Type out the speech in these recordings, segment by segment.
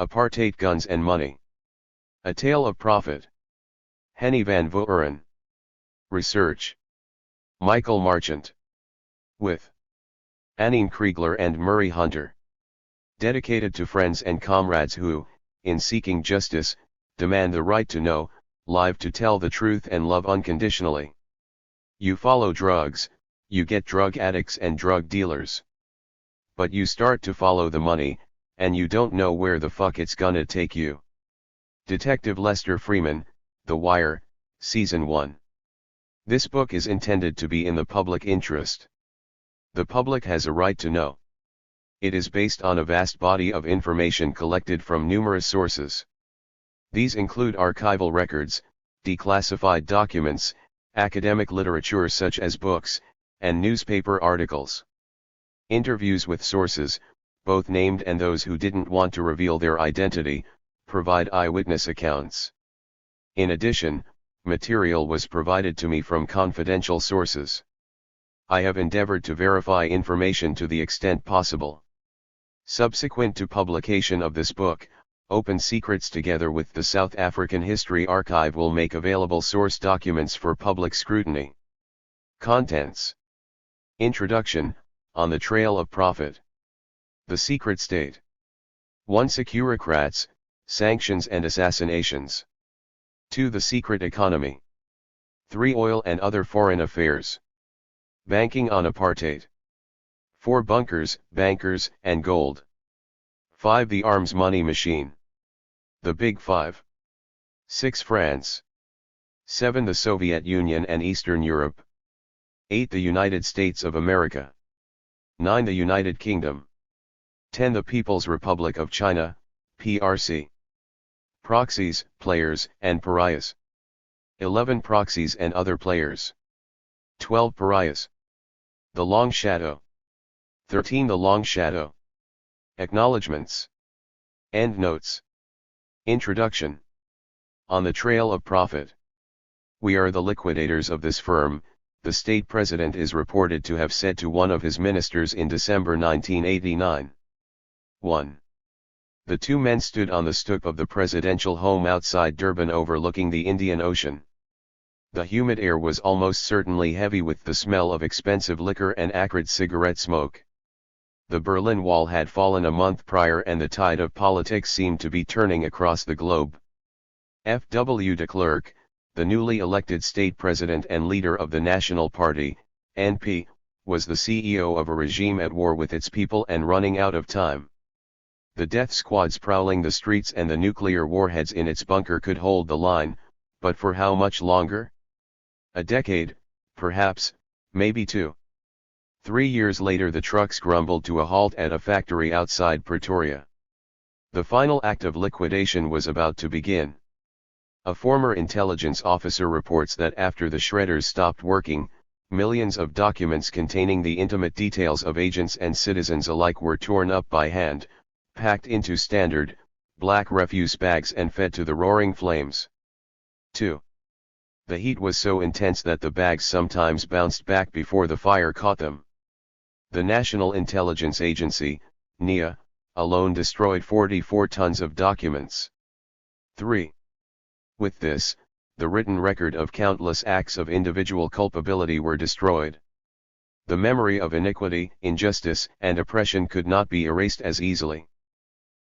Apartheid Guns and Money. A Tale of Profit. Hennie van Vuuren. Research. Michael Marchant. With Anine Kriegler and Murray Hunter. Dedicated to friends and comrades who, in seeking justice, demand the right to know, live to tell the truth and love unconditionally. You follow drugs, you get drug addicts and drug dealers. But you start to follow the money, and you don't know where the fuck it's gonna take you. Detective Lester Freeman, The Wire, Season 1. This book is intended to be in the public interest. The public has a right to know. It is based on a vast body of information collected from numerous sources. These include archival records, declassified documents, academic literature such as books, and newspaper articles. Interviews with sources, both named and those who didn't want to reveal their identity, provide eyewitness accounts. In addition, material was provided to me from confidential sources. I have endeavored to verify information to the extent possible. Subsequent to publication of this book, Open Secrets together with the South African History Archive will make available source documents for public scrutiny. Contents. Introduction, On the Trail of Profit. The Secret State. 1. Securocrats, Sanctions and Assassinations. 2. The Secret Economy. 3. Oil and Other Foreign Affairs. Banking on Apartheid. 4. Bunkers, Bankers, and Gold. 5. The Arms Money Machine. The Big Five. 6. France. 7. The Soviet Union and Eastern Europe. 8. The United States of America. 9. The United Kingdom. 10. The People's Republic of China, PRC. Proxies, Players, and Pariahs. 11. Proxies and Other Players. 12. Pariahs. The Long Shadow. 13. The Long Shadow. Acknowledgements. Endnotes. Introduction. On the Trail of Profit. We are the liquidators of this firm, the state president is reported to have said to one of his ministers in December 1989. 1. The two men stood on the stoop of the presidential home outside Durban overlooking the Indian Ocean. The humid air was almost certainly heavy with the smell of expensive liquor and acrid cigarette smoke. The Berlin Wall had fallen a month prior and the tide of politics seemed to be turning across the globe. F.W. de Klerk, the newly elected state president and leader of the National Party, NP, was the CEO of a regime at war with its people and running out of time. The death squads prowling the streets and the nuclear warheads in its bunker could hold the line, but for how much longer? A decade, perhaps, maybe 2. 3 years later the trucks grumbled to a halt at a factory outside Pretoria. The final act of liquidation was about to begin. A former intelligence officer reports that after the shredders stopped working, millions of documents containing the intimate details of agents and citizens alike were torn up by hand, packed into standard, black refuse bags and fed to the roaring flames. 2. The heat was so intense that the bags sometimes bounced back before the fire caught them. The National Intelligence Agency, NIA, alone destroyed 44 tons of documents. 3. With this, the written record of countless acts of individual culpability were destroyed. The memory of iniquity, injustice, and oppression could not be erased as easily.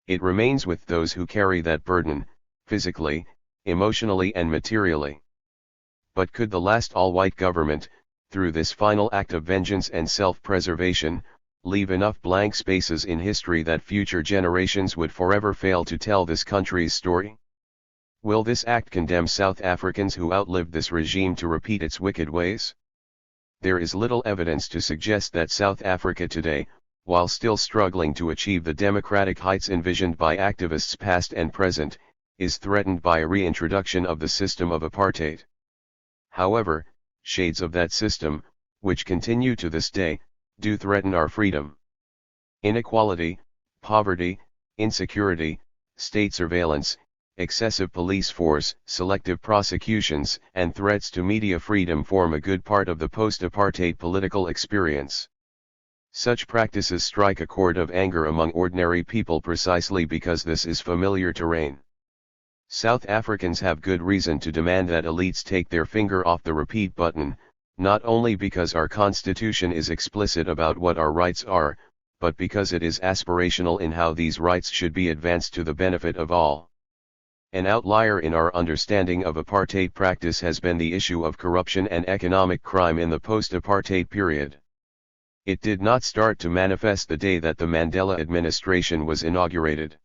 It remains with those who carry that burden, physically, emotionally and materially. But could the last all-white government, through this final act of vengeance and self-preservation, leave enough blank spaces in history that future generations would forever fail to tell this country's story? Will this act condemn South Africans who outlived this regime to repeat its wicked ways? There is little evidence to suggest that South Africa today, while still struggling to achieve the democratic heights envisioned by activists past and present, is threatened by a reintroduction of the system of apartheid. However, shades of that system, which continue to this day, do threaten our freedom. Inequality, poverty, insecurity, state surveillance, excessive police force, selective prosecutions, and threats to media freedom form a good part of the post-apartheid political experience. Such practices strike a chord of anger among ordinary people precisely because this is familiar terrain. South Africans have good reason to demand that elites take their finger off the repeat button, not only because our constitution is explicit about what our rights are, but because it is aspirational in how these rights should be advanced to the benefit of all. An outlier in our understanding of apartheid practice has been the issue of corruption and economic crime in the post-apartheid period. It did not start to manifest the day that the Mandela administration was inaugurated.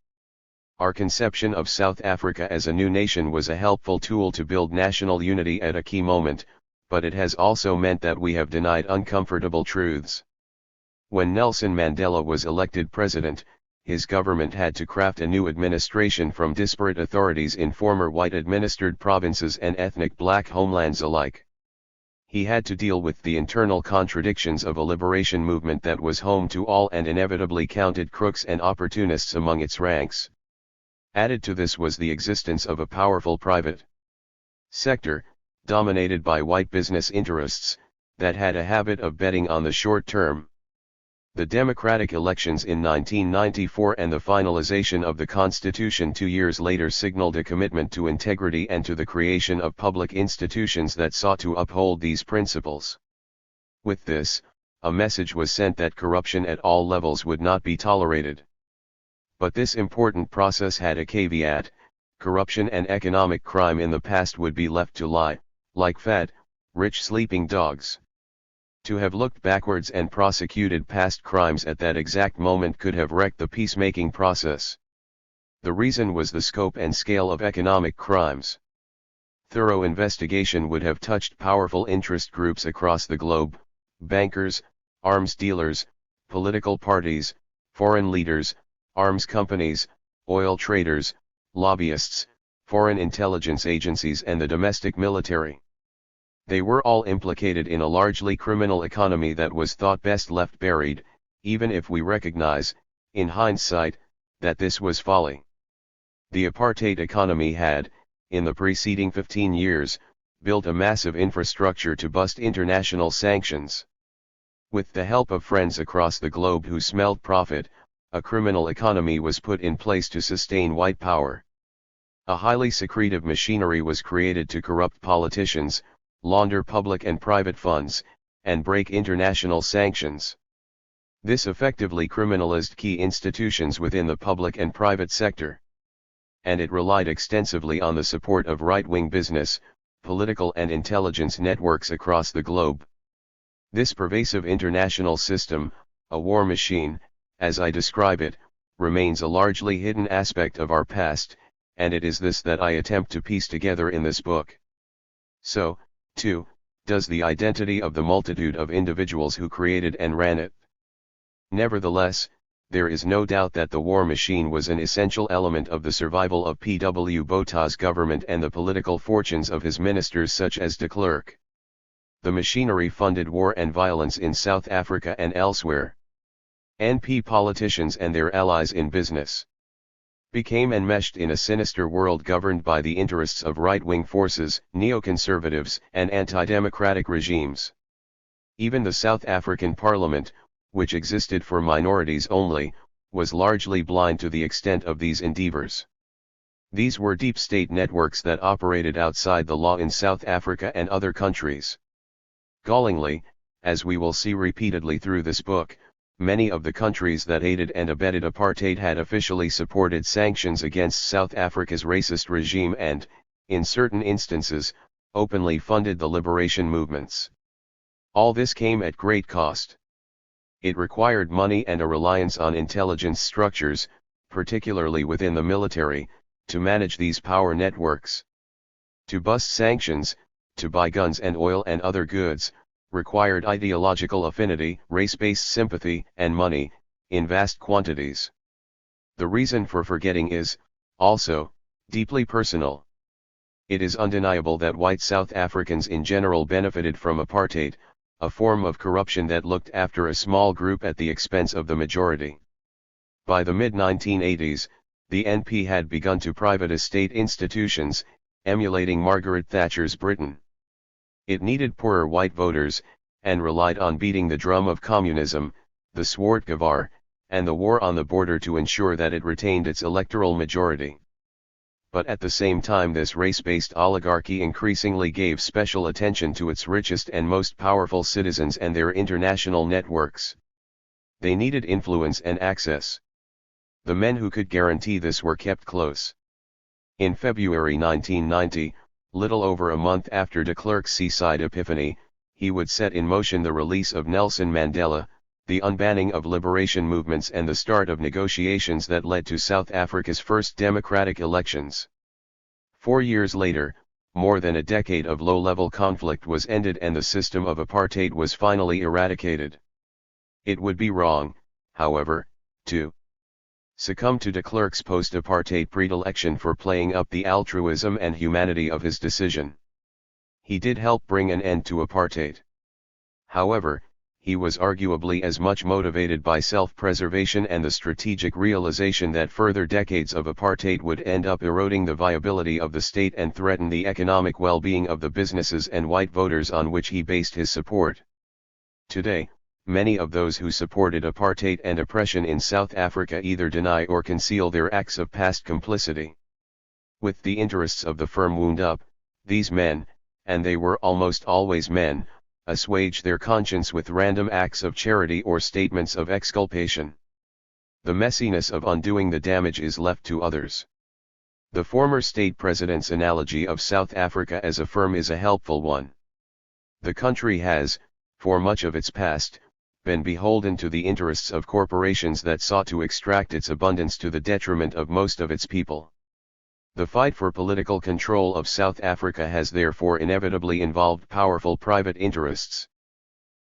Our conception of South Africa as a new nation was a helpful tool to build national unity at a key moment, but it has also meant that we have denied uncomfortable truths. When Nelson Mandela was elected president, his government had to craft a new administration from disparate authorities in former white-administered provinces and ethnic black homelands alike. He had to deal with the internal contradictions of a liberation movement that was home to all and inevitably counted crooks and opportunists among its ranks. Added to this was the existence of a powerful private sector, dominated by white business interests, that had a habit of betting on the short term. The democratic elections in 1994 and the finalization of the Constitution 2 years later signaled a commitment to integrity and to the creation of public institutions that sought to uphold these principles. With this, a message was sent that corruption at all levels would not be tolerated. But this important process had a caveat: corruption and economic crime in the past would be left to lie, like fat, rich sleeping dogs. To have looked backwards and prosecuted past crimes at that exact moment could have wrecked the peacemaking process. The reason was the scope and scale of economic crimes. Thorough investigation would have touched powerful interest groups across the globe: bankers, arms dealers, political parties, foreign leaders, arms companies, oil traders, lobbyists, foreign intelligence agencies and the domestic military. They were all implicated in a largely criminal economy that was thought best left buried, even if we recognize, in hindsight, that this was folly. The apartheid economy had, in the preceding 15 years, built a massive infrastructure to bust international sanctions. With the help of friends across the globe who smelled profit, a criminal economy was put in place to sustain white power. A highly secretive machinery was created to corrupt politicians, launder public and private funds, and break international sanctions. This effectively criminalized key institutions within the public and private sector. And it relied extensively on the support of right-wing business, political and intelligence networks across the globe. This pervasive international system, a war machine, as I describe it, remains a largely hidden aspect of our past, and it is this that I attempt to piece together in this book. So, too, does the identity of the multitude of individuals who created and ran it. Nevertheless, there is no doubt that the war machine was an essential element of the survival of P.W. Botha's government and the political fortunes of his ministers such as de Klerk. The machinery funded war and violence in South Africa and elsewhere. NP politicians and their allies in business became enmeshed in a sinister world governed by the interests of right-wing forces, neoconservatives, and anti-democratic regimes. Even the South African Parliament, which existed for minorities only, was largely blind to the extent of these endeavors. These were deep state networks that operated outside the law in South Africa and other countries. Gallingly, as we will see repeatedly through this book, many of the countries that aided and abetted apartheid had officially supported sanctions against South Africa's racist regime and, in certain instances, openly funded the liberation movements. All this came at great cost. It required money and a reliance on intelligence structures, particularly within the military, to manage these power networks. To bust sanctions, to buy guns and oil and other goods, required ideological affinity, race-based sympathy, and money, in vast quantities. The reason for forgetting is, also, deeply personal. It is undeniable that white South Africans in general benefited from apartheid, a form of corruption that looked after a small group at the expense of the majority. By the mid-1980s, the NP had begun to privatize state institutions, emulating Margaret Thatcher's Britain. It needed poorer white voters, and relied on beating the drum of communism, the Zwartgevaar, and the war on the border to ensure that it retained its electoral majority. But at the same time this race-based oligarchy increasingly gave special attention to its richest and most powerful citizens and their international networks. They needed influence and access. The men who could guarantee this were kept close. In February 1990, little over a month after de Klerk's seaside epiphany, he would set in motion the release of Nelson Mandela, the unbanning of liberation movements and the start of negotiations that led to South Africa's first democratic elections. 4 years later, more than a decade of low-level conflict was ended and the system of apartheid was finally eradicated. It would be wrong, however, to succumb to de Klerk's post-apartheid predilection for playing up the altruism and humanity of his decision. He did help bring an end to apartheid. However, he was arguably as much motivated by self-preservation and the strategic realization that further decades of apartheid would end up eroding the viability of the state and threaten the economic well-being of the businesses and white voters on which he based his support. Today, many of those who supported apartheid and oppression in South Africa either deny or conceal their acts of past complicity. With the interests of the firm wound up, these men, and they were almost always men, assuage their conscience with random acts of charity or statements of exculpation. The messiness of undoing the damage is left to others. The former state president's analogy of South Africa as a firm is a helpful one. The country has, for much of its past, been beholden to the interests of corporations that sought to extract its abundance to the detriment of most of its people. The fight for political control of South Africa has therefore inevitably involved powerful private interests.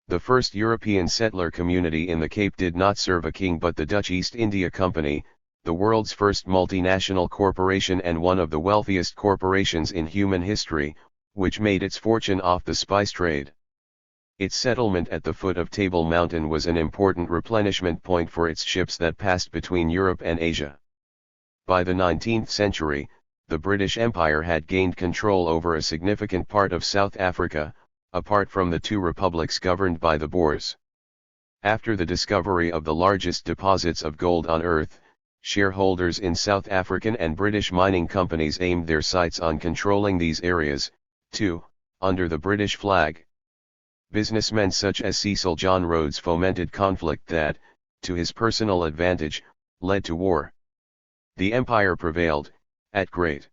The first European settler community in the Cape did not serve a king but the Dutch East India Company, the world's first multinational corporation and one of the wealthiest corporations in human history, which made its fortune off the spice trade. Its settlement at the foot of Table Mountain was an important replenishment point for its ships that passed between Europe and Asia. By the 19th century, the British Empire had gained control over a significant part of South Africa, apart from the two republics governed by the Boers. After the discovery of the largest deposits of gold on Earth, shareholders in South African and British mining companies aimed their sights on controlling these areas, too, under the British flag. Businessmen such as Cecil John Rhodes fomented conflict that, to his personal advantage, led to war. The empire prevailed, at great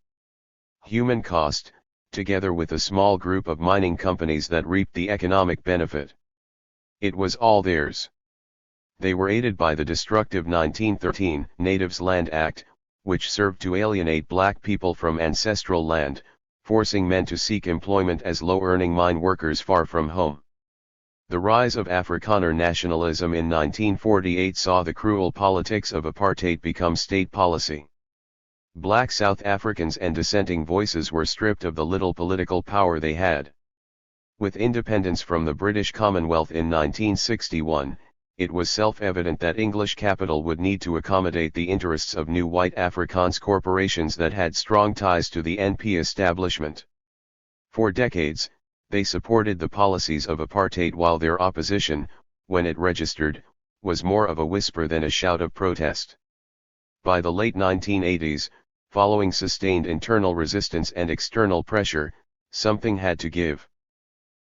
human cost, together with a small group of mining companies that reaped the economic benefit. It was all theirs. They were aided by the destructive 1913 Natives Land Act, which served to alienate black people from ancestral land, forcing men to seek employment as low-earning mine workers far from home. The rise of Afrikaner nationalism in 1948 saw the cruel politics of apartheid become state policy. Black South Africans and dissenting voices were stripped of the little political power they had. With independence from the British Commonwealth in 1961, it was self-evident that English capital would need to accommodate the interests of new white Afrikaans corporations that had strong ties to the NP establishment. For decades, they supported the policies of apartheid while their opposition, when it registered, was more of a whisper than a shout of protest. By the late 1980s, following sustained internal resistance and external pressure, something had to give.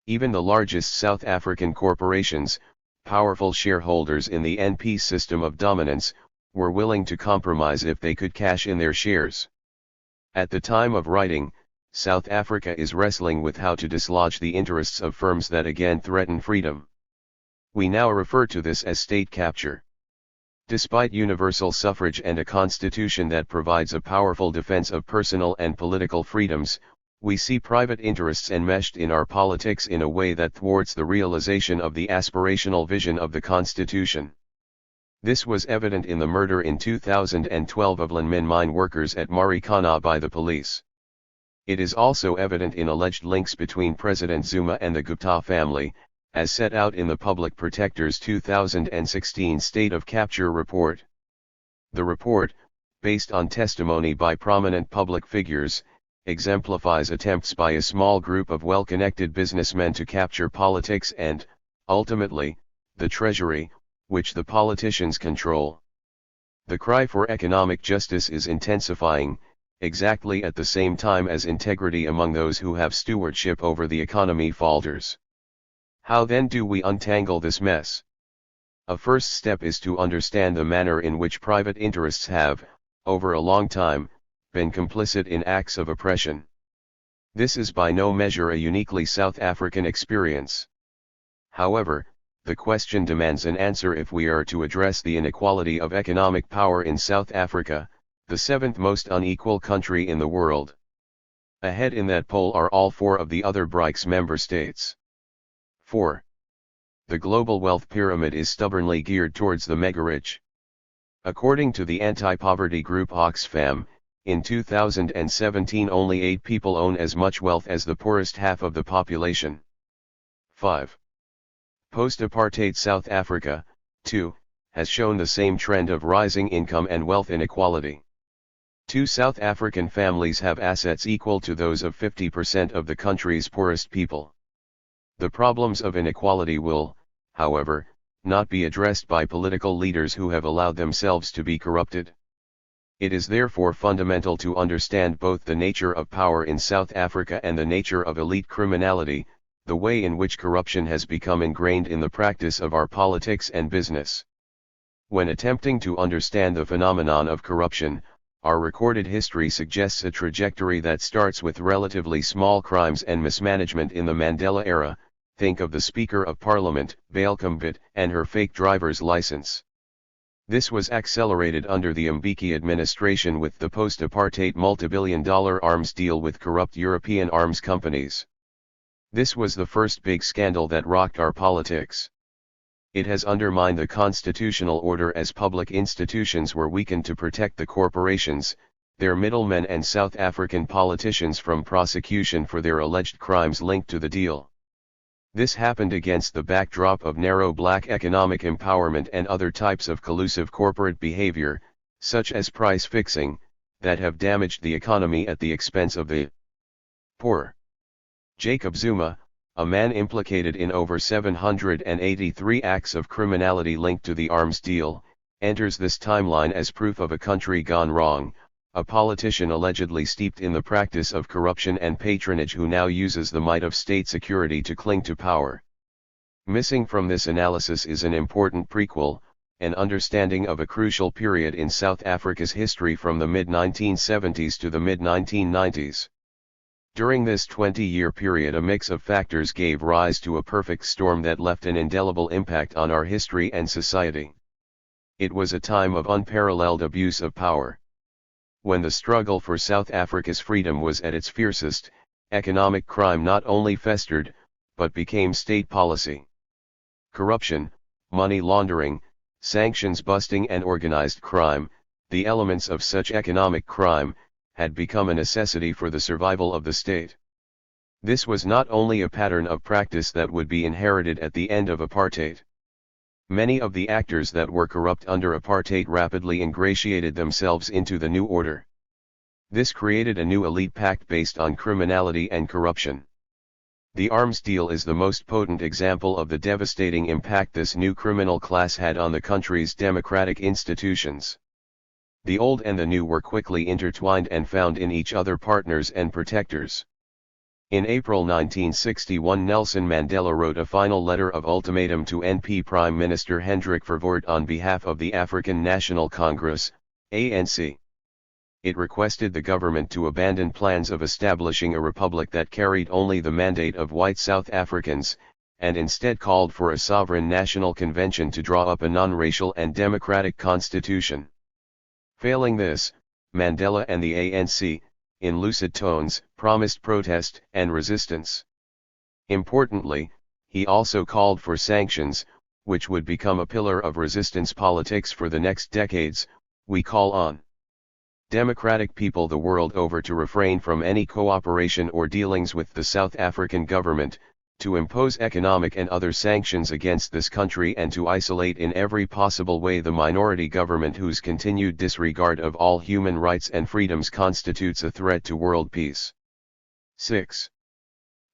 Even the largest South African corporations, powerful shareholders in the NP system of dominance, were willing to compromise if they could cash in their shares. At the time of writing, South Africa is wrestling with how to dislodge the interests of firms that again threaten freedom. We now refer to this as state capture. Despite universal suffrage and a constitution that provides a powerful defense of personal and political freedoms, we see private interests enmeshed in our politics in a way that thwarts the realization of the aspirational vision of the Constitution. This was evident in the murder in 2012 of Lanmin mine workers at Marikana by the police. It is also evident in alleged links between President Zuma and the Gupta family, as set out in the Public Protector's 2016 State of Capture report. The report, based on testimony by prominent public figures, exemplifies attempts by a small group of well-connected businessmen to capture politics and, ultimately, the treasury, which the politicians control. The cry for economic justice is intensifying, exactly at the same time as integrity among those who have stewardship over the economy falters. How then do we untangle this mess? A first step is to understand the manner in which private interests have, over a long time, been complicit in acts of oppression. This is by no measure a uniquely South African experience. However, the question demands an answer if we are to address the inequality of economic power in South Africa, the seventh most unequal country in the world. Ahead in that poll are all four of the other BRICS member states. 4. The global wealth pyramid is stubbornly geared towards the mega-rich. According to the anti-poverty group Oxfam, in 2017 only 8 people own as much wealth as the poorest half of the population. 5. Post-apartheid South Africa, too, has shown the same trend of rising income and wealth inequality. 2 South African families have assets equal to those of 50% of the country's poorest people. The problems of inequality will, however, not be addressed by political leaders who have allowed themselves to be corrupted. It is therefore fundamental to understand both the nature of power in South Africa and the nature of elite criminality, the way in which corruption has become ingrained in the practice of our politics and business. When attempting to understand the phenomenon of corruption, our recorded history suggests a trajectory that starts with relatively small crimes and mismanagement in the Mandela era. Think of the Speaker of Parliament, Bailkombit, and her fake driver's license. This was accelerated under the Mbeki administration with the post-apartheid multi-billion-dollar arms deal with corrupt European arms companies. This was the first big scandal that rocked our politics. It has undermined the constitutional order as public institutions were weakened to protect the corporations, their middlemen and South African politicians from prosecution for their alleged crimes linked to the deal. This happened against the backdrop of narrow black economic empowerment and other types of collusive corporate behavior, such as price fixing, that have damaged the economy at the expense of the poor. Jacob Zuma, a man implicated in over 783 acts of criminality linked to the arms deal, enters this timeline as proof of a country gone wrong, a politician allegedly steeped in the practice of corruption and patronage who now uses the might of state security to cling to power. Missing from this analysis is an important prequel, an understanding of a crucial period in South Africa's history from the mid-1970s to the mid-1990s. During this 20-year period, a mix of factors gave rise to a perfect storm that left an indelible impact on our history and society. It was a time of unparalleled abuse of power. When the struggle for South Africa's freedom was at its fiercest, economic crime not only festered, but became state policy. Corruption, money laundering, sanctions busting and organized crime, the elements of such economic crime, had become a necessity for the survival of the state. This was not only a pattern of practice that would be inherited at the end of apartheid. Many of the actors that were corrupt under apartheid rapidly ingratiated themselves into the new order. This created a new elite pact based on criminality and corruption. The arms deal is the most potent example of the devastating impact this new criminal class had on the country's democratic institutions. The old and the new were quickly intertwined and found in each other partners and protectors. In April 1961, Nelson Mandela wrote a final letter of ultimatum to NP Prime Minister Hendrik Verwoerd on behalf of the African National Congress, ANC. It requested the government to abandon plans of establishing a republic that carried only the mandate of white South Africans, and instead called for a sovereign national convention to draw up a non-racial and democratic constitution. Failing this, Mandela and the ANC, in lucid tones, promised protest and resistance. Importantly, he also called for sanctions, which would become a pillar of resistance politics for the next decades. We call on democratic people the world over to refrain from any cooperation or dealings with the South African government, to impose economic and other sanctions against this country and to isolate in every possible way the minority government whose continued disregard of all human rights and freedoms constitutes a threat to world peace. 6.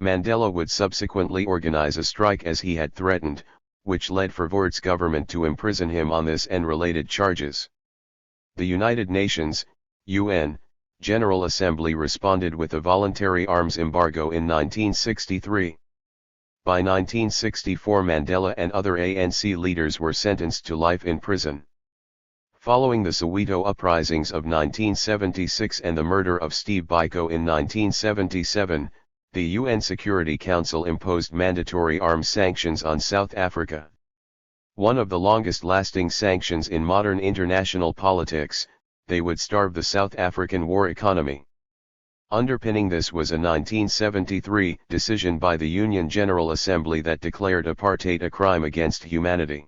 Mandela would subsequently organize a strike as he had threatened, which led Vuuren's government to imprison him on this and related charges. The United Nations, UN, General Assembly responded with a voluntary arms embargo in 1963. By 1964 Mandela and other ANC leaders were sentenced to life in prison. Following the Soweto uprisings of 1976 and the murder of Steve Biko in 1977, the UN Security Council imposed mandatory arms sanctions on South Africa. One of the longest-lasting sanctions in modern international politics, they would starve the South African war economy. Underpinning this was a 1973 decision by the Union General Assembly that declared apartheid a crime against humanity.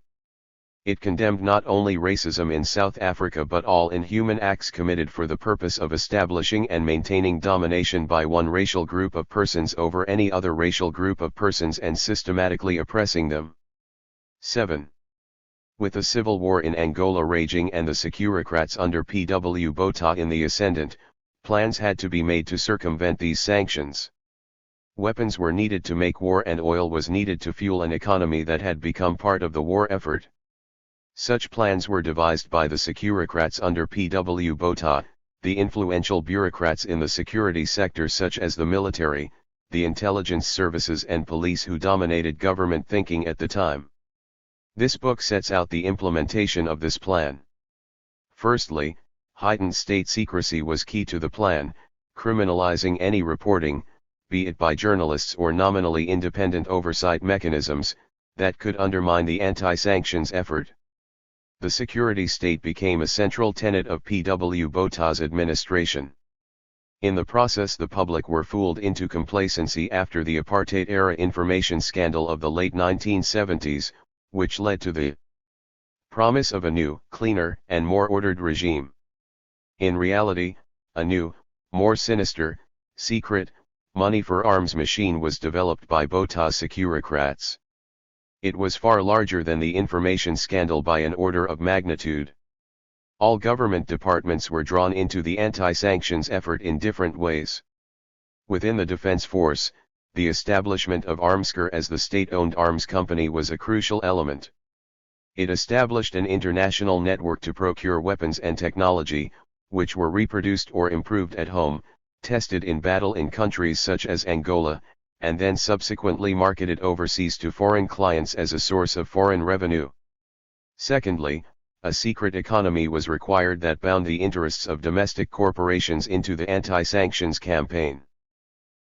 It condemned not only racism in South Africa but all inhuman acts committed for the purpose of establishing and maintaining domination by one racial group of persons over any other racial group of persons and systematically oppressing them. 7. With the civil war in Angola raging and the Securocrats under P.W. Botha in the ascendant, plans had to be made to circumvent these sanctions. Weapons were needed to make war and oil was needed to fuel an economy that had become part of the war effort. Such plans were devised by the Securocrats under P.W. Botha, the influential bureaucrats in the security sector such as the military, the intelligence services and police who dominated government thinking at the time. This book sets out the implementation of this plan. Firstly, heightened state secrecy was key to the plan, criminalizing any reporting, be it by journalists or nominally independent oversight mechanisms, that could undermine the anti-sanctions effort. The security state became a central tenet of P.W. Botha's administration. In the process the public were fooled into complacency after the apartheid-era information scandal of the late 1970s, which led to the promise of a new, cleaner, and more ordered regime. In reality, a new, more sinister, secret, money for arms machine was developed by Botha's Securocrats. It was far larger than the information scandal by an order of magnitude. All government departments were drawn into the anti-sanctions effort in different ways. Within the Defense Force, the establishment of Armscor as the state-owned arms company was a crucial element. It established an international network to procure weapons and technology, which were reproduced or improved at home, tested in battle in countries such as Angola, and then subsequently marketed overseas to foreign clients as a source of foreign revenue. Secondly, a secret economy was required that bound the interests of domestic corporations into the anti-sanctions campaign.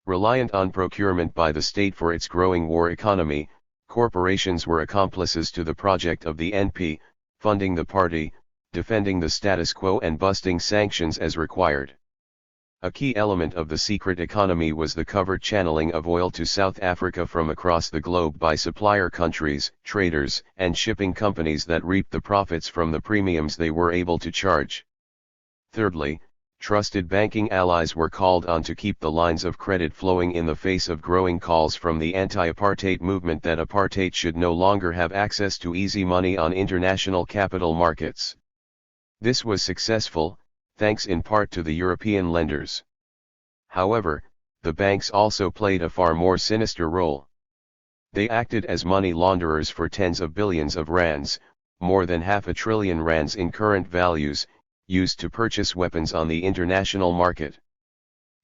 Reliant on procurement by the state for its growing war economy, corporations were accomplices to the project of the NP, funding the party, defending the status quo and busting sanctions as required. A key element of the secret economy was the covert channeling of oil to South Africa from across the globe by supplier countries, traders, and shipping companies that reaped the profits from the premiums they were able to charge. Thirdly, trusted banking allies were called on to keep the lines of credit flowing in the face of growing calls from the anti-apartheid movement that apartheid should no longer have access to easy money on international capital markets. This was successful, thanks in part to the European lenders. However, the banks also played a far more sinister role. They acted as money launderers for tens of billions of rands, more than $500 billion in current values, used to purchase weapons on the international market.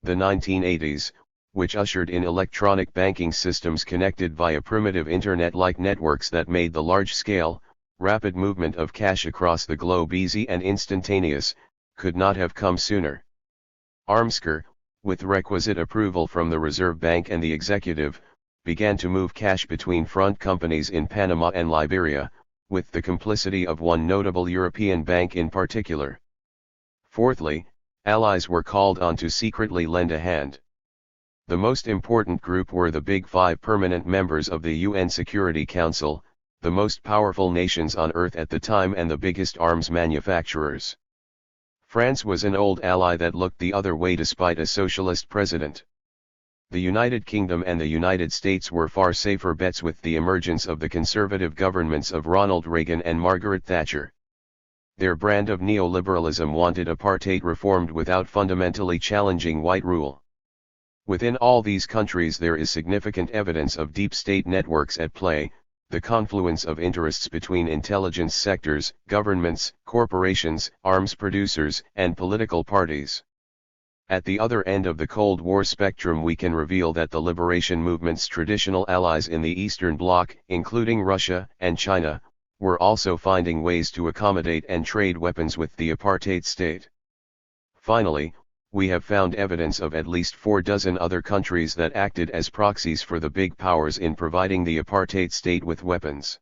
The 1980s, which ushered in electronic banking systems connected via primitive internet-like networks that made the large-scale, rapid movement of cash across the globe easy and instantaneous, could not have come sooner. Armscor, with requisite approval from the Reserve Bank and the executive, began to move cash between front companies in Panama and Liberia, with the complicity of one notable European bank in particular. Fourthly, allies were called on to secretly lend a hand. The most important group were the Big Five permanent members of the UN Security Council, the most powerful nations on earth at the time and the biggest arms manufacturers. France was an old ally that looked the other way despite a socialist president. The United Kingdom and the United States were far safer bets with the emergence of the conservative governments of Ronald Reagan and Margaret Thatcher. Their brand of neoliberalism wanted apartheid reformed without fundamentally challenging white rule. Within all these countries there is significant evidence of deep state networks at play, the confluence of interests between intelligence sectors, governments, corporations, arms producers, and political parties. At the other end of the Cold War spectrum we can reveal that the liberation movement's traditional allies in the Eastern Bloc, including Russia and China, were also finding ways to accommodate and trade weapons with the apartheid state. Finally, we have found evidence of at least 4 dozen other countries that acted as proxies for the big powers in providing the apartheid state with weapons.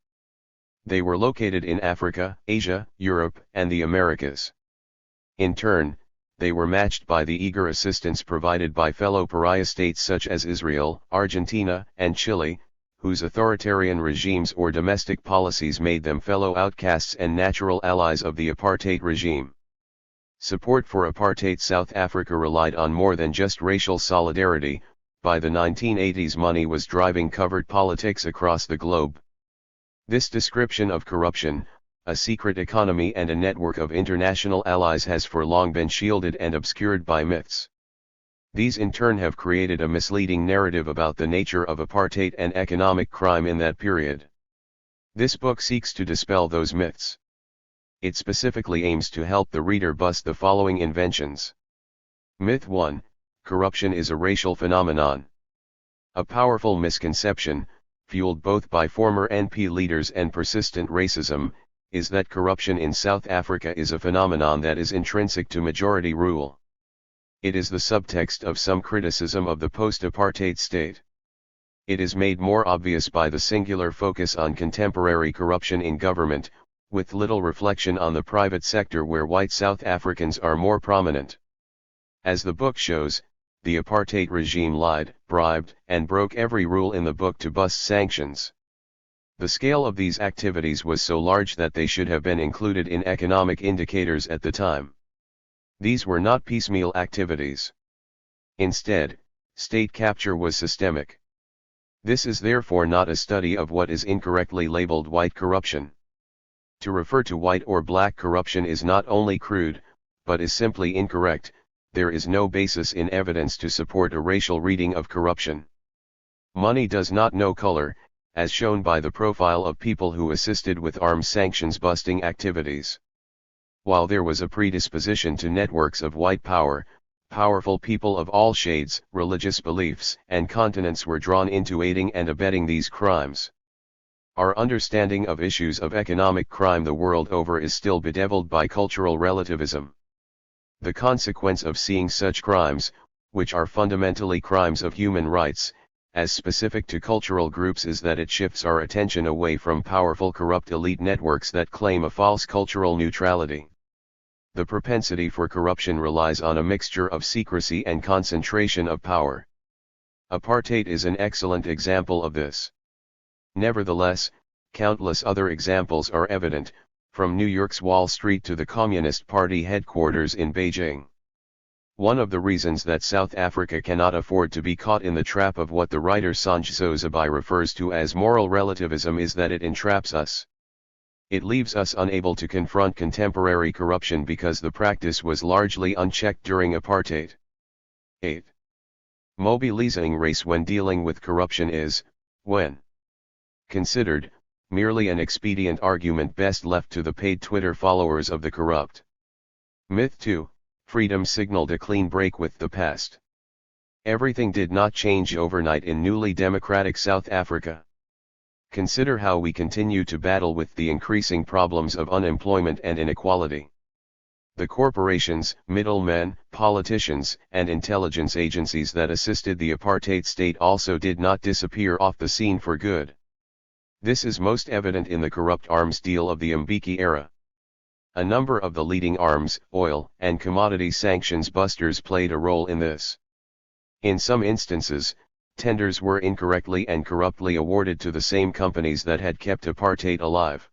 They were located in Africa, Asia, Europe, and the Americas. In turn, they were matched by the eager assistance provided by fellow pariah states such as Israel, Argentina, and Chile, whose authoritarian regimes or domestic policies made them fellow outcasts and natural allies of the apartheid regime. Support for apartheid South Africa relied on more than just racial solidarity. By the 1980s money was driving covert politics across the globe. This description of corruption, a secret economy and a network of international allies has for long been shielded and obscured by myths. These in turn have created a misleading narrative about the nature of apartheid and economic crime in that period. This book seeks to dispel those myths. It specifically aims to help the reader bust the following inventions. Myth 1: corruption is a racial phenomenon. A powerful misconception, fueled both by former NP leaders and persistent racism, is that corruption in South Africa is a phenomenon that is intrinsic to majority rule. It is the subtext of some criticism of the post-apartheid state. It is made more obvious by the singular focus on contemporary corruption in government, with little reflection on the private sector where white South Africans are more prominent. As the book shows, the apartheid regime lied, bribed, and broke every rule in the book to bust sanctions. The scale of these activities was so large that they should have been included in economic indicators at the time. These were not piecemeal activities. Instead, state capture was systemic. This is therefore not a study of what is incorrectly labeled white corruption. To refer to white or black corruption is not only crude, but is simply incorrect. There is no basis in evidence to support a racial reading of corruption. Money does not know color, as shown by the profile of people who assisted with arms sanctions busting activities. While there was a predisposition to networks of white power, powerful people of all shades, religious beliefs, and continents were drawn into aiding and abetting these crimes. Our understanding of issues of economic crime the world over is still bedeviled by cultural relativism. The consequence of seeing such crimes, which are fundamentally crimes of human rights, as specific to cultural groups is that it shifts our attention away from powerful corrupt elite networks that claim a false cultural neutrality. The propensity for corruption relies on a mixture of secrecy and concentration of power. Apartheid is an excellent example of this. Nevertheless, countless other examples are evident, from New York's Wall Street to the Communist Party headquarters in Beijing. One of the reasons that South Africa cannot afford to be caught in the trap of what the writer Sanj Sozebai refers to as moral relativism is that it entraps us. It leaves us unable to confront contemporary corruption because the practice was largely unchecked during apartheid. 8. Mobilizing race when dealing with corruption is, when considered, merely an expedient argument best left to the paid Twitter followers of the corrupt. Myth 2: freedom signaled a clean break with the past. Everything did not change overnight in newly democratic South Africa. Consider how we continue to battle with the increasing problems of unemployment and inequality. The corporations, middlemen, politicians, and intelligence agencies that assisted the apartheid state also did not disappear off the scene for good. This is most evident in the corrupt arms deal of the Mbeki era. A number of the leading arms, oil, and commodity sanctions busters played a role in this. In some instances, tenders were incorrectly and corruptly awarded to the same companies that had kept apartheid alive.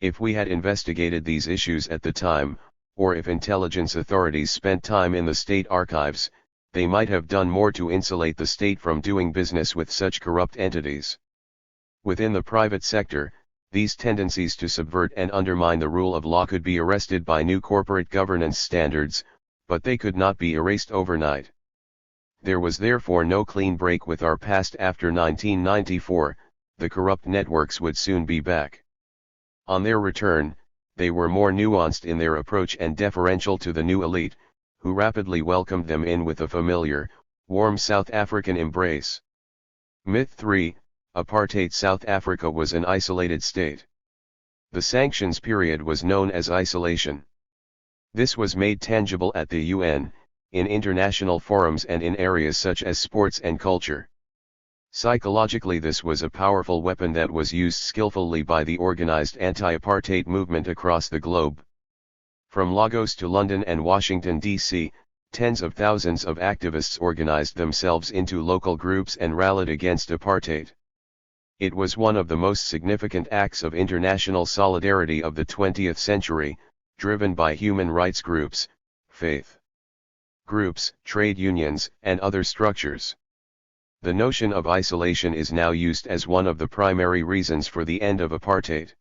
If we had investigated these issues at the time, or if intelligence authorities spent time in the state archives, they might have done more to insulate the state from doing business with such corrupt entities. Within the private sector, these tendencies to subvert and undermine the rule of law could be arrested by new corporate governance standards, but they could not be erased overnight. There was therefore no clean break with our past after 1994, the corrupt networks would soon be back. On their return, they were more nuanced in their approach and deferential to the new elite, who rapidly welcomed them in with a familiar, warm South African embrace. Myth 3, Apartheid South Africa was an isolated state. The sanctions period was known as isolation. This was made tangible at the UN, in international forums and in areas such as sports and culture. Psychologically, this was a powerful weapon that was used skillfully by the organized anti-apartheid movement across the globe. From Lagos to London and Washington, D.C., tens of thousands of activists organized themselves into local groups and rallied against apartheid. It was one of the most significant acts of international solidarity of the 20th century, driven by human rights groups, faith groups, trade unions, and other structures. The notion of isolation is now used as one of the primary reasons for the end of apartheid.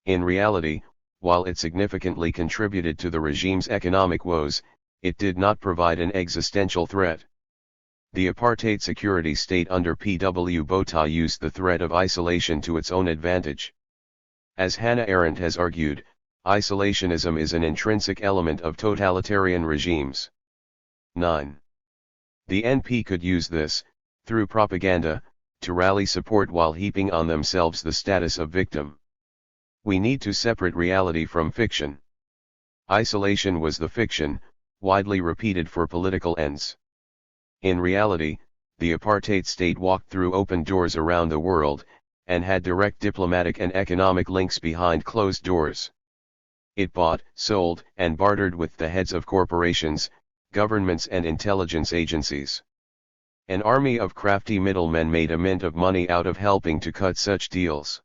In reality, while it significantly contributed to the regime's economic woes, it did not provide an existential threat. The apartheid security state under P.W. Botha used the threat of isolation to its own advantage. As Hannah Arendt has argued, isolationism is an intrinsic element of totalitarian regimes. 9. The NP could use this, through propaganda, to rally support while heaping on themselves the status of victim. We need to separate reality from fiction. Isolation was the fiction, widely repeated for political ends. In reality, the apartheid state walked through open doors around the world, and had direct diplomatic and economic links behind closed doors. It bought, sold, and bartered with the heads of corporations, governments and intelligence agencies. An army of crafty middlemen made a mint of money out of helping to cut such deals.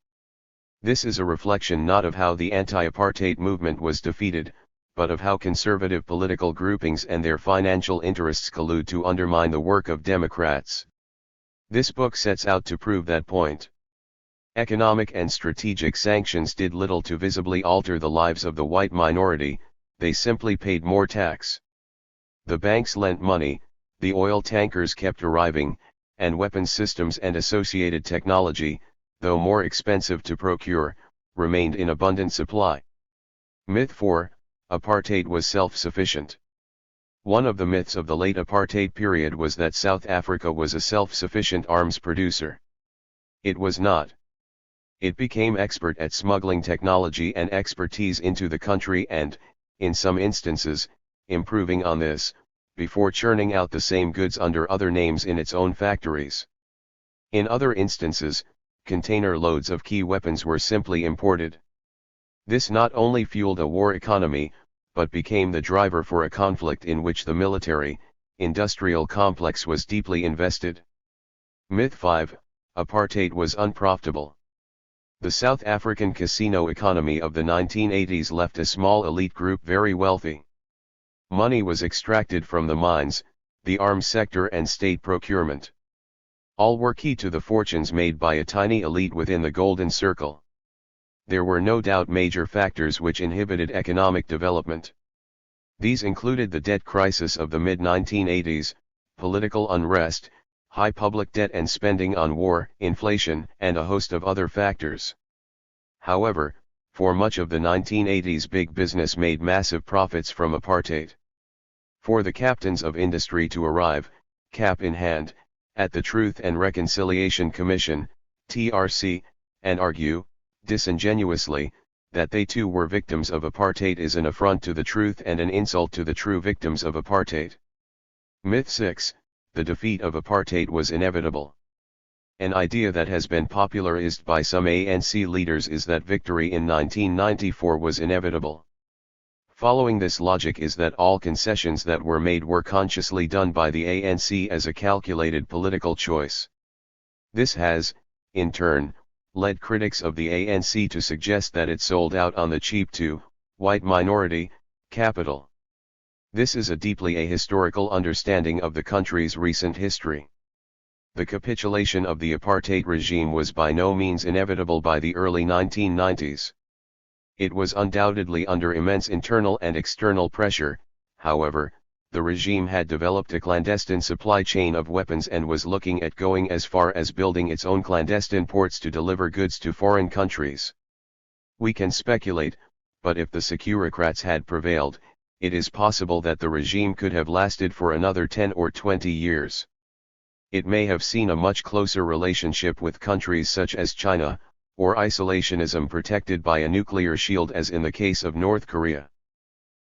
This is a reflection not of how the anti-apartheid movement was defeated, but of how conservative political groupings and their financial interests collude to undermine the work of Democrats. This book sets out to prove that point. Economic and strategic sanctions did little to visibly alter the lives of the white minority, they simply paid more tax. The banks lent money, the oil tankers kept arriving, and weapons systems and associated technology, though more expensive to procure, remained in abundant supply. Myth 4, Apartheid was self-sufficient. One of the myths of the late apartheid period was that South Africa was a self-sufficient arms producer. It was not. It became expert at smuggling technology and expertise into the country and, in some instances, improving on this, before churning out the same goods under other names in its own factories. In other instances, container loads of key weapons were simply imported. This not only fueled a war economy, but became the driver for a conflict in which the military-industrial complex was deeply invested. Myth 5, Apartheid was unprofitable. The South African casino economy of the 1980s left a small elite group very wealthy. Money was extracted from the mines, the arms sector and state procurement. All were key to the fortunes made by a tiny elite within the Golden Circle. There were no doubt major factors which inhibited economic development. These included the debt crisis of the mid-1980s, political unrest, high public debt and spending on war, inflation, and a host of other factors. However, for much of the 1980s, big business made massive profits from apartheid. For the captains of industry to arrive, cap in hand, at the Truth and Reconciliation Commission, TRC, and argue, disingenuously, that they too were victims of apartheid is an affront to the truth and an insult to the true victims of apartheid. Myth 6, the defeat of apartheid was inevitable. An idea that has been popularized by some ANC leaders is that victory in 1994 was inevitable. Following this logic is that all concessions that were made were consciously done by the ANC as a calculated political choice. This has, in turn, led critics of the ANC to suggest that it sold out on the cheap to white minority capital. This is a deeply ahistorical understanding of the country's recent history. The capitulation of the apartheid regime was by no means inevitable by the early 1990s. It was undoubtedly under immense internal and external pressure, however, the regime had developed a clandestine supply chain of weapons and was looking at going as far as building its own clandestine ports to deliver goods to foreign countries. We can speculate, but if the Securocrats had prevailed, it is possible that the regime could have lasted for another 10 or 20 years. It may have seen a much closer relationship with countries such as China, or isolationism protected by a nuclear shield as in the case of North Korea.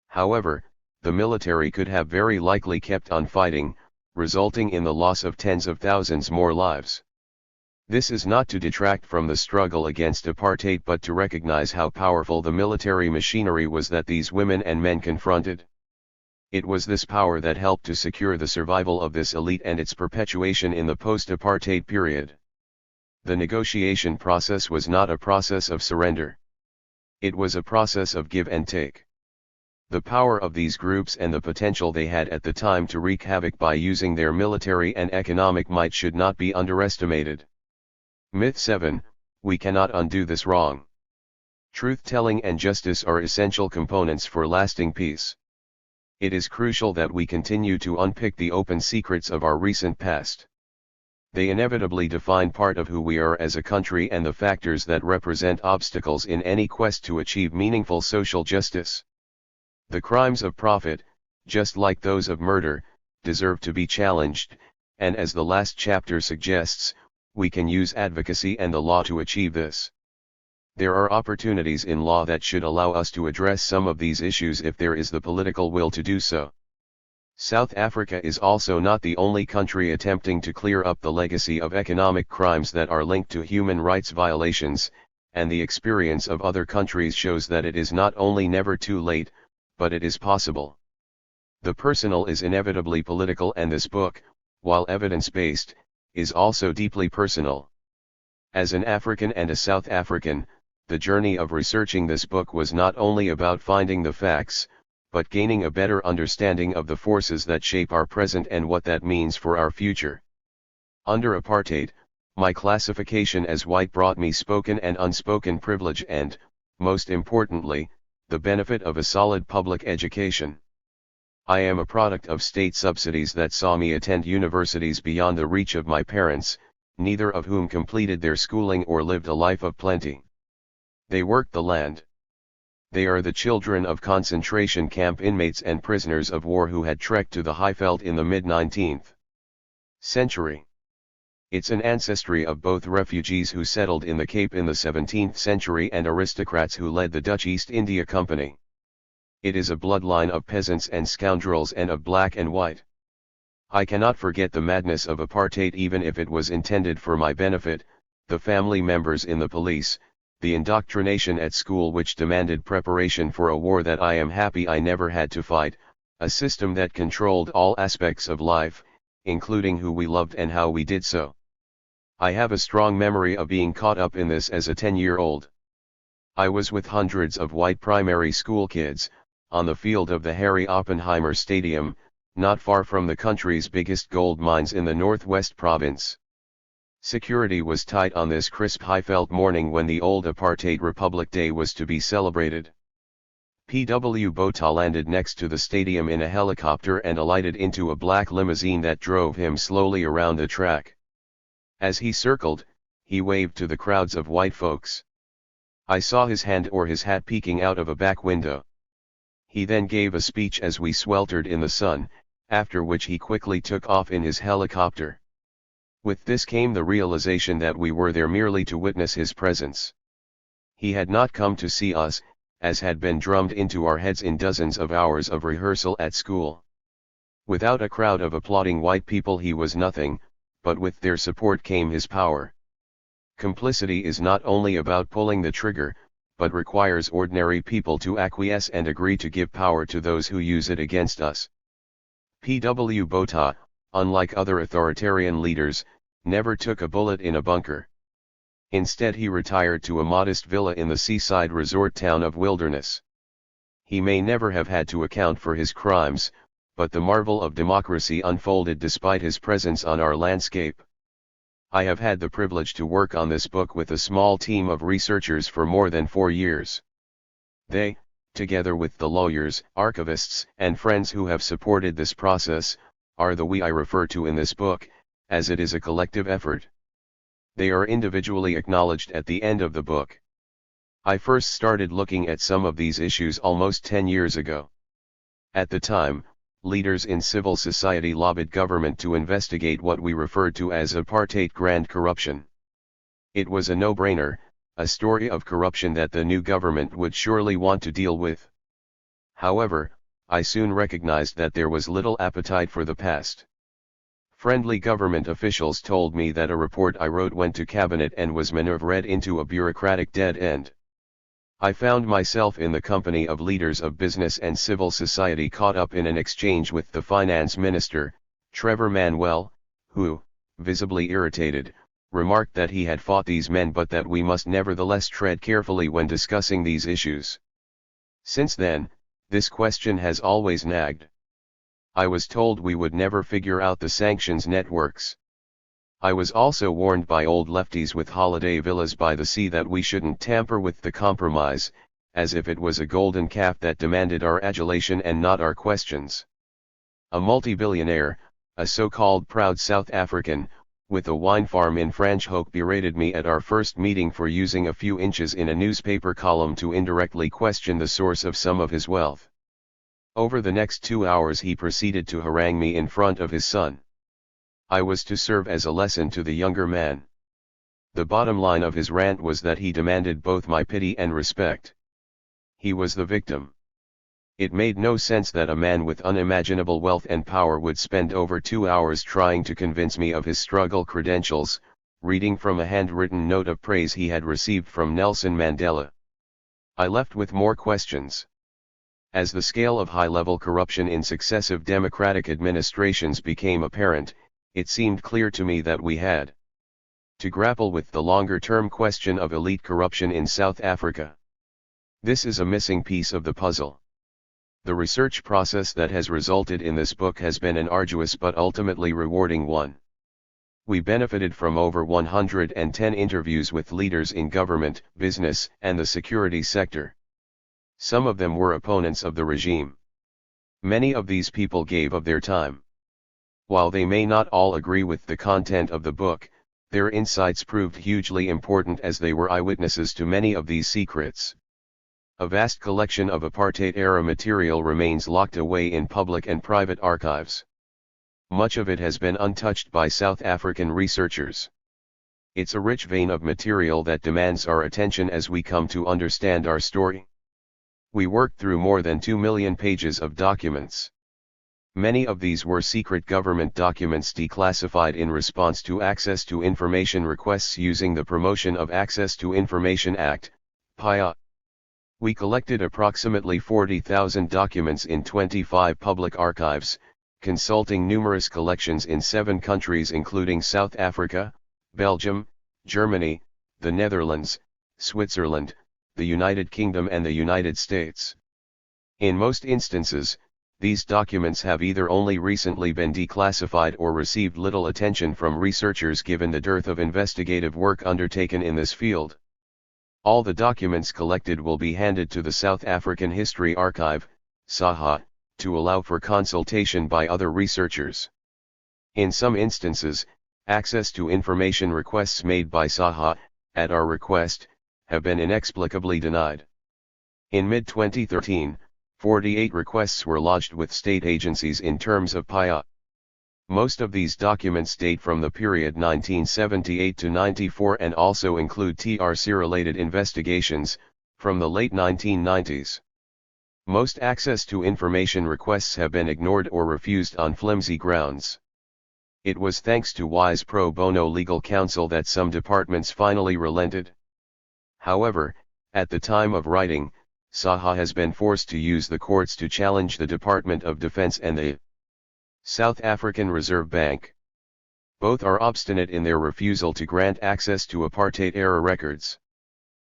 However, the military could have very likely kept on fighting, resulting in the loss of tens of thousands more lives. This is not to detract from the struggle against apartheid but to recognize how powerful the military machinery was that these women and men confronted. It was this power that helped to secure the survival of this elite and its perpetuation in the post-apartheid period. The negotiation process was not a process of surrender. It was a process of give and take. The power of these groups and the potential they had at the time to wreak havoc by using their military and economic might should not be underestimated. Myth 7, we cannot undo this wrong. Truth-telling and justice are essential components for lasting peace. It is crucial that we continue to unpick the open secrets of our recent past. They inevitably define part of who we are as a country and the factors that represent obstacles in any quest to achieve meaningful social justice. The crimes of profit, just like those of murder, deserve to be challenged, and as the last chapter suggests, we can use advocacy and the law to achieve this. There are opportunities in law that should allow us to address some of these issues if there is the political will to do so. South Africa is also not the only country attempting to clear up the legacy of economic crimes that are linked to human rights violations, and the experience of other countries shows that it is not only never too late, but it is possible. The personal is inevitably political, and this book, while evidence-based, is also deeply personal. As an African and a South African, the journey of researching this book was not only about finding the facts, but gaining a better understanding of the forces that shape our present and what that means for our future. Under apartheid, my classification as white brought me spoken and unspoken privilege and, most importantly, the benefit of a solid public education. I am a product of state subsidies that saw me attend universities beyond the reach of my parents, neither of whom completed their schooling or lived a life of plenty. They worked the land. They are the children of concentration camp inmates and prisoners of war who had trekked to the Highveld in the mid-19th century. It's an ancestry of both refugees who settled in the Cape in the 17th century and aristocrats who led the Dutch East India Company. It is a bloodline of peasants and scoundrels and of black and white. I cannot forget the madness of apartheid even if it was intended for my benefit, the family members in the police, the indoctrination at school which demanded preparation for a war that I am happy I never had to fight, a system that controlled all aspects of life, including who we loved and how we did so. I have a strong memory of being caught up in this as a 10-year-old. I was with hundreds of white primary school kids, on the field of the Harry Oppenheimer Stadium, not far from the country's biggest gold mines in the Northwest Province. Security was tight on this crisp Highveld morning when the old Apartheid Republic Day was to be celebrated. P.W. Botha landed next to the stadium in a helicopter and alighted into a black limousine that drove him slowly around the track. As he circled, he waved to the crowds of white folks. I saw his hand or his hat peeking out of a back window. He then gave a speech as we sweltered in the sun, after which he quickly took off in his helicopter. With this came the realization that we were there merely to witness his presence. He had not come to see us, as had been drummed into our heads in dozens of hours of rehearsal at school. Without a crowd of applauding white people he was nothing, but with their support came his power. Complicity is not only about pulling the trigger, but requires ordinary people to acquiesce and agree to give power to those who use it against us. P.W. Botha, unlike other authoritarian leaders, never took a bullet in a bunker. Instead he retired to a modest villa in the seaside resort town of Wilderness. He may never have had to account for his crimes, but the marvel of democracy unfolded despite his presence on our landscape. I have had the privilege to work on this book with a small team of researchers for more than 4 years. They, together with the lawyers, archivists, and friends who have supported this process, are the we I refer to in this book, as it is a collective effort. They are individually acknowledged at the end of the book. I first started looking at some of these issues almost 10 years ago. At the time, leaders in civil society lobbied government to investigate what we referred to as apartheid grand corruption. It was a no-brainer, a story of corruption that the new government would surely want to deal with. However, I soon recognized that there was little appetite for the past. Friendly government officials told me that a report I wrote went to cabinet and was maneuvered into a bureaucratic dead end. I found myself in the company of leaders of business and civil society caught up in an exchange with the finance minister, Trevor Manuel, who, visibly irritated, remarked that he had fought these men but that we must nevertheless tread carefully when discussing these issues. Since then, this question has always nagged. I was told we would never figure out the sanctions networks. I was also warned by old lefties with holiday villas by the sea that we shouldn't tamper with the compromise, as if it was a golden calf that demanded our adulation and not our questions. A multi-billionaire, a so-called proud South African, with a wine farm in Franschhoek berated me at our first meeting for using a few inches in a newspaper column to indirectly question the source of some of his wealth. Over the next 2 hours he proceeded to harangue me in front of his son. I was to serve as a lesson to the younger man. The bottom line of his rant was that he demanded both my pity and respect. He was the victim. It made no sense that a man with unimaginable wealth and power would spend over 2 hours trying to convince me of his struggle credentials, reading from a handwritten note of praise he had received from Nelson Mandela. I left with more questions. As the scale of high-level corruption in successive democratic administrations became apparent, it seemed clear to me that we had to grapple with the longer-term question of elite corruption in South Africa. This is a missing piece of the puzzle. The research process that has resulted in this book has been an arduous but ultimately rewarding one. We benefited from over 110 interviews with leaders in government, business, and the security sector. Some of them were opponents of the regime. Many of these people gave of their time. While they may not all agree with the content of the book, their insights proved hugely important as they were eyewitnesses to many of these secrets. A vast collection of apartheid-era material remains locked away in public and private archives. Much of it has been untouched by South African researchers. It's a rich vein of material that demands our attention as we come to understand our story. We worked through more than 2 million pages of documents. Many of these were secret government documents declassified in response to access to information requests using the Promotion of Access to Information Act, PIA. We collected approximately 40,000 documents in 25 public archives, consulting numerous collections in 7 countries including South Africa, Belgium, Germany, the Netherlands, Switzerland, the United Kingdom and the United States. In most instances, these documents have either only recently been declassified or received little attention from researchers given the dearth of investigative work undertaken in this field. All the documents collected will be handed to the South African History Archive, SAHA, to allow for consultation by other researchers. In some instances, access to information requests made by SAHA, at our request, have been inexplicably denied. In mid-2013, 48 requests were lodged with state agencies in terms of PIA. Most of these documents date from the period 1978 to 94 and also include TRC-related investigations, from the late 1990s. Most access to information requests have been ignored or refused on flimsy grounds. It was thanks to wise pro bono legal counsel that some departments finally relented. However, at the time of writing, SAHA has been forced to use the courts to challenge the Department of Defense and the South African Reserve Bank. Both are obstinate in their refusal to grant access to apartheid-era records.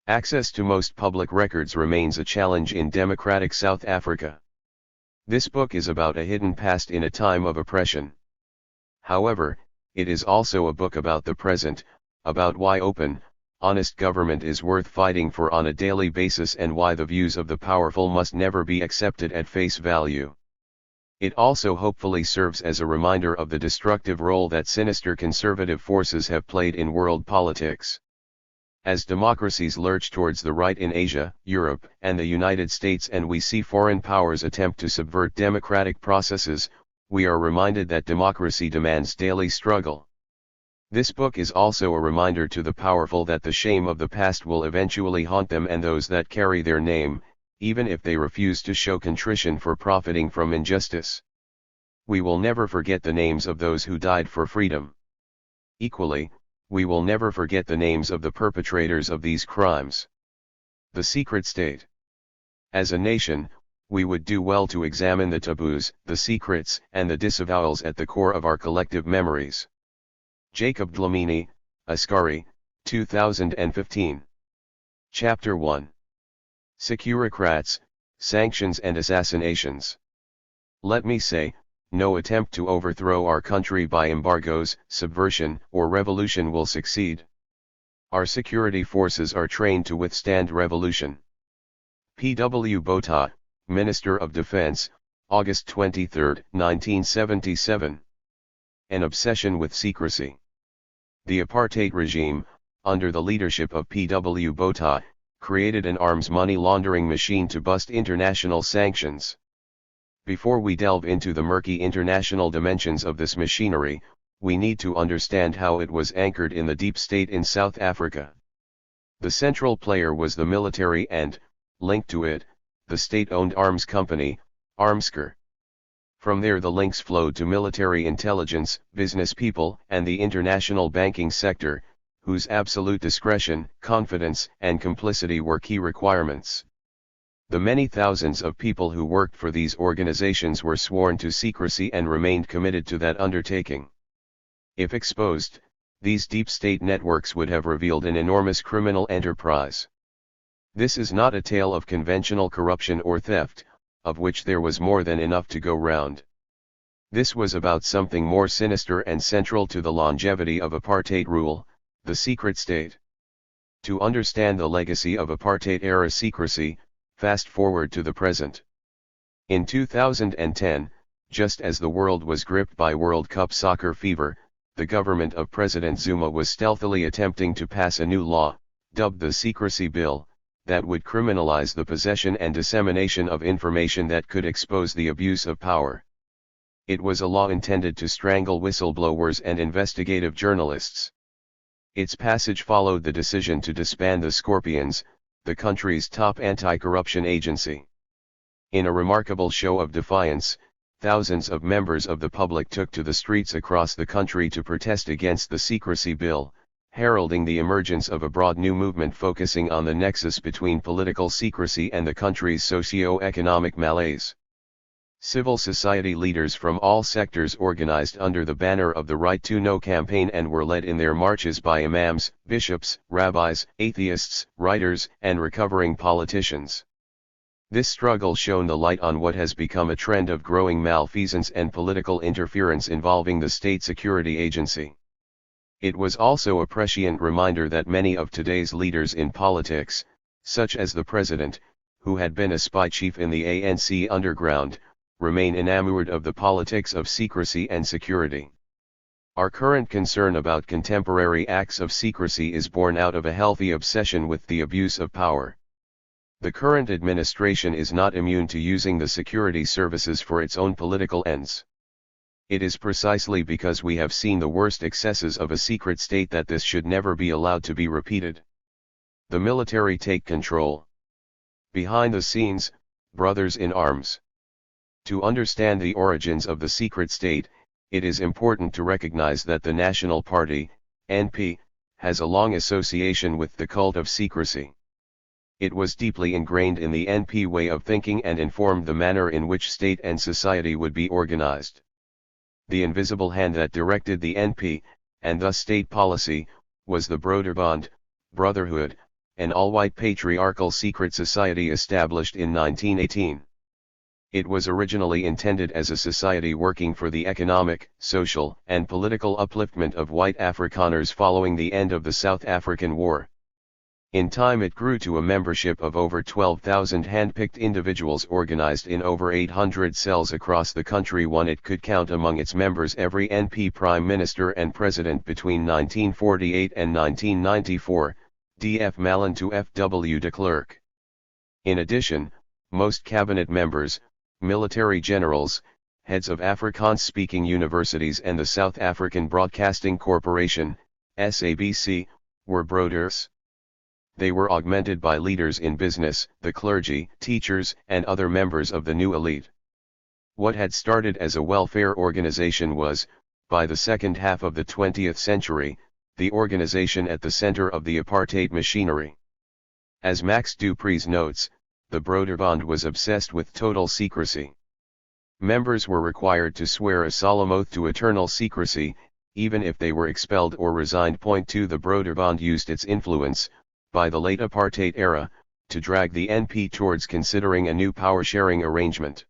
Access to most public records remains a challenge in democratic South Africa. This book is about a hidden past in a time of oppression. However, it is also a book about the present, about why open, honest government is worth fighting for on a daily basis and why the views of the powerful must never be accepted at face value. It also hopefully serves as a reminder of the destructive role that sinister conservative forces have played in world politics. As democracies lurch towards the right in Asia, Europe, and the United States, and we see foreign powers attempt to subvert democratic processes, we are reminded that democracy demands daily struggle. This book is also a reminder to the powerful that the shame of the past will eventually haunt them and those that carry their name, even if they refuse to show contrition for profiting from injustice. We will never forget the names of those who died for freedom. Equally, we will never forget the names of the perpetrators of these crimes. The secret state. As a nation, we would do well to examine the taboos, the secrets, and the disavowals at the core of our collective memories. Jacob Dlamini, Ascari, 2015. Chapter 1. Securocrats, Sanctions and Assassinations. Let me say, no attempt to overthrow our country by embargoes, subversion, or revolution will succeed. Our security forces are trained to withstand revolution. P.W. Botha, Minister of Defense, August 23, 1977. An obsession with secrecy. The apartheid regime, under the leadership of P.W. Botha, created an arms money laundering machine to bust international sanctions. Before we delve into the murky international dimensions of this machinery, we need to understand how it was anchored in the deep state in South Africa. The central player was the military and, linked to it, the state-owned arms company, Armsker. From there the links flowed to military intelligence, business people, and the international banking sector, whose absolute discretion, confidence, and complicity were key requirements. The many thousands of people who worked for these organizations were sworn to secrecy and remained committed to that undertaking. If exposed, these deep state networks would have revealed an enormous criminal enterprise. This is not a tale of conventional corruption or theft, of which there was more than enough to go round. This was about something more sinister and central to the longevity of apartheid rule, the secret state. To understand the legacy of apartheid-era secrecy, fast forward to the present. In 2010, just as the world was gripped by World Cup soccer fever, the government of President Zuma was stealthily attempting to pass a new law, dubbed the Secrecy Bill, that would criminalize the possession and dissemination of information that could expose the abuse of power. It was a law intended to strangle whistleblowers and investigative journalists. Its passage followed the decision to disband the Scorpions, the country's top anti-corruption agency. In a remarkable show of defiance, thousands of members of the public took to the streets across the country to protest against the Secrecy Bill, heralding the emergence of a broad new movement focusing on the nexus between political secrecy and the country's socio-economic malaise. Civil society leaders from all sectors organized under the banner of the Right to Know campaign and were led in their marches by imams, bishops, rabbis, atheists, writers, and recovering politicians. This struggle shone the light on what has become a trend of growing malfeasance and political interference involving the state security agency. It was also a prescient reminder that many of today's leaders in politics, such as the president, who had been a spy chief in the ANC underground, remain enamored of the politics of secrecy and security. Our current concern about contemporary acts of secrecy is born out of a healthy obsession with the abuse of power. The current administration is not immune to using the security services for its own political ends. It is precisely because we have seen the worst excesses of a secret state that this should never be allowed to be repeated. The military take control. Behind the scenes, brothers in arms. To understand the origins of the secret state, it is important to recognize that the National Party, NP, has a long association with the cult of secrecy. It was deeply ingrained in the NP way of thinking and informed the manner in which state and society would be organized. The invisible hand that directed the NP, and thus state policy, was the Broederbond, Brotherhood, an all-white patriarchal secret society established in 1918. It was originally intended as a society working for the economic, social, and political upliftment of white Afrikaners following the end of the South African War. In time it grew to a membership of over 12,000 hand-picked individuals organized in over 800 cells across the country. It could count among its members every NP Prime Minister and President between 1948 and 1994, D.F. Malin to F.W. de Klerk. In addition, most cabinet members, military generals, heads of Afrikaans-speaking universities and the South African Broadcasting Corporation, SABC, were Broders. They were augmented by leaders in business, the clergy, teachers, and other members of the new elite. What had started as a welfare organization was, by the second half of the 20th century, the organization at the center of the apartheid machinery. As Max Dupreez notes, the Broederbond was obsessed with total secrecy. Members were required to swear a solemn oath to eternal secrecy, even if they were expelled or resigned. 2 The Broederbond used its influence, by the late apartheid era, to drag the NP towards considering a new power-sharing arrangement.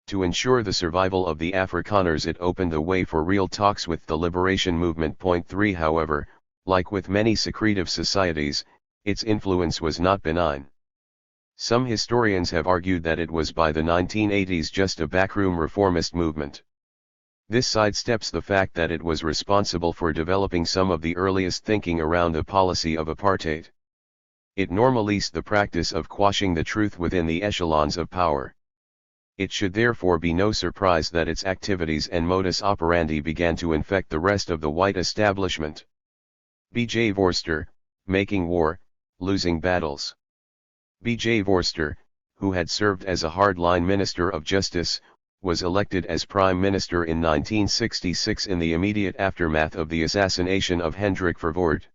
To ensure the survival of the Afrikaners, it opened the way for real talks with the liberation movement. 3 However, like with many secretive societies, its influence was not benign. Some historians have argued that it was by the 1980s just a backroom reformist movement. This sidesteps the fact that it was responsible for developing some of the earliest thinking around the policy of apartheid. It normalized the practice of quashing the truth within the echelons of power. It should therefore be no surprise that its activities and modus operandi began to infect the rest of the white establishment. B.J. Vorster, making war, losing battles. B.J. Vorster, who had served as a hardline Minister of Justice, was elected as Prime Minister in 1966 in the immediate aftermath of the assassination of Hendrik Verwoerd.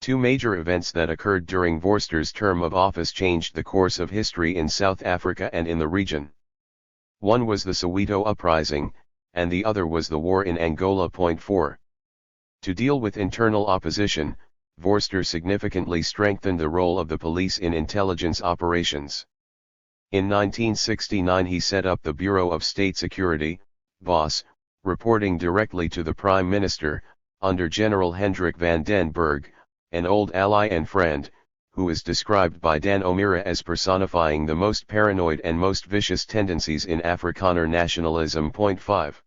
Two major events that occurred during Vorster's term of office changed the course of history in South Africa and in the region. One was the Soweto uprising, and the other was the war in Angola. 4. To deal with internal opposition, Vorster significantly strengthened the role of the police in intelligence operations. In 1969 he set up the Bureau of State Security, BOS, reporting directly to the Prime Minister, under General Hendrik van den Berg, an old ally and friend, who is described by Dan O'Meara as personifying the most paranoid and most vicious tendencies in Afrikaner nationalism. 5.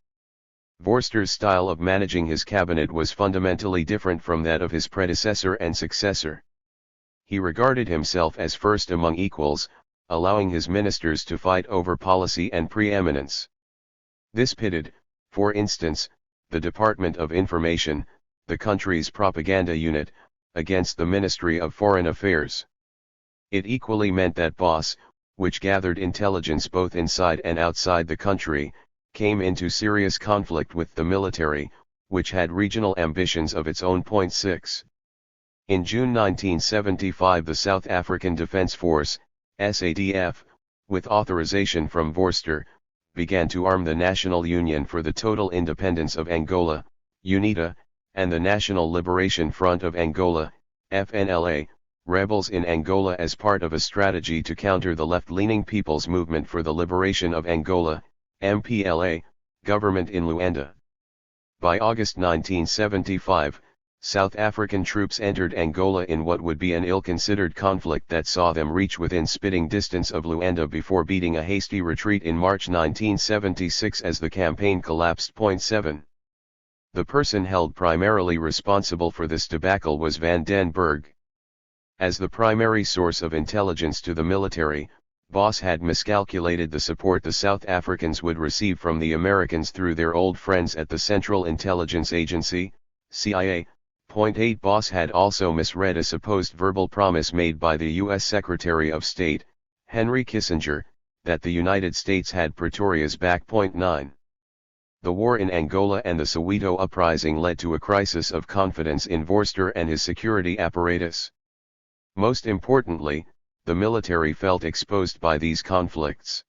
Vorster's style of managing his cabinet was fundamentally different from that of his predecessor and successor. He regarded himself as first among equals, allowing his ministers to fight over policy and preeminence. This pitted, for instance, the Department of Information, the country's propaganda unit, against the Ministry of Foreign Affairs. It equally meant that BOS, which gathered intelligence both inside and outside the country, came into serious conflict with the military, which had regional ambitions of its own. 6. In June 1975 the South African Defence Force, SADF, with authorization from Vorster, began to arm the National Union for the Total Independence of Angola, UNITA, and the National Liberation Front of Angola, FNLA, rebels in Angola as part of a strategy to counter the left-leaning People's Movement for the Liberation of Angola, MPLA, government in Luanda. By August 1975, South African troops entered Angola in what would be an ill-considered conflict that saw them reach within spitting distance of Luanda before beating a hasty retreat in March 1976 as the campaign collapsed. 7. The person held primarily responsible for this debacle was Van den Berg. As the primary source of intelligence to the military, BOS had miscalculated the support the South Africans would receive from the Americans through their old friends at the Central Intelligence Agency, CIA. 8 BOS had also misread a supposed verbal promise made by the U.S. Secretary of State, Henry Kissinger, that the United States had Pretoria's back. 9. The war in Angola and the Soweto uprising led to a crisis of confidence in Vorster and his security apparatus. Most importantly, the military felt exposed by these conflicts.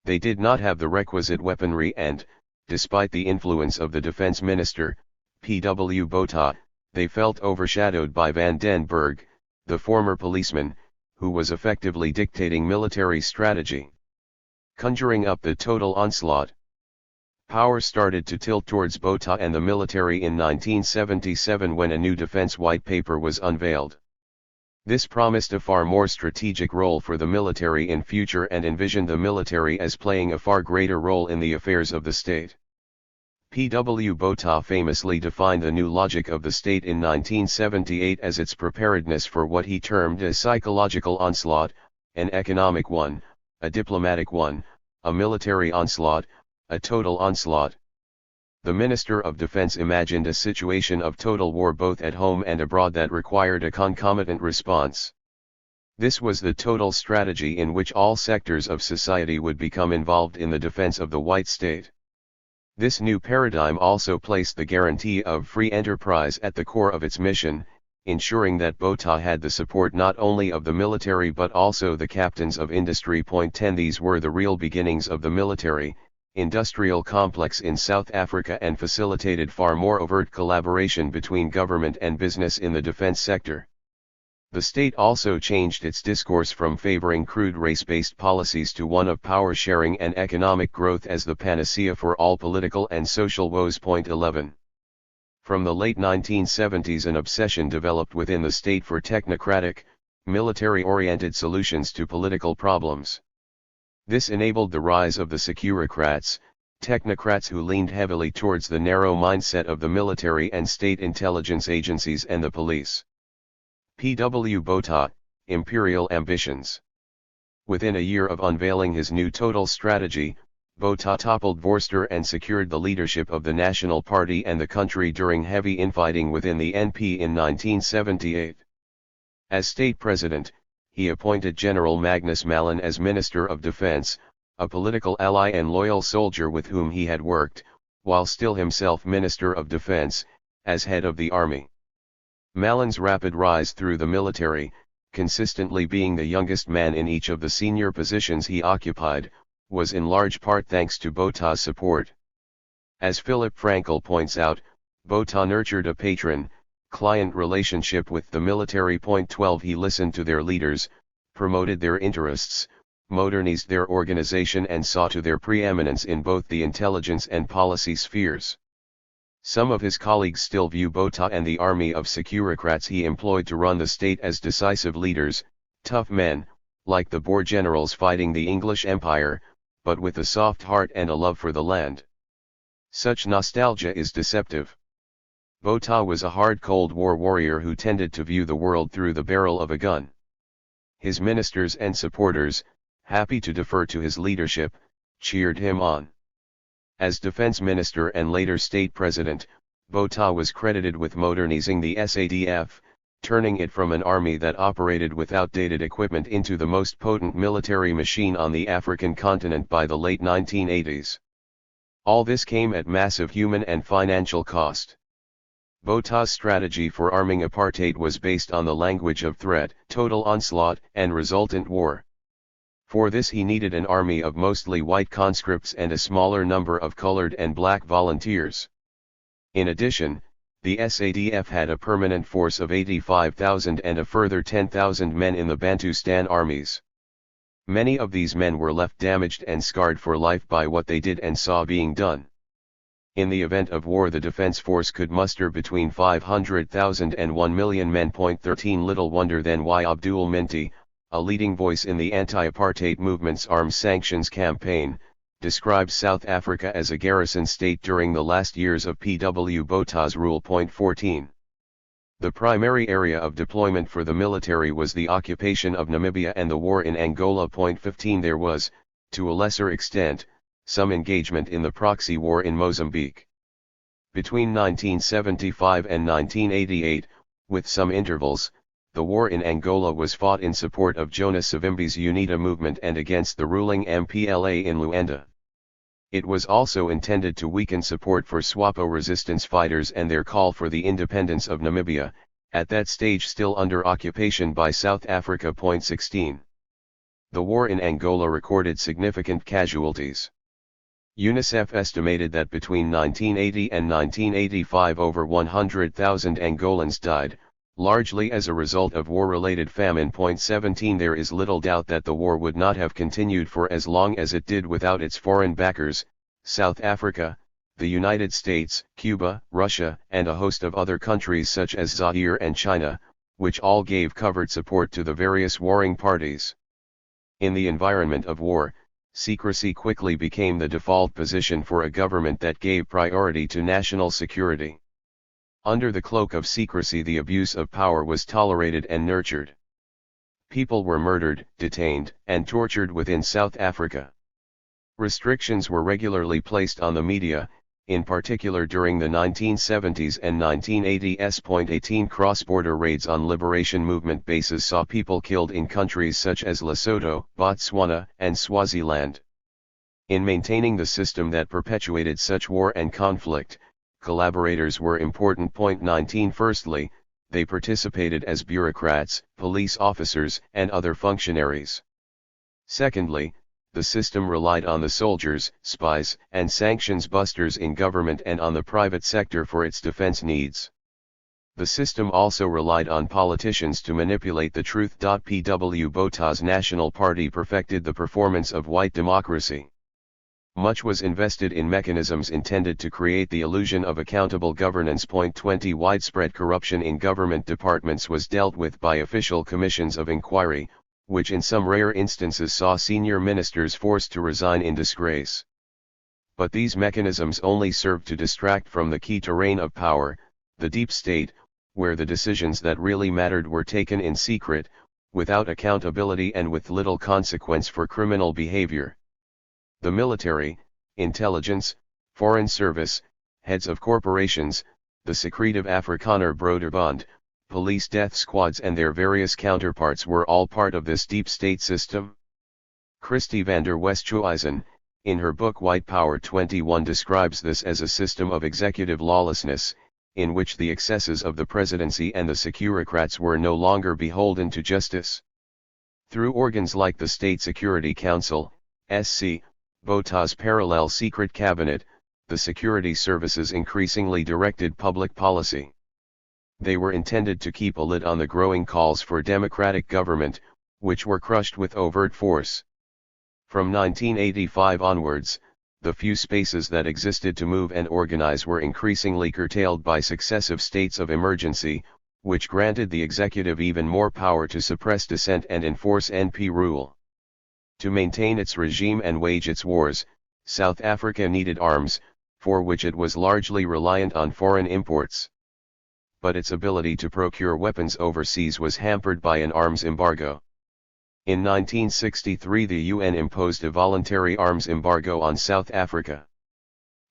They did not have the requisite weaponry and, despite the influence of the defense minister, P.W. Botha, they felt overshadowed by Van den Berg, the former policeman, who was effectively dictating military strategy. Conjuring up the total onslaught, power started to tilt towards Botha and the military in 1977 when a new defense white paper was unveiled. This promised a far more strategic role for the military in future and envisioned the military as playing a far greater role in the affairs of the state. P.W. Botha famously defined the new logic of the state in 1978 as its preparedness for what he termed a psychological onslaught, an economic one, a diplomatic one, a military onslaught, a total onslaught. The Minister of Defense imagined a situation of total war both at home and abroad that required a concomitant response. This was the total strategy in which all sectors of society would become involved in the defense of the white state. This new paradigm also placed the guarantee of free enterprise at the core of its mission, ensuring that Botha had the support not only of the military but also the captains of industry. 10 These were the real beginnings of the military-industrial complex in South Africa and facilitated far more overt collaboration between government and business in the defense sector. The state also changed its discourse from favoring crude race-based policies to one of power sharing and economic growth as the panacea for all political and social woes. 11. From the late 1970s an obsession developed within the state for technocratic, military-oriented solutions to political problems. This enabled the rise of the securocrats, technocrats who leaned heavily towards the narrow mindset of the military and state intelligence agencies and the police. P.W. Botha, Imperial Ambitions. Within a year of unveiling his new total strategy, Botha toppled Vorster and secured the leadership of the National Party and the country during heavy infighting within the NP in 1978. As state president, he appointed General Magnus Malin as Minister of Defense, a political ally and loyal soldier with whom he had worked, while still himself Minister of Defense, as head of the army. Malin's rapid rise through the military, consistently being the youngest man in each of the senior positions he occupied, was in large part thanks to Botha's support. As Philip Frankel points out, Botha nurtured a patron-client relationship with the military. 12 He listened to their leaders, promoted their interests, modernized their organization and saw to their preeminence in both the intelligence and policy spheres. Some of his colleagues still view Botha and the army of securocrats he employed to run the state as decisive leaders, tough men, like the Boer generals fighting the English Empire, but with a soft heart and a love for the land. Such nostalgia is deceptive. Botha was a hard Cold War warrior who tended to view the world through the barrel of a gun. His ministers and supporters, happy to defer to his leadership, cheered him on. As defense minister and later state president, Botha was credited with modernizing the SADF, turning it from an army that operated with outdated equipment into the most potent military machine on the African continent by the late 1980s. All this came at massive human and financial cost. Botha's strategy for arming apartheid was based on the language of threat, total onslaught, and resultant war. For this he needed an army of mostly white conscripts and a smaller number of colored and black volunteers. In addition, the SADF had a permanent force of 85,000 and a further 10,000 men in the Bantustan armies. Many of these men were left damaged and scarred for life by what they did and saw being done. In the event of war the defense force could muster between 500,000 and 1 million men. 13 Little wonder then why Abdul Minty, a leading voice in the anti-apartheid movement's arms sanctions campaign, described South Africa as a garrison state during the last years of P.W. Botha's rule. 14. The primary area of deployment for the military was the occupation of Namibia and the war in Angola. 15 There was, to a lesser extent, some engagement in the proxy war in Mozambique. Between 1975 and 1988, with some intervals, the war in Angola was fought in support of Jonas Savimbi's UNITA movement and against the ruling MPLA in Luanda. It was also intended to weaken support for SWAPO resistance fighters and their call for the independence of Namibia, at that stage still under occupation by South Africa. 16. The war in Angola recorded significant casualties. UNICEF estimated that between 1980 and 1985 over 100,000 Angolans died, largely as a result of war-related famine. 17 There is little doubt that the war would not have continued for as long as it did without its foreign backers, South Africa, the United States, Cuba, Russia, and a host of other countries such as Zaire and China, which all gave covert support to the various warring parties. In the environment of war, secrecy quickly became the default position for a government that gave priority to national security. Under the cloak of secrecy, the abuse of power was tolerated and nurtured. People were murdered, detained, and tortured within South Africa. Restrictions were regularly placed on the media, in particular during the 1970s and 1980s. 18 cross-border raids on liberation movement bases saw people killed in countries such as Lesotho, Botswana, and Swaziland. In maintaining the system that perpetuated such war and conflict, collaborators were important. 19 Firstly, they participated as bureaucrats, police officers, and other functionaries. Secondly, the system relied on the soldiers, spies, and sanctions busters in government and on the private sector for its defense needs. The system also relied on politicians to manipulate the truth. P.W. Botha's National Party perfected the performance of white democracy. Much was invested in mechanisms intended to create the illusion of accountable governance. 20 Widespread corruption in government departments was dealt with by official commissions of inquiry, which in some rare instances saw senior ministers forced to resign in disgrace. But these mechanisms only served to distract from the key terrain of power, the deep state, where the decisions that really mattered were taken in secret, without accountability and with little consequence for criminal behavior. The military, intelligence, foreign service, heads of corporations, the secretive Afrikaner Broederbond, police death squads and their various counterparts were all part of this deep state system. Christy van der Westhuizen, in her book White Power 21, describes this as a system of executive lawlessness, in which the excesses of the presidency and the securocrats were no longer beholden to justice. Through organs like the State Security Council, SC, Botha's parallel secret cabinet, the security services increasingly directed public policy. They were intended to keep a lid on the growing calls for democratic government, which were crushed with overt force. From 1985 onwards, the few spaces that existed to move and organize were increasingly curtailed by successive states of emergency, which granted the executive even more power to suppress dissent and enforce NP rule. To maintain its regime and wage its wars, South Africa needed arms, for which it was largely reliant on foreign imports. But its ability to procure weapons overseas was hampered by an arms embargo. In 1963 the UN imposed a voluntary arms embargo on South Africa.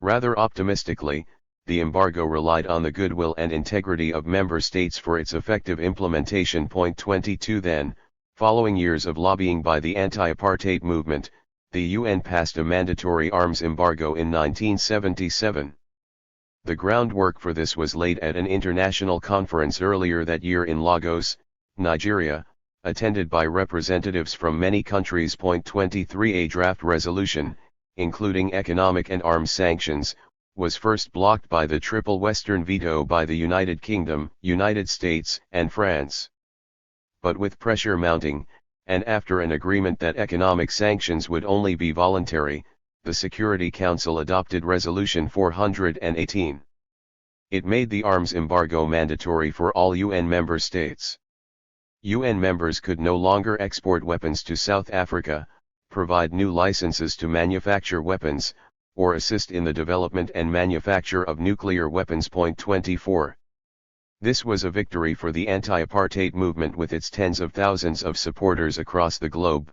Rather optimistically, the embargo relied on the goodwill and integrity of member states for its effective implementation. 22 Then, following years of lobbying by the anti-apartheid movement, the UN passed a mandatory arms embargo in 1977. The groundwork for this was laid at an international conference earlier that year in Lagos, Nigeria, attended by representatives from many countries. 23 A draft resolution, including economic and arms sanctions, was first blocked by the triple Western veto by the United Kingdom, United States, and France. But with pressure mounting, and after an agreement that economic sanctions would only be voluntary, the Security Council adopted Resolution 418. It made the arms embargo mandatory for all UN member states. UN members could no longer export weapons to South Africa, provide new licenses to manufacture weapons, or assist in the development and manufacture of nuclear weapons. 24. This was a victory for the anti-apartheid movement with its tens of thousands of supporters across the globe.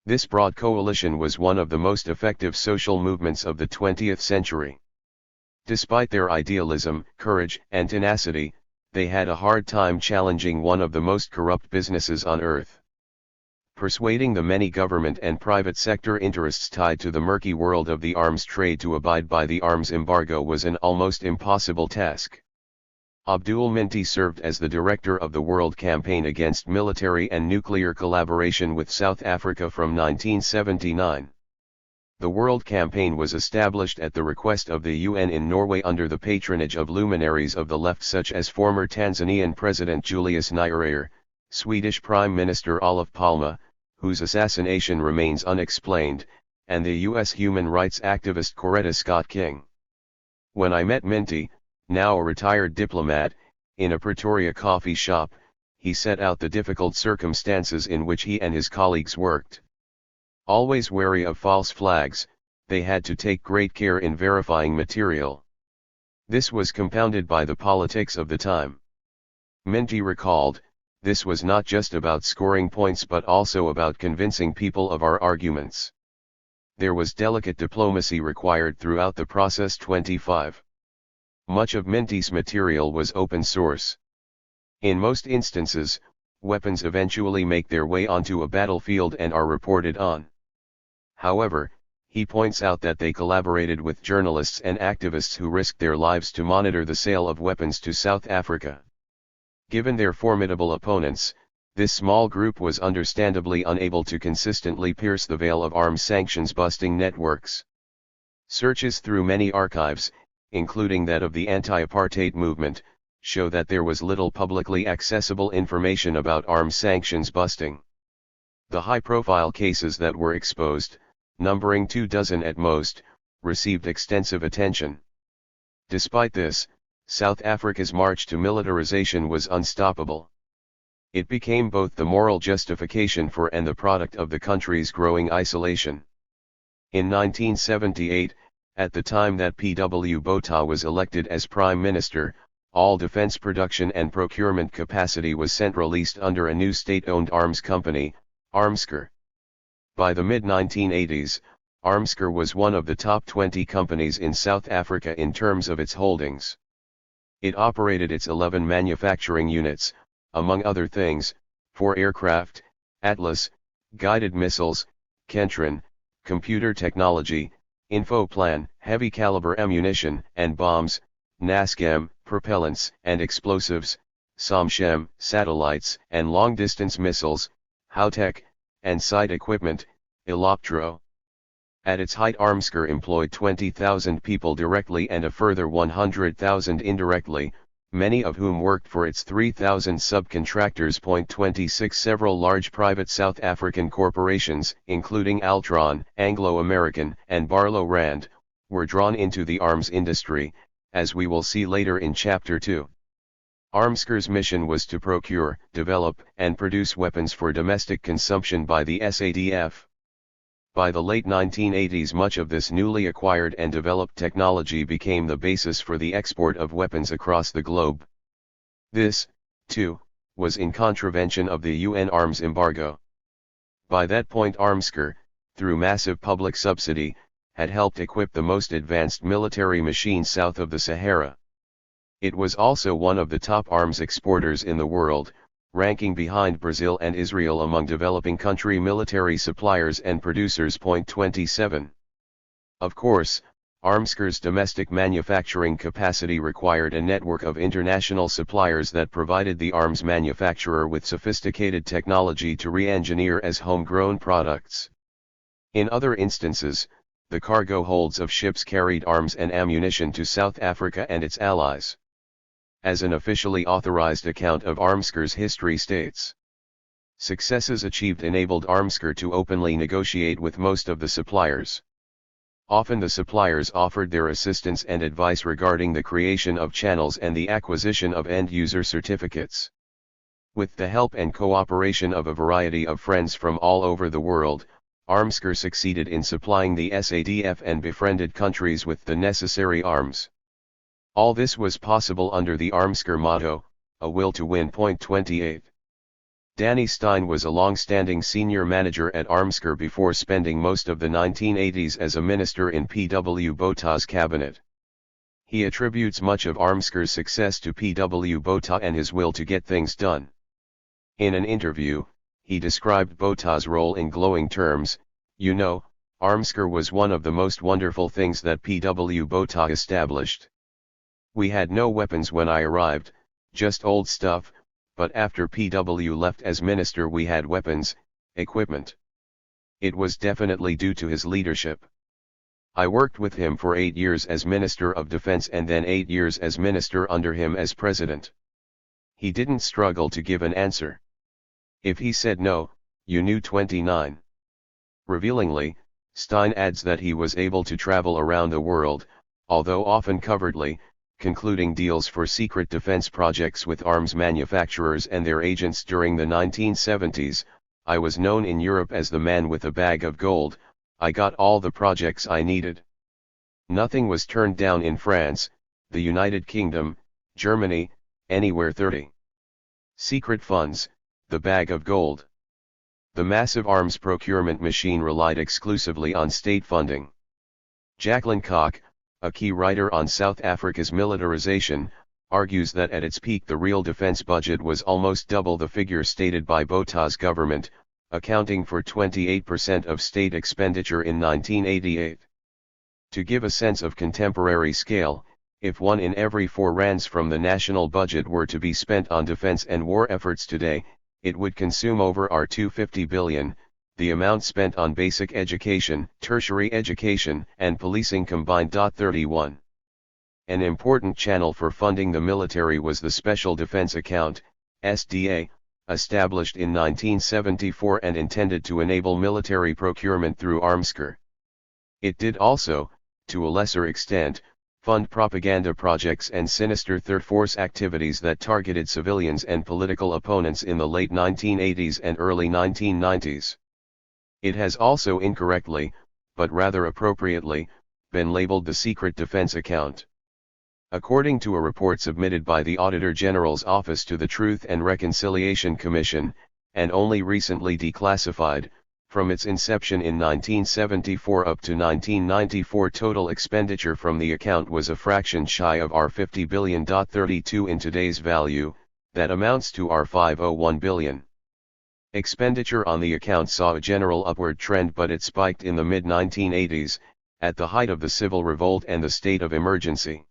This broad coalition was one of the most effective social movements of the 20th century. Despite their idealism, courage, and tenacity, they had a hard time challenging one of the most corrupt businesses on earth. Persuading the many government and private sector interests tied to the murky world of the arms trade to abide by the arms embargo was an almost impossible task. Abdul Minty served as the director of the World Campaign Against Military and Nuclear Collaboration with South Africa from 1979. The World Campaign was established at the request of the UN in Norway under the patronage of luminaries of the left such as former Tanzanian President Julius Nyerere, Swedish Prime Minister Olof Palme, whose assassination remains unexplained, and the U.S. human rights activist Coretta Scott King. When I met Minty, now a retired diplomat, in a Pretoria coffee shop, he set out the difficult circumstances in which he and his colleagues worked. Always wary of false flags, they had to take great care in verifying material. This was compounded by the politics of the time. Minty recalled, "This was not just about scoring points but also about convincing people of our arguments. There was delicate diplomacy required throughout the process." 25. Much of Minty's material was open source. In most instances, weapons eventually make their way onto a battlefield and are reported on. However, he points out that they collaborated with journalists and activists who risked their lives to monitor the sale of weapons to South Africa. Given their formidable opponents, this small group was understandably unable to consistently pierce the veil of arms sanctions-busting networks. Searches through many archives, including that of the anti-apartheid movement, show that there was little publicly accessible information about arms sanctions busting. The high-profile cases that were exposed, numbering 24 at most, received extensive attention. Despite this, South Africa's march to militarization was unstoppable. It became both the moral justification for and the product of the country's growing isolation. In 1978, at the time that P.W. Botha was elected as Prime Minister, all defense production and procurement capacity was centralized under a new state-owned arms company, Armscor. By the mid-1980s, Armscor was one of the top 20 companies in South Africa in terms of its holdings. It operated its 11 manufacturing units, among other things, 4 aircraft, Atlas, guided missiles, Kentron, computer technology, Infoplan, heavy caliber ammunition and bombs, NASCAM, propellants and explosives, Somshem, satellites and long-distance missiles, Howtech, and site equipment, Eloptro. At its height, Armscor employed 20,000 people directly and a further 100,000 indirectly, many of whom worked for its 3,000 subcontractors. 26 Several large private South African corporations, including Altron, Anglo-American, and Barlow Rand, were drawn into the arms industry, as we will see later in Chapter 2. Armscor's mission was to procure, develop, and produce weapons for domestic consumption by the SADF. By the late 1980s, much of this newly acquired and developed technology became the basis for the export of weapons across the globe. This, too, was in contravention of the UN arms embargo. By that point, Armscor, through massive public subsidy, had helped equip the most advanced military machines south of the Sahara. It was also one of the top arms exporters in the world, ranking behind Brazil and Israel among developing country military suppliers and producers. 27. Of course, Armscor's domestic manufacturing capacity required a network of international suppliers that provided the arms manufacturer with sophisticated technology to re-engineer as homegrown products. In other instances, the cargo holds of ships carried arms and ammunition to South Africa and its allies. As an officially authorized account of Armscor's history states, successes achieved enabled Armscor to openly negotiate with most of the suppliers. Often the suppliers offered their assistance and advice regarding the creation of channels and the acquisition of end-user certificates. With the help and cooperation of a variety of friends from all over the world, Armscor succeeded in supplying the SADF and befriended countries with the necessary arms. All this was possible under the Armscor motto, a will to win. 28. Danny Stein was a long-standing senior manager at Armscor before spending most of the 1980s as a minister in P.W. Botha's cabinet. He attributes much of Armscor's success to P.W. Botha and his will to get things done. In an interview, he described Botha's role in glowing terms. "You know, Armscor was one of the most wonderful things that P.W. Botha established. We had no weapons when I arrived, just old stuff, but after P.W. left as minister we had weapons, equipment. It was definitely due to his leadership. I worked with him for 8 years as Minister of Defense and then 8 years as minister under him as president. He didn't struggle to give an answer. If he said no, you knew." 29. Revealingly, Stein adds that he was able to travel around the world, although often covertly, concluding deals for secret defense projects with arms manufacturers and their agents during the 1970s. I was known in Europe as the man with a bag of gold. I got all the projects I needed. Nothing was turned down in France, the United Kingdom, Germany, anywhere. 30. Secret funds, the bag of gold. The massive arms procurement machine relied exclusively on state funding. Jacqueline Koch, a key writer on South Africa's militarization, argues that at its peak the real defense budget was almost double the figure stated by Botha's government, accounting for 28% of state expenditure in 1988. To give a sense of contemporary scale, if 1 in every 4 rands from the national budget were to be spent on defense and war efforts today, it would consume over $250 billion, the amount spent on basic education, tertiary education, and policing combined. 31. An important channel for funding the military was the Special Defense Account, SDA, established in 1974 and intended to enable military procurement through Armscor. It did also, to a lesser extent, fund propaganda projects and sinister third force activities that targeted civilians and political opponents in the late 1980s and early 1990s. It has also incorrectly, but rather appropriately, been labeled the Secret Defense Account. According to a report submitted by the Auditor General's Office to the Truth and Reconciliation Commission, and only recently declassified, from its inception in 1974 up to 1994, total expenditure from the account was a fraction shy of $50 billion. 32 in today's value, that amounts to $501 billion. Expenditure on the account saw a general upward trend, but it spiked in the mid-1980s, at the height of the civil revolt and the state of emergency.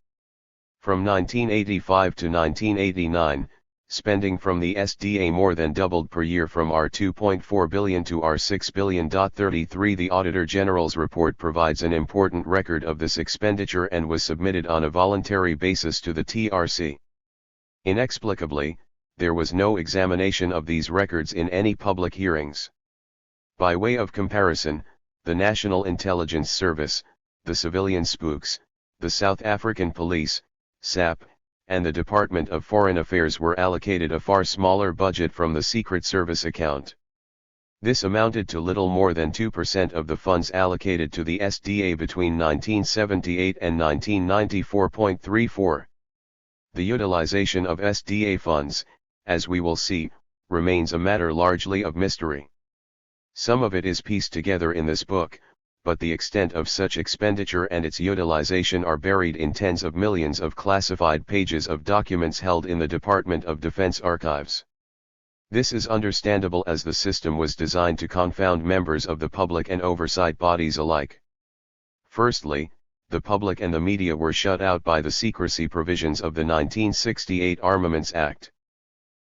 From 1985 to 1989, spending from the SDA more than doubled per year, from $2.4 billion to $6 billion. 33 The Auditor General's report provides an important record of this expenditure and was submitted on a voluntary basis to the TRC. Inexplicably, there was no examination of these records in any public hearings. By way of comparison, the National Intelligence Service, the civilian spooks, the South African Police, SAP, and the Department of Foreign Affairs were allocated a far smaller budget from the Secret Service account. This amounted to little more than 2% of the funds allocated to the SDA between 1978 and 1994.34. The utilization of SDA funds, as we will see, remains a matter largely of mystery. Some of it is pieced together in this book, but the extent of such expenditure and its utilization are buried in tens of millions of classified pages of documents held in the Department of Defense archives. This is understandable, as the system was designed to confound members of the public and oversight bodies alike. Firstly, the public and the media were shut out by the secrecy provisions of the 1968 Armaments Act.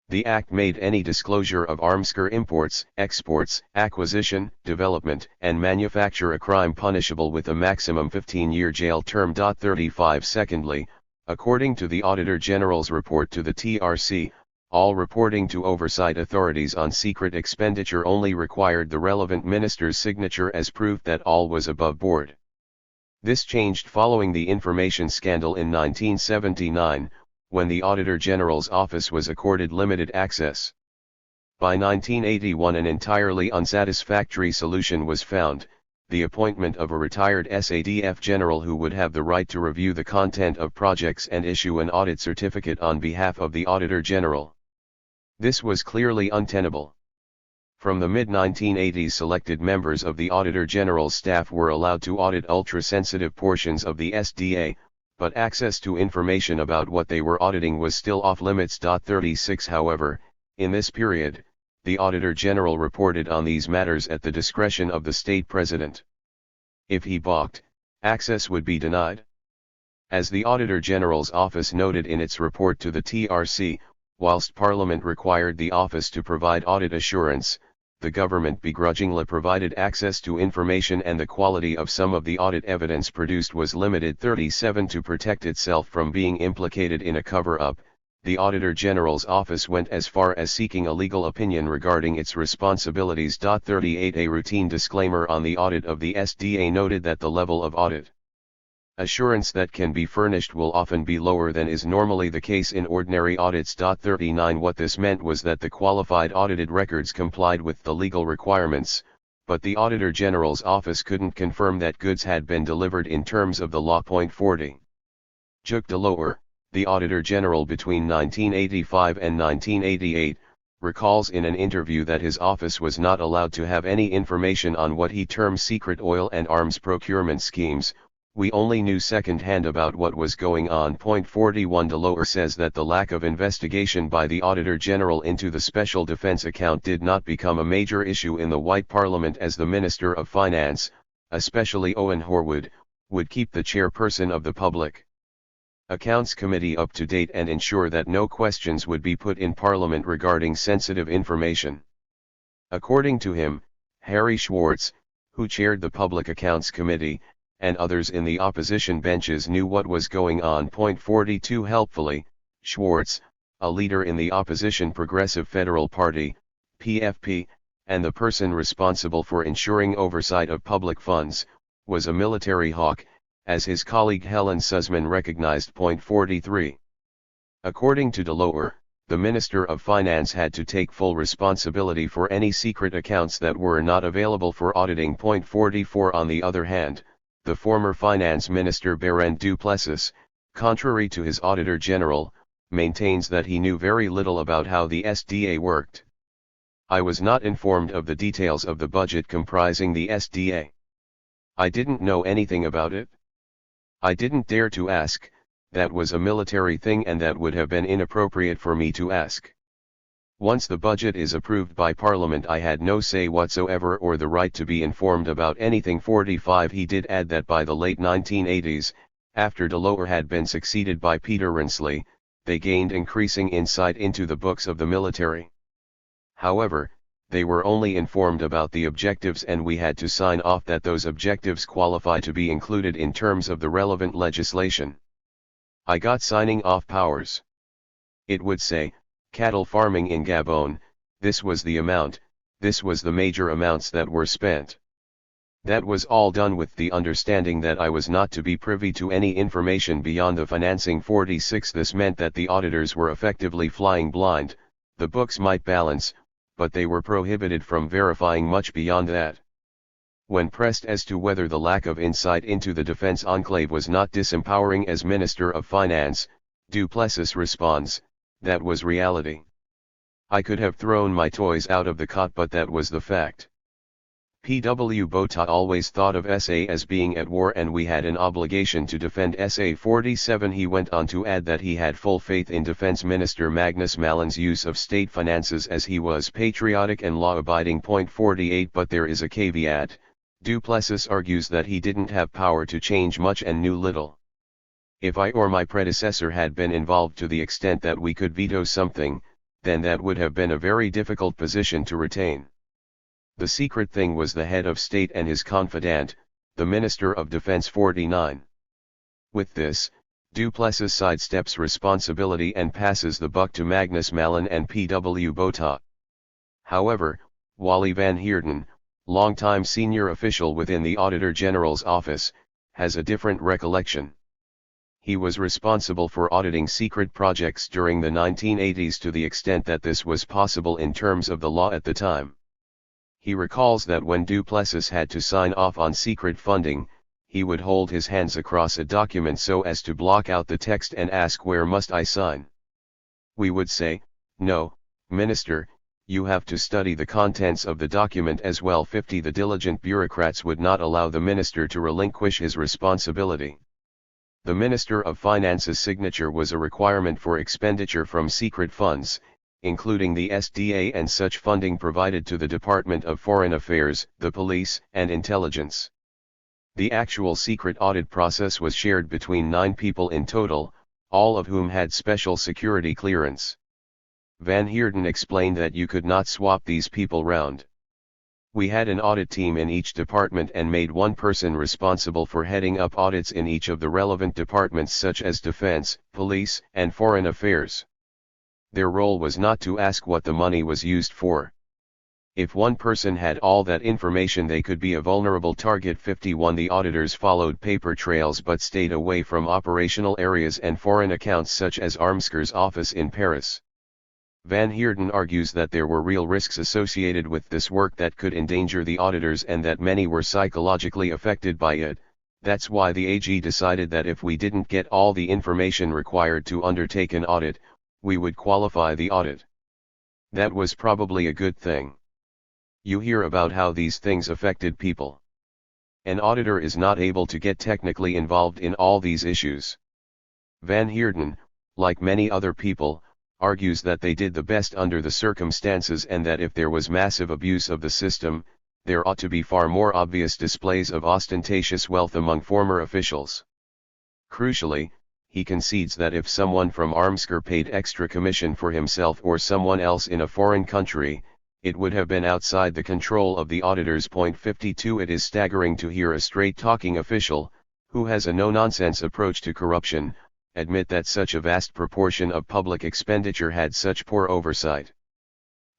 The Act made any disclosure of Armscor imports, exports, acquisition, development, and manufacture a crime punishable with a maximum 15-year jail term. 35 Secondly, according to the Auditor General's report to the TRC, all reporting to oversight authorities on secret expenditure only required the relevant minister's signature as proof that all was above board. This changed following the information scandal in 1979, when the Auditor General's office was accorded limited access. By 1981 an entirely unsatisfactory solution was found: the appointment of a retired SADF general who would have the right to review the content of projects and issue an audit certificate on behalf of the Auditor General. This was clearly untenable. From the mid-1980s, selected members of the Auditor General's staff were allowed to audit ultra-sensitive portions of the SDA, but access to information about what they were auditing was still off limits. 36 However, in this period, the Auditor General reported on these matters at the discretion of the state president. If he balked, access would be denied. As the Auditor General's office noted in its report to the TRC, whilst Parliament required the office to provide audit assurance, the government begrudgingly provided access to information, and the quality of some of the audit evidence produced was limited. 37 To protect itself from being implicated in a cover-up, the Auditor General's office went as far as seeking a legal opinion regarding its responsibilities. 38 A routine disclaimer on the audit of the SDA noted that the level of audit Assurance that can be furnished will often be lower than is normally the case in ordinary audits. 39 What this meant was that the qualified audited records complied with the legal requirements, but the Auditor General's office couldn't confirm that goods had been delivered in terms of the law. 40. Jacques Delors, the Auditor General between 1985 and 1988, recalls in an interview that his office was not allowed to have any information on what he terms secret oil and arms procurement schemes. We only knew second-hand about what was going on. 41 Delors says that the lack of investigation by the Auditor General into the Special Defense account did not become a major issue in the White Parliament, as the Minister of Finance, especially Owen Horwood, would keep the chairperson of the Public Accounts Committee up to date and ensure that no questions would be put in Parliament regarding sensitive information. According to him, Harry Schwartz, who chaired the Public Accounts Committee, and others in the opposition benches knew what was going on. 42 Helpfully, Schwartz, a leader in the opposition Progressive Federal Party, PFP, and the person responsible for ensuring oversight of public funds, was a military hawk, as his colleague Helen Sussman recognized. 43. According to Delors, the Minister of Finance had to take full responsibility for any secret accounts that were not available for auditing. 44 On the other hand, the former Finance Minister Berend Duplessis, contrary to his Auditor General, maintains that he knew very little about how the SDA worked. I was not informed of the details of the budget comprising the SDA. I didn't know anything about it. I didn't dare to ask. That was a military thing and that would have been inappropriate for me to ask. Once the budget is approved by Parliament, I had no say whatsoever or the right to be informed about anything. 45 He did add that by the late 1980s, after Delors had been succeeded by Peter Rinsley, they gained increasing insight into the books of the military. However, they were only informed about the objectives and we had to sign off that those objectives qualify to be included in terms of the relevant legislation. I got signing off powers. It would say, cattle farming in Gabon, this was the amount, this was the major amounts that were spent. That was all done with the understanding that I was not to be privy to any information beyond the financing. 46 This meant that the auditors were effectively flying blind. The books might balance, but they were prohibited from verifying much beyond that. When pressed as to whether the lack of insight into the defense enclave was not disempowering as Minister of Finance, Duplessis responds, that was reality. I could have thrown my toys out of the cot, but that was the fact. P.W. Botha always thought of SA as being at war and we had an obligation to defend SA. 47 He went on to add that he had full faith in Defense Minister Magnus Malin's use of state finances as he was patriotic and law-abiding. 48 But there is a caveat. Duplessis argues that he didn't have power to change much and knew little. If I or my predecessor had been involved to the extent that we could veto something, then that would have been a very difficult position to retain. The secret thing was the head of state and his confidant, the Minister of Defense. 49. With this, Duplessis sidesteps responsibility and passes the buck to Magnus Malin and P.W. Botha. However, Wally van Heerden, longtime senior official within the Auditor General's office, has a different recollection. He was responsible for auditing secret projects during the 1980s to the extent that this was possible in terms of the law at the time. He recalls that when Duplessis had to sign off on secret funding, he would hold his hands across a document so as to block out the text and ask, "Where must I sign?" We would say, "No, Minister, you have to study the contents of the document as well." 50 The diligent bureaucrats would not allow the minister to relinquish his responsibility. The Minister of Finance's signature was a requirement for expenditure from secret funds, including the SDA and such funding provided to the Department of Foreign Affairs, the police, and intelligence. The actual secret audit process was shared between 9 people in total, all of whom had special security clearance. Van Heerden explained that you could not swap these people round. We had an audit team in each department and made one person responsible for heading up audits in each of the relevant departments such as Defense, Police, and Foreign Affairs. Their role was not to ask what the money was used for. If one person had all that information, they could be a vulnerable target. 51 The auditors followed paper trails but stayed away from operational areas and foreign accounts such as Armsker's office in Paris. Van Heerden argues that there were real risks associated with this work that could endanger the auditors and that many were psychologically affected by it. That's why the AG decided that if we didn't get all the information required to undertake an audit, we would qualify the audit. That was probably a good thing. You hear about how these things affected people. An auditor is not able to get technically involved in all these issues. Van Heerden, like many other people, argues that they did the best under the circumstances and that if there was massive abuse of the system, there ought to be far more obvious displays of ostentatious wealth among former officials. Crucially, he concedes that if someone from Armsker paid extra commission for himself or someone else in a foreign country, it would have been outside the control of the auditors. 52 It is staggering to hear a straight-talking official, who has a no-nonsense approach to corruption, admit that such a vast proportion of public expenditure had such poor oversight.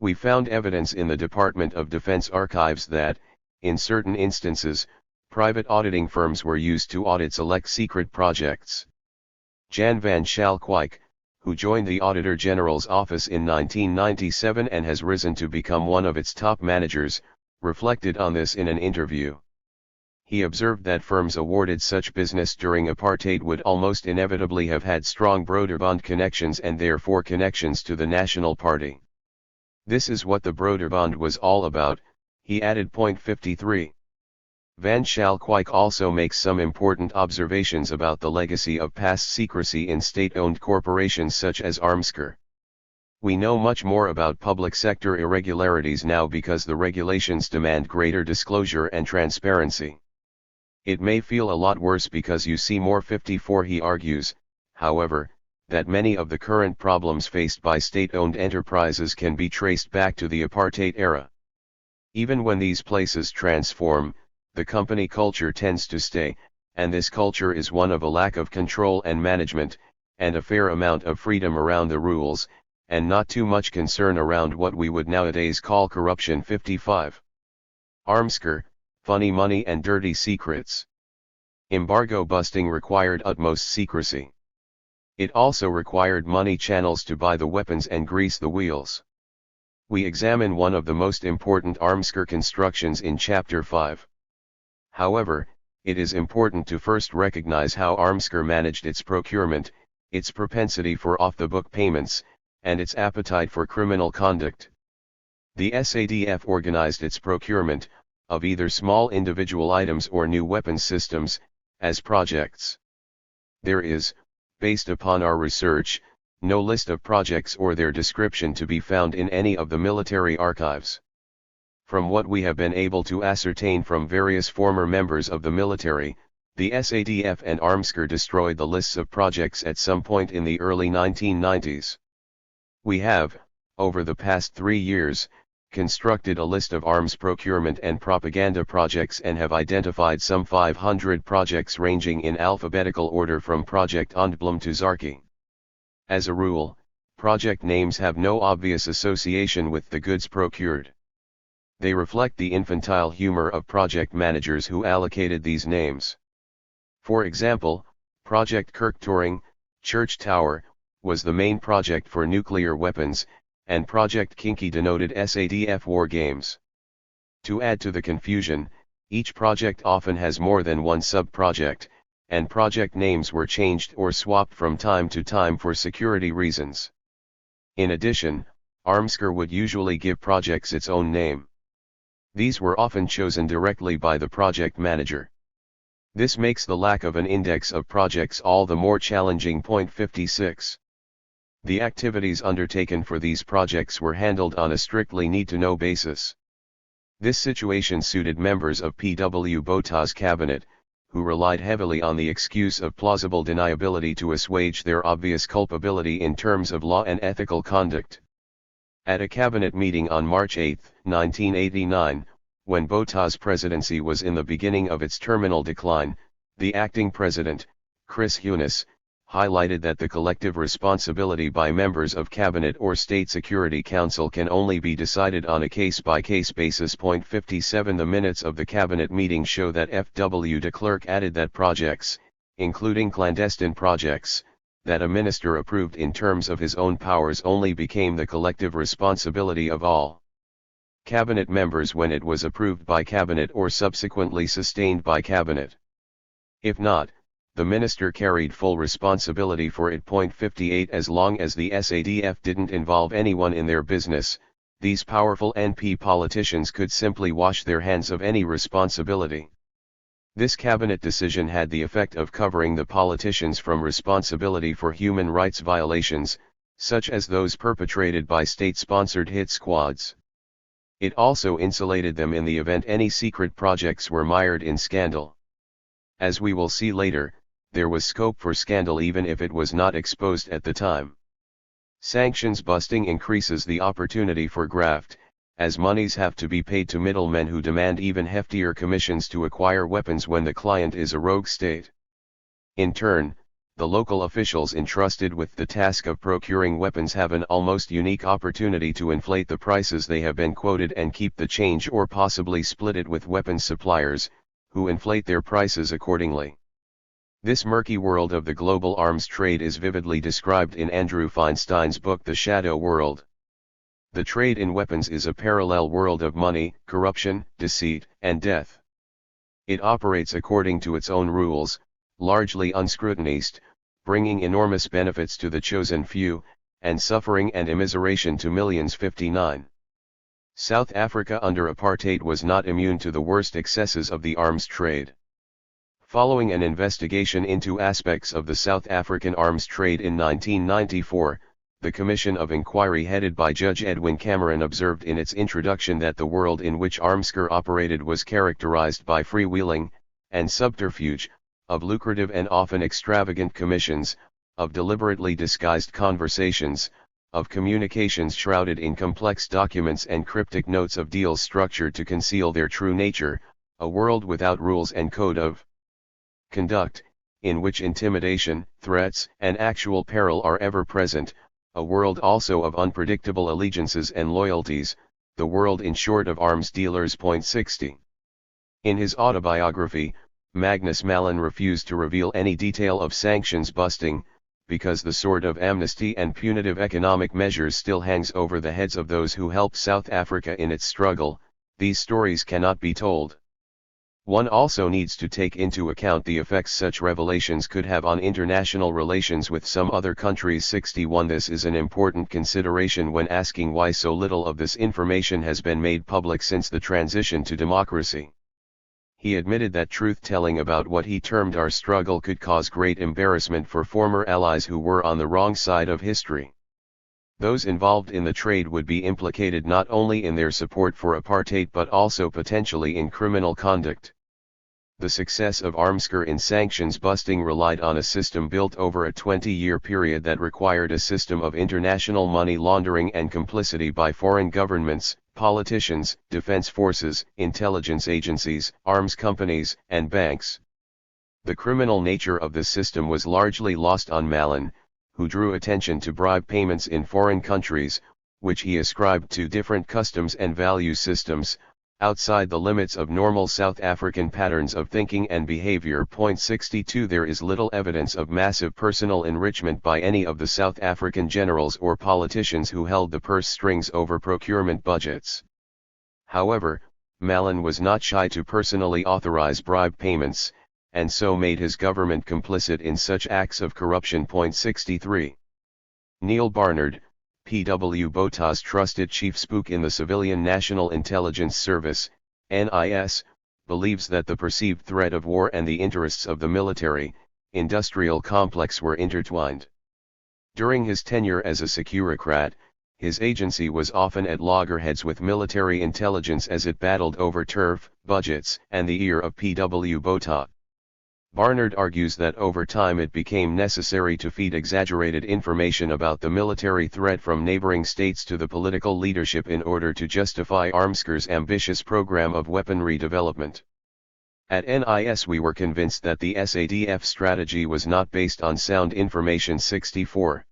We found evidence in the Department of Defense archives that, in certain instances, private auditing firms were used to audit select secret projects. Jan van Schalkwijk, who joined the Auditor General's office in 1997 and has risen to become one of its top managers, reflected on this in an interview. He observed that firms awarded such business during apartheid would almost inevitably have had strong Broederbond connections and therefore connections to the National Party. This is what the Broederbond was all about, he added. 53. Van Schalkwijk also makes some important observations about the legacy of past secrecy in state-owned corporations such as Armsker. We know much more about public sector irregularities now because the regulations demand greater disclosure and transparency. It may feel a lot worse because you see more. 54 He argues, however, that many of the current problems faced by state-owned enterprises can be traced back to the apartheid era. Even when these places transform, the company culture tends to stay, and this culture is one of a lack of control and management, and a fair amount of freedom around the rules, and not too much concern around what we would nowadays call corruption. 55. Armsker, funny money and dirty secrets. Embargo busting required utmost secrecy. It also required money channels to buy the weapons and grease the wheels. We examine one of the most important Armsker constructions in Chapter 5. However, it is important to first recognize how Armsker managed its procurement, its propensity for off-the-book payments, and its appetite for criminal conduct. The SADF organized its procurement, of either small individual items or new weapons systems, as projects. There is, based upon our research, no list of projects or their description to be found in any of the military archives. From what we have been able to ascertain from various former members of the military, the SADF and Armsker destroyed the lists of projects at some point in the early 1990s. We have, over the past 3 years, constructed a list of arms procurement and propaganda projects and have identified some 500 projects ranging in alphabetical order from Project Ondblom to Zarki. As a rule, project names have no obvious association with the goods procured. They reflect the infantile humor of project managers who allocated these names. For example, Project Kerktoring, Church Tower, was the main project for nuclear weapons, and Project Kinky denoted SADF war games. To add to the confusion, each project often has more than one sub-project, and project names were changed or swapped from time to time for security reasons. In addition, Armsker would usually give projects its own name. These were often chosen directly by the project manager. This makes the lack of an index of projects all the more challenging. 56. The activities undertaken for these projects were handled on a strictly need-to-know basis. This situation suited members of P.W. Botha's cabinet, who relied heavily on the excuse of plausible deniability to assuage their obvious culpability in terms of law and ethical conduct. At a cabinet meeting on March 8, 1989, when Botha's presidency was in the beginning of its terminal decline, the acting president, Chris Hunis, highlighted that the collective responsibility by members of Cabinet or State Security Council can only be decided on a case-by-case basis. 57 The minutes of the Cabinet meeting show that F.W. de Klerk added that projects, including clandestine projects, that a minister approved in terms of his own powers only became the collective responsibility of all Cabinet members when it was approved by Cabinet or subsequently sustained by Cabinet. If not, the minister carried full responsibility for it. 58 As long as the SADF didn't involve anyone in their business, these powerful NP politicians could simply wash their hands of any responsibility. This cabinet decision had the effect of covering the politicians from responsibility for human rights violations, such as those perpetrated by state-sponsored hit squads. It also insulated them in the event any secret projects were mired in scandal. As we will see later, there was scope for scandal even if it was not exposed at the time. Sanctions busting increases the opportunity for graft, as monies have to be paid to middlemen who demand even heftier commissions to acquire weapons when the client is a rogue state. In turn, the local officials entrusted with the task of procuring weapons have an almost unique opportunity to inflate the prices they have been quoted and keep the change or possibly split it with weapons suppliers, who inflate their prices accordingly. This murky world of the global arms trade is vividly described in Andrew Feinstein's book The Shadow World. The trade in weapons is a parallel world of money, corruption, deceit, and death. It operates according to its own rules, largely unscrutinized, bringing enormous benefits to the chosen few, and suffering and immiseration to millions. 59. South Africa under apartheid was not immune to the worst excesses of the arms trade. Following an investigation into aspects of the South African arms trade in 1994, the Commission of Inquiry headed by Judge Edwin Cameron observed in its introduction that the world in which Armscor operated was characterized by freewheeling, and subterfuge, of lucrative and often extravagant commissions, of deliberately disguised conversations, of communications shrouded in complex documents and cryptic notes of deals structured to conceal their true nature, a world without rules and code of conduct, in which intimidation, threats, and actual peril are ever present, a world also of unpredictable allegiances and loyalties, the world in short of arms dealers. 60. In his autobiography, Magnus Malin refused to reveal any detail of sanctions busting, because the sword of amnesty and punitive economic measures still hangs over the heads of those who helped South Africa in its struggle. These stories cannot be told. One also needs to take into account the effects such revelations could have on international relations with some other countries. 61. This is an important consideration when asking why so little of this information has been made public since the transition to democracy. He admitted that truth-telling about what he termed our struggle could cause great embarrassment for former allies who were on the wrong side of history. Those involved in the trade would be implicated not only in their support for apartheid but also potentially in criminal conduct. The success of Armscor in sanctions busting relied on a system built over a 20-year period that required a system of international money laundering and complicity by foreign governments, politicians, defense forces, intelligence agencies, arms companies, and banks. The criminal nature of the system was largely lost on Malin, who drew attention to bribe payments in foreign countries, which he ascribed to different customs and value systems, outside the limits of normal South African patterns of thinking and behavior. 62 There is little evidence of massive personal enrichment by any of the South African generals or politicians who held the purse strings over procurement budgets. However, Malin was not shy to personally authorize bribe payments, and so made his government complicit in such acts of corruption. 63. Neil Barnard, P.W. Botha's trusted chief spook in the Civilian National Intelligence Service, NIS, believes that the perceived threat of war and the interests of the military-industrial complex were intertwined. During his tenure as a Securocrat, his agency was often at loggerheads with military intelligence as it battled over turf, budgets, and the ear of P.W. Botha. Barnard argues that over time it became necessary to feed exaggerated information about the military threat from neighboring states to the political leadership in order to justify Armscor's ambitious program of weaponry development. At NIS we were convinced that the SADF strategy was not based on sound information. 64.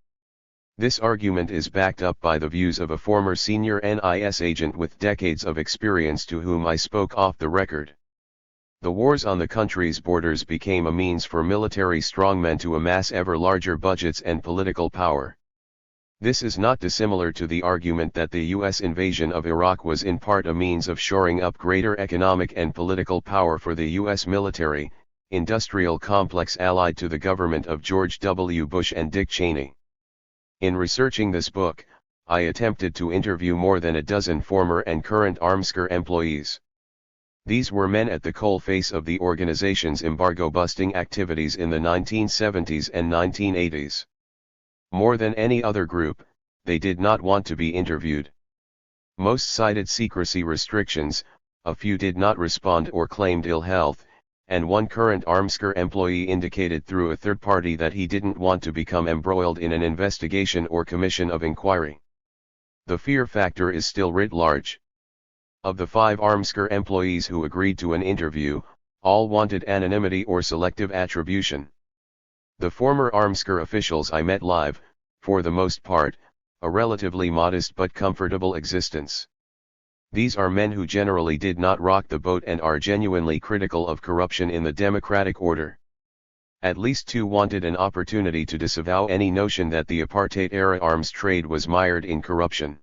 This argument is backed up by the views of a former senior NIS agent with decades of experience to whom I spoke off the record. The wars on the country's borders became a means for military strongmen to amass ever larger budgets and political power. This is not dissimilar to the argument that the U.S. invasion of Iraq was in part a means of shoring up greater economic and political power for the U.S. military, industrial complex allied to the government of George W. Bush and Dick Cheney. In researching this book, I attempted to interview more than a dozen former and current Armscor employees. These were men at the coalface of the organization's embargo-busting activities in the 1970s and 1980s. More than any other group, they did not want to be interviewed. Most cited secrecy restrictions, a few did not respond or claimed ill health, and one current Armscor employee indicated through a third party that he didn't want to become embroiled in an investigation or commission of inquiry. The fear factor is still writ large. Of the 5 Armscor employees who agreed to an interview, all wanted anonymity or selective attribution. The former Armscor officials I met live, for the most part, a relatively modest but comfortable existence. These are men who generally did not rock the boat and are genuinely critical of corruption in the democratic order. At least 2 wanted an opportunity to disavow any notion that the apartheid-era arms trade was mired in corruption.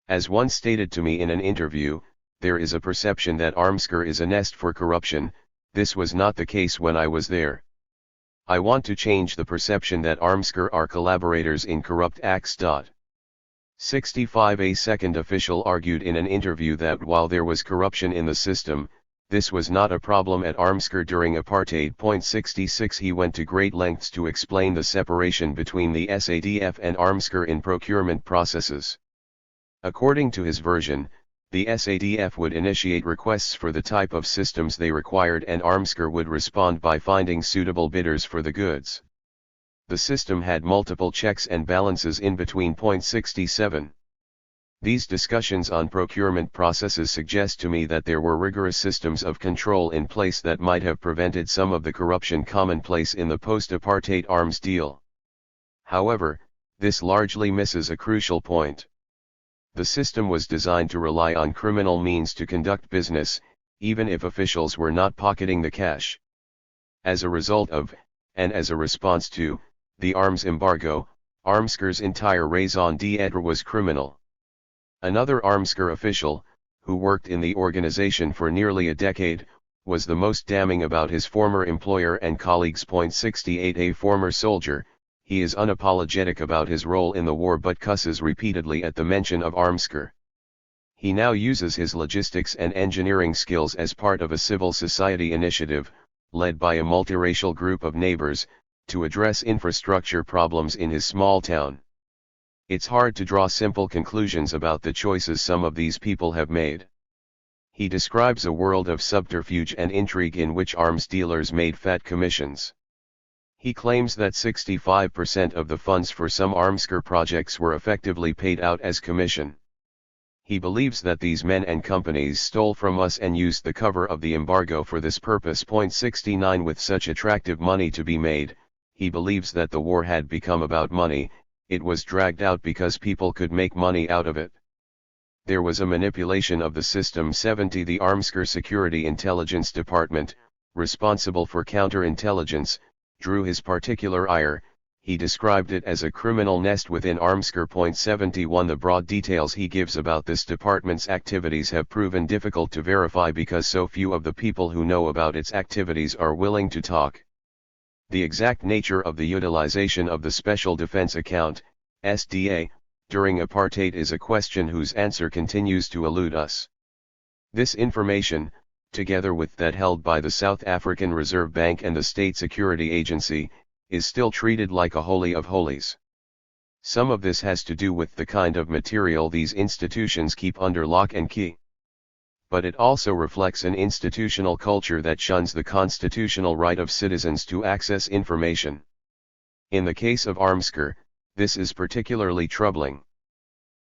As one stated to me in an interview, there is a perception that Armscor is a nest for corruption. This was not the case when I was there. I want to change the perception that Armscor are collaborators in corrupt acts. 65. A second official argued in an interview that while there was corruption in the system, this was not a problem at Armscor during apartheid. 66. He went to great lengths to explain the separation between the SADF and Armscor in procurement processes. According to his version, the SADF would initiate requests for the type of systems they required and Armscor would respond by finding suitable bidders for the goods. The system had multiple checks and balances in between. 67. These discussions on procurement processes suggest to me that there were rigorous systems of control in place that might have prevented some of the corruption commonplace in the post-apartheid arms deal. However, this largely misses a crucial point. The system was designed to rely on criminal means to conduct business, even if officials were not pocketing the cash. As a result of, and as a response to, the arms embargo, Armscor's entire raison d'etre was criminal. Another Armscor official, who worked in the organization for nearly a decade, was the most damning about his former employer and colleagues. 68. A former soldier, he is unapologetic about his role in the war but cusses repeatedly at the mention of Armscor. He now uses his logistics and engineering skills as part of a civil society initiative, led by a multiracial group of neighbors, to address infrastructure problems in his small town. It's hard to draw simple conclusions about the choices some of these people have made. He describes a world of subterfuge and intrigue in which arms dealers made fat commissions. He claims that 65% of the funds for some Armscor projects were effectively paid out as commission. He believes that these men and companies stole from us and used the cover of the embargo for this purpose. 69. With such attractive money to be made, he believes that the war had become about money. It was dragged out because people could make money out of it. There was a manipulation of the system. 70. The Armscor Security Intelligence Department, responsible for counterintelligence, drew his particular ire. He described it as a criminal nest within Armscor. 71. The broad details he gives about this department's activities have proven difficult to verify because so few of the people who know about its activities are willing to talk. The exact nature of the utilization of the Special Defense Account, SDA, during apartheid is a question whose answer continues to elude us. This information, together with that held by the South African Reserve Bank and the State Security Agency, is still treated like a holy of holies. Some of this has to do with the kind of material these institutions keep under lock and key. But it also reflects an institutional culture that shuns the constitutional right of citizens to access information. In the case of Armscor, this is particularly troubling.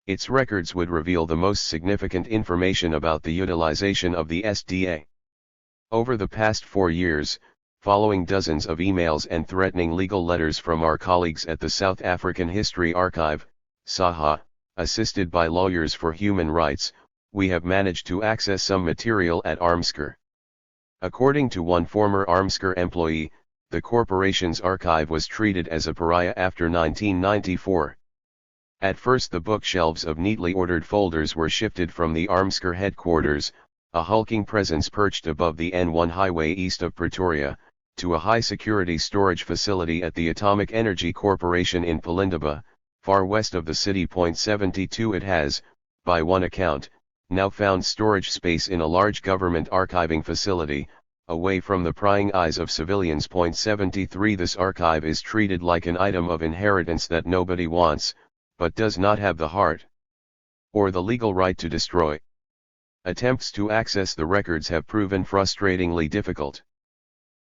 Its records would reveal the most significant information about the utilization of the SDA. Over the past 4 years, following dozens of emails and threatening legal letters from our colleagues at the South African History Archive, SAHA, assisted by lawyers for human rights, we have managed to access some material at Armscor. According to one former Armscor employee, the corporation's archive was treated as a pariah after 1994. At first the bookshelves of neatly ordered folders were shifted from the Armscor headquarters, a hulking presence perched above the N1 highway east of Pretoria, to a high-security storage facility at the Atomic Energy Corporation in Pelindaba, far west of the city. 72 It has, by one account, now found storage space in a large government archiving facility, away from the prying eyes of civilians. 73 This archive is treated like an item of inheritance that nobody wants, but does not have the heart or the legal right to destroy. Attempts to access the records have proven frustratingly difficult.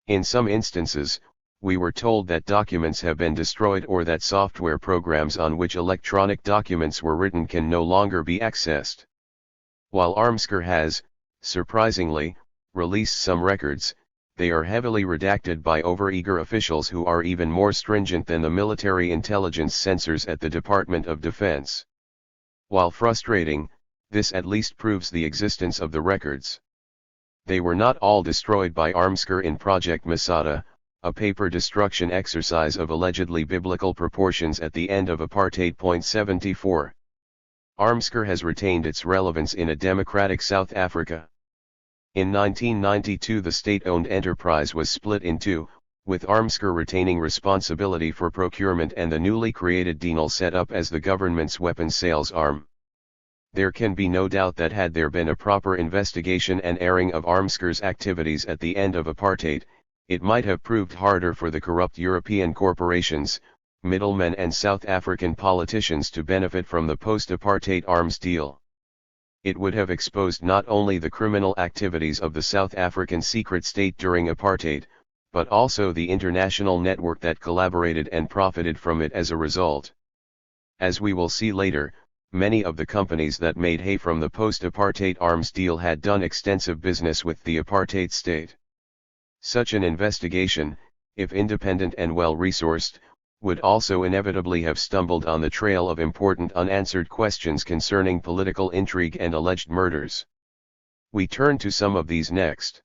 In some instances, we were told that documents have been destroyed or that software programs on which electronic documents were written can no longer be accessed. While Armscor has, surprisingly, released some records, they are heavily redacted by overeager officials who are even more stringent than the military intelligence censors at the Department of Defense. While frustrating, this at least proves the existence of the records. They were not all destroyed by Armscor in Project Masada, a paper destruction exercise of allegedly biblical proportions at the end of Apartheid. 74. Armscor has retained its relevance in a democratic South Africa. In 1992 the state-owned enterprise was split in two, with Armscor retaining responsibility for procurement and the newly created DENAL set up as the government's weapons sales arm. There can be no doubt that had there been a proper investigation and airing of Armscor's activities at the end of Apartheid, it might have proved harder for the corrupt European corporations, middlemen and South African politicians to benefit from the post-apartheid arms deal. It would have exposed not only the criminal activities of the South African secret state during apartheid, but also the international network that collaborated and profited from it as a result. As we will see later, many of the companies that made hay from the post-apartheid arms deal had done extensive business with the apartheid state. Such an investigation, if independent and well-resourced, would also inevitably have stumbled on the trail of important unanswered questions concerning political intrigue and alleged murders. We turn to some of these next.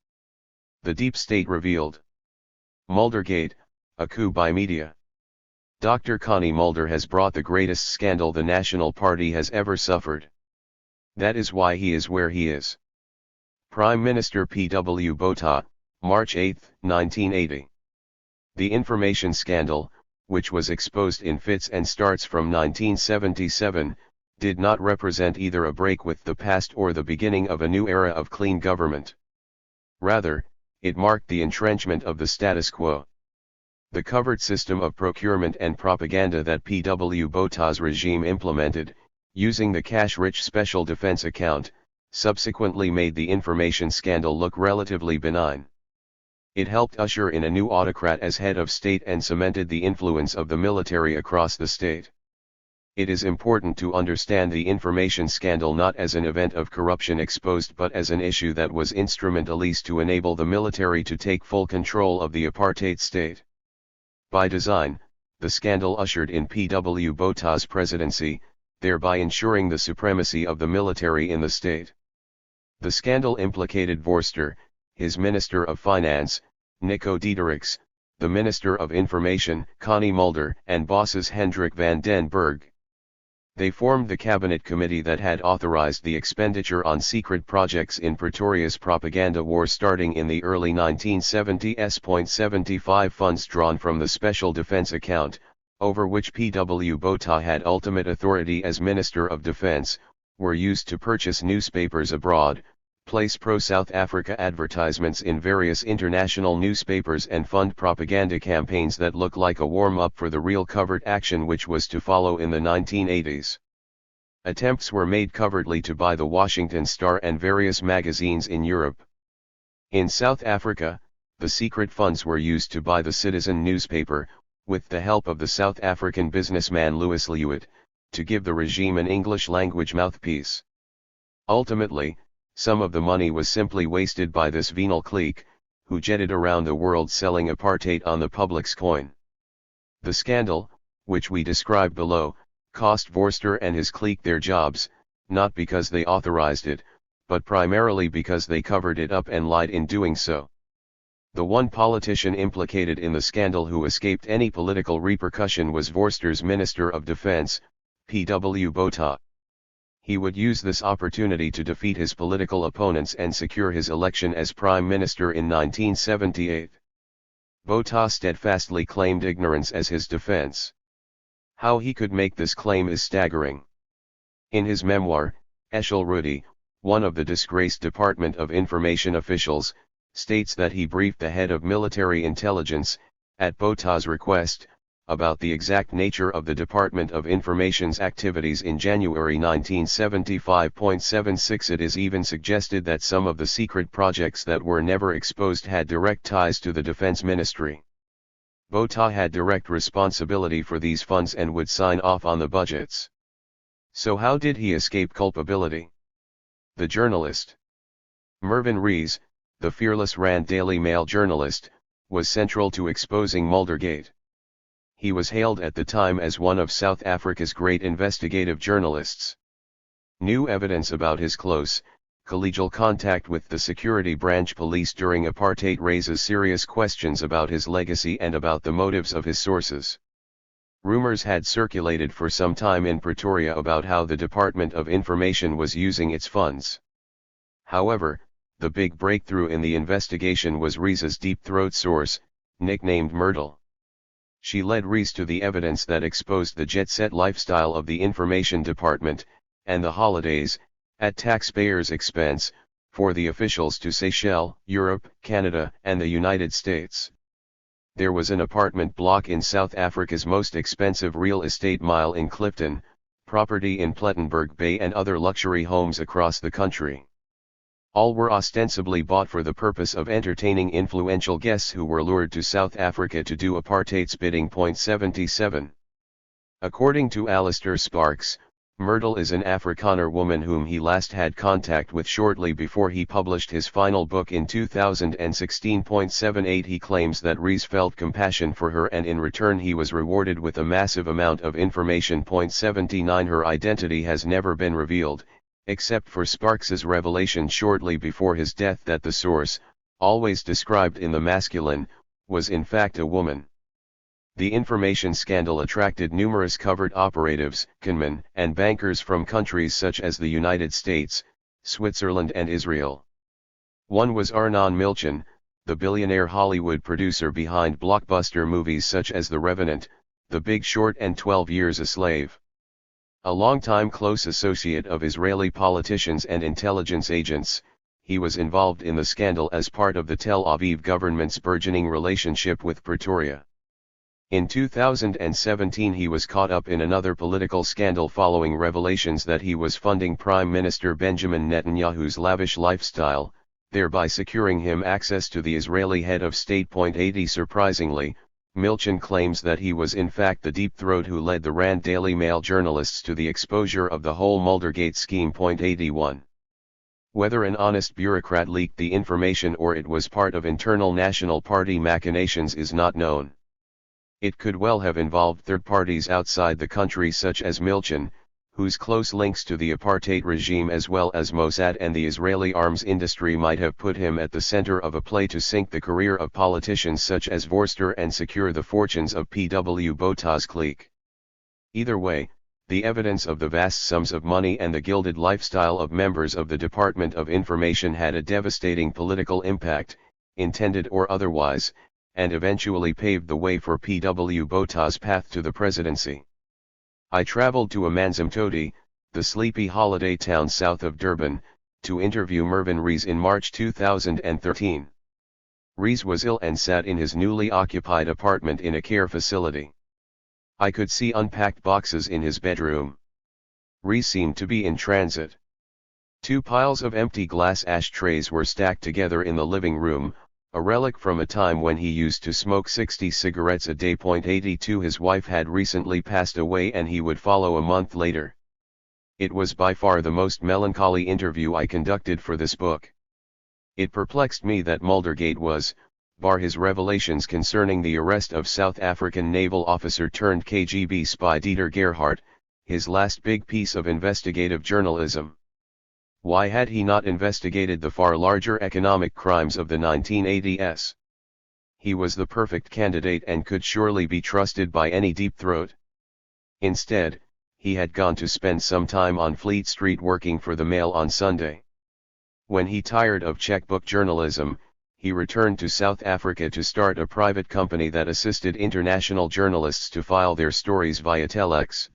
The Deep State revealed. Muldergate, a coup by media. Dr. Connie Mulder has brought the greatest scandal the National Party has ever suffered. That is why he is where he is. Prime Minister P.W. Botha, March 8, 1980. The information scandal, which was exposed in fits and starts from 1977, did not represent either a break with the past or the beginning of a new era of clean government. Rather, it marked the entrenchment of the status quo. The covert system of procurement and propaganda that P.W. Botha's regime implemented, using the cash-rich special defense account, subsequently made the information scandal look relatively benign. It helped usher in a new autocrat as head of state and cemented the influence of the military across the state. It is important to understand the information scandal not as an event of corruption exposed but as an issue that was instrumentalist to enable the military to take full control of the apartheid state. By design, the scandal ushered in P.W. Botha's presidency, thereby ensuring the supremacy of the military in the state. The scandal implicated Vorster, his Minister of Finance, Nico Diedericks, the Minister of Information, Connie Mulder, and bosses Hendrik van den Berg. They formed the cabinet committee that had authorized the expenditure on secret projects in Pretoria's propaganda war starting in the early 1970s. 75 funds drawn from the Special Defense account, over which P.W. Botha had ultimate authority as Minister of Defense, were used to purchase newspapers abroad, place pro-South Africa advertisements in various international newspapers and fund propaganda campaigns that look like a warm-up for the real covert action which was to follow in the 1980s. Attempts were made covertly to buy the Washington Star and various magazines in Europe. In South Africa, the secret funds were used to buy the Citizen newspaper, with the help of the South African businessman Louis Lewitt, to give the regime an English-language mouthpiece. Ultimately, some of the money was simply wasted by this venal clique, who jetted around the world selling apartheid on the public's coin. The scandal, which we describe below, cost Vorster and his clique their jobs, not because they authorized it, but primarily because they covered it up and lied in doing so. The one politician implicated in the scandal who escaped any political repercussion was Vorster's Minister of Defense, P.W. Botha. He would use this opportunity to defeat his political opponents and secure his election as Prime Minister in 1978. Botha steadfastly claimed ignorance as his defense. How he could make this claim is staggering. In his memoir, Eshel Rudi, one of the disgraced Department of Information officials, states that he briefed the head of military intelligence, at Botha's request, about the exact nature of the Department of Information's activities in January 1975.76. It is even suggested that some of the secret projects that were never exposed had direct ties to the Defense Ministry. Botha had direct responsibility for these funds and would sign off on the budgets. So how did he escape culpability? The journalist Mervyn Rees, the fearless Rand Daily Mail journalist, was central to exposing Muldergate. He was hailed at the time as one of South Africa's great investigative journalists. New evidence about his close, collegial contact with the security branch police during apartheid raises serious questions about his legacy and about the motives of his sources. Rumors had circulated for some time in Pretoria about how the Department of Information was using its funds. However, the big breakthrough in the investigation was Rees's deep-throat source, nicknamed Myrtle. She led Rees to the evidence that exposed the jet-set lifestyle of the Information Department, and the holidays, at taxpayers' expense, for the officials to Seychelles, Europe, Canada, and the United States. There was an apartment block in South Africa's most expensive real estate mile in Clifton, property in Plettenberg Bay and other luxury homes across the country. All were ostensibly bought for the purpose of entertaining influential guests who were lured to South Africa to do apartheid's bidding. 77. According to Alistair Sparks, Myrtle is an Afrikaner woman whom he last had contact with shortly before he published his final book in 2016. 78. He claims that Rees felt compassion for her and in return he was rewarded with a massive amount of information. 79. Her identity has never been revealed, except for Sparks's revelation shortly before his death that the source, always described in the masculine, was in fact a woman. The information scandal attracted numerous covert operatives, conmen, and bankers from countries such as the United States, Switzerland and Israel. One was Arnon Milchan, the billionaire Hollywood producer behind blockbuster movies such as The Revenant, The Big Short and 12 Years a Slave. A longtime close associate of Israeli politicians and intelligence agents, he was involved in the scandal as part of the Tel Aviv government's burgeoning relationship with Pretoria. In 2017 he was caught up in another political scandal following revelations that he was funding Prime Minister Benjamin Netanyahu's lavish lifestyle, thereby securing him access to the Israeli head of state. 80. Surprisingly, Milchan claims that he was in fact the deep throat who led the Rand Daily Mail journalists to the exposure of the whole Muldergate scheme. 81. Whether an honest bureaucrat leaked the information or it was part of internal National Party machinations is not known. It could well have involved third parties outside the country such as Milchan, whose close links to the apartheid regime as well as Mossad and the Israeli arms industry might have put him at the center of a play to sink the career of politicians such as Vorster and secure the fortunes of P.W. Botha's clique. Either way, the evidence of the vast sums of money and the gilded lifestyle of members of the Department of Information had a devastating political impact, intended or otherwise, and eventually paved the way for P.W. Botha's path to the presidency. I traveled to Amanzimtoti, the sleepy holiday town south of Durban, to interview Mervyn Rees in March 2013. Rees was ill and sat in his newly occupied apartment in a care facility. I could see unpacked boxes in his bedroom. Rees seemed to be in transit. 2 piles of empty glass ashtrays were stacked together in the living room, a relic from a time when he used to smoke 60 cigarettes a day. 82. His wife had recently passed away and he would follow a month later. It was by far the most melancholy interview I conducted for this book. It perplexed me that Muldergate was, bar his revelations concerning the arrest of South African naval officer turned KGB spy Dieter Gerhardt, his last big piece of investigative journalism. Why had he not investigated the far larger economic crimes of the 1980s? He was the perfect candidate and could surely be trusted by any deep throat. Instead, he had gone to spend some time on Fleet Street working for the Mail on Sunday. When he tired of checkbook journalism, he returned to South Africa to start a private company that assisted international journalists to file their stories via telex.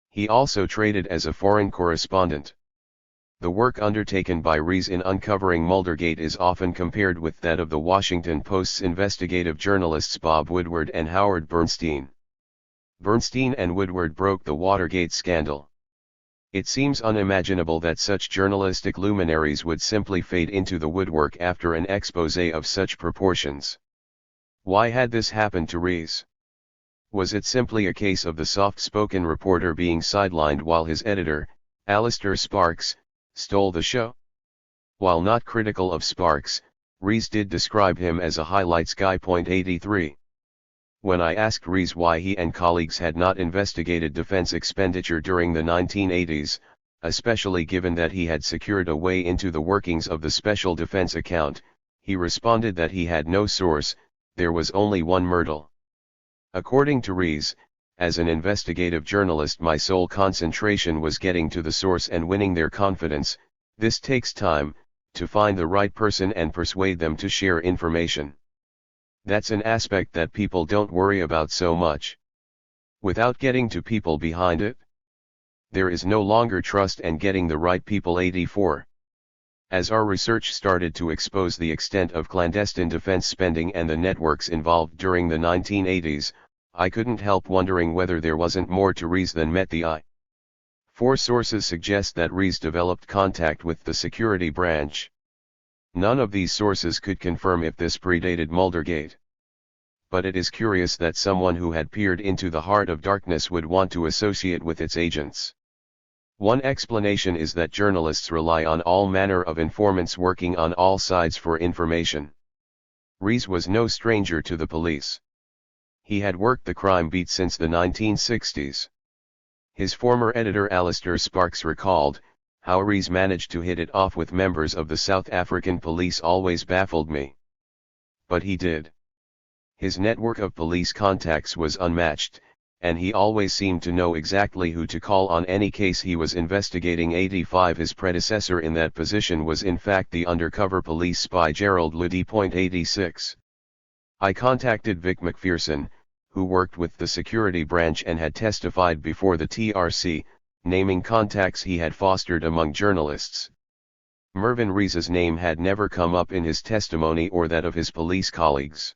He also traded as a foreign correspondent. The work undertaken by Rees in uncovering Muldergate is often compared with that of the Washington Post's investigative journalists Bob Woodward and Howard Bernstein. Bernstein and Woodward broke the Watergate scandal. It seems unimaginable that such journalistic luminaries would simply fade into the woodwork after an exposé of such proportions. Why had this happened to Rees? Was it simply a case of the soft-spoken reporter being sidelined while his editor, Alistair Sparks, stole the show? While not critical of Sparks, Rees did describe him as a highlights guy. 83. When I asked Rees why he and colleagues had not investigated defense expenditure during the 1980s, especially given that he had secured a way into the workings of the Special Defense Account, he responded that he had no source, there was only one Myrtle. According to Rees, as an investigative journalist, my sole concentration was getting to the source and winning their confidence. This takes time, to find the right person and persuade them to share information. That's an aspect that people don't worry about so much. Without getting to people behind it, there is no longer trust and getting the right people. 84. As our research started to expose the extent of clandestine defense spending and the networks involved during the 1980s, I couldn't help wondering whether there wasn't more to Rees than met the eye. 4 sources suggest that Rees developed contact with the security branch. None of these sources could confirm if this predated Muldergate. But it is curious that someone who had peered into the heart of darkness would want to associate with its agents. One explanation is that journalists rely on all manner of informants working on all sides for information. Rees was no stranger to the police. He had worked the crime beat since the 1960s. His former editor Alistair Sparks recalled, how Rees managed to hit it off with members of the South African police always baffled me. But he did. His network of police contacts was unmatched, and he always seemed to know exactly who to call on any case he was investigating. 85. His predecessor in that position was in fact the undercover police spy Gerald Luddy. 86. I contacted Vic McPherson, who worked with the security branch and had testified before the TRC, naming contacts he had fostered among journalists. Mervyn Rees's name had never come up in his testimony or that of his police colleagues.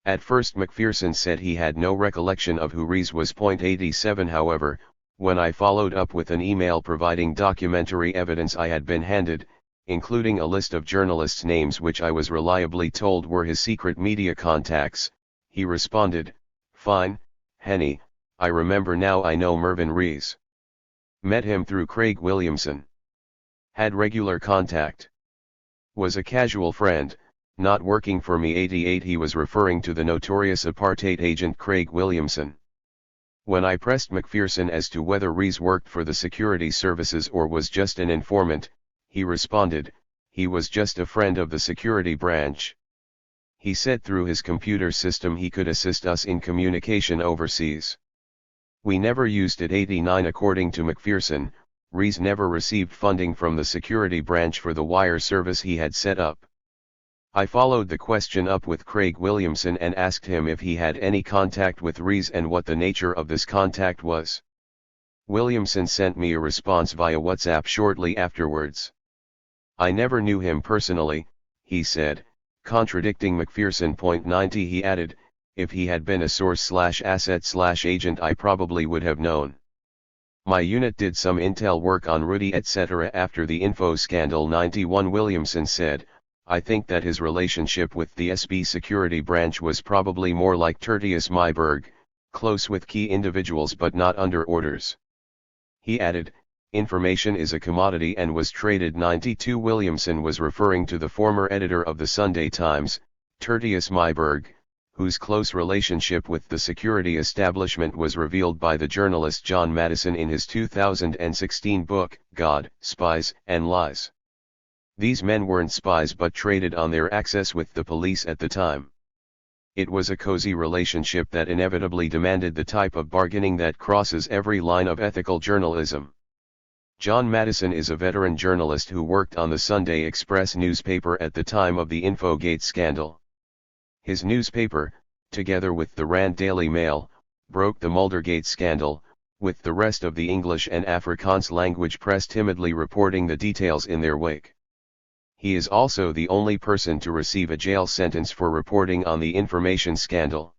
At first McPherson said he had no recollection of who Rees was. 87. However, when I followed up with an email providing documentary evidence I had been handed, including a list of journalists' names which I was reliably told were his secret media contacts, he responded, "Fine, Hennie, I remember now, I know Mervyn Rees. Met him through Craig Williamson. Had regular contact. Was a casual friend, not working for me." 88. He was referring to the notorious apartheid agent Craig Williamson. When I pressed McPherson as to whether Rees worked for the security services or was just an informant, he responded, he was just a friend of the security branch. He said through his computer system he could assist us in communication overseas. We never used it. 89. According to McPherson, Rees never received funding from the security branch for the wire service he had set up. I followed the question up with Craig Williamson and asked him if he had any contact with Rees and what the nature of this contact was. Williamson sent me a response via WhatsApp shortly afterwards. I never knew him personally, he said, contradicting McPherson. 90. He added, if he had been a source/asset/agent I probably would have known. My unit did some intel work on Rudy etc. after the info scandal. 91. Williamson said, I think that his relationship with the SB security branch was probably more like Tertius Myberg, close with key individuals but not under orders. He added, Information is a commodity and was traded. 92 Williamson was referring to the former editor of the Sunday Times, Tertius Myburgh, whose close relationship with the security establishment was revealed by the journalist John Madison in his 2016 book, God, Spies and Lies. These men weren't spies but traded on their access with the police at the time. It was a cozy relationship that inevitably demanded the type of bargaining that crosses every line of ethical journalism. John Madison is a veteran journalist who worked on the Sunday Express newspaper at the time of the Infogate scandal. His newspaper, together with the Rand Daily Mail, broke the Muldergate scandal, with the rest of the English and Afrikaans language press timidly reporting the details in their wake. He is also the only person to receive a jail sentence for reporting on the information scandal.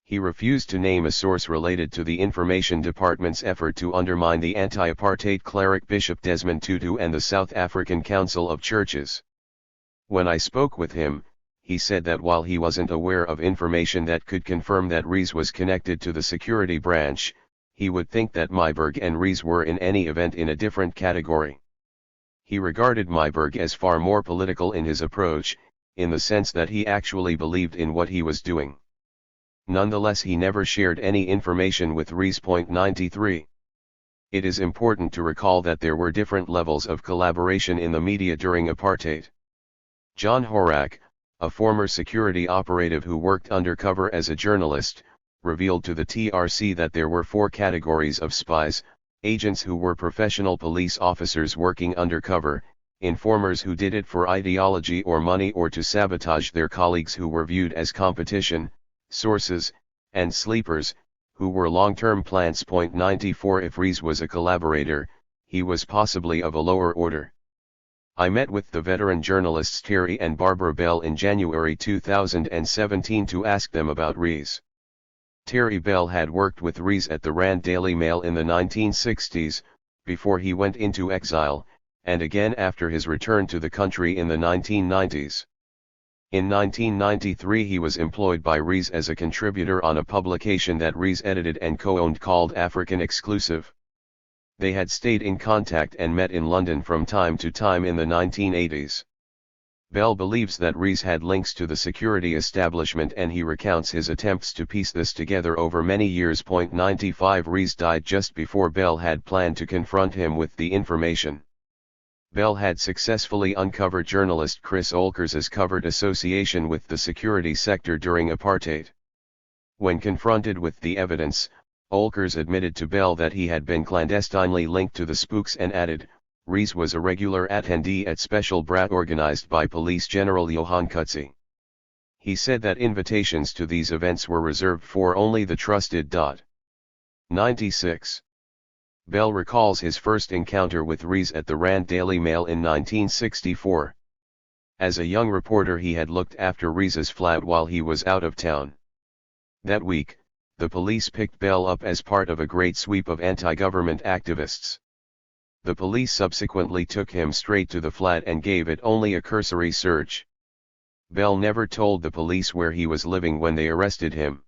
He refused to name a source related to the Information Department's effort to undermine the anti-apartheid cleric Bishop Desmond Tutu and the South African Council of Churches. When I spoke with him, he said that while he wasn't aware of information that could confirm that Rees was connected to the security branch, he would think that Myburgh and Rees were in any event in a different category. He regarded Myburgh as far more political in his approach, in the sense that he actually believed in what he was doing. Nonetheless, he never shared any information with Rees. 93. It is important to recall that there were different levels of collaboration in the media during apartheid. John Horak, a former security operative who worked undercover as a journalist, revealed to the TRC that there were 4 categories of spies: agents who were professional police officers working undercover, informers who did it for ideology or money or to sabotage their colleagues who were viewed as competition, sources, and sleepers, who were long-term plants. 94 If Rees was a collaborator, he was possibly of a lower order. I met with the veteran journalists Terry and Barbara Bell in January 2017 to ask them about Rees. Terry Bell had worked with Rees at the Rand Daily Mail in the 1960s, before he went into exile, and again after his return to the country in the 1990s. In 1993 he was employed by Rees as a contributor on a publication that Rees edited and co-owned called African Exclusive. They had stayed in contact and met in London from time to time in the 1980s. Bell believes that Rees had links to the security establishment and he recounts his attempts to piece this together over many years. 95 Rees died just before Bell had planned to confront him with the information. Bell had successfully uncovered journalist Chris Olkers's covert association with the security sector during apartheid. When confronted with the evidence, Olkers admitted to Bell that he had been clandestinely linked to the spooks and added, Rees was a regular attendee at special brat organized by Police General Johan Coetzee. He said that invitations to these events were reserved for only the trusted. 96. Bell recalls his first encounter with Rees at the Rand Daily Mail in 1964. As a young reporter he had looked after Rees's flat while he was out of town. That week, the police picked Bell up as part of a great sweep of anti-government activists. The police subsequently took him straight to the flat and gave it only a cursory search. Bell never told the police where he was living when they arrested him.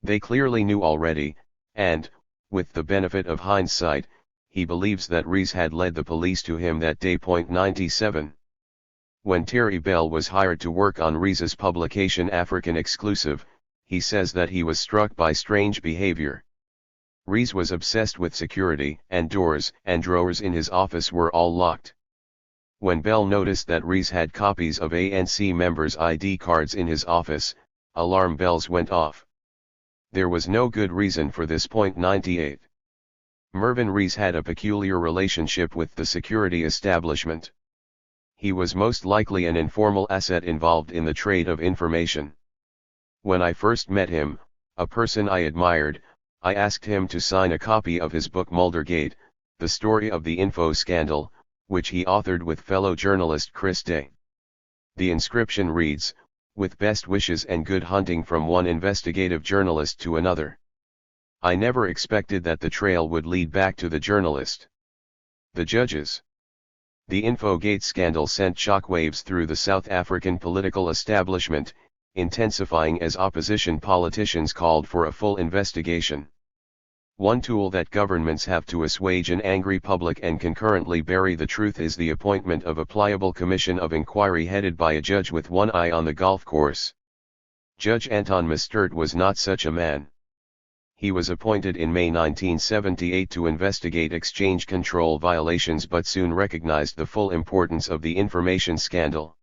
They clearly knew already, and, with the benefit of hindsight, he believes that Rees had led the police to him that day. 97. When Terry Bell was hired to work on Rees's publication African Exclusive, he says that he was struck by strange behavior. Rees was obsessed with security, and doors and drawers in his office were all locked. When Bell noticed that Rees had copies of ANC members' ID cards in his office, alarm bells went off. There was no good reason for this. 98. Mervyn Rees had a peculiar relationship with the security establishment. He was most likely an informal asset involved in the trade of information. When I first met him, a person I admired, I asked him to sign a copy of his book Muldergate, The Story of the Info Scandal, which he authored with fellow journalist Chris Day. The inscription reads, "With best wishes and good hunting from one investigative journalist to another." I never expected that the trail would lead back to the journalist. The judges. The Infogate scandal sent shockwaves through the South African political establishment, intensifying as opposition politicians called for a full investigation. One tool that governments have to assuage an angry public and concurrently bury the truth is the appointment of a pliable commission of inquiry headed by a judge with one eye on the golf course. Judge Anton Mustert was not such a man. He was appointed in May 1978 to investigate exchange control violations but soon recognized the full importance of the information scandal.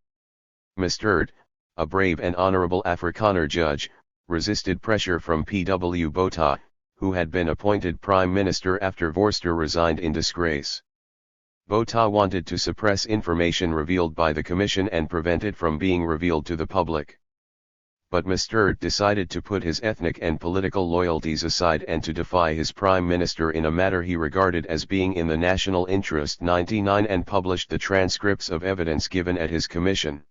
Mustert, a brave and honorable Afrikaner judge, resisted pressure from P.W. Botha, who had been appointed Prime Minister after Vorster resigned in disgrace. Botha wanted to suppress information revealed by the Commission and prevent it from being revealed to the public. But Mustert decided to put his ethnic and political loyalties aside and to defy his Prime Minister in a matter he regarded as being in the national interest 99 and published the transcripts of evidence given at his commission.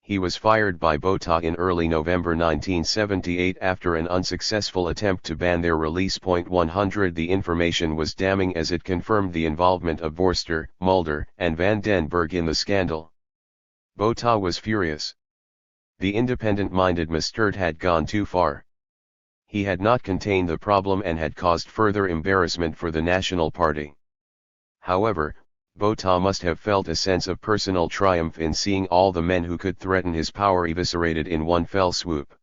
He was fired by Botha in early November 1978 after an unsuccessful attempt to ban their release. 100 The information was damning as it confirmed the involvement of Vorster, Mulder, and Van den Berg in the scandal. Botha was furious. The independent-minded Mustert had gone too far. He had not contained the problem and had caused further embarrassment for the National Party. However, Botha must have felt a sense of personal triumph in seeing all the men who could threaten his power eviscerated in one fell swoop.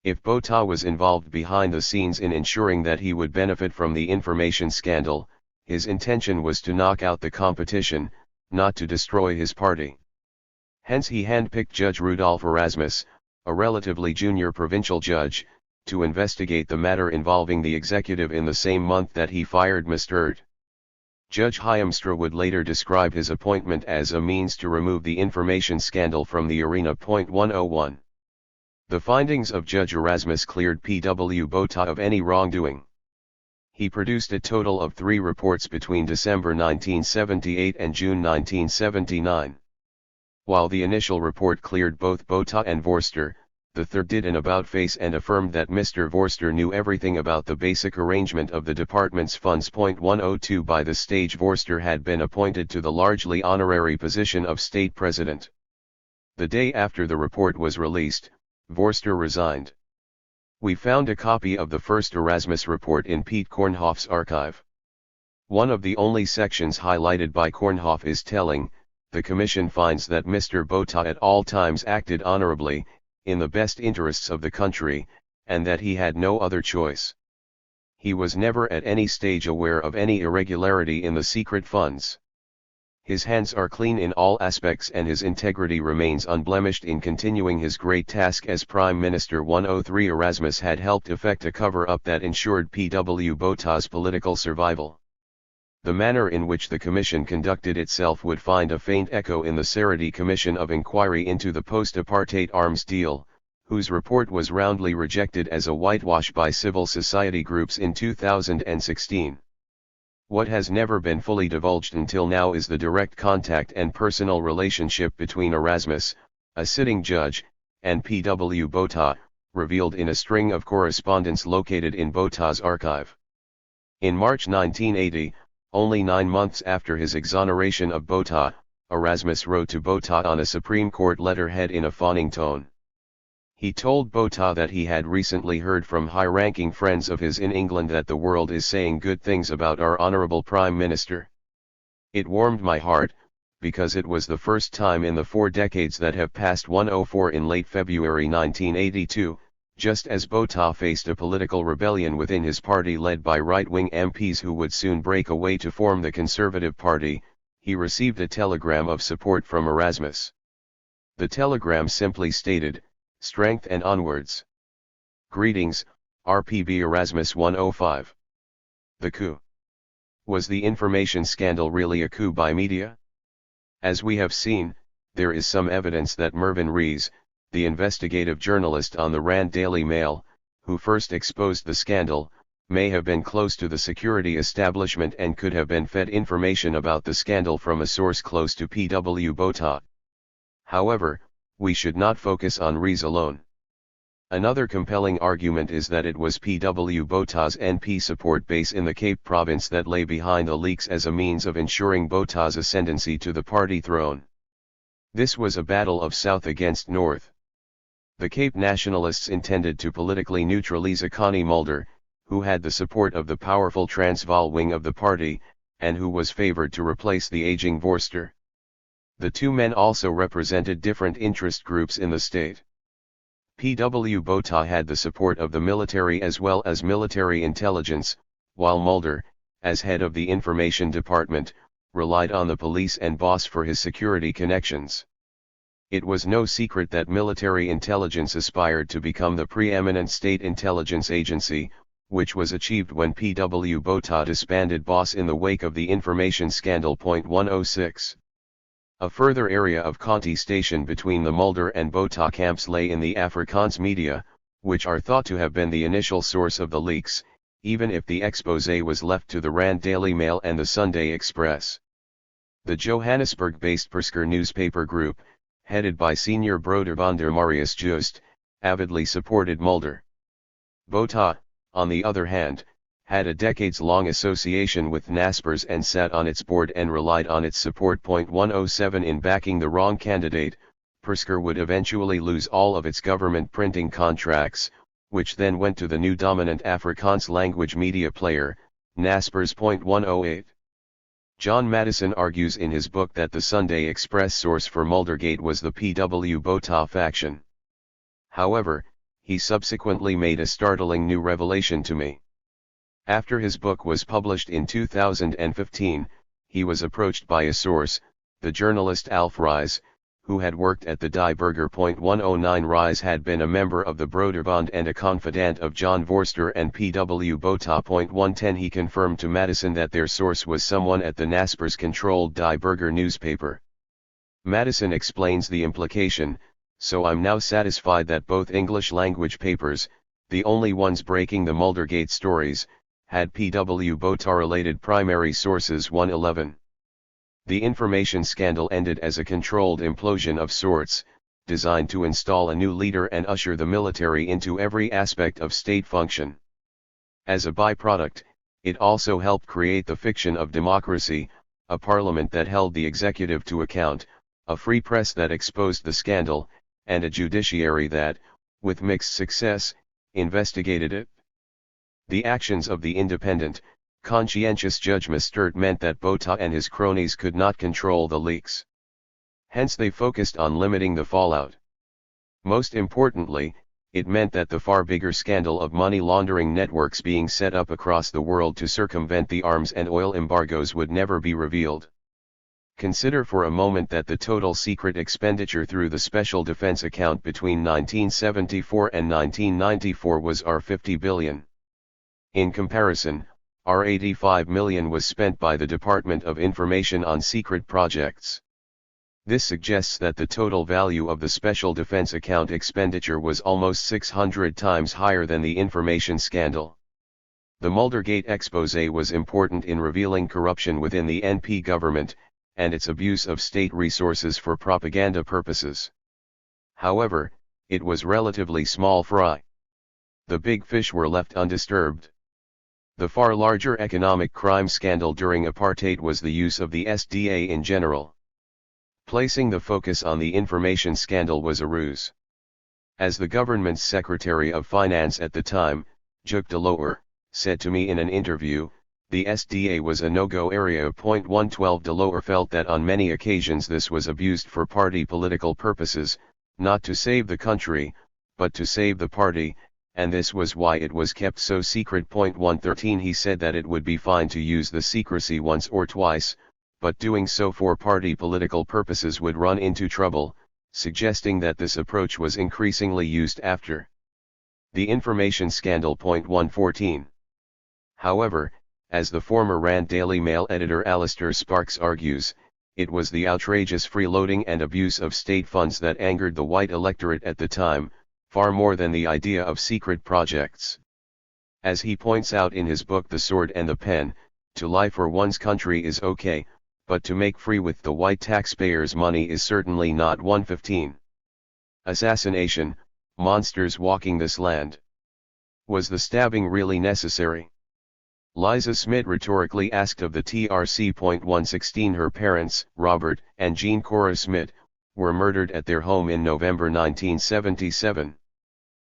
If Botha was involved behind the scenes in ensuring that he would benefit from the information scandal, his intention was to knock out the competition, not to destroy his party. Hence he handpicked Judge Rudolf Erasmus, a relatively junior provincial judge, to investigate the matter involving the executive in the same month that he fired Mustert. Judge Hyamstra would later describe his appointment as a means to remove the information scandal from the arena. 101. The findings of Judge Erasmus cleared P.W. Botha of any wrongdoing. He produced a total of 3 reports between December 1978 and June 1979. While the initial report cleared both Botha and Vorster, the third did an about-face and affirmed that Mr. Vorster knew everything about the basic arrangement of the department's funds. 102 By this stage Vorster had been appointed to the largely honorary position of state president. The day after the report was released, Vorster resigned. We found a copy of the first Erasmus report in Piet Kornhoff's archive. One of the only sections highlighted by Kornhoff is telling: the Commission finds that Mr. Botha at all times acted honorably, in the best interests of the country, and that he had no other choice. He was never at any stage aware of any irregularity in the secret funds. His hands are clean in all aspects and his integrity remains unblemished in continuing his great task as Prime Minister. 103 Erasmus had helped effect a cover-up that ensured P.W. Botha's political survival. The manner in which the Commission conducted itself would find a faint echo in the Seredi Commission of Inquiry into the post-apartheid arms deal, whose report was roundly rejected as a whitewash by civil society groups in 2016. What has never been fully divulged until now is the direct contact and personal relationship between Erasmus, a sitting judge, and P.W. Botha, revealed in a string of correspondence located in Botha's archive. In March 1980, only 9 months after his exoneration of Botha, Erasmus wrote to Botha on a Supreme Court letterhead in a fawning tone. He told Botha that he had recently heard from high-ranking friends of his in England that the world is saying good things about our honourable Prime Minister. It warmed my heart, because it was the first time in the 4 decades that have passed. 104 In late February 1982, just as Botha faced a political rebellion within his party led by right-wing MPs who would soon break away to form the Conservative Party, he received a telegram of support from Erasmus. The telegram simply stated, "Strength and onwards. Greetings, RPB Erasmus 105. The coup. Was the information scandal really a coup by media? As we have seen, there is some evidence that Mervyn Rees, the investigative journalist on the Rand Daily Mail, who first exposed the scandal, may have been close to the security establishment and could have been fed information about the scandal from a source close to P.W. Botha. However, we should not focus on Rees alone. Another compelling argument is that it was P.W. Botha's NP support base in the Cape province that lay behind the leaks as a means of ensuring Botha's ascendancy to the party throne. This was a battle of South against North. The Cape nationalists intended to politically neutralize Connie Mulder, who had the support of the powerful Transvaal wing of the party, and who was favored to replace the aging Vorster. The two men also represented different interest groups in the state. P.W. Botha had the support of the military as well as military intelligence, while Mulder, as head of the information department, relied on the police and boss for his security connections. It was no secret that military intelligence aspired to become the preeminent state intelligence agency, which was achieved when P.W. Botha disbanded BOSS in the wake of the information scandal. 106. A further area of contestation between the Mulder and Botha camps lay in the Afrikaans media, which are thought to have been the initial source of the leaks, even if the exposé was left to the Rand Daily Mail and the Sunday Express. The Johannesburg-based Persker newspaper group, headed by senior broederbonder Marius Just, avidly supported Mulder. Botha, on the other hand, had a decades-long association with Naspers and sat on its board and relied on its support. 107 In backing the wrong candidate, Persker would eventually lose all of its government printing contracts, which then went to the new dominant Afrikaans language media player, Naspers. 108. John Madison argues in his book that the Sunday Express source for Muldergate was the P.W. Botha faction. However, he subsequently made a startling new revelation to me. After his book was published in 2015, he was approached by a source, the journalist Alf Reis, who had worked at the Die Burger. 109 Reis had been a member of the Broederbond and a confidant of John Vorster and P.W. Botha. 110 He confirmed to Madison that their source was someone at the Naspers-controlled Die Burger newspaper. Madison explains the implication, so I'm now satisfied that both English-language papers, the only ones breaking the Muldergate stories, had P.W. Botha-related primary sources. 111. The information scandal ended as a controlled implosion of sorts, designed to install a new leader and usher the military into every aspect of state function. As a byproduct, it also helped create the fiction of democracy, a parliament that held the executive to account, a free press that exposed the scandal, and a judiciary that, with mixed success, investigated it. The actions of the independent, conscientious Judge Mustert meant that Botha and his cronies could not control the leaks. Hence they focused on limiting the fallout. Most importantly, it meant that the far bigger scandal of money laundering networks being set up across the world to circumvent the arms and oil embargoes would never be revealed. Consider for a moment that the total secret expenditure through the Special Defense Account between 1974 and 1994 was R$50 billion. In comparison, R$85 million was spent by the Department of Information on secret projects. This suggests that the total value of the Special Defense Account expenditure was almost 600 times higher than the information scandal. The Muldergate exposé was important in revealing corruption within the NP government, and its abuse of state resources for propaganda purposes. However, it was relatively small fry. The big fish were left undisturbed. The far larger economic crime scandal during apartheid was the use of the SDA in general. Placing the focus on the information scandal was a ruse. As the government's Secretary of Finance at the time, Juk de Loer, said to me in an interview, the SDA was a no-go area. 112 De Loer felt that on many occasions this was abused for party political purposes, not to save the country, but to save the party, and this was why it was kept so secret. 113 He said that it would be fine to use the secrecy once or twice, but doing so for party political purposes would run into trouble, suggesting that this approach was increasingly used after the information scandal. 114. However, as the former Rand Daily Mail editor Alistair Sparks argues, it was the outrageous freeloading and abuse of state funds that angered the white electorate at the time, far more than the idea of secret projects. As he points out in his book The Sword and the Pen, to lie for one's country is okay, but to make free with the white taxpayers' money is certainly not. 115. Assassination, monsters walking this land. Was the stabbing really necessary? Liza Smith rhetorically asked of the TRC. 116 Her parents, Robert and Jean Cora Smith, were murdered at their home in November 1977.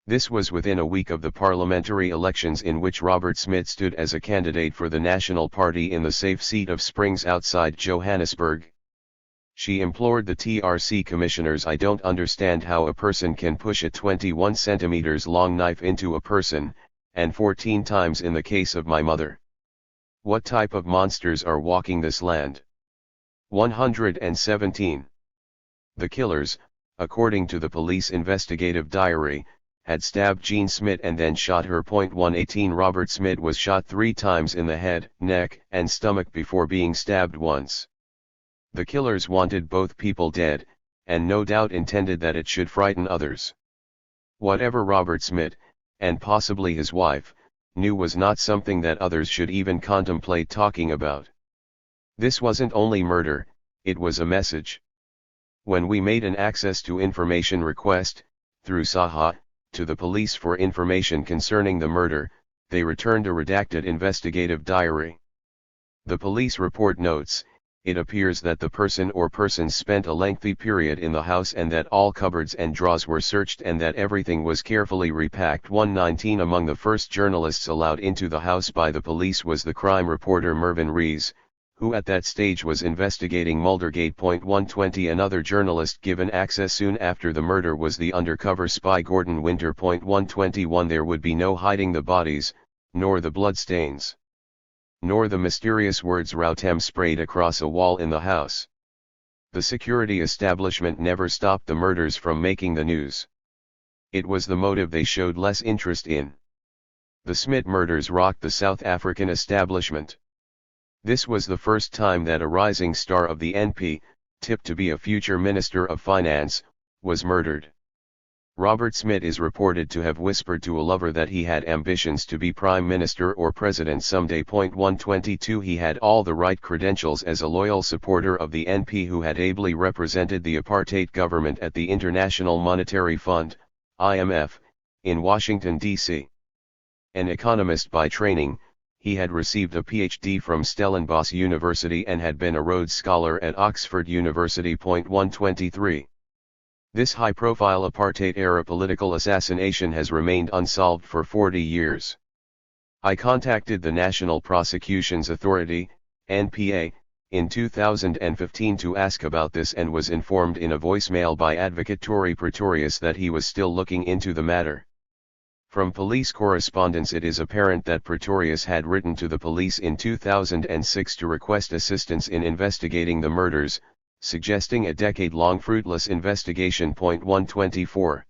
This was within a week of the parliamentary elections in which Robert Smit stood as a candidate for the National Party in the safe seat of Springs outside Johannesburg. She implored the TRC commissioners, "I don't understand how a person can push a 21 centimeters long knife into a person, and 14 times in the case of my mother. What type of monsters are walking this land?" 117. The killers, according to the police investigative diary, had stabbed Jean Smit and then shot her. 118 Robert Smit was shot 3 times in the head, neck, and stomach before being stabbed once. The killers wanted both people dead, and no doubt intended that it should frighten others. Whatever Robert Smit, and possibly his wife, knew was not something that others should even contemplate talking about. This wasn't only murder, it was a message. When we made an access to information request, through Saha, to the police for information concerning the murder, they returned a redacted investigative diary. The police report notes, "It appears that the person or persons spent a lengthy period in the house and that all cupboards and drawers were searched and that everything was carefully repacked." 119 Among the first journalists allowed into the house by the police was the crime reporter Mervyn Rees, who at that stage was investigating Muldergate. 120 Another journalist given access soon after the murder was the undercover spy Gordon Winter. 121 There would be no hiding the bodies, nor the bloodstains, nor the mysterious words Routem sprayed across a wall in the house. The security establishment never stopped the murders from making the news. It was the motive they showed less interest in. The Smit murders rocked the South African establishment. This was the first time that a rising star of the NP, tipped to be a future Minister of Finance, was murdered. Robert Smit is reported to have whispered to a lover that he had ambitions to be Prime Minister or President someday. 122 He had all the right credentials as a loyal supporter of the NP who had ably represented the apartheid government at the International Monetary Fund, IMF, in Washington, D.C. An economist by training, he had received a PhD from Stellenbosch University and had been a Rhodes Scholar at Oxford University. 123 This high-profile apartheid-era political assassination has remained unsolved for 40 years. I contacted the National Prosecutions Authority, NPA, in 2015 to ask about this and was informed in a voicemail by Advocate Tory Pretorius that he was still looking into the matter. From police correspondence it is apparent that Pretorius had written to the police in 2006 to request assistance in investigating the murders, suggesting a decade-long fruitless investigation. 124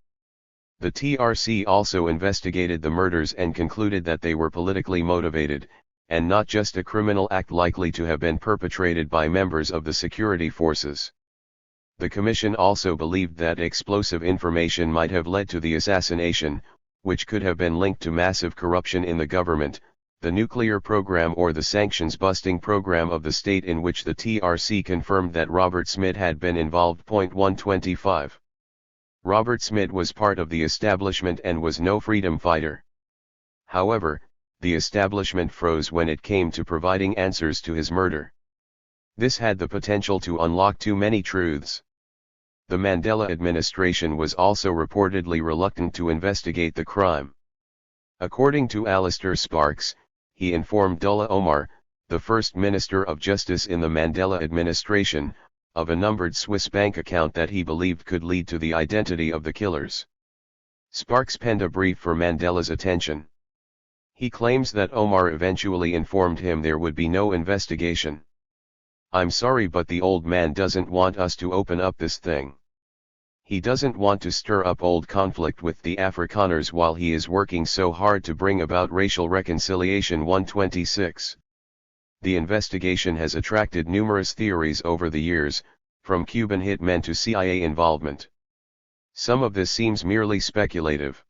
The TRC also investigated the murders and concluded that they were politically motivated, and not just a criminal act likely to have been perpetrated by members of the security forces. The commission also believed that explosive information might have led to the assassination, which could have been linked to massive corruption in the government, the nuclear program or the sanctions-busting program of the state in which the TRC confirmed that Robert Smit had been involved. 125 Robert Smit was part of the establishment and was no freedom fighter. However, the establishment froze when it came to providing answers to his murder. This had the potential to unlock too many truths. The Mandela administration was also reportedly reluctant to investigate the crime. According to Alistair Sparks, he informed Dullah Omar, the first Minister of Justice in the Mandela administration, of a numbered Swiss bank account that he believed could lead to the identity of the killers. Sparks penned a brief for Mandela's attention. He claims that Omar eventually informed him there would be no investigation. "I'm sorry, but the old man doesn't want us to open up this thing. He doesn't want to stir up old conflict with the Afrikaners while he is working so hard to bring about racial reconciliation." 126 The investigation has attracted numerous theories over the years, from Cuban hitmen to CIA involvement. Some of this seems merely speculative.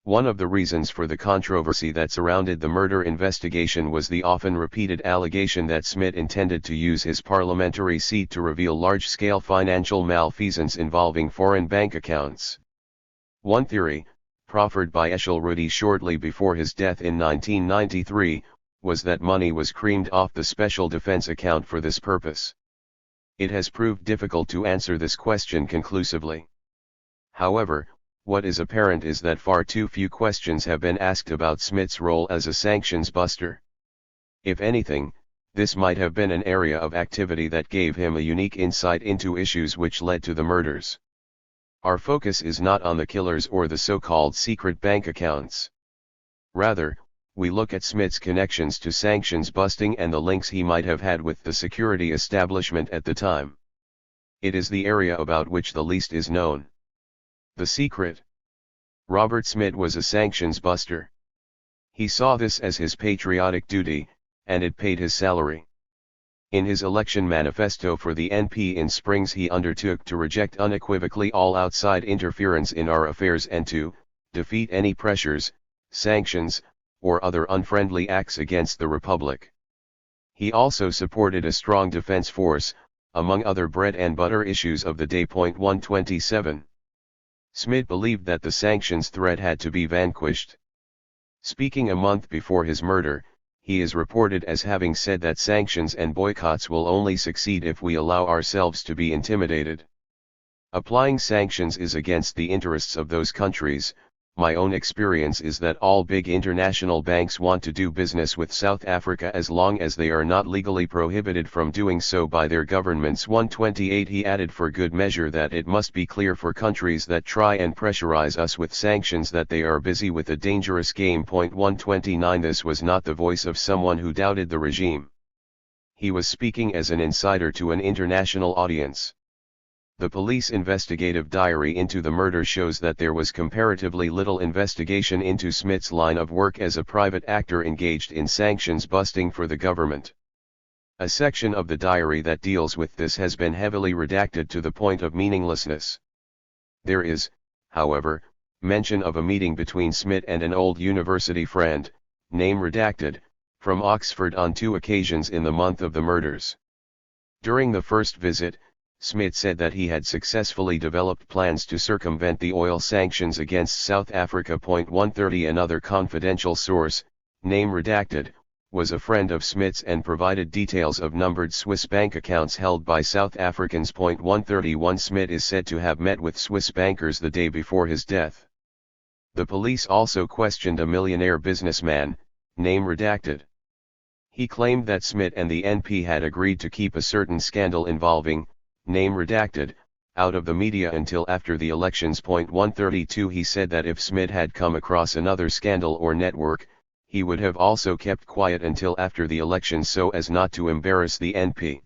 One of the reasons for the controversy that surrounded the murder investigation was the often repeated allegation that Smit intended to use his parliamentary seat to reveal large-scale financial malfeasance involving foreign bank accounts. One theory, proffered by Eshel Rudy shortly before his death in 1993, was that money was creamed off the Special Defense account for this purpose. It has proved difficult to answer this question conclusively. However, What is apparent is that far too few questions have been asked about Smith's role as a sanctions buster. If anything, this might have been an area of activity that gave him a unique insight into issues which led to the murders. Our focus is not on the killers or the so-called secret bank accounts. Rather, we look at Smith's connections to sanctions busting and the links he might have had with the security establishment at the time. It is the area about which the least is known. The secret. Robert Smith was a sanctions buster. He saw this as his patriotic duty, and it paid his salary. In his election manifesto for the NP in Springs, he undertook to reject unequivocally all outside interference in our affairs and to defeat any pressures, sanctions, or other unfriendly acts against the Republic. He also supported a strong defense force, among other bread and butter issues of the day. 127. Smith believed that the sanctions threat had to be vanquished. Speaking a month before his murder, he is reported as having said that sanctions and boycotts will only succeed if we allow ourselves to be intimidated. Applying sanctions is against the interests of those countries. My own experience is that all big international banks want to do business with South Africa as long as they are not legally prohibited from doing so by their governments. 128. He added for good measure that it must be clear for countries that try and pressurize us with sanctions that they are busy with a dangerous game. 129. This was not the voice of someone who doubted the regime. He was speaking as an insider to an international audience. The police investigative diary into the murder shows that there was comparatively little investigation into Smith's line of work as a private actor engaged in sanctions busting for the government. A section of the diary that deals with this has been heavily redacted to the point of meaninglessness. There is, however, mention of a meeting between Smith and an old university friend, name redacted, from Oxford on 2 occasions in the month of the murders. During the first visit, Smith said that he had successfully developed plans to circumvent the oil sanctions against South Africa. 130. Another confidential source, name redacted, was a friend of Smith's and provided details of numbered Swiss bank accounts held by South Africans. 131. Smith is said to have met with Swiss bankers the day before his death. The police also questioned a millionaire businessman, name redacted. He claimed that Smith and the NP had agreed to keep a certain scandal involving, name redacted, out of the media until after the elections. 132. He said that if Smith had come across another scandal or network, he would have also kept quiet until after the elections so as not to embarrass the NP.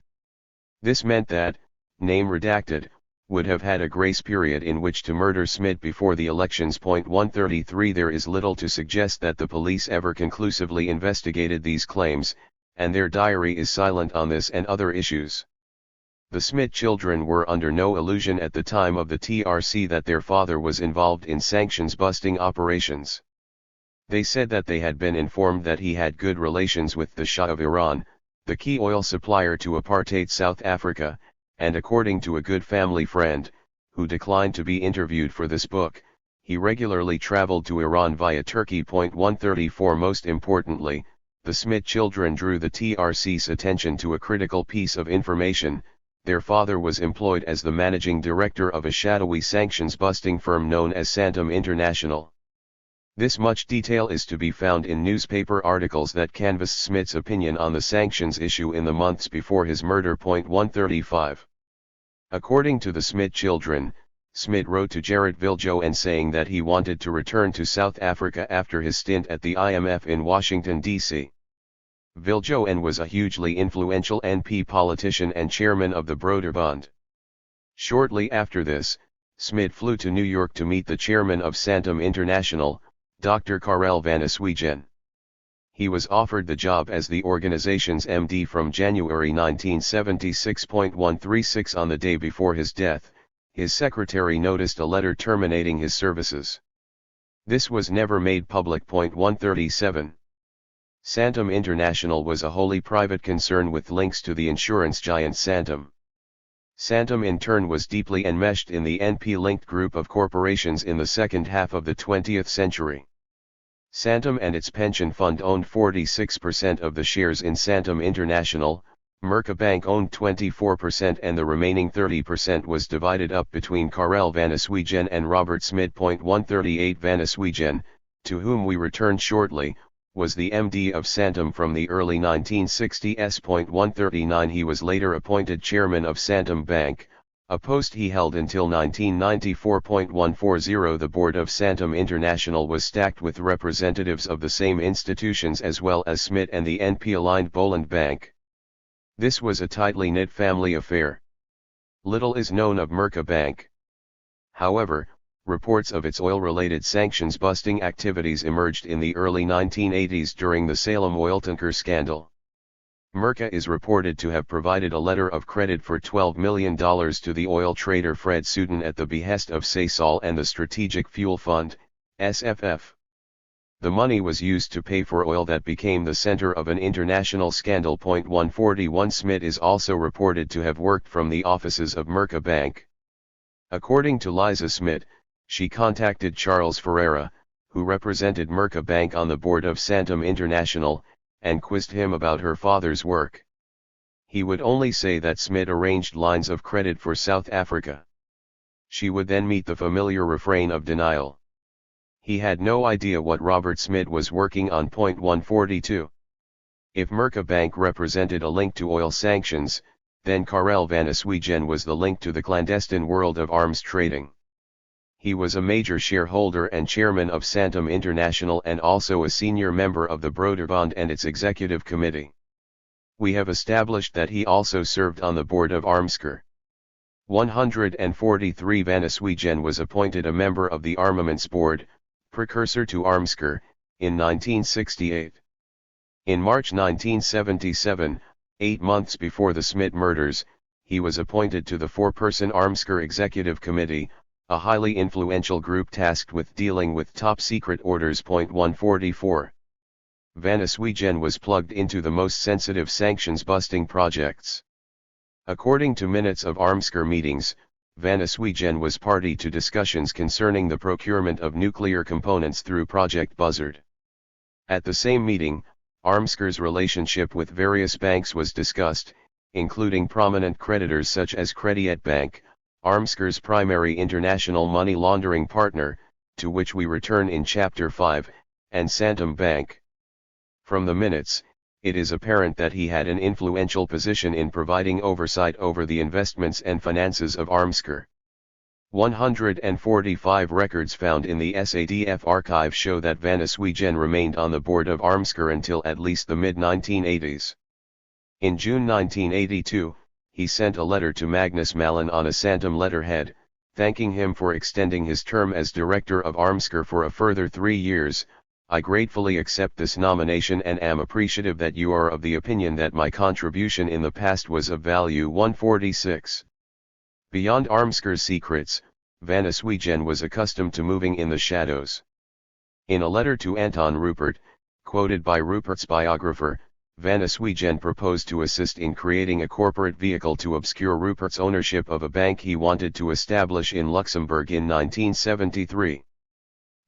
This meant that, name redacted, would have had a grace period in which to murder Smith before the elections. 133. There is little to suggest that the police ever conclusively investigated these claims, and their diary is silent on this and other issues. The Smith children were under no illusion at the time of the TRC that their father was involved in sanctions-busting operations. They said that they had been informed that he had good relations with the Shah of Iran, the key oil supplier to apartheid South Africa, and according to a good family friend, who declined to be interviewed for this book, he regularly traveled to Iran via Turkey. 134. Most importantly, the Smith children drew the TRC's attention to a critical piece of information. Their father was employed as the managing director of a shadowy sanctions-busting firm known as Santam International. This much detail is to be found in newspaper articles that canvassed Smith's opinion on the sanctions issue in the months before his murder. 135. According to the Smith children, Smith wrote to Gerrit Viljoen saying that he wanted to return to South Africa after his stint at the IMF in Washington, D.C. Viljoen was a hugely influential NP politician and chairman of the Broederbond. Shortly after this, Smith flew to New York to meet the chairman of Santam International, Dr. Karel van Aswegen. He was offered the job as the organization's MD from January 1976. 136. On the day before his death, his secretary noticed a letter terminating his services. This was never made public. 137. Santam International was a wholly private concern with links to the insurance giant Santam. Santam in turn was deeply enmeshed in the NP-linked group of corporations in the second half of the 20th century. Santam and its pension fund owned 46% of the shares in Santam International. Merca Bank owned 24% and the remaining 30% was divided up between Karel van Aswegen and Robert Smit. 138 Van Aswegen, to whom we return shortly, was the MD of Santam from the early 1960s. 139 He was later appointed chairman of Santam Bank, a post he held until 1994. 140 The board of Santam International was stacked with representatives of the same institutions as well as Smit and the NP-aligned Boland Bank. This was a tightly knit family affair. Little is known of Merca Bank. However, reports of its oil-related sanctions-busting activities emerged in the early 1980s during the Salem oil tanker scandal. Merca is reported to have provided a letter of credit for $12 million to the oil trader Fred Sutton at the behest of Sasol and the Strategic Fuel Fund, SFF. The money was used to pay for oil that became the center of an international scandal. 141 Smit is also reported to have worked from the offices of Merca Bank. According to Liza Smit, she contacted Charles Ferreira, who represented Merca Bank on the board of Santam International, and quizzed him about her father's work. He would only say that Smit arranged lines of credit for South Africa. She would then meet the familiar refrain of denial. He had no idea what Robert Smit was working on. 142. If Merca Bank represented a link to oil sanctions, then Karel van Aswegen was the link to the clandestine world of arms trading. He was a major shareholder and chairman of Santam International and also a senior member of the Broederbond and its executive committee. We have established that he also served on the board of Armsker. 143 Van Aswegen was appointed a member of the Armaments Board, precursor to Armsker, in 1968. In March 1977, 8 months before the Smit murders, he was appointed to the four-person Armsker Executive Committee, a highly influential group tasked with dealing with top-secret orders. 144. Van Aswegen was plugged into the most sensitive sanctions-busting projects. According to minutes of Armsker meetings, Van Aswegen was party to discussions concerning the procurement of nuclear components through Project Buzzard. At the same meeting, Armsker's relationship with various banks was discussed, including prominent creditors such as Crediet Bank, Armsker's primary international money laundering partner, to which we return in Chapter 5, and Santam Bank. From the minutes, it is apparent that he had an influential position in providing oversight over the investments and finances of Armsker. 145 records found in the SADF archive show that Van Aswegen remained on the board of Armsker until at least the mid-1980s. In June 1982, he sent a letter to Magnus Malin on a Santam letterhead, thanking him for extending his term as director of Armsker for a further 3 years. I gratefully accept this nomination and am appreciative that you are of the opinion that my contribution in the past was of value. 146. Beyond Armsker's secrets, Van Aswegen was accustomed to moving in the shadows. In a letter to Anton Rupert, quoted by Rupert's biographer, Van Aswegen proposed to assist in creating a corporate vehicle to obscure Rupert's ownership of a bank he wanted to establish in Luxembourg in 1973.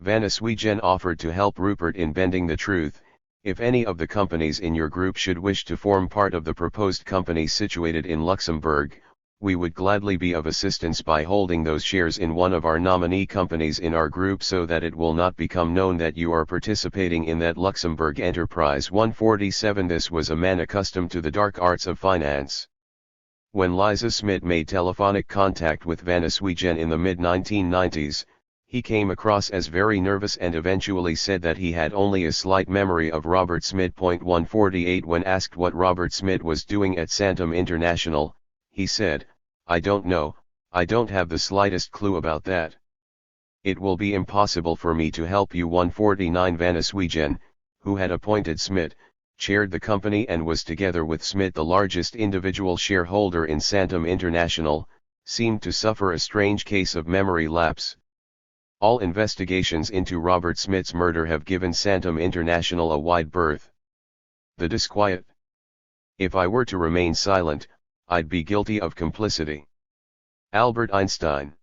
Van Aswegen offered to help Rupert in bending the truth. If any of the companies in your group should wish to form part of the proposed company situated in Luxembourg, we would gladly be of assistance by holding those shares in one of our nominee companies in our group so that it will not become known that you are participating in that Luxembourg enterprise. 147 This was a man accustomed to the dark arts of finance. When Liza Smit made telephonic contact with Van Aswegen in the mid-1990s, he came across as very nervous and eventually said that he had only a slight memory of Robert Smit. 148 When asked what Robert Smit was doing at Santam International, he said, "I don't know, I don't have the slightest clue about that. It will be impossible for me to help you." 149 Van Aswegen, who had appointed Smit, chaired the company and was together with Smit the largest individual shareholder in Santam International, seemed to suffer a strange case of memory lapse. All investigations into Robert Smit's murder have given Santam International a wide berth. The disquiet. If I were to remain silent, I'd be guilty of complicity. Albert Einstein.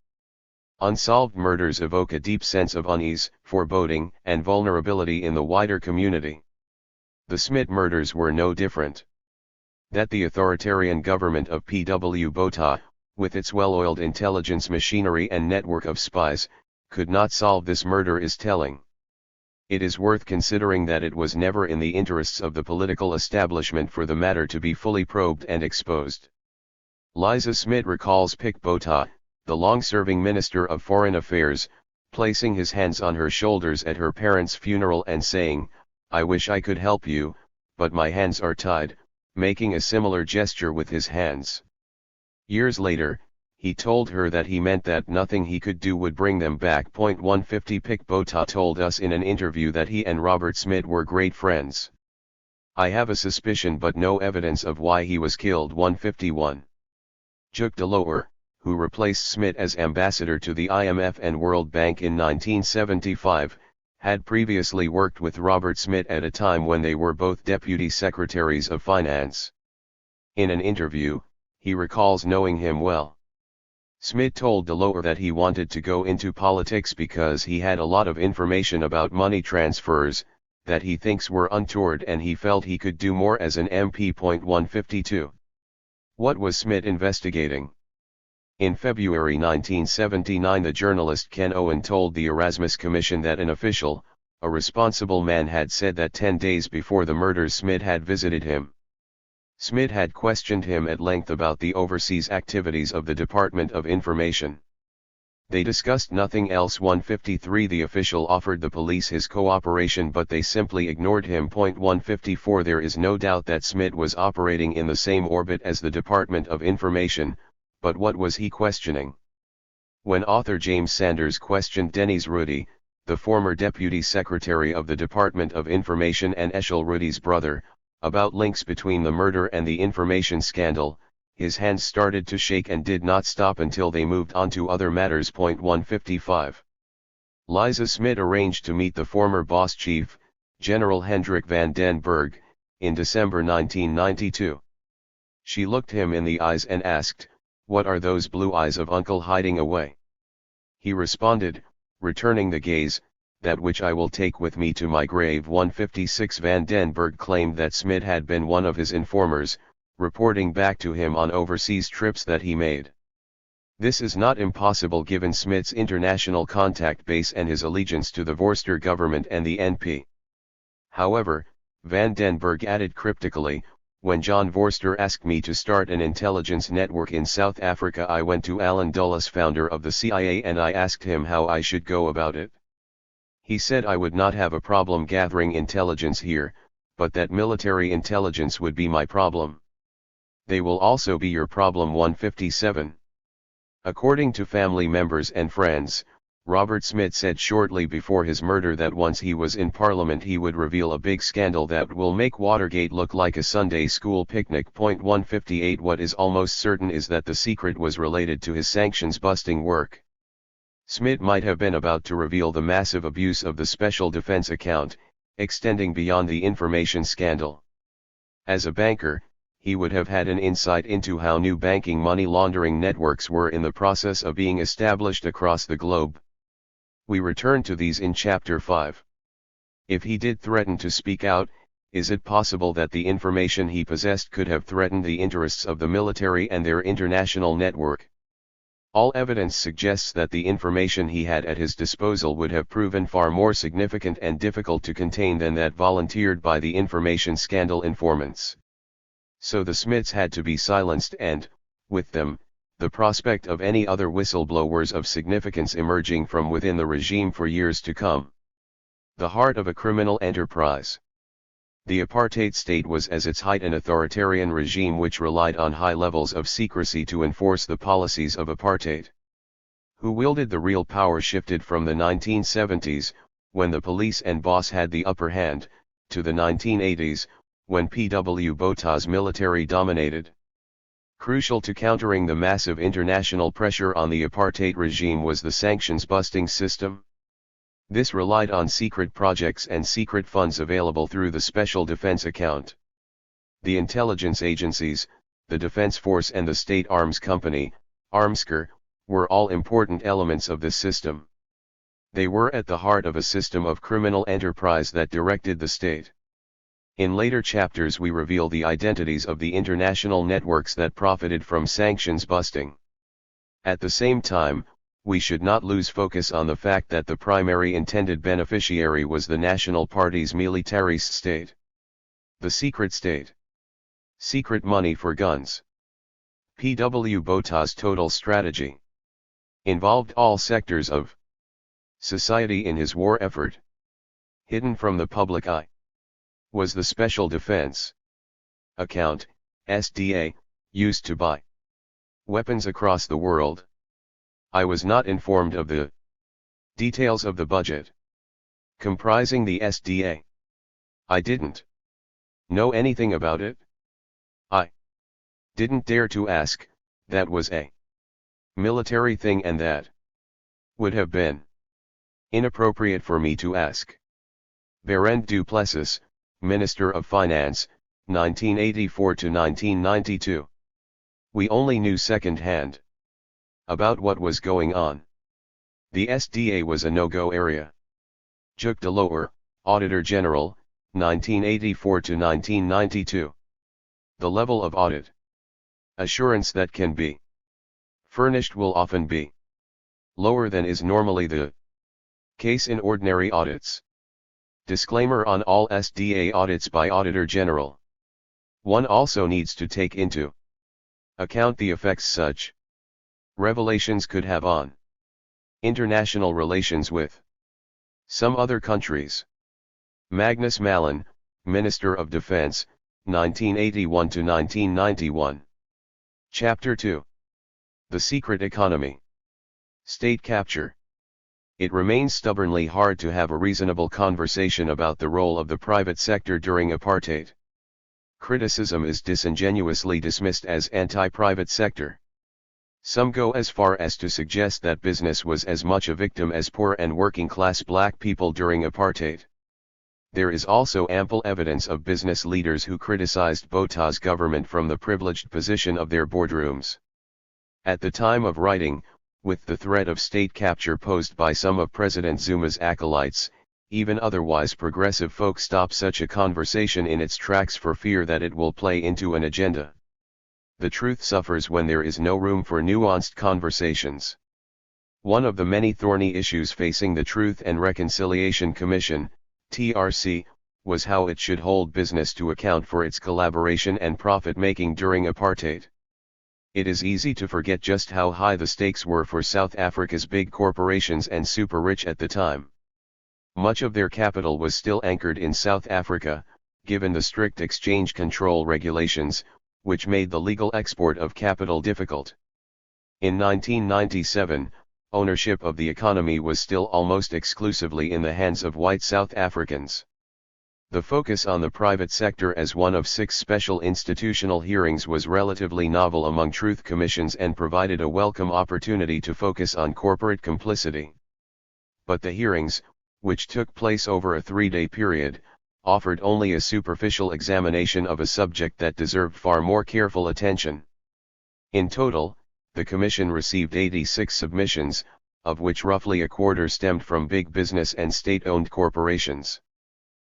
Unsolved murders evoke a deep sense of unease, foreboding, and vulnerability in the wider community. The Smit murders were no different. That the authoritarian government of P.W. Botha, with its well-oiled intelligence machinery and network of spies, could not solve this murder is telling. It is worth considering that it was never in the interests of the political establishment for the matter to be fully probed and exposed. Liza Smit recalls Pik Botha, the long-serving Minister of Foreign Affairs, placing his hands on her shoulders at her parents' funeral and saying, "I wish I could help you, but my hands are tied," making a similar gesture with his hands. Years later, he told her that he meant that nothing he could do would bring them back. 150 Pik Botha told us in an interview that he and Robert Smit were great friends. "I have a suspicion but no evidence of why he was killed." 151. Juk de Loer, who replaced Smit as ambassador to the IMF and World Bank in 1975, had previously worked with Robert Smit at a time when they were both deputy secretaries of finance. In an interview, he recalls knowing him well. Smit told de Loer that he wanted to go into politics because he had a lot of information about money transfers, that he thinks were untoward, and he felt he could do more as an MP. 152. What was Smit investigating? In February 1979, the journalist Ken Owen told the Erasmus Commission that an official, a responsible man, had said that 10 days before the murders Smit had visited him. Smit had questioned him at length about the overseas activities of the Department of Information. They discussed nothing else. 153. The official offered the police his cooperation but they simply ignored him. 154. There is no doubt that Smit was operating in the same orbit as the Department of Information, but what was he questioning? When author James Sanders questioned Dennis Rudy, the former deputy secretary of the Department of Information and Eshel Rudy's brother, about links between the murder and the information scandal, his hands started to shake and did not stop until they moved on to other matters. 155. Liza Smit arranged to meet the former boss chief, General Hendrik van den Berg, in December 1992. She looked him in the eyes and asked, "What are those blue eyes of Uncle hiding away?" He responded, returning the gaze, "That which I will take with me to my grave." 156. Van den Berg claimed that Smit had been one of his informers, reporting back to him on overseas trips that he made. This is not impossible given Smit's international contact base and his allegiance to the Vorster government and the NP. However, Van den Berg added cryptically, "When John Vorster asked me to start an intelligence network in South Africa, I went to Alan Dulles, founder of the CIA, and I asked him how I should go about it. He said I would not have a problem gathering intelligence here, but that military intelligence would be my problem. They will also be your problem." 157. According to family members and friends, Robert Smit said shortly before his murder that once he was in Parliament he would reveal a big scandal that will make Watergate look like a Sunday school picnic. 158. What is almost certain is that the secret was related to his sanctions-busting work. Smit might have been about to reveal the massive abuse of the Special Defense account, extending beyond the information scandal. As a banker, he would have had an insight into how new banking money laundering networks were in the process of being established across the globe. We return to these in Chapter 5. If he did threaten to speak out, is it possible that the information he possessed could have threatened the interests of the military and their international network? All evidence suggests that the information he had at his disposal would have proven far more significant and difficult to contain than that volunteered by the information scandal informants. So the Smits had to be silenced and, with them, the prospect of any other whistleblowers of significance emerging from within the regime for years to come. The heart of a criminal enterprise. The apartheid state was at its height an authoritarian regime which relied on high levels of secrecy to enforce the policies of apartheid. Who wielded the real power shifted from the 1970s, when the police and boss had the upper hand, to the 1980s, when P.W. Botha's military dominated. Crucial to countering the massive international pressure on the apartheid regime was the sanctions-busting system. This relied on secret projects and secret funds available through the Special Defense account. The intelligence agencies, the Defense Force and the State Arms Company, Armsker, were all important elements of this system. They were at the heart of a system of criminal enterprise that directed the state. In later chapters we reveal the identities of the international networks that profited from sanctions busting. At the same time, we should not lose focus on the fact that the primary intended beneficiary was the National Party's militarist state. The secret state. Secret money for guns. P.W. Botha's total strategy involved all sectors of society in his war effort. Hidden from the public eye was the Special Defense Account, SDA, used to buy weapons across the world. I was not informed of the details of the budget comprising the SDA. I didn't know anything about it. I didn't dare to ask. That was a military thing and that would have been inappropriate for me to ask. Berend du Plessis, Minister of Finance, 1984 to 1992. We only knew second-hand about what was going on. The SDA was a no-go area. Jacques Delors, Auditor General, 1984 to 1992. The level of audit assurance that can be furnished will often be lower than is normally the case in ordinary audits. Disclaimer on all SDA audits by Auditor General. One also needs to take into account the effects such revelations could have on international relations with some other countries. Magnus Malin, Minister of Defense, 1981 to 1991. Chapter 2. The Secret Economy. State Capture. It remains stubbornly hard to have a reasonable conversation about the role of the private sector during apartheid. Criticism is disingenuously dismissed as anti-private sector. Some go as far as to suggest that business was as much a victim as poor and working-class black people during apartheid. There is also ample evidence of business leaders who criticized Botha's government from the privileged position of their boardrooms. At the time of writing, with the threat of state capture posed by some of President Zuma's acolytes, even otherwise progressive folk stop such a conversation in its tracks for fear that it will play into an agenda. The truth suffers when there is no room for nuanced conversations. One of the many thorny issues facing the Truth and Reconciliation Commission, TRC, was how it should hold business to account for its collaboration and profit-making during apartheid. It is easy to forget just how high the stakes were for South Africa's big corporations and super-rich at the time. Much of their capital was still anchored in South Africa, given the strict exchange control regulations, which made the legal export of capital difficult. In 1997, ownership of the economy was still almost exclusively in the hands of white South Africans. The focus on the private sector as one of 6 special institutional hearings was relatively novel among truth commissions and provided a welcome opportunity to focus on corporate complicity. But the hearings, which took place over a 3-day period, offered only a superficial examination of a subject that deserved far more careful attention. In total, the Commission received 86 submissions, of which roughly a quarter stemmed from big business and state-owned corporations.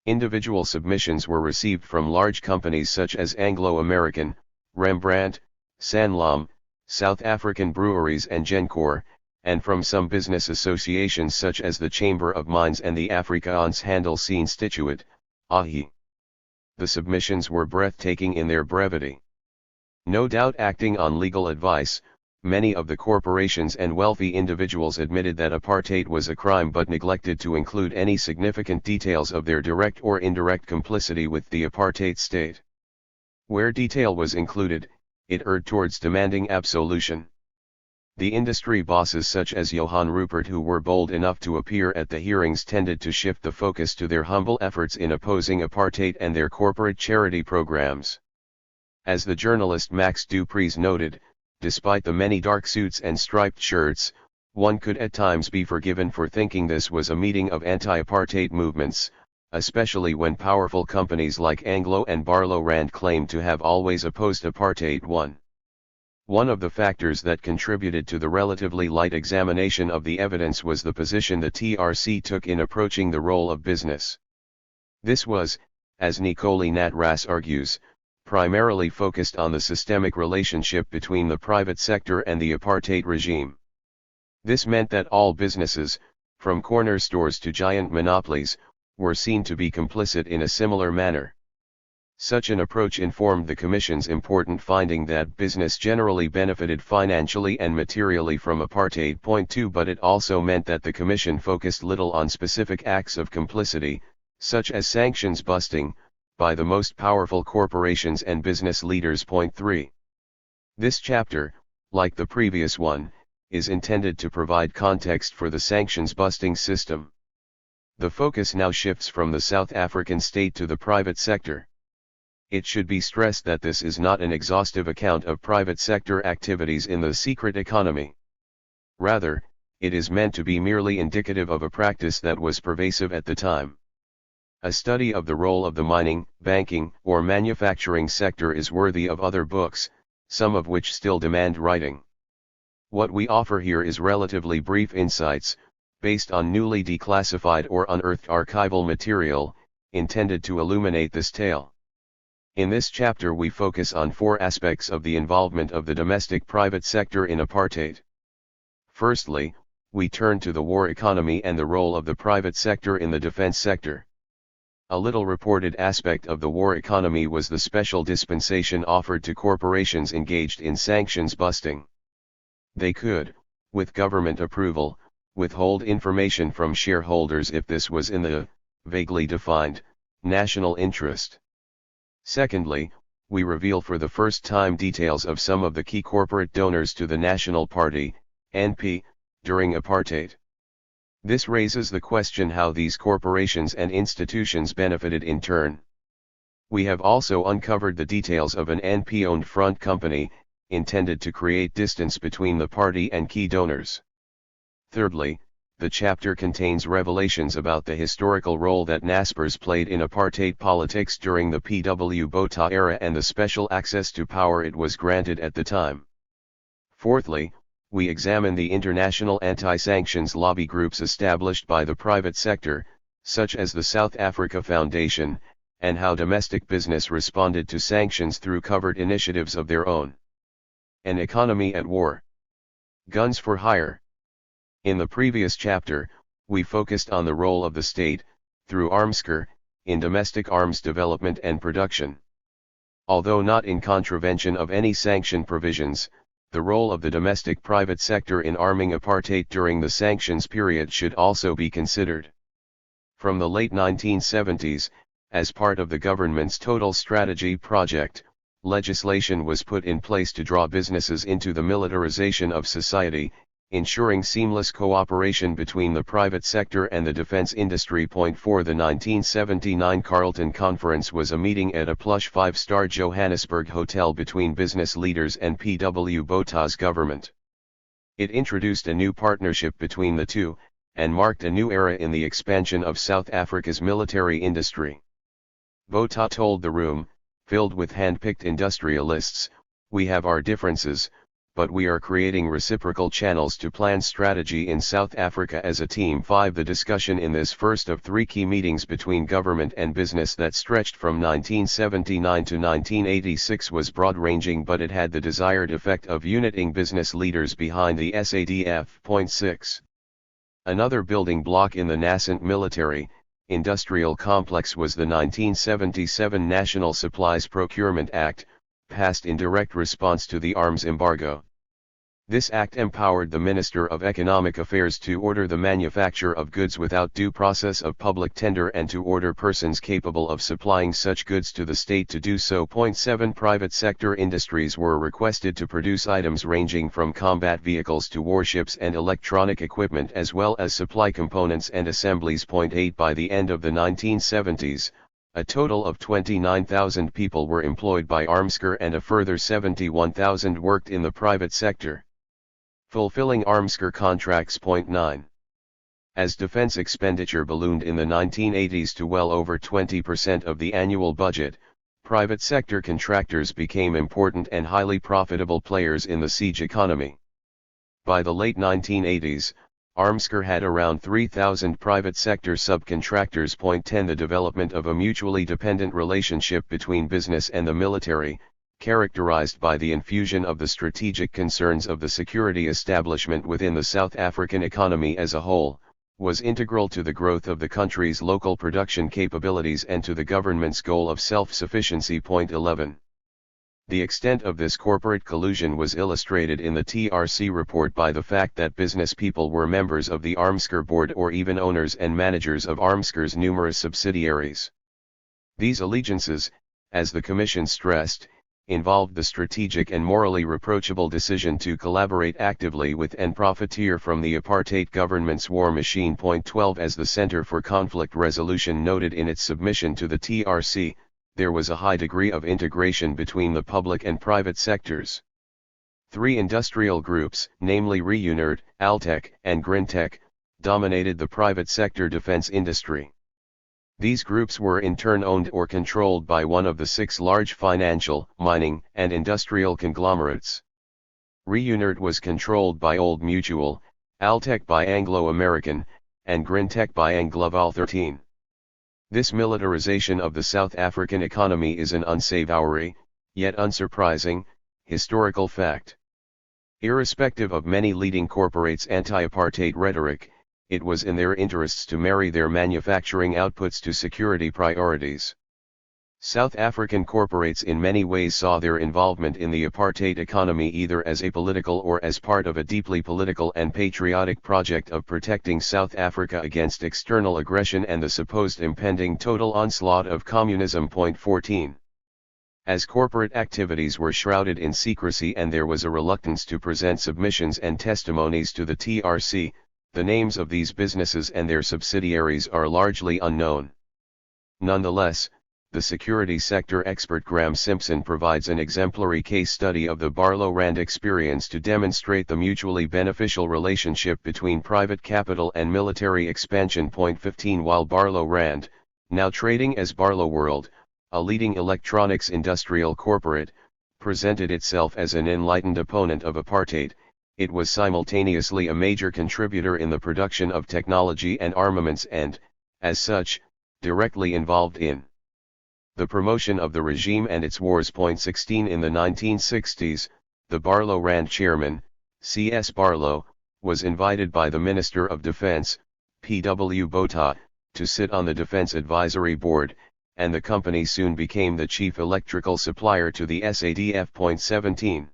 Individual submissions were received from large companies such as Anglo-American, Rembrandt, Sanlam, South African Breweries and Gencor, and from some business associations such as the Chamber of Mines and the Afrikaans Handelsinstituut, AHI. The submissions were breathtaking in their brevity. No doubt acting on legal advice, many of the corporations and wealthy individuals admitted that apartheid was a crime but neglected to include any significant details of their direct or indirect complicity with the apartheid state. Where detail was included, it erred towards demanding absolution. The industry bosses such as Johann Rupert who were bold enough to appear at the hearings tended to shift the focus to their humble efforts in opposing apartheid and their corporate charity programs. As the journalist Max Dupreez noted, despite the many dark suits and striped shirts, one could at times be forgiven for thinking this was a meeting of anti-apartheid movements, especially when powerful companies like Anglo and Barlow Rand claimed to have always opposed apartheid. One of the factors that contributed to the relatively light examination of the evidence was the position the TRC took in approaching the role of business. This was, as Nikoli Natras argues, primarily focused on the systemic relationship between the private sector and the apartheid regime. This meant that all businesses, from corner stores to giant monopolies, were seen to be complicit in a similar manner. Such an approach informed the Commission's important finding that business generally benefited financially and materially from apartheid. Point 2 But it also meant that the Commission focused little on specific acts of complicity, such as sanctions busting, by the most powerful corporations and business leaders. Point 3. This chapter, like the previous one, is intended to provide context for the sanctions busting system. The focus now shifts from the South African state to the private sector. It should be stressed that this is not an exhaustive account of private sector activities in the secret economy. Rather, it is meant to be merely indicative of a practice that was pervasive at the time. A study of the role of the mining, banking, or manufacturing sector is worthy of other books, some of which still demand writing. What we offer here is relatively brief insights, based on newly declassified or unearthed archival material, intended to illuminate this tale. In this chapter we focus on 4 aspects of the involvement of the domestic private sector in apartheid. Firstly, we turn to the war economy and the role of the private sector in the defense sector. A little reported aspect of the war economy was the special dispensation offered to corporations engaged in sanctions busting. They could, with government approval, withhold information from shareholders if this was in the, vaguely defined, national interest. Secondly, we reveal for the first time details of some of the key corporate donors to the National Party, NP, during apartheid. This raises the question how these corporations and institutions benefited in turn. We have also uncovered the details of an NP-owned front company, intended to create distance between the party and key donors. Thirdly, the chapter contains revelations about the historical role that Naspers played in apartheid politics during the PW Botha era and the special access to power it was granted at the time. Fourthly, we examine the international anti-sanctions lobby groups established by the private sector, such as the South Africa Foundation, and how domestic business responded to sanctions through covert initiatives of their own. An economy at war. Guns for hire. In the previous chapter, we focused on the role of the state, through Armscor, in domestic arms development and production. Although not in contravention of any sanction provisions, the role of the domestic private sector in arming apartheid during the sanctions period should also be considered. From the late 1970s, as part of the government's Total Strategy project, legislation was put in place to draw businesses into the militarization of society, ensuring seamless cooperation between the private sector and the defense industry. Point 4 The 1979 Carlton Conference was a meeting at a plush 5-star Johannesburg hotel between business leaders and PW Botha's government. It introduced a new partnership between the two, and marked a new era in the expansion of South Africa's military industry. Botha told the room, filled with hand-picked industrialists, "We have our differences, but we are creating reciprocal channels to plan strategy in South Africa as a team." 5 The discussion in this first of 3 key meetings between government and business that stretched from 1979 to 1986 was broad-ranging, but it had the desired effect of uniting business leaders behind the SADF. Point 6. Another building block in the nascent military, industrial complex was the 1977 National Supplies Procurement Act, passed in direct response to the arms embargo. This act empowered the Minister of Economic Affairs to order the manufacture of goods without due process of public tender and to order persons capable of supplying such goods to the state to do so. Point 7 Private sector industries were requested to produce items ranging from combat vehicles to warships and electronic equipment as well as supply components and assemblies. Point 8 By the end of the 1970s, a total of 29,000 people were employed by Armscor and a further 71,000 worked in the private sector. Fulfilling Armscor contracts. Point 9. As defense expenditure ballooned in the 1980s to well over 20% of the annual budget, private sector contractors became important and highly profitable players in the siege economy. By the late 1980s, Armsker had around 3,000 private sector subcontractors. 10 The development of a mutually dependent relationship between business and the military, characterized by the infusion of the strategic concerns of the security establishment within the South African economy as a whole, was integral to the growth of the country's local production capabilities and to the government's goal of self-sufficiency. 11. The extent of this corporate collusion was illustrated in the TRC report by the fact that business people were members of the Armsker board or even owners and managers of Armsker's numerous subsidiaries. These allegiances, as the Commission stressed, involved the strategic and morally reproachable decision to collaborate actively with and profiteer from the apartheid government's war machine. 12 As the Center for Conflict Resolution noted in its submission to the TRC, there was a high degree of integration between the public and private sectors. Three industrial groups, namely Reunert, Altec, and Grintech, dominated the private sector defense industry. These groups were in turn owned or controlled by one of the six large financial, mining, and industrial conglomerates. Reunert was controlled by Old Mutual, Altec by Anglo-American, and Grintech by Angloval 13. This militarization of the South African economy is an unsavory, yet unsurprising, historical fact. Irrespective of many leading corporates' anti-apartheid rhetoric, it was in their interests to marry their manufacturing outputs to security priorities. South African corporates in many ways saw their involvement in the apartheid economy either as apolitical or as part of a deeply political and patriotic project of protecting South Africa against external aggression and the supposed impending total onslaught of communism. 14. As corporate activities were shrouded in secrecy and there was a reluctance to present submissions and testimonies to the TRC, the names of these businesses and their subsidiaries are largely unknown. Nonetheless, the security sector expert Graham Simpson provides an exemplary case study of the Barlow-Rand experience to demonstrate the mutually beneficial relationship between private capital and military expansion. 15 While Barlow-Rand, now trading as Barlow World, a leading electronics industrial corporate, presented itself as an enlightened opponent of apartheid, it was simultaneously a major contributor in the production of technology and armaments and, as such, directly involved in the promotion of the regime and its wars. 16 In the 1960s, the Barlow-Rand chairman, C.S. Barlow, was invited by the Minister of Defense, P.W. Botha, to sit on the Defense Advisory Board, and the company soon became the chief electrical supplier to the SADF. 17.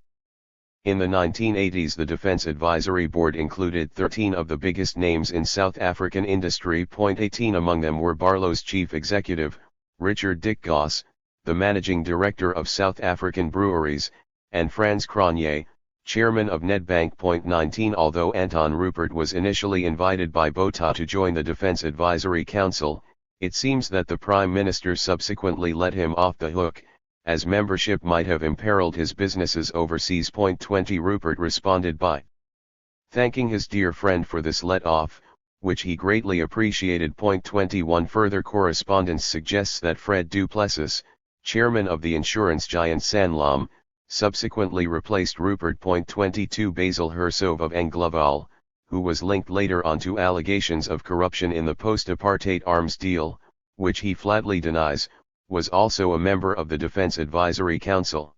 In the 1980s the Defense Advisory Board included 13 of the biggest names in South African industry. 18 Among them were Barlow's chief executive, Richard Dick Goss, the managing director of South African Breweries, and Frans Cronje, chairman of Nedbank. 19 Although Anton Rupert was initially invited by Botha to join the Defense Advisory Council, it seems that the Prime Minister subsequently let him off the hook, as membership might have imperiled his businesses overseas. 20 Rupert responded by thanking his dear friend for this let-off, which he greatly appreciated. 21 Further correspondence suggests that Fred du Plessis, chairman of the insurance giant Sanlam, subsequently replaced Rupert. 22 Basil Hersov of Angloval, who was linked later on to allegations of corruption in the post-apartheid arms deal, which he flatly denies, was also a member of the Defense Advisory Council.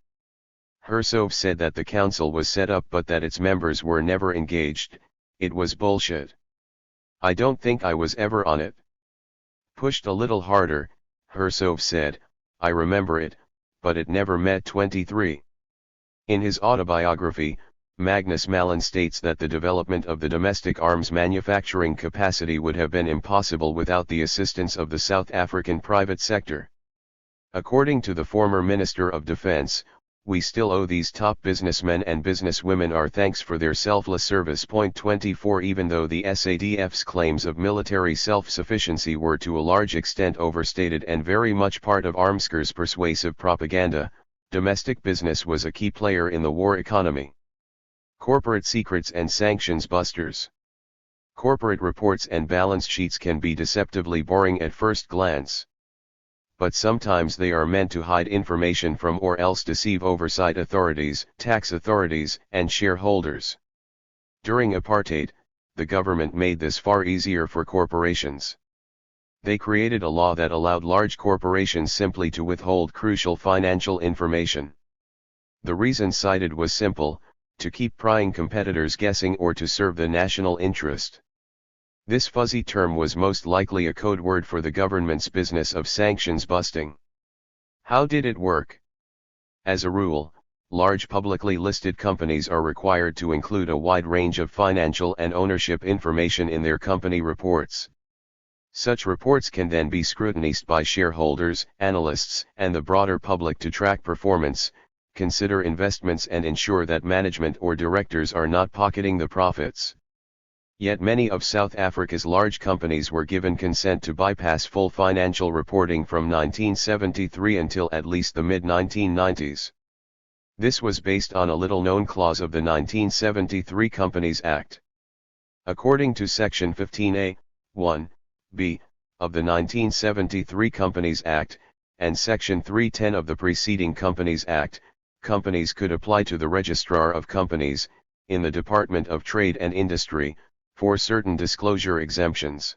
Hersov said that the council was set up but that its members were never engaged. It was bullshit. I don't think I was ever on it. Pushed a little harder, Hersov said, I remember it, but it never met. 23. In his autobiography, Magnus Malin states that the development of the domestic arms manufacturing capacity would have been impossible without the assistance of the South African private sector. According to the former Minister of Defense, we still owe these top businessmen and businesswomen our thanks for their selfless service. 24 Even though the SADF's claims of military self-sufficiency were to a large extent overstated and very much part of Armsker's persuasive propaganda, domestic business was a key player in the war economy. Corporate secrets and sanctions busters. Corporate reports and balance sheets can be deceptively boring at first glance. But sometimes they are meant to hide information from or else deceive oversight authorities, tax authorities, and shareholders. During apartheid, the government made this far easier for corporations. They created a law that allowed large corporations simply to withhold crucial financial information. The reason cited was simple: to keep prying competitors guessing or to serve the national interest. This fuzzy term was most likely a code word for the government's business of sanctions busting. How did it work? As a rule, large publicly listed companies are required to include a wide range of financial and ownership information in their company reports. Such reports can then be scrutinized by shareholders, analysts, and the broader public to track performance, consider investments, and ensure that management or directors are not pocketing the profits. Yet many of South Africa's large companies were given consent to bypass full financial reporting from 1973 until at least the mid-1990s. This was based on a little-known clause of the 1973 Companies Act. According to Section 15A, 1b, of the 1973 Companies Act, and Section 310 of the preceding Companies Act, companies could apply to the Registrar of Companies, in the Department of Trade and Industry, for certain disclosure exemptions.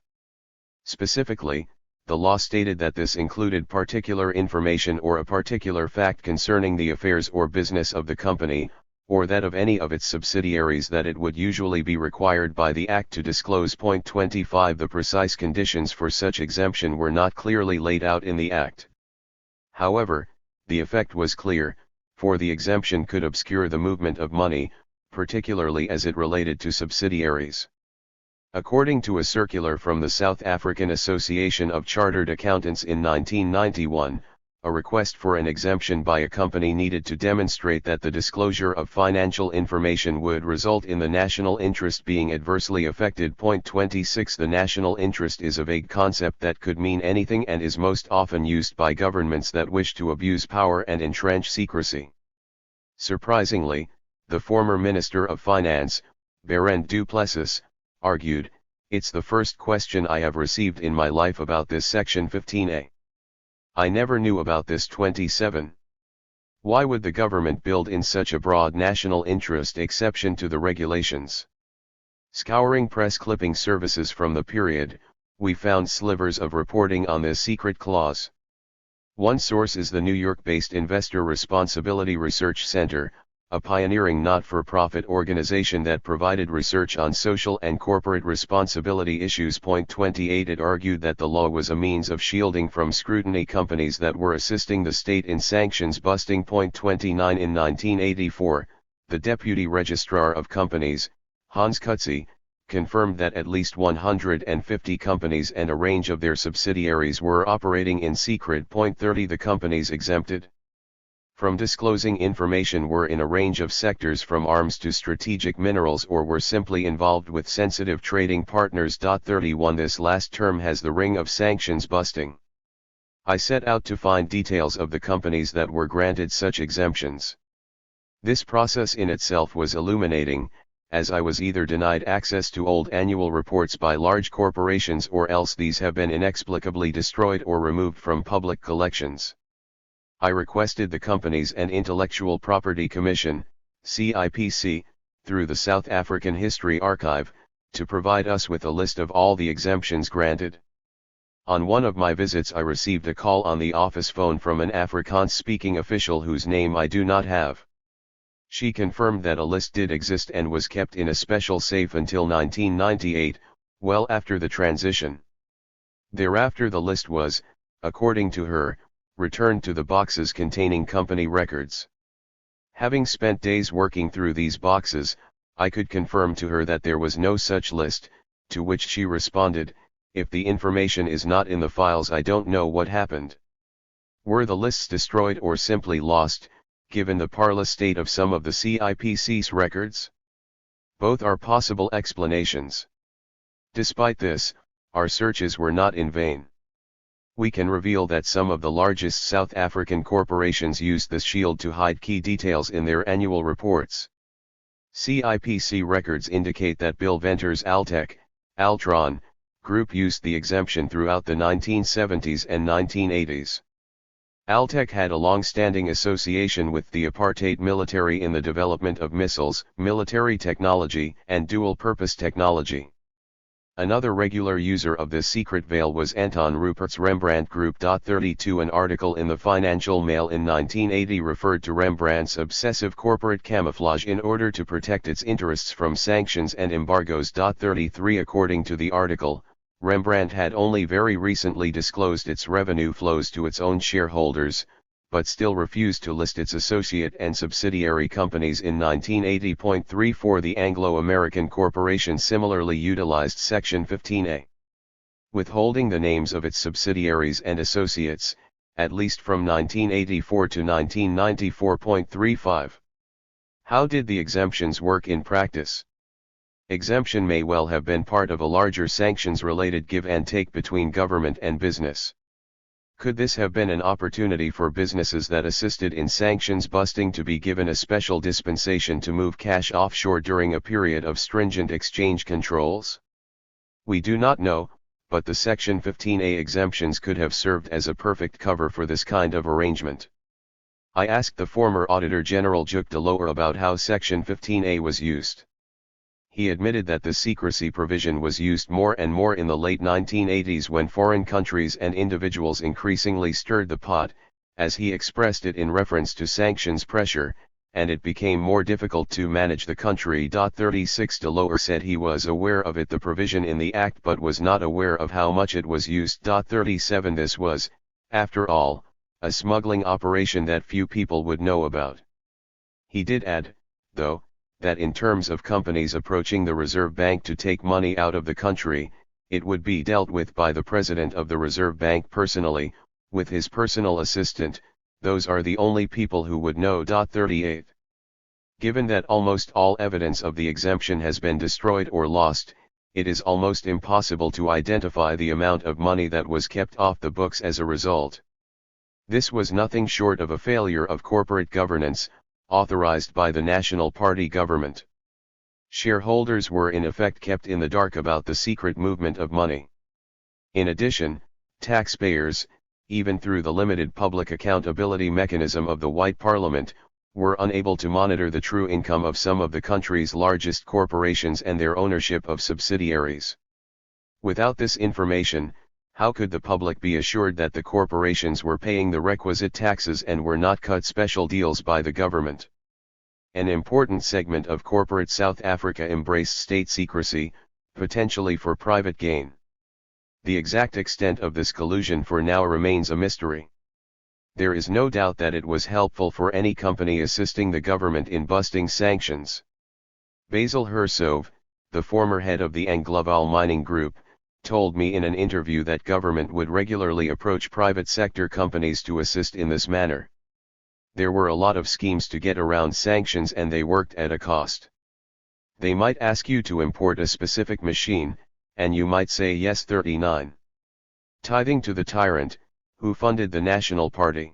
Specifically, the law stated that this included particular information or a particular fact concerning the affairs or business of the company, or that of any of its subsidiaries, that it would usually be required by the Act to disclose. 25 The precise conditions for such exemption were not clearly laid out in the Act. However, the effect was clear, for the exemption could obscure the movement of money, particularly as it related to subsidiaries. According to a circular from the South African Association of Chartered Accountants in 1991, a request for an exemption by a company needed to demonstrate that the disclosure of financial information would result in the national interest being adversely affected. 26 The national interest is a vague concept that could mean anything and is most often used by governments that wish to abuse power and entrench secrecy. Surprisingly, the former Minister of Finance, Barend du Plessis, argued, "It's the first question I have received in my life about this Section 15A. I never knew about this." 27. Why would the government build in such a broad national interest exception to the regulations? Scouring press clipping services from the period, we found slivers of reporting on this secret clause. One source is the New York-based Investor Responsibility Research Center, a pioneering not-for-profit organization that provided research on social and corporate responsibility issues. 28 It argued that the law was a means of shielding from scrutiny companies that were assisting the state in sanctions busting. 29 In 1984, the Deputy Registrar of Companies, Hans Kutze, confirmed that at least 150 companies and a range of their subsidiaries were operating in secret. 30 The companies exempted from disclosing information were in a range of sectors from arms to strategic minerals, or were simply involved with sensitive trading partners. 31 This last term has the ring of sanctions busting. I set out to find details of the companies that were granted such exemptions. This process in itself was illuminating, as I was either denied access to old annual reports by large corporations, or else these have been inexplicably destroyed or removed from public collections. I requested the Companies and Intellectual Property Commission, CIPC, through the South African History Archive, to provide us with a list of all the exemptions granted. On one of my visits I received a call on the office phone from an Afrikaans-speaking official whose name I do not have. She confirmed that a list did exist and was kept in a special safe until 1998, well after the transition. Thereafter the list was, according to her, returned to the boxes containing company records. Having spent days working through these boxes, I could confirm to her that there was no such list, to which she responded, "If the information is not in the files, I don't know what happened." Were the lists destroyed or simply lost, given the parlous state of some of the CIPC's records? Both are possible explanations. Despite this, our searches were not in vain. We can reveal that some of the largest South African corporations used this shield to hide key details in their annual reports. CIPC records indicate that Bill Venter's Altec, Altron, group used the exemption throughout the 1970s and 1980s. Altec had a long-standing association with the Apartheid military in the development of missiles, military technology, and dual-purpose technology. Another regular user of this secret veil was Anton Rupert's Rembrandt Group. 32 An article in the Financial Mail in 1980 referred to Rembrandt's obsessive corporate camouflage in order to protect its interests from sanctions and embargoes. 33 According to the article, Rembrandt had only very recently disclosed its revenue flows to its own shareholders, but still refused to list its associate and subsidiary companies in 1980.34. The Anglo-American Corporation similarly utilized Section 15A, withholding the names of its subsidiaries and associates, at least from 1984 to 1994.35. How did the exemptions work in practice? Exemption may well have been part of a larger sanctions-related give and take between government and business. Could this have been an opportunity for businesses that assisted in sanctions busting to be given a special dispensation to move cash offshore during a period of stringent exchange controls? We do not know, but the Section 15A exemptions could have served as a perfect cover for this kind of arrangement. I asked the former Auditor General Juk de Loer about how Section 15A was used. He admitted that the secrecy provision was used more and more in the late 1980s when foreign countries and individuals increasingly stirred the pot, as he expressed it in reference to sanctions pressure, and it became more difficult to manage the country. 36 De Loer said he was aware of the provision in the Act but was not aware of how much it was used. 37 This was, after all, a smuggling operation that few people would know about. He did add, though, that in terms of companies approaching the Reserve Bank to take money out of the country, it would be dealt with by the President of the Reserve Bank personally, with his personal assistant. Those are the only people who would know. 38. Given that almost all evidence of the exemption has been destroyed or lost, it is almost impossible to identify the amount of money that was kept off the books as a result. This was nothing short of a failure of corporate governance, authorized by the National Party government. Shareholders were in effect kept in the dark about the secret movement of money. In addition, taxpayers, even through the limited public accountability mechanism of the White Parliament, were unable to monitor the true income of some of the country's largest corporations and their ownership of subsidiaries. Without this information, how could the public be assured that the corporations were paying the requisite taxes and were not cut special deals by the government? An important segment of corporate South Africa embraced state secrecy, potentially for private gain. The exact extent of this collusion for now remains a mystery. There is no doubt that it was helpful for any company assisting the government in busting sanctions. Basil Hersov, the former head of the Angloval Mining Group, told me in an interview that government would regularly approach private sector companies to assist in this manner. There were a lot of schemes to get around sanctions and they worked at a cost. They might ask you to import a specific machine, and you might say yes. 39. Tithing to the tyrant, who funded the National Party.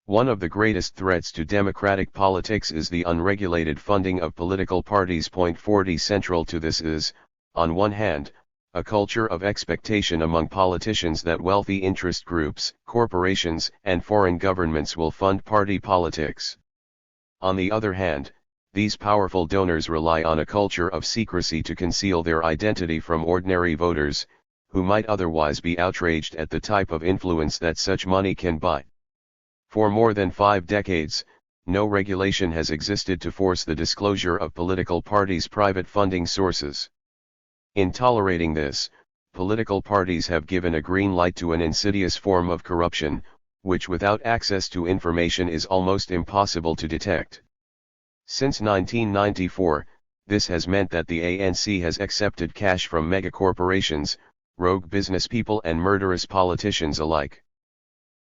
One of the greatest threats to democratic politics is the unregulated funding of political parties. 40 Central to this is, on one hand, a culture of expectation among politicians that wealthy interest groups, corporations, and foreign governments will fund party politics. On the other hand, these powerful donors rely on a culture of secrecy to conceal their identity from ordinary voters, who might otherwise be outraged at the type of influence that such money can buy. For more than 5 decades, no regulation has existed to force the disclosure of political parties' private funding sources. In tolerating this, political parties have given a green light to an insidious form of corruption, which without access to information is almost impossible to detect. Since 1994, this has meant that the ANC has accepted cash from megacorporations, rogue businesspeople and murderous politicians alike.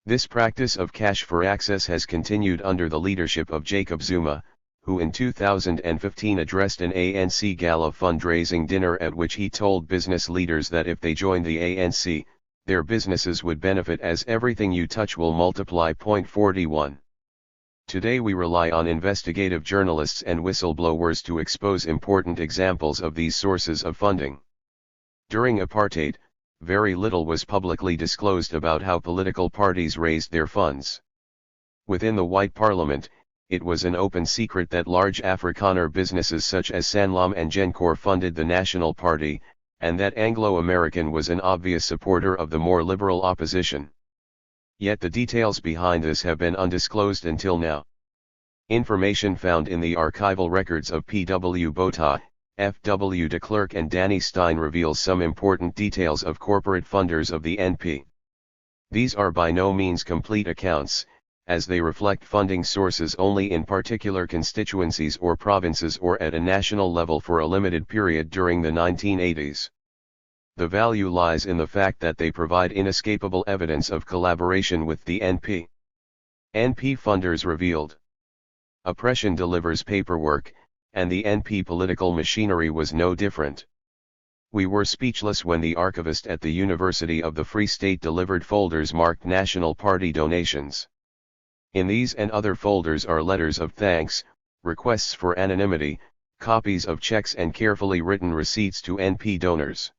This practice of cash for access has continued under the leadership of Jacob Zuma, who in 2015 addressed an ANC gala fundraising dinner at which he told business leaders that if they joined the ANC, their businesses would benefit as everything you touch will multiply. 41. Today we rely on investigative journalists and whistleblowers to expose important examples of these sources of funding. During apartheid, very little was publicly disclosed about how political parties raised their funds. Within the White Parliament, it was an open secret that large Afrikaner businesses such as Sanlam and Gencor funded the National Party, and that Anglo-American was an obvious supporter of the more liberal opposition. Yet the details behind this have been undisclosed until now. Information found in the archival records of P.W. Botha, F.W. de Klerk and Danny Stein reveals some important details of corporate funders of the NP. These are by no means complete accounts, as they reflect funding sources only in particular constituencies or provinces or at a national level for a limited period during the 1980s. The value lies in the fact that they provide inescapable evidence of collaboration with the NP. NP funders revealed. Oppression delivers paperwork, and the NP political machinery was no different. We were speechless when the archivist at the University of the Free State delivered folders marked National Party donations. In these and other folders are letters of thanks, requests for anonymity, copies of checks and carefully written receipts to NP donors.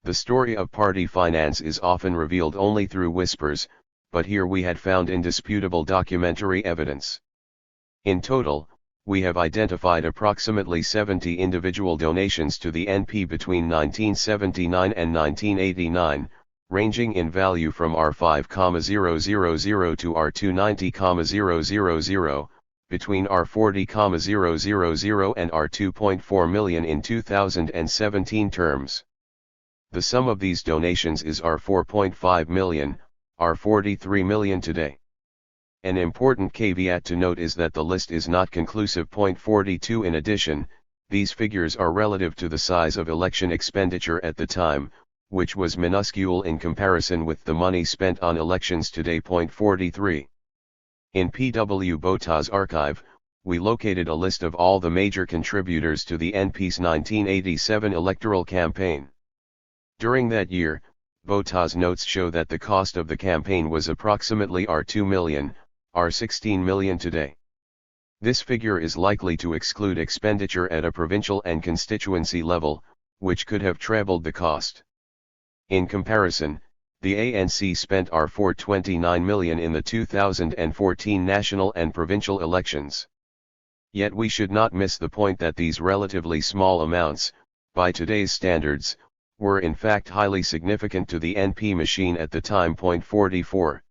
The story of party finance is often revealed only through whispers, but here we had found indisputable documentary evidence. In total, we have identified approximately 70 individual donations to the NP between 1979 and 1989, ranging in value from R5,000 to R290,000, between R40,000 and R2.4 million in 2017 terms. The sum of these donations is R4.5 million, R43 million today. An important caveat to note is that the list is not conclusive. 42 In addition, these figures are relative to the size of election expenditure at the time, which was minuscule in comparison with the money spent on elections today. 43. In P.W. Botha's archive, we located a list of all the major contributors to the NP's 1987 electoral campaign. During that year, Botha's notes show that the cost of the campaign was approximately R2 million, R16 million today. This figure is likely to exclude expenditure at a provincial and constituency level, which could have trebled the cost. In comparison, the ANC spent R429 million in the 2014 national and provincial elections. Yet we should not miss the point that these relatively small amounts, by today's standards, were in fact highly significant to the NP machine at the time. 44.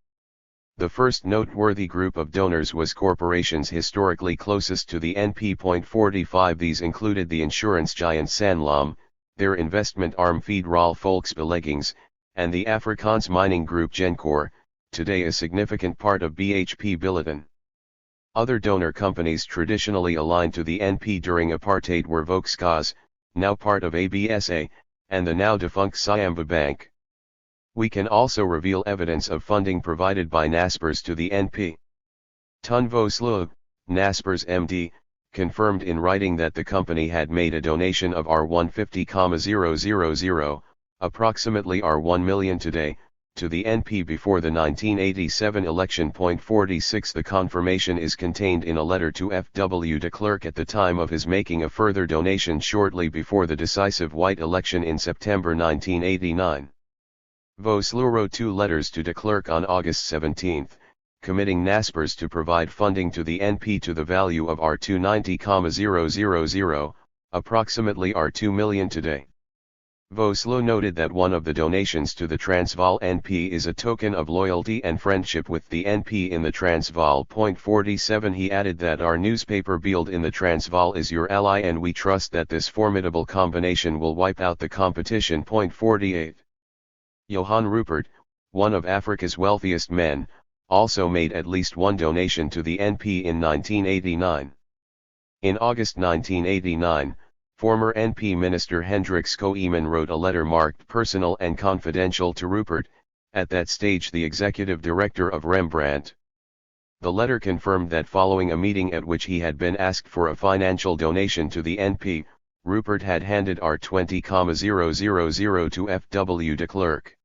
The first noteworthy group of donors was corporations historically closest to the NP. 45. These included the insurance giant Sanlam, their investment arm Federal Volksbeleggings, and the Afrikaans mining group Gencor, today a significant part of BHP Billiton. Other donor companies traditionally aligned to the NP during apartheid were Volkskas, now part of ABSA, and the now defunct Siamba Bank. We can also reveal evidence of funding provided by Naspers to the NP. Tunvo Slug, Naspers MD, confirmed in writing that the company had made a donation of R150,000, approximately R1 million today, to the NP before the 1987 election. 46. The confirmation is contained in a letter to F.W. de Klerk at the time of his making a further donation shortly before the decisive white election in September 1989. Vosloo wrote 2 letters to de Klerk on August 17, committing Naspers to provide funding to the NP to the value of R290,000, approximately R2 million today. Vosloo noted that one of the donations to the Transvaal NP is a token of loyalty and friendship with the NP in the Transvaal. 47. He added that our newspaper Beeld in the Transvaal is your ally and we trust that this formidable combination will wipe out the competition. 48. Johan Rupert, one of Africa's wealthiest men, also made at least one donation to the NP in 1989. In August 1989, former NP Minister Hendricks Koeman wrote a letter marked personal and confidential to Rupert, at that stage the executive director of Rembrandt. The letter confirmed that following a meeting at which he had been asked for a financial donation to the NP, Rupert had handed R20,000 to F.W. de Klerk.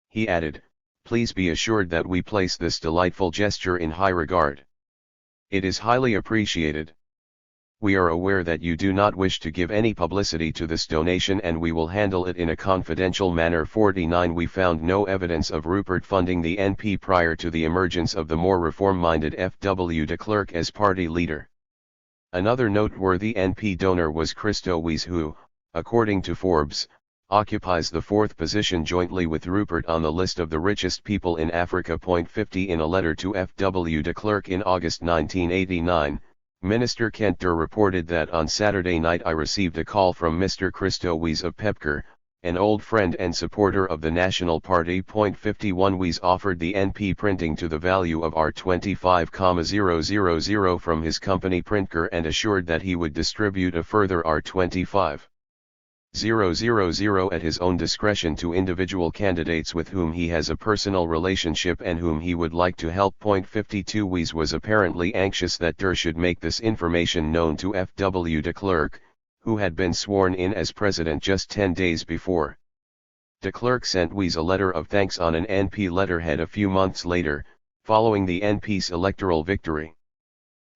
He added, "Please be assured that we place this delightful gesture in high regard. It is highly appreciated. We are aware that you do not wish to give any publicity to this donation and we will handle it in a confidential manner. 49 We found no evidence of Rupert funding the NP prior to the emergence of the more reform-minded F.W. de Klerk as party leader. Another noteworthy NP donor was Christo Wiese who, according to Forbes, occupies the fourth position jointly with Rupert on the list of the richest people in Africa. 50 In a letter to F.W. de Klerk in August 1989, Minister Kent Durr reported that on Saturday night I received a call from Mr. Christo Wiese of Pepker, an old friend and supporter of the National Party. 51 Wiese offered the NP printing to the value of R25,000 from his company Printker and assured that he would distribute a further R25,000 at his own discretion to individual candidates with whom he has a personal relationship and whom he would like to help. 52 Wiese was apparently anxious that Durr should make this information known to F.W. de Klerk, who had been sworn in as president just 10 days before. De Klerk sent Wiese a letter of thanks on an NP letterhead a few months later, following the NP's electoral victory.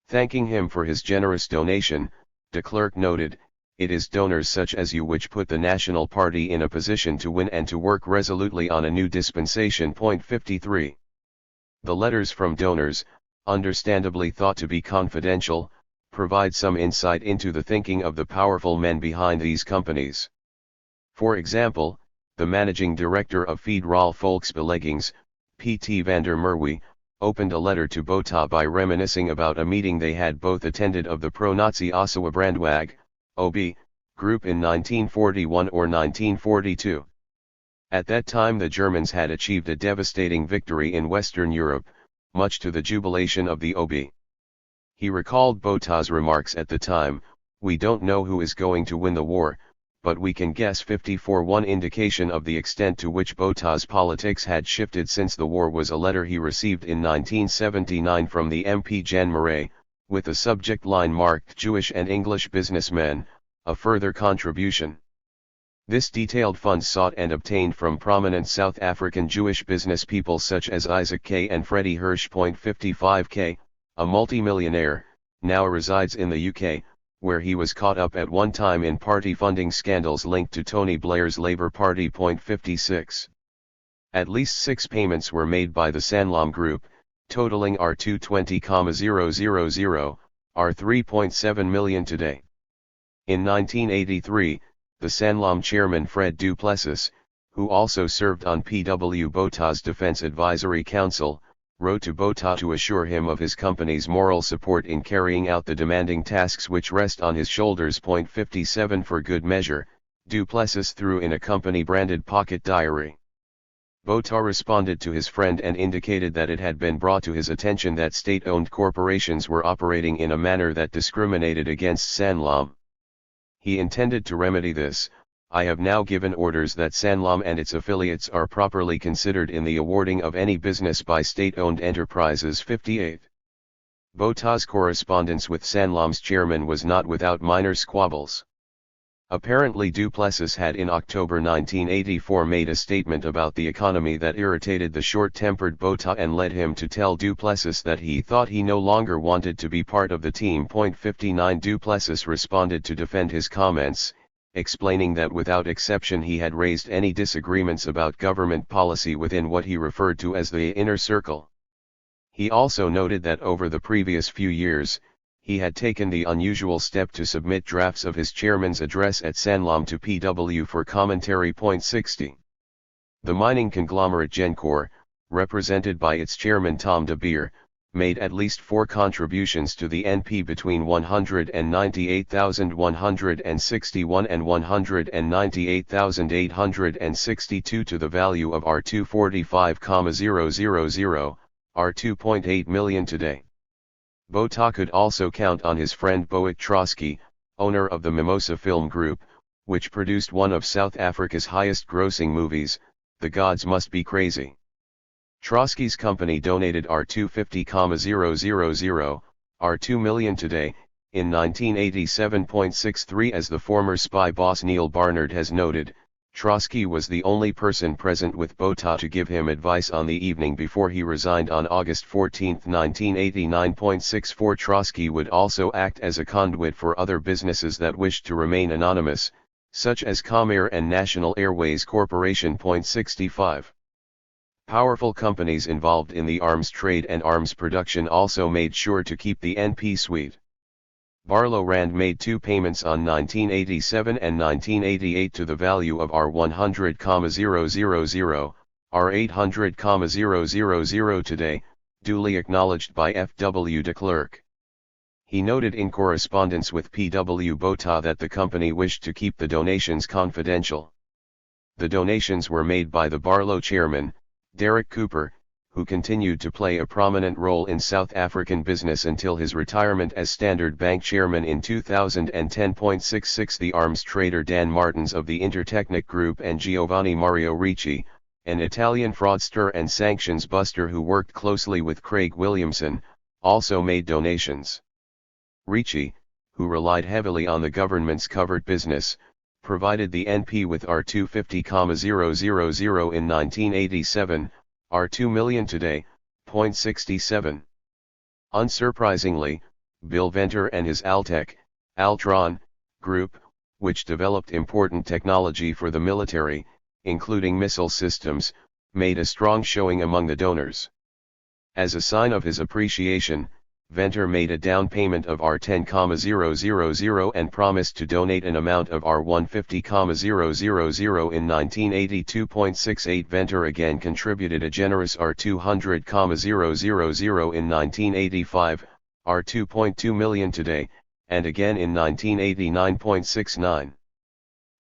Thanking him for his generous donation, de Klerk noted, "It is donors such as you which put the National Party in a position to win and to work resolutely on a new dispensation." 53. The letters from donors, understandably thought to be confidential, provide some insight into the thinking of the powerful men behind these companies. For example, the managing director of Federal Volksbeleggings, P.T. van der Merwe, opened a letter to Botha by reminiscing about a meeting they had both attended of the pro-Nazi Ossawa Brandwag, OB, group in 1941 or 1942. At that time the Germans had achieved a devastating victory in Western Europe, much to the jubilation of the OB. He recalled Botha's remarks at the time, "We don't know who is going to win the war, but we can guess 54." One indication of the extent to which Botha's politics had shifted since the war was a letter he received in 1979 from the MP Jan Marais, with the subject line marked "Jewish and English businessmen, a further contribution." This detailed funds sought and obtained from prominent South African Jewish business people such as Isaac K. and Freddie Hirsch. 55 K, a multimillionaire, now resides in the UK, where he was caught up at one time in party funding scandals linked to Tony Blair's Labour Party. 56. At least 6 payments were made by the Sanlam Group, totaling R220,000, R3.7 million today. In 1983, the Sanlam chairman Fred du Plessis, who also served on P.W. Botha's Defense Advisory Council, wrote to Botha to assure him of his company's moral support in carrying out the demanding tasks which rest on his shoulders. 57 For good measure, du Plessis threw in a company-branded pocket diary. Botha responded to his friend and indicated that it had been brought to his attention that state-owned corporations were operating in a manner that discriminated against Sanlam. He intended to remedy this. "I have now given orders that Sanlam and its affiliates are properly considered in the awarding of any business by state-owned enterprises." 58. Botha's correspondence with Sanlam's chairman was not without minor squabbles. Apparently du Plessis had in October 1984 made a statement about the economy that irritated the short-tempered Botha and led him to tell du Plessis that he thought he no longer wanted to be part of the team. 59 Du Plessis responded to defend his comments, explaining that without exception he had raised any disagreements about government policy within what he referred to as the inner circle. He also noted that over the previous few years, he had taken the unusual step to submit drafts of his chairman's address at Sanlam to PW for commentary. 60. The mining conglomerate Gencor, represented by its chairman Tom de Beer, made at least 4 contributions to the NP between 198,161 and 198,862 to the value of R245,000, R2.8 million today. Botha could also count on his friend Boet Trotsky, owner of the Mimosa Film Group, which produced one of South Africa's highest-grossing movies, The Gods Must Be Crazy. Trotsky's company donated R250,000, R2 million today, in 1987. 63 As the former spy boss Neil Barnard has noted, Trotsky was the only person present with Botha to give him advice on the evening before he resigned on August 14, 1989. 64 Trotsky would also act as a conduit for other businesses that wished to remain anonymous, such as Comair and National Airways Corporation. 65 Powerful companies involved in the arms trade and arms production also made sure to keep the NP sweet. Barlow Rand made two payments on 1987 and 1988 to the value of R100,000, R800,000 today, duly acknowledged by F.W. de Klerk. He noted in correspondence with P.W. Botha that the company wished to keep the donations confidential. The donations were made by the Barlow chairman, Derek Cooper, who continued to play a prominent role in South African business until his retirement as Standard Bank chairman in 2010. 66 The arms trader Dan Martins of the Intertechnic Group and Giovanni Mario Ricci, an Italian fraudster and sanctions buster who worked closely with Craig Williamson, also made donations. Ricci, who relied heavily on the government's covered business, provided the NP with R250,000 in 1987, R2 million today. 67 Unsurprisingly, Bill Venter and his Altron, group, which developed important technology for the military, including missile systems, made a strong showing among the donors. As a sign of his appreciation, Venter made a down payment of R10,000 and promised to donate an amount of R150,000 in 1982. 68 Venter again contributed a generous R200,000 in 1985, R2.2 million today, and again in 1989. 69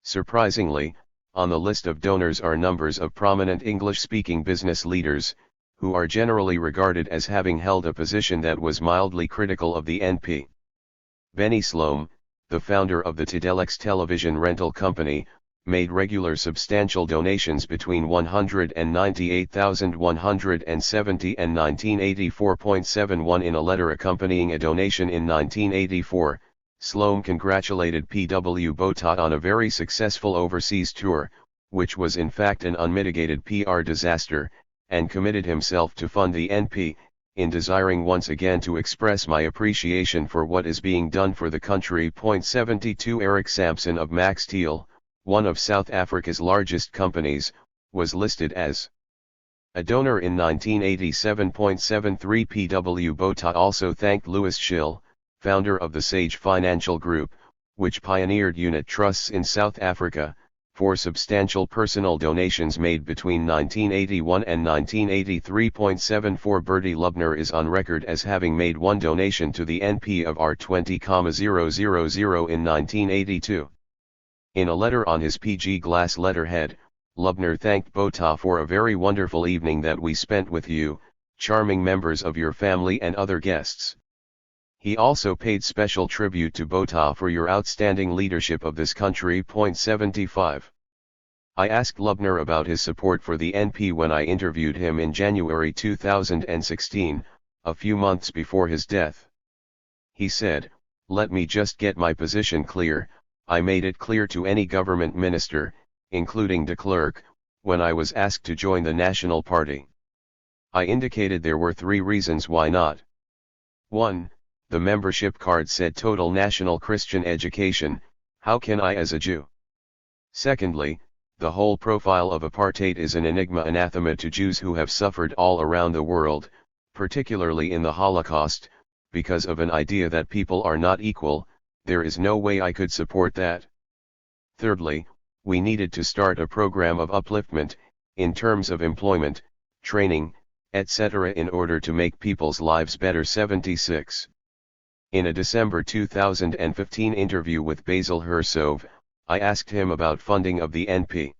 Surprisingly, on the list of donors are numbers of prominent English-speaking business leaders, who are generally regarded as having held a position that was mildly critical of the NP. Benny Sloam, the founder of the Tidelex television rental company, made regular substantial donations between $198,170 and $1984.71 in a letter accompanying a donation in 1984. Sloam congratulated P.W. Botha on a very successful overseas tour, which was in fact an unmitigated PR disaster, and committed himself to fund the NP, in desiring once again to express my appreciation for what is being done for the country. 72 Eric Sampson of Max Steel, one of South Africa's largest companies, was listed as a donor in 1987. 73 P.W. Botha also thanked Louis Schill, founder of the Sage Financial Group, which pioneered unit trusts in South Africa, for substantial personal donations made between 1981 and 1983. 74 Bertie Lubner is on record as having made one donation to the NP of R20,000 in 1982. In a letter on his PG glass letterhead, Lubner thanked Botha for a very wonderful evening that we spent with you, charming members of your family and other guests. He also paid special tribute to Botha for your outstanding leadership of this country. 75 I asked Lubner about his support for the NP when I interviewed him in January 2016, a few months before his death. He said, "Let me just get my position clear. I made it clear to any government minister, including de Klerk, when I was asked to join the National Party. I indicated there were three reasons why not. 1. The membership card said Total National Christian Education. How can I as a Jew? Secondly, the whole profile of apartheid is an enigma anathema to Jews who have suffered all around the world, particularly in the Holocaust, because of an idea that people are not equal. There is no way I could support that. Thirdly, we needed to start a program of upliftment, in terms of employment, training, etc. in order to make people's lives better." 76 In a December 2015 interview with Basil Hersov, I asked him about funding of the NP.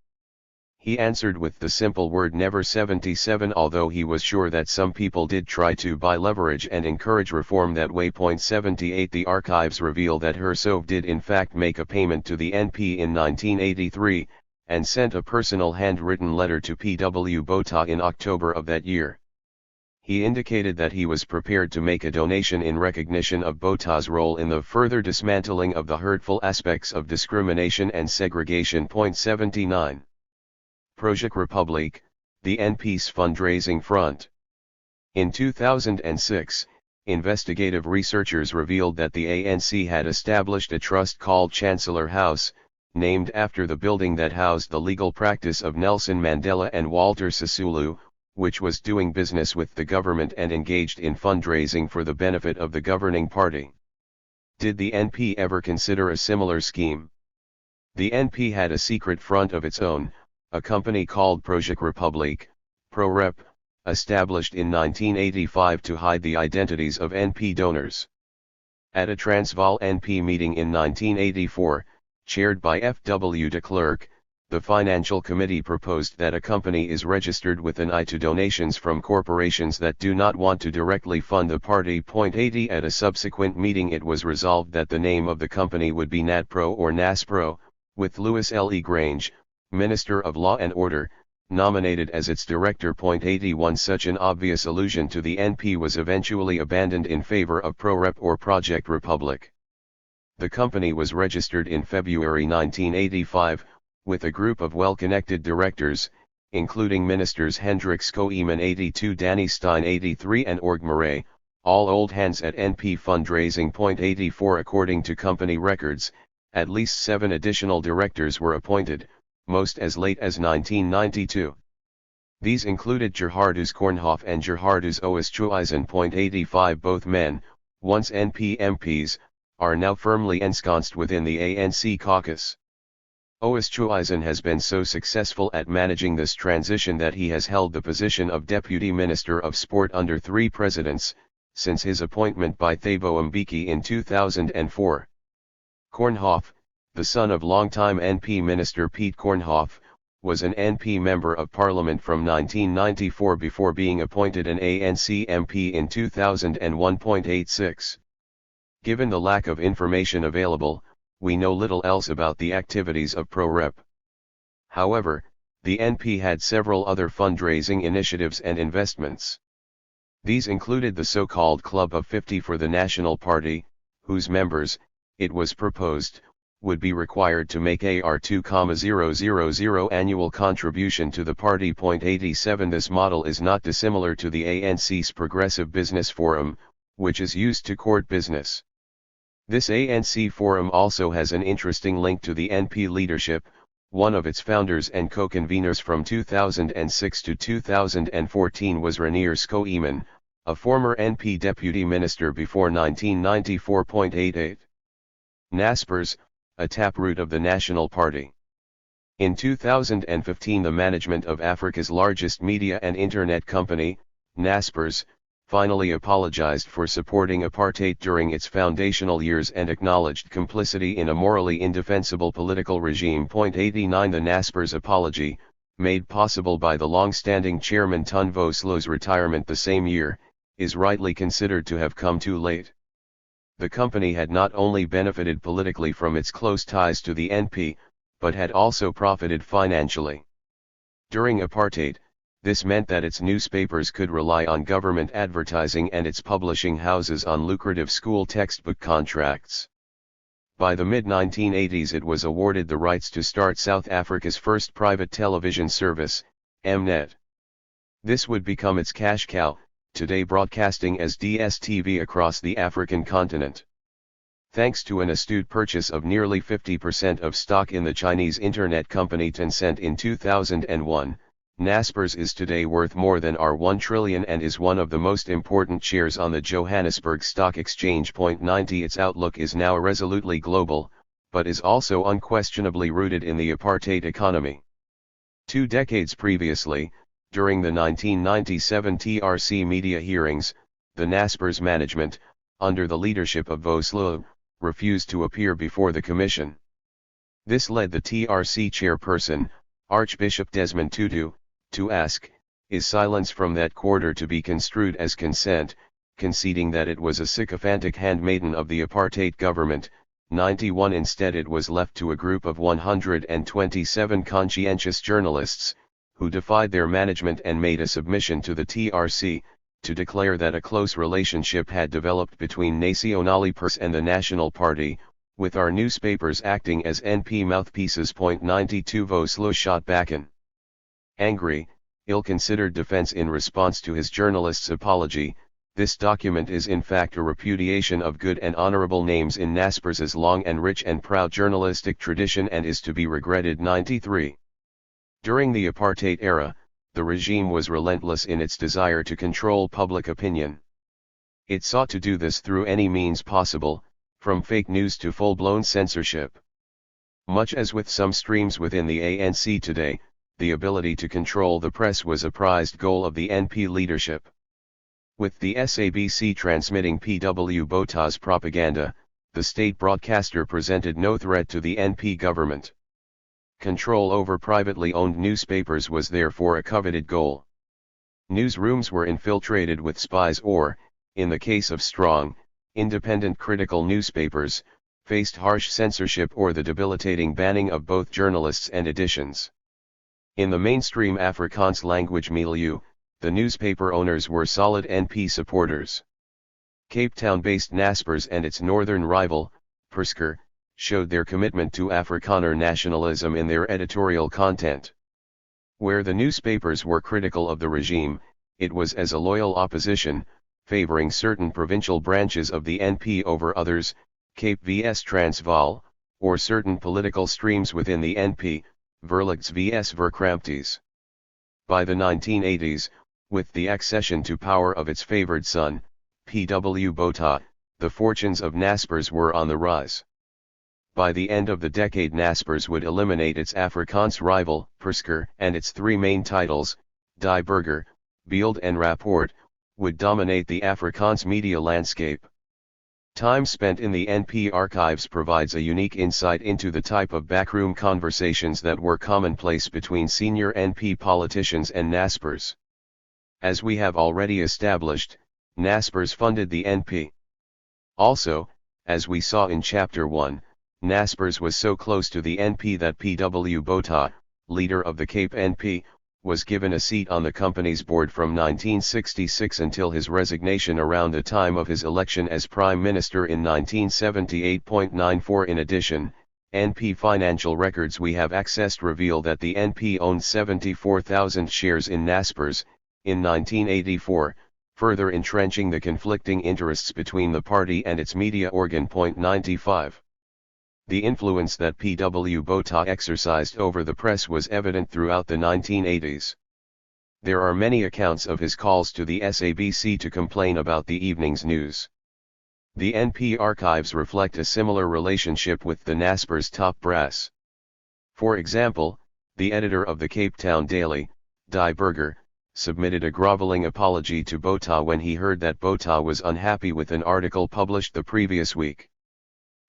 He answered with the simple word never. 77 Although he was sure that some people did try to buy leverage and encourage reform that way. 78 The archives reveal that Hersov did in fact make a payment to the NP in 1983, and sent a personal handwritten letter to P.W. Botha in October of that year. He indicated that he was prepared to make a donation in recognition of Bota's role in the further dismantling of the hurtful aspects of discrimination and segregation. 79. Project Republique, the NP's fundraising front. In 2006, investigative researchers revealed that the ANC had established a trust called Chancellor House, named after the building that housed the legal practice of Nelson Mandela and Walter Sisulu, which was doing business with the government and engaged in fundraising for the benefit of the governing party. Did the NP ever consider a similar scheme? The NP had a secret front of its own, a company called Project Republique, ProRep, established in 1985 to hide the identities of NP donors. At a Transvaal NP meeting in 1984, chaired by F.W. de Klerk, the Financial Committee proposed that a company is registered with an eye to donations from corporations that do not want to directly fund the party. 80. At a subsequent meeting it was resolved that the name of the company would be NATPRO or NASPRO, with Louis L. E. Grange, Minister of Law and Order, nominated as its director. 81. Such an obvious allusion to the NP was eventually abandoned in favor of ProRep or Project Republic. The company was registered in February 1985, with a group of well-connected directors, including ministers Hendricks Koeman 82, Danny Stein 83 and Org Murray, all old hands at NP fundraising. 84. According to company records, at least 7 additional directors were appointed, most as late as 1992. These included Gerhardus Kornhoff and Gerhardus Oosthuizen. 85. Both men, once NP MPs, are now firmly ensconced within the ANC caucus. Oosthuizen has been so successful at managing this transition that he has held the position of Deputy Minister of Sport under 3 presidents, since his appointment by Thabo Mbeki in 2004. Kornhoff, the son of longtime NP Minister Piet Kornhoff, was an NP Member of Parliament from 1994 before being appointed an ANC MP in 2001. 86. Given the lack of information available, we know little else about the activities of ProRep. However, the NP had several other fundraising initiatives and investments. These included the so-called Club of 50 for the National Party, whose members, it was proposed, would be required to make a R2,000 annual contribution to the party. 87. This model is not dissimilar to the ANC's Progressive Business Forum, which is used to court business. This ANC forum also has an interesting link to the NP leadership. One of its founders and co-conveners from 2006 to 2014 was Renier Koeman, a former NP deputy minister before 1994. 88. Naspers, a taproot of the National Party. In 2015 the management of Africa's largest media and internet company, Naspers, finally apologized for supporting apartheid during its foundational years and acknowledged complicity in a morally indefensible political regime. 89. The Naspers apology, made possible by the long-standing chairman Tun Vosloo's retirement the same year, is rightly considered to have come too late. The company had not only benefited politically from its close ties to the NP, but had also profited financially. During apartheid, this meant that its newspapers could rely on government advertising and its publishing houses on lucrative school textbook contracts. By the mid-1980s it was awarded the rights to start South Africa's first private television service, Mnet. This would become its cash cow, today broadcasting as DSTV across the African continent. Thanks to an astute purchase of nearly 50% of stock in the Chinese internet company Tencent in 2001, Naspers is today worth more than R1 trillion and is one of the most important shares on the Johannesburg Stock Exchange. 90. Its outlook is now resolutely global, but is also unquestionably rooted in the apartheid economy. 2 decades previously, during the 1997 TRC media hearings, the Naspers management, under the leadership of Vosloo, refused to appear before the commission. This led the TRC chairperson, Archbishop Desmond Tutu, to ask, is silence from that quarter to be construed as consent, conceding that it was a sycophantic handmaiden of the apartheid government. 91. Instead it was left to a group of 127 conscientious journalists, who defied their management and made a submission to the TRC, to declare that a close relationship had developed between Nasionale Pers and the National Party, with our newspapers acting as NP mouthpieces. 92 Vo shot backen. Angry, ill-considered defense. In response to his journalist's apology, this document is in fact a repudiation of good and honorable names in Naspers's long and rich and proud journalistic tradition and is to be regretted. 93. During the apartheid era, the regime was relentless in its desire to control public opinion. It sought to do this through any means possible, from fake news to full-blown censorship. Much as with some streams within the ANC today, the ability to control the press was a prized goal of the NP leadership. With the SABC transmitting P.W. Botha's propaganda, the state broadcaster presented no threat to the NP government. Control over privately owned newspapers was therefore a coveted goal. Newsrooms were infiltrated with spies or, in the case of strong, independent critical newspapers, faced harsh censorship or the debilitating banning of both journalists and editions. In the mainstream Afrikaans language milieu, the newspaper owners were solid NP supporters. Cape Town-based Naspers and its northern rival, Persker, showed their commitment to Afrikaner nationalism in their editorial content. Where the newspapers were critical of the regime, it was as a loyal opposition, favoring certain provincial branches of the NP over others, Cape vs Transvaal, or certain political streams within the NP, Verlichts vs Verkramptes. By the 1980s, with the accession to power of its favored son, P.W. Botha, the fortunes of Naspers were on the rise. By the end of the decade Naspers would eliminate its Afrikaans rival, Persker, and its three main titles, Die Burger, Beeld and Rapport, would dominate the Afrikaans media landscape. Time spent in the NP archives provides a unique insight into the type of backroom conversations that were commonplace between senior NP politicians and Naspers. As we have already established, Naspers funded the NP. Also, as we saw in Chapter 1, Naspers was so close to the NP that P.W. Botha, leader of the Cape NP, was given a seat on the company's board from 1966 until his resignation around the time of his election as Prime Minister in 1978.94. In addition, NP financial records we have accessed reveal that the NP owned 74,000 shares in Naspers, in 1984, further entrenching the conflicting interests between the party and its media organ. 95. The influence that P.W. Botha exercised over the press was evident throughout the 1980s. There are many accounts of his calls to the SABC to complain about the evening's news. The NP archives reflect a similar relationship with the Naspers top brass. For example, the editor of the Cape Town Daily, Die Burger, submitted a groveling apology to Botha when he heard that Botha was unhappy with an article published the previous week.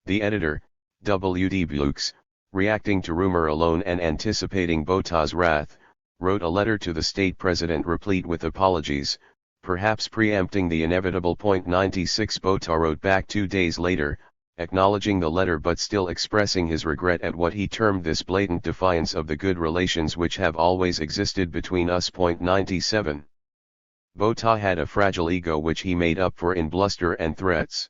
The editor, W.D. Bukes, reacting to rumor alone and anticipating Botha's wrath, wrote a letter to the state president replete with apologies, perhaps preempting the inevitable. 96. Botha wrote back 2 days later, acknowledging the letter but still expressing his regret at what he termed this blatant defiance of the good relations which have always existed between us. 97. Botha had a fragile ego which he made up for in bluster and threats.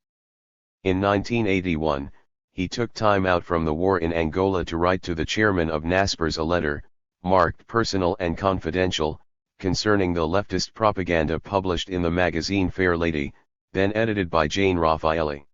In 1981, he took time out from the war in Angola to write to the chairman of Naspers a letter, marked personal and confidential, concerning the leftist propaganda published in the magazine Fair Lady, then edited by Jane Raffaelli.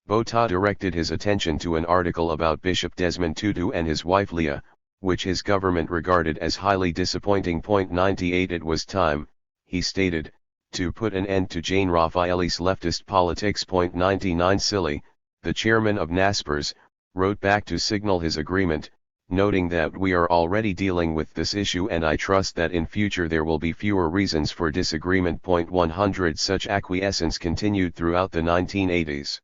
Botha directed his attention to an article about Bishop Desmond Tutu and his wife Leah, which his government regarded as highly disappointing. 98. It was time, he stated, to put an end to Jane Raffaelli's leftist politics. 99. Silly, the chairman of Naspers, wrote back to signal his agreement, noting that we are already dealing with this issue and I trust that in future there will be fewer reasons for disagreement. 100. Such acquiescence continued throughout the 1980s.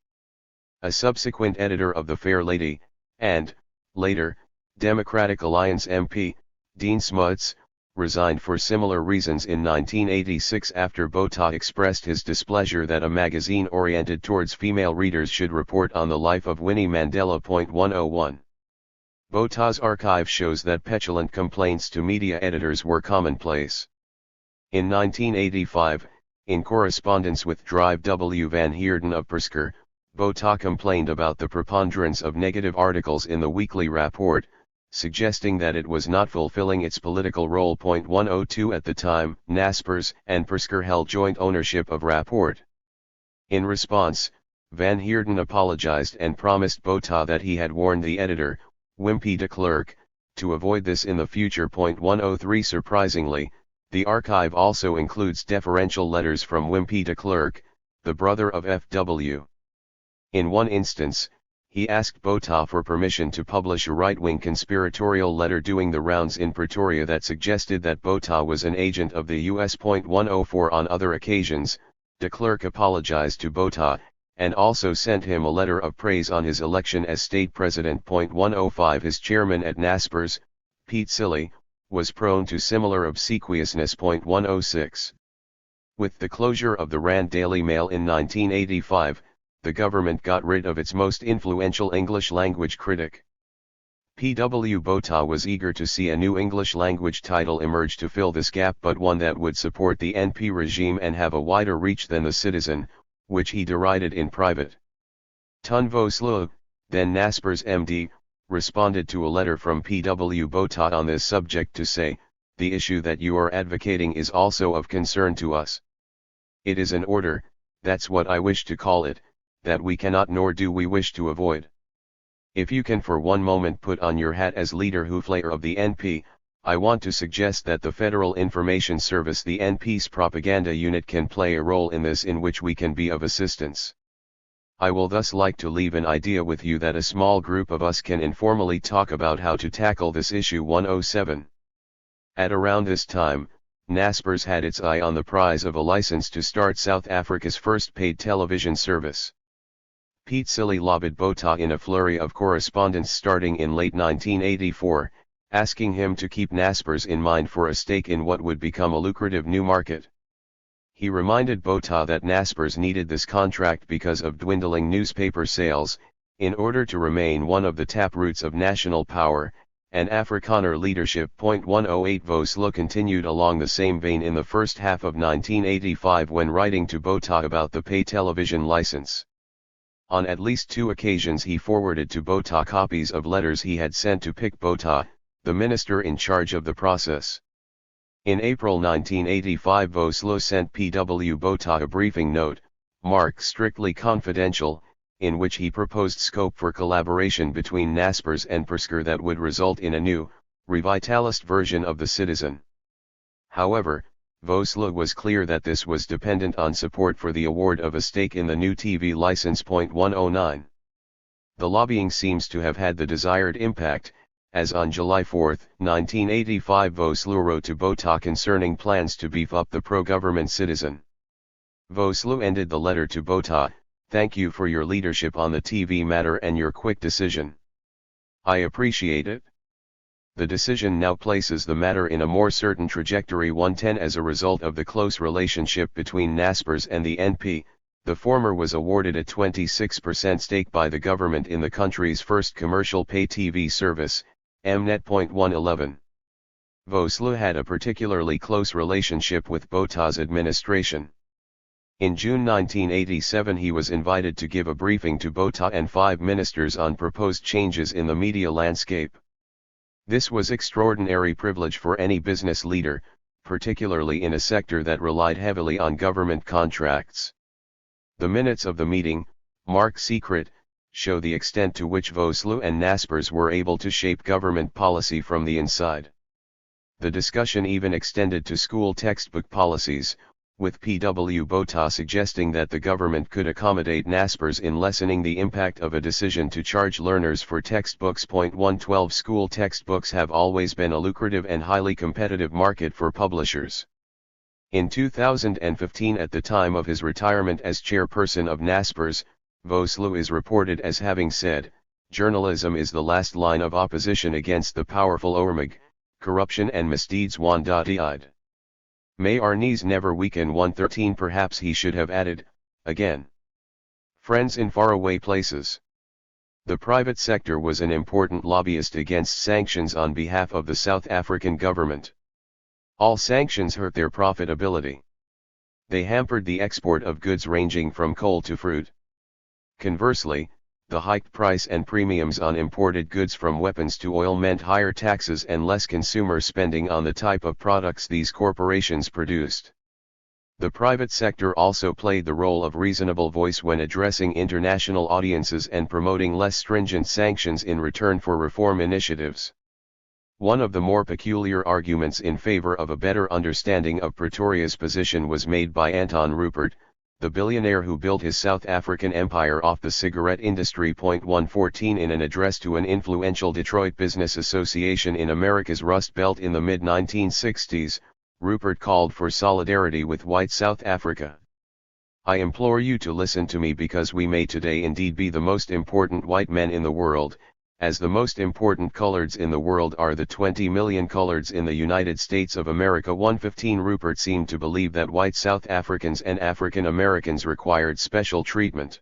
A subsequent editor of the Fair Lady, and, later, Democratic Alliance MP, Dean Smuts, resigned for similar reasons in 1986 after Botha expressed his displeasure that a magazine oriented towards female readers should report on the life of Winnie Mandela. 101. Botha's archive shows that petulant complaints to media editors were commonplace. In 1985, In correspondence with Drive W. van Heerden of Persker, Botha complained about the preponderance of negative articles in the weekly rapport, suggesting that it was not fulfilling its political role. 102 At the time, Naspers and Persker held joint ownership of rapport. In response, van Heerden apologized and promised Botha that he had warned the editor, Wimpy de Klerk, to avoid this in the future. 103 Surprisingly, the archive also includes deferential letters from Wimpy de Klerk, the brother of F.W. In one instance, he asked Botha for permission to publish a right-wing conspiratorial letter doing the rounds in Pretoria that suggested that Botha was an agent of the U.S. 104 On other occasions, de Klerk apologized to Botha, and also sent him a letter of praise on his election as state president. 105 His chairman at Naspers, Piet Silly, was prone to similar obsequiousness. 106 With the closure of the Rand Daily Mail in 1985, the government got rid of its most influential English-language critic. P.W. Botha was eager to see a new English-language title emerge to fill this gap, but one that would support the NP regime and have a wider reach than the Citizen, which he derided in private. Ton Vosloo, then Naspers MD, responded to a letter from P.W. Botha on this subject to say, "The issue that you are advocating is also of concern to us. It is an order, that's what I wish to call it, that we cannot nor do we wish to avoid. If you can for one moment put on your hat as leader hooflayer of the NP, I want to suggest that the Federal Information Service, the NP's propaganda unit, can play a role in this in which we can be of assistance. I will thus like to leave an idea with you that a small group of us can informally talk about how to tackle this issue." 107 At around this time, Naspers had its eye on the prize of a license to start South Africa's first paid television service. Piet Silly lobbied Botha in a flurry of correspondence starting in late 1984, asking him to keep Naspers in mind for a stake in what would become a lucrative new market. He reminded Botha that Naspers needed this contract because of dwindling newspaper sales, in order to remain one of the taproots of national power and Afrikaner leadership. 108 Vosloo continued along the same vein in the first half of 1985 when writing to Botha about the pay television license. On at least 2 occasions he forwarded to Botha copies of letters he had sent to Pick Botha, the minister in charge of the process. In April 1985 Vosloo sent P.W. Botha a briefing note, marked strictly confidential, in which he proposed scope for collaboration between Naspers and Persker that would result in a new, revitalist version of the Citizen. However, Vosloo was clear that this was dependent on support for the award of a stake in the new TV license. 109 The lobbying seems to have had the desired impact, as on July 4, 1985 Vosloo wrote to Botha concerning plans to beef up the pro-government Citizen. Vosloo ended the letter to Botha, "Thank you for your leadership on the TV matter and your quick decision. I appreciate it. The decision now places the matter in a more certain trajectory." 110 As a result of the close relationship between Naspers and the NP, the former was awarded a 26% stake by the government in the country's first commercial pay TV service, Mnet. 111 Vosloo had a particularly close relationship with Botha's administration. In June 1987 he was invited to give a briefing to Botha and 5 ministers on proposed changes in the media landscape. This was extraordinary privilege for any business leader, particularly in a sector that relied heavily on government contracts. The minutes of the meeting, marked secret, show the extent to which Vosloo and Naspers were able to shape government policy from the inside. The discussion even extended to school textbook policies, with P.W. Botha suggesting that the government could accommodate Naspers in lessening the impact of a decision to charge learners for textbooks. 112 School textbooks have always been a lucrative and highly competitive market for publishers. In 2015, at the time of his retirement as chairperson of Naspers, Vosloo is reported as having said, "Journalism is the last line of opposition against the powerful oorlog, corruption and misdeeds." 1.8 May our knees never weaken. 113 Perhaps he should have added, again. Friends in faraway places. The private sector was an important lobbyist against sanctions on behalf of the South African government. All sanctions hurt their profitability. They hampered the export of goods ranging from coal to fruit. Conversely, the hiked price and premiums on imported goods from weapons to oil meant higher taxes and less consumer spending on the type of products these corporations produced. The private sector also played the role of reasonable voice when addressing international audiences and promoting less stringent sanctions in return for reform initiatives. One of the more peculiar arguments in favor of a better understanding of Pretoria's position was made by Anton Rupert, the billionaire who built his South African empire off the cigarette industry. 114 In an address to an influential Detroit Business Association in America's Rust Belt in the mid-1960s, Rupert called for solidarity with white South Africa. I implore you to listen to me because we may today indeed be the most important white men in the world, as the most important coloreds in the world are the 20 million coloreds in the United States of America. 115 Rupert seemed to believe that white South Africans and African Americans required special treatment.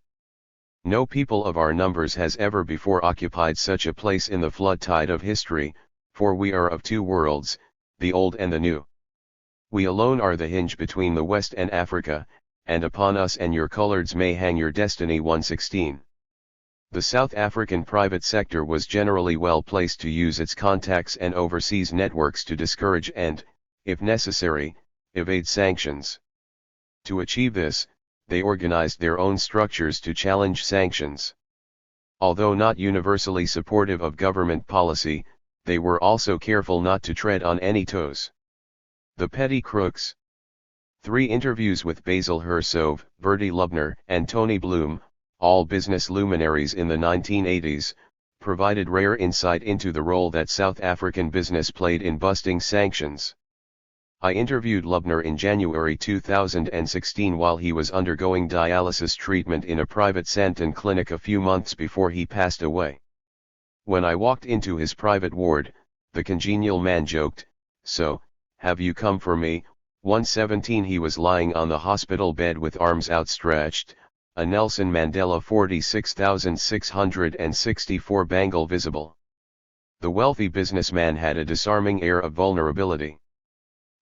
No people of our numbers has ever before occupied such a place in the flood tide of history, for we are of two worlds, the old and the new. We alone are the hinge between the West and Africa, and upon us and your coloreds may hang your destiny. 116. The South African private sector was generally well placed to use its contacts and overseas networks to discourage and, if necessary, evade sanctions. To achieve this, they organized their own structures to challenge sanctions. Although not universally supportive of government policy, they were also careful not to tread on any toes. The petty crooks. 3 interviews with Basil Herreshoff, Bertie Lubner, and Tony Bloom, all business luminaries in the 1980s, provided rare insight into the role that South African business played in busting sanctions. I interviewed Lubner in January 2016 while he was undergoing dialysis treatment in a private Sandton clinic a few months before he passed away. When I walked into his private ward, the congenial man joked, "So, have you come for me?" 117 He was lying on the hospital bed with arms outstretched, a Nelson Mandela 46,664 bangle visible. The wealthy businessman had a disarming air of vulnerability.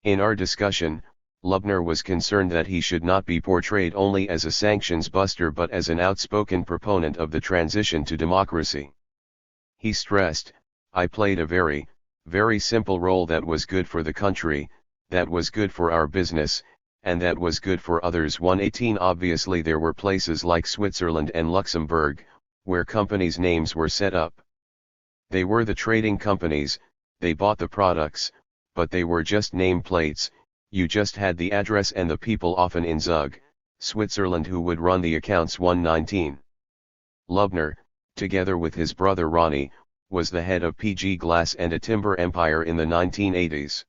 In our discussion, Lubner was concerned that he should not be portrayed only as a sanctions buster but as an outspoken proponent of the transition to democracy. He stressed, "I played a very, very simple role that was good for the country, that was good for our business, and that was good for others." 118 Obviously there were places like Switzerland and Luxembourg, where companies' names were set up. They were the trading companies, they bought the products, but they were just nameplates, you just had the address and the people, often in Zug, Switzerland, who would run the accounts. 119 Lubner, together with his brother Ronnie, was the head of PG Glass and a timber empire in the 1980s.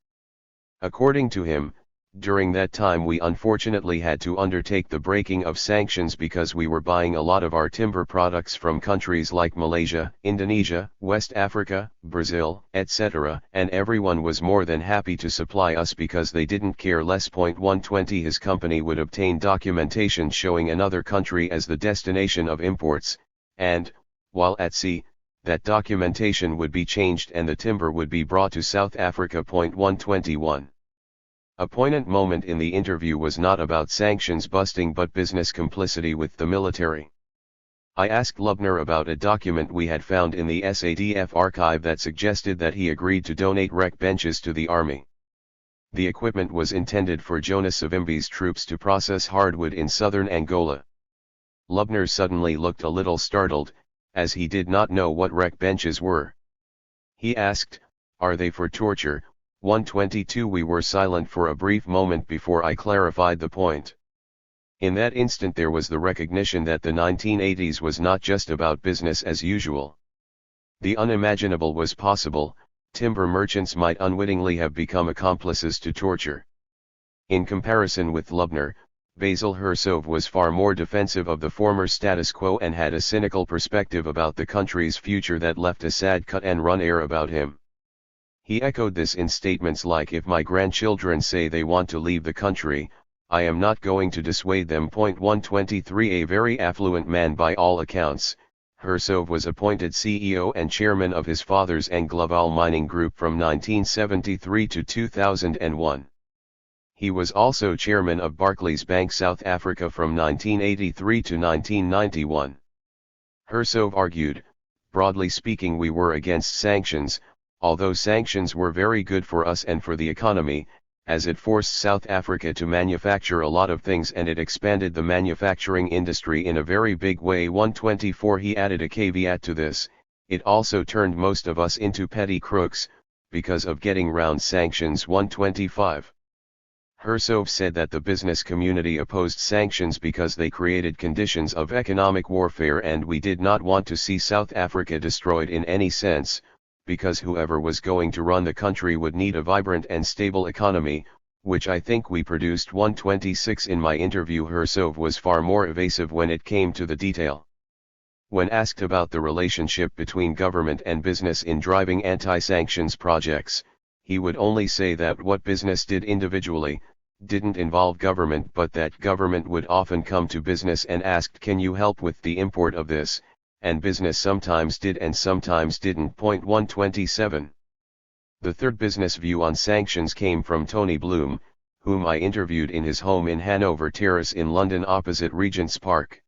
According to him, during that time we unfortunately had to undertake the breaking of sanctions because we were buying a lot of our timber products from countries like Malaysia, Indonesia, West Africa, Brazil, etc., and everyone was more than happy to supply us because they didn't care less. 120 His company would obtain documentation showing another country as the destination of imports, and, while at sea, that documentation would be changed and the timber would be brought to South Africa. 121 A poignant moment in the interview was not about sanctions busting but business complicity with the military. I asked Lubner about a document we had found in the SADF archive that suggested that he agreed to donate wreck benches to the army. The equipment was intended for Jonas Savimbi's troops to process hardwood in southern Angola. Lubner suddenly looked a little startled, as he did not know what wreck benches were. He asked, "Are they for torture?" 122 We were silent for a brief moment before I clarified the point. In that instant there was the recognition that the 1980s was not just about business as usual. The unimaginable was possible, timber merchants might unwittingly have become accomplices to torture. In comparison with Lubner, Basil Herreshoff was far more defensive of the former status quo and had a cynical perspective about the country's future that left a sad cut-and-run air about him. He echoed this in statements like, "If my grandchildren say they want to leave the country, I am not going to dissuade them." 123 A very affluent man by all accounts, Herreshoff was appointed CEO and chairman of his father's Angloval mining group from 1973 to 2001. He was also chairman of Barclays Bank South Africa from 1983 to 1991. Hersov argued, broadly speaking we were against sanctions, although sanctions were very good for us and for the economy, as it forced South Africa to manufacture a lot of things and it expanded the manufacturing industry in a very big way. 124 He added a caveat to this, it also turned most of us into petty crooks, because of getting round sanctions. 125. Hersov said that the business community opposed sanctions because they created conditions of economic warfare and we did not want to see South Africa destroyed in any sense, because whoever was going to run the country would need a vibrant and stable economy, which I think we produced. 126 In my interview Hersov was far more evasive when it came to the detail. When asked about the relationship between government and business in driving anti-sanctions projects, he would only say that what business did individually, didn't involve government but that government would often come to business and asked can you help with the import of this, and business sometimes did and sometimes didn't. 127. The third business view on sanctions came from Tony Bloom, whom I interviewed in his home in Hanover Terrace in London opposite Regent's Park.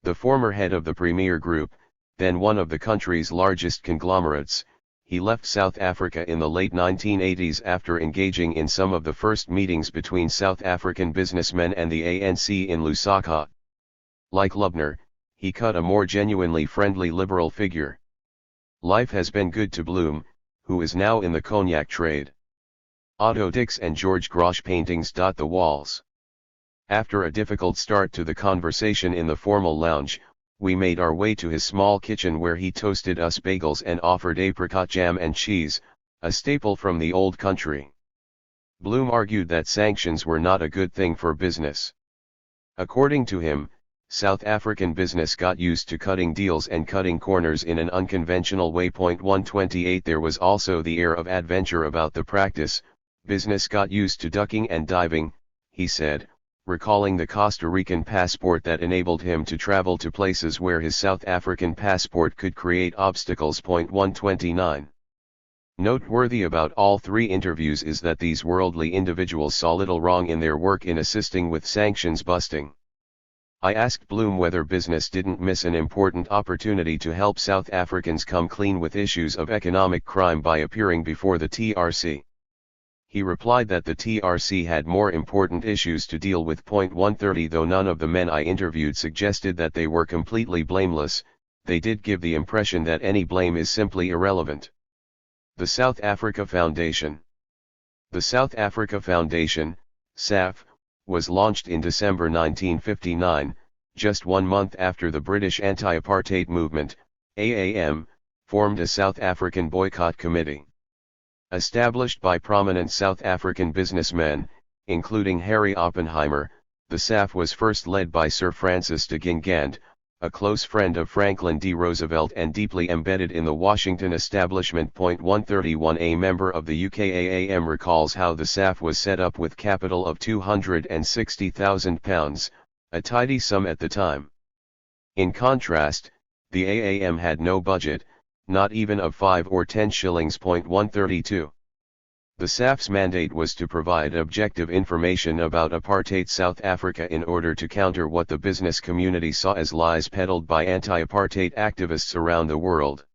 The former head of the Premier Group, then one of the country's largest conglomerates, he left South Africa in the late 1980s after engaging in some of the first meetings between South African businessmen and the ANC in Lusaka. Like Lubner, he cut a more genuinely friendly liberal figure. Life has been good to Bloom, who is now in the cognac trade. Otto Dix and George Grosch paintings dot the walls. After a difficult start to the conversation in the formal lounge, we made our way to his small kitchen where he toasted us bagels and offered apricot jam and cheese, a staple from the old country. Bloom argued that sanctions were not a good thing for business. According to him, South African business got used to cutting deals and cutting corners in an unconventional way. 128 There was also the air of adventure about the practice, business got used to ducking and diving, he said, recalling the Costa Rican passport that enabled him to travel to places where his South African passport could create obstacles. 129. Noteworthy about all three interviews is that these worldly individuals saw little wrong in their work in assisting with sanctions busting. I asked Bloom whether business didn't miss an important opportunity to help South Africans come clean with issues of economic crime by appearing before the TRC. He replied that the TRC had more important issues to deal with. 130 Though none of the men I interviewed suggested that they were completely blameless, they did give the impression that any blame is simply irrelevant. The South Africa Foundation. The South Africa Foundation, SAF, was launched in December 1959, just 1 month after the British Anti-Apartheid Movement, AAM, formed a South African Boycott Committee. Established by prominent South African businessmen, including Harry Oppenheimer, the SAF was first led by Sir Francis de Gingand, a close friend of Franklin D. Roosevelt and deeply embedded in the Washington establishment. 131 A member of the UKAAM recalls how the SAF was set up with capital of £260,000, a tidy sum at the time. In contrast, the AAM had no budget, not even of 5 or 10 shillings. 132. The SAF's mandate was to provide objective information about apartheid South Africa in order to counter what the business community saw as lies peddled by anti-apartheid activists around the world.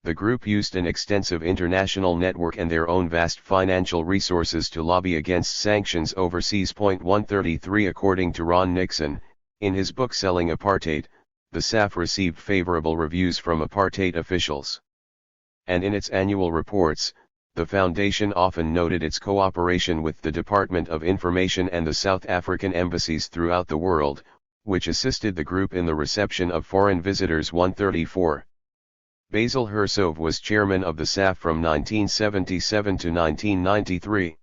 The group used an extensive international network and their own vast financial resources to lobby against sanctions overseas. 133 According to Ron Nixon, in his book Selling Apartheid, the SAF received favorable reviews from apartheid officials. And in its annual reports, the foundation often noted its cooperation with the Department of Information and the South African embassies throughout the world, which assisted the group in the reception of foreign visitors. 134. Basil Hersov was chairman of the SAF from 1977 to 1993.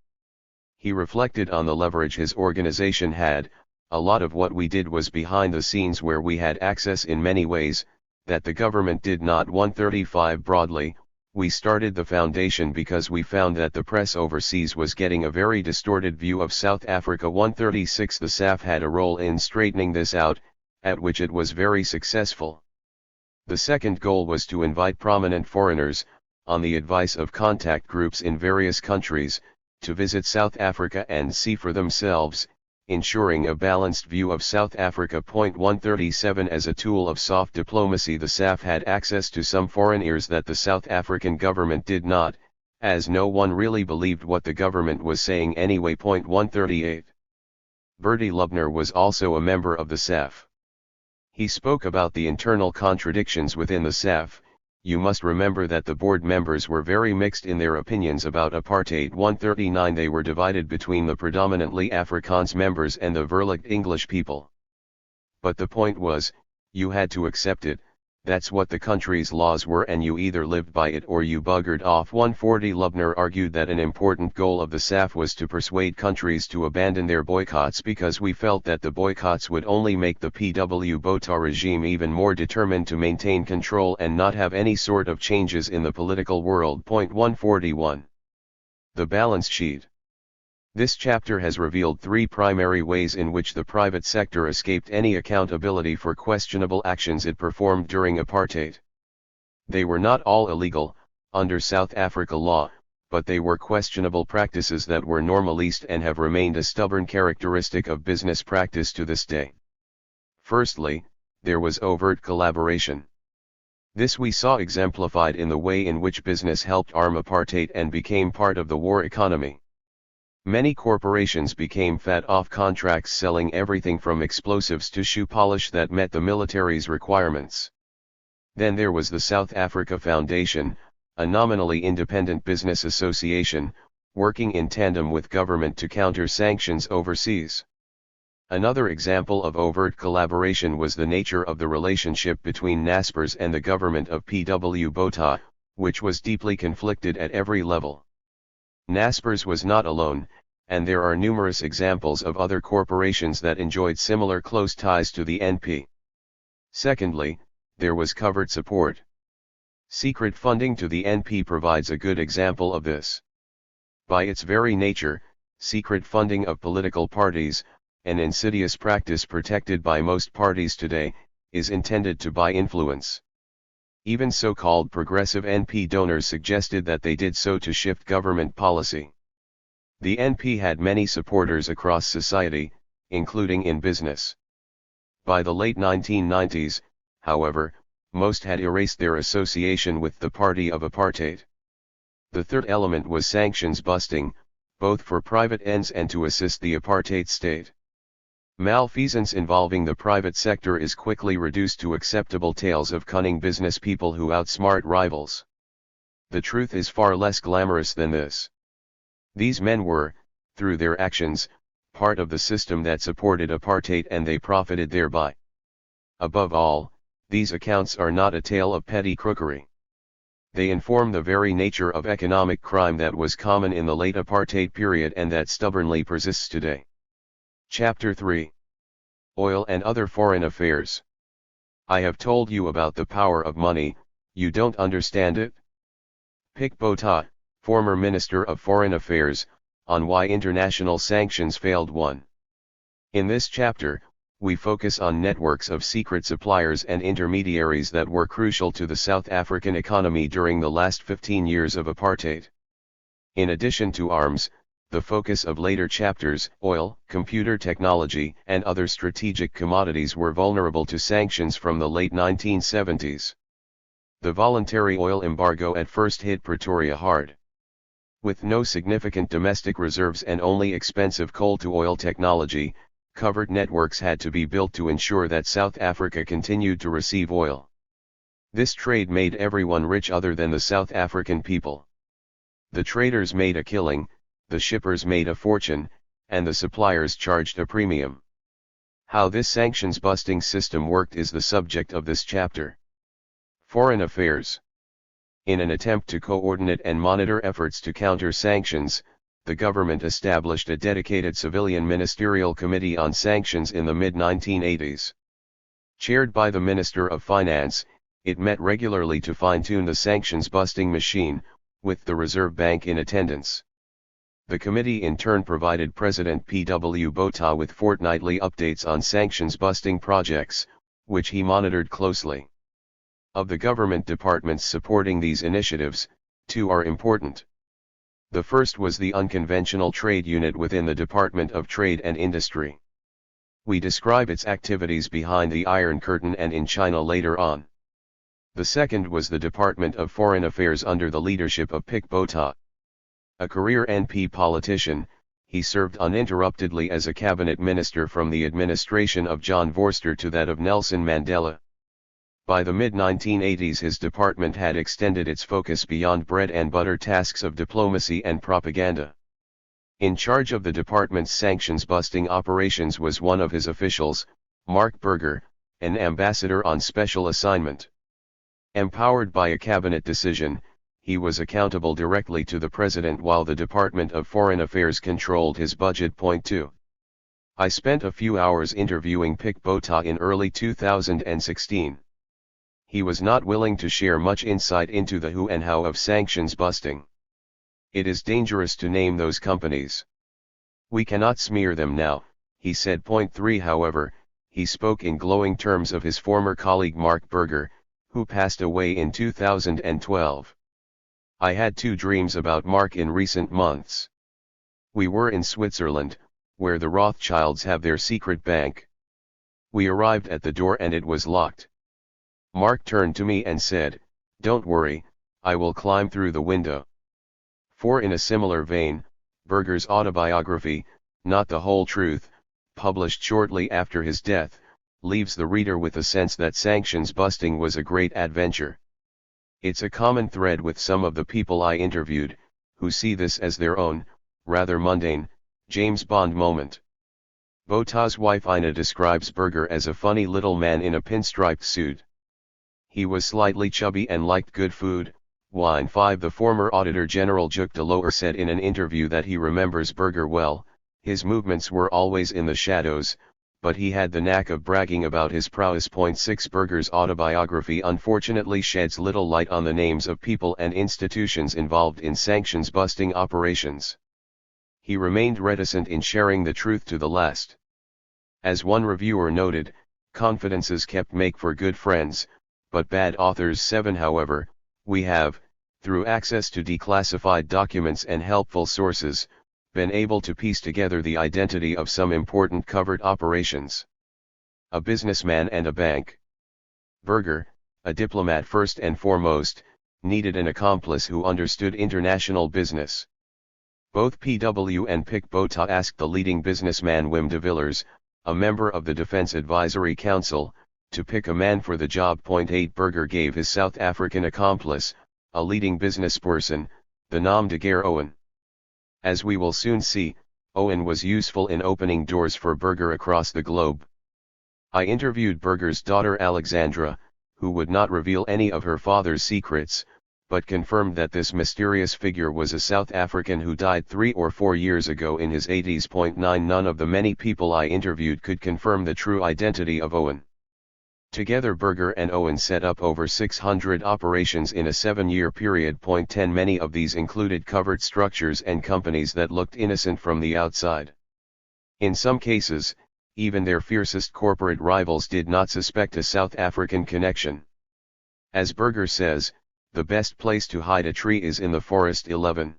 He reflected on the leverage his organization had. A lot of what we did was behind the scenes where we had access in many ways, that the government did not. 135 Broadly, we started the foundation because we found that the press overseas was getting a very distorted view of South Africa. 136 The SAF had a role in straightening this out, at which it was very successful. The second goal was to invite prominent foreigners, on the advice of contact groups in various countries, to visit South Africa and see for themselves, ensuring a balanced view of South Africa. 137 As a tool of soft diplomacy, the SAF had access to some foreign ears that the South African government did not, as no one really believed what the government was saying anyway. 138 Bertie Lubner was also a member of the SAF. He spoke about the internal contradictions within the SAF. You must remember that the board members were very mixed in their opinions about apartheid. 139 They were divided between the predominantly Afrikaans members and the Verlicht English people. But the point was, you had to accept it, that's what the country's laws were, and you either lived by it or you buggered off. 140 Lubner argued that an important goal of the SAF was to persuade countries to abandon their boycotts, because we felt that the boycotts would only make the PW Botha regime even more determined to maintain control and not have any sort of changes in the political world. 141 The balance sheet. This chapter has revealed three primary ways in which the private sector escaped any accountability for questionable actions it performed during apartheid. They were not all illegal, under South Africa law, but they were questionable practices that were normalized and have remained a stubborn characteristic of business practice to this day. Firstly, there was overt collaboration. This we saw exemplified in the way in which business helped arm apartheid and became part of the war economy. Many corporations became fat off contracts selling everything from explosives to shoe polish that met the military's requirements. Then there was the South Africa Foundation, a nominally independent business association, working in tandem with government to counter sanctions overseas. Another example of overt collaboration was the nature of the relationship between Naspers and the government of PW Botha, which was deeply conflicted at every level. Naspers was not alone, and there are numerous examples of other corporations that enjoyed similar close ties to the NP. Secondly, there was covert support. Secret funding to the NP provides a good example of this. By its very nature, secret funding of political parties, an insidious practice protected by most parties today, is intended to buy influence. Even so-called progressive NP donors suggested that they did so to shift government policy. The NP had many supporters across society, including in business. By the late 1990s, however, most had erased their association with the party of apartheid. The third element was sanctions busting, both for private ends and to assist the apartheid state. Malfeasance involving the private sector is quickly reduced to acceptable tales of cunning business people who outsmart rivals. The truth is far less glamorous than this. These men were, through their actions, part of the system that supported apartheid, and they profited thereby. Above all, these accounts are not a tale of petty crookery. They inform the very nature of economic crime that was common in the late apartheid period and that stubbornly persists today. Chapter 3. Oil and Other Foreign Affairs. I have told you about the power of money, you don't understand it? Pick Botha, former Minister of Foreign Affairs, on why international sanctions failed. 1. In this chapter, we focus on networks of secret suppliers and intermediaries that were crucial to the South African economy during the last 15 years of apartheid. In addition to arms, the focus of later chapters, oil, computer technology, and other strategic commodities were vulnerable to sanctions from the late 1970s. The voluntary oil embargo at first hit Pretoria hard. With no significant domestic reserves and only expensive coal-to-oil technology, covert networks had to be built to ensure that South Africa continued to receive oil. This trade made everyone rich other than the South African people. The traders made a killing, the shippers made a fortune, and the suppliers charged a premium. How this sanctions-busting system worked is the subject of this chapter. Foreign Affairs. In an attempt to coordinate and monitor efforts to counter sanctions, the government established a dedicated civilian ministerial committee on sanctions in the mid-1980s. Chaired by the Minister of Finance, it met regularly to fine-tune the sanctions-busting machine, with the Reserve Bank in attendance. The committee in turn provided President P.W. Botha with fortnightly updates on sanctions-busting projects, which he monitored closely. Of the government departments supporting these initiatives, two are important. The first was the unconventional trade unit within the Department of Trade and Industry. We describe its activities behind the Iron Curtain and in China later on. The second was the Department of Foreign Affairs under the leadership of Pik Botha. A career NP politician, he served uninterruptedly as a cabinet minister from the administration of John Vorster to that of Nelson Mandela. By the mid-1980s his department had extended its focus beyond bread and butter tasks of diplomacy and propaganda. In charge of the department's sanctions-busting operations was one of his officials, Mark Burger, an ambassador on special assignment. Empowered by a cabinet decision, he was accountable directly to the president while the Department of Foreign Affairs controlled his budget. Point 2. I spent a few hours interviewing Pik Botha in early 2016. He was not willing to share much insight into the who and how of sanctions busting. It is dangerous to name those companies. We cannot smear them now, he said. Point 3. However, he spoke in glowing terms of his former colleague Mark Burger, who passed away in 2012. I had two dreams about Mark in recent months. We were in Switzerland, where the Rothschilds have their secret bank. We arrived at the door and it was locked. Mark turned to me and said, "Don't worry, I will climb through the window." 4. In a similar vein, Burger's autobiography, Not the Whole Truth, published shortly after his death, leaves the reader with a sense that sanctions busting was a great adventure. It's a common thread with some of the people I interviewed, who see this as their own, rather mundane, James Bond moment. Botha's wife Ina describes Burger as a funny little man in a pinstriped suit. He was slightly chubby and liked good food, wine. 5. The former Auditor General Juk de Loer said in an interview that he remembers Burger well. His movements were always in the shadows, but he had the knack of bragging about his prowess. Point 6. Burger's autobiography unfortunately sheds little light on the names of people and institutions involved in sanctions-busting operations. He remained reticent in sharing the truth to the last. As one reviewer noted, confidences kept make for good friends, but bad authors. 7. However, we have, through access to declassified documents and helpful sources, been able to piece together the identity of some important covert operations. A businessman and a bank. Burger, a diplomat first and foremost, needed an accomplice who understood international business. Both PW and Pik Botha asked the leading businessman Wim de Villers, a member of the Defense Advisory Council, to pick a man for the job. Point 8. Burger gave his South African accomplice, a leading businessperson, the nom de guerre Owen. As we will soon see, Owen was useful in opening doors for Burger across the globe. I interviewed Burger's daughter Alexandra, who would not reveal any of her father's secrets, but confirmed that this mysterious figure was a South African who died 3 or 4 years ago in his 80s. Point 9. None of the many people I interviewed could confirm the true identity of Owen. Together Burger and Owen set up over 600 operations in a 7-year period. Point 10. Many of these included covert structures and companies that looked innocent from the outside. In some cases, even their fiercest corporate rivals did not suspect a South African connection. As Burger says, the best place to hide a tree is in the forest. 11.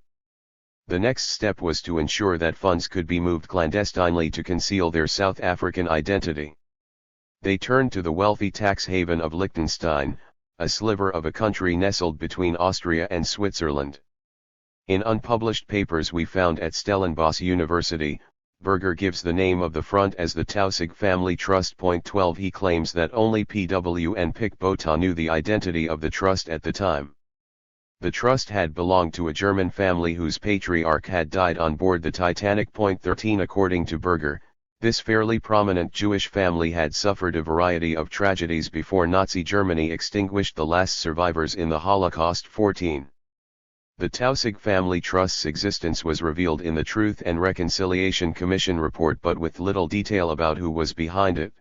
The next step was to ensure that funds could be moved clandestinely to conceal their South African identity. They turned to the wealthy tax haven of Liechtenstein, a sliver of a country nestled between Austria and Switzerland. In unpublished papers we found at Stellenbosch University, Burger gives the name of the front as the Tausig Family Trust. Point 12. He claims that only PW and Pik Botha knew the identity of the trust at the time. The trust had belonged to a German family whose patriarch had died on board the Titanic. Point 13. According to Burger, this fairly prominent Jewish family had suffered a variety of tragedies before Nazi Germany extinguished the last survivors in the Holocaust. 14. The Tausig Family Trust's existence was revealed in the Truth and Reconciliation Commission report, but with little detail about who was behind it.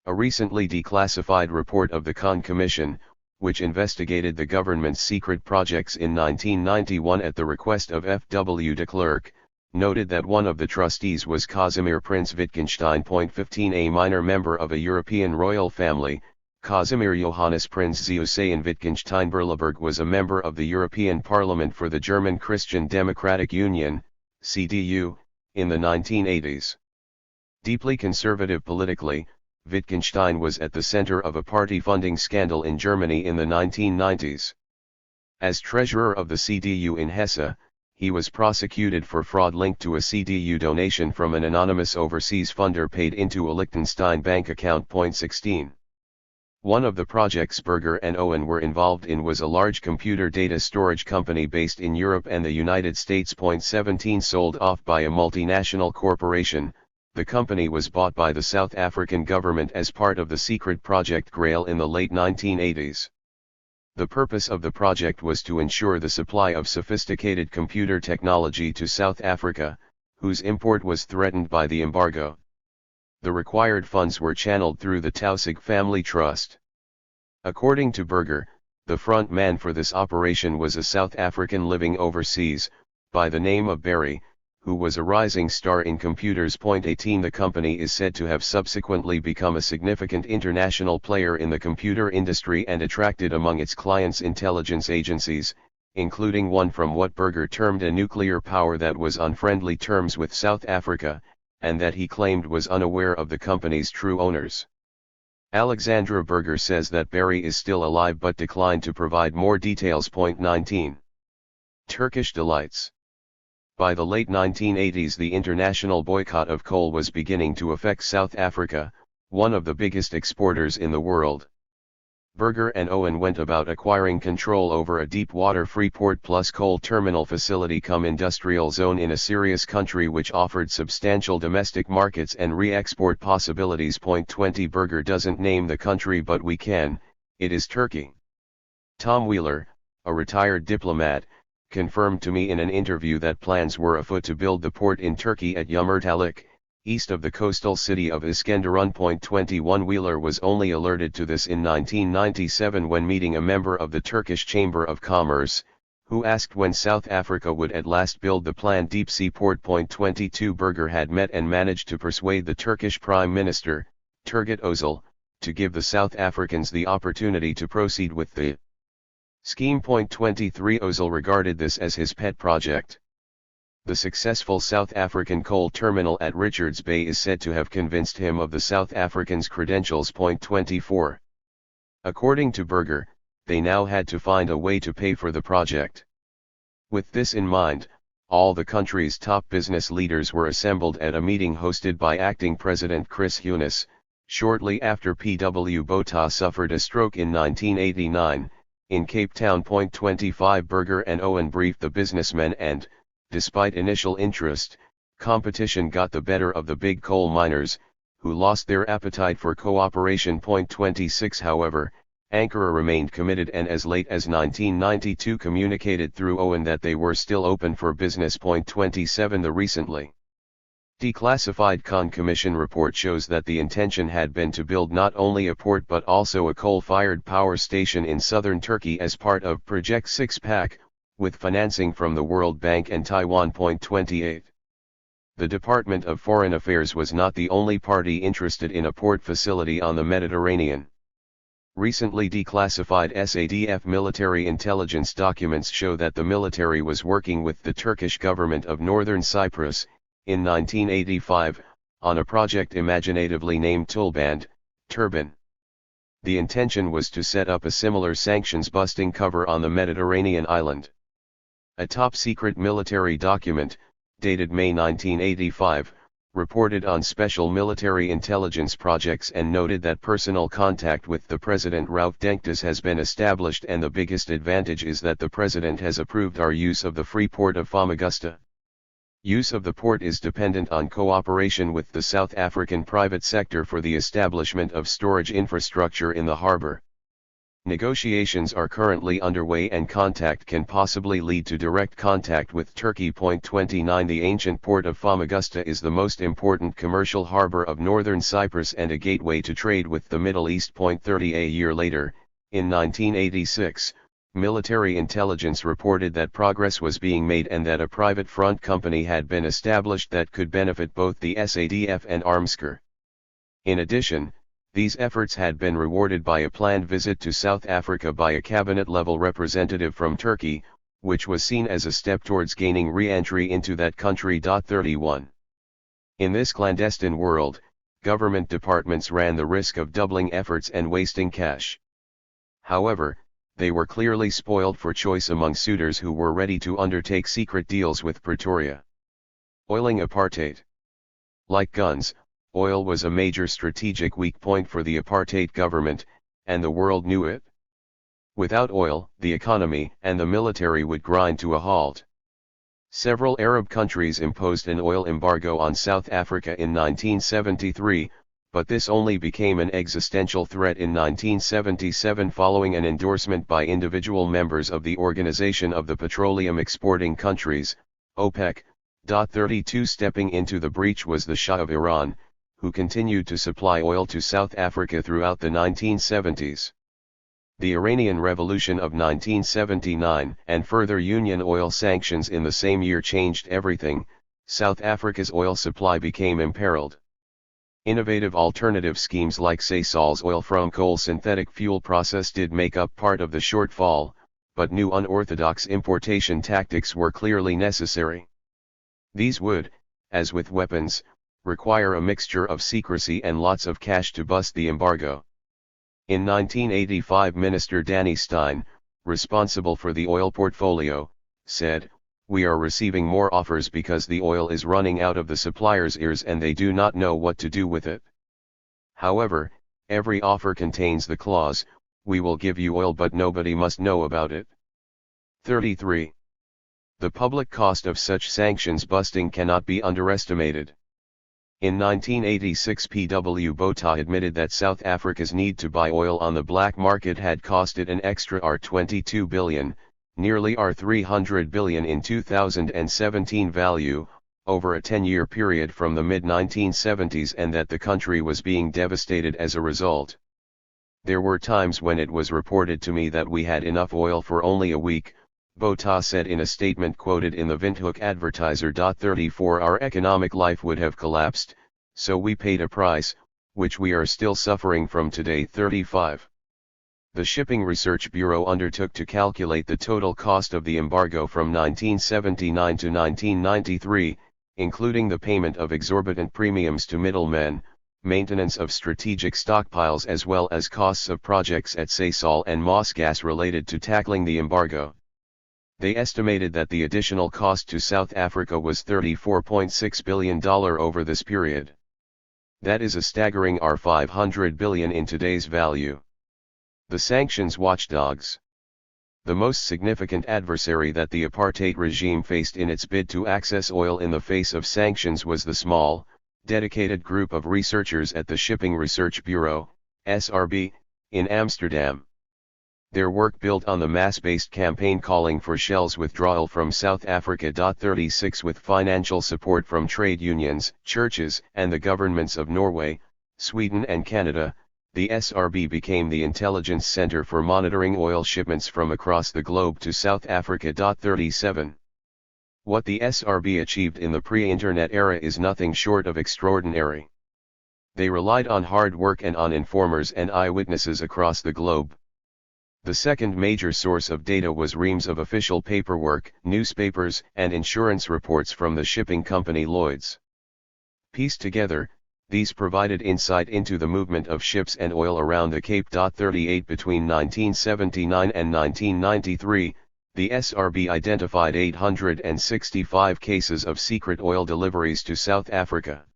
A recently declassified report of the Kahn Commission, which investigated the government's secret projects in 1991 at the request of F.W. de Klerk, noted that one of the trustees was Casimir Prince Wittgenstein. 15. A minor member of a European royal family, Casimir Johannes Prinz Zeeusayen Wittgenstein-Berleburg was a member of the European Parliament for the German Christian Democratic Union, CDU, in the 1980s. Deeply conservative politically, Wittgenstein was at the center of a party funding scandal in Germany in the 1990s. As treasurer of the CDU in Hesse, he was prosecuted for fraud linked to a CDU donation from an anonymous overseas funder paid into a Liechtenstein bank account. 16. One of the projects Berger and Owen were involved in was a large computer data storage company based in Europe and the United States. 17 Sold off by a multinational corporation, the company was bought by the South African government as part of the secret Project Grail in the late 1980s. The purpose of the project was to ensure the supply of sophisticated computer technology to South Africa, whose import was threatened by the embargo. The required funds were channeled through the Tausig Family Trust. According to Berger, the front man for this operation was a South African living overseas, by the name of Barry, who was a rising star in computers. 18 The company is said to have subsequently become a significant international player in the computer industry and attracted among its clients intelligence agencies, including one from what Berger termed a nuclear power that was on friendly terms with South Africa, and that he claimed was unaware of the company's true owners. Alexandra Berger says that Barry is still alive but declined to provide more details. 19. Turkish delights. By the late 1980s, the international boycott of coal was beginning to affect South Africa, one of the biggest exporters in the world. Berger and Owen went about acquiring control over a deep-water Freeport plus coal terminal facility cum industrial zone in a serious country which offered substantial domestic markets and re-export possibilities. 20 Berger doesn't name the country, but we can, it is Turkey. Tom Wheeler, a retired diplomat, confirmed to me in an interview that plans were afoot to build the port in Turkey at Yumurtalık, east of the coastal city of Iskenderun. 21 Wheeler was only alerted to this in 1997 when meeting a member of the Turkish Chamber of Commerce, who asked when South Africa would at last build the planned deep-sea port. 22 Berger had met and managed to persuade the Turkish Prime Minister, Turgut Özal, to give the South Africans the opportunity to proceed with the scheme. 23 Özal regarded this as his pet project. The successful South African coal terminal at Richards Bay is said to have convinced him of the South Africans' credentials. 24. According to Berger, they now had to find a way to pay for the project. With this in mind, all the country's top business leaders were assembled at a meeting hosted by acting President Chris Hunis, shortly after P.W. Botha suffered a stroke in 1989. In Cape Town. 25 Berger and Owen briefed the businessmen and, despite initial interest, competition got the better of the big coal miners, who lost their appetite for cooperation. 26 However, Ankara remained committed and as late as 1992 communicated through Owen that they were still open for business. 27 The recently declassified Khan Commission report shows that the intention had been to build not only a port but also a coal-fired power station in southern Turkey as part of Project Six-Pack, with financing from the World Bank and Taiwan. 28. The Department of Foreign Affairs was not the only party interested in a port facility on the Mediterranean. Recently declassified SADF military intelligence documents show that the military was working with the Turkish government of Northern Cyprus, in 1985, on a project imaginatively named Tulband, Turban. The intention was to set up a similar sanctions-busting cover on the Mediterranean island. A top-secret military document, dated May 1985, reported on special military intelligence projects and noted that personal contact with the President Rauf Denktaş has been established, and the biggest advantage is that the President has approved our use of the free port of Famagusta. Use of the port is dependent on cooperation with the South African private sector for the establishment of storage infrastructure in the harbor. Negotiations are currently underway and contact can possibly lead to direct contact with Turkey. 29 The ancient port of Famagusta is the most important commercial harbor of northern Cyprus and a gateway to trade with the Middle East. 30 A year later, in 1986, military intelligence reported that progress was being made and that a private front company had been established that could benefit both the SADF and Armskir. In addition, These efforts had been rewarded by a planned visit to South Africa by a cabinet-level representative from Turkey, which was seen as a step towards gaining re-entry into that country. 31. In this clandestine world, government departments ran the risk of doubling efforts and wasting cash. However, they were clearly spoiled for choice among suitors who were ready to undertake secret deals with Pretoria. Oiling apartheid. Like guns, oil was a major strategic weak point for the apartheid government, and the world knew it. Without oil, the economy and the military would grind to a halt. Several Arab countries imposed an oil embargo on South Africa in 1973, but this only became an existential threat in 1977 following an endorsement by individual members of the Organization of the Petroleum Exporting Countries, OPEC. 32 Stepping into the breach was the Shah of Iran, who continued to supply oil to South Africa throughout the 1970s. The Iranian Revolution of 1979 and further Union oil sanctions in the same year changed everything. South Africa's oil supply became imperiled. Innovative alternative schemes like Sasol's oil from coal synthetic fuel process did make up part of the shortfall, but new unorthodox importation tactics were clearly necessary. These would, as with weapons, require a mixture of secrecy and lots of cash to bust the embargo. In 1985, Minister Danny Stein, responsible for the oil portfolio, said, "We are receiving more offers because the oil is running out of the suppliers' ears and they do not know what to do with it." However, every offer contains the clause, "We will give you oil but nobody must know about it." 33. The public cost of such sanctions busting cannot be underestimated. In 1986, P.W. Botha admitted that South Africa's need to buy oil on the black market had cost it an extra R22 billion, nearly R300 billion in 2017 value, over a 10-year period from the mid-1970s, and that the country was being devastated as a result. "There were times when it was reported to me that we had enough oil for only a week," Botha said in a statement quoted in the Windhoek Advertiser. 34 Our economic life would have collapsed, so we paid a price, which we are still suffering from today. 35. The Shipping Research Bureau undertook to calculate the total cost of the embargo from 1979 to 1993, including the payment of exorbitant premiums to middlemen, maintenance of strategic stockpiles, as well as costs of projects at Sasol and Mossgas related to tackling the embargo. They estimated that the additional cost to South Africa was $34.6 billion over this period. That is a staggering R500 billion in today's value. The sanctions watchdogs. The most significant adversary that the apartheid regime faced in its bid to access oil in the face of sanctions was the small, dedicated group of researchers at the Shipping Research Bureau, SRB, in Amsterdam. Their work built on the mass-based campaign calling for Shell's withdrawal from South Africa. 36 With financial support from trade unions, churches, and the governments of Norway, Sweden and Canada, the SRB became the intelligence center for monitoring oil shipments from across the globe to South Africa. 37 What the SRB achieved in the pre-internet era is nothing short of extraordinary. They relied on hard work and on informers and eyewitnesses across the globe. The second major source of data was reams of official paperwork, newspapers, and insurance reports from the shipping company Lloyd's. Pieced together, these provided insight into the movement of ships and oil around the Cape. 38 Between 1979 and 1993, the SRB identified 865 cases of secret oil deliveries to South Africa.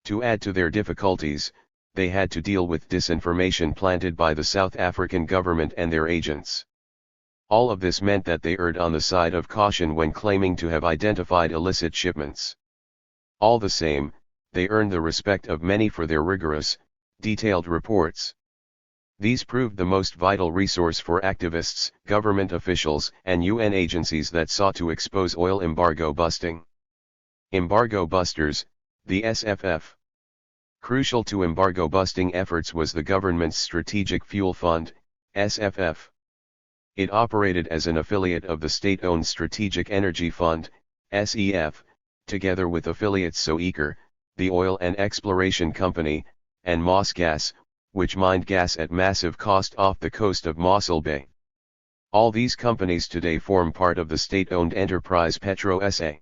To add to their difficulties, they had to deal with disinformation planted by the South African government and their agents. All of this meant that they erred on the side of caution when claiming to have identified illicit shipments. All the same, they earned the respect of many for their rigorous, detailed reports. These proved the most vital resource for activists, government officials, and UN agencies that sought to expose oil embargo busting. Embargo busters, the SFF. Crucial to embargo-busting efforts was the government's Strategic Fuel Fund, SFF. It operated as an affiliate of the state-owned Strategic Energy Fund, SEF, together with affiliates Soeker, the oil and exploration company, and Mossgas, which mined gas at massive cost off the coast of Mosul Bay. All these companies today form part of the state-owned enterprise Petro SA.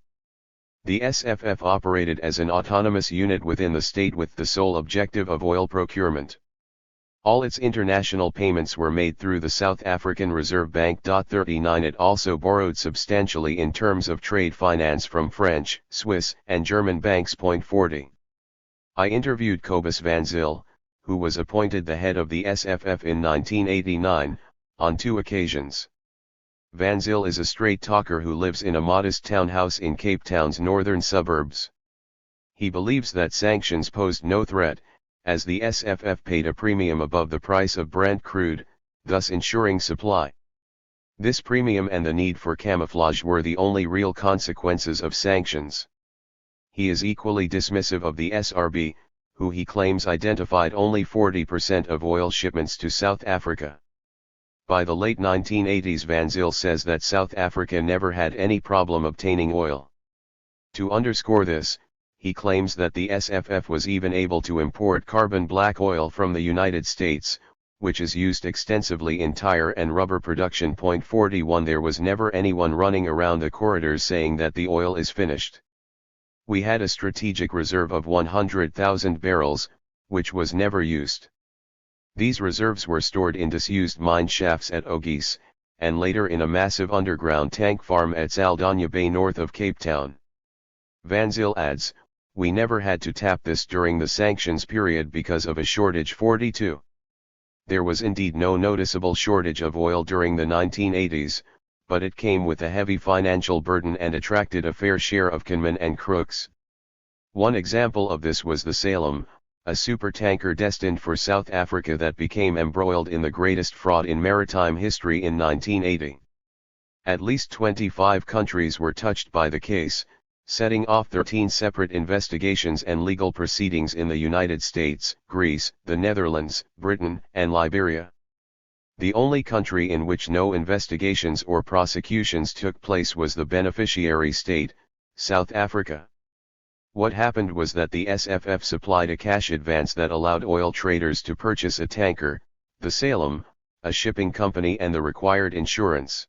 The SFF operated as an autonomous unit within the state with the sole objective of oil procurement. All its international payments were made through the South African Reserve Bank. 39 It also borrowed substantially in terms of trade finance from French, Swiss, and German banks. 40. I interviewed Cobus van Zyl, who was appointed the head of the SFF in 1989, on 2 occasions. Van Zyl is a straight talker who lives in a modest townhouse in Cape Town's northern suburbs. He believes that sanctions posed no threat, as the SFF paid a premium above the price of Brent crude, thus ensuring supply. This premium and the need for camouflage were the only real consequences of sanctions. He is equally dismissive of the SRB, who he claims identified only 40% of oil shipments to South Africa. By the late 1980s, Van Zyl says that South Africa never had any problem obtaining oil. To underscore this, he claims that the SFF was even able to import carbon black oil from the United States, which is used extensively in tire and rubber production. 41 There was never anyone running around the corridors saying that the oil is finished. We had a strategic reserve of 100,000 barrels, which was never used. These reserves were stored in disused mine shafts at Ogies, and later in a massive underground tank farm at Saldanha Bay north of Cape Town. Van Zyl adds, "We never had to tap this during the sanctions period because of a shortage." 42. There was indeed no noticeable shortage of oil during the 1980s, but it came with a heavy financial burden and attracted a fair share of conmen and crooks. One example of this was the Salem, a supertanker destined for South Africa that became embroiled in the greatest fraud in maritime history in 1980. At least 25 countries were touched by the case, setting off 13 separate investigations and legal proceedings in the United States, Greece, the Netherlands, Britain, and Liberia. The only country in which no investigations or prosecutions took place was the beneficiary state, South Africa. What happened was that the SFF supplied a cash advance that allowed oil traders to purchase a tanker, the Salem, a shipping company, and the required insurance.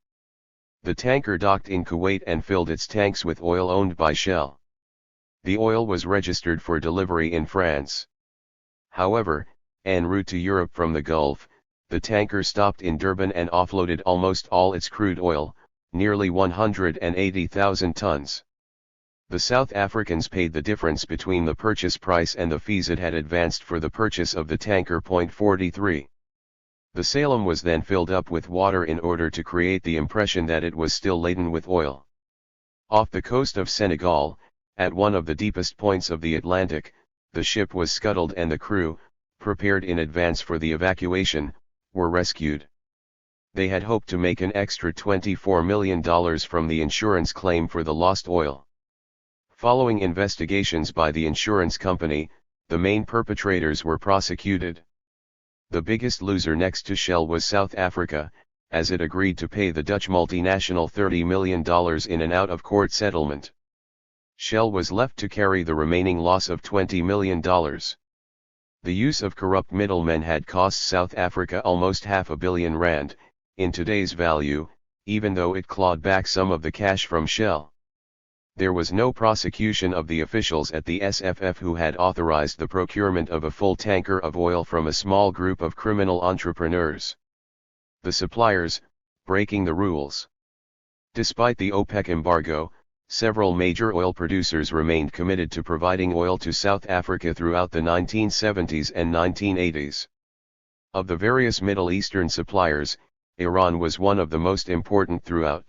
The tanker docked in Kuwait and filled its tanks with oil owned by Shell. The oil was registered for delivery in France. However, en route to Europe from the Gulf, the tanker stopped in Durban and offloaded almost all its crude oil, nearly 180,000 tons. The South Africans paid the difference between the purchase price and the fees it had advanced for the purchase of the tanker. 43. The Salem was then filled up with water in order to create the impression that it was still laden with oil. Off the coast of Senegal, at one of the deepest points of the Atlantic, the ship was scuttled and the crew, prepared in advance for the evacuation, were rescued. They had hoped to make an extra $24 million from the insurance claim for the lost oil. Following investigations by the insurance company, the main perpetrators were prosecuted. The biggest loser next to Shell was South Africa, as it agreed to pay the Dutch multinational $30 million in an out-of-court settlement. Shell was left to carry the remaining loss of $20 million. The use of corrupt middlemen had cost South Africa almost R500 million, in today's value, even though it clawed back some of the cash from Shell. There was no prosecution of the officials at the SFF who had authorized the procurement of a full tanker of oil from a small group of criminal entrepreneurs. The suppliers, breaking the rules. Despite the OPEC embargo, several major oil producers remained committed to providing oil to South Africa throughout the 1970s and 1980s. Of the various Middle Eastern suppliers, Iran was one of the most important throughout.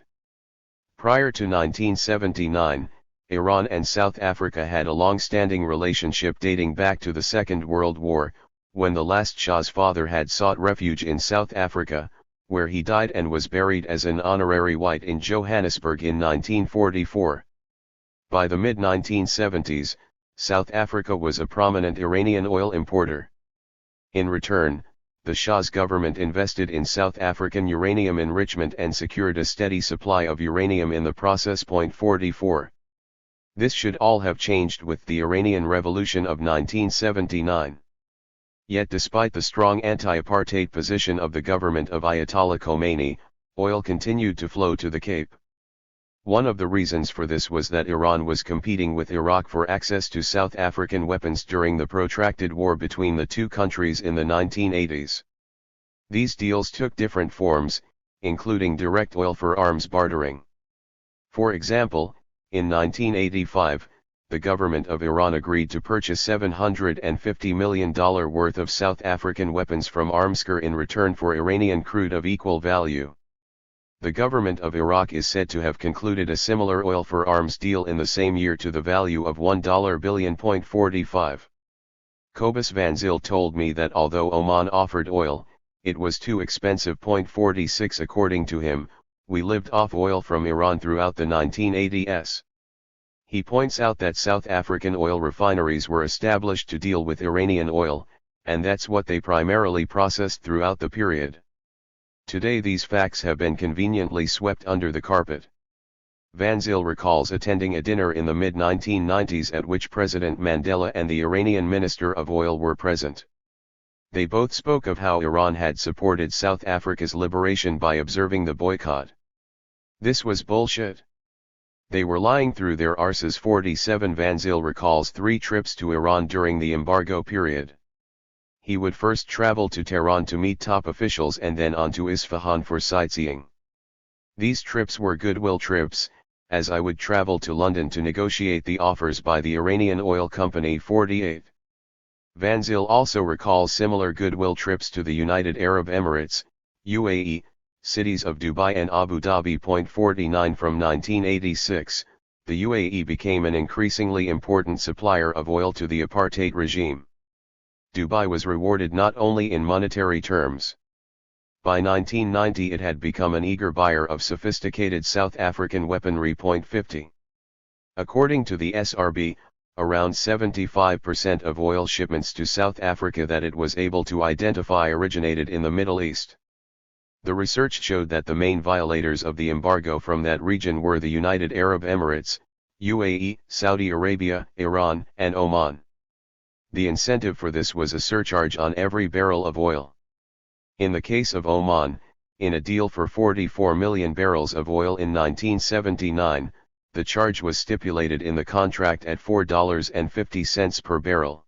Prior to 1979, Iran and South Africa had a long-standing relationship dating back to the Second World War, when the last Shah's father had sought refuge in South Africa, where he died and was buried as an honorary white in Johannesburg in 1944. By the mid-1970s, South Africa was a prominent Iranian oil importer. In return, the Shah's government invested in South African uranium enrichment and secured a steady supply of uranium in the process. 44. This should all have changed with the Iranian Revolution of 1979. Yet despite the strong anti-apartheid position of the government of Ayatollah Khomeini, oil continued to flow to the Cape. One of the reasons for this was that Iran was competing with Iraq for access to South African weapons during the protracted war between the two countries in the 1980s. These deals took different forms, including direct oil for arms bartering. For example, in 1985, the government of Iran agreed to purchase $750 million worth of South African weapons from Armscor in return for Iranian crude of equal value. The government of Iraq is said to have concluded a similar oil for arms deal in the same year to the value of $1 billion. 45. Cobus Van Zyl told me that although Oman offered oil, it was too expensive. 46 According to him, we lived off oil from Iran throughout the 1980s. He points out that South African oil refineries were established to deal with Iranian oil, and that's what they primarily processed throughout the period. Today these facts have been conveniently swept under the carpet. Van Zyl recalls attending a dinner in the mid-1990s at which President Mandela and the Iranian Minister of Oil were present. They both spoke of how Iran had supported South Africa's liberation by observing the boycott. This was bullshit. They were lying through their arses. 47 Van Zyl recalls 3 trips to Iran during the embargo period. He would first travel to Tehran to meet top officials and then on to Isfahan for sightseeing. These trips were goodwill trips, as I would travel to London to negotiate the offers by the Iranian oil company. 48. Van Zyl also recalls similar goodwill trips to the United Arab Emirates, UAE, cities of Dubai and Abu Dhabi. 49 From 1986, the UAE became an increasingly important supplier of oil to the apartheid regime. Dubai was rewarded not only in monetary terms. By 1990 it had become an eager buyer of sophisticated South African weaponry. 50. According to the SRB, around 75% of oil shipments to South Africa that it was able to identify originated in the Middle East. The research showed that the main violators of the embargo from that region were the United Arab Emirates, UAE, Saudi Arabia, Iran, and Oman. The incentive for this was a surcharge on every barrel of oil. In the case of Oman, in a deal for 44 million barrels of oil in 1979, the charge was stipulated in the contract at $4.50 per barrel.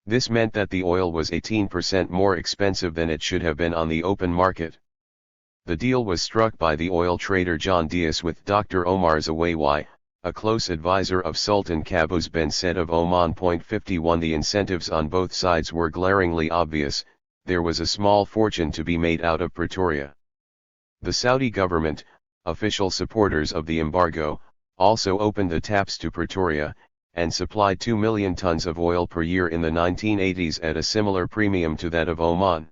This meant that the oil was 18% more expensive than it should have been on the open market. The deal was struck by the oil trader John Dias with Dr. Omar Zawaywi, a close advisor of Sultan Qaboos bin Said of Oman. 51 The incentives on both sides were glaringly obvious. There was a small fortune to be made out of Pretoria. The Saudi government, official supporters of the embargo, also opened the taps to Pretoria, and supplied 2 million tons of oil per year in the 1980s at a similar premium to that of Oman.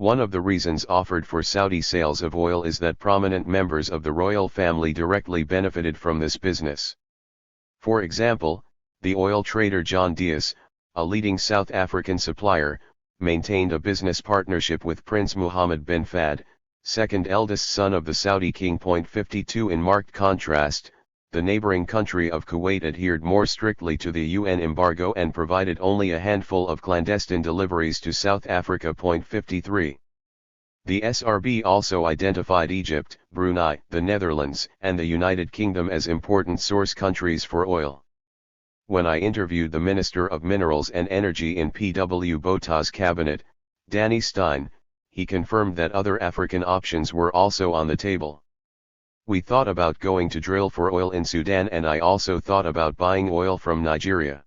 One of the reasons offered for Saudi sales of oil is that prominent members of the royal family directly benefited from this business. For example, the oil trader John Dias, a leading South African supplier, maintained a business partnership with Prince Mohammed bin Fahd, second eldest son of the Saudi king. 52 In marked contrast, the neighboring country of Kuwait adhered more strictly to the UN embargo and provided only a handful of clandestine deliveries to South Africa. 53. The SRB also identified Egypt, Brunei, the Netherlands, and the United Kingdom as important source countries for oil. When I interviewed the Minister of Minerals and Energy in P.W. Botha's cabinet, Danny Stein, he confirmed that other African options were also on the table. We thought about going to drill for oil in Sudan, and I also thought about buying oil from Nigeria.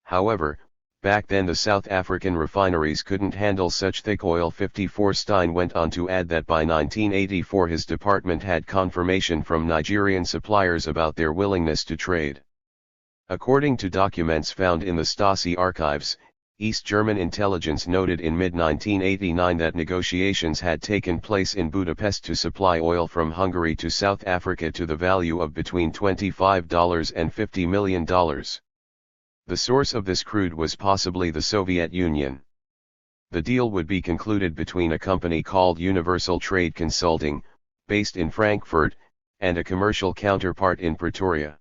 However, back then the South African refineries couldn't handle such thick oil. 54 Stein went on to add that by 1984 his department had confirmation from Nigerian suppliers about their willingness to trade. According to documents found in the Stasi archives, East German intelligence noted in mid-1989 that negotiations had taken place in Budapest to supply oil from Hungary to South Africa to the value of between $25 and $50 million. The source of this crude was possibly the Soviet Union. The deal would be concluded between a company called Universal Trade Consulting, based in Frankfurt, and a commercial counterpart in Pretoria.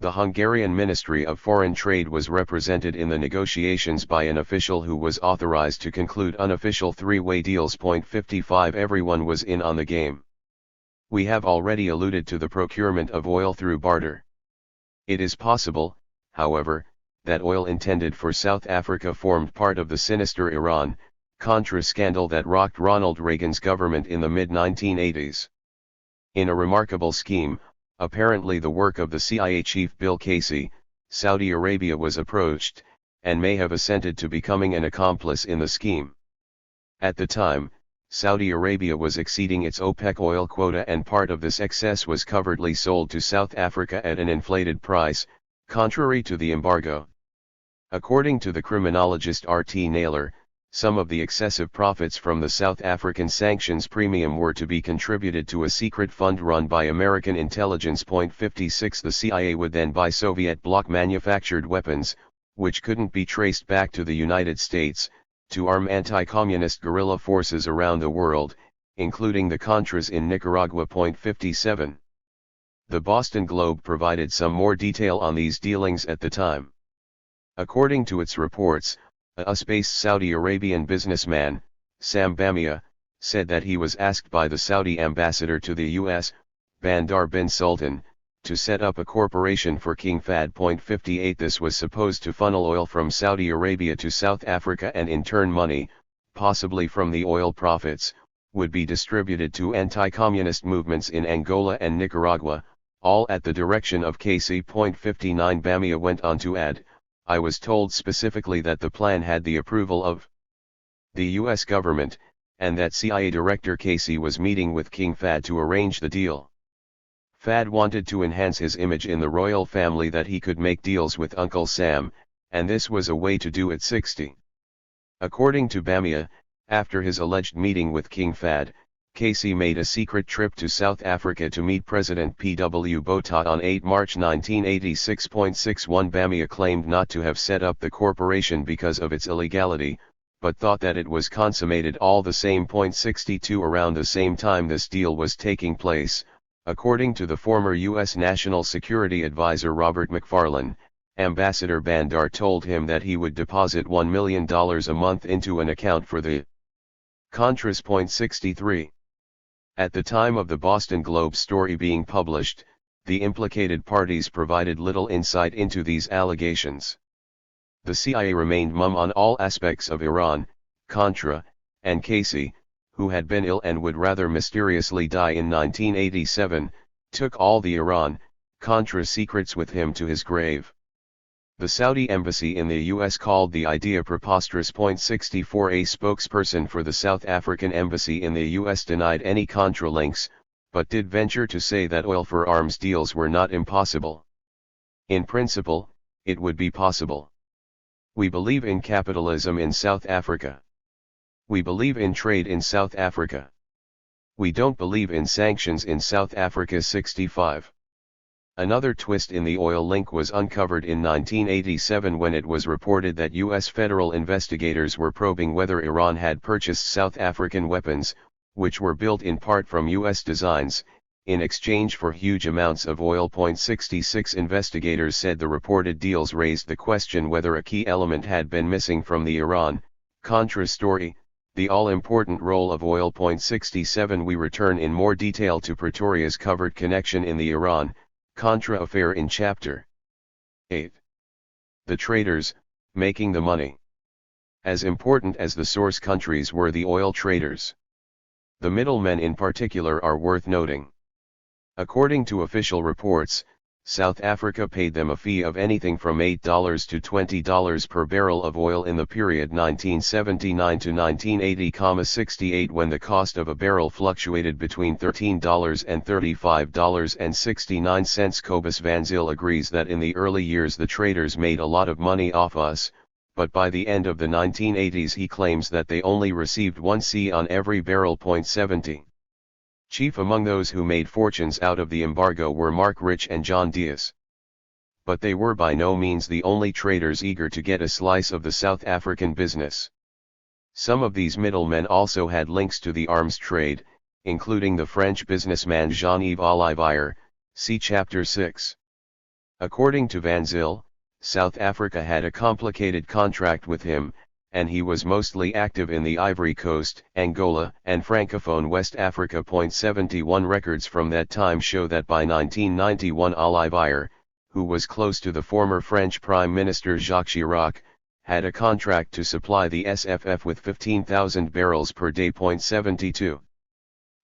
The Hungarian Ministry of Foreign Trade was represented in the negotiations by an official who was authorized to conclude unofficial three-way deals. 55 Everyone was in on the game. We have already alluded to the procurement of oil through barter. It is possible, however, that oil intended for South Africa formed part of the sinister Iran-Contra scandal that rocked Ronald Reagan's government in the mid-1980s. In a remarkable scheme, apparently the work of the CIA chief Bill Casey, Saudi Arabia was approached, and may have assented to becoming an accomplice in the scheme. At the time, Saudi Arabia was exceeding its OPEC oil quota, and part of this excess was covertly sold to South Africa at an inflated price, contrary to the embargo. According to the criminologist R.T. Naylor, some of the excessive profits from the South African sanctions premium were to be contributed to a secret fund run by American intelligence. 56 The CIA would then buy Soviet bloc manufactured weapons, which couldn't be traced back to the United States, to arm anti-communist guerrilla forces around the world, including the Contras in Nicaragua. 57 The Boston Globe provided some more detail on these dealings at the time. According to its reports, a US-based Saudi Arabian businessman, Sam Bamia, said that he was asked by the Saudi ambassador to the US, Bandar bin Sultan, to set up a corporation for King Fahd. 58 This was supposed to funnel oil from Saudi Arabia to South Africa, and in turn money, possibly from the oil profits, would be distributed to anti-communist movements in Angola and Nicaragua, all at the direction of Casey. 59 Bamia went on to add, I was told specifically that the plan had the approval of the US government, and that CIA Director Casey was meeting with King Fahd to arrange the deal. Fahd wanted to enhance his image in the royal family, that he could make deals with Uncle Sam, and this was a way to do it. 60. According to Bamia, after his alleged meeting with King Fahd, Casey made a secret trip to South Africa to meet President P.W. Botha on 8 March 1986. 61 Bamia claimed not to have set up the corporation because of its illegality, but thought that it was consummated all the same. 62 Around the same time this deal was taking place, according to the former U.S. National Security Advisor Robert McFarlane, Ambassador Bandar told him that he would deposit $1 million a month into an account for the Contras. 63 At the time of the Boston Globe story being published, the implicated parties provided little insight into these allegations. The CIA remained mum on all aspects of Iran, Contra, and Casey, who had been ill and would rather mysteriously die in 1987, took all the Iran, Contra secrets with him to his grave. The Saudi embassy in the U.S. called the idea preposterous. 64 A spokesperson for the South African embassy in the U.S. denied any Contra links, but did venture to say that oil for arms deals were not impossible. In principle, it would be possible. We believe in capitalism in South Africa. We believe in trade in South Africa. We don't believe in sanctions in South Africa. 65. Another twist in the oil link was uncovered in 1987 when it was reported that U.S. federal investigators were probing whether Iran had purchased South African weapons, which were built in part from U.S. designs, in exchange for huge amounts of oil. 66 Investigators said the reported deals raised the question whether a key element had been missing from the Iran-Contra story, the all-important role of oil. 67 We return in more detail to Pretoria's covert connection in the Iran-Contra affair in Chapter 8. The traders, making the money. As important as the source countries were the oil traders. The middlemen in particular are worth noting. According to official reports, South Africa paid them a fee of anything from $8 to $20 per barrel of oil in the period 1979 to 1980,68 when the cost of a barrel fluctuated between $13 and $35.69. Cobus Van Zyl agrees that in the early years the traders made a lot of money off us, but by the end of the 1980s he claims that they only received 1 cent on every barrel. 70. Chief among those who made fortunes out of the embargo were Mark Rich and John Dias. But they were by no means the only traders eager to get a slice of the South African business. Some of these middlemen also had links to the arms trade, including the French businessman Jean-Yves Olivier, see Chapter 6. According to Van Zyl, South Africa had a complicated contract with him, and he was mostly active in the Ivory Coast, Angola, and Francophone West Africa. 71 records from that time show that by 1991 Olivier, who was close to the former French Prime Minister Jacques Chirac, had a contract to supply the SFF with 15,000 barrels per day. 72.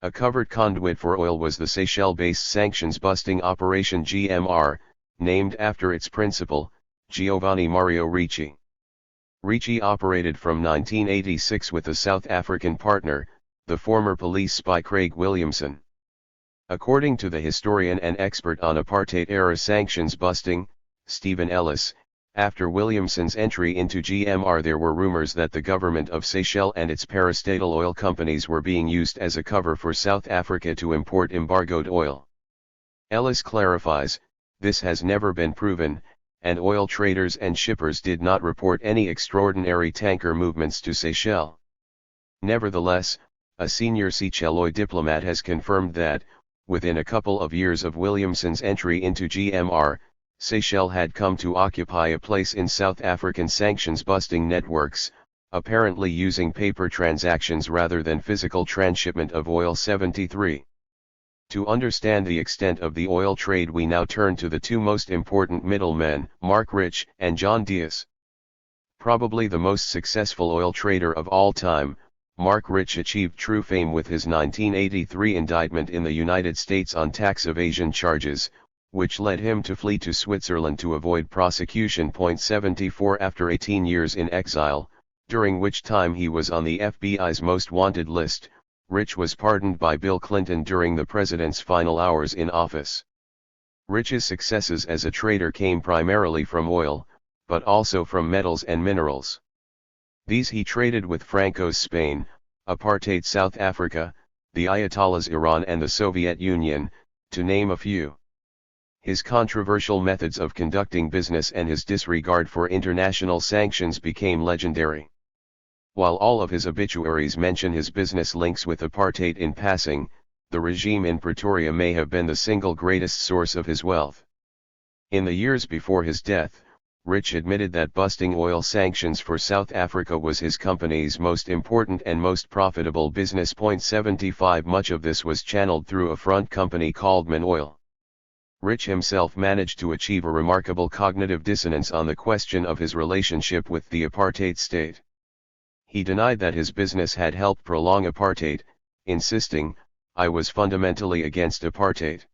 A covered conduit for oil was the Seychelles-based sanctions-busting Operation GMR, named after its principal, Giovanni Mario Ricci. Ricci operated from 1986 with a South African partner, the former police spy Craig Williamson. According to the historian and expert on apartheid-era sanctions-busting, Stephen Ellis, after Williamson's entry into GMR there were rumors that the government of Seychelles and its parastatal oil companies were being used as a cover for South Africa to import embargoed oil. Ellis clarifies, this has never been proven, and oil traders and shippers did not report any extraordinary tanker movements to Seychelles. Nevertheless, a senior Seychellois diplomat has confirmed that, within a couple of years of Williamson's entry into GMR, Seychelles had come to occupy a place in South African sanctions-busting networks, apparently using paper transactions rather than physical transshipment of oil. 73. To understand the extent of the oil trade we now turn to the two most important middlemen, Mark Rich and John Dias. Probably the most successful oil trader of all time, Mark Rich achieved true fame with his 1983 indictment in the United States on tax evasion charges, which led him to flee to Switzerland to avoid prosecution. 74 After 18 years in exile, during which time he was on the FBI's most wanted list, Rich was pardoned by Bill Clinton during the president's final hours in office. Rich's successes as a trader came primarily from oil, but also from metals and minerals. These he traded with Franco's Spain, apartheid South Africa, the Ayatollah's Iran and the Soviet Union, to name a few. His controversial methods of conducting business and his disregard for international sanctions became legendary. While all of his obituaries mention his business links with apartheid in passing, the regime in Pretoria may have been the single greatest source of his wealth. In the years before his death, Rich admitted that busting oil sanctions for South Africa was his company's most important and most profitable business. 75 Much of this was channeled through a front company called Man Oil. Rich himself managed to achieve a remarkable cognitive dissonance on the question of his relationship with the apartheid state. He denied that his business had helped prolong apartheid, insisting, "I was fundamentally against apartheid.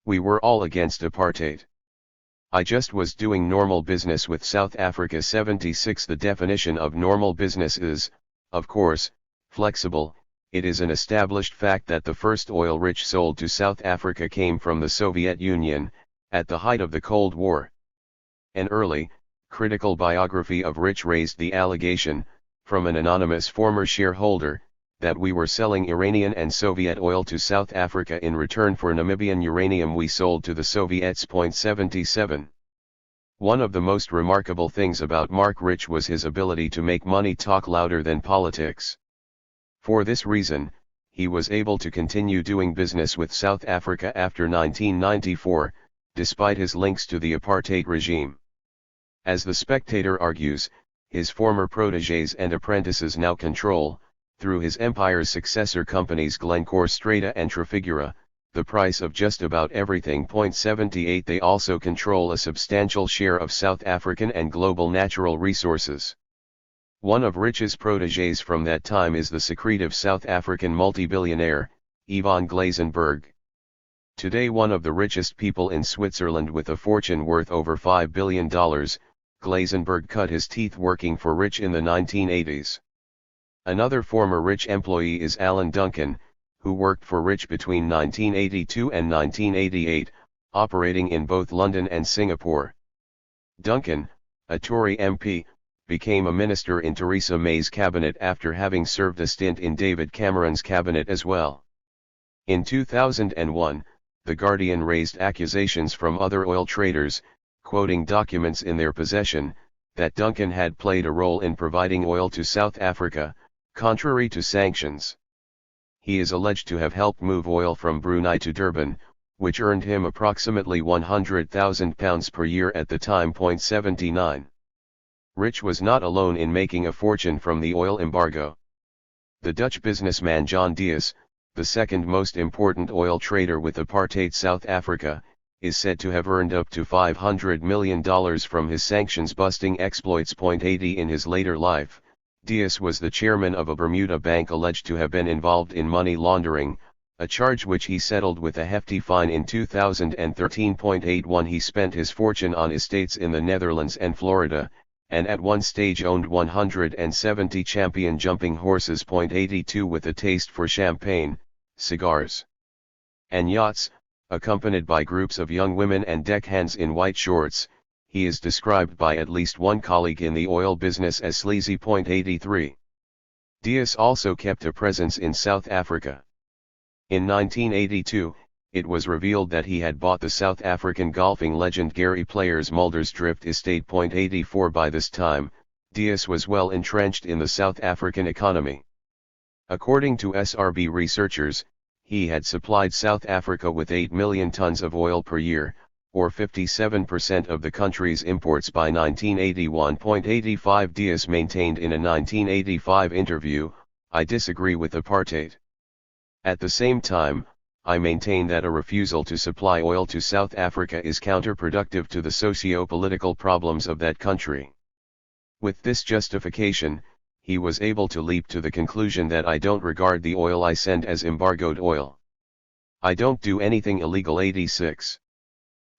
We were all against apartheid. I just was doing normal business with South Africa." 76 The definition of normal business is, of course, flexible. It is an established fact that the first oil Rich sold to South Africa came from the Soviet Union, at the height of the Cold War. An early, critical biography of Rich raised the allegation, from an anonymous former shareholder, that we were selling Iranian and Soviet oil to South Africa in return for Namibian uranium we sold to the Soviets. 77. One of the most remarkable things about Mark Rich was his ability to make money talk louder than politics. For this reason, he was able to continue doing business with South Africa after 1994, despite his links to the apartheid regime. As The Spectator argues, his former protégés and apprentices now control, through his empire's successor companies Glencore Strata and Trafigura, the price of just about everything. 78 They also control a substantial share of South African and global natural resources. One of Rich's protégés from that time is the secretive South African multi-billionaire, Ivan Glazenberg. Today one of the richest people in Switzerland with a fortune worth over $5 billion, Glazenberg cut his teeth working for Rich in the 1980s. Another former Rich employee is Alan Duncan, who worked for Rich between 1982 and 1988, operating in both London and Singapore. Duncan, a Tory MP, became a minister in Theresa May's cabinet after having served a stint in David Cameron's cabinet as well. In 2001, The Guardian raised accusations from other oil traders, quoting documents in their possession, that Duncan had played a role in providing oil to South Africa, contrary to sanctions. He is alleged to have helped move oil from Brunei to Durban, which earned him approximately £100,000 per year at the time. 79. Rich was not alone in making a fortune from the oil embargo. The Dutch businessman John Dias, the second most important oil trader with apartheid South Africa, is said to have earned up to $500 million from his sanctions-busting exploits. 80. In his later life, Dias was the chairman of a Bermuda bank alleged to have been involved in money laundering, a charge which he settled with a hefty fine in 2013. 81. He spent his fortune on estates in the Netherlands and Florida, and at one stage owned 170 champion jumping horses. 82. With a taste for champagne, cigars, and yachts, accompanied by groups of young women and deckhands in white shorts, he is described by at least one colleague in the oil business as sleazy. 83. Dias also kept a presence in South Africa. In 1982, it was revealed that he had bought the South African golfing legend Gary Player's Muldersdrift estate. 84. By this time, Dias was well entrenched in the South African economy. According to SRB researchers, he had supplied South Africa with 8 million tons of oil per year, or 57% of the country's imports by 1981. 85. Dias maintained in a 1985 interview, "I disagree with apartheid. At the same time, I maintain that a refusal to supply oil to South Africa is counterproductive to the socio-political problems of that country." With this justification, he was able to leap to the conclusion that I don't regard the oil I send as embargoed oil. I don't do anything illegal. 86.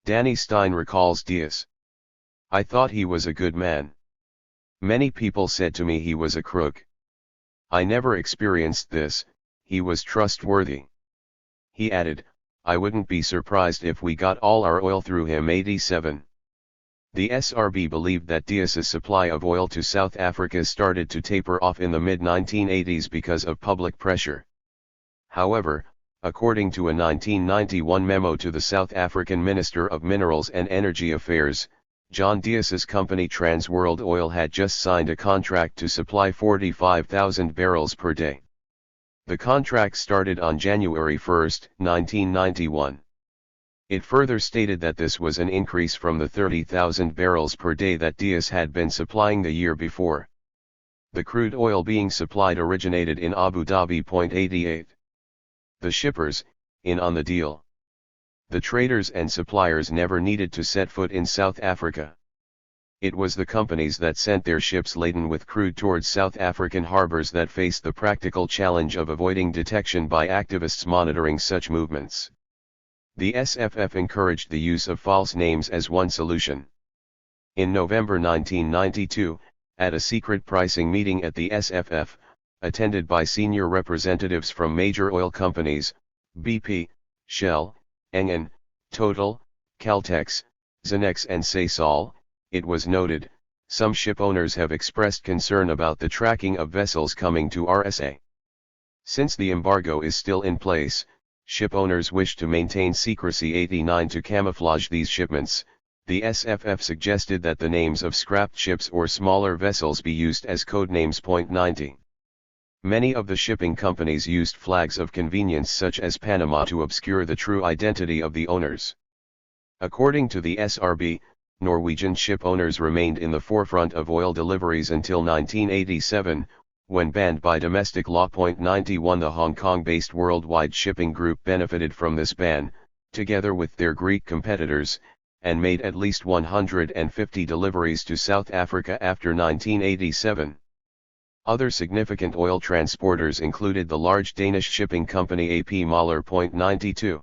Danny Stein recalls Dias. "I thought he was a good man. Many people said to me he was a crook. I never experienced this, he was trustworthy." He added, "I wouldn't be surprised if we got all our oil through him." 87. The SRB believed that Dias's supply of oil to South Africa started to taper off in the mid-1980s because of public pressure. However, according to a 1991 memo to the South African Minister of Minerals and Energy Affairs, John Dias's company Trans World Oil had just signed a contract to supply 45,000 barrels per day. The contract started on January 1, 1991. It further stated that this was an increase from the 30,000 barrels per day that Dias had been supplying the year before. The crude oil being supplied originated in Abu Dhabi. 88. The shippers, in on the deal. The traders and suppliers never needed to set foot in South Africa. It was the companies that sent their ships laden with crude towards South African harbors that faced the practical challenge of avoiding detection by activists monitoring such movements. The SFF encouraged the use of false names as one solution. In November 1992, at a secret pricing meeting at the SFF, attended by senior representatives from major oil companies, BP, Shell, Engen, Total, Caltex, Xenex and Sasol, it was noted, some ship owners have expressed concern about the tracking of vessels coming to RSA. Since the embargo is still in place, ship owners wish to maintain secrecy. 89. To camouflage these shipments, the SFF suggested that the names of scrapped ships or smaller vessels be used as codenames. 90. Many of the shipping companies used flags of convenience such as Panama to obscure the true identity of the owners. According to the SRB, Norwegian ship owners remained in the forefront of oil deliveries until 1987, when banned by domestic law. 91. The Hong Kong-based Worldwide Shipping Group benefited from this ban, together with their Greek competitors, and made at least 150 deliveries to South Africa after 1987. Other significant oil transporters included the large Danish shipping company AP Møller. 92.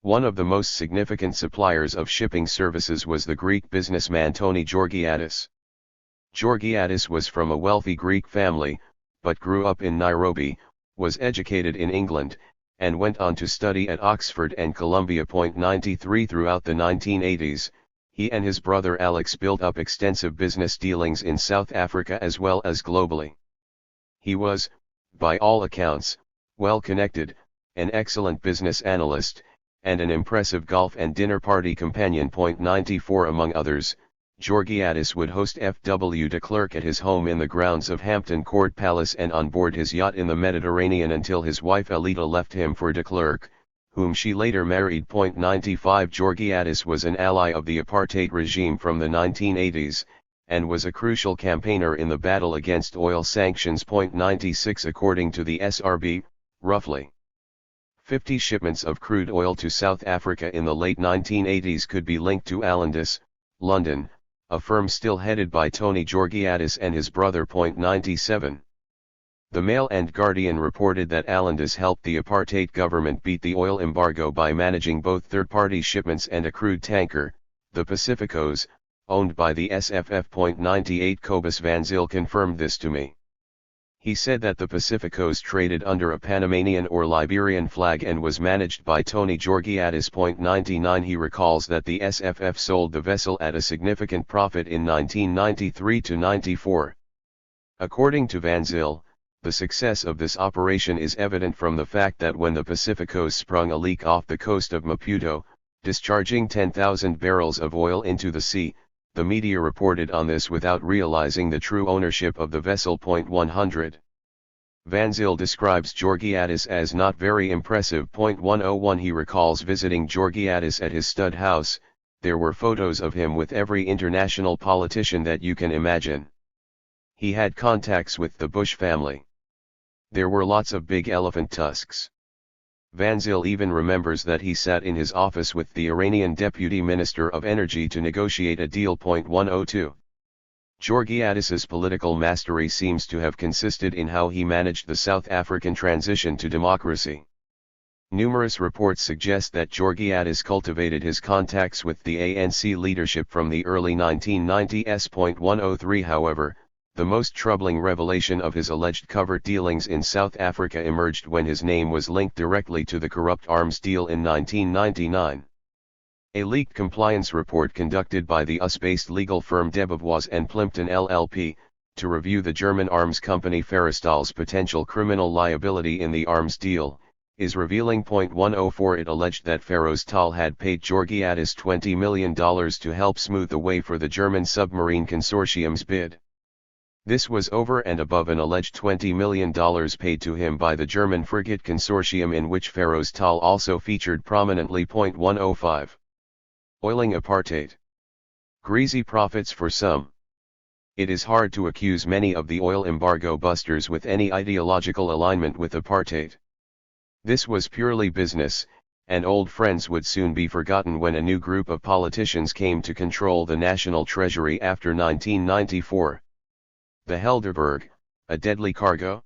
One of the most significant suppliers of shipping services was the Greek businessman Tony Georgiadis. Georgiadis was from a wealthy Greek family, but grew up in Nairobi, was educated in England, and went on to study at Oxford and Columbia. 93. Throughout the 1980s, he and his brother Alex built up extensive business dealings in South Africa as well as globally. He was, by all accounts, well connected, an excellent business analyst, and an impressive golf and dinner party companion. 94. Among others, Georgiadis would host F.W. de Klerk at his home in the grounds of Hampton Court Palace and on board his yacht in the Mediterranean until his wife Alida left him for de Klerk, whom she later married. 95 Georgiadis was an ally of the apartheid regime from the 1980s, and was a crucial campaigner in the battle against oil sanctions. 96 According to the SRB, roughly 50 shipments of crude oil to South Africa in the late 1980s could be linked to Allandis, London, a firm still headed by Tony Georgiadis and his brother. 97 The Mail and Guardian reported that Allandis helped the apartheid government beat the oil embargo by managing both third-party shipments and a crude tanker, the Pacificos, owned by the SFF. 98 Cobus Van Zyl confirmed this to me. He said that the Pacificos traded under a Panamanian or Liberian flag and was managed by Tony Georgiadis. 99 He recalls that the SFF sold the vessel at a significant profit in 1993 to 94. According to Van Zyl, the success of this operation is evident from the fact that when the Pacificos sprung a leak off the coast of Maputo, discharging 10,000 barrels of oil into the sea, the media reported on this without realizing the true ownership of the vessel. 100 Van Zyl describes Georgiadis as not very impressive. 101 He recalls visiting Georgiadis at his stud house. There were photos of him with every international politician that you can imagine. He had contacts with the Bush family. There were lots of big elephant tusks. Van Zyl even remembers that he sat in his office with the Iranian Deputy Minister of Energy to negotiate a deal. 102 Georgiadis's political mastery seems to have consisted in how he managed the South African transition to democracy. Numerous reports suggest that Georgiadis cultivated his contacts with the ANC leadership from the early 1990s. 103 However, the most troubling revelation of his alleged covert dealings in South Africa emerged when his name was linked directly to the corrupt arms deal in 1999. A leaked compliance report conducted by the US-based legal firm Debevoise and Plimpton LLP, to review the German arms company Ferrostahl's potential criminal liability in the arms deal, is revealing. 104 It alleged that Ferrostahl had paid Georgiadis $20 million to help smooth the way for the German submarine consortium's bid. This was over and above an alleged $20 million paid to him by the German frigate consortium in which Ferrostahl also featured prominently. 105 Oiling apartheid. Greasy profits for some. It is hard to accuse many of the oil embargo busters with any ideological alignment with apartheid. This was purely business, and old friends would soon be forgotten when a new group of politicians came to control the national treasury after 1994. The Helderberg, a deadly cargo?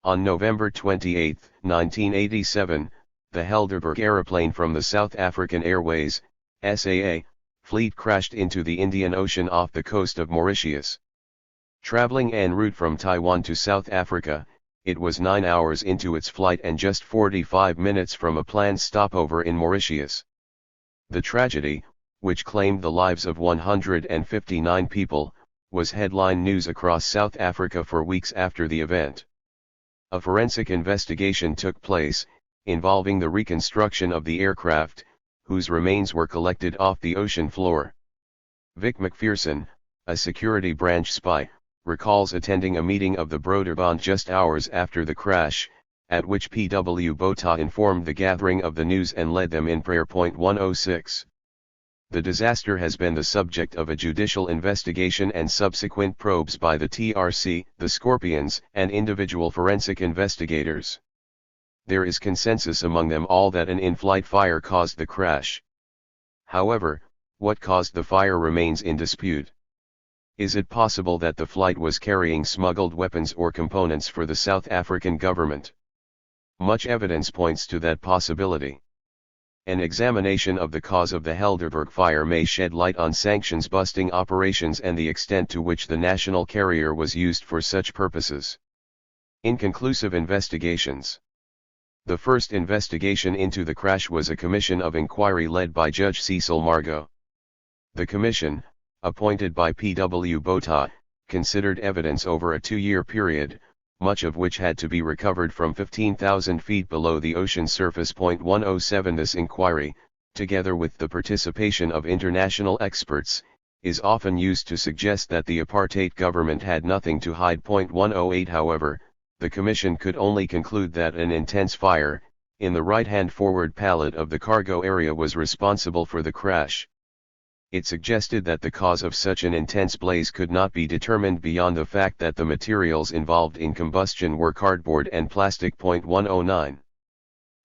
On November 28, 1987, the Helderberg aeroplane from the South African Airways, SAA, fleet crashed into the Indian Ocean off the coast of Mauritius. Traveling en route from Taiwan to South Africa, it was 9 hours into its flight and just 45 minutes from a planned stopover in Mauritius. The tragedy, which claimed the lives of 159 people, was headline news across South Africa for weeks after the event. A forensic investigation took place, involving the reconstruction of the aircraft, whose remains were collected off the ocean floor. Vic McPherson, a security branch spy, recalls attending a meeting of the Broederbond just hours after the crash, at which P.W. Botha informed the gathering of the news and led them in prayer. 106 The disaster has been the subject of a judicial investigation and subsequent probes by the TRC, the Scorpions, and individual forensic investigators. There is consensus among them all that an in-flight fire caused the crash. However, what caused the fire remains in dispute. Is it possible that the flight was carrying smuggled weapons or components for the South African government? Much evidence points to that possibility. An examination of the cause of the Helderberg fire may shed light on sanctions-busting operations and the extent to which the national carrier was used for such purposes. Inconclusive investigations. The first investigation into the crash was a commission of inquiry led by Judge Cecil Margot. The commission, appointed by P.W. Botha, considered evidence over a 2-year period, much of which had to be recovered from 15,000 feet below the ocean surface. 107 This inquiry, together with the participation of international experts, is often used to suggest that the apartheid government had nothing to hide. 108 However, the commission could only conclude that an intense fire, in the right-hand forward pallet of the cargo area was responsible for the crash. It suggested that the cause of such an intense blaze could not be determined beyond the fact that the materials involved in combustion were cardboard and plastic. 109.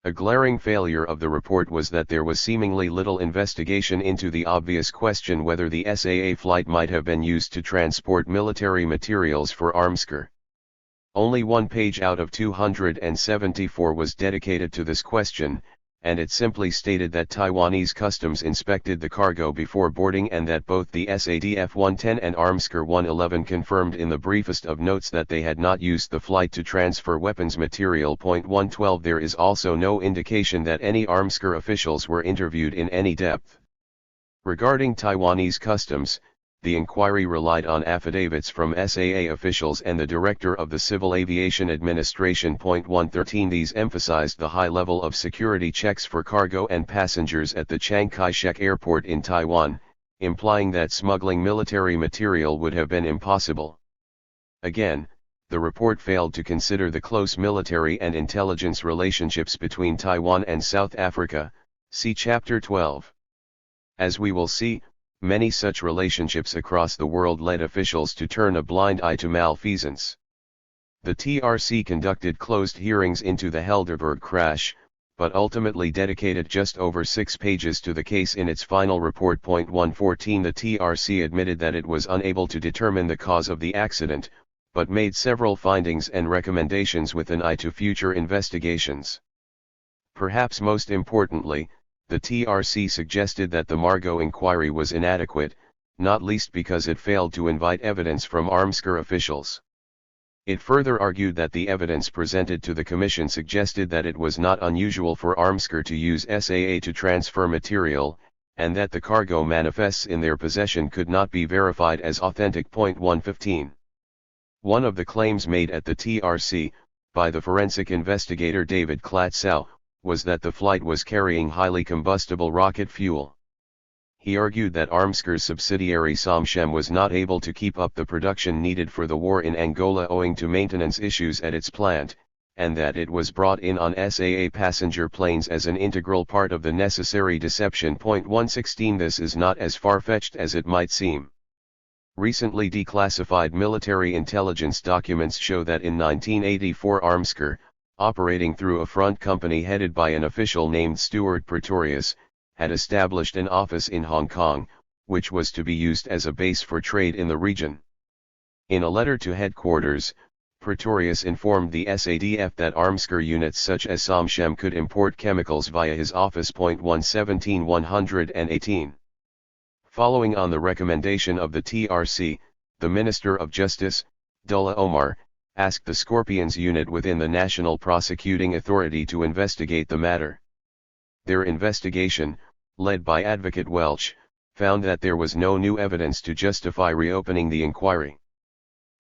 A glaring failure of the report was that there was seemingly little investigation into the obvious question whether the SAA flight might have been used to transport military materials for Armscor. Only one page out of 274 was dedicated to this question, and it simply stated that Taiwanese customs inspected the cargo before boarding and that both the SADF 110 and Armscor 111 confirmed in the briefest of notes that they had not used the flight to transfer weapons material. 112 There is also no indication that any Armscor officials were interviewed in any depth. Regarding Taiwanese customs, the inquiry relied on affidavits from SAA officials and the director of the Civil Aviation Administration. 113 These emphasized the high level of security checks for cargo and passengers at the Chiang Kai-shek Airport in Taiwan, implying that smuggling military material would have been impossible. Again, the report failed to consider the close military and intelligence relationships between Taiwan and South Africa, see Chapter 12. As we will see, many such relationships across the world led officials to turn a blind eye to malfeasance. The TRC conducted closed hearings into the Helderberg crash, but ultimately dedicated just over 6 pages to the case in its final report. 114 The TRC admitted that it was unable to determine the cause of the accident, but made several findings and recommendations with an eye to future investigations. Perhaps most importantly, the TRC suggested that the Margot inquiry was inadequate, not least because it failed to invite evidence from Armscor officials. It further argued that the evidence presented to the Commission suggested that it was not unusual for Armscor to use SAA to transfer material, and that the cargo manifests in their possession could not be verified as authentic. 115. One of the claims made at the TRC, by the forensic investigator David Klatzow, was that the flight was carrying highly combustible rocket fuel. He argued that Armscor's subsidiary Somshem was not able to keep up the production needed for the war in Angola owing to maintenance issues at its plant, and that it was brought in on SAA passenger planes as an integral part of the necessary deception. 116 This is not as far-fetched as it might seem. Recently declassified military intelligence documents show that in 1984 Armscor, operating through a front company headed by an official named Stuart Pretorius, had established an office in Hong Kong, which was to be used as a base for trade in the region. In a letter to headquarters, Pretorius informed the SADF that Armscor units such as Somshem could import chemicals via his office. 117-118. Following on the recommendation of the TRC, the Minister of Justice, Dullah Omar, asked the Scorpions unit within the National Prosecuting Authority to investigate the matter. Their investigation, led by Advocate Welch, found that there was no new evidence to justify reopening the inquiry.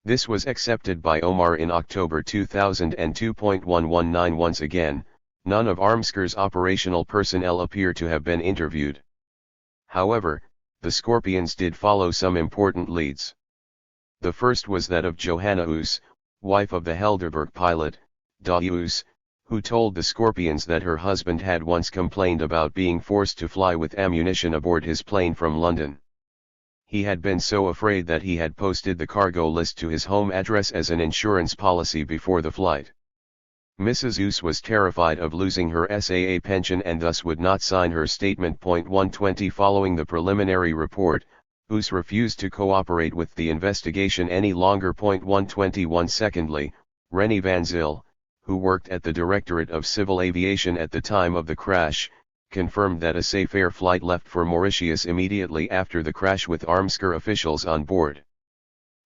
This was accepted by Omar in October 2002. 119 Once again, none of Armscor's operational personnel appear to have been interviewed. However, the Scorpions did follow some important leads. The first was that of Johanna Oos, wife of the Helderberg pilot, Da Oos, who told the Scorpions that her husband had once complained about being forced to fly with ammunition aboard his plane from London. He had been so afraid that he had posted the cargo list to his home address as an insurance policy before the flight. Mrs. Oos was terrified of losing her SAA pension and thus would not sign her statement. 120 Following the preliminary report, Oos refused to cooperate with the investigation any longer. 121 Secondly, Rennie Van Zyl, who worked at the Directorate of Civil Aviation at the time of the crash, confirmed that a Safe Air flight left for Mauritius immediately after the crash with Armscor officials on board.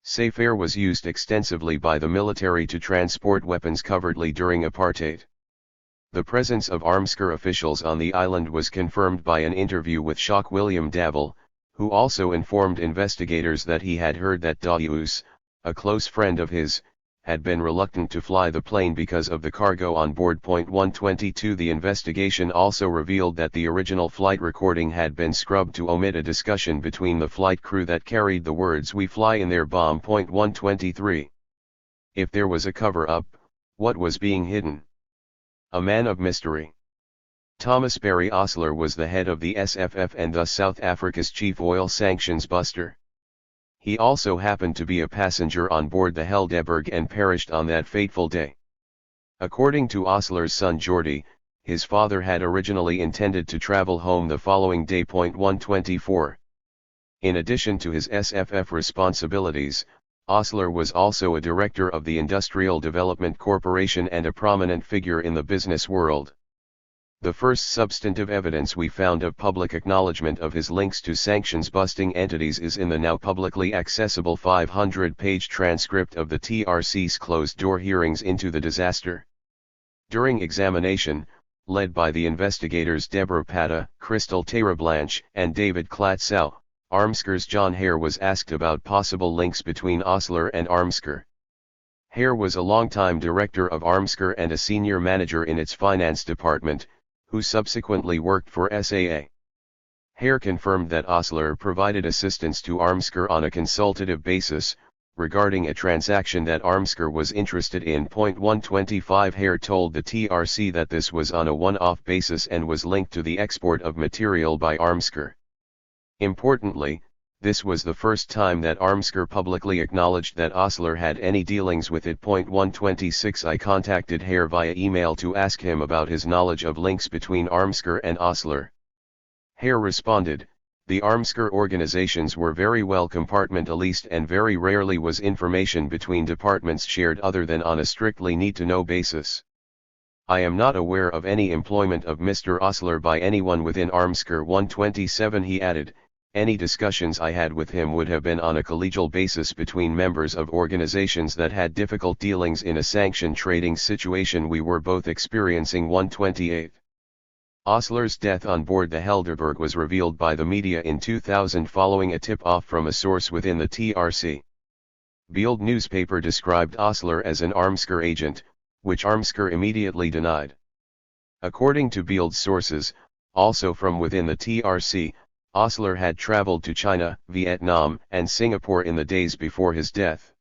Safe Air was used extensively by the military to transport weapons covertly during Apartheid. The presence of Armscor officials on the island was confirmed by an interview with Shock William Davil, who also informed investigators that he had heard that Da Oos, a close friend of his, had been reluctant to fly the plane because of the cargo on board. 122 The investigation also revealed that the original flight recording had been scrubbed to omit a discussion between the flight crew that carried the words "We fly in their bomb." 123. If there was a cover-up, what was being hidden? A man of mystery. Thomas Barry Osler was the head of the SFF and thus South Africa's chief oil sanctions buster. He also happened to be a passenger on board the Helderberg and perished on that fateful day. According to Osler's son Jordi, his father had originally intended to travel home the following day. 124. In addition to his SFF responsibilities, Osler was also a director of the Industrial Development Corporation and a prominent figure in the business world. The first substantive evidence we found of public acknowledgement of his links to sanctions-busting entities is in the now publicly accessible 500-page transcript of the TRC's closed-door hearings into the disaster. During examination, led by the investigators Deborah Pata, Crystal Terablanche, and David Klatzow, Armsker's John Hare was asked about possible links between Osler and Armsker. Hare was a longtime director of Armsker and a senior manager in its finance department, who subsequently worked for SAA. Hare confirmed that Osler provided assistance to Armsker on a consultative basis, regarding a transaction that Armsker was interested in. 125 Hare told the TRC that this was on a one-off basis and was linked to the export of material by Armsker. Importantly, this was the first time that Armsker publicly acknowledged that Osler had any dealings with it. 126 I contacted Hare via email to ask him about his knowledge of links between Armsker and Osler. Hare responded, "The Armsker organizations were very well compartmentalized and very rarely was information between departments shared other than on a strictly need-to-know basis. I am not aware of any employment of Mr. Osler by anyone within Armsker." 127 He added, "Any discussions I had with him would have been on a collegial basis between members of organizations that had difficult dealings in a sanction trading situation we were both experiencing." 128. Osler's death on board the Helderberg was revealed by the media in 2000 following a tip-off from a source within the TRC. Bild newspaper described Osler as an Armsker agent, which Armsker immediately denied. According to Bild's sources, also from within the TRC, Osler had traveled to China, Vietnam, and Singapore in the days before his death.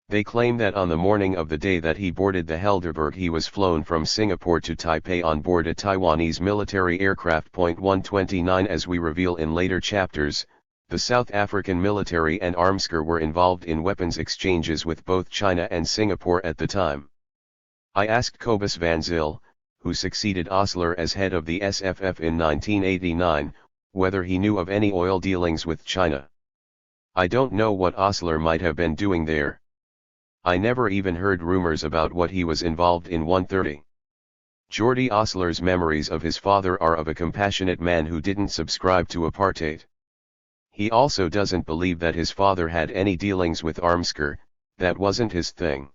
They claim that on the morning of the day that he boarded the Helderberg he was flown from Singapore to Taipei on board a Taiwanese military aircraft. 129 As we reveal in later chapters, the South African military and Armsker were involved in weapons exchanges with both China and Singapore at the time. I asked Cobus van Zyl, who succeeded Osler as head of the SFF in 1989, whether he knew of any oil dealings with China. "I don't know what Osler might have been doing there. I never even heard rumors about what he was involved in." 130. Jordi Osler's memories of his father are of a compassionate man who didn't subscribe to apartheid. He also doesn't believe that his father had any dealings with Armsker, that wasn't his thing.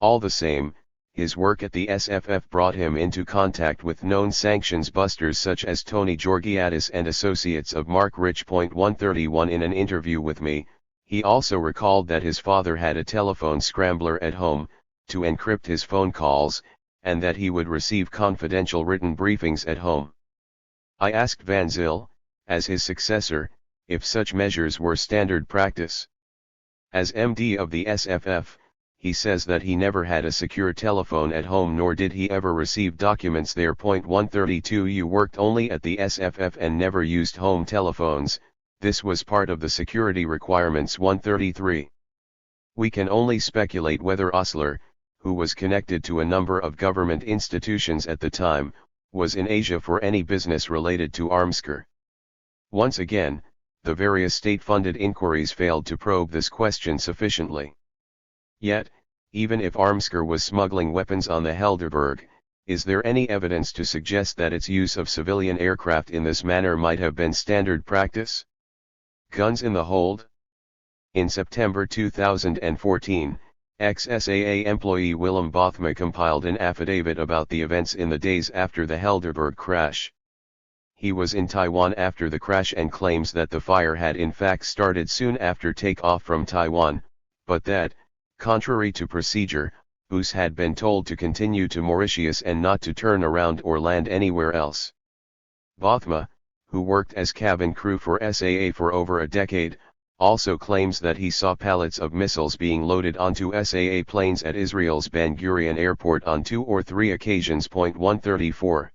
All the same, his work at the SFF brought him into contact with known sanctions busters such as Tony Georgiadis and associates of Mark Rich. 131 In an interview with me, he also recalled that his father had a telephone scrambler at home, to encrypt his phone calls, and that he would receive confidential written briefings at home. I asked Van Zyl, as his successor, if such measures were standard practice. As MD of the SFF, he says that he never had a secure telephone at home nor did he ever receive documents there. 132 You worked only at the SFF and never used home telephones, this was part of the security requirements. 133. We can only speculate whether Osler, who was connected to a number of government institutions at the time, was in Asia for any business related to Armsker. Once again, the various state-funded inquiries failed to probe this question sufficiently. Yet, even if Armsker was smuggling weapons on the Helderberg, is there any evidence to suggest that its use of civilian aircraft in this manner might have been standard practice? Guns in the hold? In September 2014, ex-SAA employee Willem Bothma compiled an affidavit about the events in the days after the Helderberg crash. He was in Taiwan after the crash and claims that the fire had in fact started soon after takeoff from Taiwan, but that, contrary to procedure, US had been told to continue to Mauritius and not to turn around or land anywhere else. Bothma, who worked as cabin crew for SAA for over a decade, also claims that he saw pallets of missiles being loaded onto SAA planes at Israel's Ben Gurion airport on 2 or 3 occasions. 134.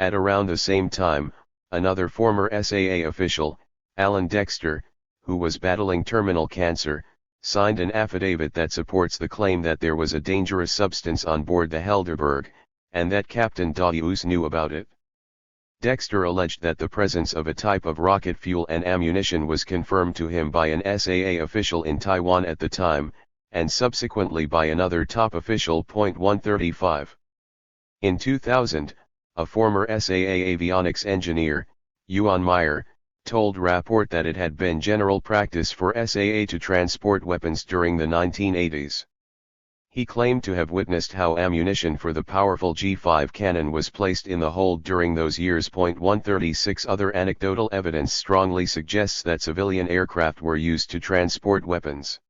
At around the same time, another former SAA official, Alan Dexter, who was battling terminal cancer, signed an affidavit that supports the claim that there was a dangerous substance on board the Helderberg, and that Captain Dawes knew about it. Dexter alleged that the presence of a type of rocket fuel and ammunition was confirmed to him by an SAA official in Taiwan at the time, and subsequently by another top official. 135. In 2000, a former SAA avionics engineer, Yuan Meyer, told Rapport that it had been general practice for SAA to transport weapons during the 1980s. He claimed to have witnessed how ammunition for the powerful G5 cannon was placed in the hold during those years. 136 Other anecdotal evidence strongly suggests that civilian aircraft were used to transport weapons.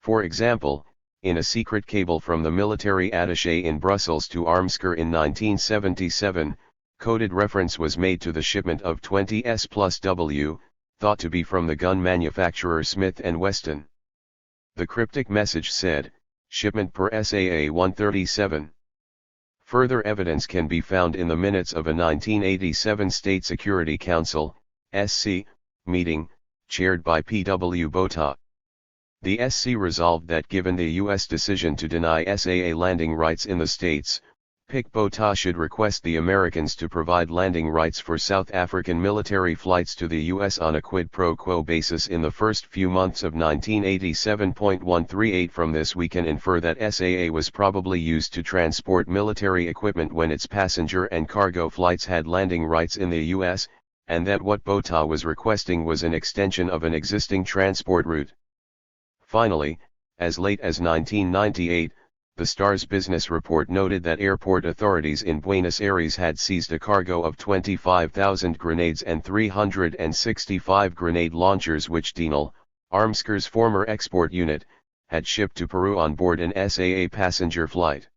For example, in a secret cable from the military attaché in Brussels to Armsker in 1977, coded reference was made to the shipment of 20 S+W, thought to be from the gun manufacturer Smith & Wesson. The cryptic message said, "Shipment per SAA 137. Further evidence can be found in the minutes of a 1987 State Security Council (SC) meeting, chaired by P.W. Botha. The SC resolved that given the U.S. decision to deny SAA landing rights in the states, Pic Botha should request the Americans to provide landing rights for South African military flights to the U.S. on a quid pro quo basis in the first few months of 1987. 138 From this we can infer that SAA was probably used to transport military equipment when its passenger and cargo flights had landing rights in the U.S., and that what Botha was requesting was an extension of an existing transport route. Finally, as late as 1998, the Star's business report noted that airport authorities in Buenos Aires had seized a cargo of 25,000 grenades and 365 grenade launchers which Denel, Armsker's former export unit, had shipped to Peru on board an SAA passenger flight.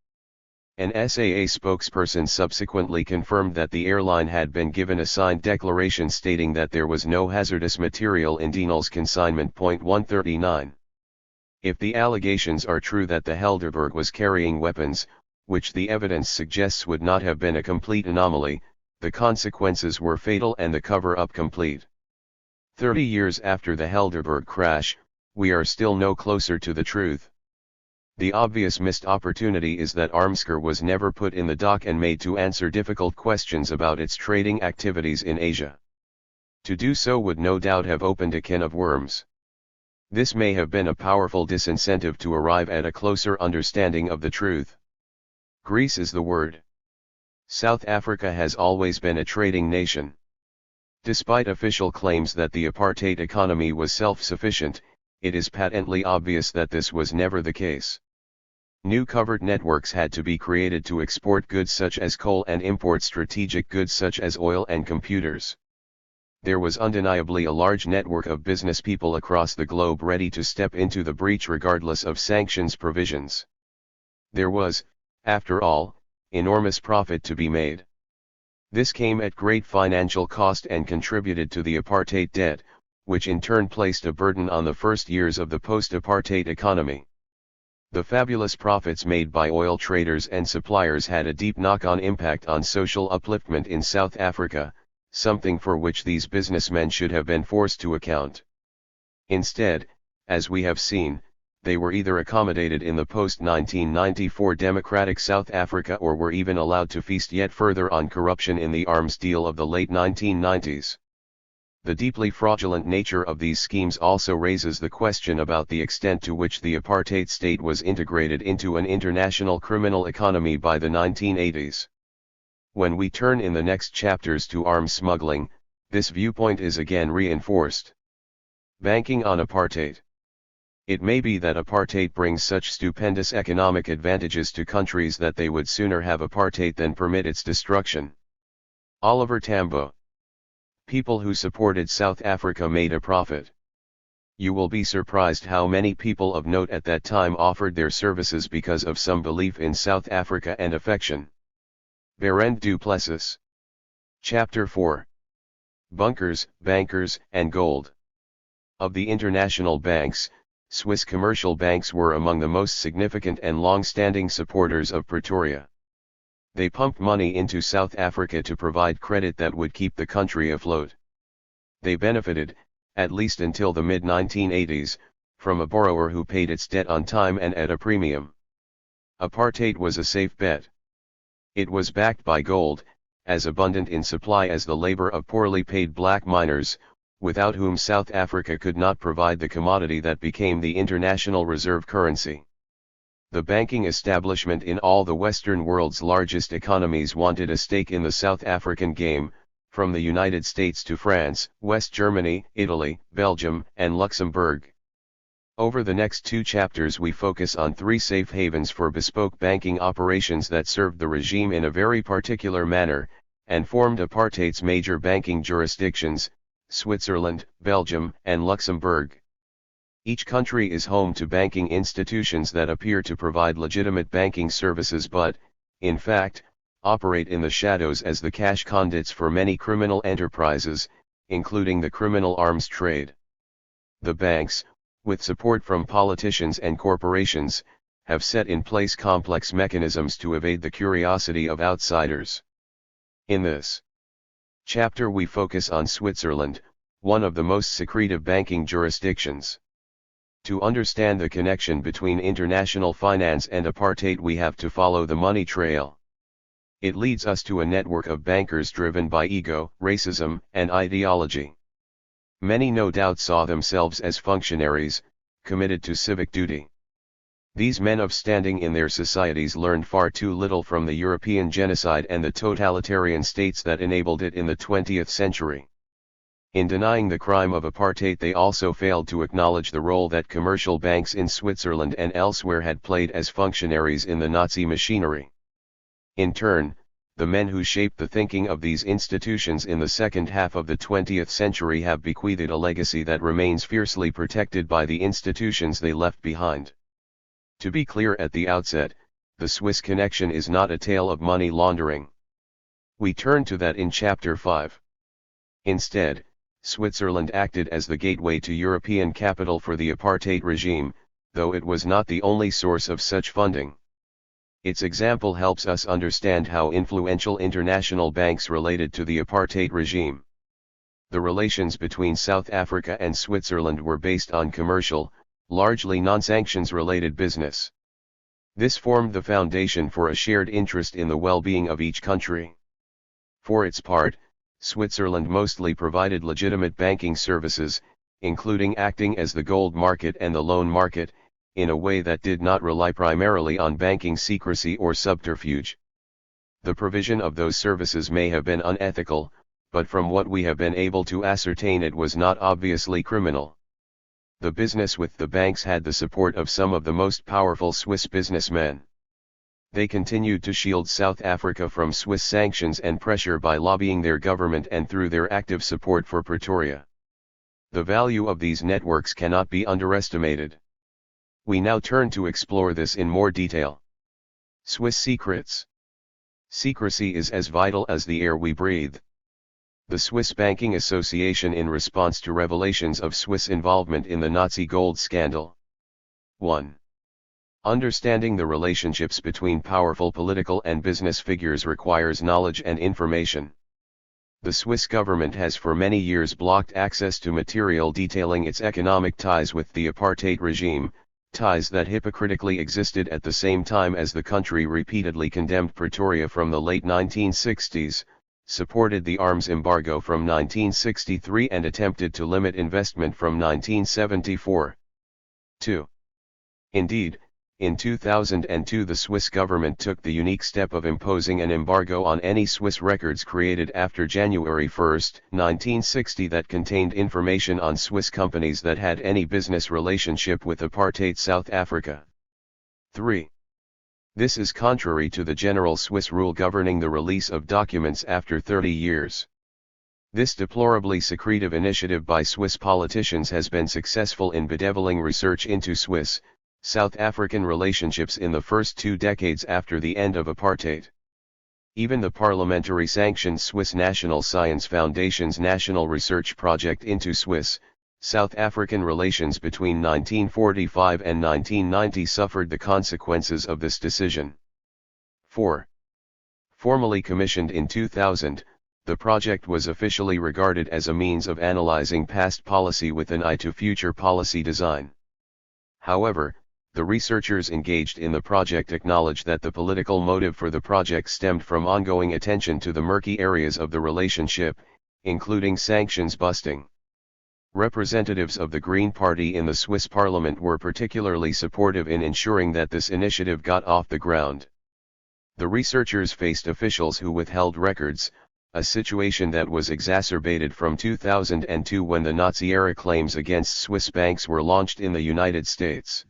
An SAA spokesperson subsequently confirmed that the airline had been given a signed declaration stating that there was no hazardous material in Denel's consignment. 139. If the allegations are true that the Helderberg was carrying weapons, which the evidence suggests would not have been a complete anomaly, the consequences were fatal and the cover-up complete. 30 years after the Helderberg crash, we are still no closer to the truth. The obvious missed opportunity is that Armsker was never put in the dock and made to answer difficult questions about its trading activities in Asia. To do so would no doubt have opened a can of worms. This may have been a powerful disincentive to arrive at a closer understanding of the truth. Greece is the word. South Africa has always been a trading nation. Despite official claims that the apartheid economy was self-sufficient, it is patently obvious that this was never the case. New covert networks had to be created to export goods such as coal and import strategic goods such as oil and computers. There was undeniably a large network of business people across the globe ready to step into the breach regardless of sanctions provisions. There was, after all, enormous profit to be made. This came at great financial cost and contributed to the apartheid debt, which in turn placed a burden on the first years of the post-apartheid economy. The fabulous profits made by oil traders and suppliers had a deep knock-on impact on social upliftment in South Africa, something for which these businessmen should have been forced to account. Instead, as we have seen, they were either accommodated in the post-1994 democratic South Africa or were even allowed to feast yet further on corruption in the arms deal of the late 1990s. The deeply fraudulent nature of these schemes also raises the question about the extent to which the apartheid state was integrated into an international criminal economy by the 1980s. When we turn in the next chapters to arms smuggling, this viewpoint is again reinforced. Banking on apartheid. It may be that apartheid brings such stupendous economic advantages to countries that they would sooner have apartheid than permit its destruction. Oliver Tambo. People who supported South Africa made a profit. You will be surprised how many people of note at that time offered their services because of some belief in South Africa and affection. Berend du Plessis. Chapter 4. Bunkers, Bankers, and Gold. Of the international banks, Swiss commercial banks were among the most significant and long-standing supporters of Pretoria. They pumped money into South Africa to provide credit that would keep the country afloat. They benefited, at least until the mid-1980s, from a borrower who paid its debt on time and at a premium. Apartheid was a safe bet. It was backed by gold, as abundant in supply as the labor of poorly paid black miners, without whom South Africa could not provide the commodity that became the international reserve currency. The banking establishment in all the Western world's largest economies wanted a stake in the South African game, from the United States to France, West Germany, Italy, Belgium, and Luxembourg. Over the next 2 chapters we focus on 3 safe havens for bespoke banking operations that served the regime in a very particular manner, and formed apartheid's major banking jurisdictions, Switzerland, Belgium, and Luxembourg. Each country is home to banking institutions that appear to provide legitimate banking services but, in fact, operate in the shadows as the cash conduits for many criminal enterprises, including the criminal arms trade. The banks, with support from politicians and corporations, have set in place complex mechanisms to evade the curiosity of outsiders. In this chapter we focus on Switzerland, one of the most secretive banking jurisdictions. To understand the connection between international finance and apartheid we have to follow the money trail. It leads us to a network of bankers driven by ego, racism, and ideology. Many no doubt saw themselves as functionaries, committed to civic duty. These men of standing in their societies learned far too little from the European genocide and the totalitarian states that enabled it in the 20th century. In denying the crime of apartheid they also failed to acknowledge the role that commercial banks in Switzerland and elsewhere had played as functionaries in the Nazi machinery. In turn, the men who shaped the thinking of these institutions in the second half of the 20th century have bequeathed a legacy that remains fiercely protected by the institutions they left behind. To be clear at the outset, the Swiss connection is not a tale of money laundering. We turn to that in Chapter 5. Instead, Switzerland acted as the gateway to European capital for the apartheid regime, though it was not the only source of such funding. Its example helps us understand how influential international banks related to the apartheid regime. The relations between South Africa and Switzerland were based on commercial, largely non-sanctions related business. This formed the foundation for a shared interest in the well-being of each country. For its part, Switzerland mostly provided legitimate banking services, including acting as the gold market and the loan market, in a way that did not rely primarily on banking secrecy or subterfuge. The provision of those services may have been unethical, but from what we have been able to ascertain it was not obviously criminal. The business with the banks had the support of some of the most powerful Swiss businessmen. They continued to shield South Africa from Swiss sanctions and pressure by lobbying their government and through their active support for Pretoria. The value of these networks cannot be underestimated. We now turn to explore this in more detail. Swiss secrets. Secrecy is as vital as the air we breathe. The Swiss Banking Association in response to revelations of Swiss involvement in the Nazi gold scandal. 1. Understanding the relationships between powerful political and business figures requires knowledge and information. The Swiss government has for many years blocked access to material detailing its economic ties with the apartheid regime, ties that hypocritically existed at the same time as the country repeatedly condemned Pretoria from the late 1960s, supported the arms embargo from 1963 and attempted to limit investment from 1974. 2. Indeed, in 2002 the Swiss government took the unique step of imposing an embargo on any Swiss records created after January 1, 1960 that contained information on Swiss companies that had any business relationship with apartheid South Africa. 3. This is contrary to the general Swiss rule governing the release of documents after 30 years. This deplorably secretive initiative by Swiss politicians has been successful in bedeviling research into Swiss, South African relationships in the first 2 decades after the end of apartheid. Even the parliamentary-sanctioned Swiss National Science Foundation's National Research Project into Swiss, South African relations between 1945 and 1990 suffered the consequences of this decision. 4. Formally commissioned in 2000, the project was officially regarded as a means of analyzing past policy with an eye to future policy design. However, the researchers engaged in the project acknowledge that the political motive for the project stemmed from ongoing attention to the murky areas of the relationship, including sanctions busting. Representatives of the Green Party in the Swiss parliament were particularly supportive in ensuring that this initiative got off the ground. The researchers faced officials who withheld records, a situation that was exacerbated from 2002 when the Nazi-era claims against Swiss banks were launched in the United States.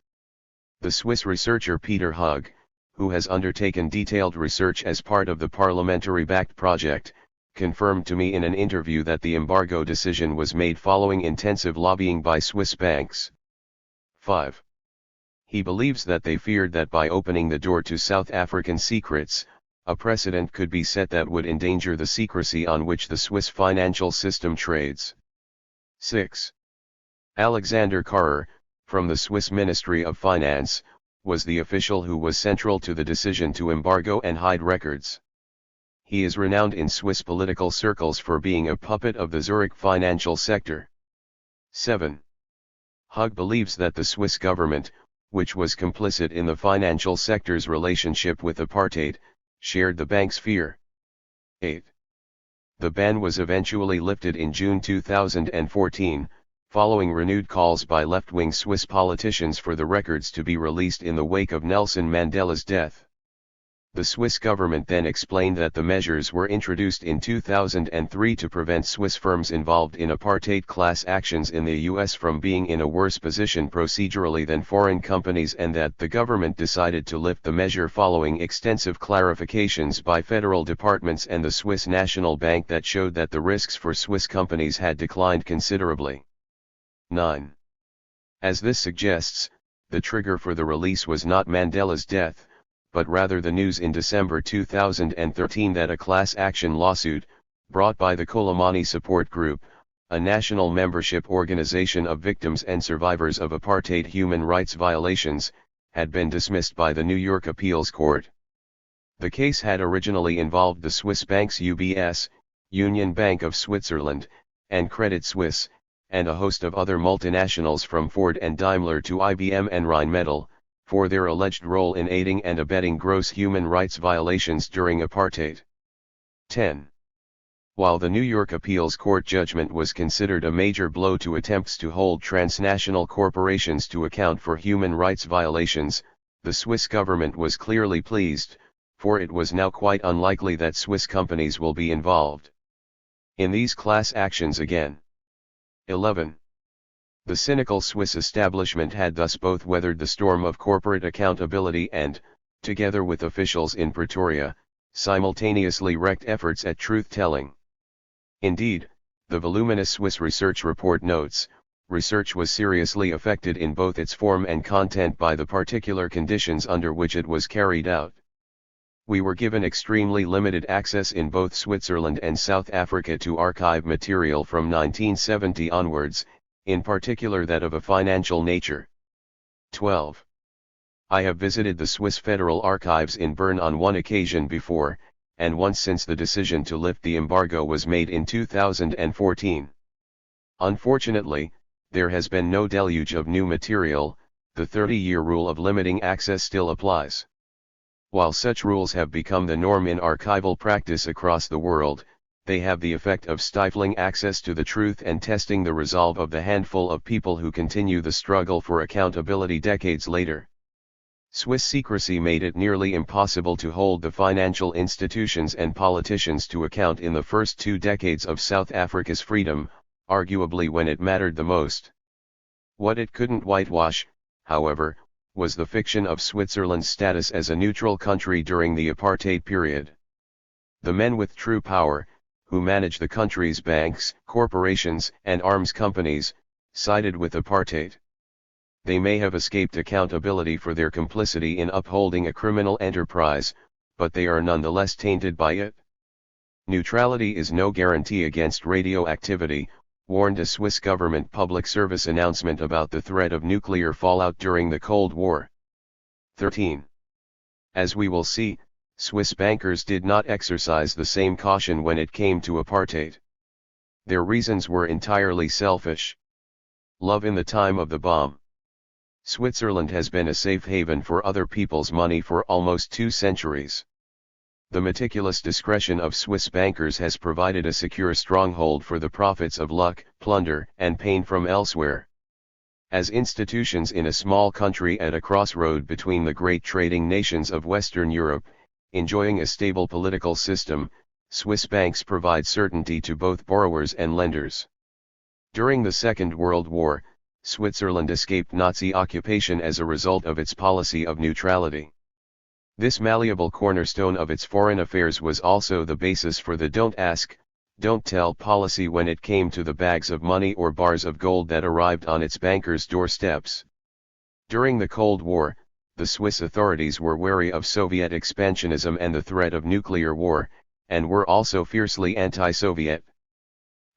The Swiss researcher Peter Hug, who has undertaken detailed research as part of the parliamentary-backed project, confirmed to me in an interview that the embargo decision was made following intensive lobbying by Swiss banks. 5. He believes that they feared that by opening the door to South African secrets, a precedent could be set that would endanger the secrecy on which the Swiss financial system trades. 6. Alexander Karrer, from the Swiss Ministry of Finance, was the official who was central to the decision to embargo and hide records. He is renowned in Swiss political circles for being a puppet of the Zurich financial sector. 7. Hug believes that the Swiss government, which was complicit in the financial sector's relationship with apartheid, shared the bank's fear. 8. The ban was eventually lifted in June 2014, following renewed calls by left-wing Swiss politicians for the records to be released in the wake of Nelson Mandela's death. The Swiss government then explained that the measures were introduced in 2003 to prevent Swiss firms involved in apartheid class actions in the US from being in a worse position procedurally than foreign companies, and that the government decided to lift the measure following extensive clarifications by federal departments and the Swiss National Bank that showed that the risks for Swiss companies had declined considerably. 9. As this suggests, the trigger for the release was not Mandela's death, but rather the news in December 2013 that a class action lawsuit, brought by the Kolemani Support Group, a national membership organization of victims and survivors of apartheid human rights violations, had been dismissed by the New York Appeals Court. The case had originally involved the Swiss banks UBS, Union Bank of Switzerland, and Credit Suisse, and a host of other multinationals from Ford and Daimler to IBM and Rheinmetall, for their alleged role in aiding and abetting gross human rights violations during apartheid. 10. While the New York Appeals Court judgment was considered a major blow to attempts to hold transnational corporations to account for human rights violations, the Swiss government was clearly pleased, for it was now quite unlikely that Swiss companies will be involved in these class actions again. 11. The cynical Swiss establishment had thus both weathered the storm of corporate accountability and, together with officials in Pretoria, simultaneously wrecked efforts at truth-telling. Indeed, the voluminous Swiss research report notes, research was seriously affected in both its form and content by the particular conditions under which it was carried out. We were given extremely limited access in both Switzerland and South Africa to archive material from 1970 onwards, in particular that of a financial nature. 12. I have visited the Swiss Federal Archives in Bern on one occasion before, and once since the decision to lift the embargo was made in 2014. Unfortunately, there has been no deluge of new material. The 30-year rule of limiting access still applies. While such rules have become the norm in archival practice across the world, they have the effect of stifling access to the truth and testing the resolve of the handful of people who continue the struggle for accountability decades later. Swiss secrecy made it nearly impossible to hold the financial institutions and politicians to account in the first 2 decades of South Africa's freedom, arguably when it mattered the most. What it couldn't whitewash, however, was the fiction of Switzerland's status as a neutral country during the apartheid period. The men with true power, who managed the country's banks, corporations, and arms companies, sided with apartheid. They may have escaped accountability for their complicity in upholding a criminal enterprise, but they are nonetheless tainted by it. Neutrality is no guarantee against radioactivity, warned a Swiss government public service announcement about the threat of nuclear fallout during the Cold War. 13. As we will see, Swiss bankers did not exercise the same caution when it came to apartheid. Their reasons were entirely selfish. Love in the time of the bomb. Switzerland has been a safe haven for other people's money for almost 2 centuries. The meticulous discretion of Swiss bankers has provided a secure stronghold for the profits of luck, plunder, and pain from elsewhere. As institutions in a small country at a crossroad between the great trading nations of Western Europe, enjoying a stable political system, Swiss banks provide certainty to both borrowers and lenders. During the Second World War, Switzerland escaped Nazi occupation as a result of its policy of neutrality. This malleable cornerstone of its foreign affairs was also the basis for the don't ask, don't tell policy when it came to the bags of money or bars of gold that arrived on its bankers' doorsteps. During the Cold War, the Swiss authorities were wary of Soviet expansionism and the threat of nuclear war, and were also fiercely anti-Soviet.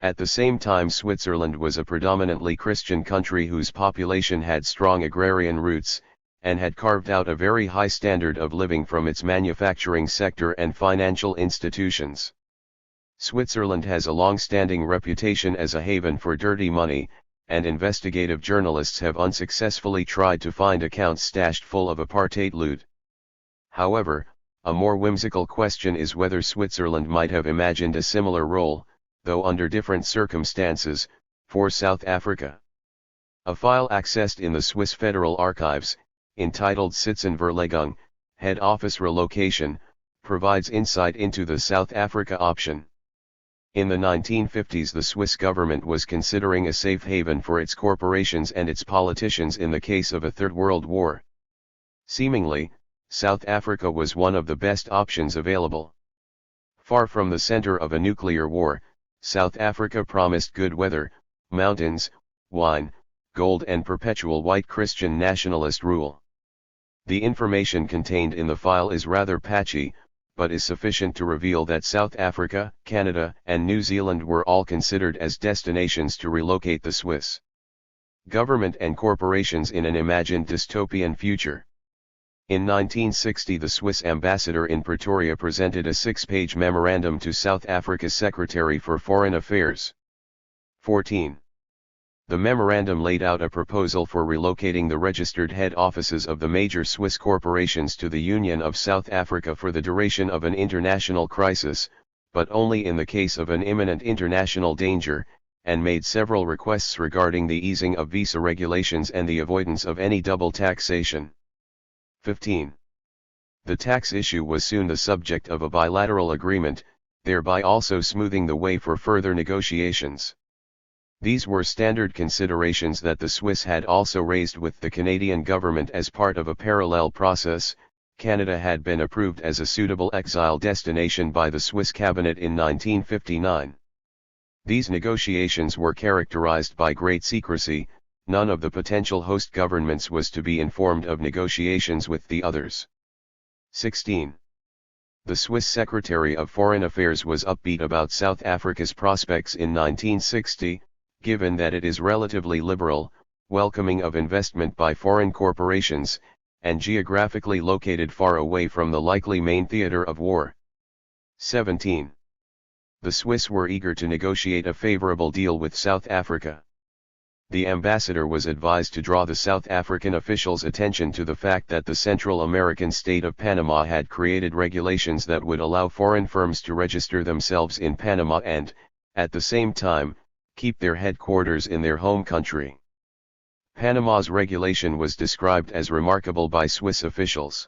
At the same time, Switzerland was a predominantly Christian country whose population had strong agrarian roots, and had carved out a very high standard of living from its manufacturing sector and financial institutions. Switzerland has a long-standing reputation as a haven for dirty money, and investigative journalists have unsuccessfully tried to find accounts stashed full of apartheid loot. However, a more whimsical question is whether Switzerland might have imagined a similar role, though under different circumstances, for South Africa. A file accessed in the Swiss Federal Archives, entitled Sitzenverlegung, Head Office Relocation, provides insight into the South Africa option. In the 1950s, the Swiss government was considering a safe haven for its corporations and its politicians in the case of a Third World War. Seemingly, South Africa was one of the best options available. Far from the center of a nuclear war, South Africa promised good weather, mountains, wine, gold, and perpetual white Christian nationalist rule. The information contained in the file is rather patchy, but is sufficient to reveal that South Africa, Canada, and New Zealand were all considered as destinations to relocate the Swiss government and corporations in an imagined dystopian future. In 1960, the Swiss ambassador in Pretoria presented a 6-page memorandum to South Africa's Secretary for Foreign Affairs. 14. The memorandum laid out a proposal for relocating the registered head offices of the major Swiss corporations to the Union of South Africa for the duration of an international crisis, but only in the case of an imminent international danger, and made several requests regarding the easing of visa regulations and the avoidance of any double taxation. 15. The tax issue was soon the subject of a bilateral agreement, thereby also smoothing the way for further negotiations. These were standard considerations that the Swiss had also raised with the Canadian government as part of a parallel process. Canada had been approved as a suitable exile destination by the Swiss cabinet in 1959. These negotiations were characterized by great secrecy. None of the potential host governments was to be informed of negotiations with the others. 16. The Swiss Secretary of Foreign Affairs was upbeat about South Africa's prospects in 1960, given that it is relatively liberal, welcoming of investment by foreign corporations, and geographically located far away from the likely main theater of war. 17. The Swiss were eager to negotiate a favorable deal with South Africa. The ambassador was advised to draw the South African officials' attention to the fact that the Central American state of Panama had created regulations that would allow foreign firms to register themselves in Panama and, at the same time, keep their headquarters in their home country. Panama's regulation was described as remarkable by Swiss officials.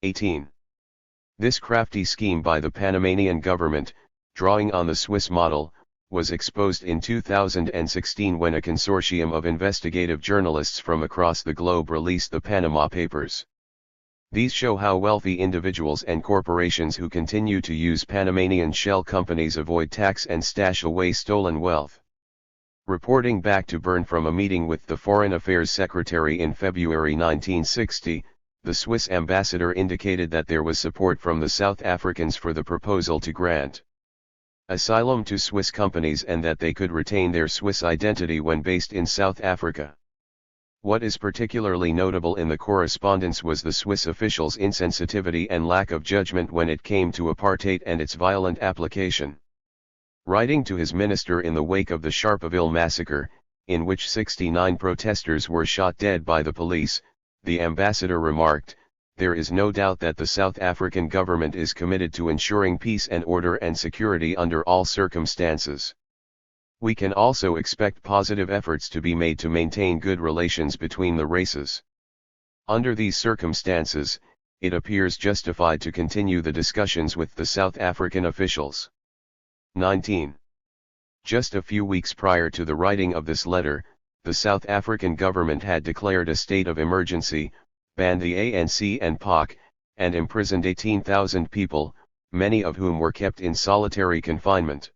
18. This crafty scheme by the Panamanian government, drawing on the Swiss model, was exposed in 2016 when a consortium of investigative journalists from across the globe released the Panama Papers. These show how wealthy individuals and corporations who continue to use Panamanian shell companies avoid tax and stash away stolen wealth. Reporting back to Bern from a meeting with the Foreign Affairs Secretary in February 1960, the Swiss ambassador indicated that there was support from the South Africans for the proposal to grant asylum to Swiss companies and that they could retain their Swiss identity when based in South Africa. What is particularly notable in the correspondence was the Swiss officials' insensitivity and lack of judgment when it came to apartheid and its violent application. Writing to his minister in the wake of the Sharpeville massacre, in which 69 protesters were shot dead by the police, the ambassador remarked, "There is no doubt that the South African government is committed to ensuring peace and order and security under all circumstances. We can also expect positive efforts to be made to maintain good relations between the races. Under these circumstances, it appears justified to continue the discussions with the South African officials." 19. Just a few weeks prior to the writing of this letter, the South African government had declared a state of emergency, banned the ANC and POC, and imprisoned 18,000 people, many of whom were kept in solitary confinement.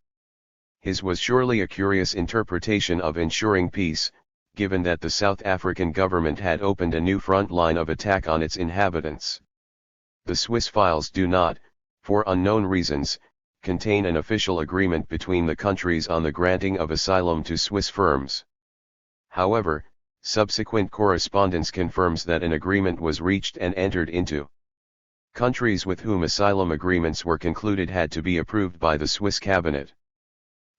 His was surely a curious interpretation of ensuring peace, given that the South African government had opened a new front line of attack on its inhabitants. The Swiss files do not, for unknown reasons, contain an official agreement between the countries on the granting of asylum to Swiss firms. However, subsequent correspondence confirms that an agreement was reached and entered into. Countries with whom asylum agreements were concluded had to be approved by the Swiss cabinet.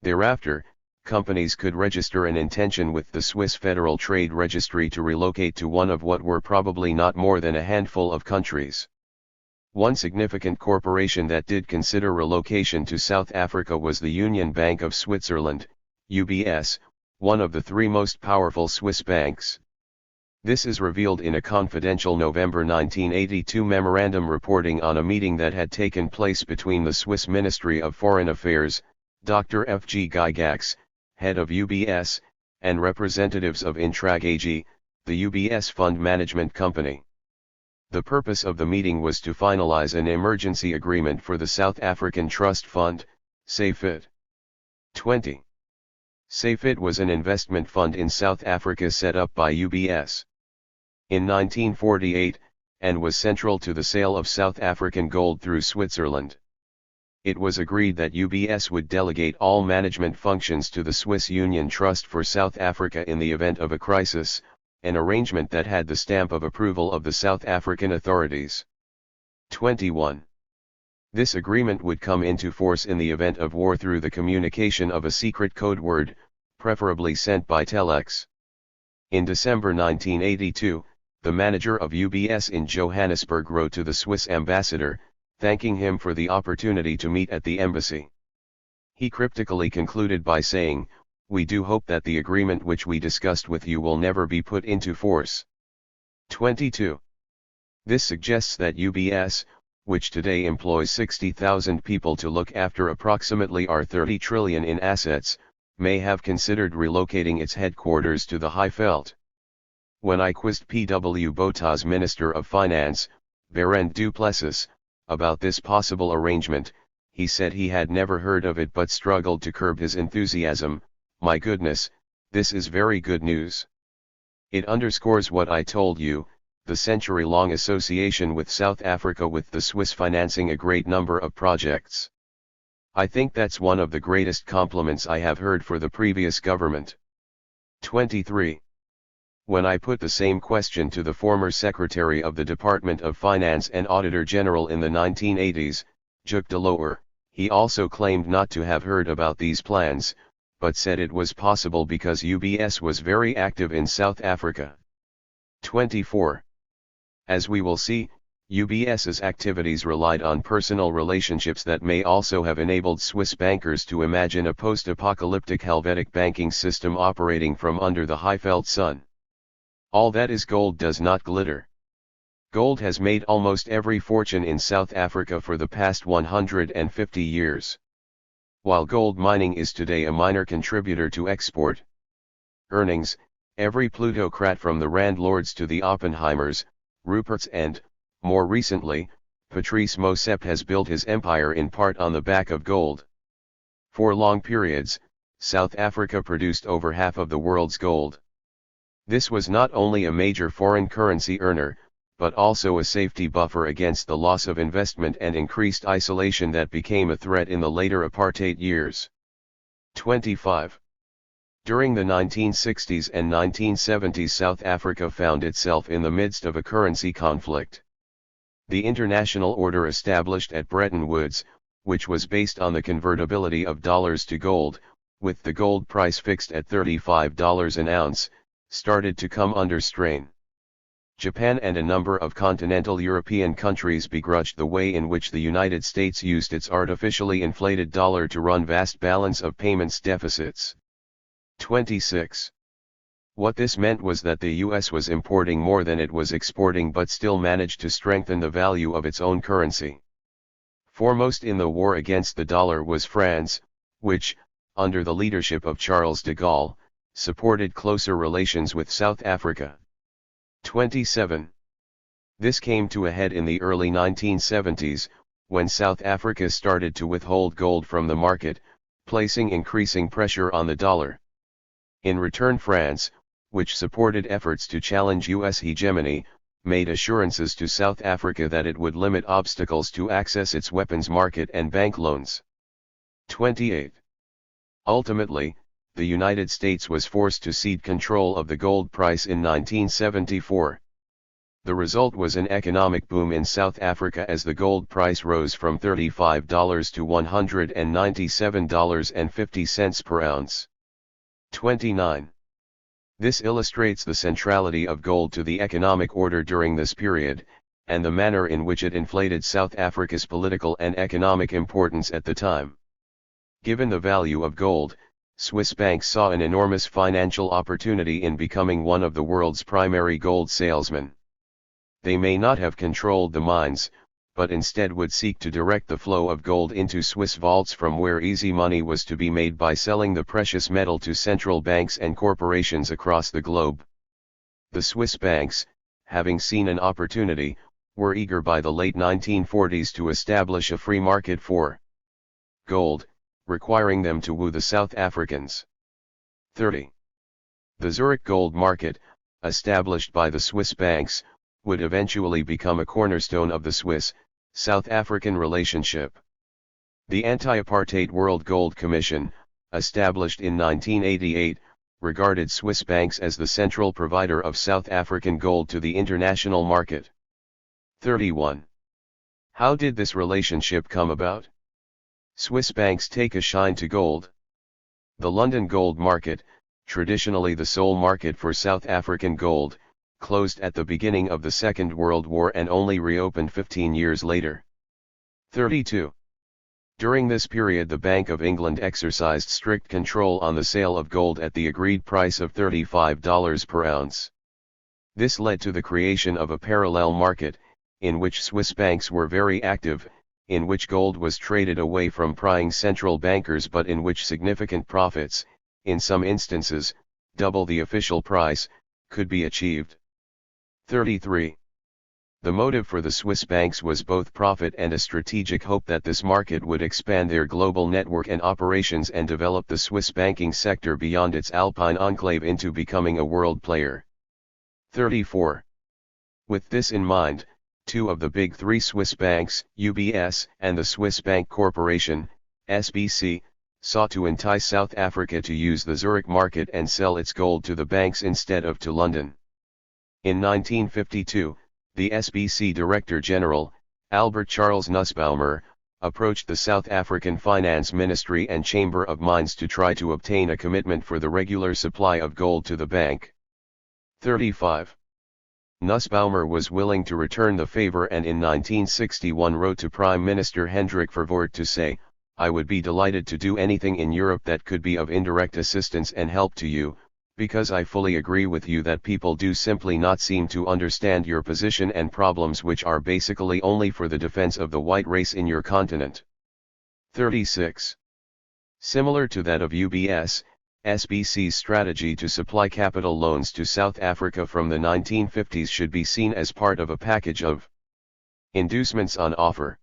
Thereafter, companies could register an intention with the Swiss Federal Trade Registry to relocate to one of what were probably not more than a handful of countries. One significant corporation that did consider relocation to South Africa was the Union Bank of Switzerland, UBS, one of the three most powerful Swiss banks. This is revealed in a confidential November 1982 memorandum reporting on a meeting that had taken place between the Swiss Ministry of Foreign Affairs, Dr. F. G. Gygax, head of UBS, and representatives of Intrag AG, the UBS fund management company. The purpose of the meeting was to finalize an emergency agreement for the South African Trust Fund, SAFIT. 20. SAFIT was an investment fund in South Africa set up by UBS in 1948, and was central to the sale of South African gold through Switzerland. It was agreed that UBS would delegate all management functions to the Swiss Union Trust for South Africa in the event of a crisis, an arrangement that had the stamp of approval of the South African authorities. 21. This agreement would come into force in the event of war through the communication of a secret code word, preferably sent by telex. In December 1982, the manager of UBS in Johannesburg wrote to the Swiss ambassador, thanking him for the opportunity to meet at the embassy. He cryptically concluded by saying, "We do hope that the agreement which we discussed with you will never be put into force." 22. This suggests that UBS, which today employs 60,000 people to look after approximately R30 trillion in assets, may have considered relocating its headquarters to the Highveld. When I quizzed P.W. Botha's Minister of Finance, Barend du Plessis, about this possible arrangement, he said he had never heard of it but struggled to curb his enthusiasm. "My goodness, this is very good news. It underscores what I told you, the century-long association with South Africa with the Swiss financing a great number of projects. I think that's one of the greatest compliments I have heard for the previous government." 23. When I put the same question to the former Secretary of the Department of Finance and Auditor General in the 1980s, Jacques Delors, he also claimed not to have heard about these plans, but said it was possible because UBS was very active in South Africa. 24. As we will see, UBS's activities relied on personal relationships that may also have enabled Swiss bankers to imagine a post-apocalyptic Helvetic banking system operating from under the Highveld sun. All that is gold does not glitter. Gold has made almost every fortune in South Africa for the past 150 years. While gold mining is today a minor contributor to export earnings, every plutocrat from the Randlords to the Oppenheimers, Ruperts and, more recently, Patrice Motsepe has built his empire in part on the back of gold. For long periods, South Africa produced over half of the world's gold. This was not only a major foreign currency earner, but also a safety buffer against the loss of investment and increased isolation that became a threat in the later apartheid years. 25. During the 1960s and 1970s, South Africa found itself in the midst of a currency conflict. The international order established at Bretton Woods, which was based on the convertibility of dollars to gold, with the gold price fixed at $35 an ounce, started to come under strain. Japan and a number of continental European countries begrudged the way in which the United States used its artificially inflated dollar to run vast balance of payments deficits. 26. What this meant was that the US was importing more than it was exporting, but still managed to strengthen the value of its own currency. Foremost in the war against the dollar was France, which, under the leadership of Charles de Gaulle, supported closer relations with South Africa. 27. This came to a head in the early 1970s, when South Africa started to withhold gold from the market, placing increasing pressure on the dollar. In return, France, which supported efforts to challenge US hegemony, made assurances to South Africa that it would limit obstacles to access its weapons market and bank loans. 28. Ultimately, the United States was forced to cede control of the gold price in 1974. The result was an economic boom in South Africa as the gold price rose from $35 to $197.50 per ounce. 29. This illustrates the centrality of gold to the economic order during this period, and the manner in which it inflated South Africa's political and economic importance at the time. Given the value of gold, Swiss banks saw an enormous financial opportunity in becoming one of the world's primary gold salesmen. They may not have controlled the mines, but instead would seek to direct the flow of gold into Swiss vaults, from where easy money was to be made by selling the precious metal to central banks and corporations across the globe. The Swiss banks, having seen an opportunity, were eager by the late 1940s to establish a free market for gold, requiring them to woo the South Africans. 30. The Zurich gold market, established by the Swiss banks, would eventually become a cornerstone of the Swiss-South African relationship. The Anti-Apartheid World Gold Commission, established in 1988, regarded Swiss banks as the central provider of South African gold to the international market. 31. How did this relationship come about? Swiss banks take a shine to gold. The London gold market, traditionally the sole market for South African gold, closed at the beginning of the Second World War and only reopened 15 years later. 32. During this period, the Bank of England exercised strict control on the sale of gold at the agreed price of $35 per ounce. This led to the creation of a parallel market, in which Swiss banks were very active, in which gold was traded away from prying central bankers, but in which significant profits, in some instances, double the official price, could be achieved. 33. The motive for the Swiss banks was both profit and a strategic hope that this market would expand their global network and operations and develop the Swiss banking sector beyond its Alpine enclave into becoming a world player. 34. With this in mind, two of the big three Swiss banks, UBS and the Swiss Bank Corporation, SBC, sought to entice South Africa to use the Zurich market and sell its gold to the banks instead of to London. In 1952, the SBC Director General, Albert Charles Nussbaumer, approached the South African Finance Ministry and Chamber of Mines to try to obtain a commitment for the regular supply of gold to the bank. 35. Nussbaumer was willing to return the favor and in 1961 wrote to Prime Minister Hendrik Verwoerd to say, "I would be delighted to do anything in Europe that could be of indirect assistance and help to you, because I fully agree with you that people do simply not seem to understand your position and problems, which are basically only for the defense of the white race in your continent." 36. Similar to that of UBS, SBC's strategy to supply capital loans to South Africa from the 1950s should be seen as part of a package of inducements on offer.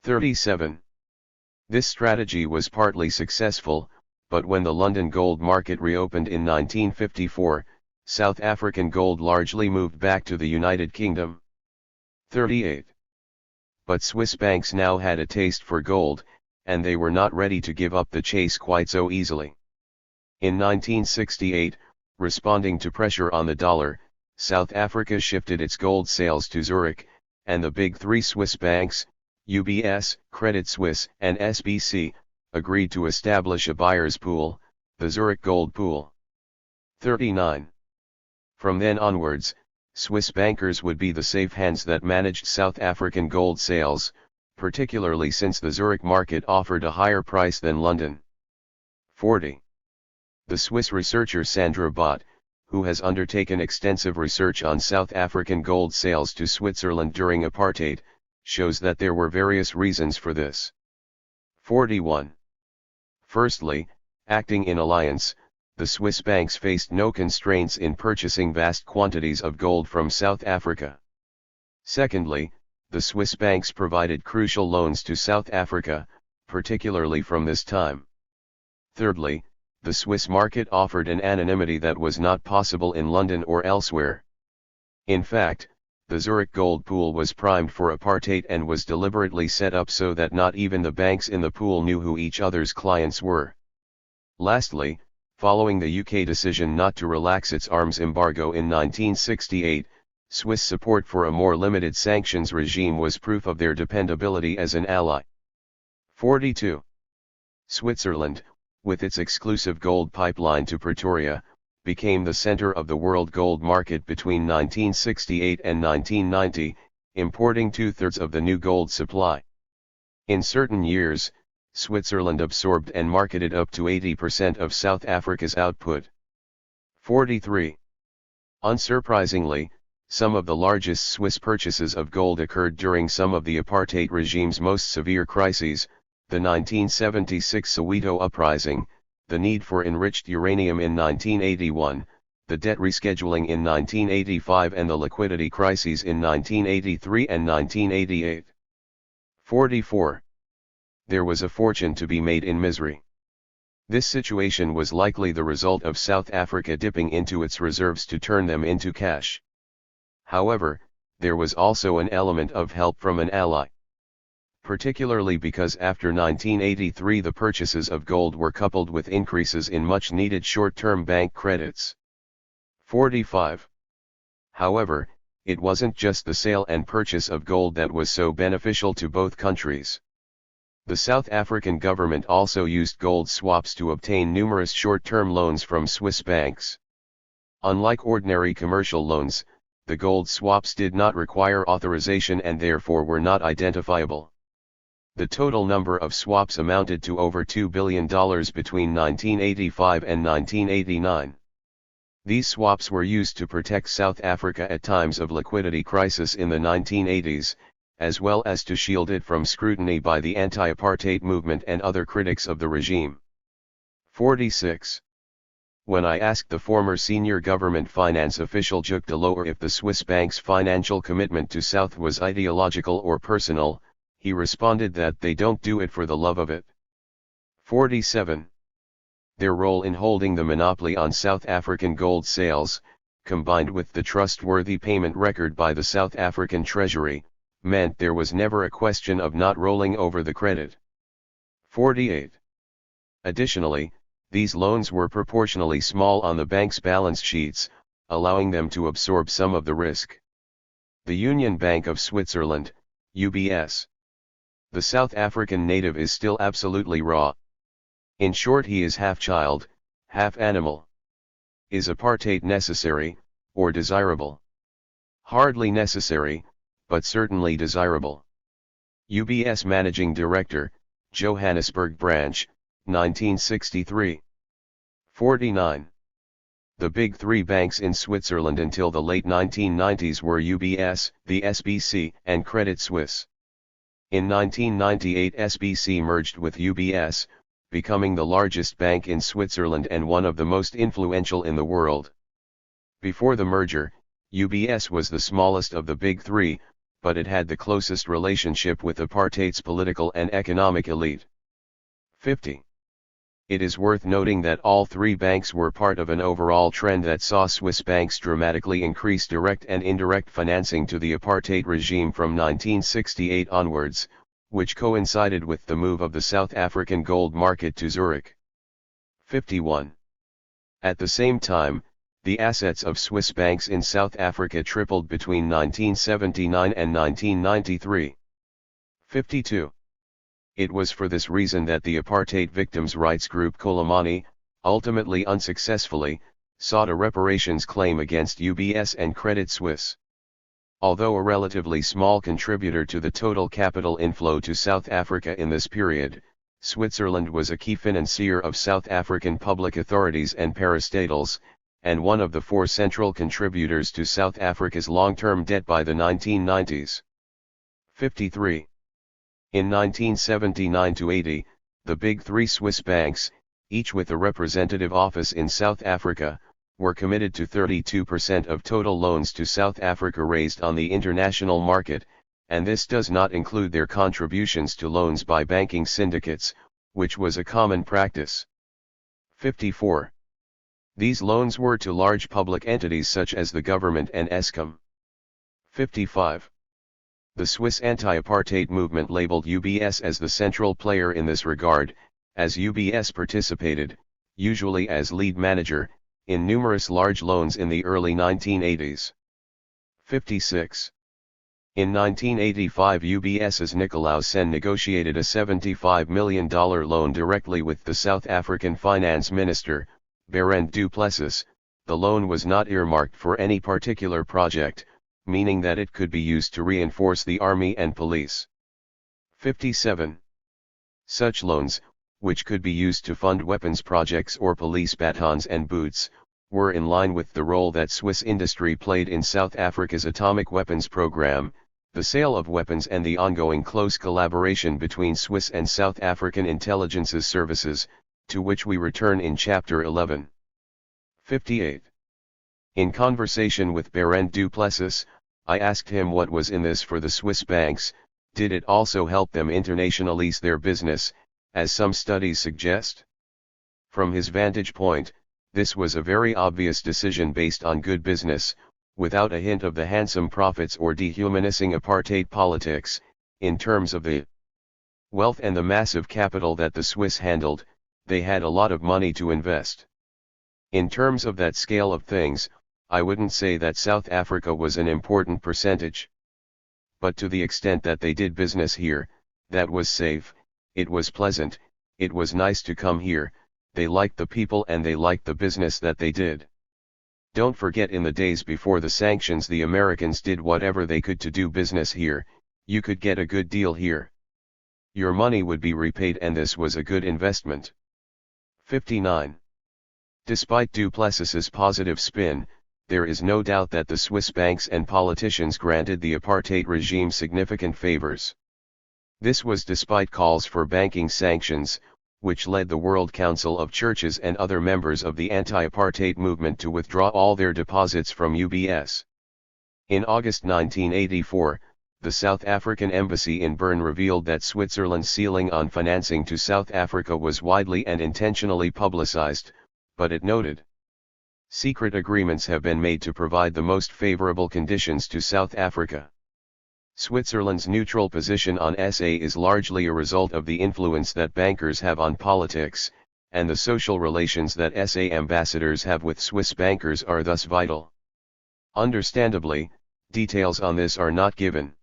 37. This strategy was partly successful, but when the London gold market reopened in 1954, South African gold largely moved back to the United Kingdom. 38. But Swiss banks now had a taste for gold, and they were not ready to give up the chase quite so easily. In 1968, responding to pressure on the dollar, South Africa shifted its gold sales to Zurich, and the big three Swiss banks, UBS, Credit Suisse, and SBC, agreed to establish a buyer's pool, the Zurich Gold Pool. 39. From then onwards, Swiss bankers would be the safe hands that managed South African gold sales, particularly since the Zurich market offered a higher price than London. 40. The Swiss researcher Sandra Bott, who has undertaken extensive research on South African gold sales to Switzerland during apartheid, shows that there were various reasons for this. 41. Firstly, acting in alliance, the Swiss banks faced no constraints in purchasing vast quantities of gold from South Africa. Secondly, the Swiss banks provided crucial loans to South Africa, particularly from this time. Thirdly, the Swiss market offered an anonymity that was not possible in London or elsewhere. In fact, the Zurich Gold Pool was primed for apartheid and was deliberately set up so that not even the banks in the pool knew who each other's clients were. Lastly, following the UK decision not to relax its arms embargo in 1968, Swiss support for a more limited sanctions regime was proof of their dependability as an ally. 42. Switzerland, with its exclusive gold pipeline to Pretoria, became the center of the world gold market between 1968 and 1990, importing two-thirds of the new gold supply. In certain years, Switzerland absorbed and marketed up to 80% of South Africa's output. 43. Unsurprisingly, some of the largest Swiss purchases of gold occurred during some of the apartheid regime's most severe crises, the 1976 Soweto uprising, the need for enriched uranium in 1981, the debt rescheduling in 1985 and the liquidity crises in 1983 and 1988. 44. There was a fortune to be made in misery. This situation was likely the result of South Africa dipping into its reserves to turn them into cash. However, there was also an element of help from an ally. Particularly because after 1983 the purchases of gold were coupled with increases in much-needed short-term bank credits. 45. However, it wasn't just the sale and purchase of gold that was so beneficial to both countries. The South African government also used gold swaps to obtain numerous short-term loans from Swiss banks. Unlike ordinary commercial loans, the gold swaps did not require authorization and therefore were not identifiable. The total number of swaps amounted to over $2 billion between 1985 and 1989. These swaps were used to protect South Africa at times of liquidity crisis in the 1980s, as well as to shield it from scrutiny by the anti-apartheid movement and other critics of the regime. 46. When I asked the former senior government finance official Jacques Delors if the Swiss bank's financial commitment to South was ideological or personal, he responded that they don't do it for the love of it. 47. Their role in holding the monopoly on South African gold sales, combined with the trustworthy payment record by the South African Treasury, meant there was never a question of not rolling over the credit. 48. Additionally, these loans were proportionally small on the bank's balance sheets, allowing them to absorb some of the risk. The Union Bank of Switzerland, UBS. The South African native is still absolutely raw. In short, he is half child, half animal. Is apartheid necessary, or desirable? Hardly necessary, but certainly desirable. UBS Managing Director, Johannesburg Branch, 1963. 49. The big three banks in Switzerland until the late 1990s were UBS, the SBC, and Credit Suisse. In 1998 SBC merged with UBS, becoming the largest bank in Switzerland and one of the most influential in the world. Before the merger, UBS was the smallest of the big three, but it had the closest relationship with apartheid's political and economic elite. 50. It is worth noting that all three banks were part of an overall trend that saw Swiss banks dramatically increase direct and indirect financing to the apartheid regime from 1968 onwards, which coincided with the move of the South African gold market to Zurich. 51. At the same time, the assets of Swiss banks in South Africa tripled between 1979 and 1993. 52. It was for this reason that the apartheid victims' rights group Kholamani, ultimately unsuccessfully, sought a reparations claim against UBS and Credit Suisse. Although a relatively small contributor to the total capital inflow to South Africa in this period, Switzerland was a key financier of South African public authorities and parastatals, and one of the four central contributors to South Africa's long-term debt by the 1990s. 53. In 1979–80, the big three Swiss banks, each with a representative office in South Africa, were committed to 32% of total loans to South Africa raised on the international market, and this does not include their contributions to loans by banking syndicates, which was a common practice. 54. These loans were to large public entities such as the government and Eskom. 55. The Swiss anti-apartheid movement labeled UBS as the central player in this regard, as UBS participated, usually as lead manager, in numerous large loans in the early 1980s. 56. In 1985 UBS's Nicolaus Sen negotiated a $75 million loan directly with the South African finance minister, Barend du Plessis. The loan was not earmarked for any particular project, meaning that it could be used to reinforce the army and police. 57. Such loans, which could be used to fund weapons projects or police batons and boots, were in line with the role that Swiss industry played in South Africa's atomic weapons program, the sale of weapons and the ongoing close collaboration between Swiss and South African intelligence services, to which we return in Chapter 11. 58. In conversation with Barend du Plessis, I asked him what was in this for the Swiss banks. Did it also help them internationalize their business, as some studies suggest? From his vantage point, this was a very obvious decision based on good business, without a hint of the handsome profits or dehumanizing apartheid politics. In terms of the wealth and the massive capital that the Swiss handled, they had a lot of money to invest. In terms of that scale of things, I wouldn't say that South Africa was an important percentage. But to the extent that they did business here, that was safe, it was pleasant, it was nice to come here, they liked the people and they liked the business that they did. Don't forget, in the days before the sanctions, the Americans did whatever they could to do business here. You could get a good deal here. Your money would be repaid, and this was a good investment. 59. Despite du Plessis's positive spin, there is no doubt that the Swiss banks and politicians granted the apartheid regime significant favors. This was despite calls for banking sanctions, which led the World Council of Churches and other members of the anti-apartheid movement to withdraw all their deposits from UBS. In August 1984, the South African embassy in Bern revealed that Switzerland's ceiling on financing to South Africa was widely and intentionally publicized, but it noted, secret agreements have been made to provide the most favorable conditions to South Africa. Switzerland's neutral position on SA is largely a result of the influence that bankers have on politics, and the social relations that SA ambassadors have with Swiss bankers are thus vital. Understandably, details on this are not given.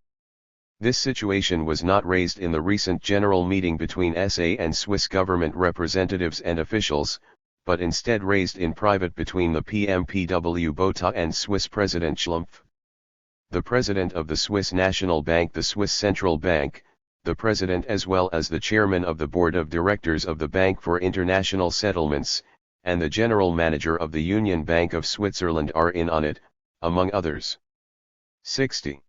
This situation was not raised in the recent general meeting between SA and Swiss government representatives and officials, but instead raised in private between the PMPW Botha and Swiss President Schlumpf. The president of the Swiss National Bank, the Swiss Central Bank, the president as well as the chairman of the board of directors of the Bank for International Settlements, and the general manager of the Union Bank of Switzerland are in on it, among others. 60.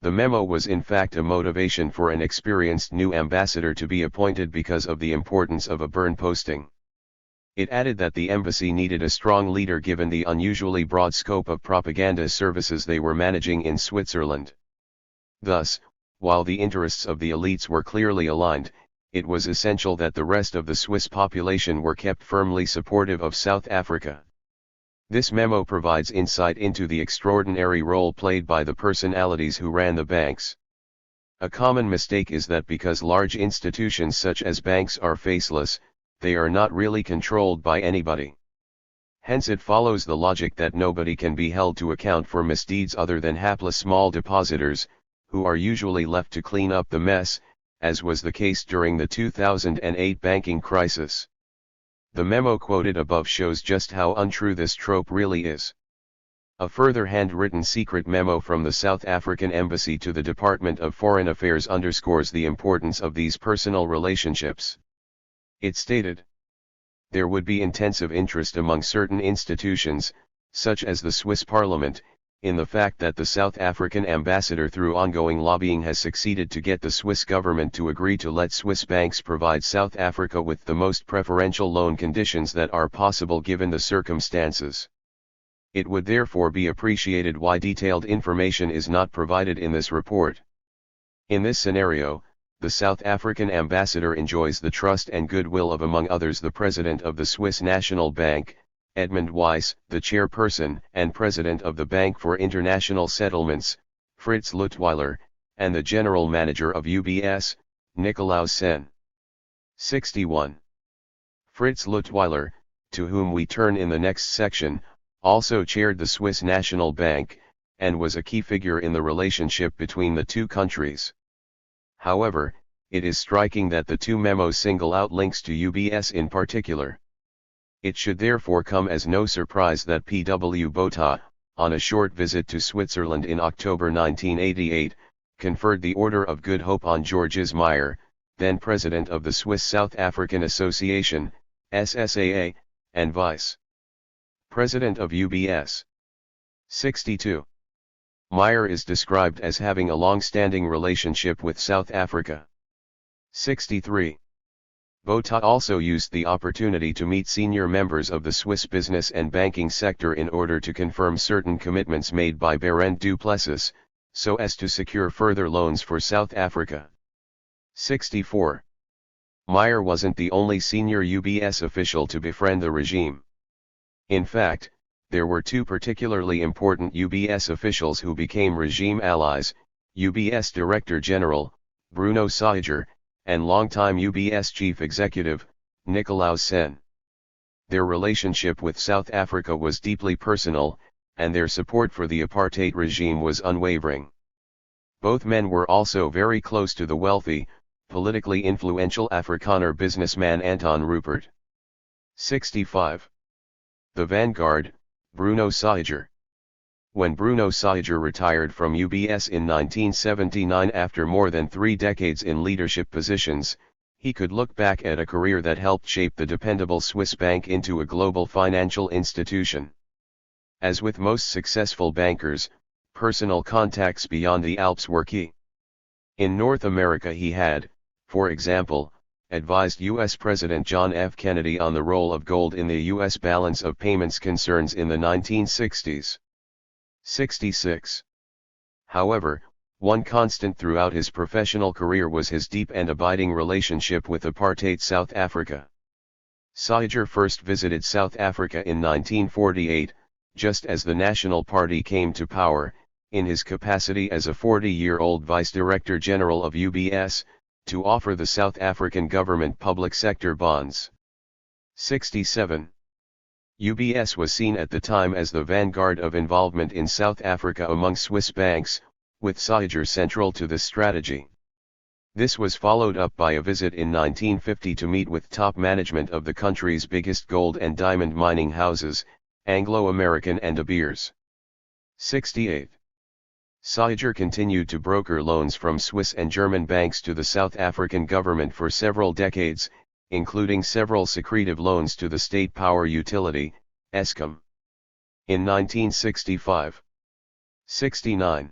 The memo was in fact a motivation for an experienced new ambassador to be appointed because of the importance of a Bern posting. It added that the embassy needed a strong leader given the unusually broad scope of propaganda services they were managing in Switzerland. Thus, while the interests of the elites were clearly aligned, it was essential that the rest of the Swiss population were kept firmly supportive of South Africa. This memo provides insight into the extraordinary role played by the personalities who ran the banks. A common mistake is that because large institutions such as banks are faceless, they are not really controlled by anybody. Hence it follows the logic that nobody can be held to account for misdeeds other than hapless small depositors, who are usually left to clean up the mess, as was the case during the 2008 banking crisis. The memo quoted above shows just how untrue this trope really is. A further handwritten secret memo from the South African Embassy to the Department of Foreign Affairs underscores the importance of these personal relationships. It stated, "There would be intensive interest among certain institutions, such as the Swiss Parliament, in the fact that the South African ambassador through ongoing lobbying has succeeded to get the Swiss government to agree to let Swiss banks provide South Africa with the most preferential loan conditions that are possible given the circumstances. It would therefore be appreciated why detailed information is not provided in this report. In this scenario, the South African ambassador enjoys the trust and goodwill of, among others, the president of the Swiss National Bank, Edmund Weiss, the chairperson and president of the Bank for International Settlements, Fritz Leutwiler, and the general manager of UBS, Nicolaus Sen. 61. Fritz Leutwiler, to whom we turn in the next section, also chaired the Swiss National Bank, and was a key figure in the relationship between the two countries. However, it is striking that the two memos single out links to UBS in particular. It should therefore come as no surprise that P.W. Botha, on a short visit to Switzerland in October 1988, conferred the Order of Good Hope on Georges Meyer, then president of the Swiss South African Association, SSAA, and vice president of UBS. 62. Meyer is described as having a long-standing relationship with South Africa. 63. Botha also used the opportunity to meet senior members of the Swiss business and banking sector in order to confirm certain commitments made by Barend du Plessis, so as to secure further loans for South Africa. 64. Meyer wasn't the only senior UBS official to befriend the regime. In fact, there were two particularly important UBS officials who became regime allies, UBS Director General, Bruno Saiger, and longtime UBS Chief Executive, Nicolaus Sen. Their relationship with South Africa was deeply personal, and their support for the apartheid regime was unwavering. Both men were also very close to the wealthy, politically influential Afrikaner businessman Anton Rupert. 65. The Vanguard, Bruno Saiger. When Bruno Saiger retired from UBS in 1979 after more than 3 decades in leadership positions, he could look back at a career that helped shape the dependable Swiss bank into a global financial institution. As with most successful bankers, personal contacts beyond the Alps were key. In North America he had, for example, advised U.S. President John F. Kennedy on the role of gold in the U.S. balance of payments concerns in the 1960s. 66. However, one constant throughout his professional career was his deep and abiding relationship with apartheid South Africa. Saiger first visited South Africa in 1948, just as the National Party came to power, in his capacity as a 40-year-old Vice Director General of UBS, to offer the South African government public sector bonds. 67. UBS was seen at the time as the vanguard of involvement in South Africa among Swiss banks, with Saiger central to this strategy. This was followed up by a visit in 1950 to meet with top management of the country's biggest gold and diamond mining houses, Anglo-American and De Beers. 68. Saiger continued to broker loans from Swiss and German banks to the South African government for several decades, including several secretive loans to the state power utility, Eskom. In 1965. 69.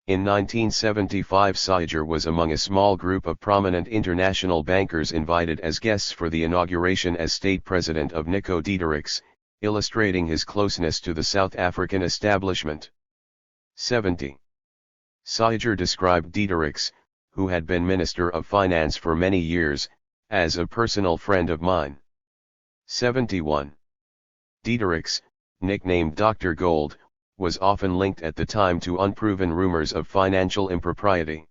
In 1975 Saiger was among a small group of prominent international bankers invited as guests for the inauguration as state president of Nico Diedericks, illustrating his closeness to the South African establishment. 70. Saiger described Diedericks, who had been Minister of Finance for many years, as a personal friend of mine. 71. Diedericks, nicknamed Dr. Gold, was often linked at the time to unproven rumors of financial impropriety.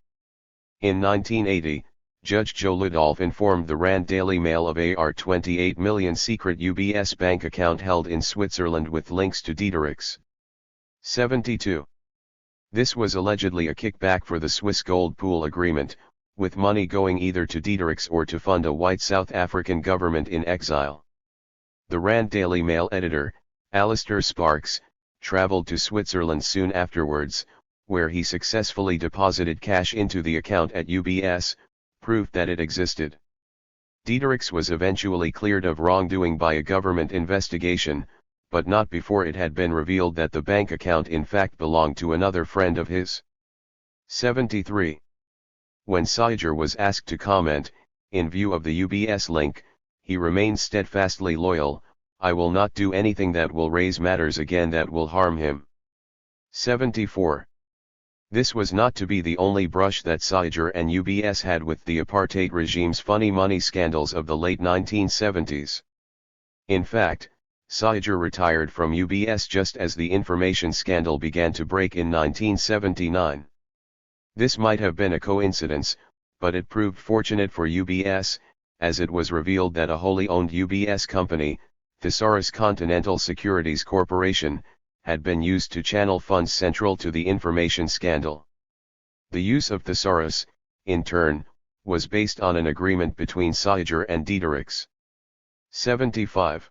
In 1980, Judge Joe Ludolf informed the Rand Daily Mail of a 28 million secret UBS bank account held in Switzerland with links to Diederik's. 72. This was allegedly a kickback for the Swiss gold pool agreement, with money going either to Diederik's or to fund a white South African government in exile. The Rand Daily Mail editor, Alistair Sparks, travelled to Switzerland soon afterwards, where he successfully deposited cash into the account at UBS, proof that it existed. Diederik's was eventually cleared of wrongdoing by a government investigation, but not before it had been revealed that the bank account in fact belonged to another friend of his. 73. When Saiger was asked to comment, in view of the UBS link, he remained steadfastly loyal, "I will not do anything that will raise matters again that will harm him." 74. This was not to be the only brush that Saiger and UBS had with the apartheid regime's funny money scandals of the late 1970s. In fact, Saiger retired from UBS just as the information scandal began to break in 1979. This might have been a coincidence, but it proved fortunate for UBS, as it was revealed that a wholly owned UBS company, Thesaurus Continental Securities Corporation, had been used to channel funds central to the information scandal. The use of Thesaurus, in turn, was based on an agreement between Saiger and Diederik's. 75.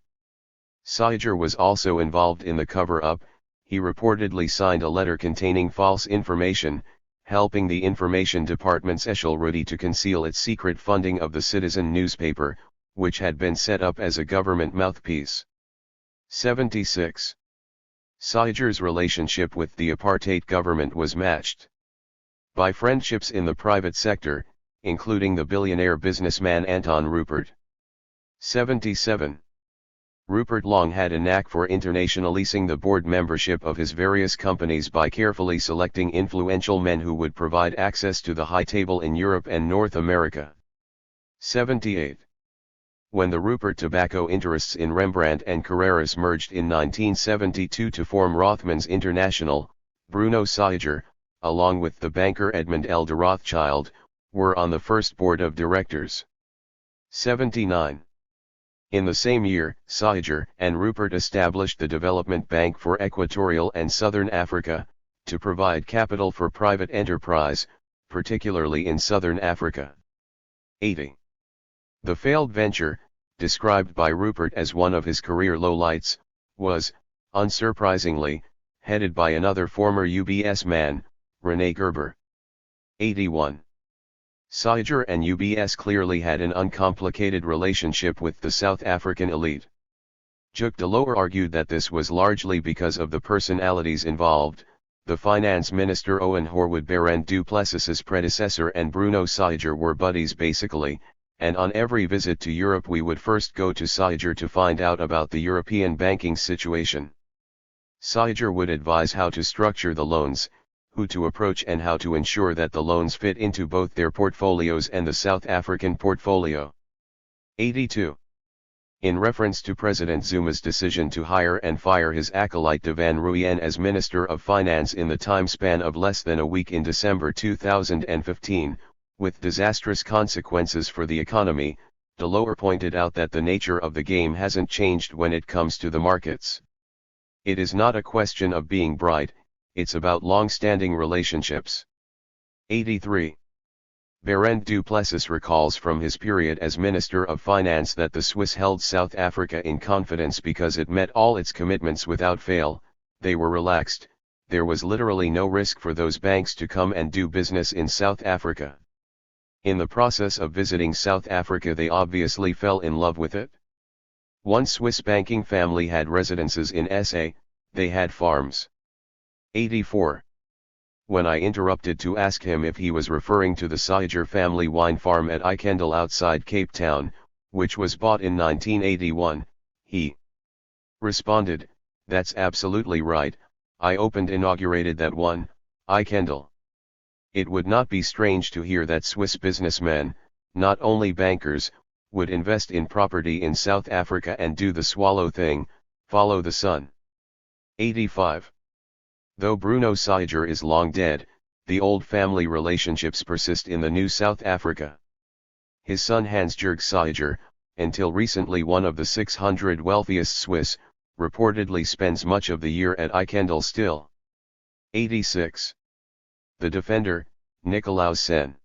Saiger was also involved in the cover-up. He reportedly signed a letter containing false information, helping the information department's Eshel Rudy to conceal its secret funding of the Citizen newspaper, which had been set up as a government mouthpiece. 76. Saiger's relationship with the apartheid government was matched by friendships in the private sector, including the billionaire businessman Anton Rupert. 77. Rupert long had a knack for internationalizing the board membership of his various companies by carefully selecting influential men who would provide access to the high table in Europe and North America. 78. When the Rupert tobacco interests in Rembrandt and Carreras merged in 1972 to form Rothmans International, Bruno Saiger, along with the banker Edmund L. de Rothschild, were on the first board of directors. 79. In the same year, Saiger and Rupert established the Development Bank for Equatorial and Southern Africa, to provide capital for private enterprise, particularly in Southern Africa. 80. The failed venture, described by Rupert as one of his career lowlights, was, unsurprisingly, headed by another former UBS man, René Gerber. 81. Saiger and UBS clearly had an uncomplicated relationship with the South African elite. Juk de Loer argued that this was largely because of the personalities involved. The finance minister Owen Horwood Barend du Plessis's predecessor and Bruno Saiger were buddies basically, and on every visit to Europe we would first go to Saiger to find out about the European banking situation. Saiger would advise how to structure the loans, who to approach and how to ensure that the loans fit into both their portfolios and the South African portfolio. 82. In reference to President Zuma's decision to hire and fire his acolyte de Van Rooyen as Minister of Finance in the time span of less than a week in December 2015, with disastrous consequences for the economy, de Loer pointed out that the nature of the game hasn't changed when it comes to the markets. It is not a question of being bright, it's about long-standing relationships. 83. Barend du Plessis recalls from his period as Minister of Finance that the Swiss held South Africa in confidence because it met all its commitments without fail. They were relaxed, there was literally no risk for those banks to come and do business in South Africa. In the process of visiting South Africa they obviously fell in love with it. One Swiss banking family had residences in SA, they had farms. 84. When I interrupted to ask him if he was referring to the Saiger family wine farm at Eikendal outside Cape Town, which was bought in 1981, he responded, "That's absolutely right, I inaugurated that one, Eikendal." It would not be strange to hear that Swiss businessmen, not only bankers, would invest in property in South Africa and do the swallow thing, follow the sun. 85. Though Bruno Saiger is long dead, the old family relationships persist in the new South Africa. His son Hans-Jürg Seiger, until recently one of the 600 wealthiest Swiss, reportedly spends much of the year at Eikendal still. 86. The defender, Nikolaus Sen.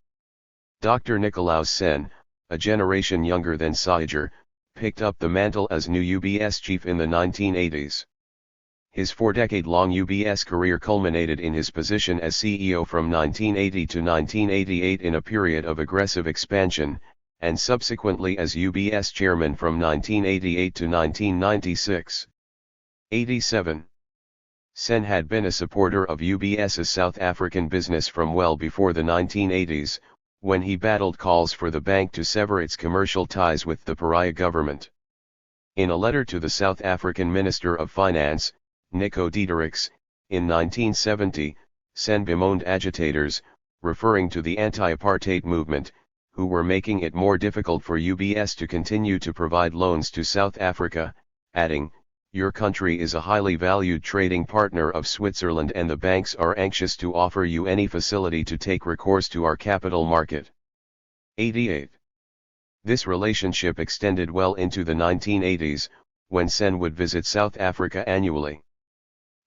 Dr. Nikolaus Sen, a generation younger than Seiger, picked up the mantle as new UBS chief in the 1980s. His four-decade-long UBS career culminated in his position as CEO from 1980 to 1988 in a period of aggressive expansion, and subsequently as UBS chairman from 1988 to 1996. 87. Sen had been a supporter of UBS's South African business from well before the 1980s, when he battled calls for the bank to sever its commercial ties with the pariah government. In a letter to the South African Minister of Finance, Nico Diederichs, in 1970, Sen bemoaned agitators, referring to the anti-apartheid movement, who were making it more difficult for UBS to continue to provide loans to South Africa, adding, "Your country is a highly valued trading partner of Switzerland and the banks are anxious to offer you any facility to take recourse to our capital market." 88. This relationship extended well into the 1980s, when Sen would visit South Africa annually.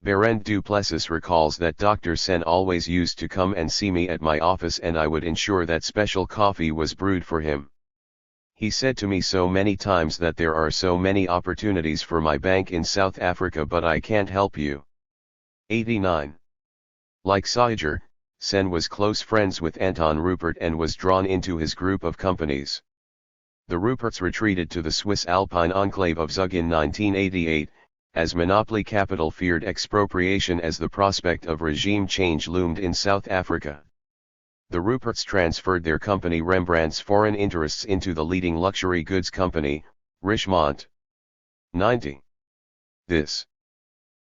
Berend du Plessis recalls that Dr. Sen always used to come and see me at my office and I would ensure that special coffee was brewed for him. He said to me so many times that there are so many opportunities for my bank in South Africa but I can't help you. 89. Like Seiger, Sen was close friends with Anton Rupert and was drawn into his group of companies. The Ruperts retreated to the Swiss Alpine enclave of Zug in 1988, as monopoly capital feared expropriation as the prospect of regime change loomed in South Africa. The Ruperts transferred their company Rembrandt's foreign interests into the leading luxury goods company, Richemont. 90. This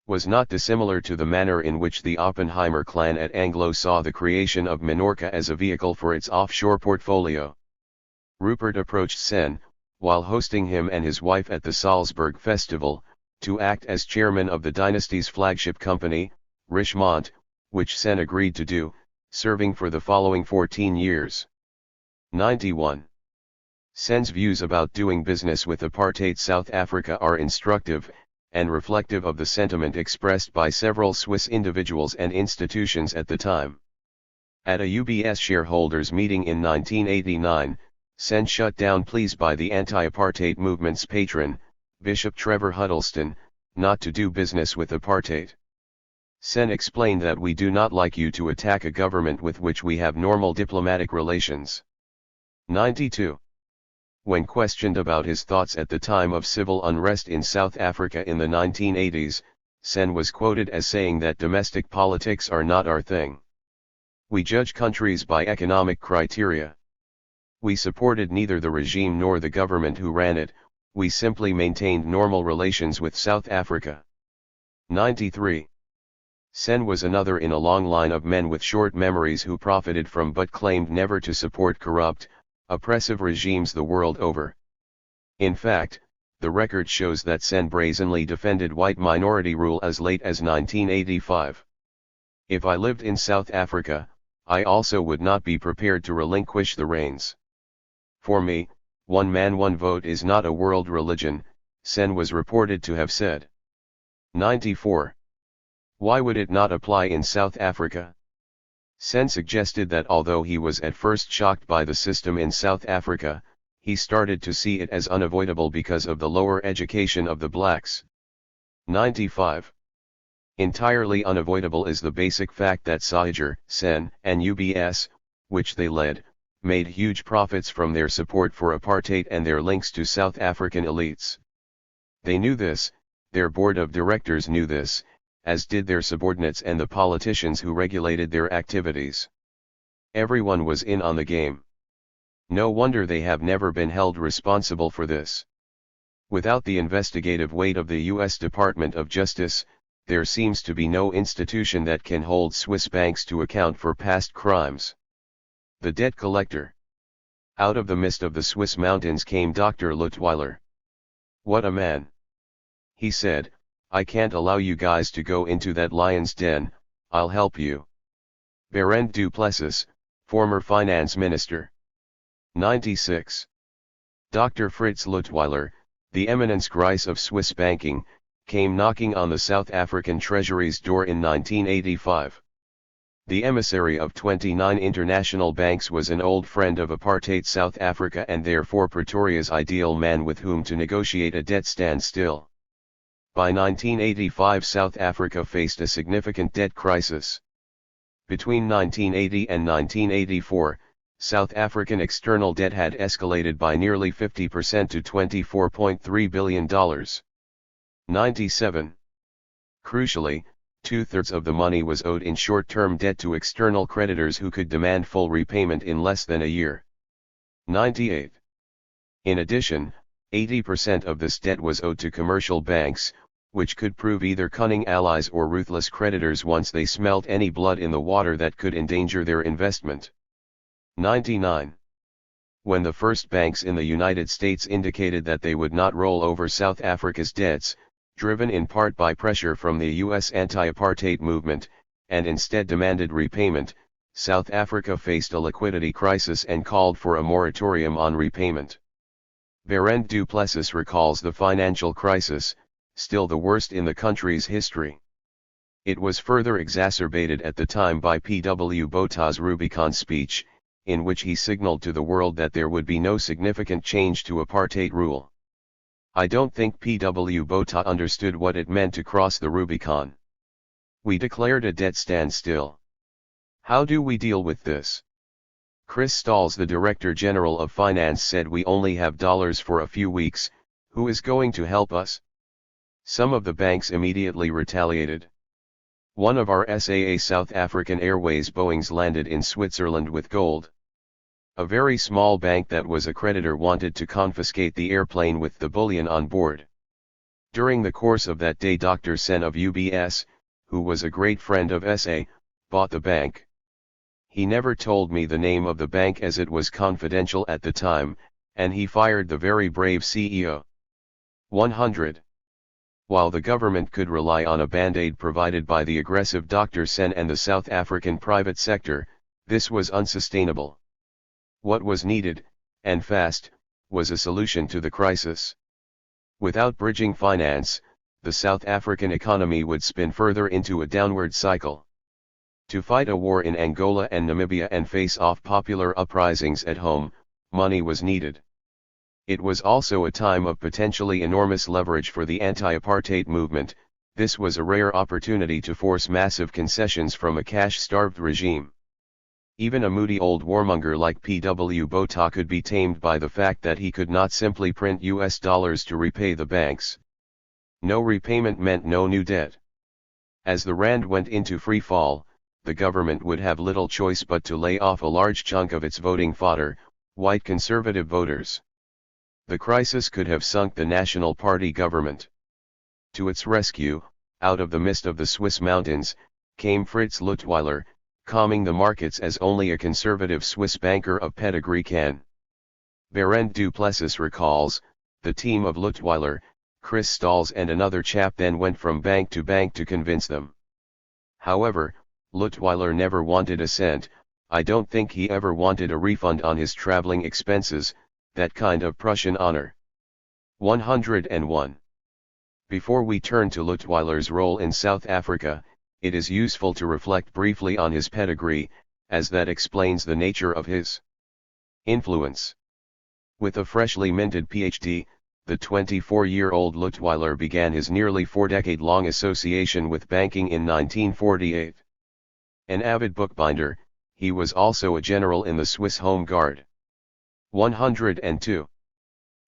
was not dissimilar to the manner in which the Oppenheimer clan at Anglo saw the creation of Menorca as a vehicle for its offshore portfolio. Rupert approached Sen, while hosting him and his wife at the Salzburg Festival, to act as chairman of the dynasty's flagship company, Richemont, which Sen agreed to do, serving for the following 14 years. 91. Sen's views about doing business with apartheid South Africa are instructive, and reflective of the sentiment expressed by several Swiss individuals and institutions at the time. At a UBS shareholders meeting in 1989, Sen shut down pleas by the anti-apartheid movement's patron, Bishop Trevor Huddleston, not to do business with apartheid. Sen explained that we do not like you to attack a government with which we have normal diplomatic relations. 92. When questioned about his thoughts at the time of civil unrest in South Africa in the 1980s, Sen was quoted as saying that domestic politics are not our thing. We judge countries by economic criteria. We supported neither the regime nor the government who ran it, we simply maintained normal relations with South Africa. 93. Sen was another in a long line of men with short memories who profited from but claimed never to support corrupt, oppressive regimes the world over. In fact, the record shows that Sen brazenly defended white minority rule as late as 1985. If I lived in South Africa, I also would not be prepared to relinquish the reins. For me, one man one vote is not a world religion, Sen was reported to have said. 94. Why would it not apply in South Africa? Sen suggested that although he was at first shocked by the system in South Africa, he started to see it as unavoidable because of the lower education of the blacks. 95. Entirely unavoidable is the basic fact that Seiger, Sen, and UBS, which they led, made huge profits from their support for apartheid and their links to South African elites. They knew this, their board of directors knew this, as did their subordinates and the politicians who regulated their activities. Everyone was in on the game. No wonder they have never been held responsible for this. Without the investigative weight of the U.S. Department of Justice, there seems to be no institution that can hold Swiss banks to account for past crimes. The debt collector. Out of the mist of the Swiss mountains came Dr. Leutwiler. What a man! He said, I can't allow you guys to go into that lion's den, I'll help you. Berend du Plessis, former finance minister. 96. Dr. Fritz Leutwiler, the eminence grise of Swiss banking, came knocking on the South African Treasury's door in 1985. The emissary of 29 international banks was an old friend of apartheid South Africa and therefore Pretoria's ideal man with whom to negotiate a debt standstill. By 1985 South Africa faced a significant debt crisis. Between 1980 and 1984, South African external debt had escalated by nearly 50% to $24.3 billion. 97. Crucially, two-thirds of the money was owed in short-term debt to external creditors who could demand full repayment in less than a year. 98. In addition, 80% of this debt was owed to commercial banks, which could prove either cunning allies or ruthless creditors once they smelt any blood in the water that could endanger their investment. 99. When the first banks in the United States indicated that they would not roll over South Africa's debts, driven in part by pressure from the U.S. anti-apartheid movement, and instead demanded repayment, South Africa faced a liquidity crisis and called for a moratorium on repayment. Vuuren du Plessis recalls the financial crisis, still the worst in the country's history. It was further exacerbated at the time by P.W. Botha's Rubicon speech, in which he signaled to the world that there would be no significant change to apartheid rule. I don't think P.W. Botha understood what it meant to cross the Rubicon. We declared a debt standstill. How do we deal with this? Chris Stahls, the Director General of Finance, said we only have dollars for a few weeks. Who is going to help us? Some of the banks immediately retaliated. One of our SAA South African Airways Boeings landed in Switzerland with gold. A very small bank that was a creditor wanted to confiscate the airplane with the bullion on board. During the course of that day, Dr. Sen of UBS, who was a great friend of SA, bought the bank. He never told me the name of the bank as it was confidential at the time, and he fired the very brave CEO. 100. While the government could rely on a band-aid provided by the aggressive Dr. Sen and the South African private sector, this was unsustainable. What was needed, and fast, was a solution to the crisis. Without bridging finance, the South African economy would spin further into a downward cycle. To fight a war in Angola and Namibia and face off popular uprisings at home, money was needed. It was also a time of potentially enormous leverage for the anti-apartheid movement. This was a rare opportunity to force massive concessions from a cash-starved regime. Even a moody old warmonger like P.W. Botha could be tamed by the fact that he could not simply print US dollars to repay the banks. No repayment meant no new debt. As the rand went into free fall, the government would have little choice but to lay off a large chunk of its voting fodder, white conservative voters. The crisis could have sunk the National Party government. To its rescue, out of the mist of the Swiss mountains, came Fritz Leutwiler, calming the markets as only a conservative Swiss banker of pedigree can. Vuuren du Plessis recalls, the team of Leutwiler, Chris Stahls and another chap then went from bank to convince them. However, Leutwiler never wanted a cent. I don't think he ever wanted a refund on his traveling expenses, that kind of Prussian honor. 101. Before we turn to Leutwiler's role in South Africa, it is useful to reflect briefly on his pedigree, as that explains the nature of his influence. With a freshly minted PhD, the 24-year-old Leutwiler began his nearly 4-decade-long association with banking in 1948. An avid bookbinder, he was also a general in the Swiss Home Guard. 102.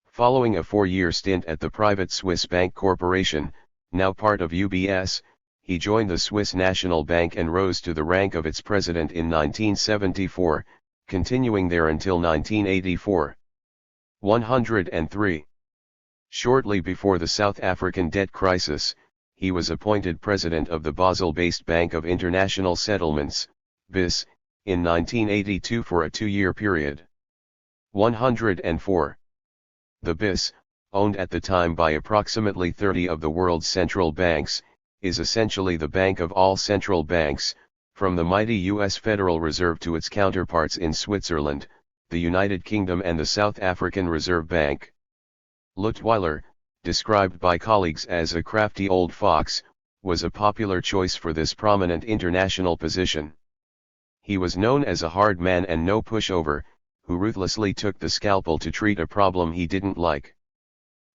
Following a 4-year stint at the private Swiss Bank Corporation, now part of UBS, he joined the Swiss National Bank and rose to the rank of its president in 1974, continuing there until 1984. 103. Shortly before the South African debt crisis, he was appointed president of the Basel-based Bank of International Settlements, BIS, in 1982 for a 2-year period. 104. The BIS, owned at the time by approximately 30 of the world's central banks, is essentially the bank of all central banks, from the mighty U.S. Federal Reserve to its counterparts in Switzerland, the United Kingdom and the South African Reserve Bank. Leutwiler, described by colleagues as a crafty old fox, was a popular choice for this prominent international position. He was known as a hard man and no pushover, who ruthlessly took the scalpel to treat a problem he didn't like.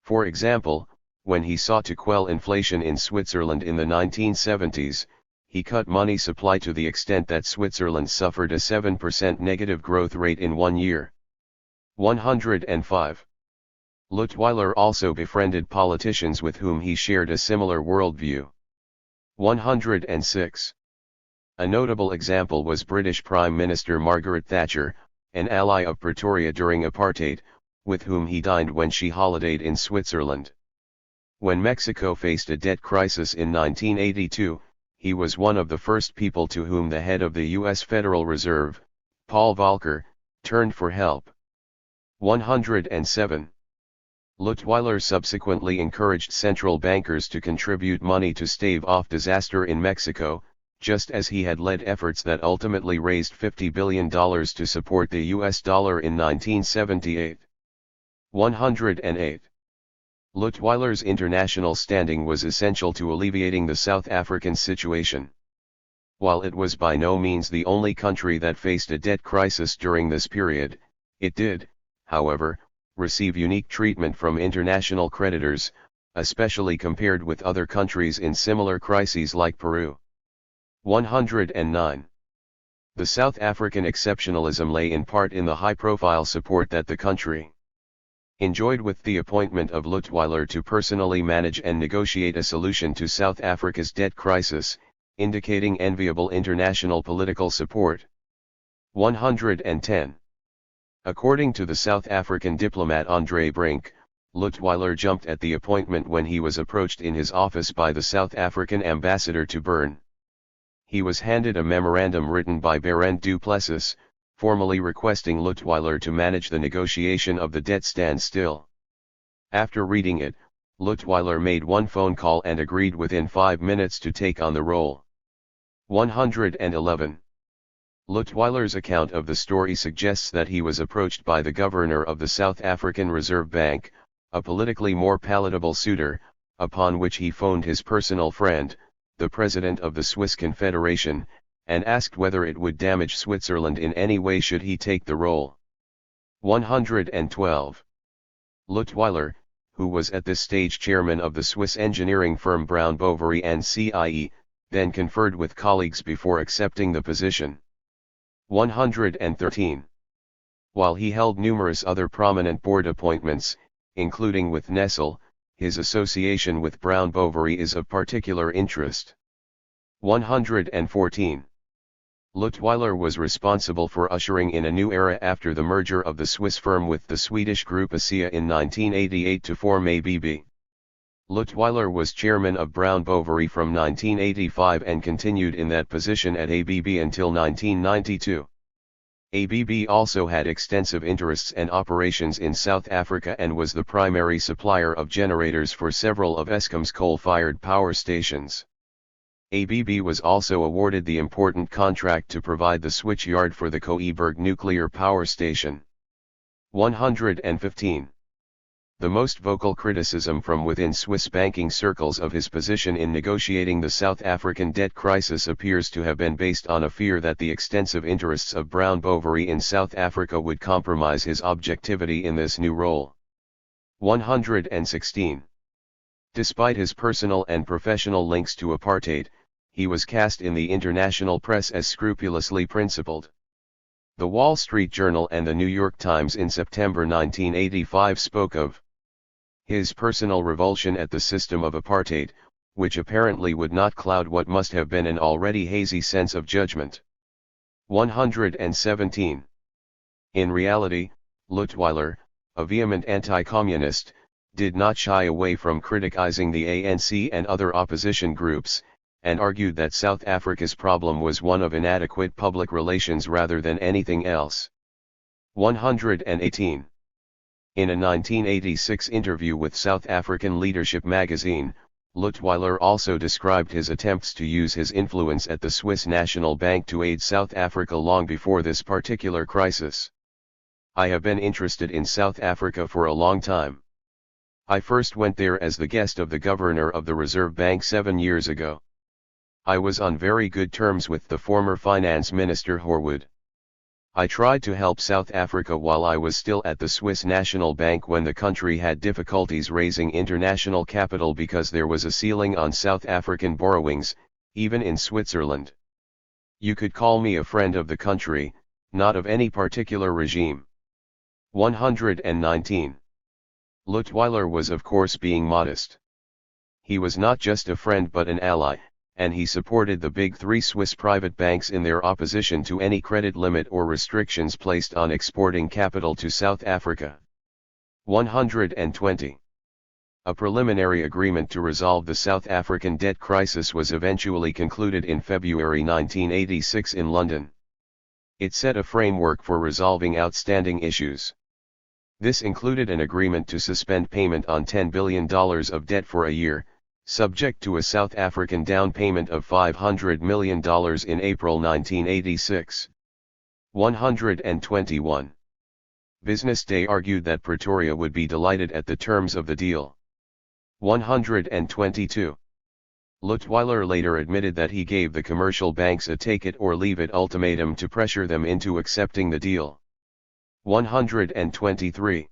For example, when he sought to quell inflation in Switzerland in the 1970s, he cut money supply to the extent that Switzerland suffered a 7% negative growth rate in 1 year. 105. Leutwiler also befriended politicians with whom he shared a similar worldview. 106. A notable example was British Prime Minister Margaret Thatcher, an ally of Pretoria during apartheid, with whom he dined when she holidayed in Switzerland. When Mexico faced a debt crisis in 1982, he was one of the first people to whom the head of the U.S. Federal Reserve, Paul Volcker, turned for help. 107. Leutwiler subsequently encouraged central bankers to contribute money to stave off disaster in Mexico, just as he had led efforts that ultimately raised $50 billion to support the US dollar in 1978. 108. Leutwiler's international standing was essential to alleviating the South African situation. While it was by no means the only country that faced a debt crisis during this period, it did, however, receive unique treatment from international creditors, especially compared with other countries in similar crises like Peru. 109. The South African exceptionalism lay in part in the high-profile support that the country enjoyed with the appointment of Leutwiler to personally manage and negotiate a solution to South Africa's debt crisis, indicating enviable international political support. 110. According to the South African diplomat Andre Brink, Leutwiler jumped at the appointment when he was approached in his office by the South African ambassador to Bern. He was handed a memorandum written by Barend du Plessis, formally requesting Leutwiler to manage the negotiation of the debt standstill. After reading it, Leutwiler made one phone call and agreed within 5 minutes to take on the role. 111. Leutwiler's account of the story suggests that he was approached by the governor of the South African Reserve Bank, a politically more palatable suitor, upon which he phoned his personal friend, the president of the Swiss Confederation, and asked whether it would damage Switzerland in any way should he take the role. 112. Leutwiler, who was at this stage chairman of the Swiss engineering firm Brown Boveri and CIE, then conferred with colleagues before accepting the position. 113. While he held numerous other prominent board appointments, including with Nestle, his association with Brown Boveri is of particular interest. 114. Leutwiler was responsible for ushering in a new era after the merger of the Swiss firm with the Swedish group ASEA in 1988 to form ABB. Leutwiler was chairman of Brown Boveri from 1985 and continued in that position at ABB until 1992. ABB also had extensive interests and operations in South Africa and was the primary supplier of generators for several of Eskom's coal-fired power stations. ABB was also awarded the important contract to provide the switchyard for the Koeberg nuclear power station. 115. The most vocal criticism from within Swiss banking circles of his position in negotiating the South African debt crisis appears to have been based on a fear that the extensive interests of Brown Boveri in South Africa would compromise his objectivity in this new role. 116. Despite his personal and professional links to apartheid, he was cast in the international press as scrupulously principled. The Wall Street Journal and the New York Times in September 1985 spoke of his personal revulsion at the system of apartheid, which apparently would not cloud what must have been an already hazy sense of judgment. 117. In reality, Leutwiler, a vehement anti-communist, did not shy away from criticizing the ANC and other opposition groups, and argued that South Africa's problem was one of inadequate public relations rather than anything else. 118. In a 1986 interview with South African Leadership magazine, Leutwiler also described his attempts to use his influence at the Swiss National Bank to aid South Africa long before this particular crisis. I have been interested in South Africa for a long time. I first went there as the guest of the governor of the Reserve Bank 7 years ago. I was on very good terms with the former finance minister Horwood. I tried to help South Africa while I was still at the Swiss National Bank when the country had difficulties raising international capital because there was a ceiling on South African borrowings, even in Switzerland. You could call me a friend of the country, not of any particular regime. 119. Leutwiler was of course being modest. He was not just a friend but an ally, and he supported the big three Swiss private banks in their opposition to any credit limit or restrictions placed on exporting capital to South Africa. 120. A preliminary agreement to resolve the South African debt crisis was eventually concluded in February 1986 in London. It set a framework for resolving outstanding issues. This included an agreement to suspend payment on $10 billion of debt for a year, subject to a South African down payment of $500 million in April 1986. 121. Business Day argued that Pretoria would be delighted at the terms of the deal. 122. Leutwiler later admitted that he gave the commercial banks a take-it-or-leave-it ultimatum to pressure them into accepting the deal. 123.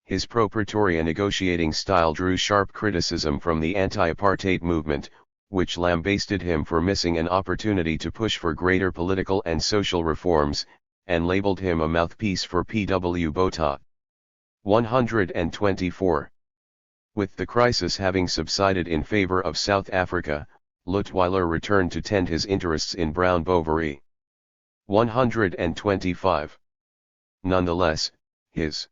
His pro-Pretoria negotiating style drew sharp criticism from the anti-apartheid movement, which lambasted him for missing an opportunity to push for greater political and social reforms, and labeled him a mouthpiece for P.W. Botha. 124. With the crisis having subsided in favor of South Africa, Leutwiler returned to tend his interests in Brown Boveri. 125. Nonetheless, his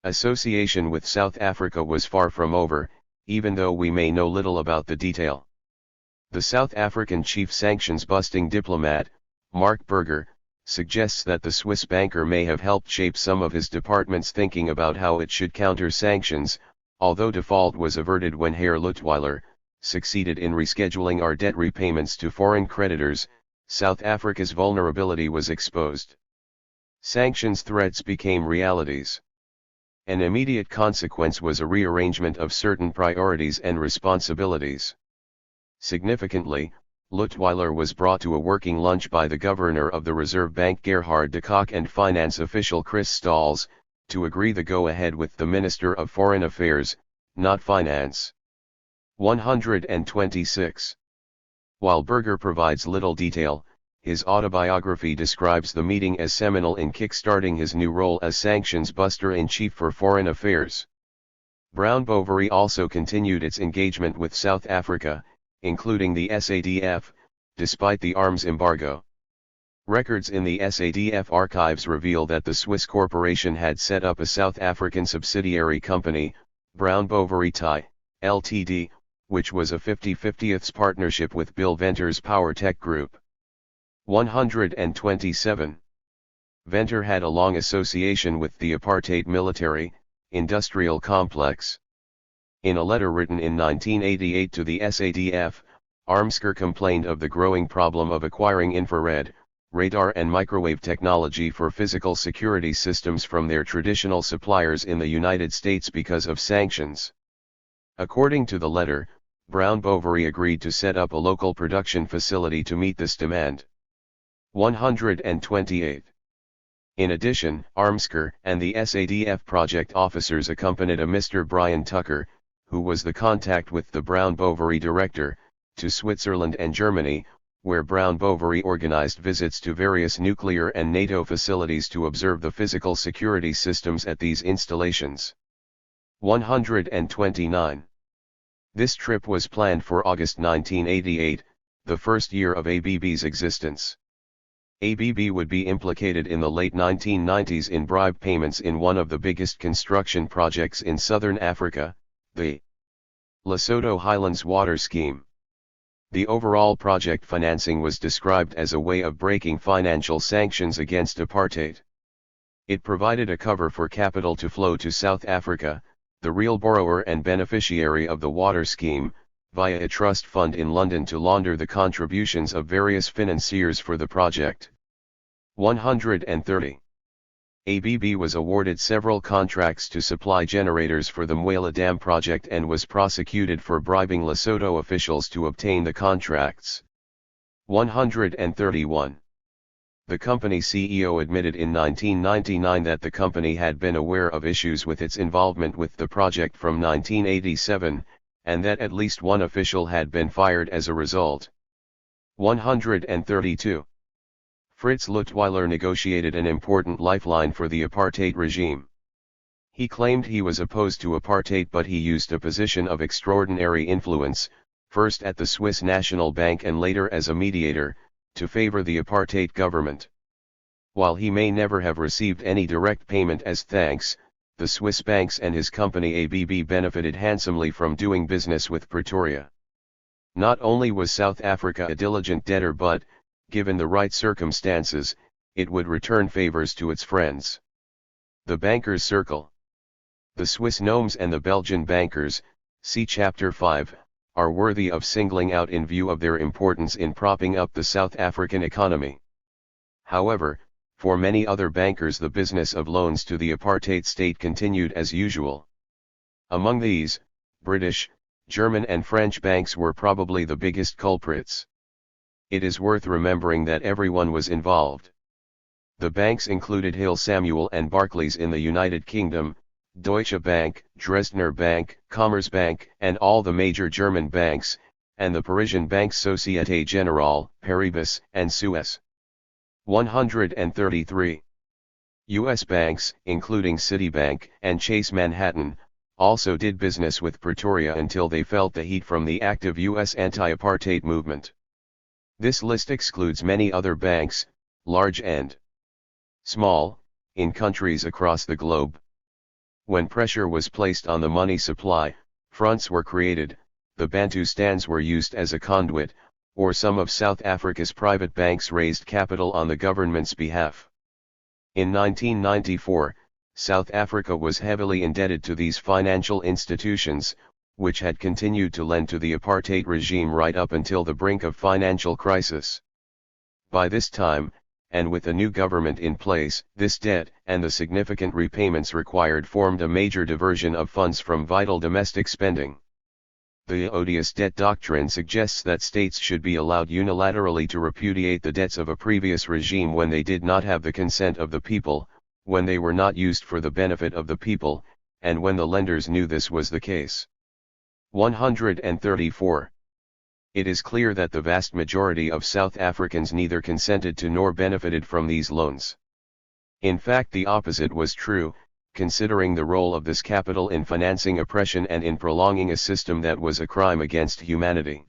association with South Africa was far from over, even though we may know little about the detail. The South African chief sanctions-busting diplomat, Mark Burger, suggests that the Swiss banker may have helped shape some of his department's thinking about how it should counter sanctions, although default was averted when Herr Leutwiler succeeded in rescheduling our debt repayments to foreign creditors. South Africa's vulnerability was exposed. Sanctions threats became realities. An immediate consequence was a rearrangement of certain priorities and responsibilities. Significantly, Leutwiler was brought to a working lunch by the governor of the Reserve Bank Gerhard de Kock and finance official Chris Stals, to agree the go-ahead with the Minister of Foreign Affairs, not Finance. 126. While Burger provides little detail, his autobiography describes the meeting as seminal in kick-starting his new role as sanctions buster-in-chief for foreign affairs. Brown Boveri also continued its engagement with South Africa, including the SADF, despite the arms embargo. Records in the SADF archives reveal that the Swiss corporation had set up a South African subsidiary company, Brown Boveri Thai, Ltd., which was a 50/50ths partnership with Bill Venter's Power Tech Group. 127. Venter had a long association with the apartheid military, industrial complex. In a letter written in 1988 to the SADF, Armsker complained of the growing problem of acquiring infrared, radar and microwave technology for physical security systems from their traditional suppliers in the United States because of sanctions. According to the letter, Brown Boveri agreed to set up a local production facility to meet this demand. 128. In addition, Armsker and the SADF project officers accompanied a Mr. Brian Tucker, who was the contact with the Brown Boveri director, to Switzerland and Germany, where Brown Boveri organized visits to various nuclear and NATO facilities to observe the physical security systems at these installations. 129. This trip was planned for August 1988, the first year of ABB's existence. ABB would be implicated in the late 1990s in bribe payments in one of the biggest construction projects in southern Africa, the Lesotho Highlands Water Scheme. The overall project financing was described as a way of breaking financial sanctions against apartheid. It provided a cover for capital to flow to South Africa, the real borrower and beneficiary of the water scheme, via a trust fund in London to launder the contributions of various financiers for the project. 130. ABB was awarded several contracts to supply generators for the Mwala Dam project and was prosecuted for bribing Lesotho officials to obtain the contracts. 131. The company CEO admitted in 1999 that the company had been aware of issues with its involvement with the project from 1987, and that at least one official had been fired as a result. 132. Fritz Leutwiler negotiated an important lifeline for the apartheid regime. He claimed he was opposed to apartheid, but he used a position of extraordinary influence, first at the Swiss National Bank and later as a mediator, to favor the apartheid government. While he may never have received any direct payment as thanks, the Swiss banks and his company ABB benefited handsomely from doing business with Pretoria. Not only was South Africa a diligent debtor, but, given the right circumstances, it would return favors to its friends. The Bankers' Circle. The Swiss gnomes and the Belgian bankers, see Chapter 5, are worthy of singling out in view of their importance in propping up the South African economy. However, for many other bankers the business of loans to the apartheid state continued as usual. Among these, British, German and French banks were probably the biggest culprits. It is worth remembering that everyone was involved. The banks included Hill Samuel and Barclays in the United Kingdom, Deutsche Bank, Dresdner Bank, Commerzbank, and all the major German banks, and the Parisian banks Société Générale, Paribas, and Suez. 133. U.S. banks, including Citibank and Chase Manhattan, also did business with Pretoria until they felt the heat from the active U.S. anti-apartheid movement. This list excludes many other banks, large and small, in countries across the globe. When pressure was placed on the money supply, fronts were created, the Bantustans were used as a conduit, or some of South Africa's private banks raised capital on the government's behalf. In 1994, South Africa was heavily indebted to these financial institutions, which had continued to lend to the apartheid regime right up until the brink of financial crisis. By this time, and with a new government in place, this debt and the significant repayments required formed a major diversion of funds from vital domestic spending. The odious debt doctrine suggests that states should be allowed unilaterally to repudiate the debts of a previous regime when they did not have the consent of the people, when they were not used for the benefit of the people, and when the lenders knew this was the case. 134. It is clear that the vast majority of South Africans neither consented to nor benefited from these loans. In fact, the opposite was true, considering the role of this capital in financing oppression and in prolonging a system that was a crime against humanity.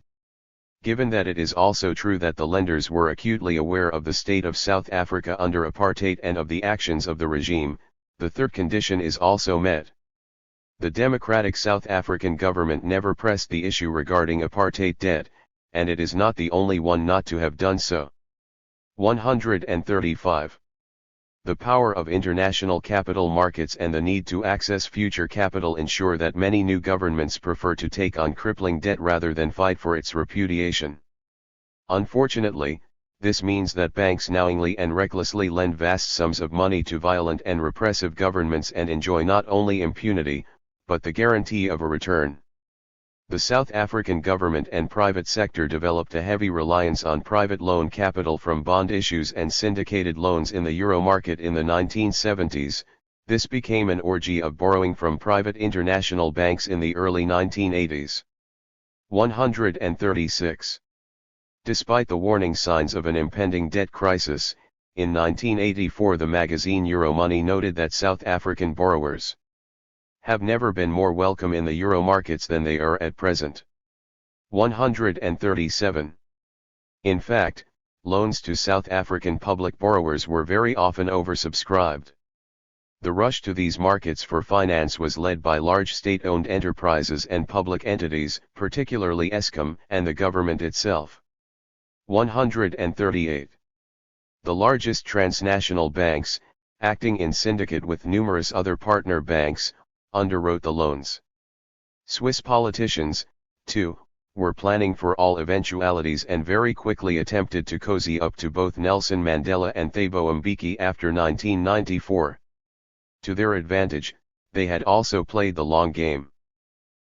Given that it is also true that the lenders were acutely aware of the state of South Africa under apartheid and of the actions of the regime, the third condition is also met. The democratic South African government never pressed the issue regarding apartheid debt, and it is not the only one not to have done so. 135. The power of international capital markets and the need to access future capital ensure that many new governments prefer to take on crippling debt rather than fight for its repudiation. Unfortunately, this means that banks knowingly and recklessly lend vast sums of money to violent and repressive governments and enjoy not only impunity, but the guarantee of a return. The South African government and private sector developed a heavy reliance on private loan capital from bond issues and syndicated loans in the euro market in the 1970s. This became an orgy of borrowing from private international banks in the early 1980s. 136. Despite the warning signs of an impending debt crisis, in 1984 the magazine Euromoney noted that South African borrowers have never been more welcome in the euro markets than they are at present. 137. In fact, loans to South African public borrowers were very often oversubscribed. The rush to these markets for finance was led by large state-owned enterprises and public entities, particularly Eskom and the government itself. 138. The largest transnational banks, acting in syndicate with numerous other partner banks, underwrote the loans. Swiss politicians, too, were planning for all eventualities and very quickly attempted to cozy up to both Nelson Mandela and Thabo Mbeki after 1994. To their advantage, they had also played the long game.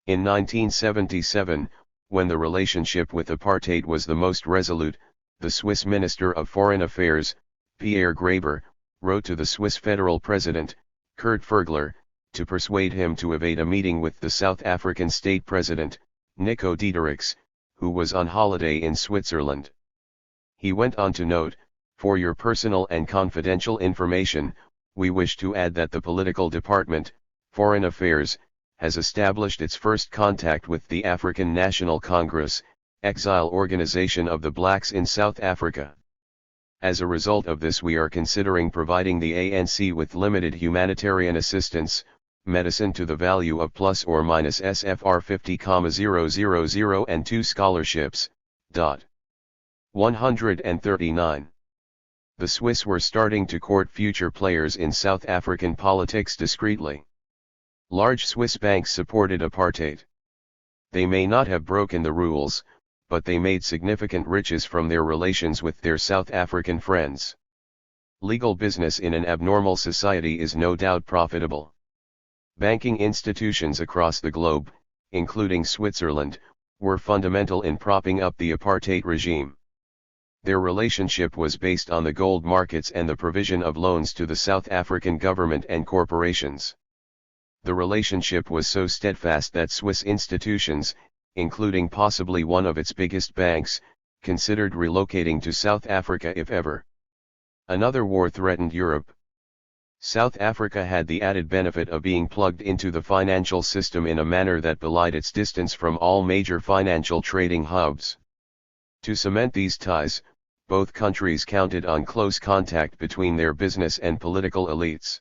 In 1977, when the relationship with apartheid was the most resolute, the Swiss Minister of Foreign Affairs, Pierre Graber, wrote to the Swiss federal president, Kurt Fergler, to persuade him to evade a meeting with the South African state president, Nico Diederichs, who was on holiday in Switzerland. He went on to note, "For your personal and confidential information, we wish to add that the political department, Foreign Affairs, has established its first contact with the African National Congress, exile organization of the blacks in South Africa. As a result of this, we are considering providing the ANC with limited humanitarian assistance, medicine to the value of plus or minus SFR 50,000 and 2 scholarships. 139. The Swiss were starting to court future players in South African politics discreetly. Large Swiss banks supported apartheid. They may not have broken the rules, but they made significant riches from their relations with their South African friends. Legal business in an abnormal society is no doubt profitable. Banking institutions across the globe, including Switzerland, were fundamental in propping up the apartheid regime. Their relationship was based on the gold markets and the provision of loans to the South African government and corporations. The relationship was so steadfast that Swiss institutions, including possibly one of its biggest banks, considered relocating to South Africa if ever. Another war threatened Europe. South Africa had the added benefit of being plugged into the financial system in a manner that belied its distance from all major financial trading hubs. To cement these ties, both countries counted on close contact between their business and political elites.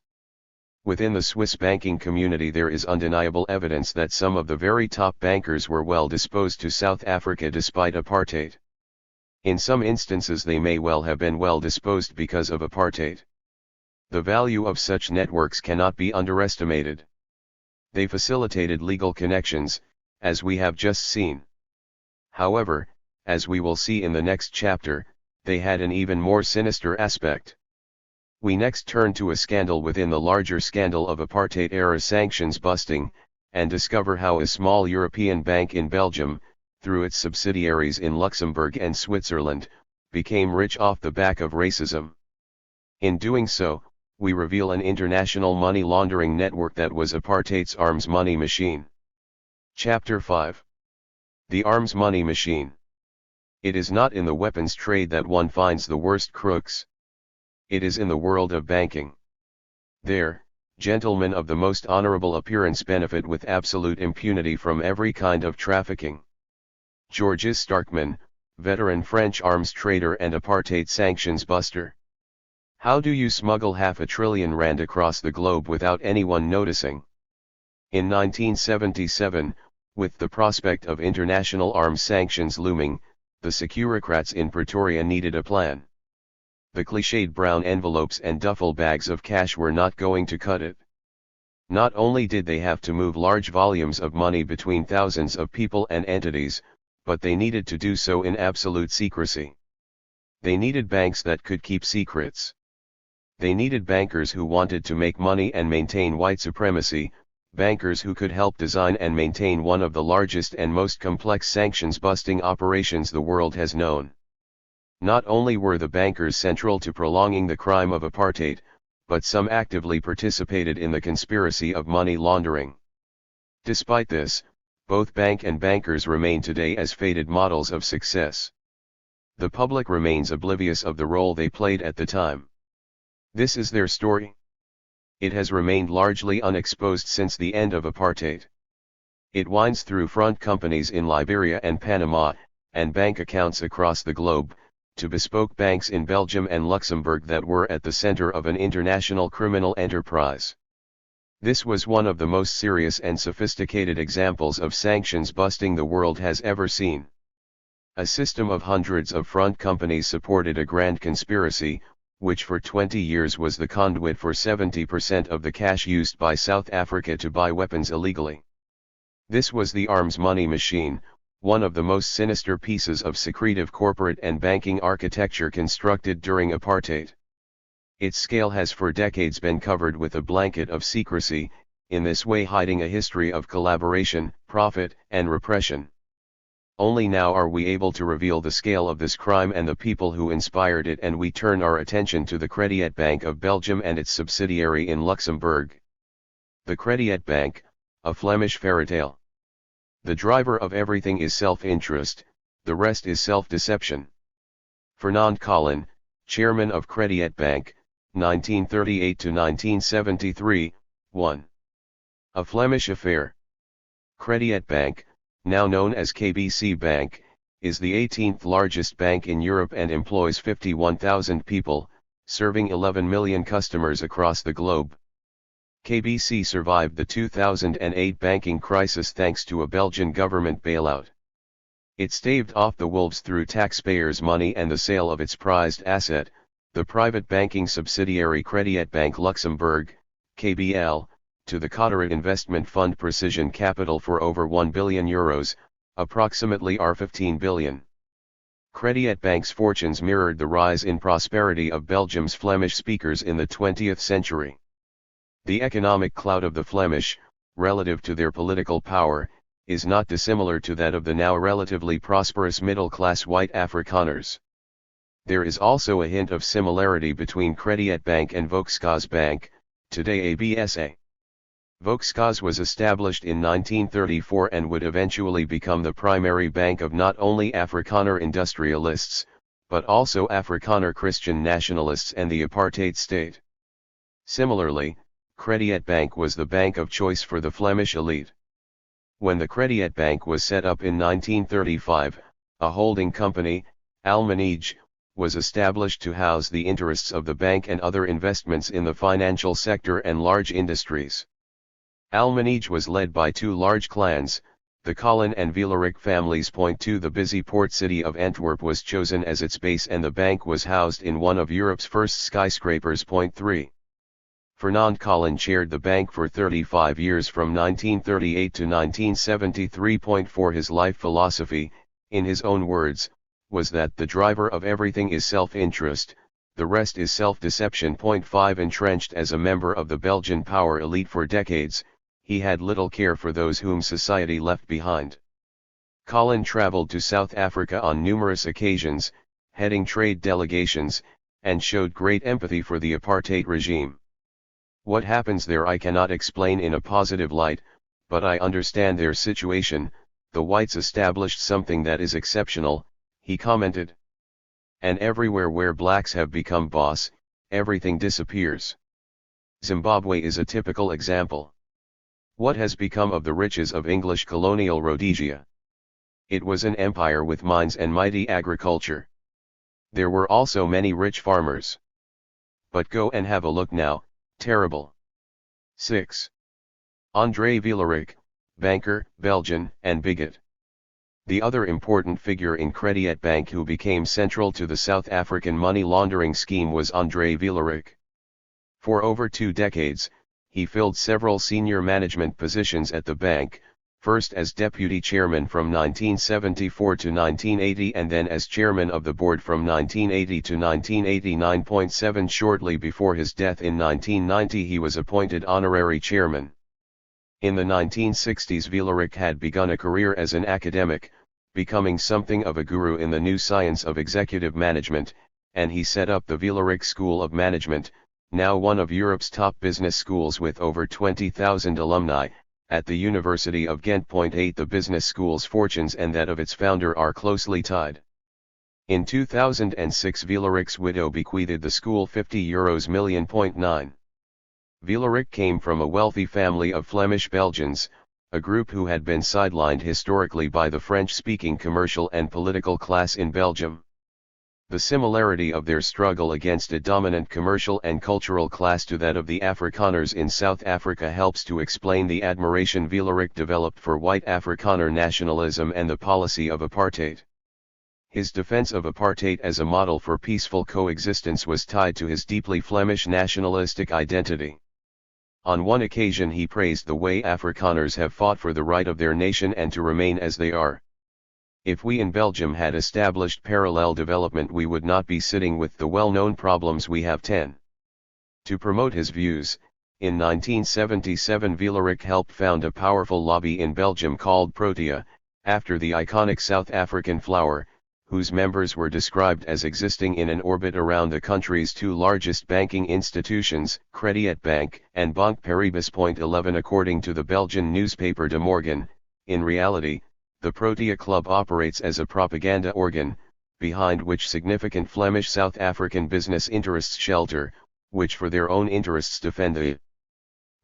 Within the Swiss banking community there is undeniable evidence that some of the very top bankers were well disposed to South Africa despite apartheid. In some instances they may well have been well disposed because of apartheid. The value of such networks cannot be underestimated. They facilitated legal connections, as we have just seen. However, as we will see in the next chapter, they had an even more sinister aspect. We next turn to a scandal within the larger scandal of apartheid-era sanctions busting, and discover how a small European bank in Belgium, through its subsidiaries in Luxembourg and Switzerland, became rich off the back of racism. In doing so, we reveal an international money laundering network that was apartheid's arms money machine. Chapter 5. The arms money machine. It is not in the weapons trade that one finds the worst crooks. It is in the world of banking. There, gentlemen of the most honorable appearance benefit with absolute impunity from every kind of trafficking. Georges Starkman, veteran French arms trader and apartheid sanctions buster. How do you smuggle R500 billion across the globe without anyone noticing? In 1977, with the prospect of international arms sanctions looming, the Securocrats in Pretoria needed a plan. The cliched brown envelopes and duffel bags of cash were not going to cut it. Not only did they have to move large volumes of money between thousands of people and entities, but they needed to do so in absolute secrecy. They needed banks that could keep secrets. They needed bankers who wanted to make money and maintain white supremacy, bankers who could help design and maintain one of the largest and most complex sanctions-busting operations the world has known. Not only were the bankers central to prolonging the crime of apartheid, but some actively participated in the conspiracy of money laundering. Despite this, both bank and bankers remain today as faded models of success. The public remains oblivious of the role they played at the time. This is their story. It has remained largely unexposed since the end of apartheid. It winds through front companies in Liberia and Panama, and bank accounts across the globe, to bespoke banks in Belgium and Luxembourg that were at the center of an international criminal enterprise. This was one of the most serious and sophisticated examples of sanctions busting the world has ever seen. A system of hundreds of front companies supported a grand conspiracy, which for 20 years was the conduit for 70% of the cash used by South Africa to buy weapons illegally. This was the arms money machine, one of the most sinister pieces of secretive corporate and banking architecture constructed during apartheid. Its scale has for decades been covered with a blanket of secrecy, in this way hiding a history of collaboration, profit, and repression. Only now are we able to reveal the scale of this crime and the people who inspired it, and we turn our attention to the Credit Bank of Belgium and its subsidiary in Luxembourg. The Credit Bank, a Flemish fairytale. The driver of everything is self-interest, the rest is self-deception. Fernand Collin, chairman of Credit Bank, 1938 to 1973, 1. A Flemish affair. Credit Bank, now known as KBC Bank, is the 18th largest bank in Europe and employs 51,000 people, serving 11 million customers across the globe. KBC survived the 2008 banking crisis thanks to a Belgian government bailout. It staved off the wolves through taxpayers' money and the sale of its prized asset, the private banking subsidiary Credit Bank Luxembourg, KBL, to the Qatar investment fund Precision Capital for over €1 billion, approximately R15 billion. Credit Bank's fortunes mirrored the rise in prosperity of Belgium's Flemish speakers in the 20th century. The economic clout of the Flemish, relative to their political power, is not dissimilar to that of the now relatively prosperous middle-class white Afrikaners. There is also a hint of similarity between Credit Bank and Volkskas Bank, today ABSA. Volkskas was established in 1934 and would eventually become the primary bank of not only Afrikaner industrialists, but also Afrikaner Christian nationalists and the apartheid state. Similarly, Credit Bank was the bank of choice for the Flemish elite. When the Credit Bank was set up in 1935, a holding company, Almanige, was established to house the interests of the bank and other investments in the financial sector and large industries. Almanige was led by two large clans, the Collin and Vuuren families. 2 The busy port city of Antwerp was chosen as its base and the bank was housed in one of Europe's first skyscrapers. 3. Fernand Collin chaired the bank for 35 years from 1938 to 1973. 4 His life philosophy, in his own words, was that the driver of everything is self-interest, the rest is self-deception. 5 Entrenched as a member of the Belgian power elite for decades, he had little care for those whom society left behind. Collin traveled to South Africa on numerous occasions, heading trade delegations, and showed great empathy for the apartheid regime. What happens there I cannot explain in a positive light, but I understand their situation. The whites established something that is exceptional, he commented. And everywhere where blacks have become boss, everything disappears. Zimbabwe is a typical example. What has become of the riches of English colonial Rhodesia? It was an empire with mines and mighty agriculture. There were also many rich farmers. But go and have a look now, terrible. 6. André Vuuren, banker, Belgian, and bigot. The other important figure in Credit Bank who became central to the South African money laundering scheme was André Vuuren. For over 2 decades, he filled several senior management positions at the bank, first as deputy chairman from 1974 to 1980 and then as chairman of the board from 1980 to 1989. 7 Shortly before his death in 1990 he was appointed honorary chairman. In the 1960s Vuuren had begun a career as an academic, becoming something of a guru in the new science of executive management, and he set up the Vuuren School of Management, now one of Europe's top business schools with over 20,000 alumni, at the University of Ghent. 8 The business school's fortunes and that of its founder are closely tied. In 2006 Vuuren's widow bequeathed the school €50 million. 9. Vuuren came from a wealthy family of Flemish Belgians, a group who had been sidelined historically by the French-speaking commercial and political class in Belgium. The similarity of their struggle against a dominant commercial and cultural class to that of the Afrikaners in South Africa helps to explain the admiration Vuuren developed for white Afrikaner nationalism and the policy of apartheid. His defense of apartheid as a model for peaceful coexistence was tied to his deeply Flemish nationalistic identity. On one occasion he praised the way Afrikaners have fought for the right of their nation and to remain as they are. If we in Belgium had established parallel development we would not be sitting with the well-known problems we have. 10. To promote his views, in 1977 Vuuren helped found a powerful lobby in Belgium called Protea, after the iconic South African flower, whose members were described as existing in an orbit around the country's two largest banking institutions, Credit Bank and Banque Paribas. 11 According to the Belgian newspaper De Morgen, in reality, the Protea Club operates as a propaganda organ, behind which significant Flemish South African business interests shelter, which for their own interests defend the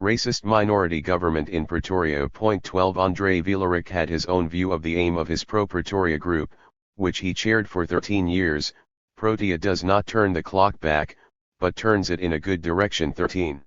racist minority government in Pretoria. 12 André Vuuren had his own view of the aim of his pro-Pretoria group, which he chaired for 13 years. Protea does not turn the clock back, but turns it in a good direction. 13.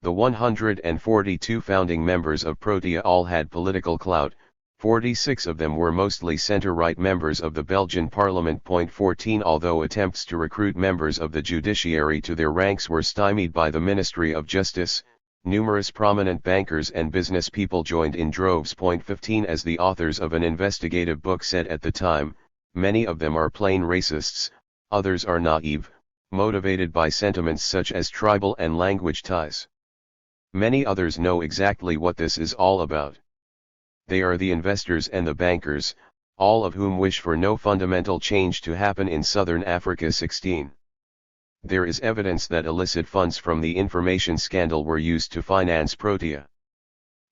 The 142 founding members of Protea all had political clout, 46 of them were mostly centre-right members of the Belgian parliament. 14 Although attempts to recruit members of the judiciary to their ranks were stymied by the Ministry of Justice, numerous prominent bankers and business people joined in droves. 15 As the authors of an investigative book said at the time, many of them are plain racists, others are naive, motivated by sentiments such as tribal and language ties. Many others know exactly what this is all about. They are the investors and the bankers, all of whom wish for no fundamental change to happen in southern Africa. 16. There is evidence that illicit funds from the information scandal were used to finance Protea.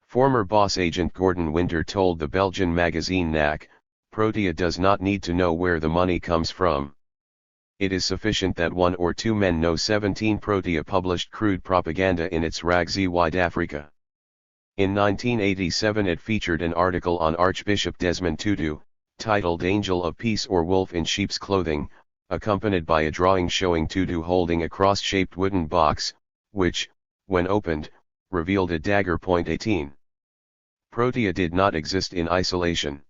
Former boss agent Gordon Winter told the Belgian magazine NAC, Protea does not need to know where the money comes from. It is sufficient that one or two men know. 17 Protea published crude propaganda in its ragzy-wide Africa. In 1987 it featured an article on Archbishop Desmond Tutu, titled Angel of Peace or Wolf in Sheep's Clothing, accompanied by a drawing showing Tutu holding a cross-shaped wooden box, which, when opened, revealed a dagger. 18. Protea did not exist in isolation.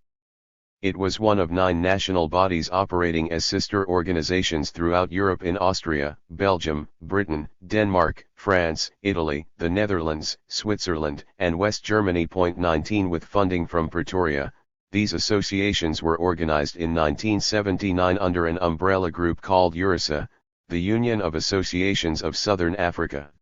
It was one of 9 national bodies operating as sister organizations throughout Europe in Austria, Belgium, Britain, Denmark, France, Italy, the Netherlands, Switzerland, and West Germany. 19 With funding from Pretoria, these associations were organized in 1979 under an umbrella group called URSA, the Union of Associations of Southern Africa.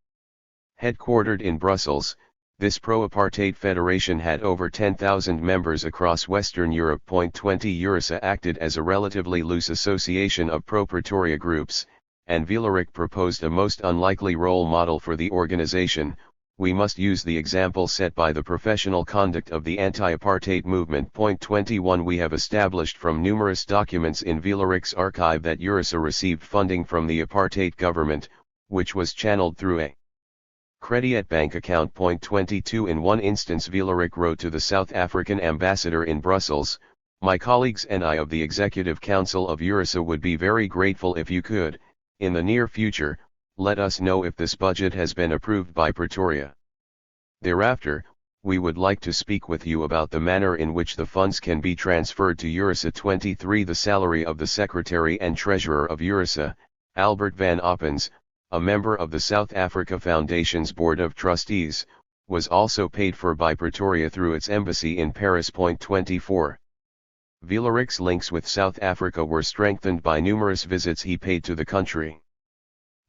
Headquartered in Brussels, this pro-apartheid federation had over 10,000 members across Western Europe. 20 URSA acted as a relatively loose association of pro-Pretoria groups, and Vuuren proposed a most unlikely role model for the organization. We must use the example set by the professional conduct of the anti-apartheid movement. 21 We have established from numerous documents in Vuuren's archive that URSA received funding from the apartheid government, which was channeled through a Credit Bank account. 22 In one instance Vuuren wrote to the South African ambassador in Brussels, my colleagues and I of the Executive Council of URSA would be very grateful if you could, in the near future, let us know if this budget has been approved by Pretoria. Thereafter, we would like to speak with you about the manner in which the funds can be transferred to URSA. 23 The salary of the Secretary and Treasurer of URSA, Albert van Oppens, a member of the South Africa Foundation's Board of Trustees, was also paid for by Pretoria through its embassy in Paris. 24. Vuuren's links with South Africa were strengthened by numerous visits he paid to the country.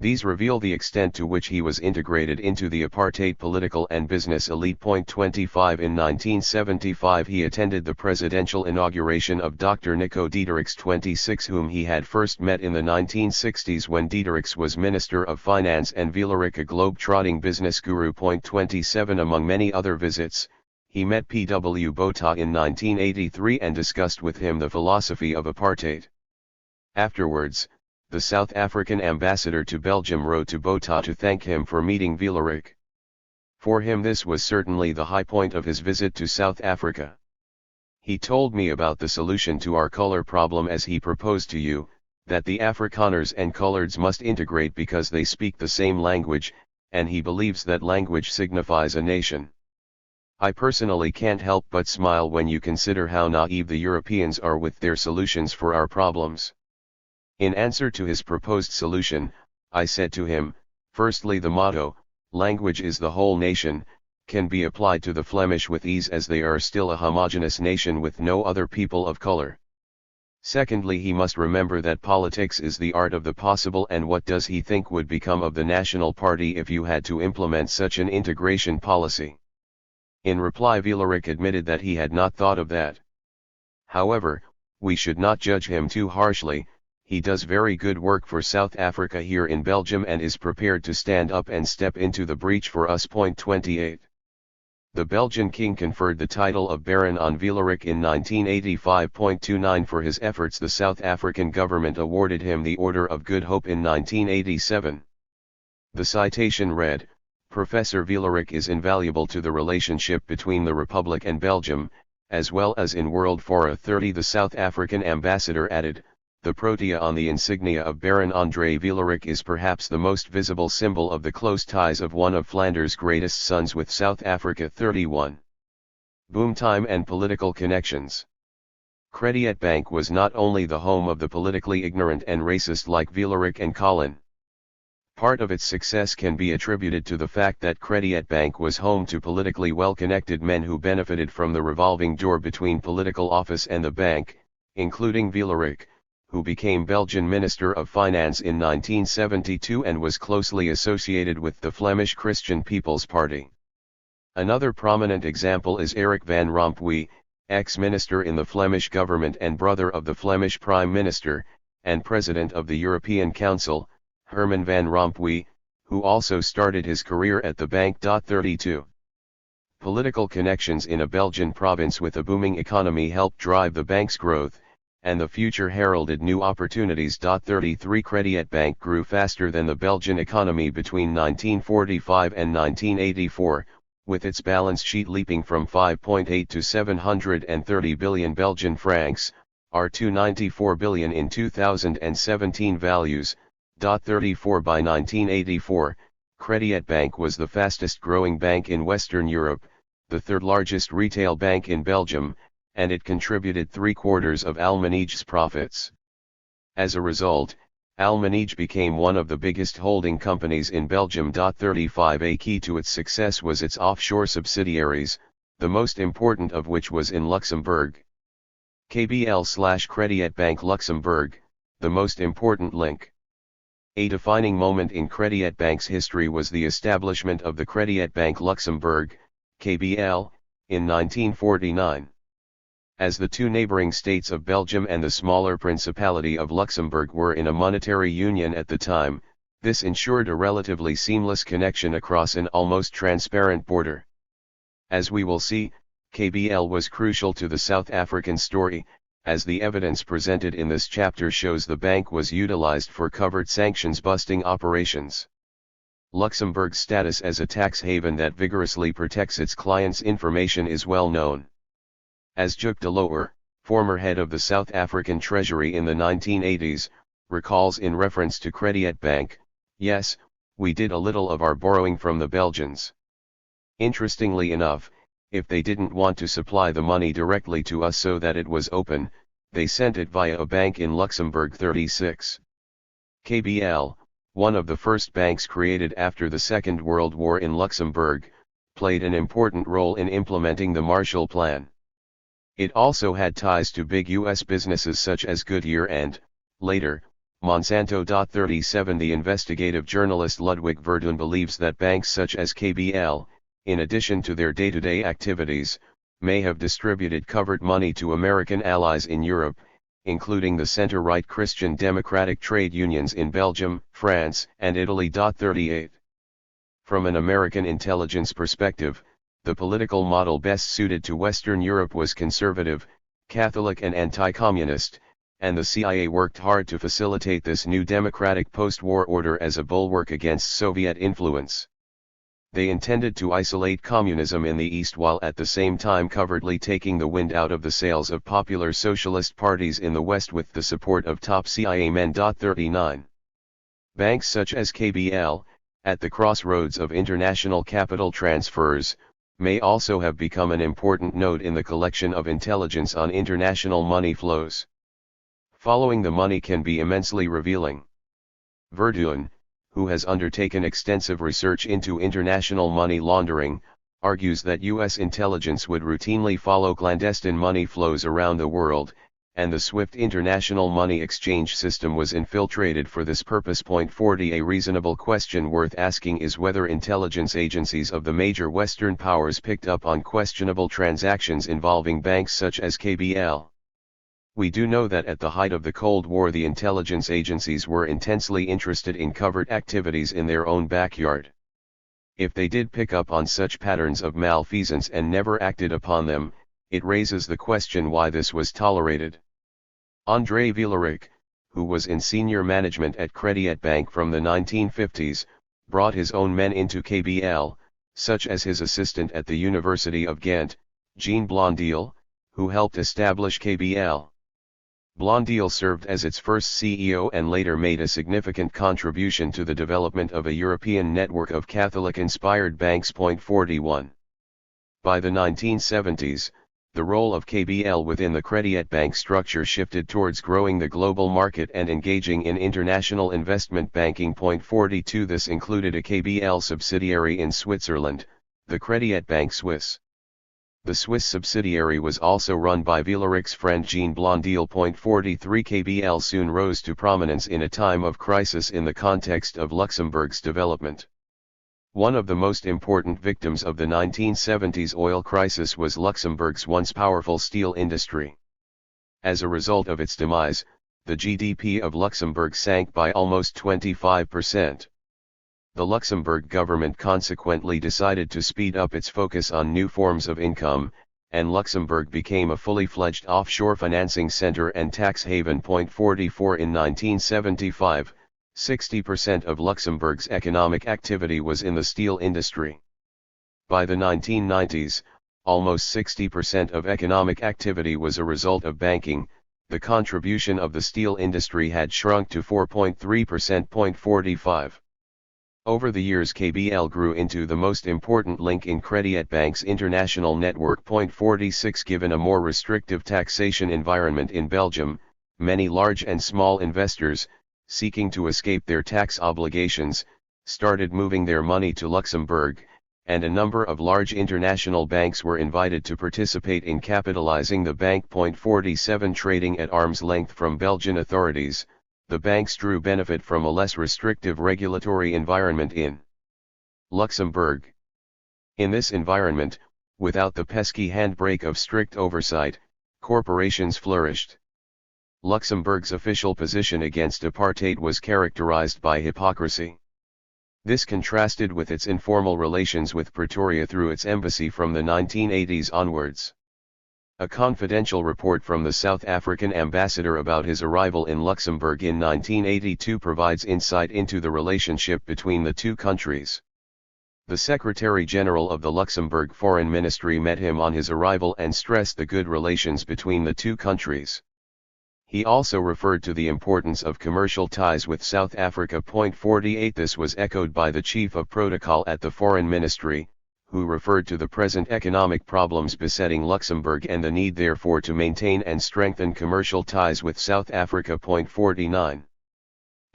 These reveal the extent to which he was integrated into the apartheid political and business elite. 25 In 1975 he attended the presidential inauguration of Dr. Nico Diedericks. 26 Whom he had first met in the 1960s when Diedericks was Minister of Finance and Vuuren a globe-trotting business guru. 27 Among many other visits, he met P.W. Botha in 1983 and discussed with him the philosophy of apartheid. Afterwards, the South African ambassador to Belgium wrote to Botha to thank him for meeting Vuuren. For him this was certainly the high point of his visit to South Africa. He told me about the solution to our color problem as he proposed to you, that the Afrikaners and coloreds must integrate because they speak the same language, and he believes that language signifies a nation. I personally can't help but smile when you consider how naive the Europeans are with their solutions for our problems. In answer to his proposed solution, I said to him, firstly the motto, language is the whole nation, can be applied to the Flemish with ease as they are still a homogeneous nation with no other people of color. Secondly, he must remember that politics is the art of the possible, and what does he think would become of the National Party if you had to implement such an integration policy? In reply, Vuuren admitted that he had not thought of that. However, we should not judge him too harshly. He does very good work for South Africa here in Belgium and is prepared to stand up and step into the breach for us. 28. The Belgian king conferred the title of Baron on Vuuren in 1985. 29 For his efforts, the South African government awarded him the Order of Good Hope in 1987. The citation read, "Professor Vuuren is invaluable to the relationship between the Republic and Belgium, as well as in World Forum 30." The South African ambassador added, "The protea on the insignia of Baron André Vuuren is perhaps the most visible symbol of the close ties of one of Flanders' greatest sons with South Africa." 31. Boom time and political connections. Credit Bank was not only the home of the politically ignorant and racist like Vuuren and Colin. Part of its success can be attributed to the fact that Credit Bank was home to politically well-connected men who benefited from the revolving door between political office and the bank, including Vuuren, who became Belgian Minister of Finance in 1972 and was closely associated with the Flemish Christian People's Party. Another prominent example is Eric van Rompuy, ex-minister in the Flemish government and brother of the Flemish Prime Minister, and President of the European Council, Herman van Rompuy, who also started his career at the bank. 32. Political connections in a Belgian province with a booming economy helped drive the bank's growth, and the future heralded new opportunities. 33 Credit Bank grew faster than the Belgian economy between 1945 and 1984, with its balance sheet leaping from 5.8 to 730 billion Belgian francs, or 294 billion in 2017 values. 34 By 1984, Credit Bank was the fastest growing bank in Western Europe, the third largest retail bank in Belgium, and it contributed 3/4 of Almanige's profits. As a result, Almanige became one of the biggest holding companies in Belgium. 35 A key to its success was its offshore subsidiaries, the most important of which was in Luxembourg. KBL/Credit Bank Luxembourg, the most important link. A defining moment in Credit Bank's history was the establishment of the Credit Bank Luxembourg, KBL, in 1949. As the two neighboring states of Belgium and the smaller Principality of Luxembourg were in a monetary union at the time, this ensured a relatively seamless connection across an almost transparent border. As we will see, KBL was crucial to the South African story, as the evidence presented in this chapter shows the bank was utilized for covert sanctions-busting operations. Luxembourg's status as a tax haven that vigorously protects its clients' information is well known. As Juk de Loer, former head of the South African Treasury in the 1980s, recalls in reference to Credit Bank, "Yes, we did a little of our borrowing from the Belgians. Interestingly enough, if they didn't want to supply the money directly to us so that it was open, they sent it via a bank in Luxembourg." 36. KBL, one of the first banks created after the Second World War in Luxembourg, played an important role in implementing the Marshall Plan. It also had ties to big U.S. businesses such as Goodyear and, later, Monsanto. 37 The investigative journalist Ludwig Vuuren believes that banks such as KBL, in addition to their day-to-day activities, may have distributed covert money to American allies in Europe, including the center-right Christian Democratic trade unions in Belgium, France, and Italy. 38 From an American intelligence perspective, the political model best suited to Western Europe was conservative, Catholic and anti-communist, and the CIA worked hard to facilitate this new democratic post-war order as a bulwark against Soviet influence. They intended to isolate communism in the East while at the same time covertly taking the wind out of the sails of popular socialist parties in the West with the support of top CIA men. 39 Banks such as KBL, at the crossroads of international capital transfers, may also have become an important node in the collection of intelligence on international money flows. Following the money can be immensely revealing. Vuuren, who has undertaken extensive research into international money laundering, argues that U.S. intelligence would routinely follow clandestine money flows around the world, and the swift international money exchange system was infiltrated for this purpose. 40 A reasonable question worth asking is whether intelligence agencies of the major Western powers picked up on questionable transactions involving banks such as KBL. We do know that at the height of the Cold War the intelligence agencies were intensely interested in covert activities in their own backyard. If they did pick up on such patterns of malfeasance and never acted upon them, it raises the question why this was tolerated. André Vuuren, who was in senior management at Crédit Bank from the 1950s, brought his own men into KBL, such as his assistant at the University of Ghent, Jean Blondel, who helped establish KBL. Blondel served as its first CEO and later made a significant contribution to the development of a European network of Catholic-inspired banks. 41. By the 1970s, the role of KBL within the Crédit Bank structure shifted towards growing the global market and engaging in international investment banking. 42 This included a KBL subsidiary in Switzerland, the Crédit Bank Suisse. The Swiss subsidiary was also run by Vuuren's friend Jean Blondel. 43 KBL soon rose to prominence in a time of crisis in the context of Luxembourg's development. One of the most important victims of the 1970s oil crisis was Luxembourg's once powerful steel industry. As a result of its demise, the GDP of Luxembourg sank by almost 25%. The Luxembourg government consequently decided to speed up its focus on new forms of income, and Luxembourg became a fully fledged offshore financing center and tax haven. 44 In 1975, 60% of Luxembourg's economic activity was in the steel industry. By the 1990s, almost 60% of economic activity was a result of banking. The contribution of the steel industry had shrunk to 4.3%. 45. Over the years KBL grew into the most important link in Crédit Bank's international network. 46 Given a more restrictive taxation environment in Belgium, many large and small investors, seeking to escape their tax obligations, started moving their money to Luxembourg, and a number of large international banks were invited to participate in capitalizing the bank. 47 Trading at arm's length from Belgian authorities, the banks drew benefit from a less restrictive regulatory environment in Luxembourg. In this environment, without the pesky handbrake of strict oversight, corporations flourished. Luxembourg's official position against apartheid was characterized by hypocrisy. This contrasted with its informal relations with Pretoria through its embassy from the 1980s onwards. A confidential report from the South African ambassador about his arrival in Luxembourg in 1982 provides insight into the relationship between the two countries. The Secretary-General of the Luxembourg Foreign Ministry met him on his arrival and stressed the good relations between the two countries. He also referred to the importance of commercial ties with South Africa. 48 This was echoed by the Chief of Protocol at the Foreign Ministry, who referred to the present economic problems besetting Luxembourg and the need therefore to maintain and strengthen commercial ties with South Africa. 49.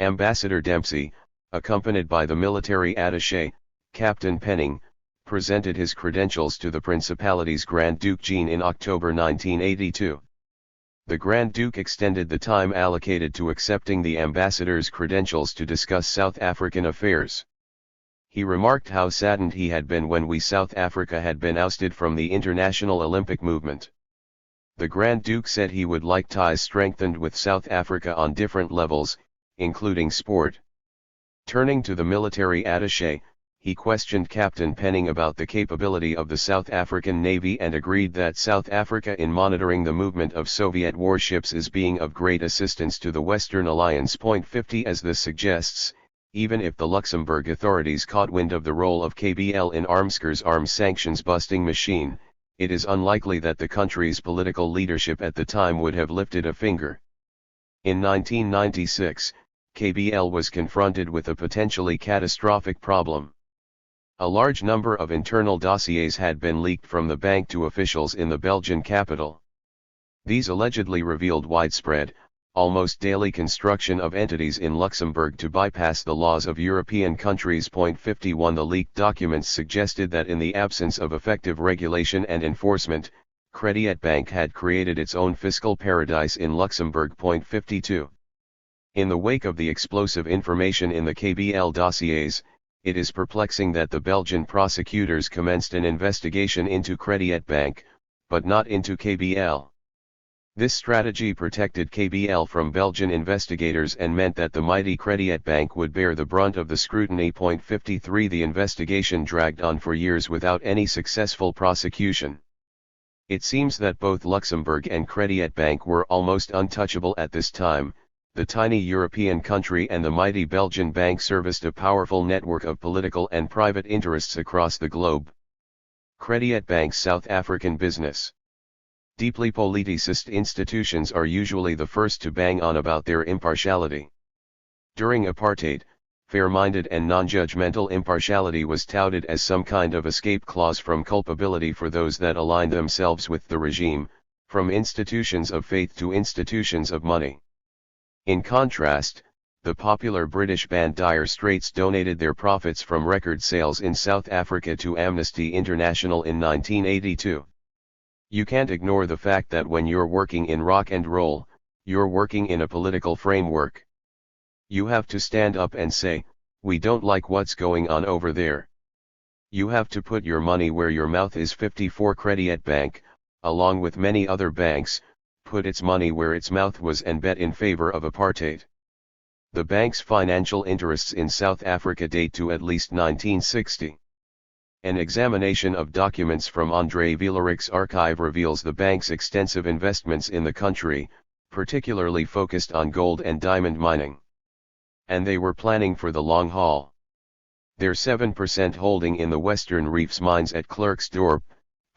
Ambassador Dempsey, accompanied by the military attaché, Captain Penning, presented his credentials to the Principality's Grand Duke Jean in October 1982. The Grand Duke extended the time allocated to accepting the ambassador's credentials to discuss South African affairs. He remarked how saddened he had been when South Africa had been ousted from the international Olympic movement. The Grand Duke said he would like ties strengthened with South Africa on different levels, including sport. Turning to the military attaché, he questioned Captain Penning about the capability of the South African Navy and agreed that South Africa in monitoring the movement of Soviet warships is being of great assistance to the Western Alliance. 50 As this suggests, even if the Luxembourg authorities caught wind of the role of KBL in Armscur's arms sanctions busting machine, it is unlikely that the country's political leadership at the time would have lifted a finger. In 1996, KBL was confronted with a potentially catastrophic problem. A large number of internal dossiers had been leaked from the bank to officials in the Belgian capital. These allegedly revealed widespread, almost daily construction of entities in Luxembourg to bypass the laws of European countries. 51 The leaked documents suggested that in the absence of effective regulation and enforcement, Crédit Bank had created its own fiscal paradise in Luxembourg. 52. In the wake of the explosive information in the KBL dossiers, it is perplexing that the Belgian prosecutors commenced an investigation into Crédit Bank, but not into KBL. This strategy protected KBL from Belgian investigators and meant that the mighty Crédit Bank would bear the brunt of the scrutiny. 53. The investigation dragged on for years without any successful prosecution. It seems that both Luxembourg and Crédit Bank were almost untouchable at this time. The tiny European country and the mighty Belgian bank serviced a powerful network of political and private interests across the globe. Crédit Bank's South African business. Deeply politicist institutions are usually the first to bang on about their impartiality. During apartheid, fair-minded and non-judgmental impartiality was touted as some kind of escape clause from culpability for those that aligned themselves with the regime, from institutions of faith to institutions of money. In contrast, the popular British band Dire Straits donated their profits from record sales in South Africa to Amnesty International in 1982. You can't ignore the fact that when you're working in rock and roll, you're working in a political framework. You have to stand up and say, we don't like what's going on over there. You have to put your money where your mouth is. 54. Crédit Bank, along with many other banks, put its money where its mouth was and bet in favor of apartheid. The bank's financial interests in South Africa date to at least 1960. An examination of documents from André Vuuren's archive reveals the bank's extensive investments in the country, particularly focused on gold and diamond mining. And they were planning for the long haul. Their 7% holding in the Western Reefs mines at Klerksdorp,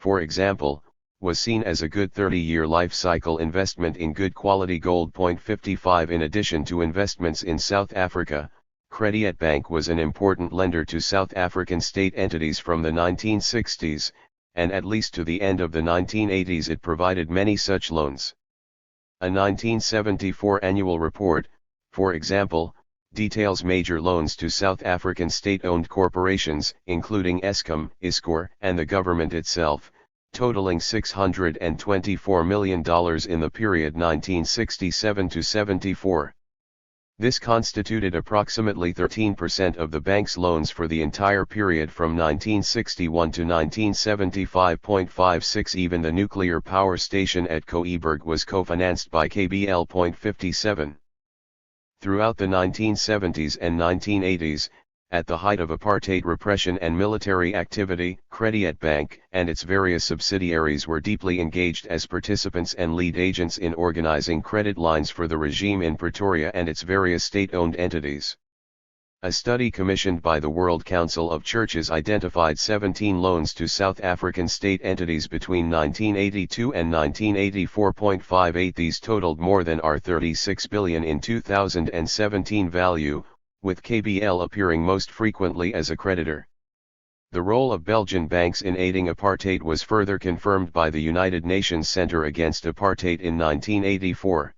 for example, was seen as a good 30-year life cycle investment in good quality gold. 55. In addition to investments in South Africa, Crédit Bank was an important lender to South African state entities from the 1960s, and at least to the end of the 1980s it provided many such loans. A 1974 annual report, for example, details major loans to South African state-owned corporations, including Eskom, Iscor, and the government itself, totaling $624 million in the period 1967 to 74. This constituted approximately 13% of the bank's loans for the entire period from 1961 to 1975.56. Even the nuclear power station at Koeberg was co-financed by KBL. 57. Throughout the 1970s and 1980s, at the height of apartheid repression and military activity, Crédit Bank and its various subsidiaries were deeply engaged as participants and lead agents in organizing credit lines for the regime in Pretoria and its various state-owned entities. A study commissioned by the World Council of Churches identified 17 loans to South African state entities between 1982 and 1984.58. These totaled more than R36 billion in 2017 value, with KBL appearing most frequently as a creditor. The role of Belgian banks in aiding apartheid was further confirmed by the United Nations Center Against Apartheid in 1984.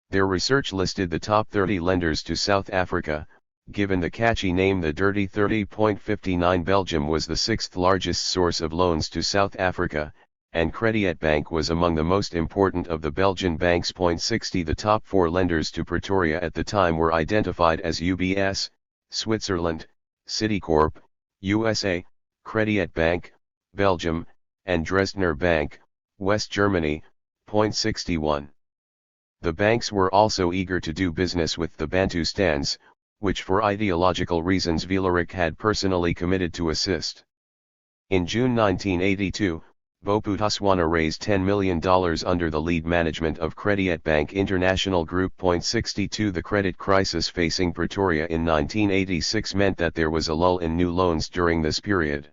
Their research listed the top 30 lenders to South Africa. Given the catchy name the Dirty 30.59, Belgium was the sixth largest source of loans to South Africa, and Crédit Bank was among the most important of the Belgian banks. 60. The top four lenders to Pretoria at the time were identified as UBS, Switzerland, Citicorp, USA, Crédit Bank, Belgium, and Dresdner Bank, West Germany. 61. The banks were also eager to do business with the Bantustans, which for ideological reasons Vuuren had personally committed to assist. In June 1982, Bophuthatswana raised $10 million under the lead management of Crédit Bank International Group. 62. The credit crisis facing Pretoria in 1986 meant that there was a lull in new loans during this period.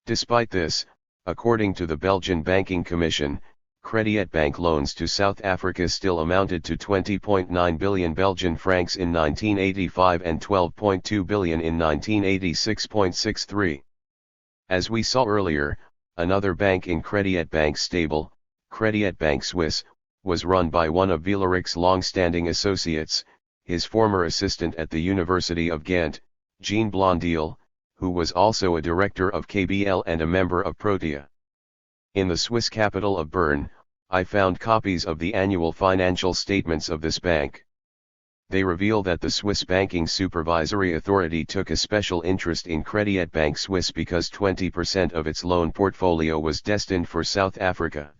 Despite this, according to the Belgian Banking Commission, Crédit Bank loans to South Africa still amounted to 20.9 billion Belgian francs in 1985 and 12.2 billion in 1986.63. As we saw earlier, another bank in Crédit Bank's stable, Crédit Bank Suisse, was run by one of Vuuren's long-standing associates, his former assistant at the University of Ghent, Jean Blondel, who was also a director of KBL and a member of Protea. In the Swiss capital of Bern, I found copies of the annual financial statements of this bank. They reveal that the Swiss Banking Supervisory Authority took a special interest in Crédit Banque Suisse because 20% of its loan portfolio was destined for South Africa.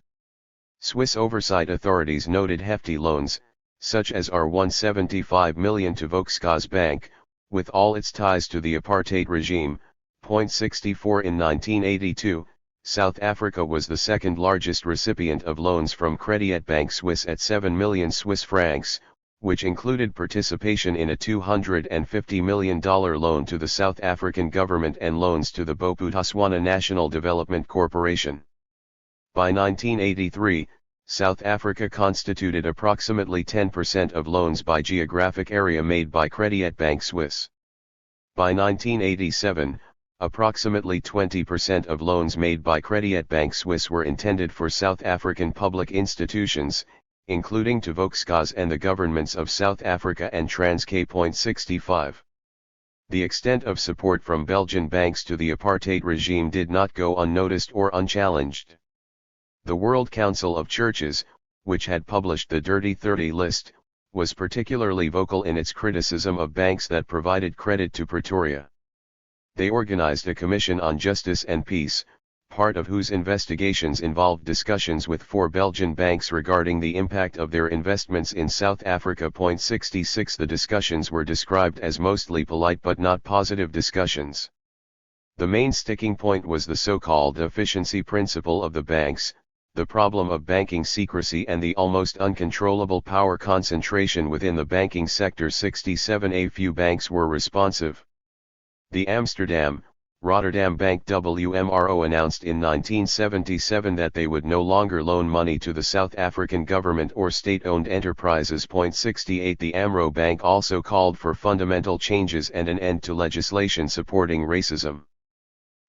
Swiss oversight authorities noted hefty loans, such as R175 million to Volkskas with all its ties to the apartheid regime. 64 In 1982, South Africa was the second largest recipient of loans from Crédit Banque Suisse at 7 million Swiss francs, which included participation in a $250 million loan to the South African government and loans to the Bophuthatswana National Development Corporation. By 1983, South Africa constituted approximately 10% of loans by geographic area made by Crédit Banque Suisse. By 1987, approximately 20% of loans made by Crédit Banque Suisse were intended for South African public institutions, including to Volkskas and the governments of South Africa and Transkei. 65. The extent of support from Belgian banks to the apartheid regime did not go unnoticed or unchallenged. The World Council of Churches, which had published the Dirty 30 list, was particularly vocal in its criticism of banks that provided credit to Pretoria. They organized a commission on justice and peace, part of whose investigations involved discussions with 4 Belgian banks regarding the impact of their investments in South Africa. 66 The discussions were described as mostly polite but not positive discussions. The main sticking point was the so-called efficiency principle of the banks, the problem of banking secrecy and the almost uncontrollable power concentration within the banking sector. 67 A few banks were responsive. The Amsterdam, Rotterdam Bank WMRO announced in 1977 that they would no longer loan money to the South African government or state-owned enterprises. 68 The AMRO Bank also called for fundamental changes and an end to legislation supporting racism.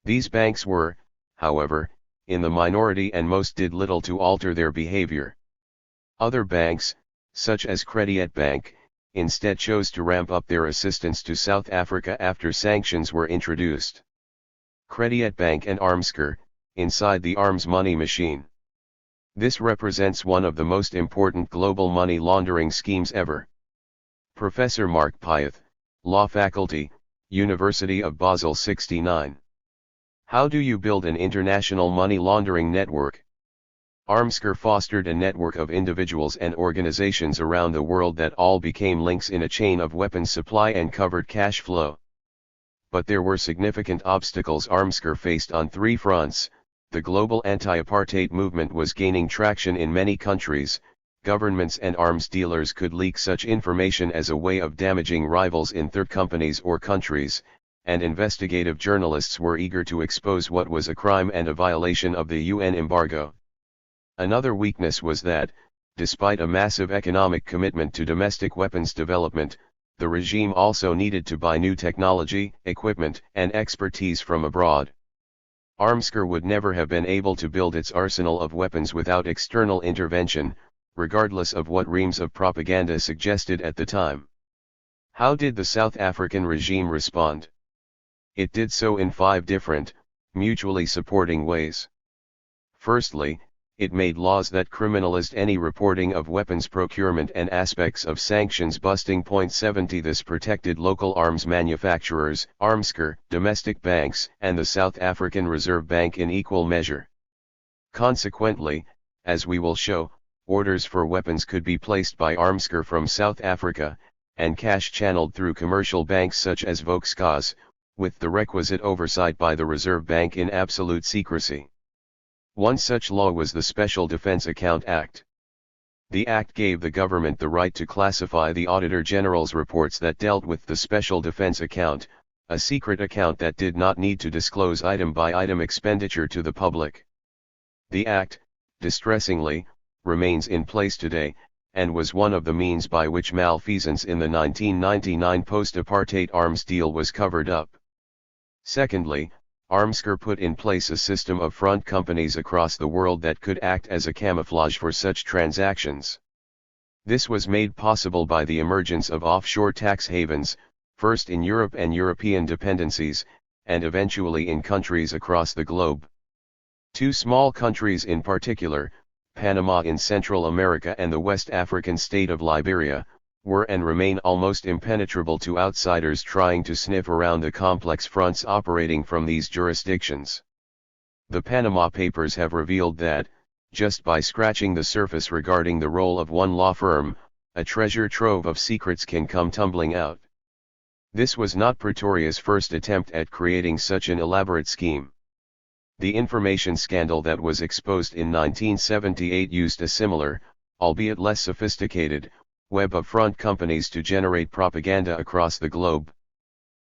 These banks were, however, in the minority and most did little to alter their behavior. Other banks, such as Crédit Bank, instead chose to ramp up their assistance to South Africa after sanctions were introduced. Crédit Bank and Armsker, inside the arms money machine. This represents one of the most important global money laundering schemes ever. Professor Mark Pyeth, Law Faculty, University of Basel. 69. How do you build an international money laundering network? Armsker fostered a network of individuals and organizations around the world that all became links in a chain of weapons supply and covered cash flow. But there were significant obstacles Armsker faced on 3 fronts. The global anti-apartheid movement was gaining traction in many countries, governments and arms dealers could leak such information as a way of damaging rivals in third companies or countries, and investigative journalists were eager to expose what was a crime and a violation of the UN embargo. Another weakness was that, despite a massive economic commitment to domestic weapons development, the regime also needed to buy new technology, equipment, and expertise from abroad. Armsker would never have been able to build its arsenal of weapons without external intervention, regardless of what reams of propaganda suggested at the time. How did the South African regime respond? It did so in 5 different, mutually supporting ways. Firstly, it made laws that criminalized any reporting of weapons procurement and aspects of sanctions busting. 70 This protected local arms manufacturers, Armsker, domestic banks, and the South African Reserve Bank in equal measure. Consequently, as we will show, orders for weapons could be placed by Armsker from South Africa, and cash channeled through commercial banks such as Volkskas, with the requisite oversight by the Reserve Bank in absolute secrecy. One such law was the Special Defense Account Act. The act gave the government the right to classify the Auditor General's reports that dealt with the Special Defense Account, a secret account that did not need to disclose item-by-item expenditure to the public. The act, distressingly, remains in place today, and was one of the means by which malfeasance in the 1999 post-apartheid arms deal was covered up. Secondly, Armsker put in place a system of front companies across the world that could act as a camouflage for such transactions. This was made possible by the emergence of offshore tax havens, first in Europe and European dependencies, and eventually in countries across the globe. Two small countries in particular, Panama in Central America and the West African state of Liberia, were and remain almost impenetrable to outsiders trying to sniff around the complex fronts operating from these jurisdictions. The Panama Papers have revealed that, just by scratching the surface regarding the role of one law firm, a treasure trove of secrets can come tumbling out. This was not Pretoria's first attempt at creating such an elaborate scheme. The information scandal that was exposed in 1978 used a similar, albeit less sophisticated, web of front companies to generate propaganda across the globe.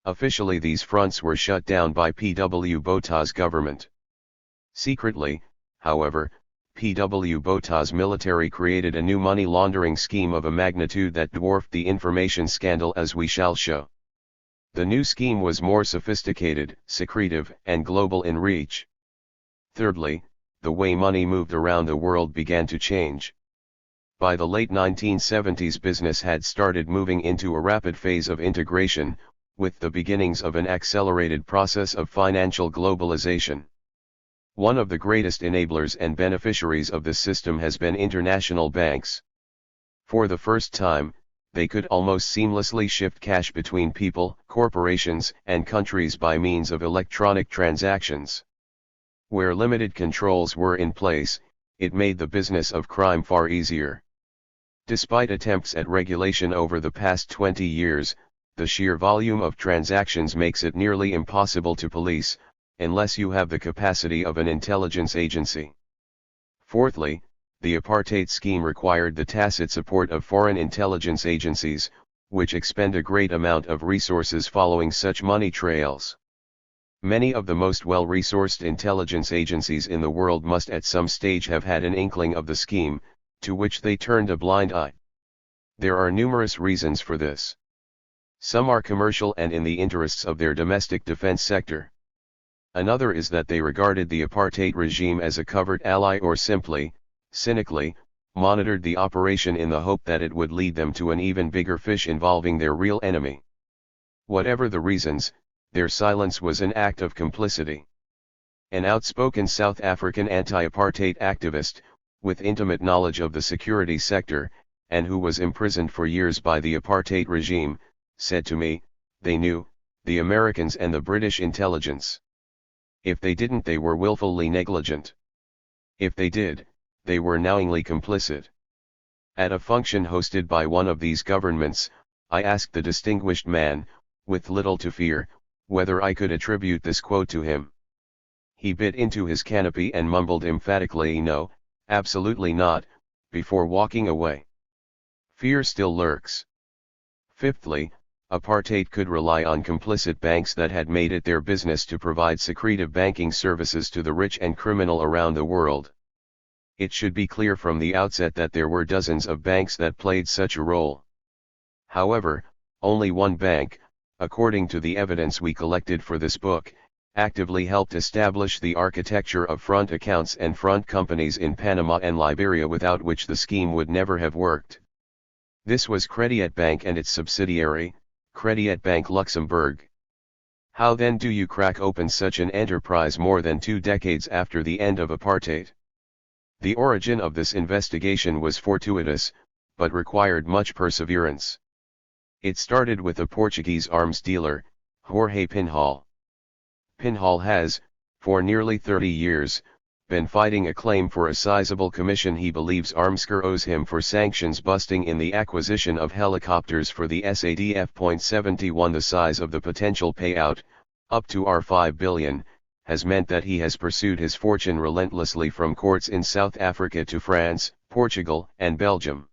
Officially these fronts were shut down by P.W. Botha's government. Secretly, however, P.W. Botha's military created a new money laundering scheme of a magnitude that dwarfed the information scandal, as we shall show. The new scheme was more sophisticated, secretive, and global in reach. Thirdly, the way money moved around the world began to change. By the late 1970s, business had started moving into a rapid phase of integration, with the beginnings of an accelerated process of financial globalization. One of the greatest enablers and beneficiaries of this system has been international banks. For the first time, they could almost seamlessly shift cash between people, corporations, and countries by means of electronic transactions. Where limited controls were in place, it made the business of crime far easier. Despite attempts at regulation over the past 20 years, the sheer volume of transactions makes it nearly impossible to police, unless you have the capacity of an intelligence agency. Fourthly, the apartheid scheme required the tacit support of foreign intelligence agencies, which expend a great amount of resources following such money trails. Many of the most well-resourced intelligence agencies in the world must at some stage have had an inkling of the scheme, to which they turned a blind eye. There are numerous reasons for this. Some are commercial and in the interests of their domestic defense sector. Another is that they regarded the apartheid regime as a covert ally, or simply, cynically, monitored the operation in the hope that it would lead them to an even bigger fish involving their real enemy. Whatever the reasons, their silence was an act of complicity. An outspoken South African anti-apartheid activist, with intimate knowledge of the security sector, and who was imprisoned for years by the apartheid regime, said to me, "They knew, the Americans and the British intelligence. If they didn't, they were willfully negligent. If they did, they were knowingly complicit." At a function hosted by one of these governments, I asked the distinguished man, with little to fear, whether I could attribute this quote to him. He bit into his canopy and mumbled emphatically, "No, absolutely not," before walking away. Fear still lurks. Fifthly, apartheid could rely on complicit banks that had made it their business to provide secretive banking services to the rich and criminal around the world. It should be clear from the outset that there were dozens of banks that played such a role. However, only one bank, according to the evidence we collected for this book, actively helped establish the architecture of front accounts and front companies in Panama and Liberia, without which the scheme would never have worked. This was Crediet Bank and its subsidiary, Crediet Bank Luxembourg. How then do you crack open such an enterprise more than 2 decades after the end of apartheid? The origin of this investigation was fortuitous, but required much perseverance. It started with a Portuguese arms dealer, Jorge Pinhal. Pinhal has, for nearly 30 years, been fighting a claim for a sizable commission he believes Armscor owes him for sanctions busting in the acquisition of helicopters for the SADF.71. The size of the potential payout, up to R5 billion, has meant that he has pursued his fortune relentlessly from courts in South Africa to France, Portugal, and Belgium.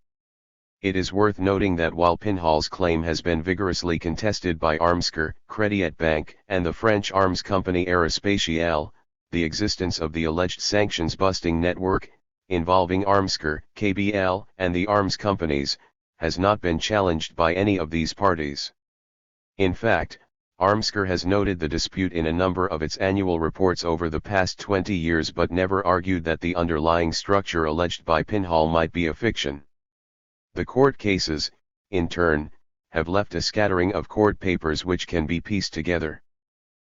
It is worth noting that while Pinhal's claim has been vigorously contested by Armscor, Crediet Bank, and the French arms company Aerospatiale, the existence of the alleged sanctions-busting network, involving Armscor, KBL, and the arms companies, has not been challenged by any of these parties. In fact, Armscor has noted the dispute in a number of its annual reports over the past 20 years, but never argued that the underlying structure alleged by Pinhal might be a fiction. The court cases, in turn, have left a scattering of court papers which can be pieced together.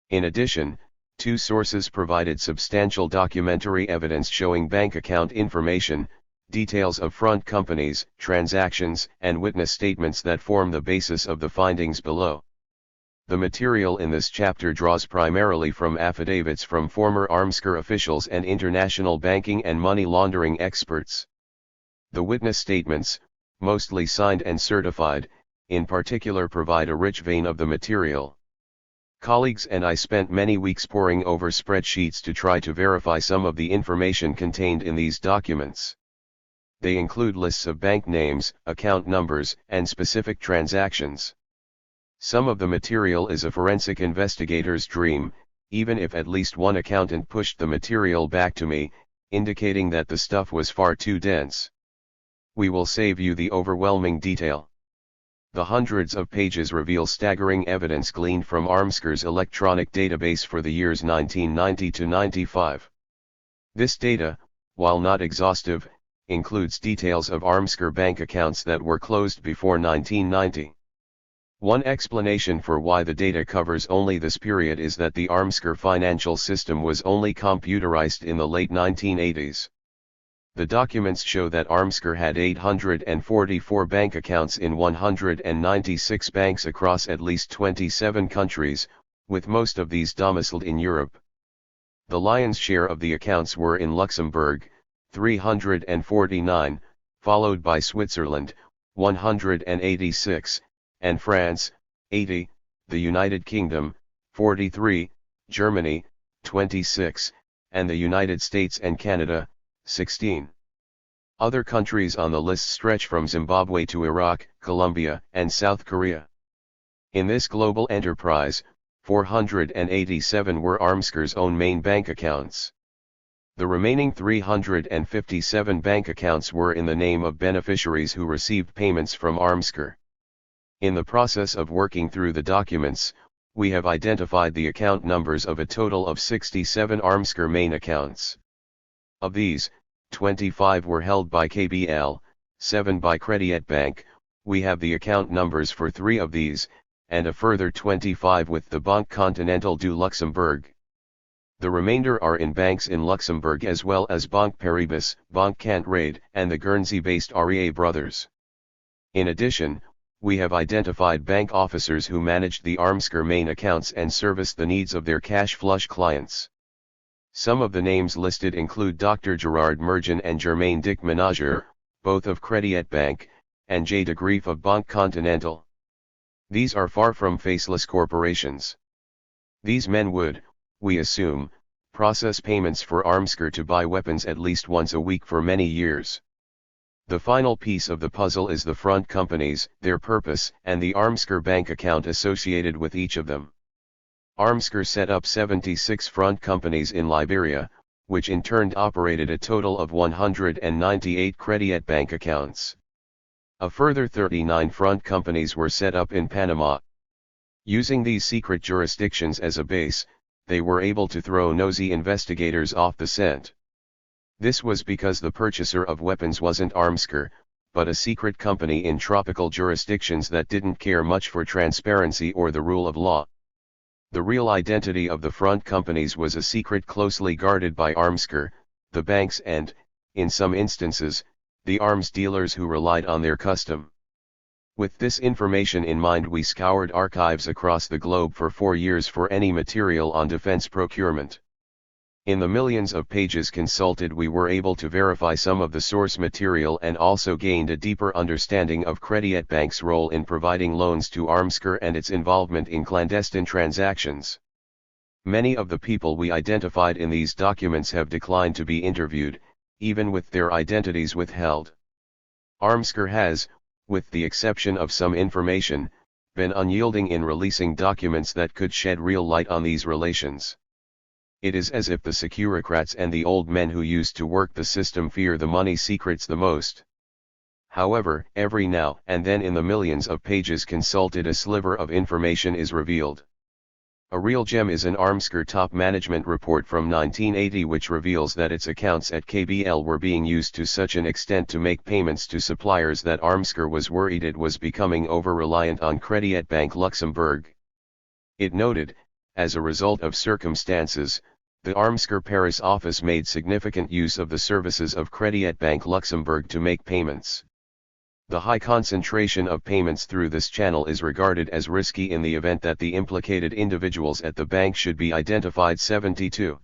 In addition, Two sources provided substantial documentary evidence showing bank account information, details of front companies, transactions, and witness statements that form the basis of the findings below. The material in this chapter draws primarily from affidavits from former Armscor officials and international banking and money laundering experts. The witness statements, mostly signed and certified, in particular provide a rich vein of the material. Colleagues and I spent many weeks poring over spreadsheets to try to verify some of the information contained in these documents. They include lists of bank names, account numbers, and specific transactions. Some of the material is a forensic investigator's dream, even if at least one accountant pushed the material back to me, indicating that the stuff was far too dense. We will save you the overwhelming detail. The hundreds of pages reveal staggering evidence gleaned from Armscor's electronic database for the years 1990 to 95. This data, while not exhaustive, includes details of Armscor bank accounts that were closed before 1990. One explanation for why the data covers only this period is that the Armscor financial system was only computerized in the late 1980s. The documents show that Armscor had 844 bank accounts in 196 banks across at least 27 countries, with most of these domiciled in Europe. The lion's share of the accounts were in Luxembourg, 349, followed by Switzerland, 186, and France, 80, the United Kingdom, 43, Germany, 26, and the United States and Canada, 16. Other countries on the list stretch from Zimbabwe to Iraq, Colombia, and South Korea. In this global enterprise, 487 were Armscor's own main bank accounts. The remaining 357 bank accounts were in the name of beneficiaries who received payments from Armscor. In the process of working through the documents, we have identified the account numbers of a total of 67 Armscor main accounts. Of these, 25 were held by KBL, 7 by Crédit Bank. We have the account numbers for 3 of these, and a further 25 with the Banque Continentale du Luxembourg. The remainder are in banks in Luxembourg as well as Banque Paribas, Banque Cantrade, and the Guernsey-based REA Brothers. In addition, we have identified bank officers who managed the Armscor main accounts and serviced the needs of their cash flush clients. Some of the names listed include Dr. Gerard Mergen and Germain Dick Menager, both of Crédit Bank, and J. de Grief of Banque Continentale. These are far from faceless corporations. These men would, we assume, process payments for Armscor to buy weapons at least once a week for many years. The final piece of the puzzle is the front companies, their purpose, and the Armscor bank account associated with each of them. Armscor set up 76 front companies in Liberia, which in turn operated a total of 198 Crédit Bank accounts. A further 39 front companies were set up in Panama. Using these secret jurisdictions as a base, they were able to throw nosy investigators off the scent. This was because the purchaser of weapons wasn't Armscor, but a secret company in tropical jurisdictions that didn't care much for transparency or the rule of law. The real identity of the front companies was a secret closely guarded by Armscor, the banks and, in some instances, the arms dealers who relied on their custom. With this information in mind, we scoured archives across the globe for 4 years for any material on defense procurement. In the millions of pages consulted, we were able to verify some of the source material and also gained a deeper understanding of Crédit Bank's role in providing loans to Armscor and its involvement in clandestine transactions. Many of the people we identified in these documents have declined to be interviewed, even with their identities withheld. Armscor has, with the exception of some information, been unyielding in releasing documents that could shed real light on these relations. It is as if the securocrats and the old men who used to work the system fear the money secrets the most. However, every now and then in the millions of pages consulted, a sliver of information is revealed. A real gem is an Armscor top management report from 1980 which reveals that its accounts at KBL were being used to such an extent to make payments to suppliers that Armscor was worried it was becoming over-reliant on Crédit Bank Luxembourg. It noted, As a result of circumstances, the Armsker Paris office made significant use of the services of Crédit Bank Luxembourg to make payments. The high concentration of payments through this channel is regarded as risky in the event that the implicated individuals at the bank should be identified. 72.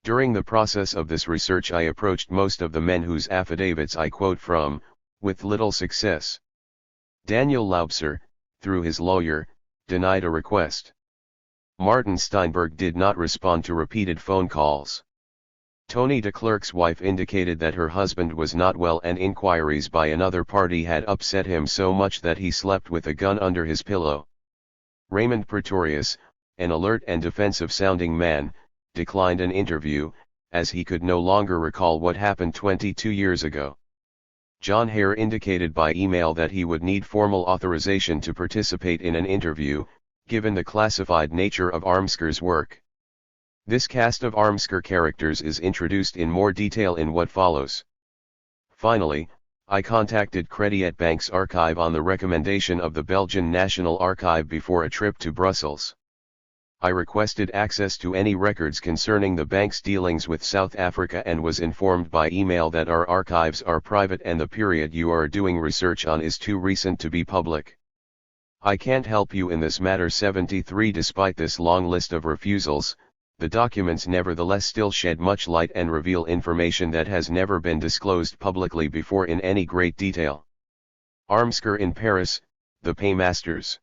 During the process of this research I approached most of the men whose affidavits I quote from, with little success. Daniel Laubser, through his lawyer, denied a request. Martin Steinberg did not respond to repeated phone calls. Tony de Klerk's wife indicated that her husband was not well and inquiries by another party had upset him so much that he slept with a gun under his pillow. Raymond Pretorius, an alert and defensive-sounding man, declined an interview, as he could no longer recall what happened 22 years ago. John Hare indicated by email that he would need formal authorization to participate in an interview, given the classified nature of Armsker's work. This cast of Armsker characters is introduced in more detail in what follows. Finally, I contacted Crédit Bank's archive on the recommendation of the Belgian National Archive before a trip to Brussels. I requested access to any records concerning the bank's dealings with South Africa and was informed by email that our archives are private and the period you are doing research on is too recent to be public. I can't help you in this matter. 73. Despite this long list of refusals, the documents nevertheless still shed much light and reveal information that has never been disclosed publicly before in any great detail. Armsker in Paris, the Paymasters.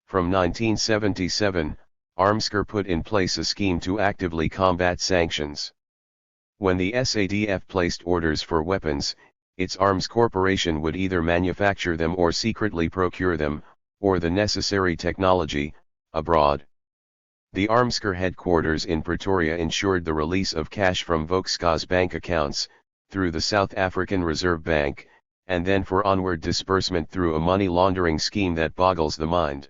From 1977, Armsker put in place a scheme to actively combat sanctions. When the SADF placed orders for weapons, its arms corporation would either manufacture them or secretly procure them, or the necessary technology, abroad. The Armsker headquarters in Pretoria ensured the release of cash from Volkskas bank accounts, through the South African Reserve Bank, and then for onward disbursement through a money laundering scheme that boggles the mind.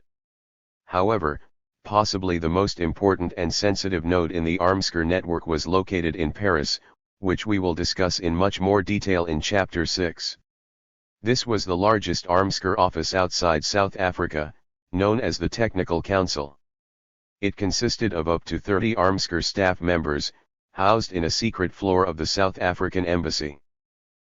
However, possibly the most important and sensitive node in the Armsker network was located in Paris, which we will discuss in much more detail in Chapter 6. This was the largest Armsker office outside South Africa, known as the Technical Council. It consisted of up to 30 Armsker staff members, housed in a secret floor of the South African Embassy.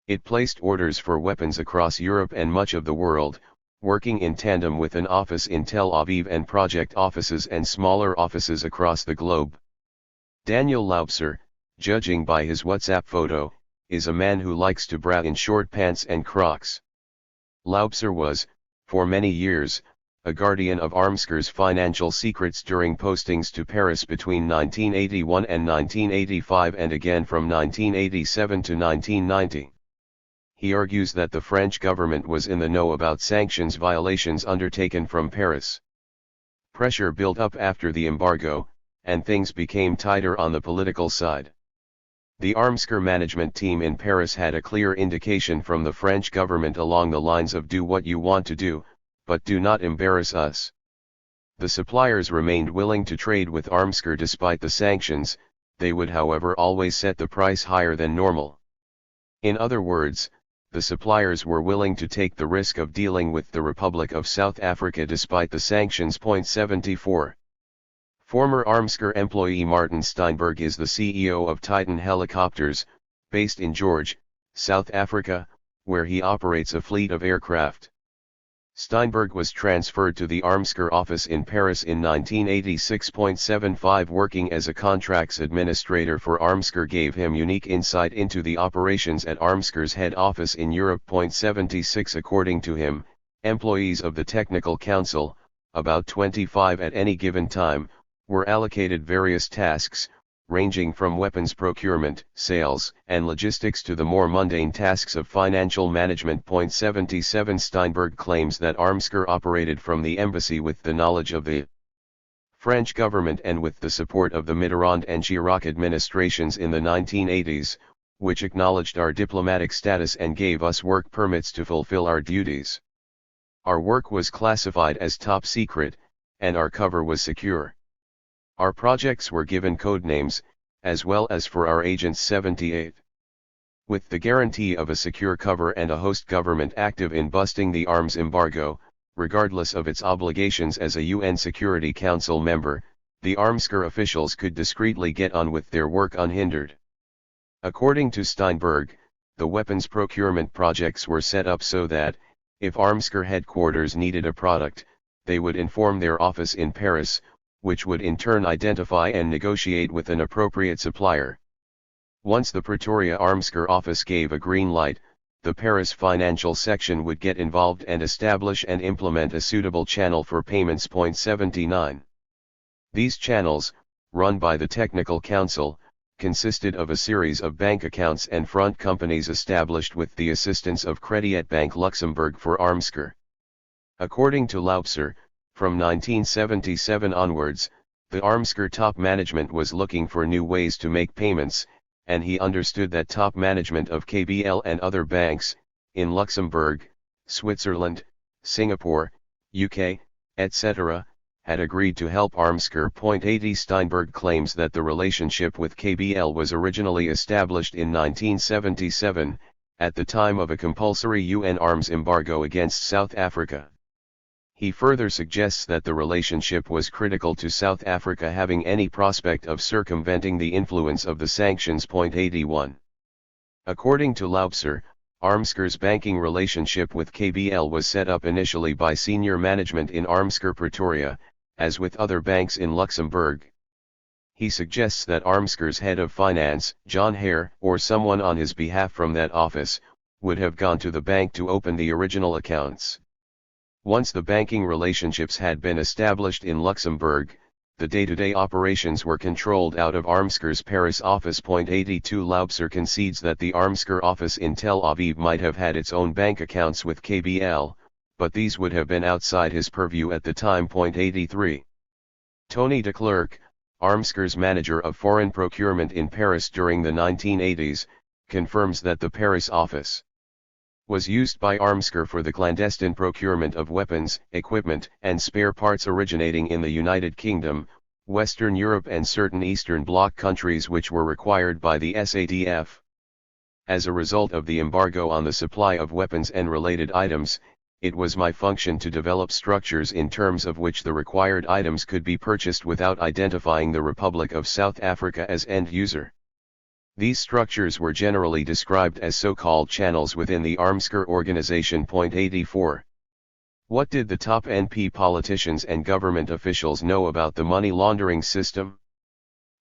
It placed orders for weapons across Europe and much of the world, working in tandem with an office in Tel Aviv and project offices and smaller offices across the globe. Daniel Laubser, judging by his WhatsApp photo, is a man who likes to bra in short pants and Crocs. Laubser was, for many years, a guardian of Armsker's financial secrets during postings to Paris between 1981 and 1985 and again from 1987 to 1990. He argues that the French government was in the know about sanctions violations undertaken from Paris. Pressure built up after the embargo, and things became tighter on the political side. The Armsker management team in Paris had a clear indication from the French government along the lines of do what you want to do, but do not embarrass us. The suppliers remained willing to trade with Armsker despite the sanctions, they would however always set the price higher than normal. In other words, the suppliers were willing to take the risk of dealing with the Republic of South Africa despite the sanctions. 74. Former Armsker employee Martin Steinberg is the CEO of Titan Helicopters, based in George, South Africa, where he operates a fleet of aircraft. Steinberg was transferred to the Armsker office in Paris in 1986. 75 Working as a contracts administrator for Armsker gave him unique insight into the operations at Armsker's head office in Europe. 76 According to him, employees of the Technical Council, about 25 at any given time, were allocated various tasks, ranging from weapons procurement, sales, and logistics to the more mundane tasks of financial management. 77 Steinberg claims that Armsker operated from the embassy with the knowledge of the French government and with the support of the Mitterrand and Chirac administrations in the 1980s, which acknowledged our diplomatic status and gave us work permits to fulfill our duties. Our work was classified as top secret, and our cover was secure. Our projects were given codenames, as well as for our agents. 78. With the guarantee of a secure cover and a host government active in busting the arms embargo, regardless of its obligations as a UN Security Council member, the Armsker officials could discreetly get on with their work unhindered. According to Steinberg, the weapons procurement projects were set up so that, if Armsker headquarters needed a product, they would inform their office in Paris, which would in turn identify and negotiate with an appropriate supplier. Once the Pretoria Armsker office gave a green light, the Paris financial section would get involved and establish and implement a suitable channel for payments. 79. These channels, run by the Technical Council, consisted of a series of bank accounts and front companies established with the assistance of Credit Bank Luxembourg for Armsker. According to Laupser, from 1977 onwards, the Armsker top management was looking for new ways to make payments, and he understood that top management of KBL and other banks, in Luxembourg, Switzerland, Singapore, UK, etc., had agreed to help Armsker. 80 Steinberg claims that the relationship with KBL was originally established in 1977, at the time of a compulsory UN arms embargo against South Africa. He further suggests that the relationship was critical to South Africa having any prospect of circumventing the influence of the sanctions. 81. According to Laupser, Armsker's banking relationship with KBL was set up initially by senior management in Armsker Pretoria, as with other banks in Luxembourg. He suggests that Armsker's head of finance, John Hare, or someone on his behalf from that office, would have gone to the bank to open the original accounts. Once the banking relationships had been established in Luxembourg, the day-to-day operations were controlled out of Armsker's Paris office. 82 Laupser concedes that the Armsker office in Tel Aviv might have had its own bank accounts with KBL, but these would have been outside his purview at the time. 83. Tony de Klerk, Armsker's manager of foreign procurement in Paris during the 1980s, confirms that the Paris office was used by Armsker for the clandestine procurement of weapons, equipment, and spare parts originating in the United Kingdom, Western Europe and certain Eastern Bloc countries which were required by the SADF. As a result of the embargo on the supply of weapons and related items, it was my function to develop structures in terms of which the required items could be purchased without identifying the Republic of South Africa as end user. These structures were generally described as so-called channels within the Armsker organization. 84. What did the top NP politicians and government officials know about the money laundering system?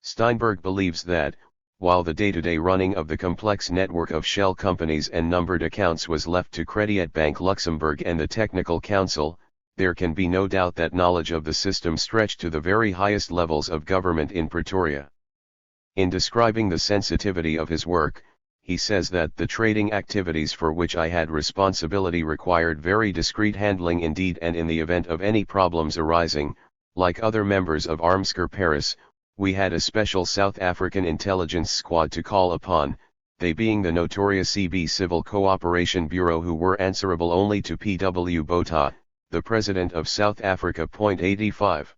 Steinberg believes that, while the day-to-day running of the complex network of shell companies and numbered accounts was left to Credit Bank Luxembourg and the Technical Council, there can be no doubt that knowledge of the system stretched to the very highest levels of government in Pretoria. In describing the sensitivity of his work, he says that the trading activities for which I had responsibility required very discreet handling indeed, and in the event of any problems arising, like other members of Armsker Paris, we had a special South African intelligence squad to call upon, they being the notorious CB Civil Cooperation Bureau, who were answerable only to P.W. Botha, the President of South Africa. 85.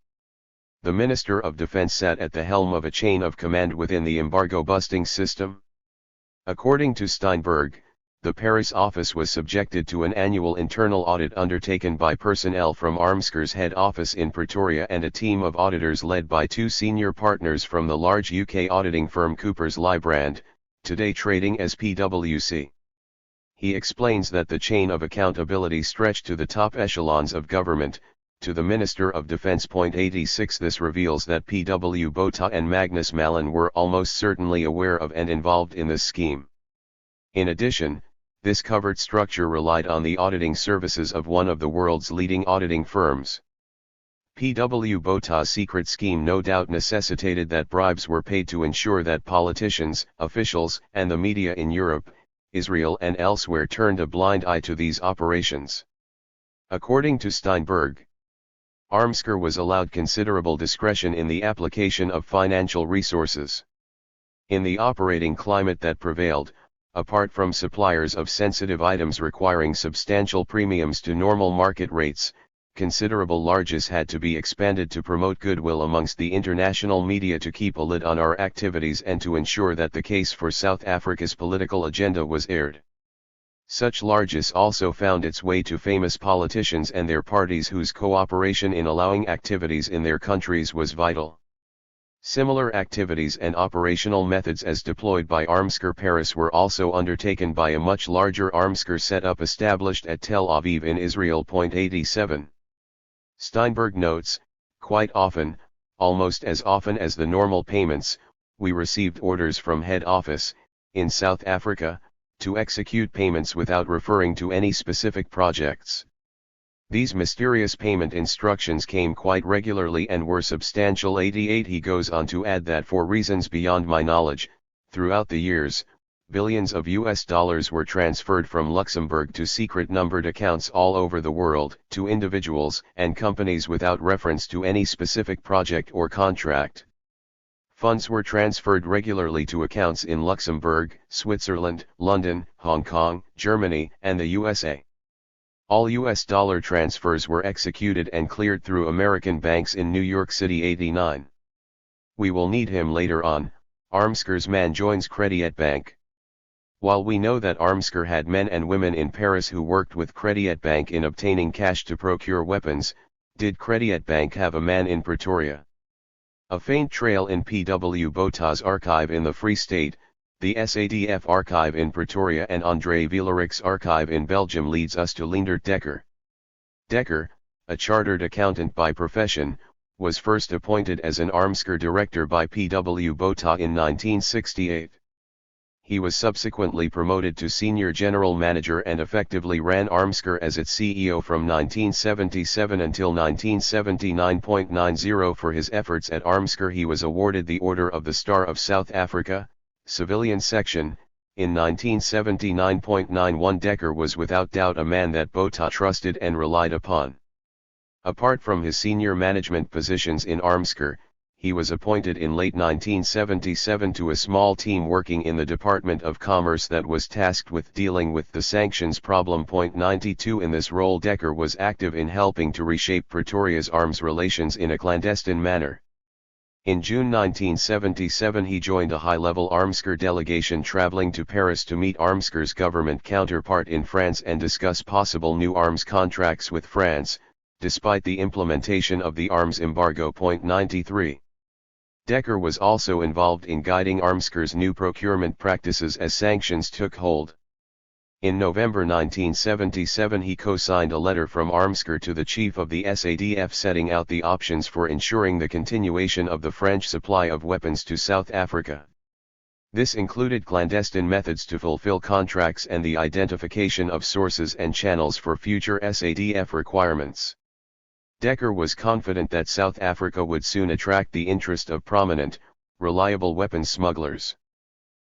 The Minister of Defense sat at the helm of a chain of command within the embargo-busting system. According to Steinberg, the Paris office was subjected to an annual internal audit undertaken by personnel from Armsker's head office in Pretoria and a team of auditors led by two senior partners from the large UK auditing firm Coopers Lybrand, today trading as PwC. He explains that the chain of accountability stretched to the top echelons of government, to the Minister of Defense. 86. This reveals that P.W. Botha and Magnus Malin were almost certainly aware of and involved in this scheme. In addition, this covert structure relied on the auditing services of one of the world's leading auditing firms. P.W. Botha's secret scheme no doubt necessitated that bribes were paid to ensure that politicians, officials, and the media in Europe, Israel and elsewhere turned a blind eye to these operations. According to Steinberg, Armsker was allowed considerable discretion in the application of financial resources. In the operating climate that prevailed, apart from suppliers of sensitive items requiring substantial premiums to normal market rates, considerable largesse had to be expanded to promote goodwill amongst the international media, to keep a lid on our activities and to ensure that the case for South Africa's political agenda was aired. Such largesse also found its way to famous politicians and their parties whose cooperation in allowing activities in their countries was vital. Similar activities and operational methods as deployed by Armscor Paris were also undertaken by a much larger Armscor setup established at Tel Aviv in Israel. 87. Steinberg notes, quite often, almost as often as the normal payments, we received orders from head office, in South Africa, to execute payments without referring to any specific projects. These mysterious payment instructions came quite regularly and were substantial. 88. He goes on to add that for reasons beyond my knowledge, throughout the years, billions of US dollars were transferred from Luxembourg to secret numbered accounts all over the world, to individuals and companies without reference to any specific project or contract. Funds were transferred regularly to accounts in Luxembourg, Switzerland, London, Hong Kong, Germany, and the USA. All US dollar transfers were executed and cleared through American banks in New York City. 89. We will need him later on. Armscor's man joins Crédit Bank. While we know that Armscor had men and women in Paris who worked with Crédit Bank in obtaining cash to procure weapons, did Crédit Bank have a man in Pretoria? A faint trail in P.W. Botha's archive in the Free State, the SADF archive in Pretoria and André Villeric's archive in Belgium leads us to Leendert Dekker. Dekker, a chartered accountant by profession, was first appointed as an Armscor director by P.W. Botha in 1968. He was subsequently promoted to senior general manager and effectively ran Armscor as its CEO from 1977 until 1979.90. For his efforts at Armscor he was awarded the Order of the Star of South Africa, civilian section. In 1979.91 Dekker was without doubt a man that Botha trusted and relied upon. Apart from his senior management positions in Armscor, he was appointed in late 1977 to a small team working in the Department of Commerce that was tasked with dealing with the sanctions problem. 92 In this role Dekker was active in helping to reshape Pretoria's arms relations in a clandestine manner. In June 1977 he joined a high-level Armscor delegation traveling to Paris to meet Armscor's government counterpart in France and discuss possible new arms contracts with France, despite the implementation of the arms embargo. 93. Dekker was also involved in guiding Armscor's new procurement practices as sanctions took hold. In November 1977 he co-signed a letter from Armscor to the chief of the SADF setting out the options for ensuring the continuation of the French supply of weapons to South Africa. This included clandestine methods to fulfill contracts and the identification of sources and channels for future SADF requirements. Dekker was confident that South Africa would soon attract the interest of prominent, reliable weapons smugglers.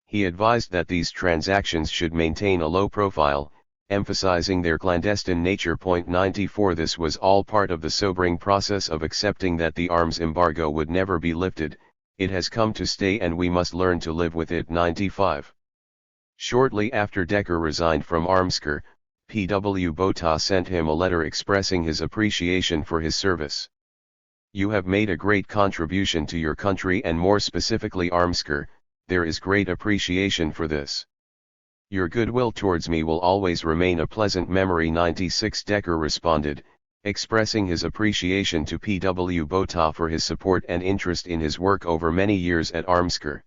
He advised that these transactions should maintain a low profile, emphasizing their clandestine nature. 94 This was all part of the sobering process of accepting that the arms embargo would never be lifted. It has come to stay and we must learn to live with it. 95. Shortly after Dekker resigned from Armscor, P.W. Botha sent him a letter expressing his appreciation for his service. You have made a great contribution to your country and more specifically Armscor. There is great appreciation for this. Your goodwill towards me will always remain a pleasant memory. 96 Dekker responded, expressing his appreciation to P.W. Botha for his support and interest in his work over many years at Armscor.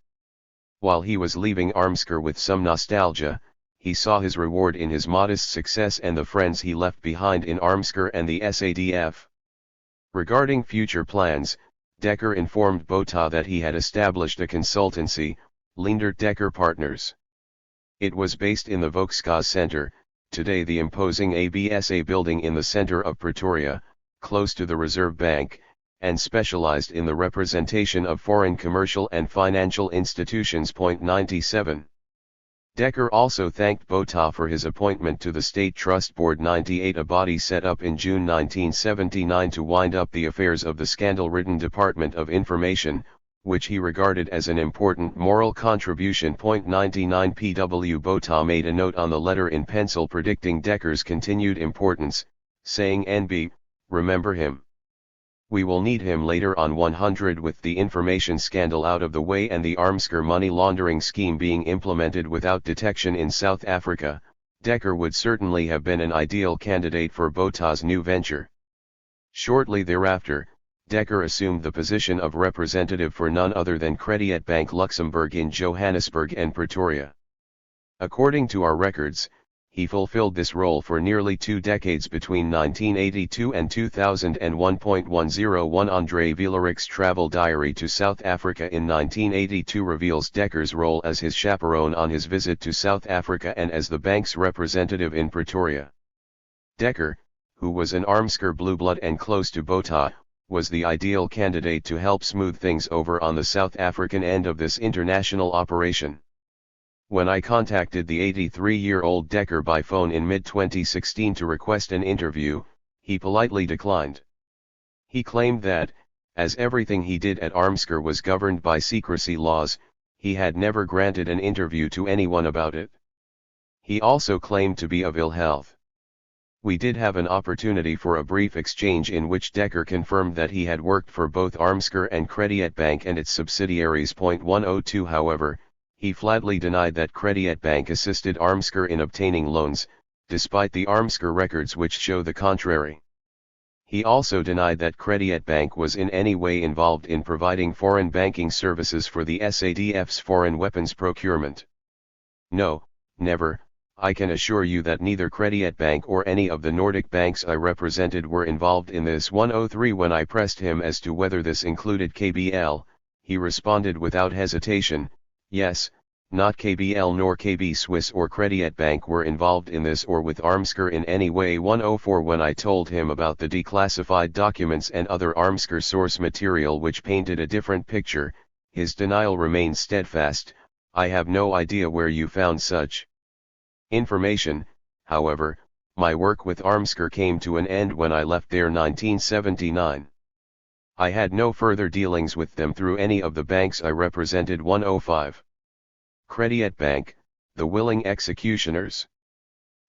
While he was leaving Armscor with some nostalgia, he saw his reward in his modest success and the friends he left behind in Armscor and the SADF. Regarding future plans, Dekker informed Botha that he had established a consultancy, Leendert Dekker Partners. It was based in the Volkskas Center, today the imposing ABSA building in the center of Pretoria, close to the Reserve Bank, and specialized in the representation of foreign commercial and financial institutions. 97. Dekker also thanked Botha for his appointment to the State Trust Board. 98 A body set up in June 1979 to wind up the affairs of the scandal-ridden Department of Information, which he regarded as an important moral contribution. 99 P.W. Botha made a note on the letter in pencil predicting Dekker's continued importance, saying NB, remember him. We will need him later on. 100 With the information scandal out of the way and the Armscor money laundering scheme being implemented without detection in South Africa, Dekker would certainly have been an ideal candidate for Botha's new venture. Shortly thereafter, Dekker assumed the position of representative for none other than Credit Bank Luxembourg in Johannesburg and Pretoria. According to our records, he fulfilled this role for nearly 2 decades between 1982 and 2001. 101 André Villeuric's travel diary to South Africa in 1982 reveals Dekker's role as his chaperone on his visit to South Africa and as the bank's representative in Pretoria. Dekker, who was an Armsker blue blood and close to Botha, was the ideal candidate to help smooth things over on the South African end of this international operation. When I contacted the 83-year-old Dekker by phone in mid-2016 to request an interview, he politely declined. He claimed that, as everything he did at Armsker was governed by secrecy laws, he had never granted an interview to anyone about it. He also claimed to be of ill health. We did have an opportunity for a brief exchange in which Dekker confirmed that he had worked for both Armsker and Credit Bank and its subsidiaries. 102 However, he flatly denied that Credit Bank assisted Armsker in obtaining loans, despite the Armsker records which show the contrary. He also denied that Credit Bank was in any way involved in providing foreign banking services for the SADF's foreign weapons procurement. No, never. I can assure you that neither Credit Bank or any of the Nordic banks I represented were involved in this. 103 When I pressed him as to whether this included KBL, he responded without hesitation, yes, not KBL nor KB Swiss or Credit Bank were involved in this or with Armsker in any way. 104 When I told him about the declassified documents and other Armsker source material which painted a different picture, his denial remained steadfast. I have no idea where you found such information. However, my work with Armsker came to an end when I left there 1979. I had no further dealings with them through any of the banks I represented. 105. Credit Bank, the willing executioners.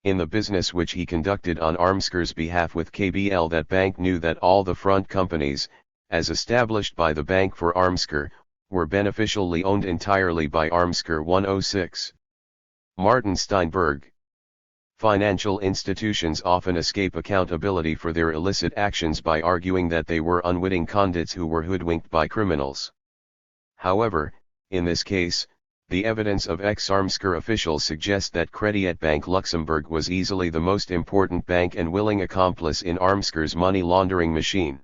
In the business which he conducted on Armsker's behalf with KBL, that bank knew that all the front companies, as established by the Bank for Armsker, were beneficially owned entirely by Armsker. 106. Martin Steinberg. Financial institutions often escape accountability for their illicit actions by arguing that they were unwitting convicts who were hoodwinked by criminals. However, in this case, the evidence of ex-Armsker officials suggests that Credit Bank Luxembourg was easily the most important bank and willing accomplice in Armsker's money laundering machine.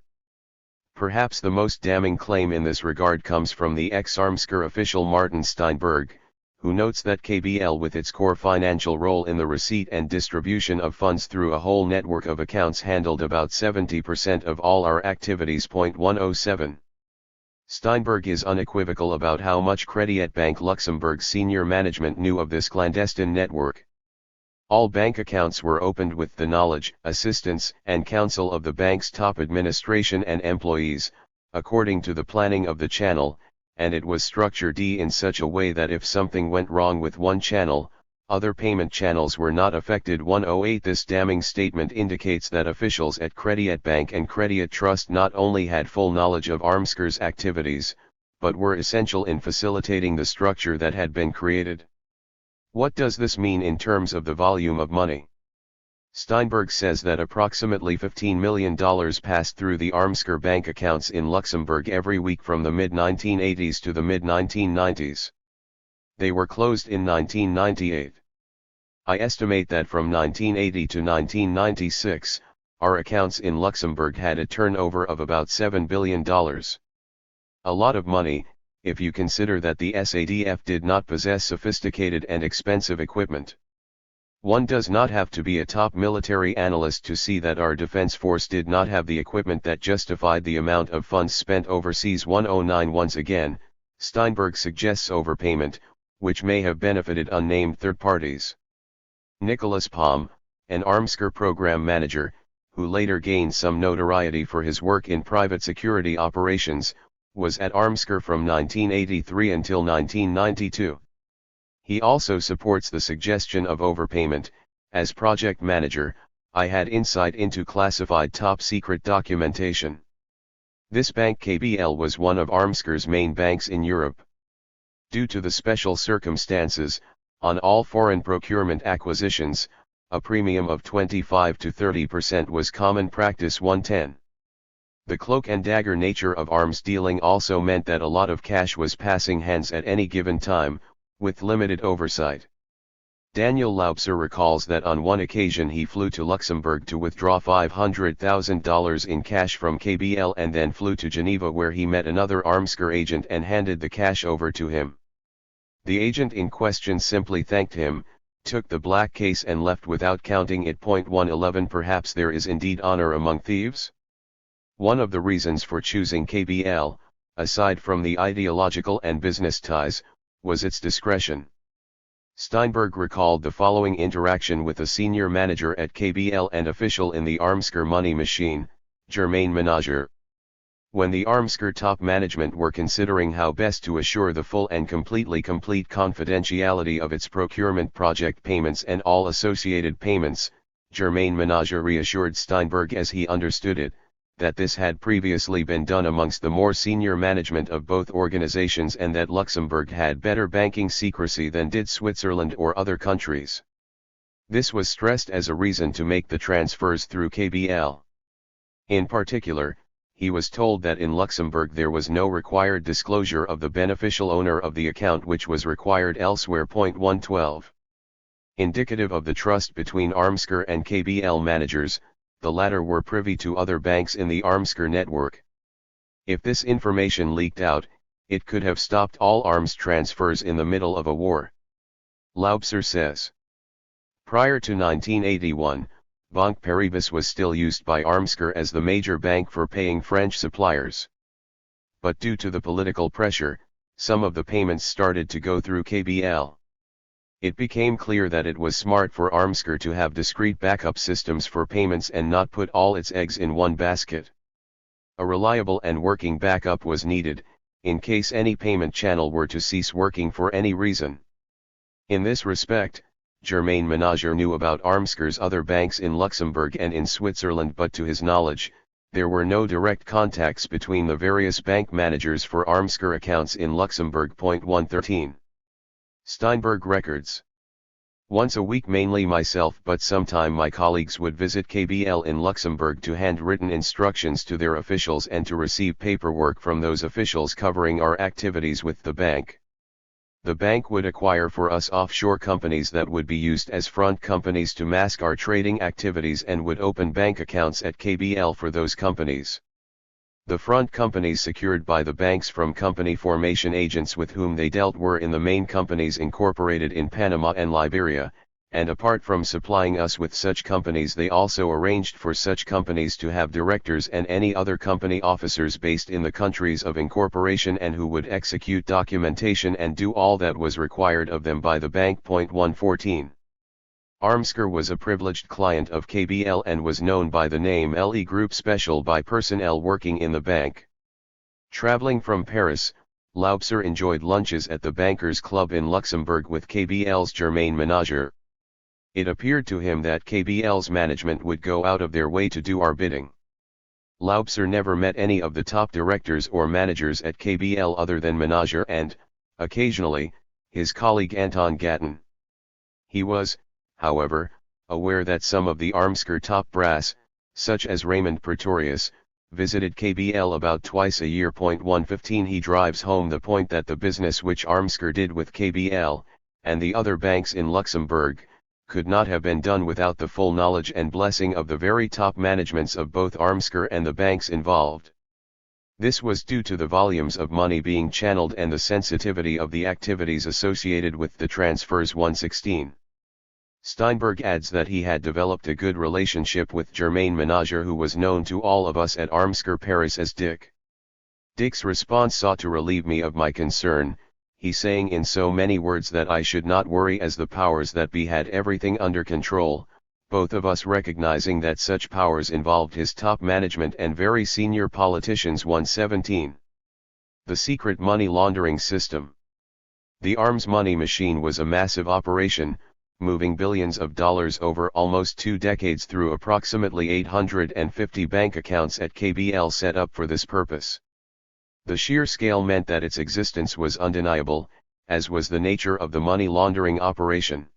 Perhaps the most damning claim in this regard comes from the ex-Armsker official Martin Steinberg, who notes that KBL, with its core financial role in the receipt and distribution of funds through a whole network of accounts, handled about 70% of all our activities. 107. Steinberg is unequivocal about how much Credit Bank Luxembourg's senior management knew of this clandestine network. All bank accounts were opened with the knowledge, assistance, and counsel of the bank's top administration and employees, according to the planning of the channel, and it was structured in such a way that if something went wrong with one channel, other payment channels were not affected. 108 This damning statement indicates that officials at Credit Bank and Credit Trust not only had full knowledge of Armsker's activities, but were essential in facilitating the structure that had been created. What does this mean in terms of the volume of money? Steinberg says that approximately $15 million passed through the Armsker bank accounts in Luxembourg every week from the mid-1980s to the mid-1990s. They were closed in 1998. I estimate that from 1980 to 1996, our accounts in Luxembourg had a turnover of about $7 billion. A lot of money, if you consider that the SADF did not possess sophisticated and expensive equipment. One does not have to be a top military analyst to see that our defense force did not have the equipment that justified the amount of funds spent overseas. 109 Once again, Steinberg suggests overpayment, which may have benefited unnamed third parties. Nicholas Palm, an Armsker program manager, who later gained some notoriety for his work in private security operations, was at Armsker from 1983 until 1992. He also supports the suggestion of overpayment. As project manager, I had insight into classified top-secret documentation. This bank KBL was one of Armsker's main banks in Europe. Due to the special circumstances, on all foreign procurement acquisitions, a premium of 25 to 30% was common practice. 110. The cloak and dagger nature of arms dealing also meant that a lot of cash was passing hands at any given time, with limited oversight. Daniel Laubser recalls that on one occasion he flew to Luxembourg to withdraw $500,000 in cash from KBL and then flew to Geneva where he met another Armsker agent and handed the cash over to him. The agent in question simply thanked him, took the black case and left without counting it. 111 Perhaps there is indeed honor among thieves? One of the reasons for choosing KBL, aside from the ideological and business ties, was its discretion. Steinberg recalled the following interaction with a senior manager at KBL and official in the Armsker money machine, Germain Menager. When the Armsker top management were considering how best to assure the full and complete confidentiality of its procurement project payments and all associated payments, Germain Menager reassured Steinberg as he understood it, that this had previously been done amongst the more senior management of both organizations and that Luxembourg had better banking secrecy than did Switzerland or other countries. This was stressed as a reason to make the transfers through KBL. In particular, he was told that in Luxembourg there was no required disclosure of the beneficial owner of the account which was required elsewhere. 112. Indicative of the trust between Armsker and KBL managers, the latter were privy to other banks in the Armsker network. If this information leaked out, it could have stopped all arms transfers in the middle of a war. Laubser says. Prior to 1981, Banque Paribas was still used by Armsker as the major bank for paying French suppliers. But due to the political pressure, some of the payments started to go through KBL. It became clear that it was smart for Armsker to have discrete backup systems for payments and not put all its eggs in one basket. A reliable and working backup was needed, in case any payment channel were to cease working for any reason. In this respect, Germain Menager knew about Armsker's other banks in Luxembourg and in Switzerland, but to his knowledge, there were no direct contacts between the various bank managers for Armsker accounts in Luxembourg. 113. Steinberg records. Once a week, mainly myself but sometime my colleagues would visit KBL in Luxembourg to hand written instructions to their officials and to receive paperwork from those officials covering our activities with the bank. The bank would acquire for us offshore companies that would be used as front companies to mask our trading activities and would open bank accounts at KBL for those companies. The front companies secured by the banks from company formation agents with whom they dealt were in the main companies incorporated in Panama and Liberia, and apart from supplying us with such companies, they also arranged for such companies to have directors and any other company officers based in the countries of incorporation and who would execute documentation and do all that was required of them by the bank. 114. Armsker was a privileged client of KBL and was known by the name LE Group Special by personnel working in the bank. Traveling from Paris, Laubser enjoyed lunches at the Bankers Club in Luxembourg with KBL's Germain Menager. It appeared to him that KBL's management would go out of their way to do our bidding. Laubser never met any of the top directors or managers at KBL other than Menager and, occasionally, his colleague Anton Gatton. He was, however, aware that some of the Armsker top brass, such as Raymond Pretorius, visited KBL about twice a year. 115. He drives home the point that the business which Armsker did with KBL, and the other banks in Luxembourg, could not have been done without the full knowledge and blessing of the very top managements of both Armsker and the banks involved. This was due to the volumes of money being channeled and the sensitivity of the activities associated with the transfers. 116. Steinberg adds that he had developed a good relationship with Germain Menager, who was known to all of us at Armsker Paris as Dick. Dick's response sought to relieve me of my concern, he saying in so many words that I should not worry as the powers that be had everything under control, both of us recognizing that such powers involved his top management and very senior politicians. 117. The secret money laundering system. The arms money machine was a massive operation, moving billions of dollars over almost 2 decades through approximately 850 bank accounts at KBL set up for this purpose. The sheer scale meant that its existence was undeniable, as was the nature of the money laundering operation.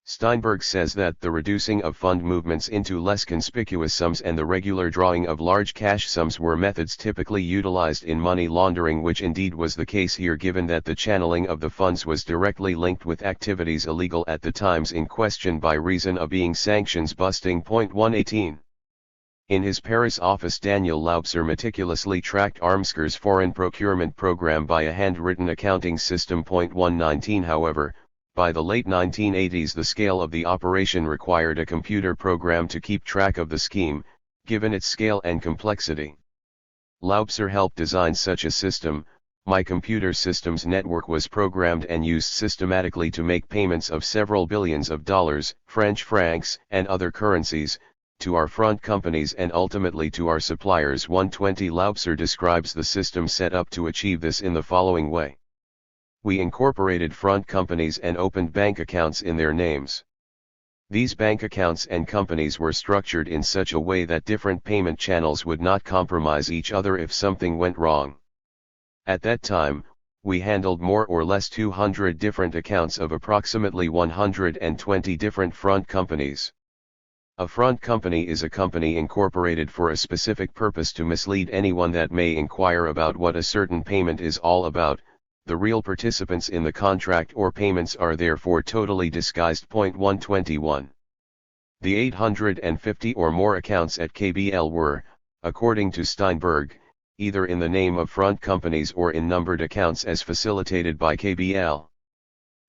Steinberg says that the reducing of fund movements into less conspicuous sums and the regular drawing of large cash sums were methods typically utilized in money laundering, which indeed was the case here given that the channeling of the funds was directly linked with activities illegal at the times in question by reason of being sanctions busting. 118. In his Paris office, Daniel Laubser meticulously tracked Armscur's foreign procurement program by a handwritten accounting system. 119. However, by the late 1980s the scale of the operation required a computer program to keep track of the scheme, given its scale and complexity. Laubser helped design such a system. My computer systems network was programmed and used systematically to make payments of several billions of dollars, French francs, and other currencies, to our front companies and ultimately to our suppliers. 120. Laubser describes the system set up to achieve this in the following way. We incorporated front companies and opened bank accounts in their names. These bank accounts and companies were structured in such a way that different payment channels would not compromise each other if something went wrong. At that time, we handled more or less 200 different accounts of approximately 120 different front companies. A front company is a company incorporated for a specific purpose to mislead anyone that may inquire about what a certain payment is all about. The real participants in the contract or payments are therefore totally disguised. 121. The 850 or more accounts at KBL were, according to Steinberg, either in the name of front companies or in numbered accounts as facilitated by KBL.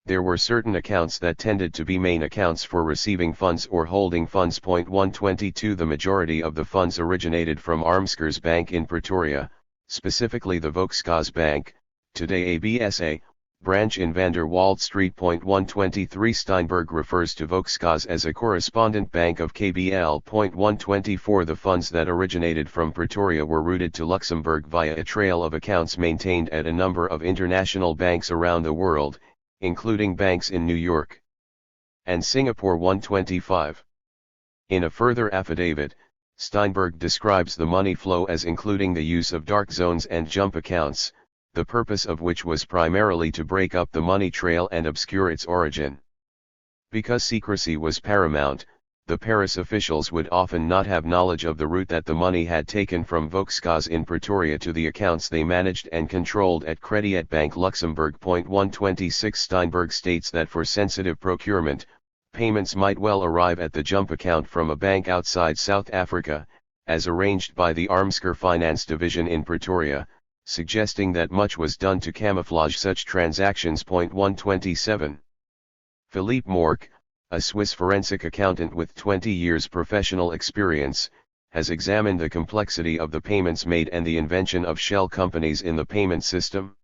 There were certain accounts that tended to be main accounts for receiving funds or holding funds. 122. The majority of the funds originated from Armscur's bank in Pretoria, specifically the Volkskas Bank, today ABSA, branch in Van der Walt Street. 123. Steinberg refers to Volkskas as a correspondent bank of KBL. 124. The funds that originated from Pretoria were routed to Luxembourg via a trail of accounts maintained at a number of international banks around the world, including banks in New York and Singapore. 125. In a further affidavit, Steinberg describes the money flow as including the use of dark zones and jump accounts, the purpose of which was primarily to break up the money trail and obscure its origin. Because secrecy was paramount, the Paris officials would often not have knowledge of the route that the money had taken from Volkskas in Pretoria to the accounts they managed and controlled at Crédit Bank Luxembourg. 126. Steinberg states that for sensitive procurement, payments might well arrive at the jump account from a bank outside South Africa, as arranged by the Armscur Finance Division in Pretoria, suggesting that much was done to camouflage such transactions. 127. Philippe Mork, a Swiss forensic accountant with 20 years professional experience, has examined the complexity of the payments made and the invention of shell companies in the payment system.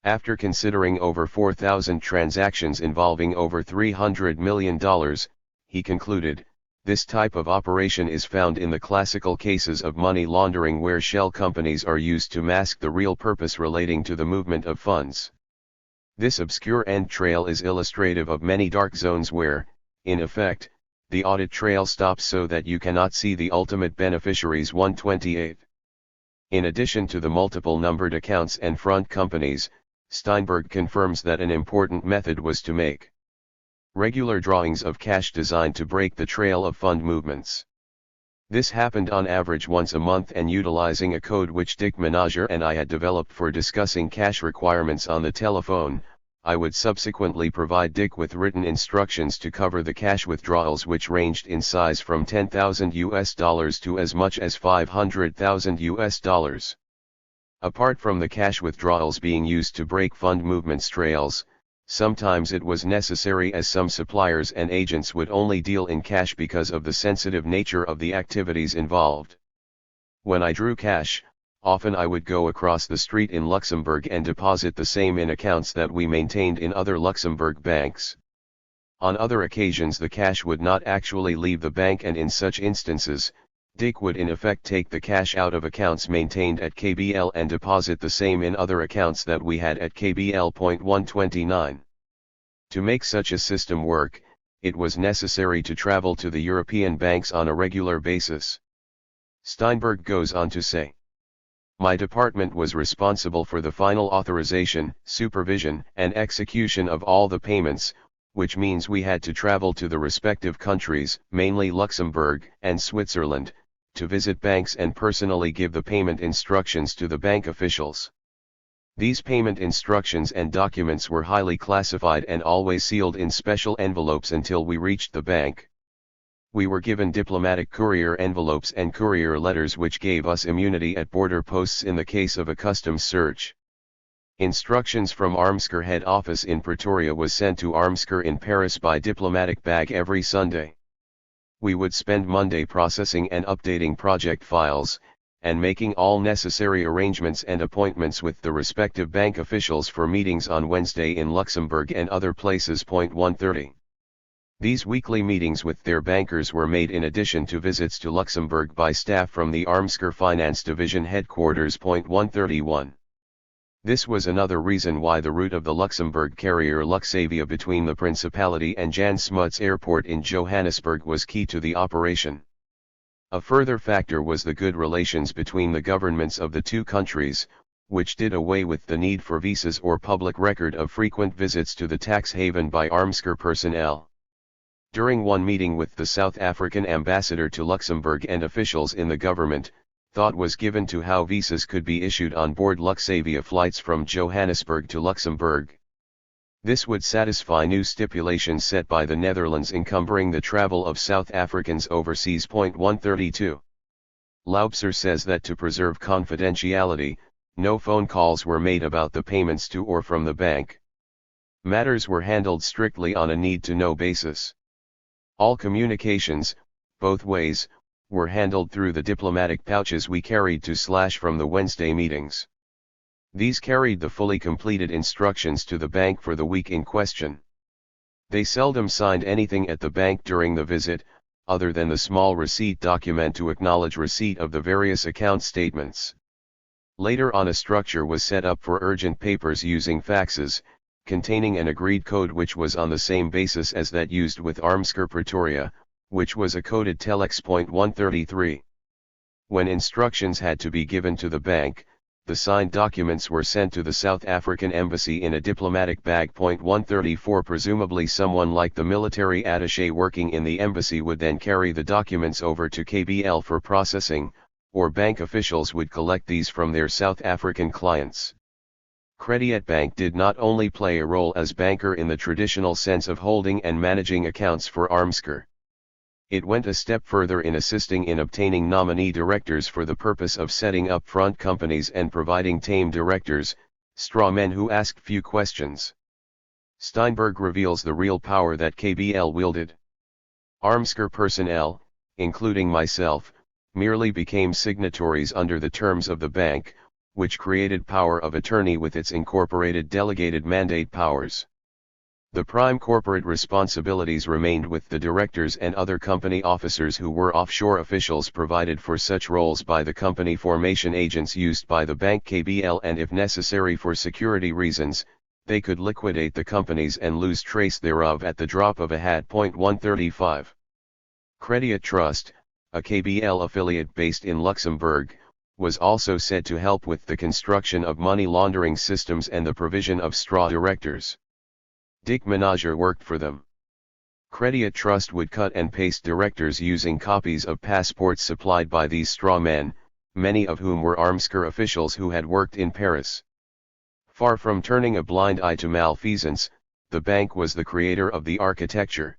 After considering over 4,000 transactions involving over $300 million, he concluded, this type of operation is found in the classical cases of money laundering where shell companies are used to mask the real purpose relating to the movement of funds. This obscure end trail is illustrative of many dark zones where, in effect, the audit trail stops so that you cannot see the ultimate beneficiaries. 128. In addition to the multiple numbered accounts and front companies, Steinberg confirms that an important method was to make regular drawings of cash designed to break the trail of fund movements. This happened on average once a month and utilizing a code which Dick Menager and I had developed for discussing cash requirements on the telephone. I would subsequently provide Dick with written instructions to cover the cash withdrawals, which ranged in size from $10,000 to as much as $500,000. Apart from the cash withdrawals being used to break fund movements trails, sometimes it was necessary as some suppliers and agents would only deal in cash because of the sensitive nature of the activities involved. When I drew cash, often I would go across the street in Luxembourg and deposit the same in accounts that we maintained in other Luxembourg banks. On other occasions the cash would not actually leave the bank, and in such instances, Dick would in effect take the cash out of accounts maintained at KBL and deposit the same in other accounts that we had at KBL. 129. To make such a system work, it was necessary to travel to the European banks on a regular basis. Steinberg goes on to say, my department was responsible for the final authorization, supervision, and execution of all the payments, which means we had to travel to the respective countries, mainly Luxembourg and Switzerland, to visit banks and personally give the payment instructions to the bank officials. These payment instructions and documents were highly classified and always sealed in special envelopes until we reached the bank. We were given diplomatic courier envelopes and courier letters which gave us immunity at border posts in the case of a customs search. Instructions from Armsker head office in Pretoria was sent to Armsker in Paris by diplomatic bag every Sunday. We would spend Monday processing and updating project files, and making all necessary arrangements and appointments with the respective bank officials for meetings on Wednesday in Luxembourg and other places. 130. These weekly meetings with their bankers were made in addition to visits to Luxembourg by staff from the Armsker Finance Division headquarters. 131. This was another reason why the route of the Luxembourg carrier Luxavia between the Principality and Jan Smuts Airport in Johannesburg was key to the operation. A further factor was the good relations between the governments of the two countries, which did away with the need for visas or public record of frequent visits to the tax haven by Armsker personnel. During one meeting with the South African ambassador to Luxembourg and officials in the government, thought was given to how visas could be issued on board Luxavia flights from Johannesburg to Luxembourg. This would satisfy new stipulations set by the Netherlands encumbering the travel of South Africans overseas. 132. Laubser says that to preserve confidentiality, no phone calls were made about the payments to or from the bank. Matters were handled strictly on a need-to-know basis. All communications, both ways, were handled through the diplomatic pouches we carried to / from the Wednesday meetings. These carried the fully completed instructions to the bank for the week in question. They seldom signed anything at the bank during the visit, other than the small receipt document to acknowledge receipt of the various account statements. Later on, a structure was set up for urgent papers using faxes, containing an agreed code which was on the same basis as that used with Armsker Pretoria, which was a coded telex. 133. When instructions had to be given to the bank, the signed documents were sent to the South African embassy in a diplomatic bag. 134. Presumably someone like the military attaché working in the embassy would then carry the documents over to KBL for processing, or bank officials would collect these from their South African clients. Credit Bank did not only play a role as banker in the traditional sense of holding and managing accounts for Armsker. It went a step further in assisting in obtaining nominee directors for the purpose of setting up front companies and providing tame directors, straw men who asked few questions. Steinberg reveals the real power that KBL wielded. Armsker personnel, including myself, merely became signatories under the terms of the bank, which created power of attorney with its incorporated delegated mandate powers. The prime corporate responsibilities remained with the directors and other company officers who were offshore officials provided for such roles by the company formation agents used by the bank KBL, and if necessary for security reasons, they could liquidate the companies and lose trace thereof at the drop of a hat. 135. Credit Trust, a KBL affiliate based in Luxembourg, was also said to help with the construction of money laundering systems and the provision of straw directors. Dick Menager worked for them. Credit Trust would cut and paste directors using copies of passports supplied by these straw men, many of whom were Armsker officials who had worked in Paris. Far from turning a blind eye to malfeasance, the bank was the creator of the architecture.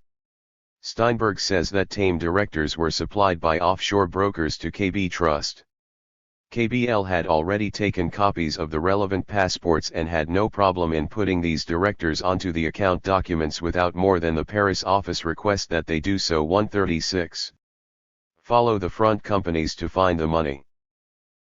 Steinberg says that tame directors were supplied by offshore brokers to KB Trust. KBL had already taken copies of the relevant passports and had no problem in putting these directors onto the account documents without more than the Paris office request that they do so. 136. Follow the front companies to find the money.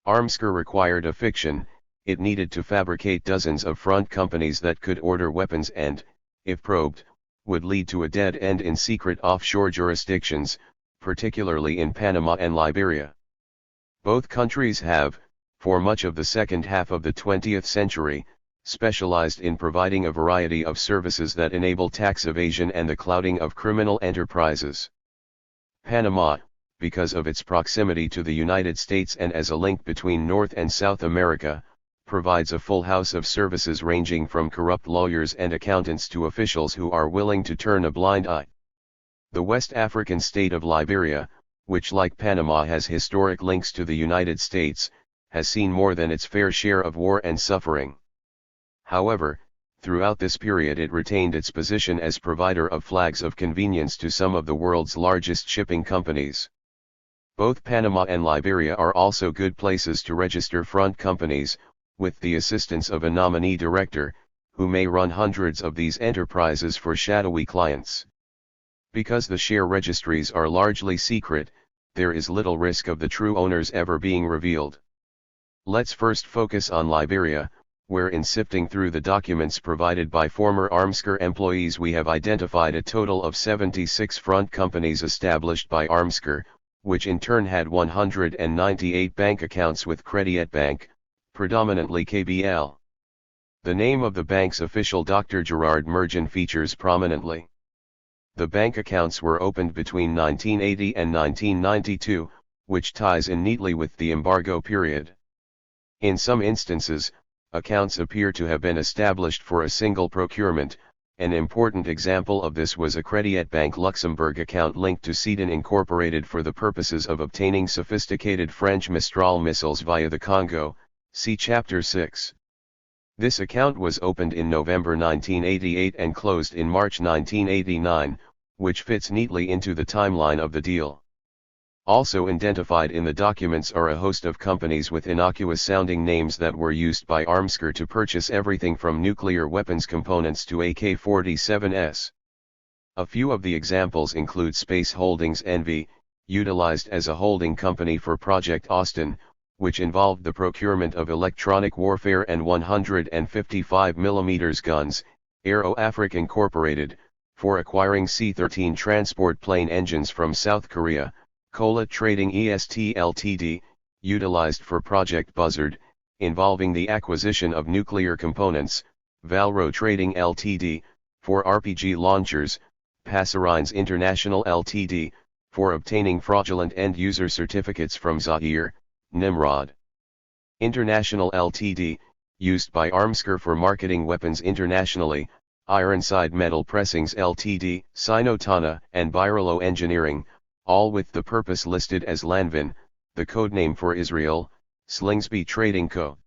Armsker required a fiction. It needed to fabricate dozens of front companies that could order weapons and, if probed, would lead to a dead end in secret offshore jurisdictions, particularly in Panama and Liberia. Both countries have, for much of the second half of the 20th century, specialized in providing a variety of services that enable tax evasion and the clouding of criminal enterprises. Panama, because of its proximity to the United States and as a link between North and South America, provides a full house of services ranging from corrupt lawyers and accountants to officials who are willing to turn a blind eye. The West African state of Liberia, which like Panama has historic links to the United States, has seen more than its fair share of war and suffering. However, throughout this period it retained its position as provider of flags of convenience to some of the world's largest shipping companies. Both Panama and Liberia are also good places to register front companies, with the assistance of a nominee director, who may run hundreds of these enterprises for shadowy clients. Because the share registries are largely secret, there is little risk of the true owners ever being revealed. Let's first focus on Liberia, where in sifting through the documents provided by former Armscor employees we have identified a total of 76 front companies established by Armscor, which in turn had 198 bank accounts with Credit Bank, predominantly KBL. The name of the bank's official Dr. Gerard Mergen features prominently. The bank accounts were opened between 1980 and 1992, which ties in neatly with the embargo period. In some instances, accounts appear to have been established for a single procurement. An important example of this was a Credit Bank Luxembourg account linked to Sweden Incorporated for the purposes of obtaining sophisticated French Mistral missiles via the Congo, see Chapter 6. This account was opened in November 1988 and closed in March 1989, which fits neatly into the timeline of the deal. Also identified in the documents are a host of companies with innocuous-sounding names that were used by Armscor to purchase everything from nuclear weapons components to AK-47s. A few of the examples include Space Holdings NV, utilized as a holding company for Project Austin, which involved the procurement of electronic warfare and 155mm guns, Aero Africa Incorporated, for acquiring C-13 transport plane engines from South Korea, Cola Trading EST Ltd., utilized for Project Buzzard, involving the acquisition of nuclear components, Valro Trading Ltd., for RPG launchers, Passarines International Ltd., for obtaining fraudulent end-user certificates from Zaire, Nimrod International Ltd., used by Armscor for marketing weapons internationally, Ironside Metal Pressings Ltd., Sinotana and Birolo Engineering, all with the purpose listed as Lanvin, the codename for Israel, Slingsby Trading Co.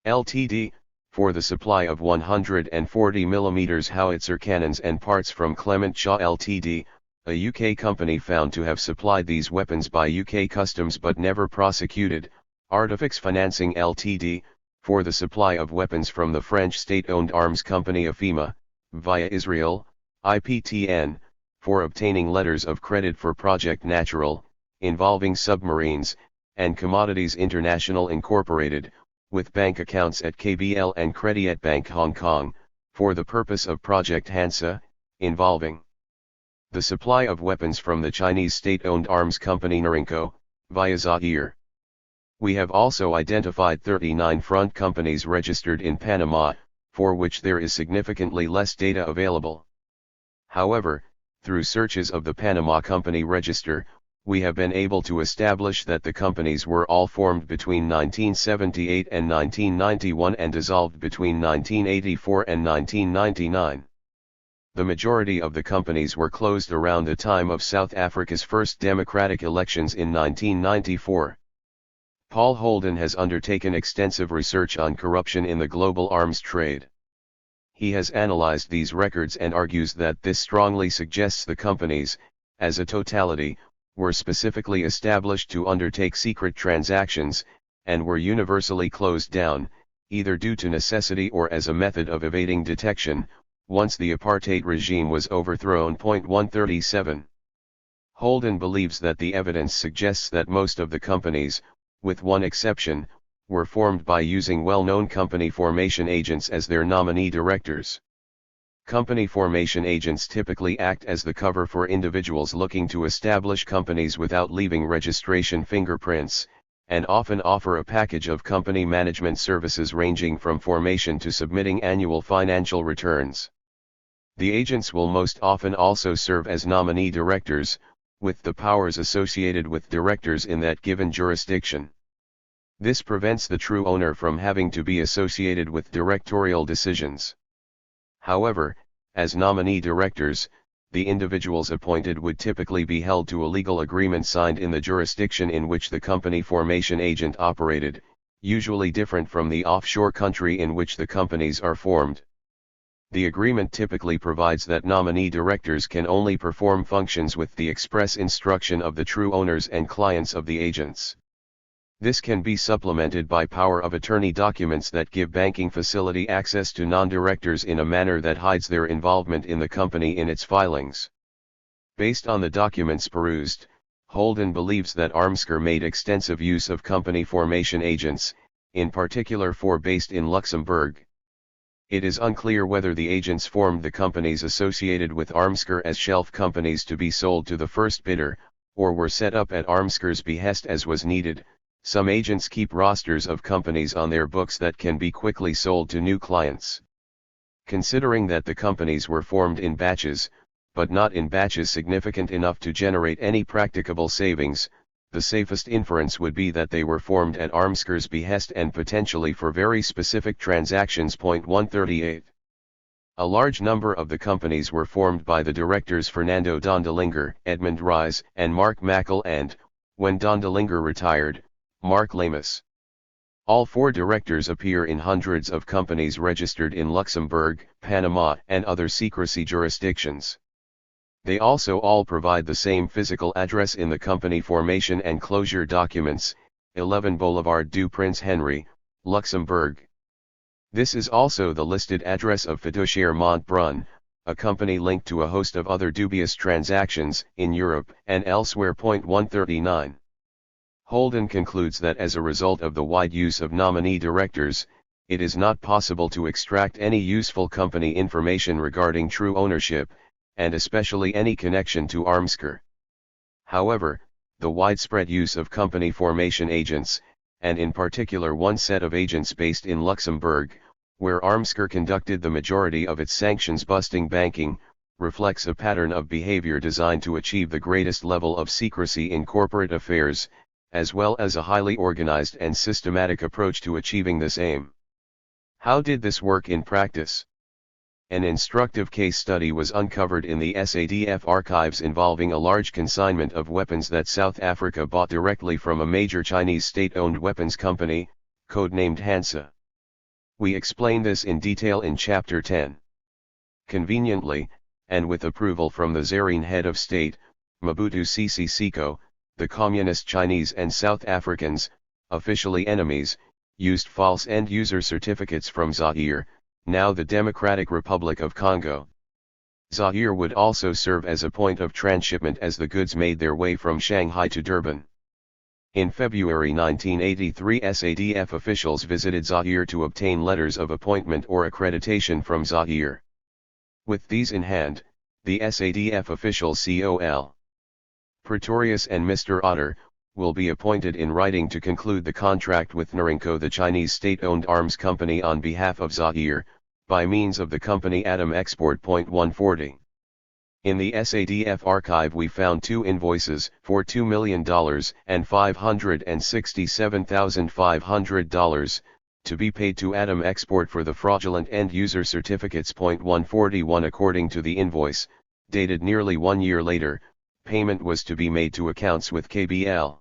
Ltd., for the supply of 140mm howitzer cannons and parts from Clement Shaw Ltd., a UK company found to have supplied these weapons by UK Customs but never prosecuted, Artifix Financing Ltd., for the supply of weapons from the French state-owned arms company AFIMA, via Israel, IPTN, for obtaining letters of credit for Project Natural, involving submarines, and Commodities International Incorporated, with bank accounts at KBL and Credit Bank Hong Kong, for the purpose of Project Hansa, involving the supply of weapons from the Chinese state-owned arms company Norinco, via Zaire. We have also identified 39 front companies registered in Panama, for which there is significantly less data available. However, through searches of the Panama Company Register, we have been able to establish that the companies were all formed between 1978 and 1991 and dissolved between 1984 and 1999. The majority of the companies were closed around the time of South Africa's first democratic elections in 1994. Paul Holden has undertaken extensive research on corruption in the global arms trade. He has analyzed these records and argues that this strongly suggests the companies, as a totality, were specifically established to undertake secret transactions, and were universally closed down, either due to necessity or as a method of evading detection, once the apartheid regime was overthrown. 137. Holden believes that the evidence suggests that most of the companies, with one exception, were formed by using well-known company formation agents as their nominee directors. Company formation agents typically act as the cover for individuals looking to establish companies without leaving registration fingerprints, and often offer a package of company management services ranging from formation to submitting annual financial returns. The agents will most often also serve as nominee directors, with the powers associated with directors in that given jurisdiction. This prevents the true owner from having to be associated with directorial decisions. However, as nominee directors, the individuals appointed would typically be held to a legal agreement signed in the jurisdiction in which the company formation agent operated, usually different from the offshore country in which the companies are formed. The agreement typically provides that nominee directors can only perform functions with the express instruction of the true owners and clients of the agents. This can be supplemented by power of attorney documents that give banking facility access to non-directors in a manner that hides their involvement in the company in its filings. Based on the documents perused, Holden believes that Armsker made extensive use of company formation agents, in particular four based in Luxembourg. It is unclear whether the agents formed the companies associated with Armsker as shelf companies to be sold to the first bidder, or were set up at Armsker's behest as was needed. Some agents keep rosters of companies on their books that can be quickly sold to new clients. Considering that the companies were formed in batches, but not in batches significant enough to generate any practicable savings, the safest inference would be that they were formed at Armsker's behest and potentially for very specific transactions. 138. A large number of the companies were formed by the directors Fernando Dondelinger, Edmund Ries, and Mark Mackel and, when Dondelinger retired, Mark Lamus. All four directors appear in hundreds of companies registered in Luxembourg, Panama, and other secrecy jurisdictions. They also all provide the same physical address in the company formation and closure documents, 11 Boulevard du Prince Henri, Luxembourg. This is also the listed address of Fiduciaire Montbrun, a company linked to a host of other dubious transactions in Europe and elsewhere. 139. Holden concludes that as a result of the wide use of nominee directors, it is not possible to extract any useful company information regarding true ownership, and especially any connection to Armsker. However, the widespread use of company formation agents, and in particular one set of agents based in Luxembourg, where Armsker conducted the majority of its sanctions-busting banking, reflects a pattern of behavior designed to achieve the greatest level of secrecy in corporate affairs, as well as a highly organized and systematic approach to achieving this aim. How did this work in practice? An instructive case study was uncovered in the SADF archives involving a large consignment of weapons that South Africa bought directly from a major Chinese state-owned weapons company, codenamed Hansa. We explain this in detail in Chapter 10. Conveniently, and with approval from the Zaire head of state, Mobutu Sese Seko, the Communist Chinese and South Africans, officially enemies, used false end-user certificates from Zaire, now the Democratic Republic of Congo. Zaire would also serve as a point of transshipment as the goods made their way from Shanghai to Durban. In February 1983, SADF officials visited Zaire to obtain letters of appointment or accreditation from Zaire. With these in hand, the SADF officials Col. Pretorius and Mr. Otter, will be appointed in writing to conclude the contract with Norinco, the Chinese state-owned arms company, on behalf of Zaire, by means of the company Atom Export. 140. In the SADF archive we found two invoices for $2 million and $567,500, to be paid to Atom Export for the fraudulent end-user certificates. 141. According to the invoice, dated nearly 1 year later, payment was to be made to accounts with KBL.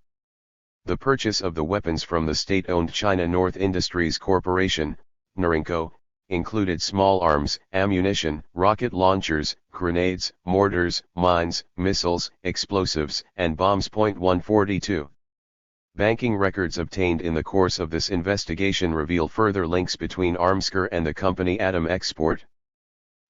The purchase of the weapons from the state-owned China North Industries Corporation, Norinco, included small arms, ammunition, rocket launchers, grenades, mortars, mines, missiles, explosives, and bombs. 142. Banking records obtained in the course of this investigation reveal further links between Armsker and the company Atom Export.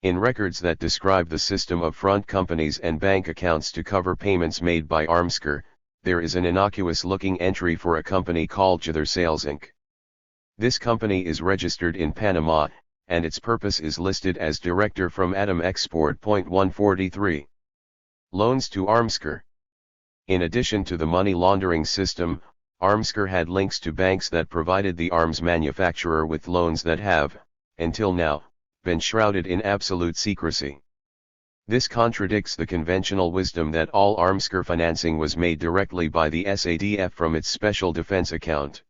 In records that describe the system of front companies and bank accounts to cover payments made by Armsker, there is an innocuous-looking entry for a company called Jither Sales Inc. This company is registered in Panama, and its purpose is listed as Director from Atom Export. 143. Loans to Armsker. In addition to the money laundering system, Armsker had links to banks that provided the arms manufacturer with loans that have, until now, been shrouded in absolute secrecy. This contradicts the conventional wisdom that all Armsker financing was made directly by the SADF from its special defense account.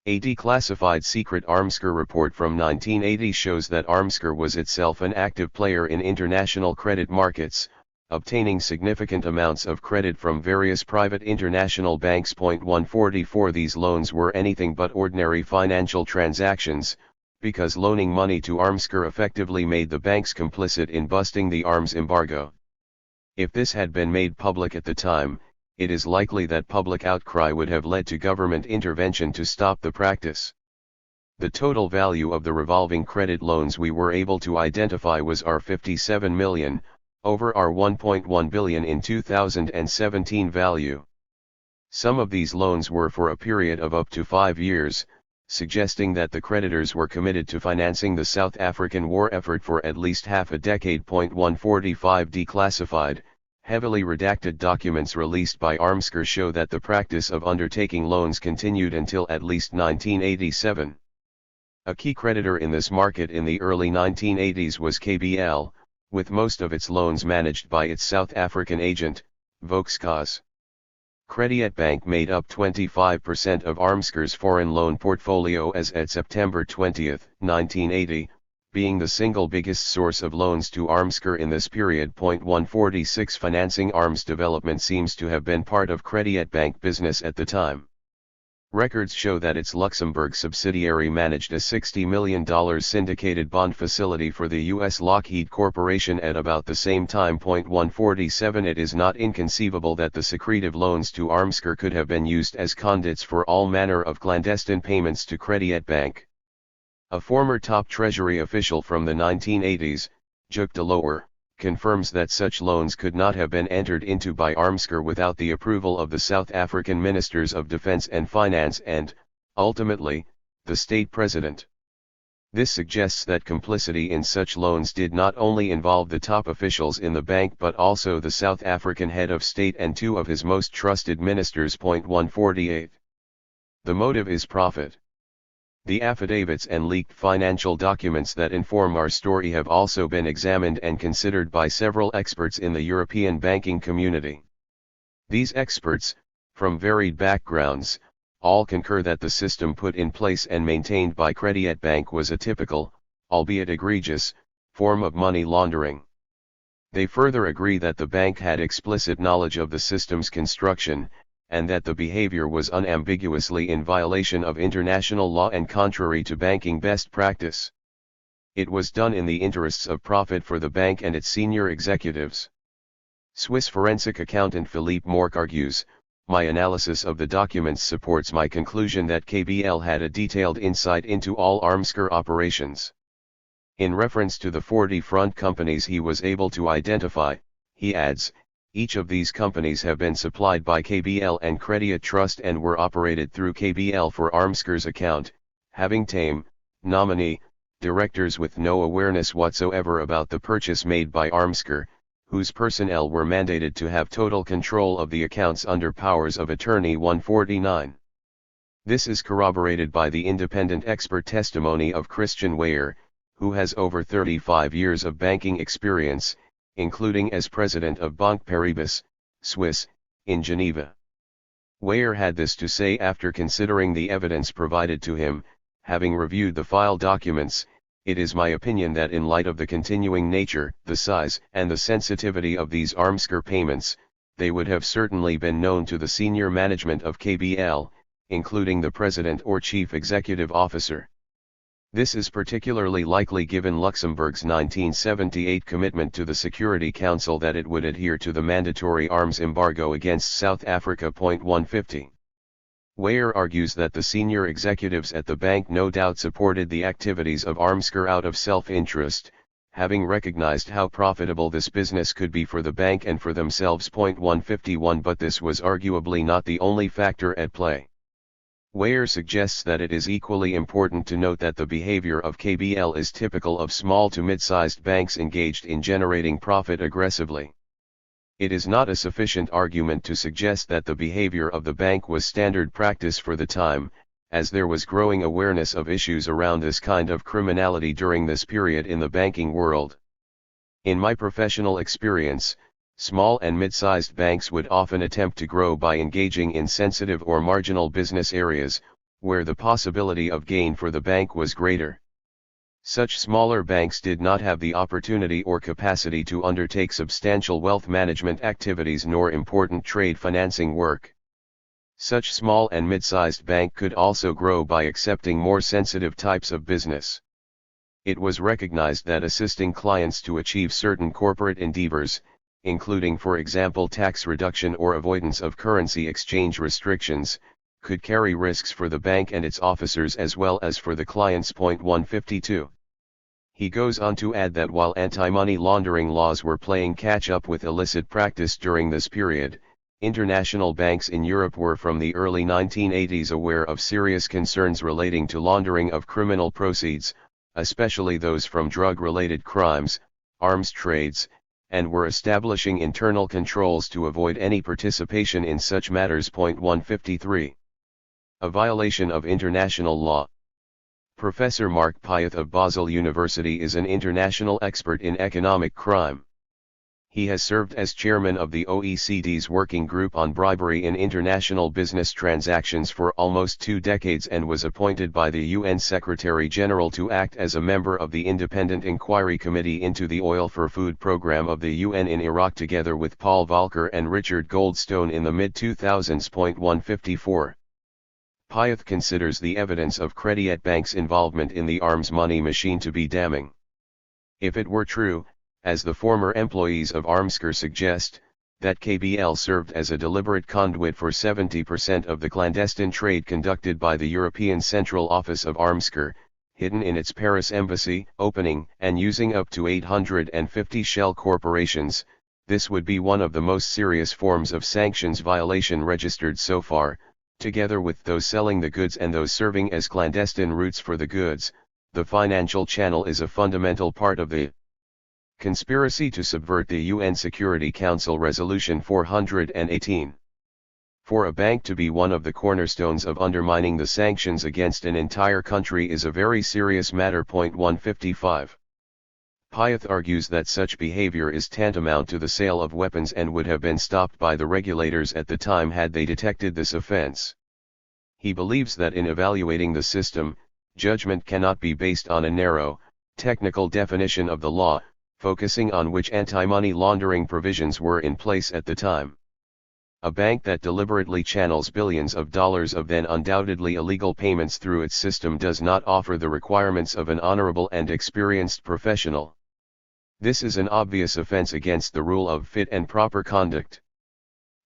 A declassified secret Armsker report from 1980 shows that Armsker was itself an active player in international credit markets, obtaining significant amounts of credit from various private international banks. 144 These loans were anything but ordinary financial transactions, because loaning money to Armsker effectively made the banks complicit in busting the arms embargo. If this had been made public at the time, it is likely that public outcry would have led to government intervention to stop the practice. The total value of the revolving credit loans we were able to identify was $57 million, over $1.1 billion in 2017 value. Some of these loans were for a period of up to 5 years, suggesting that the creditors were committed to financing the South African war effort for at least half a decade. 145 Declassified, heavily redacted documents released by Armsker show that the practice of undertaking loans continued until at least 1987. A key creditor in this market in the early 1980s was KBL, with most of its loans managed by its South African agent, Volkskas. Credit Bank made up 25% of Armsker's foreign loan portfolio as at September 20, 1980, being the single biggest source of loans to Armsker in this period. 146 Financing arms development seems to have been part of Credit Bank business at the time. Records show that its Luxembourg subsidiary managed a $60 million syndicated bond facility for the U.S. Lockheed Corporation at about the same time. 147 It is not inconceivable that the secretive loans to Armsker could have been used as conduits for all manner of clandestine payments to Credit Bank. A former top Treasury official from the 1980s, Juk de Loer, confirms that such loans could not have been entered into by Armsker without the approval of the South African Ministers of Defense and Finance and, ultimately, the state president. This suggests that complicity in such loans did not only involve the top officials in the bank but also the South African head of state and two of his most trusted ministers. 148. The motive is profit. The affidavits and leaked financial documents that inform our story have also been examined and considered by several experts in the European banking community. These experts, from varied backgrounds, all concur that the system put in place and maintained by Credit Bank was a typical, albeit egregious, form of money laundering. They further agree that the bank had explicit knowledge of the system's construction, and that the behavior was unambiguously in violation of international law and contrary to banking best practice. It was done in the interests of profit for the bank and its senior executives. Swiss forensic accountant Philippe Mork argues, "My analysis of the documents supports my conclusion that KBL had a detailed insight into all Armsker operations." In reference to the 40 front companies he was able to identify, he adds, "Each of these companies have been supplied by KBL and Credit Trust and were operated through KBL for Armsker's account, having tame, nominee, directors with no awareness whatsoever about the purchase made by Armsker, whose personnel were mandated to have total control of the accounts under powers of attorney." 149. This is corroborated by the independent expert testimony of Christian Weyer, who has over 35 years of banking experience, including as president of Banque Paribas, Swiss, in Geneva. Weyer had this to say after considering the evidence provided to him. "Having reviewed the file documents, it is my opinion that in light of the continuing nature, the size, and the sensitivity of these Armsker payments, they would have certainly been known to the senior management of KBL, including the president or chief executive officer. This is particularly likely given Luxembourg's 1978 commitment to the Security Council that it would adhere to the mandatory arms embargo against South Africa. 150. Weyer argues that the senior executives at the bank no doubt supported the activities of Armsker out of self-interest, having recognized how profitable this business could be for the bank and for themselves. 151 But this was arguably not the only factor at play. Weyer suggests that it is equally important to note that the behavior of KBL is typical of small to mid-sized banks engaged in generating profit aggressively. It is not a sufficient argument to suggest that the behavior of the bank was standard practice for the time, as there was growing awareness of issues around this kind of criminality during this period in the banking world. In my professional experience, small and mid-sized banks would often attempt to grow by engaging in sensitive or marginal business areas, where the possibility of gain for the bank was greater. Such smaller banks did not have the opportunity or capacity to undertake substantial wealth management activities nor important trade financing work. Such small and mid-sized bank could also grow by accepting more sensitive types of business. It was recognized that assisting clients to achieve certain corporate endeavors, including for example tax reduction or avoidance of currency exchange restrictions, could carry risks for the bank and its officers as well as for the clients. 152. He goes on to add that while anti-money laundering laws were playing catch-up with illicit practice during this period, international banks in Europe were from the early 1980s aware of serious concerns relating to laundering of criminal proceeds, especially those from drug-related crimes, arms trades, and were establishing internal controls to avoid any participation in such matters. 153. A violation of international law. Professor Mark Pyeth of Basel University is an international expert in economic crime. He has served as chairman of the OECD's Working Group on Bribery in International Business Transactions for almost 2 decades and was appointed by the UN Secretary-General to act as a member of the Independent Inquiry Committee into the Oil for Food program of the UN in Iraq together with Paul Volcker and Richard Goldstone in the mid-2000s. 154. Pyeth considers the evidence of Credit Bank's involvement in the arms money machine to be damning. If it were true, as the former employees of Armscor suggest, that KBL served as a deliberate conduit for 70% of the clandestine trade conducted by the European Central Office of Armscor, hidden in its Paris embassy, opening and using up to 850 shell corporations, this would be one of the most serious forms of sanctions violation registered so far. Together with those selling the goods and those serving as clandestine routes for the goods, the financial channel is a fundamental part of the conspiracy to subvert the UN Security Council Resolution 418. For a bank to be one of the cornerstones of undermining the sanctions against an entire country is a very serious matter. 155. Pyeth argues that such behavior is tantamount to the sale of weapons and would have been stopped by the regulators at the time had they detected this offense. He believes that in evaluating the system, judgment cannot be based on a narrow, technical definition of the law, focusing on which anti-money laundering provisions were in place at the time. A bank that deliberately channels billions of dollars of then undoubtedly illegal payments through its system does not offer the requirements of an honorable and experienced professional. This is an obvious offense against the rule of fit and proper conduct.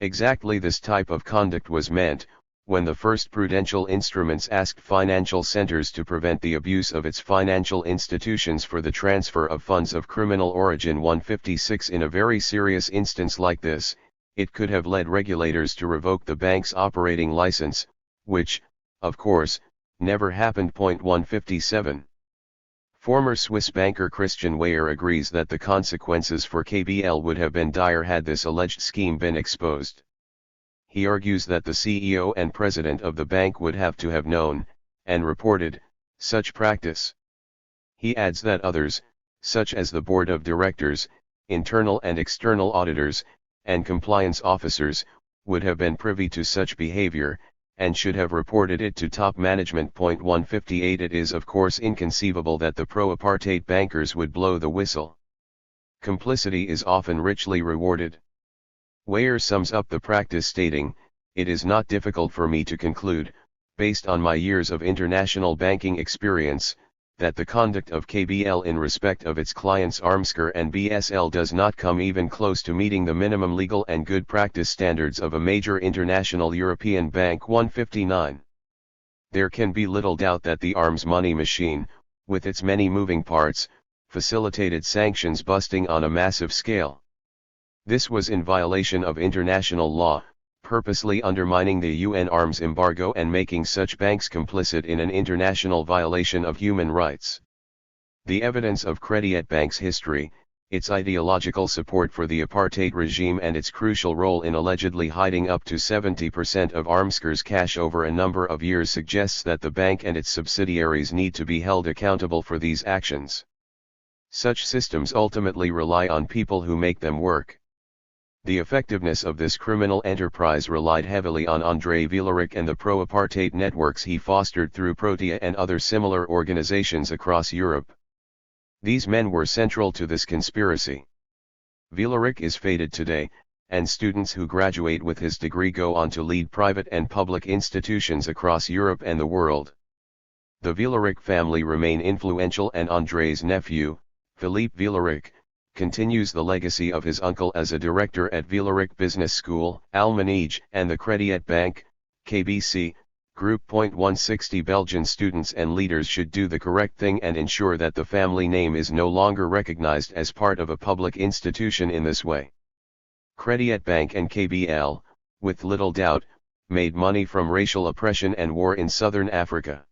Exactly this type of conduct was meant, when the first prudential instruments asked financial centers to prevent the abuse of its financial institutions for the transfer of funds of criminal origin. 156. In a very serious instance like this, it could have led regulators to revoke the bank's operating license, which, of course, never happened. 157. Former Swiss banker Christian Weyer agrees that the consequences for KBL would have been dire had this alleged scheme been exposed. He argues that the CEO and president of the bank would have to have known, and reported, such practice. He adds that others, such as the board of directors, internal and external auditors, and compliance officers, would have been privy to such behavior, and should have reported it to top management. 158. It is of course inconceivable that the pro-apartheid bankers would blow the whistle. Complicity is often richly rewarded. Weyer sums up the practice stating, "It is not difficult for me to conclude, based on my years of international banking experience, that the conduct of KBL in respect of its clients Armscor and BSL does not come even close to meeting the minimum legal and good practice standards of a major international European bank." 159. There can be little doubt that the arms money machine, with its many moving parts, facilitated sanctions busting on a massive scale. This was in violation of international law, purposely undermining the UN arms embargo and making such banks complicit in an international violation of human rights. The evidence of Credit Bank's history, its ideological support for the apartheid regime and its crucial role in allegedly hiding up to 70% of Armscor's cash over a number of years suggests that the bank and its subsidiaries need to be held accountable for these actions. Such systems ultimately rely on people who make them work. The effectiveness of this criminal enterprise relied heavily on André Vuuren and the pro-apartheid networks he fostered through Protea and other similar organizations across Europe. These men were central to this conspiracy. Vuuren is fated today, and students who graduate with his degree go on to lead private and public institutions across Europe and the world. The Vuuren family remain influential, and André's nephew, Philippe Vuuren, continues the legacy of his uncle as a director at Vuuren Business School, Almanege, and the Crédit Bank, KBC, Group. 160 Belgian students and leaders should do the correct thing and ensure that the family name is no longer recognized as part of a public institution in this way. Crédit Bank and KBL, with little doubt, made money from racial oppression and war in southern Africa.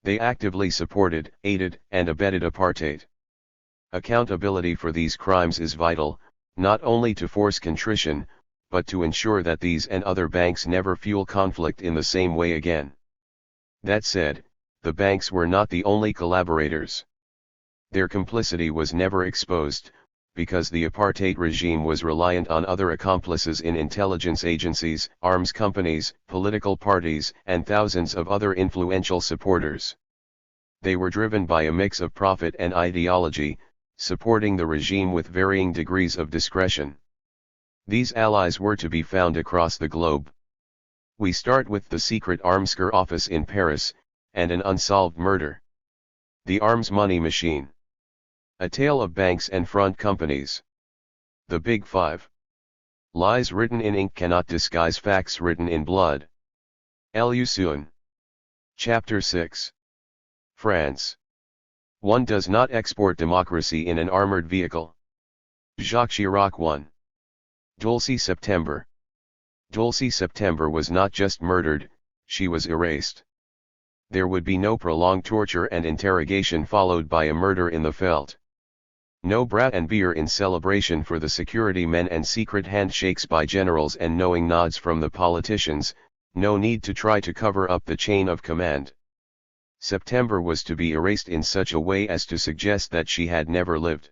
They actively supported, aided, and abetted apartheid. Accountability for these crimes is vital, not only to force contrition, but to ensure that these and other banks never fuel conflict in the same way again. That said, the banks were not the only collaborators. Their complicity was never exposed, because the apartheid regime was reliant on other accomplices in intelligence agencies, arms companies, political parties, and thousands of other influential supporters. They were driven by a mix of profit and ideology, supporting the regime with varying degrees of discretion. These allies were to be found across the globe. We start with the secret Armscor office in Paris, and an unsolved murder. The arms money machine. A tale of banks and front companies. The Big Five. Lies written in ink cannot disguise facts written in blood. Vuuren. Chapter 6. France. One does not export democracy in an armored vehicle. Jacques Chirac 1. Dulcie September. Dulcie September was not just murdered, she was erased. There would be no prolonged torture and interrogation followed by a murder in the veldt. No brat and beer in celebration for the security men and secret handshakes by generals and knowing nods from the politicians, no need to try to cover up the chain of command. September was to be erased in such a way as to suggest that she had never lived.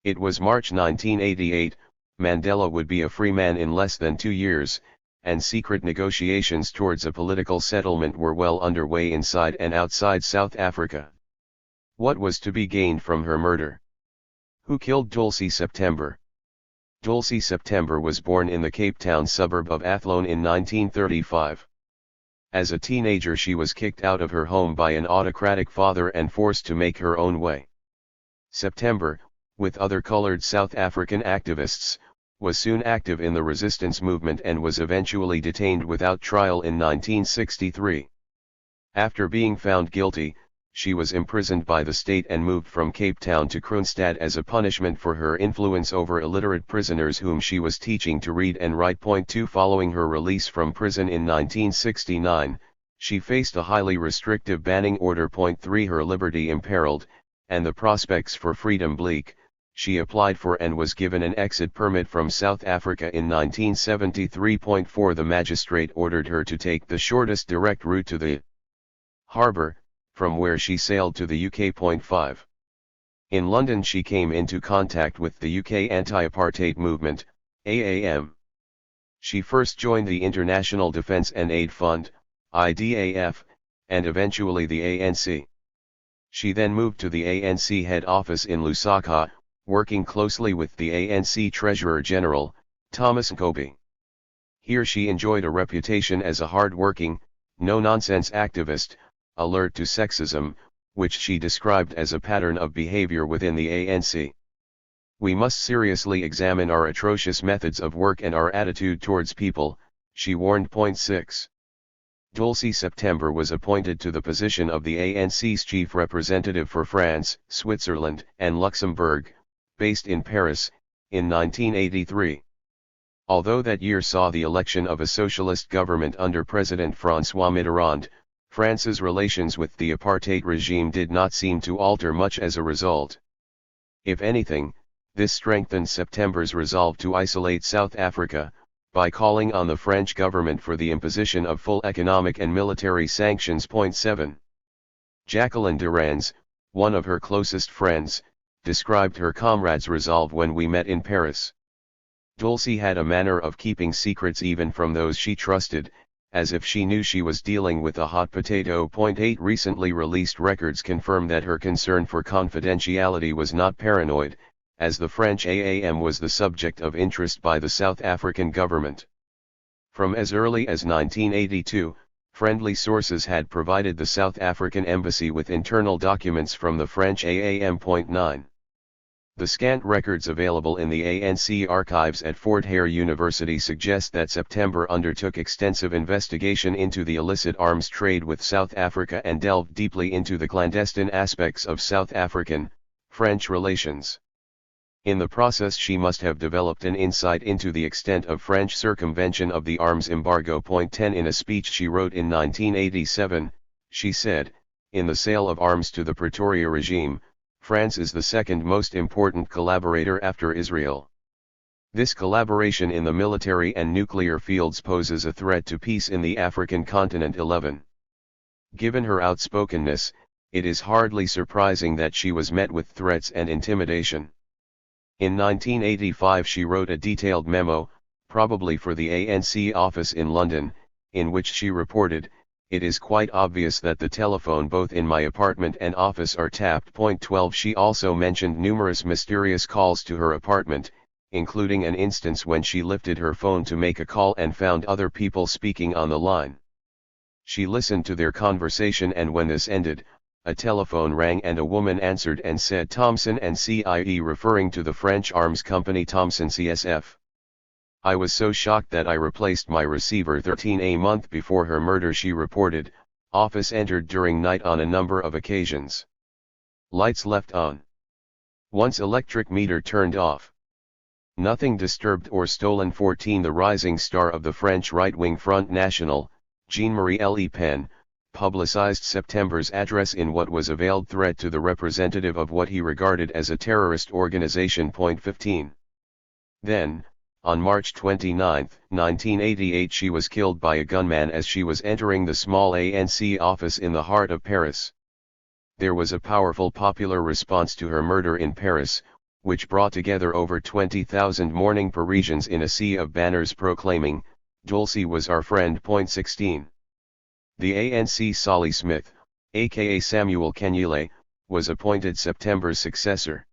It was March 1988, Mandela would be a free man in less than 2 years, and secret negotiations towards a political settlement were well underway inside and outside South Africa. What was to be gained from her murder? Who killed Dulcie September? Dulcie September was born in the Cape Town suburb of Athlone in 1935. As a teenager she was kicked out of her home by an autocratic father and forced to make her own way. September, with other colored South African activists, was soon active in the resistance movement and was eventually detained without trial in 1963. After being found guilty, she was imprisoned by the state and moved from Cape Town to Kroonstad as a punishment for her influence over illiterate prisoners whom she was teaching to read and write. 2 Following her release from prison in 1969, she faced a highly restrictive banning order. 3 Her liberty imperiled, and the prospects for freedom bleak, she applied for and was given an exit permit from South Africa in 1973. 4 The magistrate ordered her to take the shortest direct route to the harbour, from where she sailed to the UK. 5 In London she came into contact with the UK anti-apartheid movement, AAM. She first joined the International Defence and Aid Fund, IDAF, and eventually the ANC. She then moved to the ANC head office in Lusaka, working closely with the ANC Treasurer General, Thomas Nkobi. Here she enjoyed a reputation as a hard-working, no-nonsense activist, alert to sexism, which she described as a pattern of behavior within the ANC. We must seriously examine our atrocious methods of work and our attitude towards people, she warned. 6 Dulcie September was appointed to the position of the ANC's chief representative for France, Switzerland, and Luxembourg, based in Paris, in 1983. Although that year saw the election of a socialist government under President François Mitterrand, France's relations with the apartheid regime did not seem to alter much as a result. If anything, this strengthened September's resolve to isolate South Africa, by calling on the French government for the imposition of full economic and military sanctions. 7 Jacqueline Durans, one of her closest friends, described her comrade's resolve when we met in Paris. Dulcie had a manner of keeping secrets even from those she trusted, as if she knew she was dealing with a hot potato. 8 Recently released records confirm that her concern for confidentiality was not paranoid, as the French AAM was the subject of interest by the South African government. From as early as 1982, friendly sources had provided the South African embassy with internal documents from the French AAM. 9 The scant records available in the ANC archives at Fort Hare University suggest that September undertook extensive investigation into the illicit arms trade with South Africa and delved deeply into the clandestine aspects of South African-French relations. In the process, she must have developed an insight into the extent of French circumvention of the arms embargo. 10 In a speech she wrote in 1987, she said, "In the sale of arms to the Pretoria regime, France is the second most important collaborator after Israel. This collaboration in the military and nuclear fields poses a threat to peace in the African continent." 11. Given her outspokenness, it is hardly surprising that she was met with threats and intimidation. In 1985 she wrote a detailed memo, probably for the ANC office in London, in which she reported, "It is quite obvious that the telephone both in my apartment and office are tapped." 12 She also mentioned numerous mysterious calls to her apartment, including an instance when she lifted her phone to make a call and found other people speaking on the line. She listened to their conversation, and when this ended, a telephone rang and a woman answered and said Thomson and CIE, referring to the French arms company Thomson CSF. "I was so shocked that I replaced my receiver." 13 A month before her murder, she reported, "Office entered during night on a number of occasions. Lights left on. Once electric meter turned off. Nothing disturbed or stolen." 14 The rising star of the French right-wing Front National, Jean-Marie Le Pen, publicized September's address in what was a veiled threat to the representative of what he regarded as a terrorist organization. 15 Then, on March 29, 1988, she was killed by a gunman as she was entering the small ANC office in the heart of Paris. There was a powerful popular response to her murder in Paris, which brought together over 20,000 mourning Parisians in a sea of banners proclaiming, "Dulcie was our friend." 16 The ANC Solly Smith, aka Samuel Kenyele, was appointed September's successor.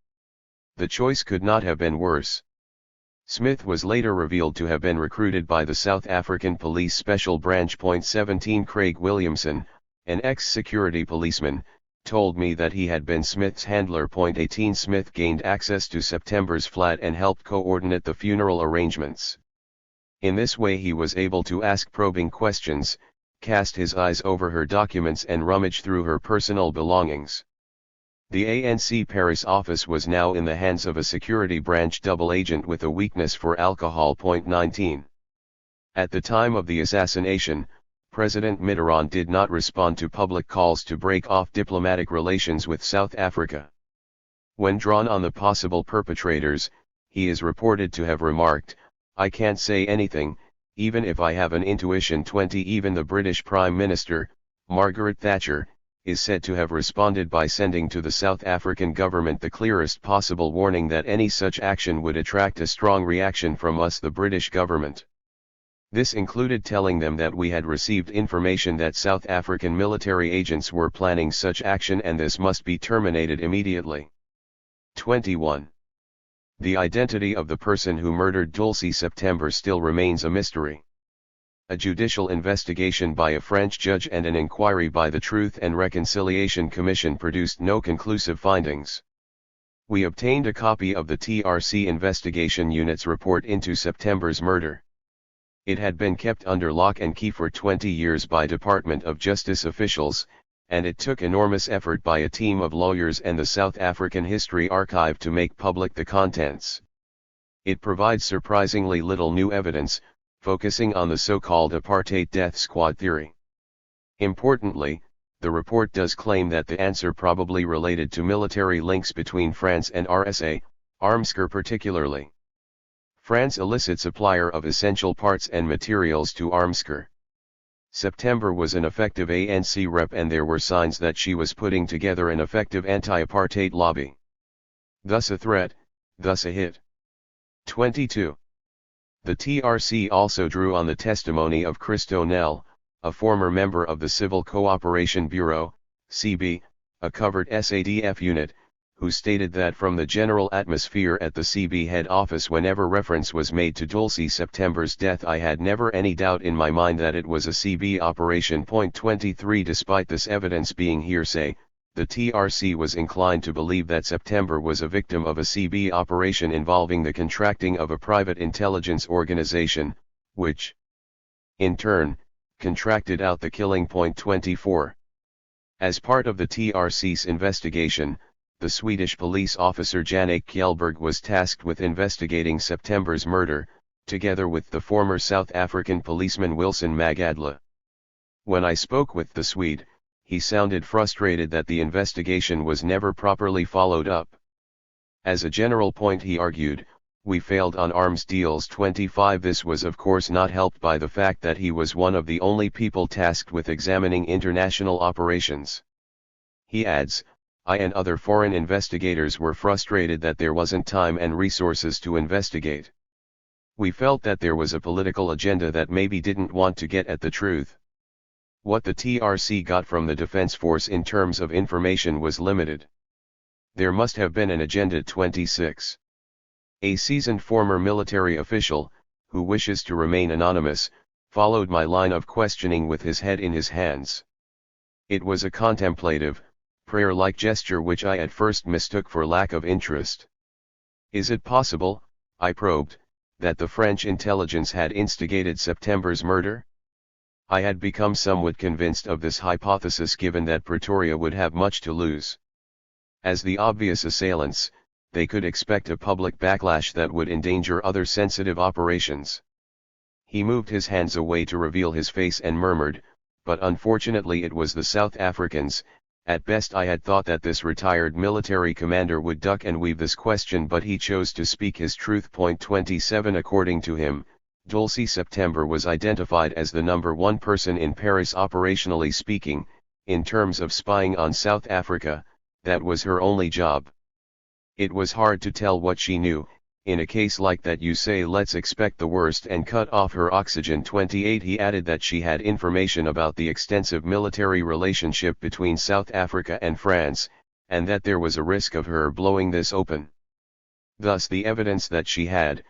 The choice could not have been worse. Smith was later revealed to have been recruited by the South African Police Special Branch. 17 Craig Williamson, an ex-security policeman, told me that he had been Smith's handler. 18 Smith gained access to September's flat and helped coordinate the funeral arrangements. In this way he was able to ask probing questions, cast his eyes over her documents and rummage through her personal belongings. The ANC Paris office was now in the hands of a security branch double agent with a weakness for alcohol. 19 At the time of the assassination, President Mitterrand did not respond to public calls to break off diplomatic relations with South Africa. When drawn on the possible perpetrators, he is reported to have remarked, "I can't say anything, even if I have an intuition." 20 Even the British Prime Minister, Margaret Thatcher, is said to have responded by sending to the South African government the clearest possible warning that any such action would attract a strong reaction from us, the British government. This included telling them that we had received information that South African military agents were planning such action and this must be terminated immediately. 21 The identity of the person who murdered Dulcie September still remains a mystery. A judicial investigation by a French judge and an inquiry by the Truth and Reconciliation Commission produced no conclusive findings. We obtained a copy of the TRC investigation unit's report into September's murder. It had been kept under lock and key for 20 years by Department of Justice officials, and it took enormous effort by a team of lawyers and the South African History Archive to make public the contents. It provides surprisingly little new evidence, focusing on the so-called apartheid death squad theory. Importantly, the report does claim that the answer probably related to military links between France and RSA, Armscor particularly. France illicit supplier of essential parts and materials to Armscor. September was an effective ANC rep and there were signs that she was putting together an effective anti-apartheid lobby. Thus a threat, thus a hit. 22 The TRC also drew on the testimony of Christo Nell, a former member of the Civil Cooperation Bureau, CB, a covert SADF unit, who stated that from the general atmosphere at the CB head office whenever reference was made to Dulcie September's death, I had never any doubt in my mind that it was a CB operation. 23 Despite this evidence being hearsay, the TRC was inclined to believe that September was a victim of a CB operation involving the contracting of a private intelligence organization, which, in turn, contracted out the killing. 24. As part of the TRC's investigation, the Swedish police officer Jan-Åke Kjellberg was tasked with investigating September's murder, together with the former South African policeman Wilson Magadla. When I spoke with the Swede, he sounded frustrated that the investigation was never properly followed up. As a general point, he argued, we failed on arms deals. 25 This was of course not helped by the fact that he was one of the only people tasked with examining international operations. He adds, I and other foreign investigators were frustrated that there wasn't time and resources to investigate. We felt that there was a political agenda that maybe didn't want to get at the truth. What the TRC got from the Defense Force in terms of information was limited. There must have been an agenda. 26. A seasoned former military official, who wishes to remain anonymous, followed my line of questioning with his head in his hands. It was a contemplative, prayer-like gesture which I at first mistook for lack of interest. Is it possible, I probed, that the French intelligence had instigated September's murder? I had become somewhat convinced of this hypothesis given that Pretoria would have much to lose. As the obvious assailants, they could expect a public backlash that would endanger other sensitive operations. He moved his hands away to reveal his face and murmured, but unfortunately it was the South Africans. At best I had thought that this retired military commander would duck and weave this question, but he chose to speak his truth. 27 According to him, Dulcie September was identified as the number one person in Paris. Operationally speaking, in terms of spying on South Africa, that was her only job. It was hard to tell what she knew. In a case like that you say let's expect the worst and cut off her oxygen. 28 He added that she had information about the extensive military relationship between South Africa and France, and that there was a risk of her blowing this open. Thus the evidence that she had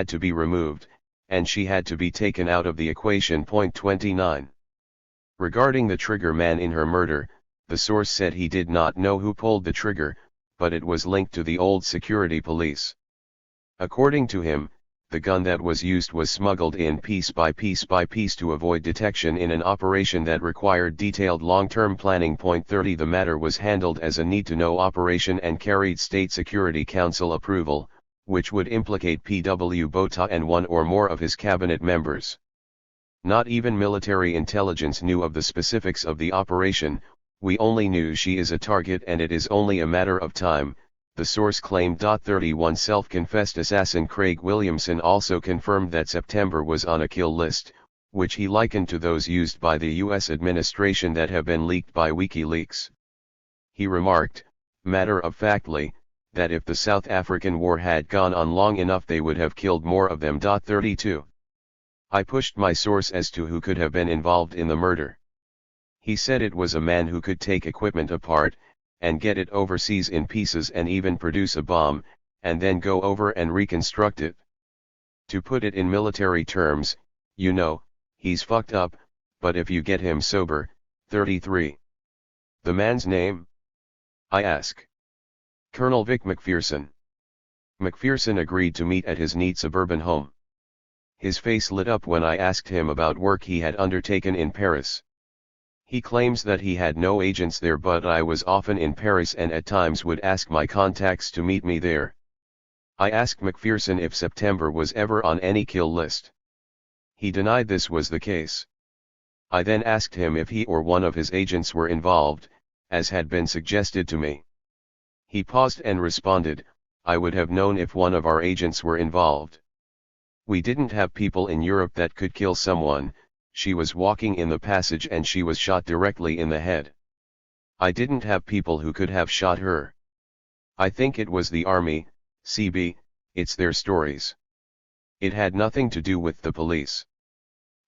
to be removed, and she had to be taken out of the equation. 29. Regarding the trigger man in her murder, the source said he did not know who pulled the trigger, but it was linked to the old security police. According to him, the gun that was used was smuggled in piece by piece to avoid detection in an operation that required detailed long-term planning. 30 The matter was handled as a need-to-know operation and carried State Security Council approval, which would implicate P.W. Botha and one or more of his cabinet members. Not even military intelligence knew of the specifics of the operation. We only knew she is a target and it is only a matter of time, the source claimed. 31 Self-confessed assassin Craig Williamson also confirmed that September was on a kill list, which he likened to those used by the U.S. administration that have been leaked by WikiLeaks. He remarked, matter-of-factly, that if the South African war had gone on long enough they would have killed more of them. 32. I pushed my source as to who could have been involved in the murder. He said it was a man who could take equipment apart, and get it overseas in pieces and even produce a bomb, and then go over and reconstruct it. To put it in military terms, you know, he's fucked up, but if you get him sober. 33. The man's name? I ask. Colonel Vic McPherson. McPherson agreed to meet at his neat suburban home. His face lit up when I asked him about work he had undertaken in Paris. He claims that he had no agents there, but I was often in Paris and at times would ask my contacts to meet me there. I asked McPherson if September was ever on any kill list. He denied this was the case. I then asked him if he or one of his agents were involved, as had been suggested to me. He paused and responded, I would have known if one of our agents were involved. We didn't have people in Europe that could kill someone. She was walking in the passage and she was shot directly in the head. I didn't have people who could have shot her. I think it was the army, CB, it's their stories. It had nothing to do with the police.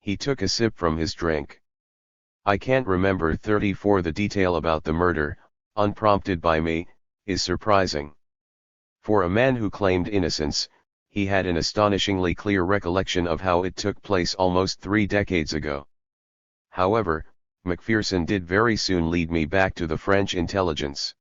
He took a sip from his drink. I can't remember 34. The detail about the murder, unprompted by me, is surprising. For a man who claimed innocence, he had an astonishingly clear recollection of how it took place almost 3 decades ago. However, Macpherson did very soon lead me back to the French intelligence.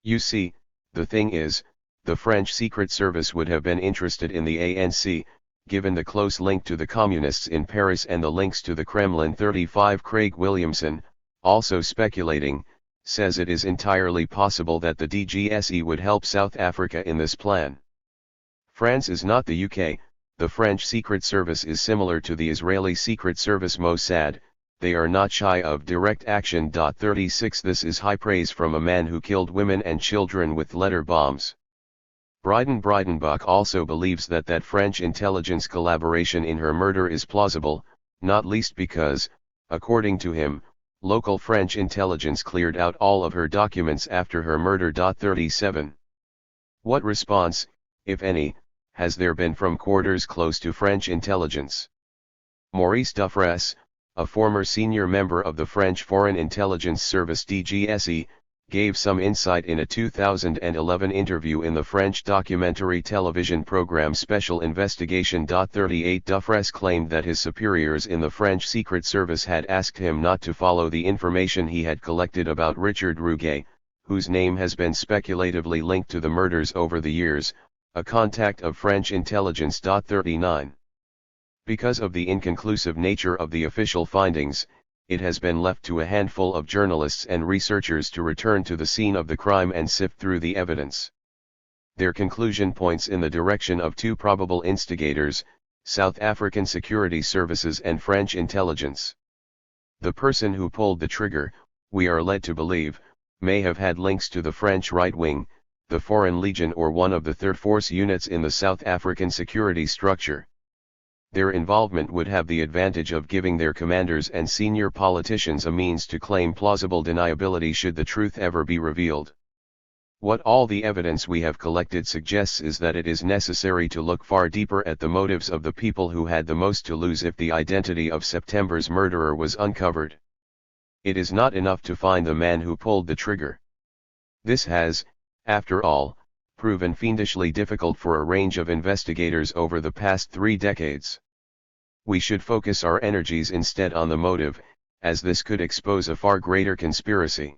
You see, the thing is, the French Secret Service would have been interested in the ANC, given the close link to the communists in Paris and the links to the Kremlin. 35 Craig Williamson, also speculating, says it is entirely possible that the DGSE would help South Africa in this plan. France is not the UK, the French Secret Service is similar to the Israeli Secret Service Mossad, they are not shy of direct action. 36 This is high praise from a man who killed women and children with letter bombs. Breidenbach also believes that French intelligence collaboration in her murder is plausible, not least because, according to him, local French intelligence cleared out all of her documents after her murder. 37 What response, if any, has there been from quarters close to French intelligence? Maurice Dufresne, a former senior member of the French Foreign Intelligence Service DGSE, gave some insight in a 2011 interview in the French documentary television program Special Investigation. 38 Dufresne claimed that his superiors in the French Secret Service had asked him not to follow the information he had collected about Richard Rouget, whose name has been speculatively linked to the murders over the years, a contact of French intelligence. 39 Because of the inconclusive nature of the official findings, it has been left to a handful of journalists and researchers to return to the scene of the crime and sift through the evidence. Their conclusion points in the direction of 2 probable instigators, South African security services and French intelligence. The person who pulled the trigger, we are led to believe, may have had links to the French right wing, the Foreign Legion or one of the Third Force units in the South African security structure. Their involvement would have the advantage of giving their commanders and senior politicians a means to claim plausible deniability should the truth ever be revealed. What all the evidence we have collected suggests is that it is necessary to look far deeper at the motives of the people who had the most to lose if the identity of September's murderer was uncovered. It is not enough to find the man who pulled the trigger. This has, after all, proven fiendishly difficult for a range of investigators over the past 3 decades. We should focus our energies instead on the motive, as this could expose a far greater conspiracy.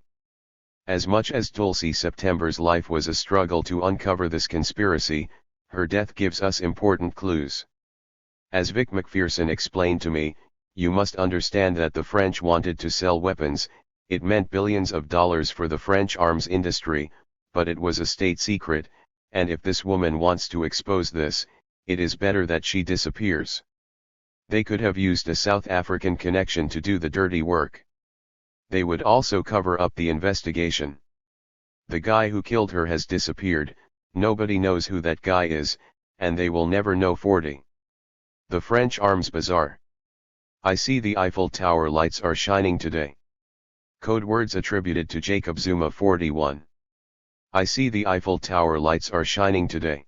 As much as Tulsi September's life was a struggle to uncover this conspiracy, her death gives us important clues. As Vic Macpherson explained to me, you must understand that the French wanted to sell weapons, it meant billions of dollars for the French arms industry, but it was a state secret, and if this woman wants to expose this, it is better that she disappears. They could have used a South African connection to do the dirty work. They would also cover up the investigation. The guy who killed her has disappeared, nobody knows who that guy is, and they will never know. 40. The French Arms Bazaar. I see the Eiffel Tower lights are shining today. Code words attributed to Jacob Zuma. 41. I see the Eiffel Tower lights are shining today.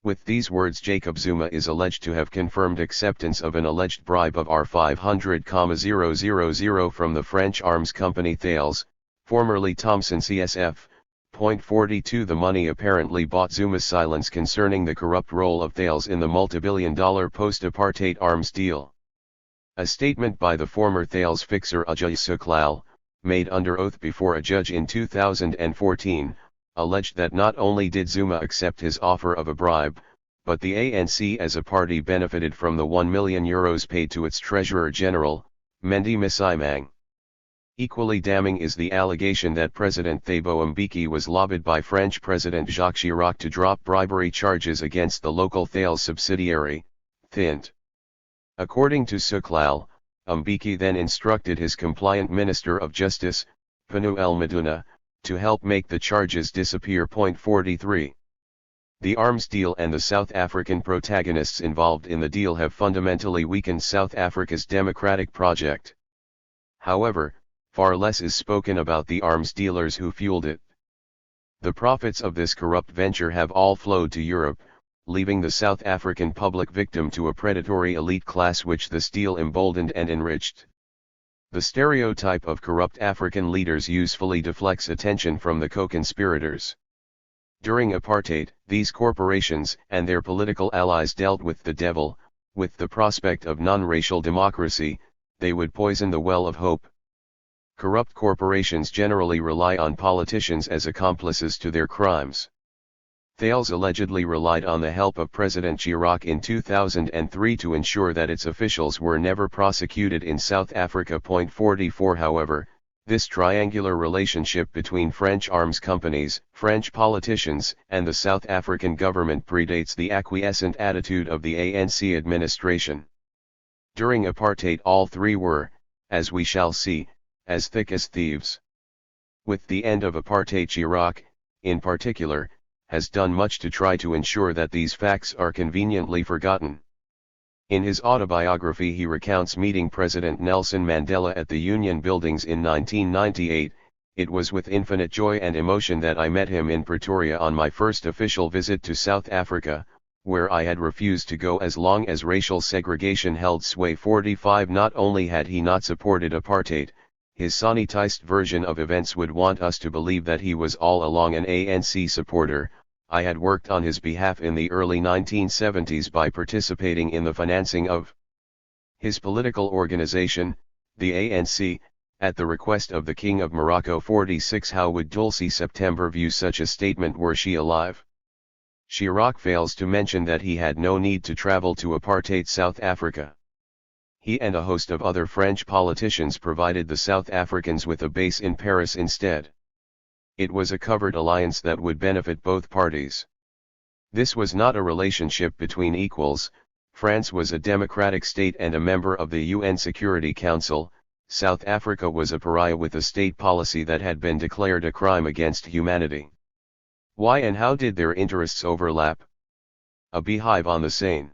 With these words, Jacob Zuma is alleged to have confirmed acceptance of an alleged bribe of R500,000 from the French arms company Thales, formerly Thomson CSF. 42 The money apparently bought Zuma's silence concerning the corrupt role of Thales in the multibillion-dollar post-apartheid arms deal. A statement by the former Thales fixer Ajay Suklal, made under oath before a judge in 2014, alleged that not only did Zuma accept his offer of a bribe, but the ANC as a party benefited from the €1 million paid to its Treasurer General, Mendy Msimang. Equally damning is the allegation that President Thabo Mbeki was lobbied by French President Jacques Chirac to drop bribery charges against the local Thales subsidiary, Thint. According to Suklal, Mbeki then instructed his compliant Minister of Justice, Panu El Maduna, to help make the charges disappear. 43. The arms deal and the South African protagonists involved in the deal have fundamentally weakened South Africa's democratic project. However, far less is spoken about the arms dealers who fueled it. The profits of this corrupt venture have all flowed to Europe, leaving the South African public victim to a predatory elite class which this deal emboldened and enriched. The stereotype of corrupt African leaders usefully deflects attention from the co-conspirators. During apartheid, these corporations and their political allies dealt with the devil. With the prospect of non-racial democracy, they would poison the well of hope. Corrupt corporations generally rely on politicians as accomplices to their crimes. Thales allegedly relied on the help of President Chirac in 2003 to ensure that its officials were never prosecuted in South Africa. 44 However, this triangular relationship between French arms companies, French politicians, and the South African government predates the acquiescent attitude of the ANC administration. During apartheid all three were, as we shall see, as thick as thieves. With the end of apartheid, Chirac, in particular, has done much to try to ensure that these facts are conveniently forgotten. In his autobiography he recounts meeting President Nelson Mandela at the Union Buildings in 1998, "It was with infinite joy and emotion that I met him in Pretoria on my first official visit to South Africa, where I had refused to go as long as racial segregation held sway." 45 Not only had he not supported apartheid, his sanitized version of events would want us to believe that he was all along an ANC supporter. "I had worked on his behalf in the early 1970s by participating in the financing of his political organization, the ANC, at the request of the King of Morocco." 46 How would Dulcie September view such a statement were she alive? Chirac fails to mention that he had no need to travel to apartheid South Africa. He and a host of other French politicians provided the South Africans with a base in Paris instead. It was a covert alliance that would benefit both parties. This was not a relationship between equals. France was a democratic state and a member of the UN Security Council. South Africa was a pariah with a state policy that had been declared a crime against humanity. Why and how did their interests overlap? A beehive on the Seine.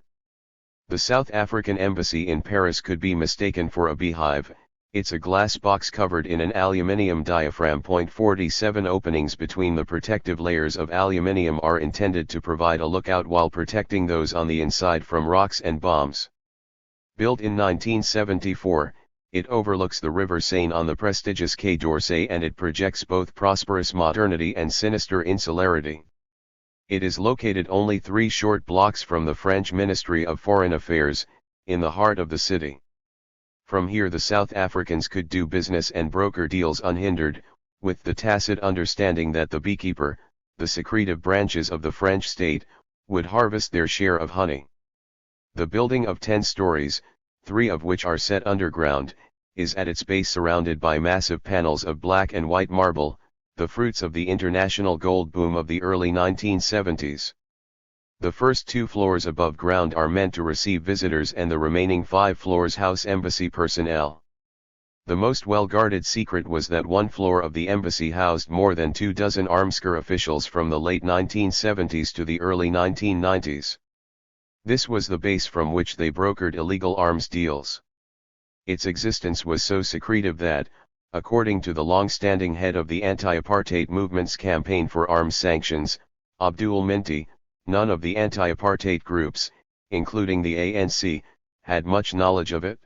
The South African embassy in Paris could be mistaken for a beehive. It's a glass box covered in an aluminium diaphragm. 47 Openings between the protective layers of aluminium are intended to provide a lookout while protecting those on the inside from rocks and bombs. Built in 1974, it overlooks the River Seine on the prestigious Quai d'Orsay and it projects both prosperous modernity and sinister insularity. It is located only 3 short blocks from the French Ministry of Foreign Affairs, in the heart of the city. From here the South Africans could do business and broker deals unhindered, with the tacit understanding that the beekeeper, the secretive branches of the French state, would harvest their share of honey. The building of 10 stories, 3 of which are set underground, is at its base surrounded by massive panels of black and white marble, the fruits of the international gold boom of the early 1970s. The first 2 floors above ground are meant to receive visitors and the remaining 5 floors house embassy personnel. The most well-guarded secret was that 1 floor of the embassy housed more than 24 Armscor officials from the late 1970s to the early 1990s. This was the base from which they brokered illegal arms deals. Its existence was so secretive that, according to the long-standing head of the anti-apartheid movement's campaign for arms sanctions, Abdul Minty, none of the anti-apartheid groups, including the ANC, had much knowledge of it.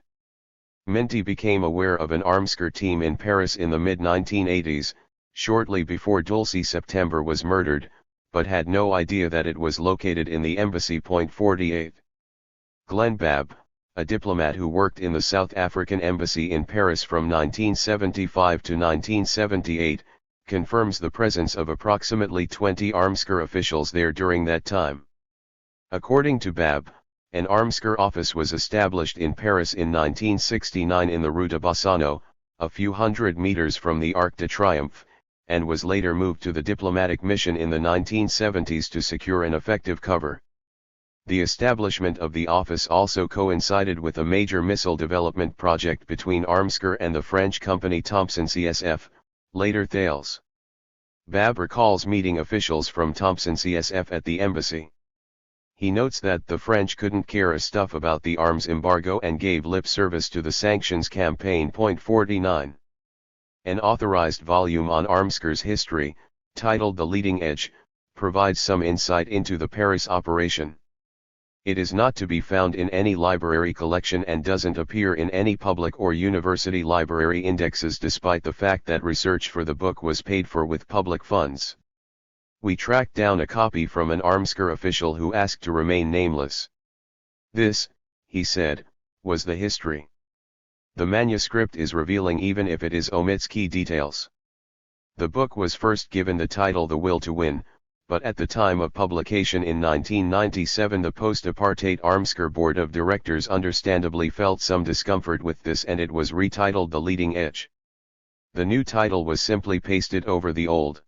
Minty became aware of an Armscor team in Paris in the mid-1980s, shortly before Dulcie September was murdered, but had no idea that it was located in the embassy. 48. Glenn Babb, a diplomat who worked in the South African embassy in Paris from 1975 to 1978, confirms the presence of approximately 20 Armscor officials there during that time. According to Babb, an Armscor office was established in Paris in 1969 in the Rue de Bassano, a few hundred meters from the Arc de Triomphe, and was later moved to the diplomatic mission in the 1970s to secure an effective cover. The establishment of the office also coincided with a major missile development project between Armscor and the French company Thomson CSF, later Thales. Babb recalls meeting officials from Thomson CSF at the embassy. He notes that the French couldn't care a stuff about the arms embargo and gave lip service to the sanctions campaign. 49. An authorized volume on Armscor's history, titled The Leading Edge, provides some insight into the Paris operation. It is not to be found in any library collection and doesn't appear in any public or university library indexes, despite the fact that research for the book was paid for with public funds. We tracked down a copy from an Armscor official who asked to remain nameless. This, he said, was the history. The manuscript is revealing even if it omits key details. The book was first given the title The Will to Win, but at the time of publication in 1997 the post-apartheid Armscor board of directors understandably felt some discomfort with this and it was retitled The Leading Edge. The new title was simply pasted over the old.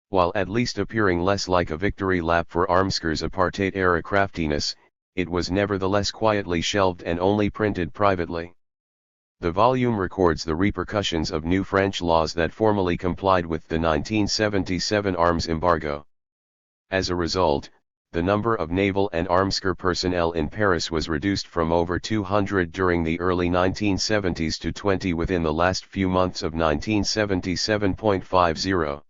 While at least appearing less like a victory lap for Armscor's apartheid-era craftiness, it was nevertheless quietly shelved and only printed privately. The volume records the repercussions of new French laws that formally complied with the 1977 arms embargo. As a result, the number of naval and Armscor personnel in Paris was reduced from over 200 during the early 1970s to 20 within the last few months of 1977.50.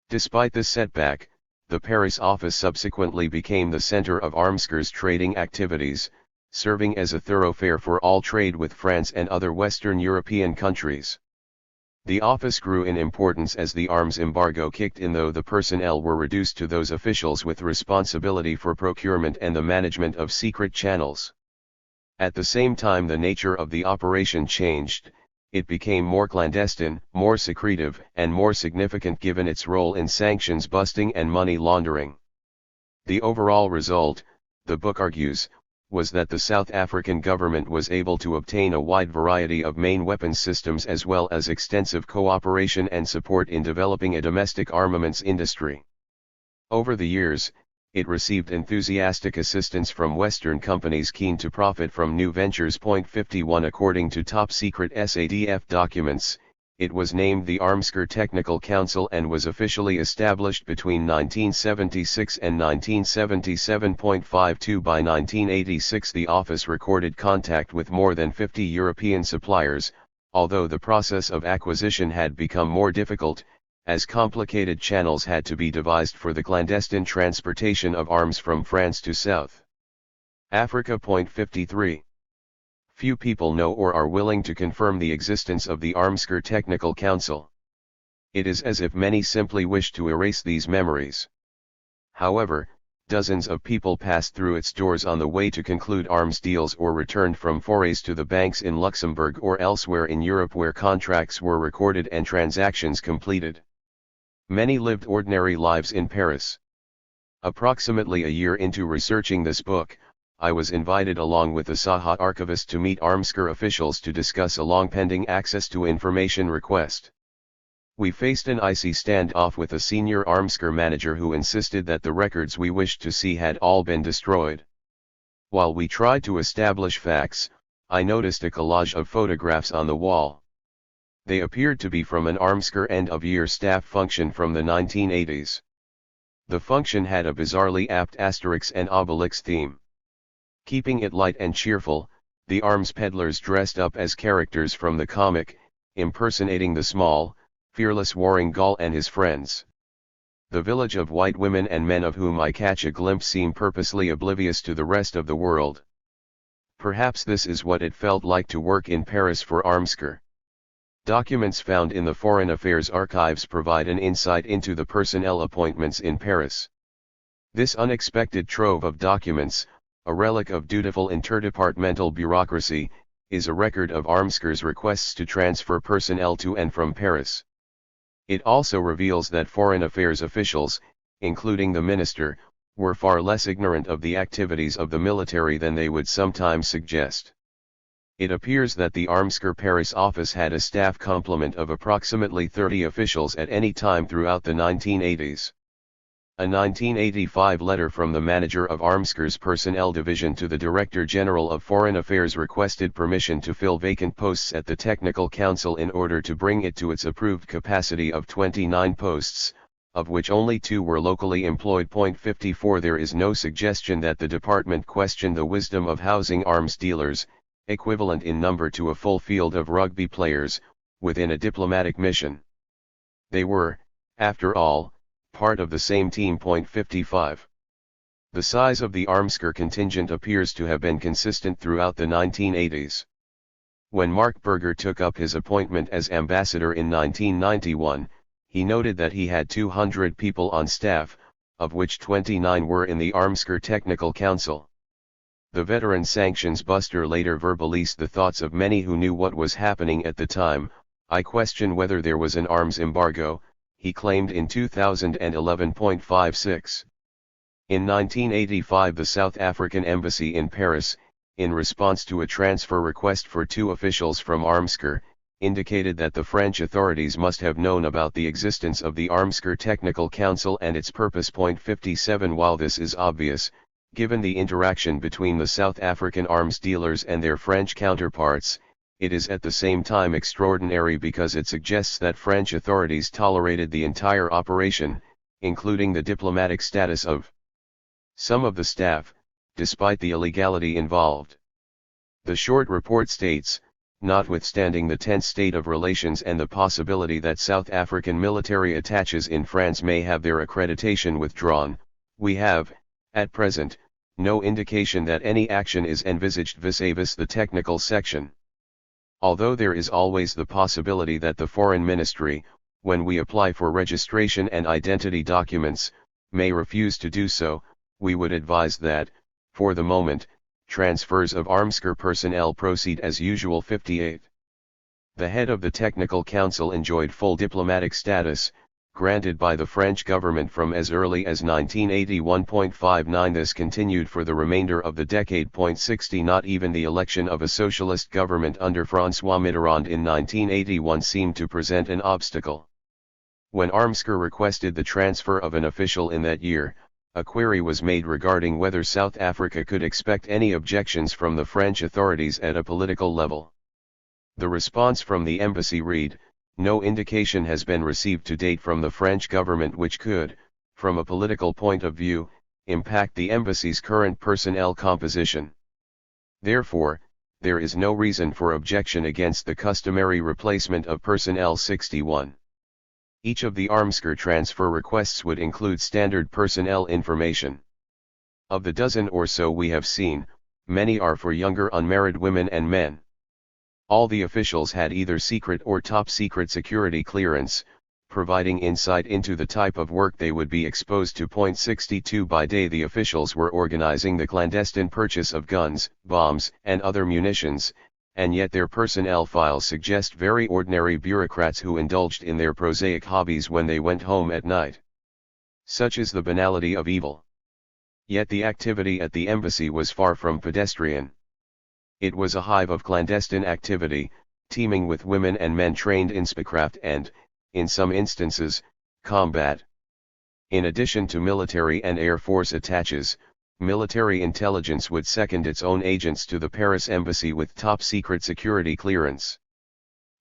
Despite this setback, the Paris office subsequently became the center of Armscor's trading activities, serving as a thoroughfare for all trade with France and other Western European countries. The office grew in importance as the arms embargo kicked in, though the personnel were reduced to those officials with responsibility for procurement and the management of secret channels. At the same time the nature of the operation changed, it became more clandestine, more secretive, and more significant given its role in sanctions busting and money laundering. The overall result, the book argues, was that the South African government was able to obtain a wide variety of main weapons systems as well as extensive cooperation and support in developing a domestic armaments industry. Over the years, it received enthusiastic assistance from Western companies keen to profit from new ventures. 51 According to top-secret SADF documents, it was named the Armscor Technical Council and was officially established between 1976 and 1977.52. By 1986 the office recorded contact with more than 50 European suppliers, although the process of acquisition had become more difficult, as complicated channels had to be devised for the clandestine transportation of arms from France to South Africa. 53. Few people know or are willing to confirm the existence of the Armscor Technical Council. It is as if many simply wish to erase these memories. However, dozens of people passed through its doors on the way to conclude arms deals or returned from forays to the banks in Luxembourg or elsewhere in Europe where contracts were recorded and transactions completed. Many lived ordinary lives in Paris. Approximately a year into researching this book, I was invited along with the Saha archivist to meet Armscor officials to discuss a long-pending access to information request. We faced an icy standoff with a senior Armscor manager who insisted that the records we wished to see had all been destroyed. While we tried to establish facts, I noticed a collage of photographs on the wall. They appeared to be from an Armscor end-of-year staff function from the 1980s. The function had a bizarrely apt Asterix and Obelix theme. Keeping it light and cheerful, the arms peddlers dressed up as characters from the comic, impersonating the small, fearless warring Gaul and his friends. The village of white women and men of whom I catch a glimpse seem purposely oblivious to the rest of the world. Perhaps this is what it felt like to work in Paris for Armscor. Documents found in the Foreign Affairs archives provide an insight into the personnel appointments in Paris. This unexpected trove of documents, a relic of dutiful interdepartmental bureaucracy, is a record of Armscor's requests to transfer personnel to and from Paris. It also reveals that foreign affairs officials, including the minister, were far less ignorant of the activities of the military than they would sometimes suggest. It appears that the Armscor Paris office had a staff complement of approximately 30 officials at any time throughout the 1980s. A 1985 letter from the manager of Armscor's Personnel Division to the Director General of Foreign Affairs requested permission to fill vacant posts at the Technical Council in order to bring it to its approved capacity of 29 posts, of which only 2 were locally employed. 54 There is no suggestion that the department questioned the wisdom of housing arms dealers, equivalent in number to a full field of rugby players, within a diplomatic mission. They were, after all, part of the same team. 55. The size of the Armsker contingent appears to have been consistent throughout the 1980s. When Mark Berger took up his appointment as ambassador in 1991, he noted that he had 200 people on staff, of which 29 were in the Armsker Technical Council. The veteran sanctions buster later verbalized the thoughts of many who knew what was happening at the time. "I question whether there was an arms embargo," he claimed in 2011.56. In 1985, the South African Embassy in Paris, in response to a transfer request for 2 officials from Armsker, indicated that the French authorities must have known about the existence of the Armsker Technical Council and its purpose. 57. While this is obvious, given the interaction between the South African arms dealers and their French counterparts, it is at the same time extraordinary because it suggests that French authorities tolerated the entire operation, including the diplomatic status of some of the staff, despite the illegality involved. The short report states, notwithstanding the tense state of relations and the possibility that South African military attaches in France may have their accreditation withdrawn, we have, at present, no indication that any action is envisaged vis-a-vis the technical section. Although there is always the possibility that the Foreign Ministry, when we apply for registration and identity documents, may refuse to do so, we would advise that, for the moment, transfers of Armsker personnel proceed as usual. 58. The head of the Technical Council enjoyed full diplomatic status, granted by the French government from as early as 1981.59. This continued for the remainder of the decade. 60. Not even the election of a socialist government under François Mitterrand in 1981 seemed to present an obstacle. When Armsker requested the transfer of an official in that year, a query was made regarding whether South Africa could expect any objections from the French authorities at a political level. The response from the embassy read, "No indication has been received to date from the French government which could, from a political point of view, impact the embassy's current personnel composition. Therefore, there is no reason for objection against the customary replacement of personnel." 61. Each of the Armsker transfer requests would include standard personnel information. Of the dozen or so we have seen, many are for younger unmarried women and men. All the officials had either secret or top-secret security clearance, providing insight into the type of work they would be exposed to. 62. By day the officials were organizing the clandestine purchase of guns, bombs, and other munitions, and yet their personnel files suggest very ordinary bureaucrats who indulged in their prosaic hobbies when they went home at night. Such is the banality of evil. Yet the activity at the embassy was far from pedestrian. It was a hive of clandestine activity, teeming with women and men trained in spycraft and, in some instances, combat. In addition to military and air force attaches, military intelligence would second its own agents to the Paris embassy with top-secret security clearance.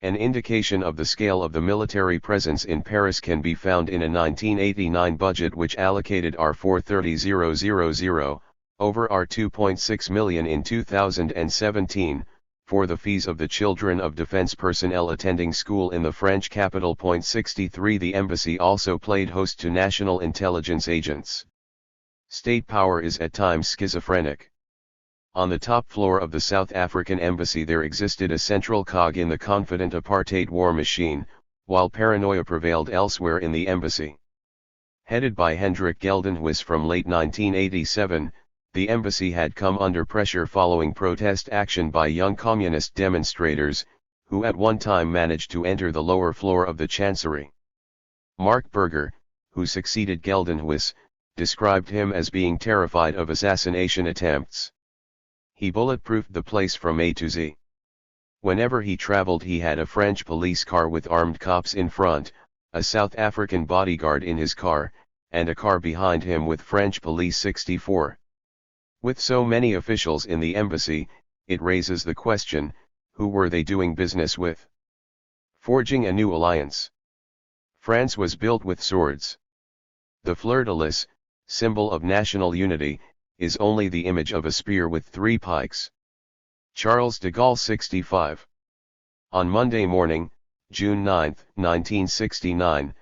An indication of the scale of the military presence in Paris can be found in a 1989 budget which allocated R430,000, over R2.6 million in 2017, for the fees of the children of defense personnel attending school in the French capital. 63. The embassy also played host to national intelligence agents. State power is at times schizophrenic. On the top floor of the South African embassy there existed a central cog in the confident apartheid war machine, while paranoia prevailed elsewhere in the embassy. Headed by Hendrik Geldenhuys from late 1987, the embassy had come under pressure following protest action by young communist demonstrators, who at one time managed to enter the lower floor of the chancery. Mark Berger, who succeeded Geldenhuys, described him as being terrified of assassination attempts. He bulletproofed the place from A to Z. Whenever he traveled he had a French police car with armed cops in front, a South African bodyguard in his car, and a car behind him with French police. 64. With so many officials in the embassy, it raises the question, who were they doing business with? Forging a new alliance. France was built with swords. The fleur-de-lis, symbol of national unity, is only the image of a spear with 3 pikes. Charles de Gaulle. 65. On Monday morning, June 9, 1969,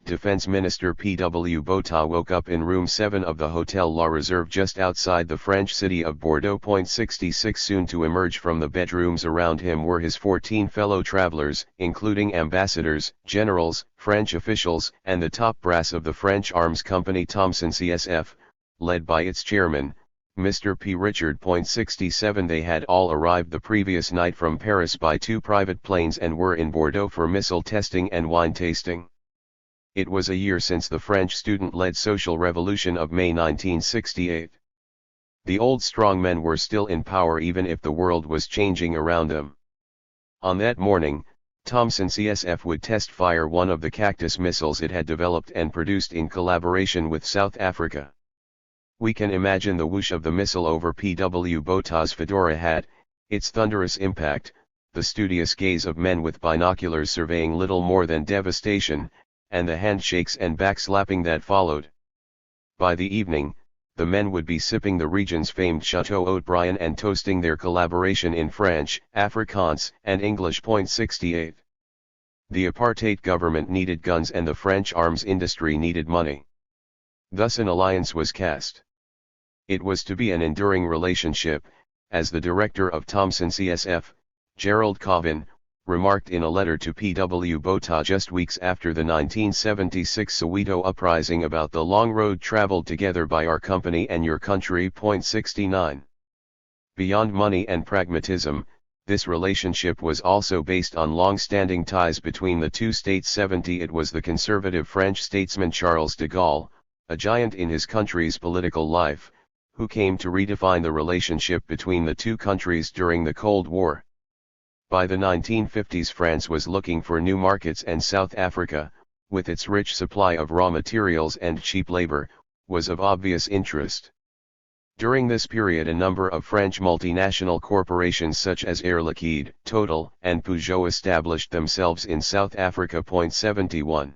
Defense Minister P.W. Botha woke up in room 7 of the Hotel La Reserve just outside the French city of Bordeaux. 66 Soon to emerge from the bedrooms around him were his 14 fellow travelers, including ambassadors, generals, French officials, and the top brass of the French arms company Thomson CSF, led by its chairman, Mr. P. Richard. 67 They had all arrived the previous night from Paris by 2 private planes and were in Bordeaux for missile testing and wine tasting. It was a year since the French student-led social revolution of May 1968. The old strongmen were still in power even if the world was changing around them. On that morning, Thomson CSF would test fire one of the Cactus missiles it had developed and produced in collaboration with South Africa. We can imagine the whoosh of the missile over P.W. Botha's fedora hat, its thunderous impact, the studious gaze of men with binoculars surveying little more than devastation, and the handshakes and backslapping that followed. By the evening, the men would be sipping the region's famed Chateau Haut-Brion and toasting their collaboration in French, Afrikaans, and English. 68. The apartheid government needed guns and the French arms industry needed money. Thus an alliance was cast. It was to be an enduring relationship, as the director of Thomson CSF, Gerald Coven, remarked in a letter to P.W. Botha just weeks after the 1976 Soweto uprising about the long road traveled together by our company and your country. 69. Beyond money and pragmatism, this relationship was also based on long-standing ties between the two states. 70 It was the conservative French statesman Charles de Gaulle, a giant in his country's political life, who came to redefine the relationship between the two countries during the Cold War. By the 1950s France was looking for new markets and South Africa, with its rich supply of raw materials and cheap labor, was of obvious interest. During this period a number of French multinational corporations such as Air Liquide, Total, and Peugeot established themselves in South Africa. 71.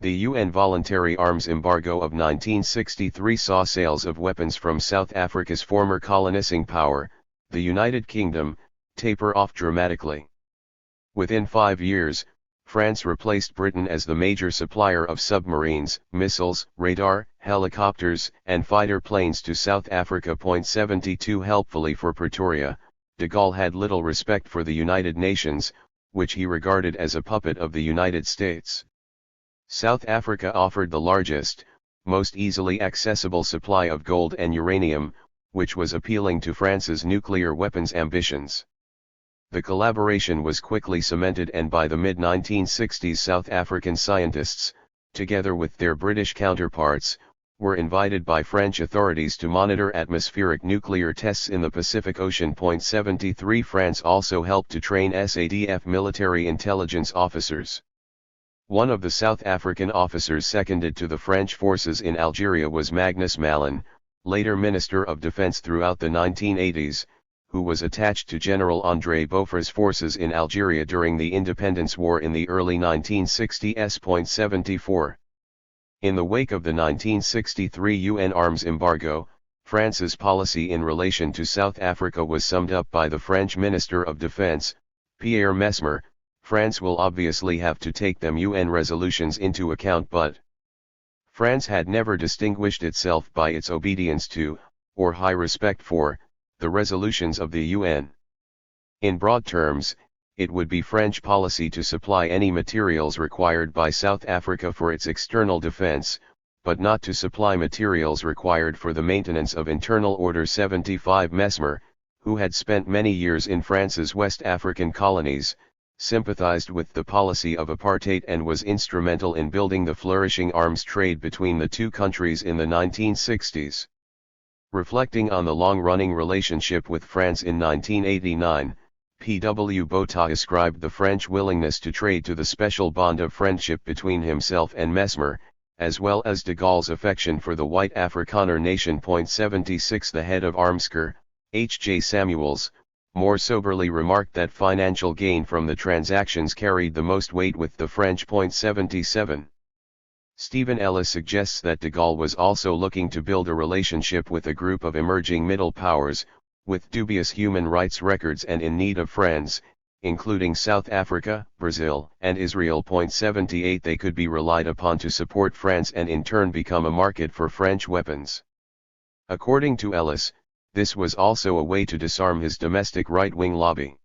The UN voluntary arms embargo of 1963 saw sales of weapons from South Africa's former colonizing power, the United Kingdom, taper off dramatically. Within 5 years, France replaced Britain as the major supplier of submarines, missiles, radar, helicopters, and fighter planes to South Africa. 72 Helpfully for Pretoria, de Gaulle had little respect for the United Nations, which he regarded as a puppet of the United States. South Africa offered the largest, most easily accessible supply of gold and uranium, which was appealing to France's nuclear weapons ambitions. The collaboration was quickly cemented, and by the mid-1960s South African scientists, together with their British counterparts, were invited by French authorities to monitor atmospheric nuclear tests in the Pacific Ocean. 73 France also helped to train SADF military intelligence officers. One of the South African officers seconded to the French forces in Algeria was Magnus Malan, later Minister of Defense throughout the 1980s, who was attached to General André Beaufre's forces in Algeria during the Independence War in the early 1960s. 74. In the wake of the 1963 UN arms embargo, France's policy in relation to South Africa was summed up by the French Minister of Defense, Pierre Mesmer: France will obviously have to take them UN resolutions into account, but France had never distinguished itself by its obedience to, or high respect for, the resolutions of the UN. In broad terms, it would be French policy to supply any materials required by South Africa for its external defense, but not to supply materials required for the maintenance of internal order. 75 Mesmer, who had spent many years in France's West African colonies, sympathized with the policy of apartheid and was instrumental in building the flourishing arms trade between the two countries in the 1960s. Reflecting on the long-running relationship with France in 1989, P.W. Botha ascribed the French willingness to trade to the special bond of friendship between himself and Mesmer, as well as de Gaulle's affection for the white Afrikaner nation. 76 The head of Armscor, H.J. Samuels, more soberly remarked that financial gain from the transactions carried the most weight with the French. 77. Stephen Ellis suggests that de Gaulle was also looking to build a relationship with a group of emerging middle powers, with dubious human rights records and in need of friends, including South Africa, Brazil, and Israel. 78 They could be relied upon to support France and in turn become a market for French weapons. According to Ellis, this was also a way to disarm his domestic right-wing lobby.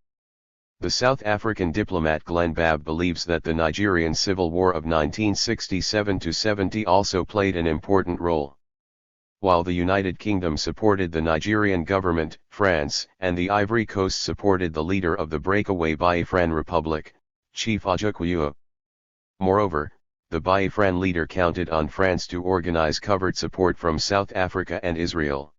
The South African diplomat Glenn Babb believes that the Nigerian Civil War of 1967–70 also played an important role. While the United Kingdom supported the Nigerian government, France and the Ivory Coast supported the leader of the breakaway Biafran Republic, Chief Ajikwu. Moreover, the Biafran leader counted on France to organize covert support from South Africa and Israel.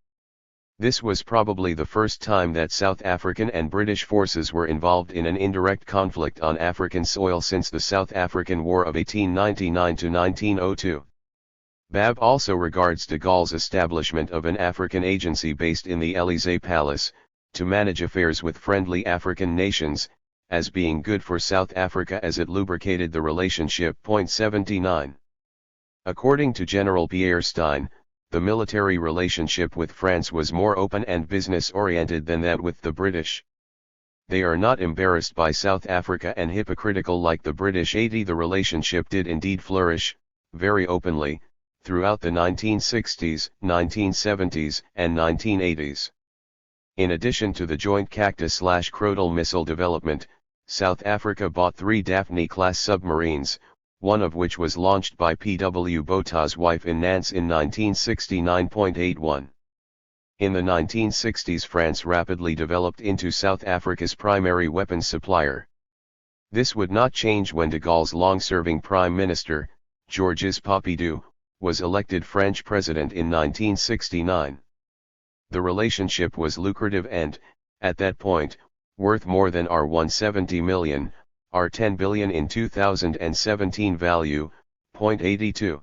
This was probably the first time that South African and British forces were involved in an indirect conflict on African soil since the South African War of 1899–1902. Babb also regards de Gaulle's establishment of an African agency based in the Élysée Palace, to manage affairs with friendly African nations, as being good for South Africa as it lubricated the relationship. 79. According to General Pierre Stein, the military relationship with France was more open and business-oriented than that with the British. They are not embarrassed by South Africa and hypocritical like the British. The relationship did indeed flourish, very openly, throughout the 1960s, 1970s, and 1980s. In addition to the joint Cactus/Crotale missile development, South Africa bought 3 Daphne-class submarines, one of which was launched by P.W. Botha's wife in Nantes in 1969.81. In the 1960s France rapidly developed into South Africa's primary weapons supplier. This would not change when de Gaulle's long-serving Prime Minister, Georges Pompidou, was elected French president in 1969. The relationship was lucrative and, at that point, worth more than R$170 million, R$10 billion in 2017 value. 82.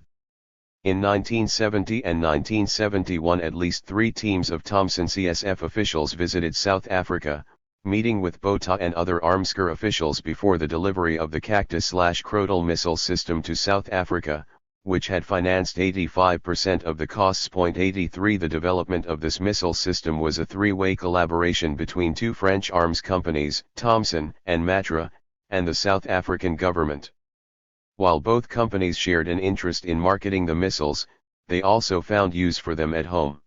In 1970 and 1971 at least 3 teams of Thomson CSF officials visited South Africa, meeting with Botha and other Armscor officials before the delivery of the Cactus/Crotale missile system to South Africa, which had financed 85% of the costs. 83 The development of this missile system was a 3-way collaboration between 2 French arms companies, Thomson and Matra, and the South African government. While both companies shared an interest in marketing the missiles, they also found use for them at home.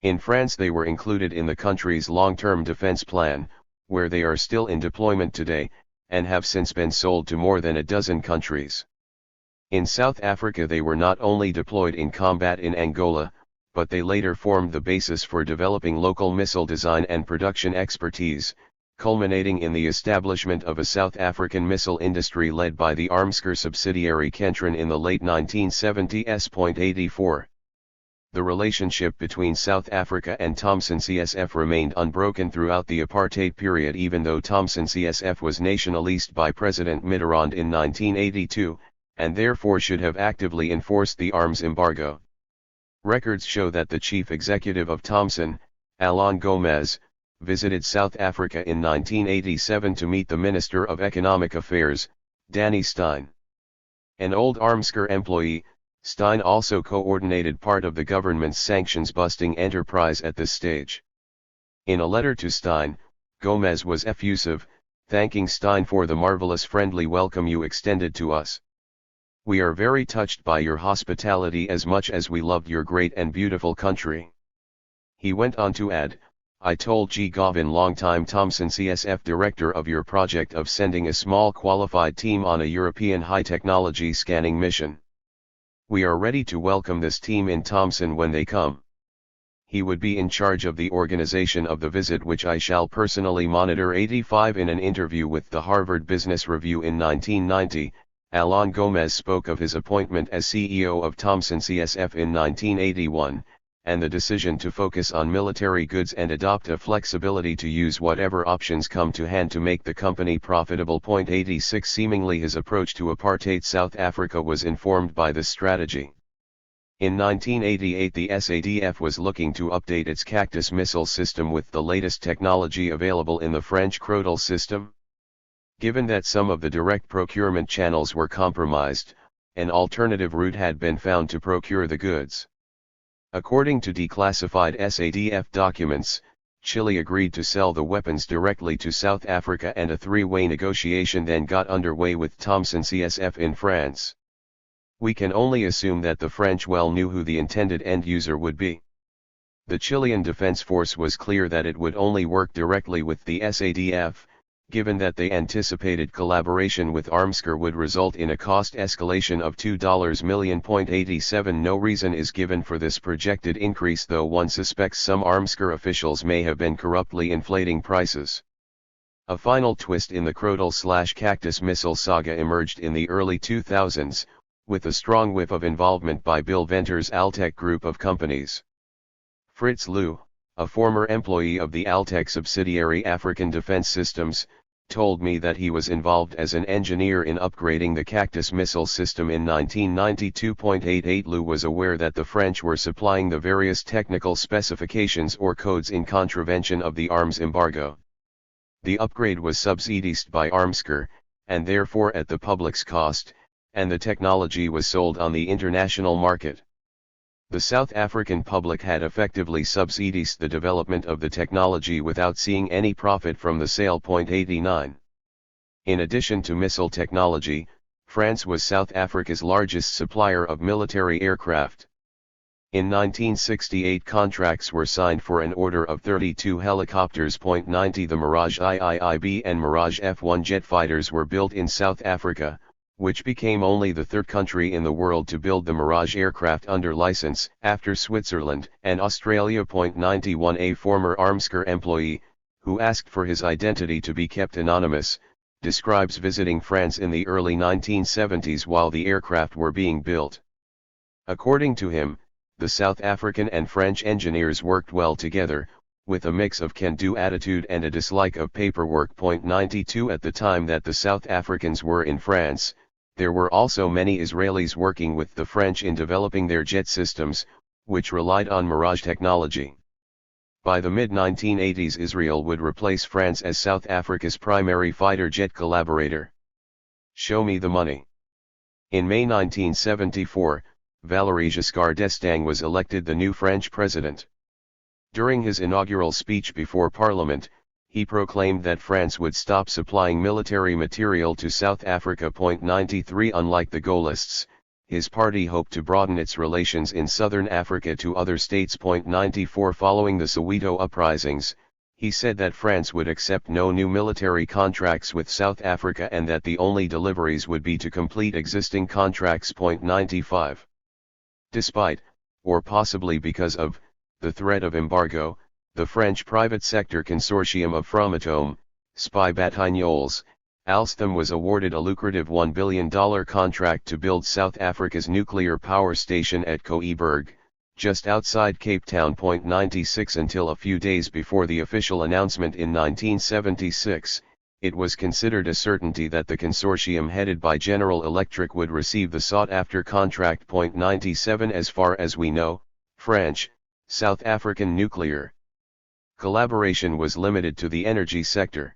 In France they were included in the country's long-term defense plan, where they are still in deployment today, and have since been sold to more than a dozen countries. In South Africa they were not only deployed in combat in Angola, but they later formed the basis for developing local missile design and production expertise, culminating in the establishment of a South African missile industry led by the Armscor subsidiary Kentron in the late 1970s. 84. The relationship between South Africa and Thomson CSF remained unbroken throughout the apartheid period, even though Thomson CSF was nationalised by President Mitterrand in 1982, and therefore should have actively enforced the arms embargo. Records show that the chief executive of Thomson, Alain Gomez, visited South Africa in 1987 to meet the Minister of Economic Affairs, Danny Stein. An old Armscor employee, Stein also coordinated part of the government's sanctions-busting enterprise at this stage. In a letter to Stein, Gomez was effusive, thanking Stein for the marvelous friendly welcome you extended to us. We are very touched by your hospitality as much as we loved your great and beautiful country. He went on to add, I told G. Govin, longtime Thomson CSF director, of your project of sending a small qualified team on a European high-technology scanning mission. We are ready to welcome this team in Thomson when they come. He would be in charge of the organization of the visit, which I shall personally monitor. 85 In an interview with the Harvard Business Review in 1990, Alain Gomez spoke of his appointment as CEO of Thomson CSF in 1981, and the decision to focus on military goods and adopt a flexibility to use whatever options come to hand to make the company profitable. 86 Seemingly his approach to apartheid South Africa was informed by this strategy. In 1988 the SADF was looking to update its Cactus missile system with the latest technology available in the French Crotale system. Given that some of the direct procurement channels were compromised, an alternative route had been found to procure the goods. According to declassified SADF documents, Chile agreed to sell the weapons directly to South Africa, and a three-way negotiation then got underway with Thomson CSF in France. We can only assume that the French well knew who the intended end user would be. The Chilean Defense Force was clear that it would only work directly with the SADF, given that they anticipated collaboration with Armscor would result in a cost escalation of $2 million.87. No reason is given for this projected increase, though one suspects some Armscor officials may have been corruptly inflating prices. A final twist in the Krotal/Cactus missile saga emerged in the early 2000s, with a strong whiff of involvement by Bill Venter's Altec group of companies. Fritz Liu, a former employee of the Altec subsidiary African Defense Systems, told me that he was involved as an engineer in upgrading the Cactus missile system in 1992.88. Liu was aware that the French were supplying the various technical specifications or codes in contravention of the arms embargo. The upgrade was subsidized by Armscor, and therefore at the public's cost, and the technology was sold on the international market. The South African public had effectively subsidized the development of the technology without seeing any profit from the sale. 89. In addition to missile technology, France was South Africa's largest supplier of military aircraft. In 1968, contracts were signed for an order of 32 helicopters. 90. The Mirage IIIB and Mirage F1 jet fighters were built in South Africa, which became only the third country in the world to build the Mirage aircraft under license, after Switzerland and Australia. 91. A former Armscor employee, who asked for his identity to be kept anonymous, describes visiting France in the early 1970s while the aircraft were being built. According to him, the South African and French engineers worked well together, with a mix of can-do attitude and a dislike of paperwork. 92. At the time that the South Africans were in France, there were also many Israelis working with the French in developing their jet systems, which relied on Mirage technology. By the mid-1980s, Israel would replace France as South Africa's primary fighter jet collaborator. Show me the money. In May 1974, Valéry Giscard d'Estaing was elected the new French president. During his inaugural speech before Parliament, he proclaimed that France would stop supplying military material to South Africa. 93. Unlike the Gaullists, his party hoped to broaden its relations in southern Africa to other states. 94. Following the Soweto uprisings, he said that France would accept no new military contracts with South Africa and that the only deliveries would be to complete existing contracts. 95. Despite, or possibly because of, the threat of embargo, the French private sector consortium of Framatome, Spy Batignolles, Alstom was awarded a lucrative $1 billion contract to build South Africa's nuclear power station at Koeberg, just outside Cape Town. 96. Until a few days before the official announcement in 1976, it was considered a certainty that the consortium headed by General Electric would receive the sought-after contract. 97. As far as we know, French, South African nuclear collaboration was limited to the energy sector.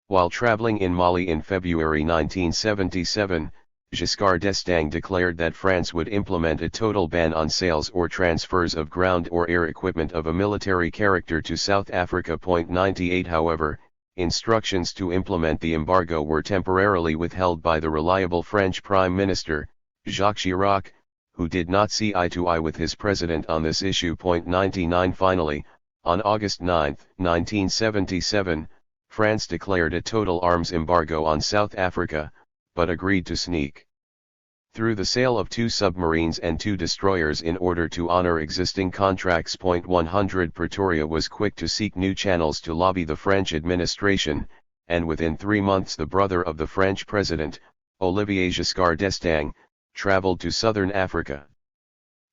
While traveling in Mali in February 1977, Giscard d'Estaing declared that France would implement a total ban on sales or transfers of ground or air equipment of a military character to South Africa. 98. However, instructions to implement the embargo were temporarily withheld by the reliable French Prime Minister, Jacques Chirac, who did not see eye to eye with his president on this issue. 99. Finally, on August 9, 1977, France declared a total arms embargo on South Africa, but agreed to sneak through the sale of 2 submarines and 2 destroyers in order to honor existing contracts. 100. Pretoria was quick to seek new channels to lobby the French administration, and within 3 months the brother of the French president, Olivier Giscard d'Estaing, traveled to southern Africa.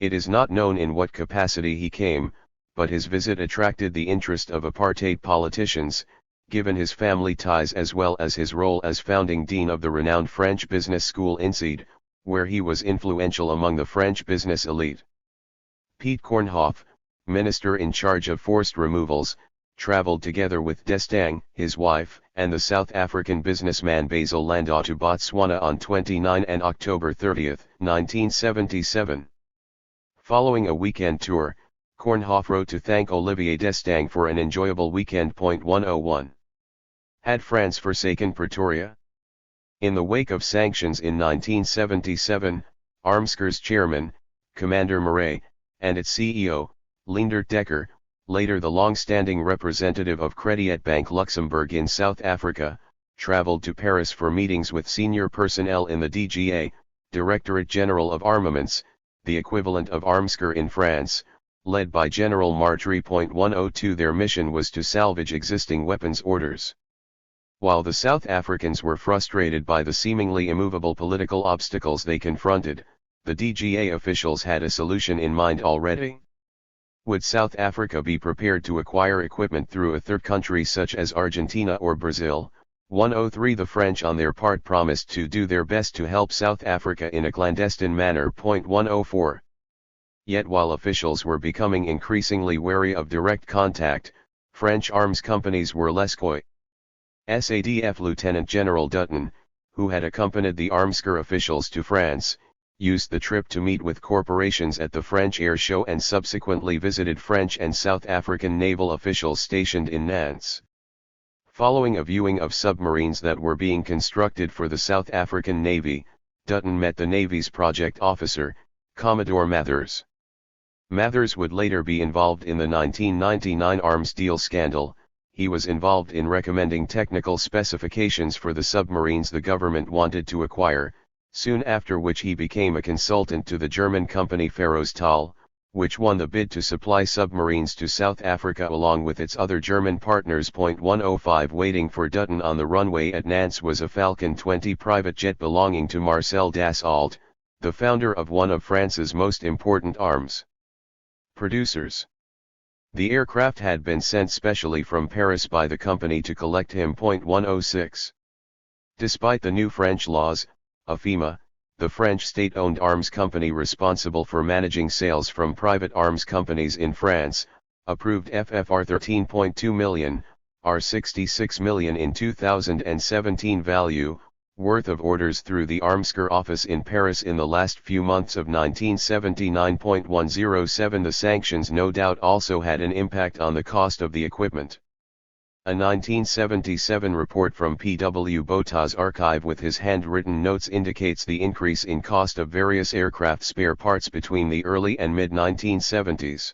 It is not known in what capacity he came, but his visit attracted the interest of apartheid politicians, given his family ties as well as his role as founding dean of the renowned French business school INSEAD, where he was influential among the French business elite. Piet Koornhof, minister in charge of forced removals, traveled together with d'Estaing, his wife, and the South African businessman Basil Landau to Botswana on 29 and October 30, 1977. Following a weekend tour, Kornhoff wrote to thank Olivier Destang for an enjoyable weekend. 101. Had France forsaken Pretoria? In the wake of sanctions in 1977, Armscur's chairman, Commander Marais, and its CEO, Leendert Dekker, later the long-standing representative of Credit Bank Luxembourg in South Africa, traveled to Paris for meetings with senior personnel in the DGA, Directorate General of Armaments, the equivalent of Armscur in France, led by General Martry. 102. Their mission was to salvage existing weapons orders. While the South Africans were frustrated by the seemingly immovable political obstacles they confronted, the DGA officials had a solution in mind already. Would South Africa be prepared to acquire equipment through a third country such as Argentina or Brazil? 103. The French on their part promised to do their best to help South Africa in a clandestine manner. 104. Yet while officials were becoming increasingly wary of direct contact, French arms companies were less coy. SADF Lieutenant General Dutton, who had accompanied the Armscur officials to France, used the trip to meet with corporations at the French Air Show and subsequently visited French and South African naval officials stationed in Nantes. Following a viewing of submarines that were being constructed for the South African Navy, Dutton met the Navy's project officer, Commodore Mathers. Mathers would later be involved in the 1999 arms deal scandal. He was involved in recommending technical specifications for the submarines the government wanted to acquire, soon after which he became a consultant to the German company Ferrostal, which won the bid to supply submarines to South Africa along with its other German partners. 105. Waiting for Dutton on the runway at Nantes was a Falcon 20 private jet belonging to Marcel Dassault, the founder of one of France's most important arms producers. The aircraft had been sent specially from Paris by the company to collect him. 106. Despite the new French laws, AFIMA, the French state-owned arms company responsible for managing sales from private arms companies in France, approved FFR 13.2 million, R66 million in 2017 value, worth of orders through the Armscur office in Paris in the last few months of 1979.107. The sanctions no doubt also had an impact on the cost of the equipment. A 1977 report from P.W. Botha's archive with his handwritten notes indicates the increase in cost of various aircraft spare parts between the early and mid-1970s.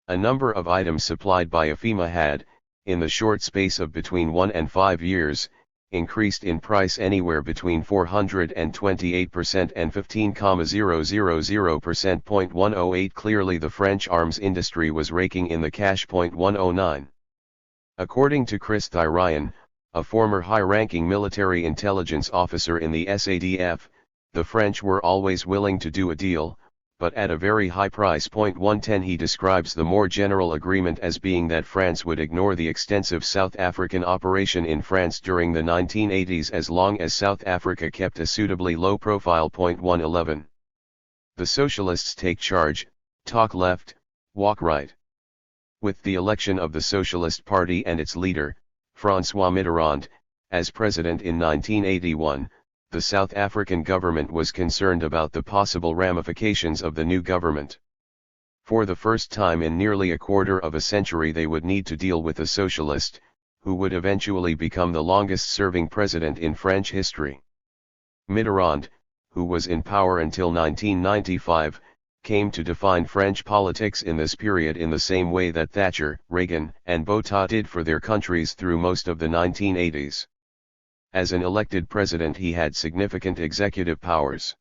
A number of items supplied by AFIMA had, in the short space of between 1 and 5 years, increased in price anywhere between 428% and 15,000%. 108. Clearly the French arms industry was raking in the cash. 109. According to Chris Thyrion, a former high-ranking military intelligence officer in the SADF, the French were always willing to do a deal, but at a very high price. 110. He describes the more general agreement as being that France would ignore the extensive South African operation in France during the 1980s as long as South Africa kept a suitably low profile. 111. The socialists take charge, talk left, walk right. With the election of the Socialist Party and its leader, François Mitterrand, as president in 1981, the South African government was concerned about the possible ramifications of the new government. For the first time in nearly a quarter of a century they would need to deal with a socialist, who would eventually become the longest-serving president in French history. Mitterrand, who was in power until 1995, came to define French politics in this period in the same way that Thatcher, Reagan, and Botha did for their countries through most of the 1980s. As an elected president he had significant executive powers.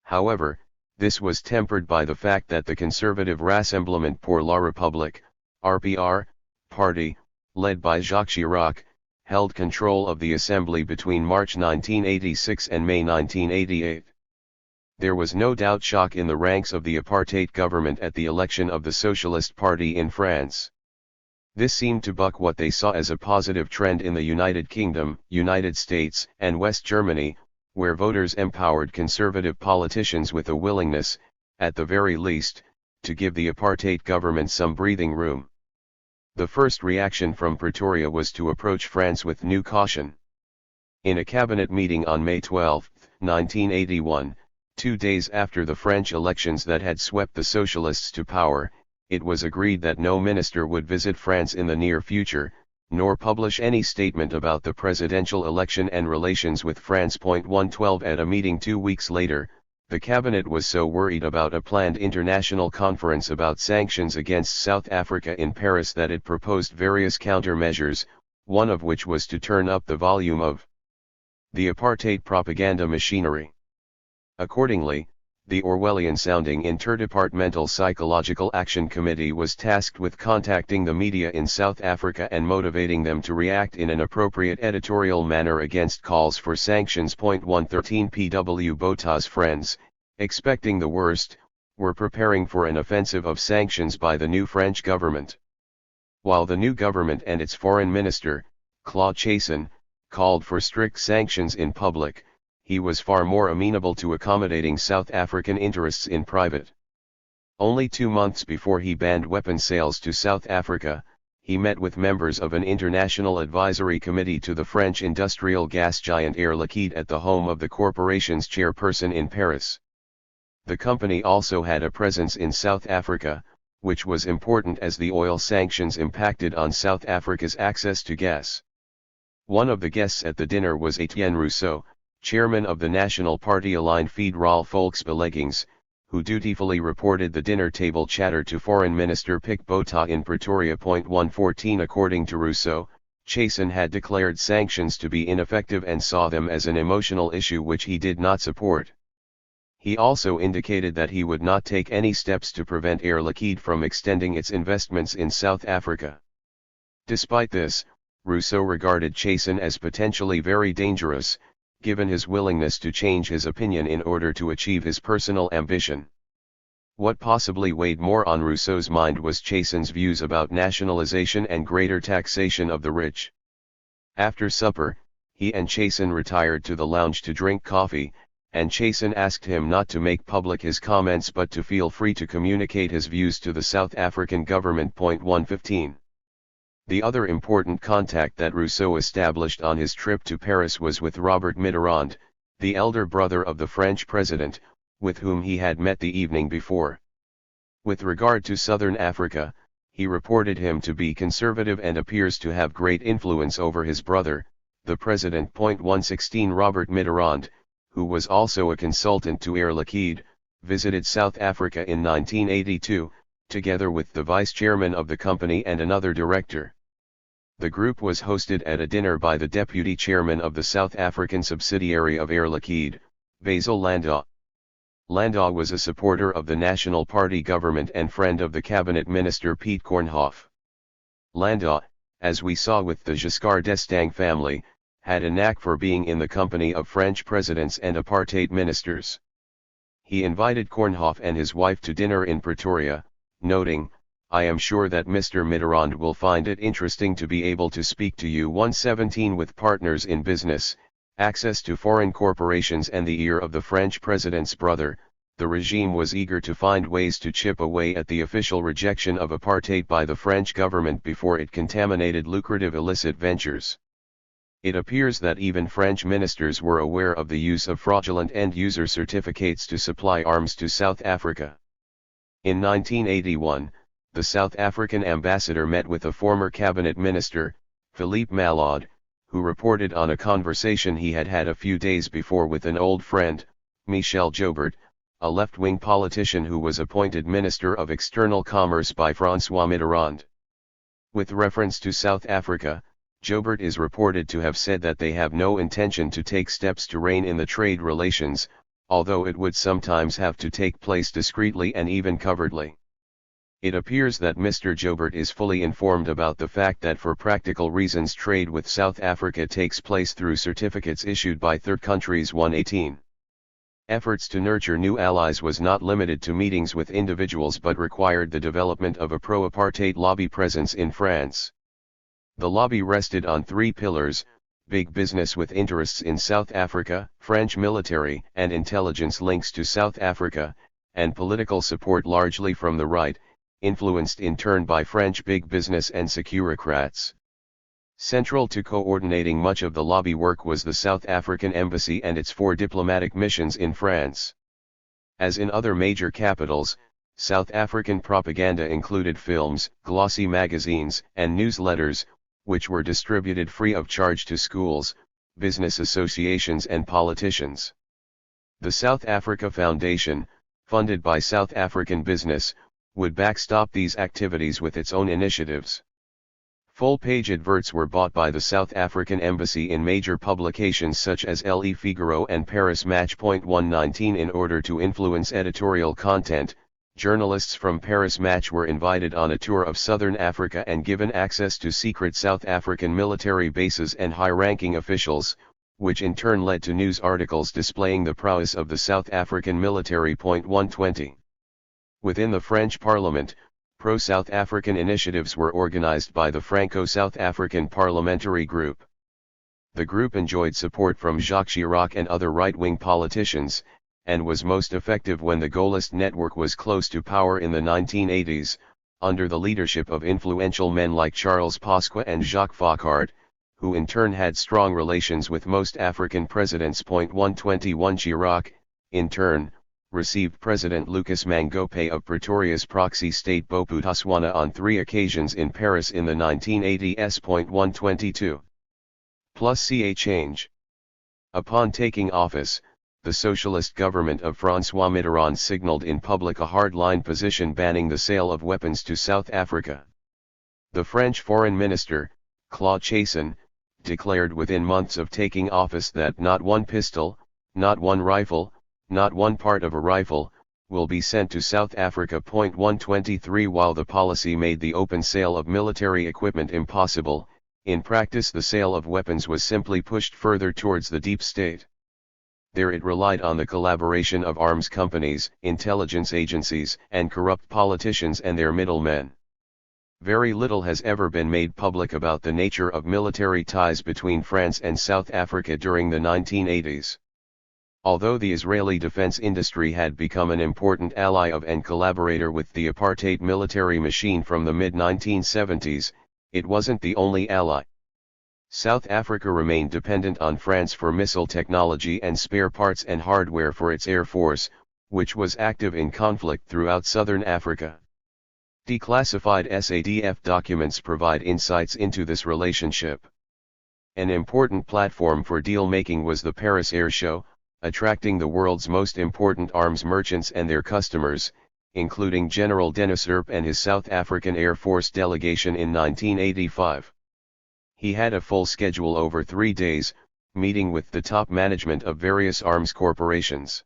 However, this was tempered by the fact that the conservative Rassemblement pour la République, RPR, party, led by Jacques Chirac, held control of the assembly between March 1986 and May 1988. There was no doubt shock in the ranks of the Apartheid government at the election of the Socialist Party in France. This seemed to buck what they saw as a positive trend in the United Kingdom, United States, and West Germany, where voters empowered conservative politicians with a willingness, at the very least, to give the apartheid government some breathing room. The first reaction from Pretoria was to approach France with new caution. In a cabinet meeting on May 12, 1981, 2 days after the French elections that had swept the socialists to power, it was agreed that no minister would visit France in the near future, nor publish any statement about the presidential election and relations with France. 112 At a meeting 2 weeks later, the cabinet was so worried about a planned international conference about sanctions against South Africa in Paris that it proposed various countermeasures, one of which was to turn up the volume of the apartheid propaganda machinery. Accordingly, the Orwellian-sounding Interdepartmental Psychological Action Committee was tasked with contacting the media in South Africa and motivating them to react in an appropriate editorial manner against calls for sanctions. 113 P.W. Botha's friends, expecting the worst, were preparing for an offensive of sanctions by the new French government. While the new government and its foreign minister, Claude Chassin, called for strict sanctions in public, he was far more amenable to accommodating South African interests in private. Only 2 months before he banned weapons sales to South Africa, he met with members of an international advisory committee to the French industrial gas giant Air Liquide at the home of the corporation's chairperson in Paris. The company also had a presence in South Africa, which was important as the oil sanctions impacted on South Africa's access to gas. One of the guests at the dinner was Etienne Rousseau, chairman of the National Party-aligned Federale Volksbeweging, who dutifully reported the dinner table chatter to Foreign Minister Pik Botha in Pretoria. 114 According to Rousseau, Chassin had declared sanctions to be ineffective and saw them as an emotional issue which he did not support. He also indicated that he would not take any steps to prevent Air Liquide from extending its investments in South Africa. Despite this, Rousseau regarded Chassin as potentially very dangerous, given his willingness to change his opinion in order to achieve his personal ambition. What possibly weighed more on Rousseau's mind was Chassin's views about nationalization and greater taxation of the rich. After supper, he and Chassin retired to the lounge to drink coffee, and Chassin asked him not to make public his comments but to feel free to communicate his views to the South African government. 115. The other important contact that Rousseau established on his trip to Paris was with Robert Mitterrand, the elder brother of the French president, with whom he had met the evening before. With regard to Southern Africa, he reported him to be conservative and appears to have great influence over his brother, the president. 116 Robert Mitterrand, who was also a consultant to Air Liquide, visited South Africa in 1982, together with the vice-chairman of the company and another director. The group was hosted at a dinner by the deputy chairman of the South African subsidiary of Air Liquide, Basil Landau. Landau was a supporter of the National Party government and friend of the cabinet minister Piet Koornhof. Landau, as we saw with the Giscard d'Estaing family, had a knack for being in the company of French presidents and apartheid ministers. He invited Koornhof and his wife to dinner in Pretoria, noting, "I am sure that Mr. Mitterrand will find it interesting to be able to speak to you." 117 With partners in business, access to foreign corporations and the ear of the French president's brother, the regime was eager to find ways to chip away at the official rejection of apartheid by the French government before it contaminated lucrative illicit ventures. It appears that even French ministers were aware of the use of fraudulent end-user certificates to supply arms to South Africa. In 1981, the South African ambassador met with a former cabinet minister, Philippe Malade, who reported on a conversation he had had a few days before with an old friend, Michel Joubert, a left-wing politician who was appointed Minister of External Commerce by François Mitterrand. With reference to South Africa, Joubert is reported to have said that they have no intention to take steps to rein in the trade relations, although it would sometimes have to take place discreetly and even covertly. It appears that Mr. Joubert is fully informed about the fact that for practical reasons trade with South Africa takes place through certificates issued by third countries. 118. Efforts to nurture new allies was not limited to meetings with individuals but required the development of a pro-apartheid lobby presence in France. The lobby rested on 3 pillars: big business with interests in South Africa, French military and intelligence links to South Africa, and political support largely from the right, influenced in turn by French big business and securocrats. Central to coordinating much of the lobby work was the South African Embassy and its 4 diplomatic missions in France. As in other major capitals, South African propaganda included films, glossy magazines, and newsletters, which were distributed free of charge to schools, business associations and politicians. The South Africa Foundation, funded by South African business, would backstop these activities with its own initiatives. Full-page adverts were bought by the South African Embassy in major publications such as Le Figaro and Paris Match. 119 In order to influence editorial content, journalists from Paris Match were invited on a tour of southern Africa and given access to secret South African military bases and high-ranking officials, which in turn led to news articles displaying the prowess of the South African military. 120 Within the French Parliament, pro-South African initiatives were organized by the Franco-South African Parliamentary Group. The group enjoyed support from Jacques Chirac and other right-wing politicians, and was most effective when the Gaullist network was close to power in the 1980s, under the leadership of influential men like Charles Pasqua and Jacques Foccart, who in turn had strong relations with most African presidents. 121 Chirac, in turn, received President Lucas Mangope of Pretoria's proxy state Bophuthatswana on 3 occasions in Paris in the 1980s. 122 Plus CA change. Upon taking office, the socialist government of François Mitterrand signaled in public a hard-line position banning the sale of weapons to South Africa. The French foreign minister, Claude Chassin, declared within months of taking office that not one pistol, not one rifle, not one part of a rifle, will be sent to South Africa. 123 While the policy made the open sale of military equipment impossible, in practice the sale of weapons was simply pushed further towards the deep state. There it relied on the collaboration of arms companies, intelligence agencies, and corrupt politicians and their middlemen. Very little has ever been made public about the nature of military ties between France and South Africa during the 1980s. Although the Israeli defense industry had become an important ally of and collaborator with the apartheid military machine from the mid-1970s, it wasn't the only ally. South Africa remained dependent on France for missile technology and spare parts and hardware for its air force, which was active in conflict throughout southern Africa. Declassified SADF documents provide insights into this relationship. An important platform for deal-making was the Paris Air Show, attracting the world's most important arms merchants and their customers, including General Deneserp and his South African Air Force delegation in 1985. He had a full schedule over 3 days, meeting with the top management of various arms corporations.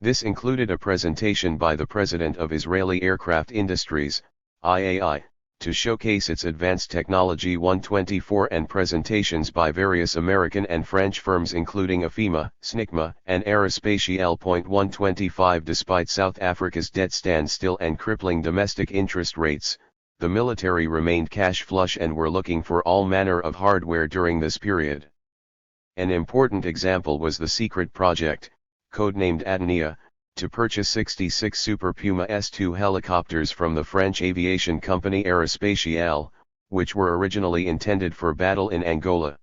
This included a presentation by the president of Israeli Aircraft Industries, IAI, to showcase its advanced technology. 124 And presentations by various American and French firms including AFIMA, SNICMA, and Aerospatiale. 125 Despite South Africa's debt standstill and crippling domestic interest rates, the military remained cash flush and were looking for all manner of hardware during this period. An important example was the secret project, codenamed Adenia, to purchase 66 Super Puma S-2 helicopters from the French aviation company Aerospatiale, which were originally intended for battle in Angola.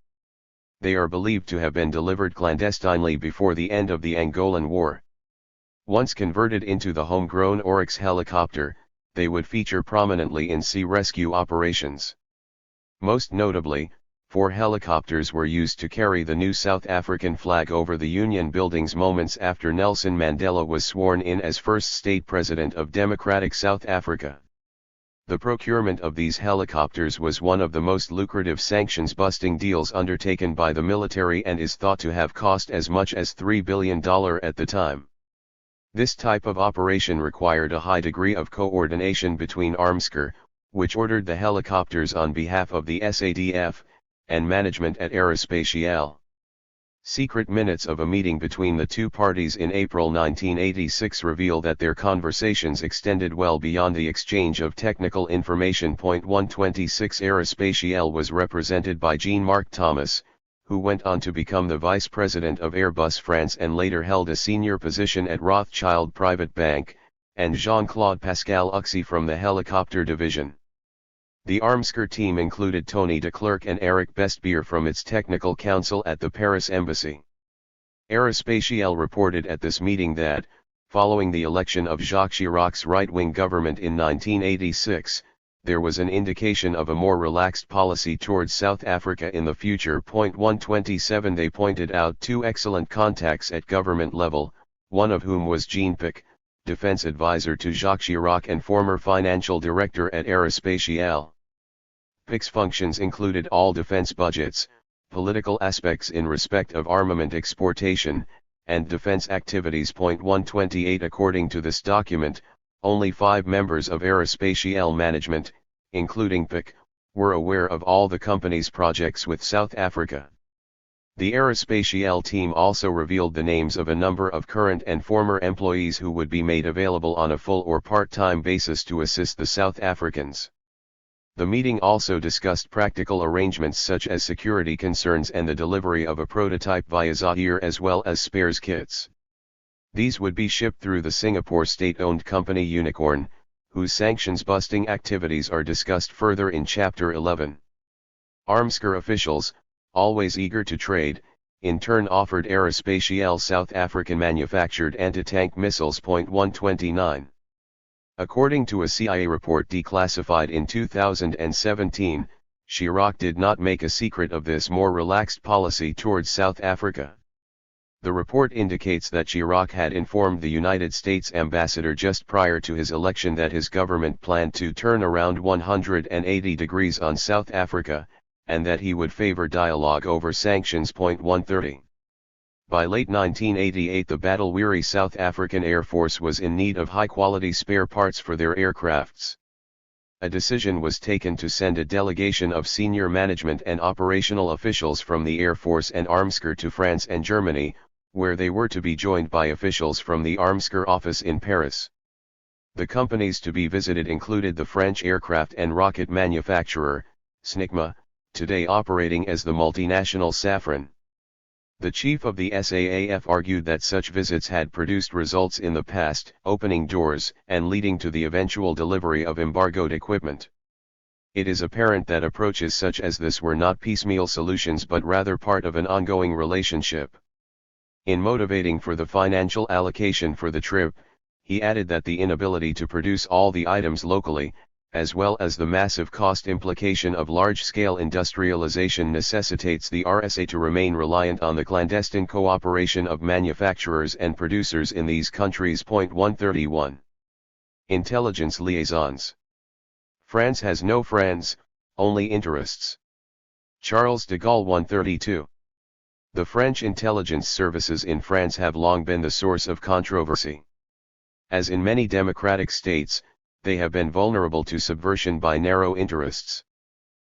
They are believed to have been delivered clandestinely before the end of the Angolan War. Once converted into the homegrown Oryx helicopter, they would feature prominently in sea rescue operations. Most notably, 4 helicopters were used to carry the new South African flag over the Union buildings moments after Nelson Mandela was sworn in as first state president of Democratic South Africa. The procurement of these helicopters was one of the most lucrative sanctions-busting deals undertaken by the military and is thought to have cost as much as $3 billion at the time. This type of operation required a high degree of coordination between Armscor, which ordered the helicopters on behalf of the SADF, and management at Aerospatiale. Secret minutes of a meeting between the two parties in April 1986 reveal that their conversations extended well beyond the exchange of technical information. 126 Aerospatiale was represented by Jean-Marc Thomas, who went on to become the vice president of Airbus France and later held a senior position at Rothschild Private Bank, and Jean-Claude Pascal Uxie from the helicopter division. The Armscor team included Tony de Klerk and Eric Bestbier from its technical council at the Paris embassy. Aerospatiale reported at this meeting that, Following the election of Jacques Chirac's right-wing government in 1986, there was an indication of a more relaxed policy towards South Africa in the future. 127 They pointed out two excellent contacts at government level, one of whom was Jean Pic, defense advisor to Jacques Chirac and former financial director at Aerospatiale. Pic's functions included all defense budgets, political aspects in respect of armament exportation, and defense activities. 128 According to this document, only 5 members of Aerospatiale management, including Pic, were aware of all the company's projects with South Africa. The Aerospatiale team also revealed the names of a number of current and former employees who would be made available on a full or part-time basis to assist the South Africans. The meeting also discussed practical arrangements such as security concerns and the delivery of a prototype via Zaire as well as spares kits. These would be shipped through the Singapore state-owned company Unicorn, whose sanctions-busting activities are discussed further in Chapter 11. Armscor officials, always eager to trade, in turn offered Aerospatiale South African manufactured anti-tank missiles. 129. According to a CIA report declassified in 2017, Chirac did not make a secret of this more relaxed policy towards South Africa. The report indicates that Chirac had informed the United States ambassador just prior to his election that his government planned to turn around 180 degrees on South Africa, and that he would favor dialogue over sanctions. 130. By late 1988 the battle-weary South African Air Force was in need of high-quality spare parts for their aircrafts. A decision was taken to send a delegation of senior management and operational officials from the Air Force and Armscor to France and Germany, where they were to be joined by officials from the Armscor office in Paris. The companies to be visited included the French aircraft and rocket manufacturer, SNICMA, today operating as the multinational Safran. The chief of the SAAF argued that such visits had produced results in the past, opening doors and leading to the eventual delivery of embargoed equipment. It is apparent that approaches such as this were not piecemeal solutions but rather part of an ongoing relationship. In motivating for the financial allocation for the trip, he added that the inability to produce all the items locally, as well as the massive cost implication of large-scale industrialization necessitates the RSA to remain reliant on the clandestine cooperation of manufacturers and producers in these countries. 131. Intelligence liaisons. France has no friends, only interests. Charles de Gaulle. 132. The French intelligence services in France have long been the source of controversy. As in many democratic states, they have been vulnerable to subversion by narrow interests.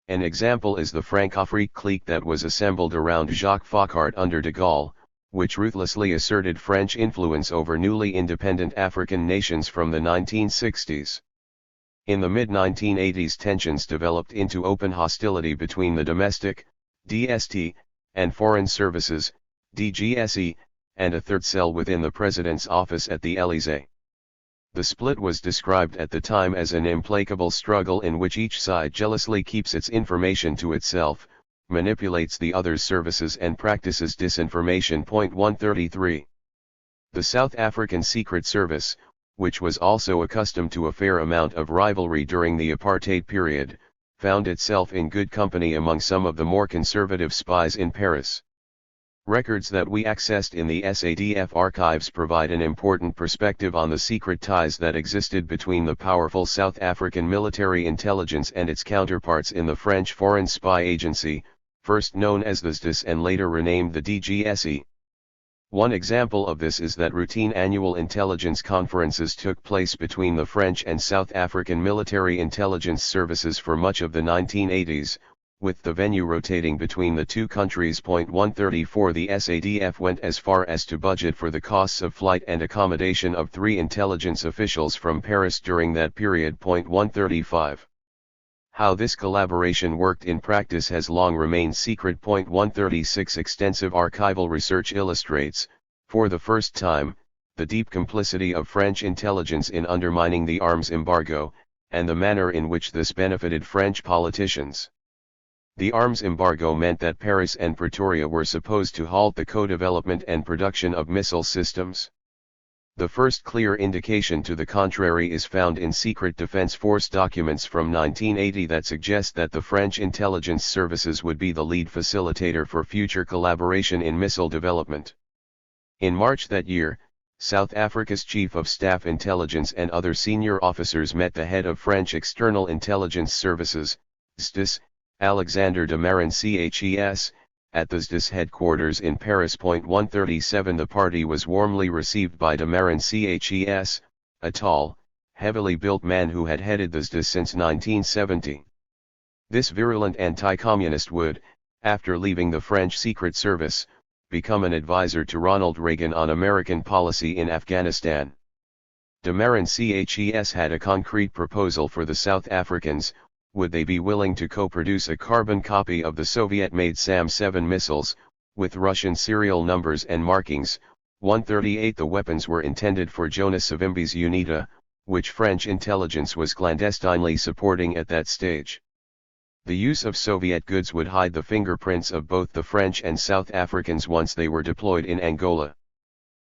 An example is the Francophrique clique that was assembled around Jacques Foccart under de Gaulle, which ruthlessly asserted French influence over newly independent African nations from the 1960s. In the mid-1980s tensions developed into open hostility between the domestic, DST, and foreign services, DGSE, and a third cell within the president's office at the Élysée. The split was described at the time as an implacable struggle in which each side jealously keeps its information to itself, manipulates the other's services and practices disinformation. 133. The South African Secret Service, which was also accustomed to a fair amount of rivalry during the apartheid period, found itself in good company among some of the more conservative spies in Paris. Records that we accessed in the SADF archives provide an important perspective on the secret ties that existed between the powerful South African military intelligence and its counterparts in the French Foreign Spy Agency, first known as the SDIS and later renamed the DGSE. One example of this is that routine annual intelligence conferences took place between the French and South African military intelligence services for much of the 1980s, with the venue rotating between the two countries. 134 The SADF went as far as to budget for the costs of flight and accommodation of 3 intelligence officials from Paris during that period. 135 How this collaboration worked in practice has long remained secret. 136 Extensive archival research illustrates, for the first time, the deep complicity of French intelligence in undermining the arms embargo, and the manner in which this benefited French politicians. The arms embargo meant that Paris and Pretoria were supposed to halt the co-development and production of missile systems. The first clear indication to the contrary is found in Secret Defense Force documents from 1980 that suggest that the French intelligence services would be the lead facilitator for future collaboration in missile development. In March that year, South Africa's Chief of Staff Intelligence and other senior officers met the head of French External Intelligence Services, SDIS, Alexander de Marin CHES, at the SDIS headquarters in Paris. 137 The party was warmly received by de Marin CHES, a tall, heavily built man who had headed the SDIS since 1970. This virulent anti-communist would, after leaving the French Secret Service, become an advisor to Ronald Reagan on American policy in Afghanistan. De Marin CHES had a concrete proposal for the South Africans: would they be willing to co-produce a carbon copy of the Soviet-made SAM-7 missiles, with Russian serial numbers and markings? 138 The weapons were intended for Jonas Savimbi's UNITA, which French intelligence was clandestinely supporting at that stage. The use of Soviet goods would hide the fingerprints of both the French and South Africans once they were deployed in Angola.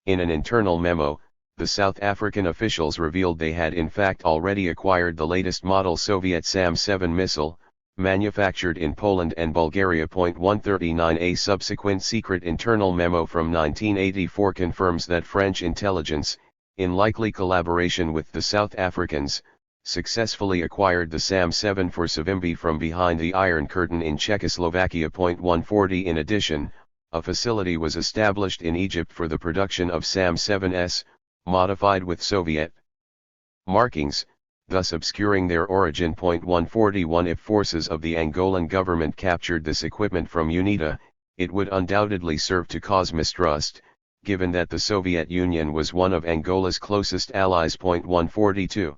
In an internal memo, the South African officials revealed they had in fact already acquired the latest model Soviet SAM-7 missile, manufactured in Poland and Bulgaria. 139 A subsequent secret internal memo from 1984 confirms that French intelligence, in likely collaboration with the South Africans, successfully acquired the SAM-7 for Savimbi from behind the Iron Curtain in Czechoslovakia. 140 In addition, a facility was established in Egypt for the production of SAM-7s, modified with Soviet markings, thus obscuring their origin. 141 If forces of the Angolan government captured this equipment from UNITA, it would undoubtedly serve to cause mistrust, given that the Soviet Union was one of Angola's closest allies. 142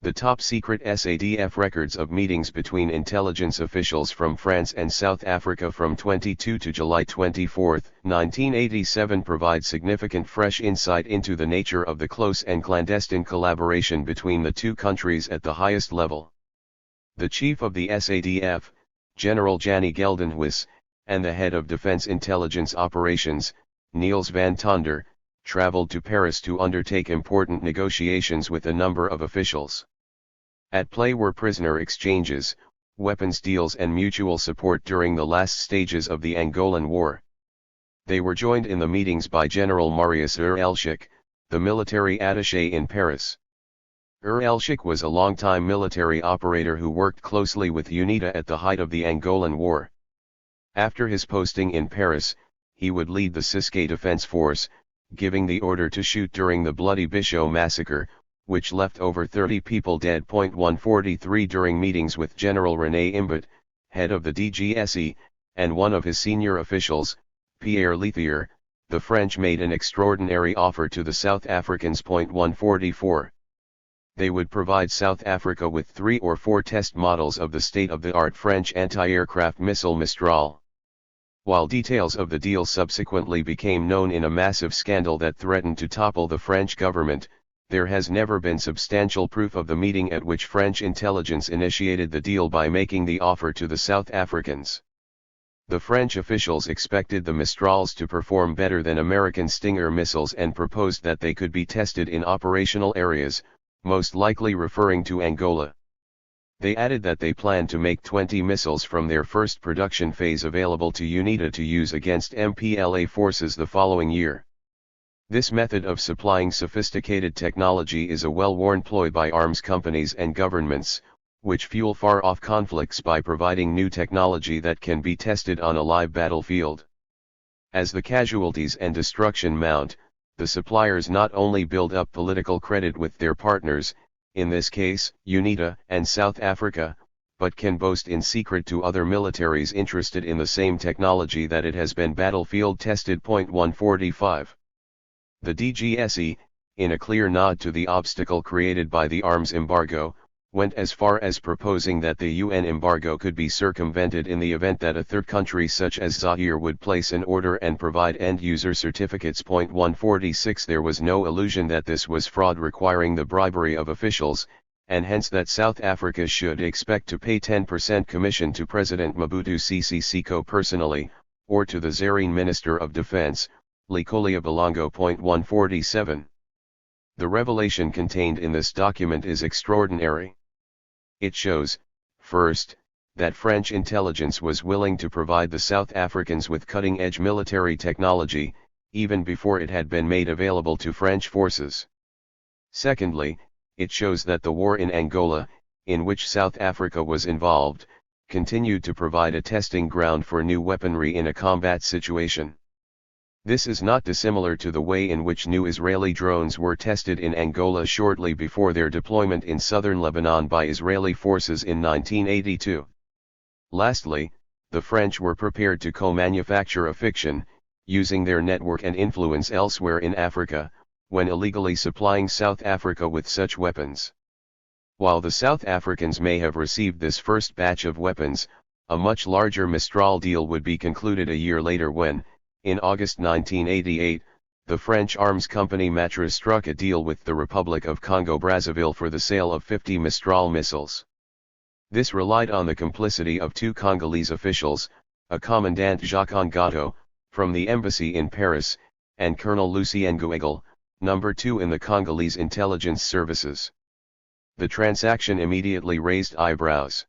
The top-secret SADF records of meetings between intelligence officials from France and South Africa from 22 to July 24, 1987 provide significant fresh insight into the nature of the close and clandestine collaboration between the two countries at the highest level. The chief of the SADF, General Jannie Geldenhuis, and the head of Defense Intelligence Operations, Niels van Tonder, traveled to Paris to undertake important negotiations with a number of officials. At play were prisoner exchanges, weapons deals and mutual support during the last stages of the Angolan War. They were joined in the meetings by General Marius Elschik, the military attaché in Paris. Elschik was a long-time military operator who worked closely with UNITA at the height of the Angolan War. After his posting in Paris, he would lead the Ciskei Defense Force, giving the order to shoot during the Bloody Bichot massacre, which left over 30 people dead. 143 During meetings with General René Imbert, head of the DGSE, and one of his senior officials, Pierre Lethier, the French made an extraordinary offer to the South Africans. 144 They would provide South Africa with 3 or 4 test models of the state-of-the-art French anti-aircraft missile Mistral. While details of the deal subsequently became known in a massive scandal that threatened to topple the French government, there has never been substantial proof of the meeting at which French intelligence initiated the deal by making the offer to the South Africans. The French officials expected the Mistrals to perform better than American Stinger missiles and proposed that they could be tested in operational areas, most likely referring to Angola. They added that they planned to make 20 missiles from their first production phase available to UNITA to use against MPLA forces the following year. This method of supplying sophisticated technology is a well-worn ploy by arms companies and governments, which fuel far-off conflicts by providing new technology that can be tested on a live battlefield. As the casualties and destruction mount, the suppliers not only build up political credit with their partners, in this case, UNITA and South Africa, but can boast in secret to other militaries interested in the same technology that it has been battlefield tested. 145 The DGSE, in a clear nod to the obstacle created by the arms embargo, went as far as proposing that the UN embargo could be circumvented in the event that a third country such as Zaire would place an order and provide end-user certificates. 146 There was no illusion that this was fraud requiring the bribery of officials, and hence that South Africa should expect to pay 10% commission to President Mobutu Sese Seko personally, or to the Zairian Minister of Defense, Likolia Bilongo. 147 The revelation contained in this document is extraordinary. It shows, first, that French intelligence was willing to provide the South Africans with cutting-edge military technology, even before it had been made available to French forces. Secondly, it shows that the war in Angola, in which South Africa was involved, continued to provide a testing ground for new weaponry in a combat situation. This is not dissimilar to the way in which new Israeli drones were tested in Angola shortly before their deployment in southern Lebanon by Israeli forces in 1982. Lastly, the French were prepared to co-manufacture a fiction, using their network and influence elsewhere in Africa, when illegally supplying South Africa with such weapons. While the South Africans may have received this first batch of weapons, a much larger Mistral deal would be concluded a year later when, in August 1988, the French arms company Matra struck a deal with the Republic of Congo-Brazzaville for the sale of 50 Mistral missiles. This relied on the complicity of two Congolese officials, a Commandant Jacques Ngato, from the embassy in Paris, and Colonel Lucien Guégal, number 2 in the Congolese intelligence services. The transaction immediately raised eyebrows.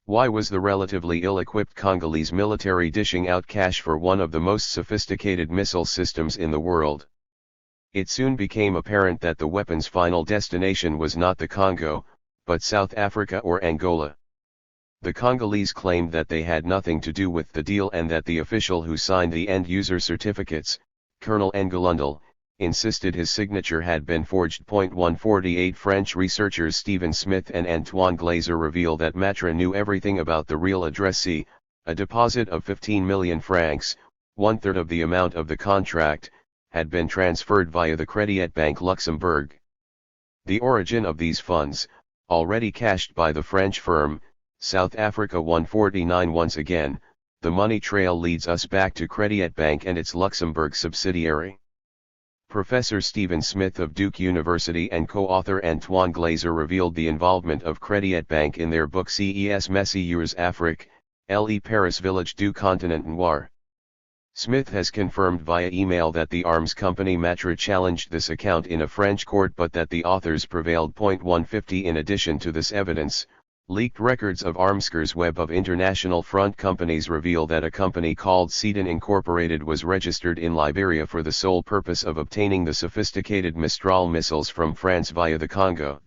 Why was the relatively ill-equipped Congolese military dishing out cash for one of the most sophisticated missile systems in the world? It soon became apparent that the weapon's final destination was not the Congo, but South Africa or Angola. The Congolese claimed that they had nothing to do with the deal and that the official who signed the end-user certificates, Colonel Ngalundal, insisted his signature had been forged. 148 French researchers Stephen Smith and Antoine Glaser reveal that Matra knew everything about the real addressee, a deposit of 15 million francs, one-third of the amount of the contract, had been transferred via the Crédit Bank Luxembourg. The origin of these funds, already cashed by the French firm, South Africa 149. Once again, the money trail leads us back to Crédit Bank and its Luxembourg subsidiary. Professor Stephen Smith of Duke University and co-author Antoine Glaser revealed the involvement of Crédit Bank in their book Ces Messieurs Afrique, Le Paris Village du Continent Noir. Smith has confirmed via email that the arms company Matra challenged this account in a French court but that the authors prevailed. 150 In addition to this evidence, leaked records of Armscar's web of international front companies reveal that a company called Sedan Incorporated was registered in Liberia for the sole purpose of obtaining the sophisticated Mistral missiles from France via the Congo.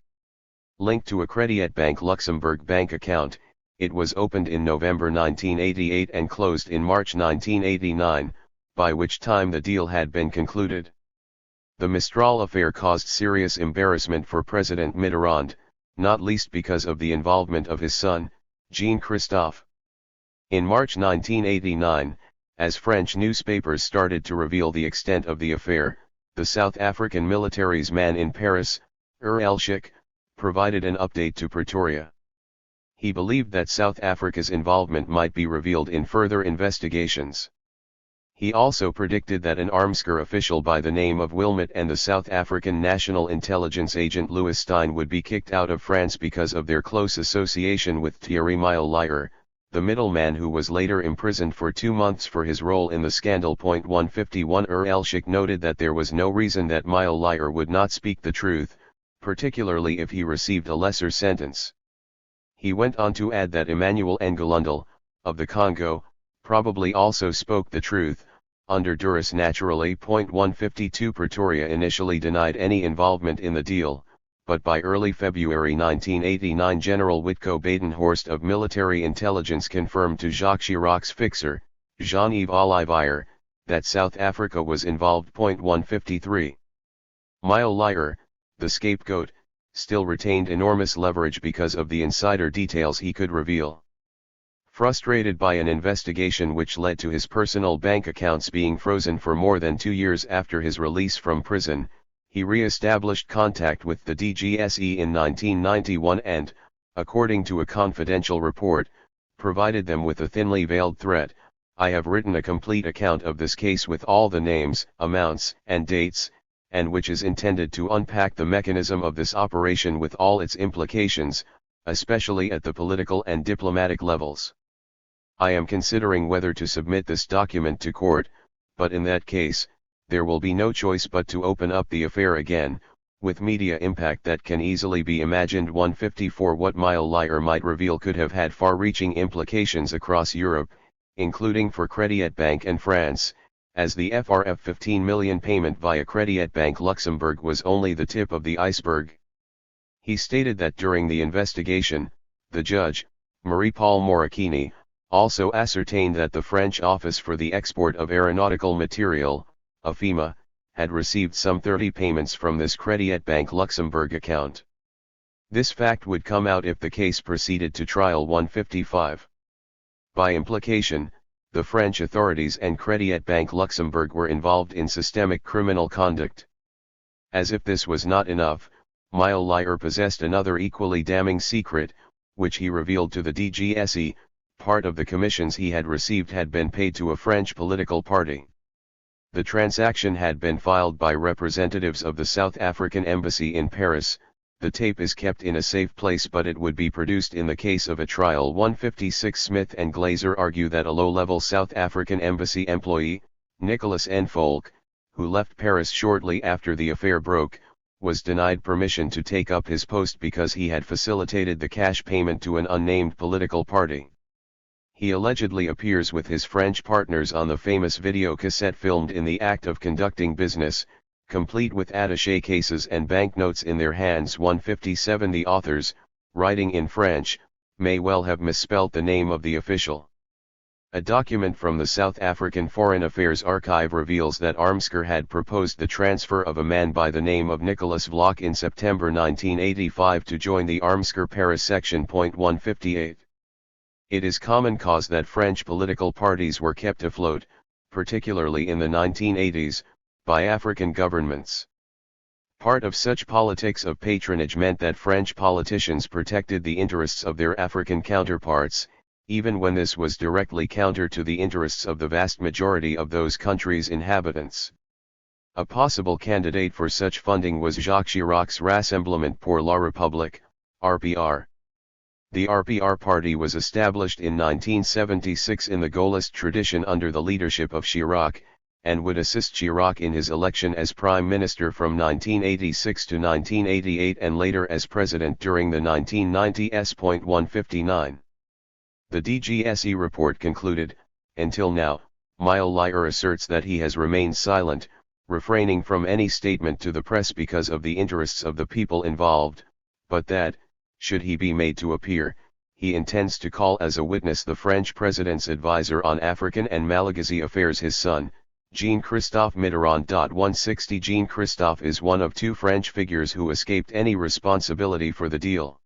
Linked to a Crédit Bank Luxembourg bank account, it was opened in November 1988 and closed in March 1989, by which time the deal had been concluded. The Mistral affair caused serious embarrassment for President Mitterrand, not least because of the involvement of his son, Jean-Christophe. In March 1989, as French newspapers started to reveal the extent of the affair, the South African military's man in Paris, Elshik, provided an update to Pretoria. He believed that South Africa's involvement might be revealed in further investigations. He also predicted that an Armscar official by the name of Wilmot and the South African National Intelligence agent Louis Stein would be kicked out of France because of their close association with Thierry Meyer, the middleman who was later imprisoned for 2 months for his role in the scandal. 151 Elshik noted that there was no reason that Meyer would not speak the truth, particularly if he received a lesser sentence. He went on to add that Emmanuel Ngalundal, of the Congo, probably also spoke the truth, under duress naturally. 152 Pretoria initially denied any involvement in the deal, but by early February 1989 General Witko Badenhorst of military intelligence confirmed to Jacques Chirac's fixer, Jean-Yves Olivier, that South Africa was involved. 153 Meyer, the scapegoat, still retained enormous leverage because of the insider details he could reveal. Frustrated by an investigation which led to his personal bank accounts being frozen for more than 2 years after his release from prison, he re-established contact with the DGSE in 1991 and, according to a confidential report, provided them with a thinly veiled threat: "I have written a complete account of this case with all the names, amounts, and dates, and which is intended to unpack the mechanism of this operation with all its implications, especially at the political and diplomatic levels. I am considering whether to submit this document to court, but in that case, there will be no choice but to open up the affair again, With media impact that can easily be imagined, 154 what Mile Liar might reveal could have had far-reaching implications across Europe, including for Crédit Bank and France, as the FRF 15 million payment via Crédit Bank Luxembourg was only the tip of the iceberg. He stated that during the investigation, the judge, Marie-Paul Moracchini, also ascertained that the French Office for the Export of Aeronautical Material, AFIMA, had received some 30 payments from this Crédit Bank Luxembourg account. This fact would come out if the case proceeded to trial. 155. By implication, the French authorities and Crédit Bank Luxembourg were involved in systemic criminal conduct. As if this was not enough, Mile Liar possessed another equally damning secret, which he revealed to the DGSE. Part of the commissions he had received had been paid to a French political party. The transaction had been filed by representatives of the South African Embassy in Paris. The tape is kept in a safe place, but it would be produced in the case of a trial. 156 Smith and Glazer argue that a low-level South African Embassy employee, Nicholas N. Folk, who left Paris shortly after the affair broke, was denied permission to take up his post because he had facilitated the cash payment to an unnamed political party. He allegedly appears with his French partners on the famous video cassette filmed in the act of conducting business, complete with attaché cases and banknotes in their hands. 157 The authors, writing in French, may well have misspelt the name of the official. A document from the South African Foreign Affairs Archive reveals that Armsker had proposed the transfer of a man by the name of Nicolas Vlock in September 1985 to join the Armsker Paris section. 158. It is common cause that French political parties were kept afloat, particularly in the 1980s, by African governments. Part of such politics of patronage meant that French politicians protected the interests of their African counterparts, even when this was directly counter to the interests of the vast majority of those countries' inhabitants. A possible candidate for such funding was Jacques Chirac's Rassemblement pour la République, RPR. The RPR party was established in 1976 in the Gaullist tradition under the leadership of Chirac, and would assist Chirac in his election as Prime Minister from 1986 to 1988 and later as President during the 1990s. 159. The DGSE report concluded, until now, Mile Liar asserts that he has remained silent, refraining from any statement to the press because of the interests of the people involved, but that, should he be made to appear, he intends to call as a witness the French president's advisor on African and Malagasy affairs, his son, Jean-Christophe Mitterrand. 160 Jean-Christophe is one of two French figures who escaped any responsibility for the deal.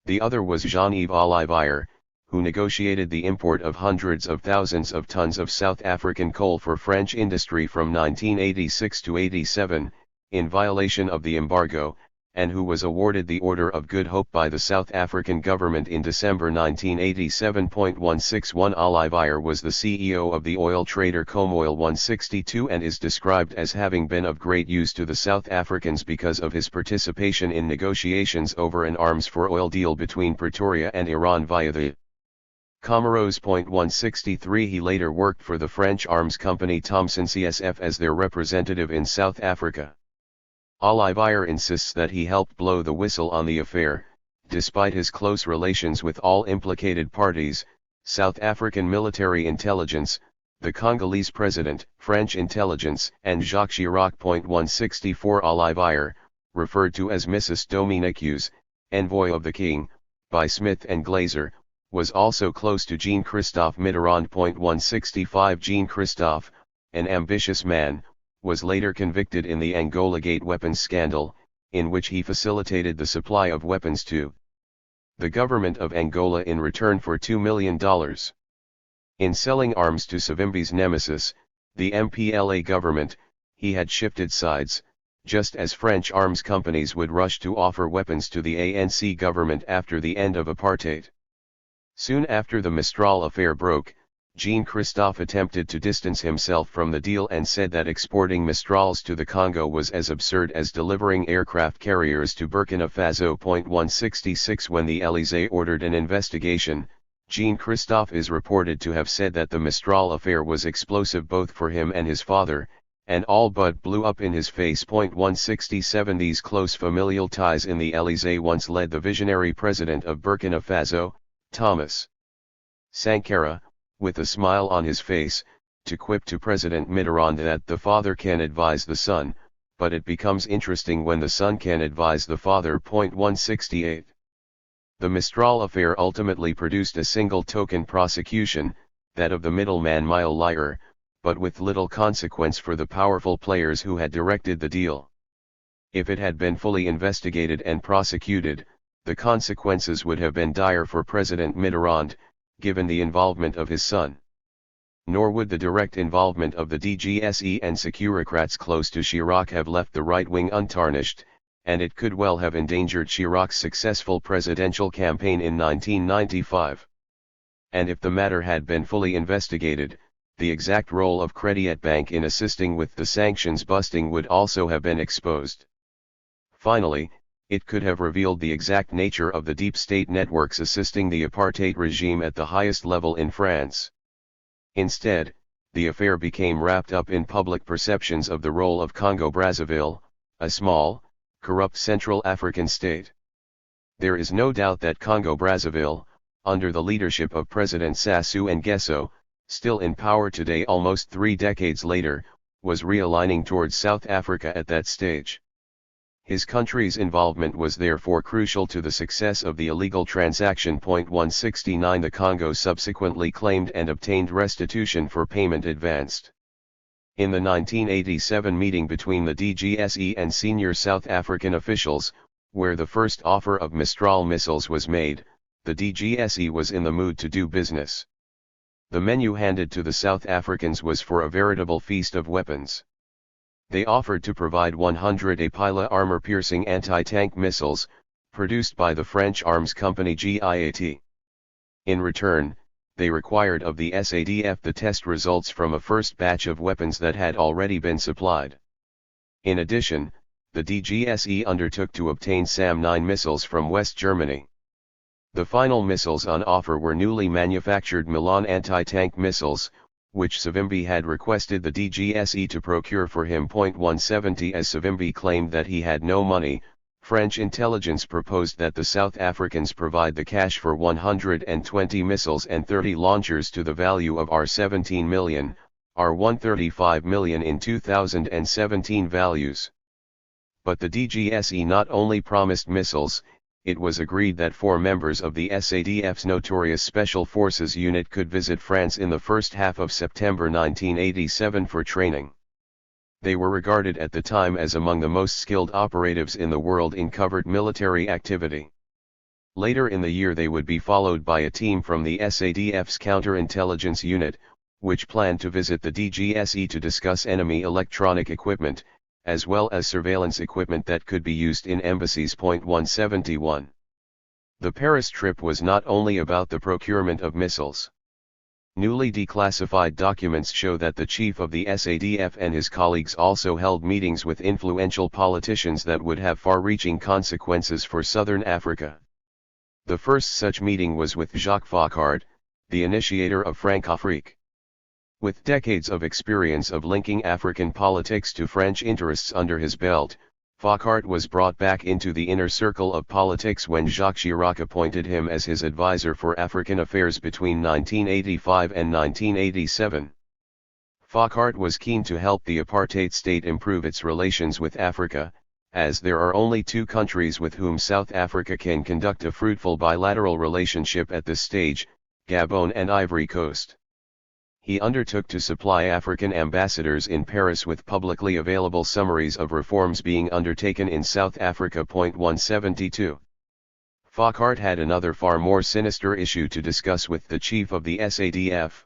The other was Jean-Yves Olivier, who negotiated the import of hundreds of thousands of tons of South African coal for French industry from 1986 to 87, in violation of the embargo, and who was awarded the Order of Good Hope by the South African government in December 1987. 161 Olivier was the CEO of the oil trader Comoil. 162 and is described as having been of great use to the South Africans because of his participation in negotiations over an arms for oil deal between Pretoria and Iran via the Comoros. 163 He later worked for the French arms company Thomson CSF as their representative in South Africa. Olivier insists that he helped blow the whistle on the affair, despite his close relations with all implicated parties, South African military intelligence, the Congolese president, French intelligence, and Jacques Chirac. 164 Olivier, referred to as Mrs. Dominique's, envoy of the king, by Smith and Glazer, was also close to Jean-Christophe Mitterrand. 165 Jean-Christophe, an ambitious man, was later convicted in the Angolagate weapons scandal, in which he facilitated the supply of weapons to the government of Angola in return for $2 million. In selling arms to Savimbi's nemesis, the MPLA government, he had shifted sides, just as French arms companies would rush to offer weapons to the ANC government after the end of apartheid. Soon after the Mistral affair broke, Jean-Christophe attempted to distance himself from the deal and said that exporting Mistrals to the Congo was as absurd as delivering aircraft carriers to Burkina Faso. 166 When the Élysée ordered an investigation, Jean-Christophe is reported to have said that the Mistral affair was explosive both for him and his father, and all but blew up in his face. 167 These close familial ties in the Élysée once led the visionary president of Burkina Faso, Thomas Sankara, with a smile on his face, to quip to President Mitterrand that the father can advise the son, but it becomes interesting when the son can advise the father. 168. The Mistral affair ultimately produced a single token prosecution, that of the middleman Mile Liar, but with little consequence for the powerful players who had directed the deal. If it had been fully investigated and prosecuted, the consequences would have been dire for President Mitterrand, given the involvement of his son. Nor would the direct involvement of the DGSE and Securocrats close to Chirac have left the right wing untarnished, and it could well have endangered Chirac's successful presidential campaign in 1995. And if the matter had been fully investigated, the exact role of Crédit Bank in assisting with the sanctions busting would also have been exposed. Finally, it could have revealed the exact nature of the deep state networks assisting the apartheid regime at the highest level in France. Instead, the affair became wrapped up in public perceptions of the role of Congo-Brazzaville, a small, corrupt Central African state. There is no doubt that Congo-Brazzaville, under the leadership of President Sassou Nguesso, still in power today almost 3 decades later, was realigning towards South Africa at that stage. His country's involvement was therefore crucial to the success of the illegal transaction. 169 The Congo subsequently claimed and obtained restitution for payment advanced. In the 1987 meeting between the DGSE and senior South African officials, where the first offer of Mistral missiles was made, the DGSE was in the mood to do business. The menu handed to the South Africans was for a veritable feast of weapons. They offered to provide 100 Apila armor-piercing anti-tank missiles, produced by the French arms company GIAT. In return, they required of the SADF the test results from a first batch of weapons that had already been supplied. In addition, the DGSE undertook to obtain SAM-9 missiles from West Germany. The final missiles on offer were newly manufactured Milan anti-tank missiles, which Savimbi had requested the DGSE to procure for him. 170 As Savimbi claimed that he had no money, French intelligence proposed that the South Africans provide the cash for 120 missiles and 30 launchers to the value of R17 million, R135 million in 2017 values. But the DGSE not only promised missiles, it was agreed that 4 members of the SADF's notorious Special Forces unit could visit France in the first half of September 1987 for training. They were regarded at the time as among the most skilled operatives in the world in covert military activity. Later in the year they would be followed by a team from the SADF's counterintelligence unit, which planned to visit the DGSE to discuss enemy electronic equipment, as well as surveillance equipment that could be used in embassies. 171. The Paris trip was not only about the procurement of missiles. Newly declassified documents show that the chief of the SADF and his colleagues also held meetings with influential politicians that would have far-reaching consequences for southern Africa. The first such meeting was with Jacques Foccart, the initiator of Francafrique. With decades of experience of linking African politics to French interests under his belt, Foccart was brought back into the inner circle of politics when Jacques Chirac appointed him as his advisor for African affairs between 1985 and 1987. Foccart was keen to help the apartheid state improve its relations with Africa, as there are only 2 countries with whom South Africa can conduct a fruitful bilateral relationship at this stage, Gabon and Ivory Coast. He undertook to supply African ambassadors in Paris with publicly available summaries of reforms being undertaken in South Africa. 172. Foccart had another far more sinister issue to discuss with the chief of the SADF.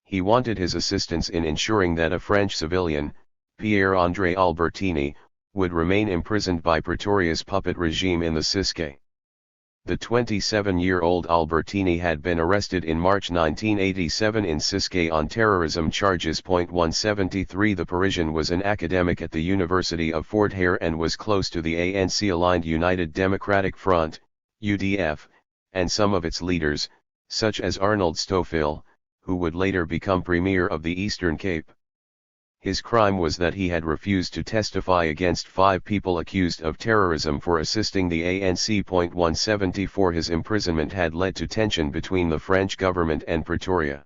He wanted his assistance in ensuring that a French civilian, Pierre-André Albertini, would remain imprisoned by Pretoria's puppet regime in the Ciskei. The 27-year-old Albertini had been arrested in March 1987 in Ciskei on terrorism charges. 173 The Parisian was an academic at the University of Fort Hare and was close to the ANC-aligned United Democratic Front, UDF, and some of its leaders, such as Arnold Stofil, who would later become Premier of the Eastern Cape. His crime was that he had refused to testify against 5 people accused of terrorism for assisting the ANC. 174 His imprisonment had led to tension between the French government and Pretoria.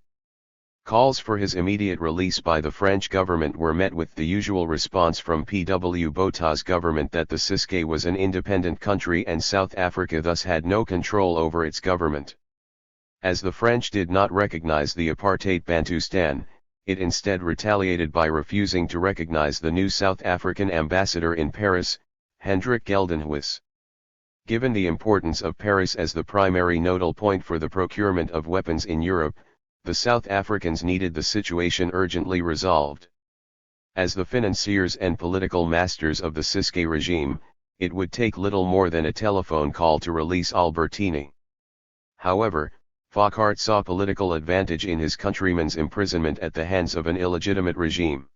Calls for his immediate release by the French government were met with the usual response from P.W. Botha's government that the Ciskei was an independent country and South Africa thus had no control over its government. As the French did not recognize the apartheid Bantustan, it instead retaliated by refusing to recognize the new South African ambassador in Paris, Hendrik Geldenhuys. Given the importance of Paris as the primary nodal point for the procurement of weapons in Europe, the South Africans needed the situation urgently resolved. As the financiers and political masters of the Ciskei regime, it would take little more than a telephone call to release Albertini. However, Foccart saw political advantage in his countryman's imprisonment at the hands of an illegitimate regime.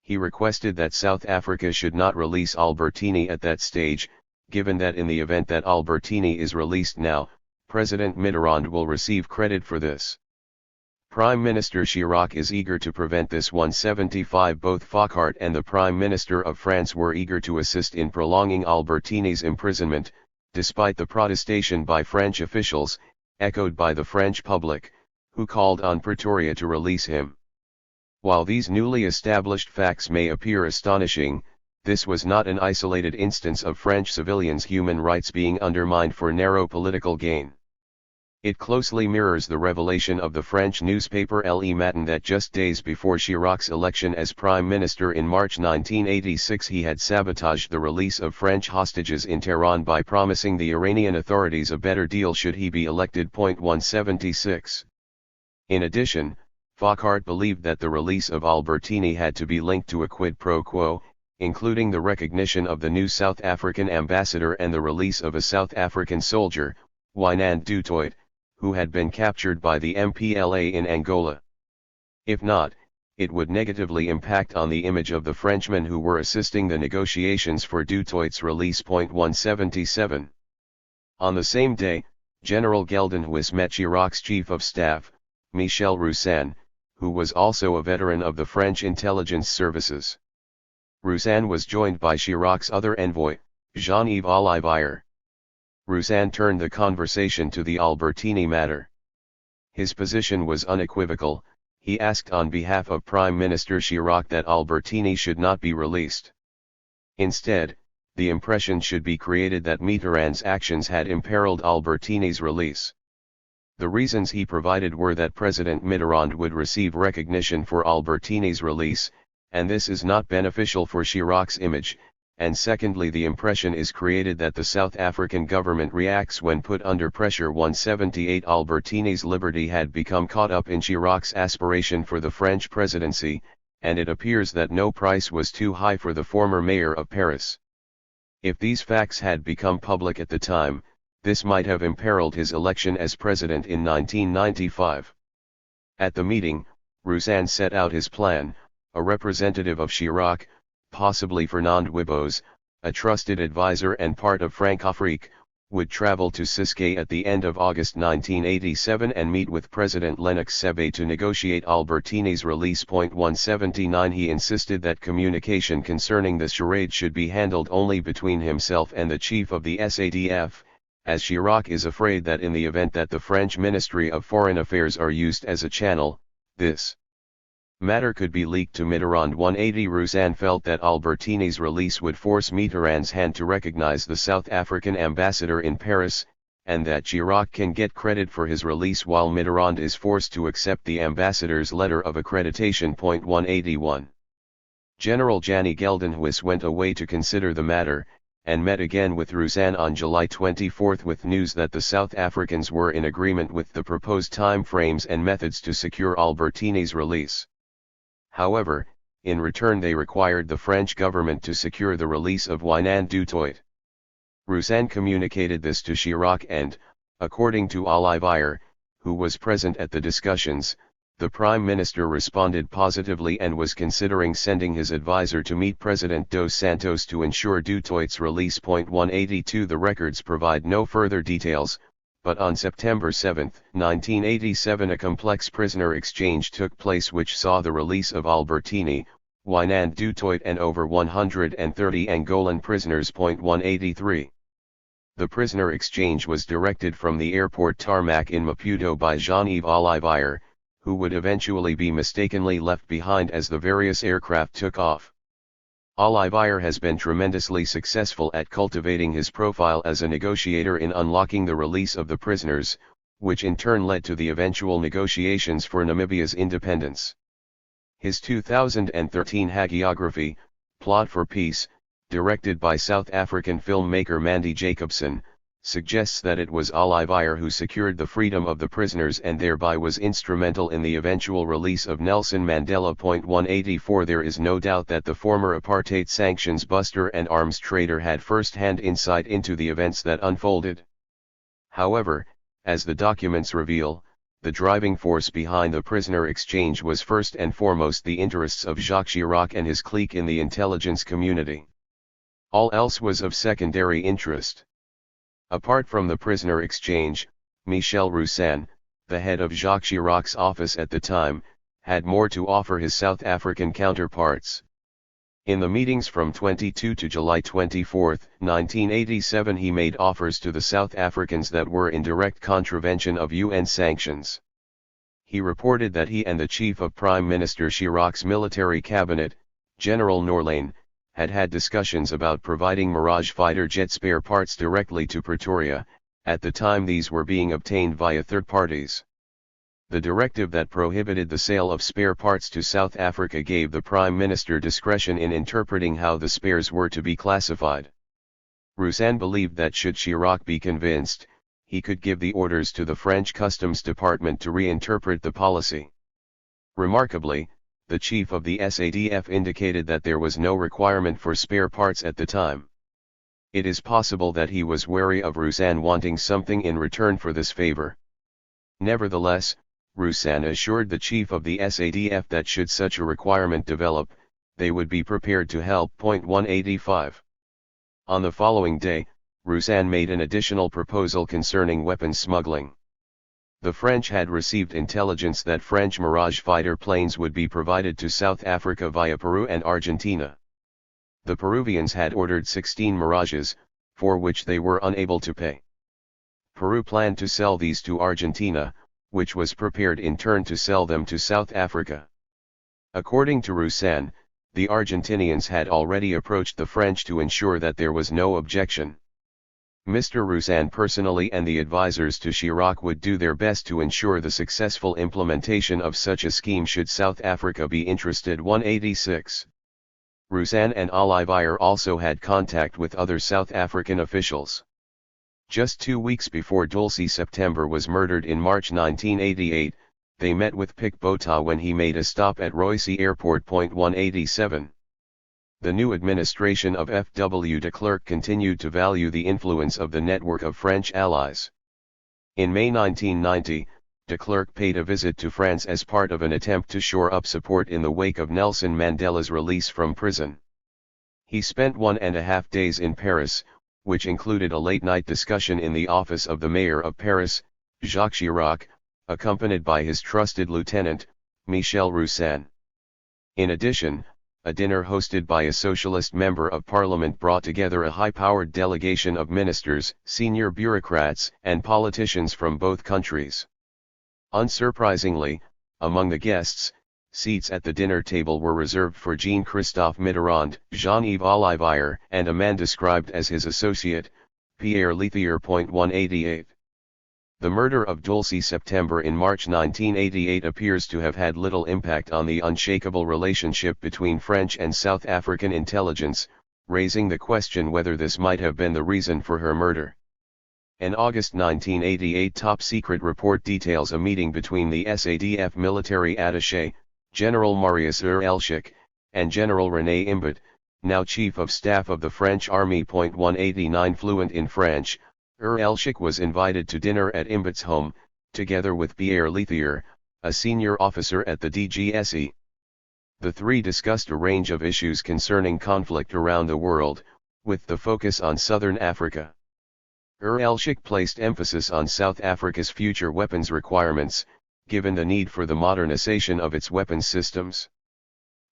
He requested that South Africa should not release Albertini at that stage, given that in the event that Albertini is released now, President Mitterrand will receive credit for this. Prime Minister Chirac is eager to prevent this. 175 Both Foccart and the Prime Minister of France were eager to assist in prolonging Albertini's imprisonment, despite the protestation by French officials, echoed by the French public, who called on Pretoria to release him. While these newly established facts may appear astonishing, this was not an isolated instance of French civilians' human rights being undermined for narrow political gain. It closely mirrors the revelation of the French newspaper Le Matin that just days before Chirac's election as Prime Minister in March 1986 he had sabotaged the release of French hostages in Tehran by promising the Iranian authorities a better deal should he be elected. 176. In addition, Foccart believed that the release of Albertini had to be linked to a quid pro quo, including the recognition of the new South African ambassador and the release of a South African soldier, Wynand du Toit, who had been captured by the MPLA in Angola. If not, it would negatively impact on the image of the Frenchmen who were assisting the negotiations for du Toit's release. 177. On the same day, General Geldenhuys met Chirac's chief of staff, Michel Roussan, who was also a veteran of the French intelligence services. Roussan was joined by Chirac's other envoy, Jean-Yves Ollivier. Roussan turned the conversation to the Albertini matter. His position was unequivocal. He asked on behalf of Prime Minister Chirac that Albertini should not be released. Instead, the impression should be created that Mitterrand's actions had imperiled Albertini's release. The reasons he provided were that President Mitterrand would receive recognition for Albertini's release, and this is not beneficial for Chirac's image, and secondly the impression is created that the South African government reacts when put under pressure. 178 Albertini's liberty had become caught up in Chirac's aspiration for the French presidency, and it appears that no price was too high for the former mayor of Paris. If these facts had become public at the time, this might have imperiled his election as president in 1995. At the meeting, Roussan set out his plan. A representative of Chirac, possibly Fernand Wibos, a trusted advisor and part of Francofrique, would travel to Ciskei at the end of August 1987 and meet with President Lennox Sebe to negotiate Albertini's release. 179 He insisted that communication concerning the charade should be handled only between himself and the chief of the SADF, as Chirac is afraid that in the event that the French Ministry of Foreign Affairs are used as a channel, this matter could be leaked to Mitterrand. 180 Roussan felt that Albertini's release would force Mitterrand's hand to recognize the South African ambassador in Paris, and that Chirac can get credit for his release while Mitterrand is forced to accept the ambassador's letter of accreditation. 181. General Jannie Geldenhuys went away to consider the matter, and met again with Roussan on July 24 with news that the South Africans were in agreement with the proposed time frames and methods to secure Albertini's release. However, in return they required the French government to secure the release of Wynand du Toit. Roussan communicated this to Chirac and, according to Ollivier, who was present at the discussions, the Prime Minister responded positively and was considering sending his advisor to meet President Dos Santos to ensure du Toit's release. 182 The records provide no further details, but on September 7, 1987 a complex prisoner exchange took place which saw the release of Albertini, Wynand du Toit and over 130 Angolan prisoners. 183. The prisoner exchange was directed from the airport tarmac in Maputo by Jean-Yves Olivier, who would eventually be mistakenly left behind as the various aircraft took off. Olivier has been tremendously successful at cultivating his profile as a negotiator in unlocking the release of the prisoners, which in turn led to the eventual negotiations for Namibia's independence. His 2013 hagiography, Plot for Peace, directed by South African filmmaker Mandy Jacobson, suggests that it was Olivier who secured the freedom of the prisoners and thereby was instrumental in the eventual release of Nelson Mandela. 184. There is no doubt that the former apartheid sanctions buster and arms trader had first-hand insight into the events that unfolded. However, as the documents reveal, the driving force behind the prisoner exchange was first and foremost the interests of Jacques Chirac and his clique in the intelligence community. All else was of secondary interest. Apart from the prisoner exchange, Michel Roussan, the head of Jacques Chirac's office at the time, had more to offer his South African counterparts. In the meetings from 22 to July 24, 1987, he made offers to the South Africans that were in direct contravention of UN sanctions. He reported that he and the chief of Prime Minister Chirac's military cabinet, General Norlane, had discussions about providing Mirage fighter jet spare parts directly to Pretoria. At the time these were being obtained via third parties. The directive that prohibited the sale of spare parts to South Africa gave the Prime Minister discretion in interpreting how the spares were to be classified. Roussan believed that should Chirac be convinced, he could give the orders to the French Customs Department to reinterpret the policy. Remarkably, the chief of the SADF indicated that there was no requirement for spare parts at the time. It is possible that he was wary of Roussan wanting something in return for this favor. Nevertheless, Roussan assured the chief of the SADF that should such a requirement develop, they would be prepared to help. 185. On the following day, Roussan made an additional proposal concerning weapons smuggling. The French had received intelligence that French Mirage fighter planes would be provided to South Africa via Peru and Argentina. The Peruvians had ordered 16 Mirages, for which they were unable to pay. Peru planned to sell these to Argentina, which was prepared in turn to sell them to South Africa. According to Roussan, the Argentinians had already approached the French to ensure that there was no objection. Mr. Roussan personally and the advisors to Chirac would do their best to ensure the successful implementation of such a scheme should South Africa be interested. 186. Roussan and Olivier also had contact with other South African officials. Just 2 weeks before Dulcie September was murdered in March 1988, they met with Pic Botha when he made a stop at Roissy Airport. 187. The new administration of F.W. de Klerk continued to value the influence of the network of French allies. In May 1990, de Klerk paid a visit to France as part of an attempt to shore up support in the wake of Nelson Mandela's release from prison. He spent 1.5 days in Paris, which included a late-night discussion in the office of the mayor of Paris, Jacques Chirac, accompanied by his trusted lieutenant, Michel Roussan. In addition, a dinner hosted by a socialist member of parliament brought together a high-powered delegation of ministers, senior bureaucrats, and politicians from both countries. Unsurprisingly, among the guests, seats at the dinner table were reserved for Jean-Christophe Mitterrand, Jean-Yves Olivier, and a man described as his associate, Pierre Lethier. 188. The murder of Dulcie September in March 1988 appears to have had little impact on the unshakable relationship between French and South African intelligence, raising the question whether this might have been the reason for her murder. An August 1988 top-secret report details a meeting between the SADF military attaché, General Marius Elschik, and General René Imbert, now Chief of Staff of the French Army. 189. Fluent in French, Elschik was invited to dinner at Imbert's home, together with Pierre Lethier, a senior officer at the DGSE. The three discussed a range of issues concerning conflict around the world, with the focus on southern Africa. Elschik placed emphasis on South Africa's future weapons requirements, given the need for the modernization of its weapons systems.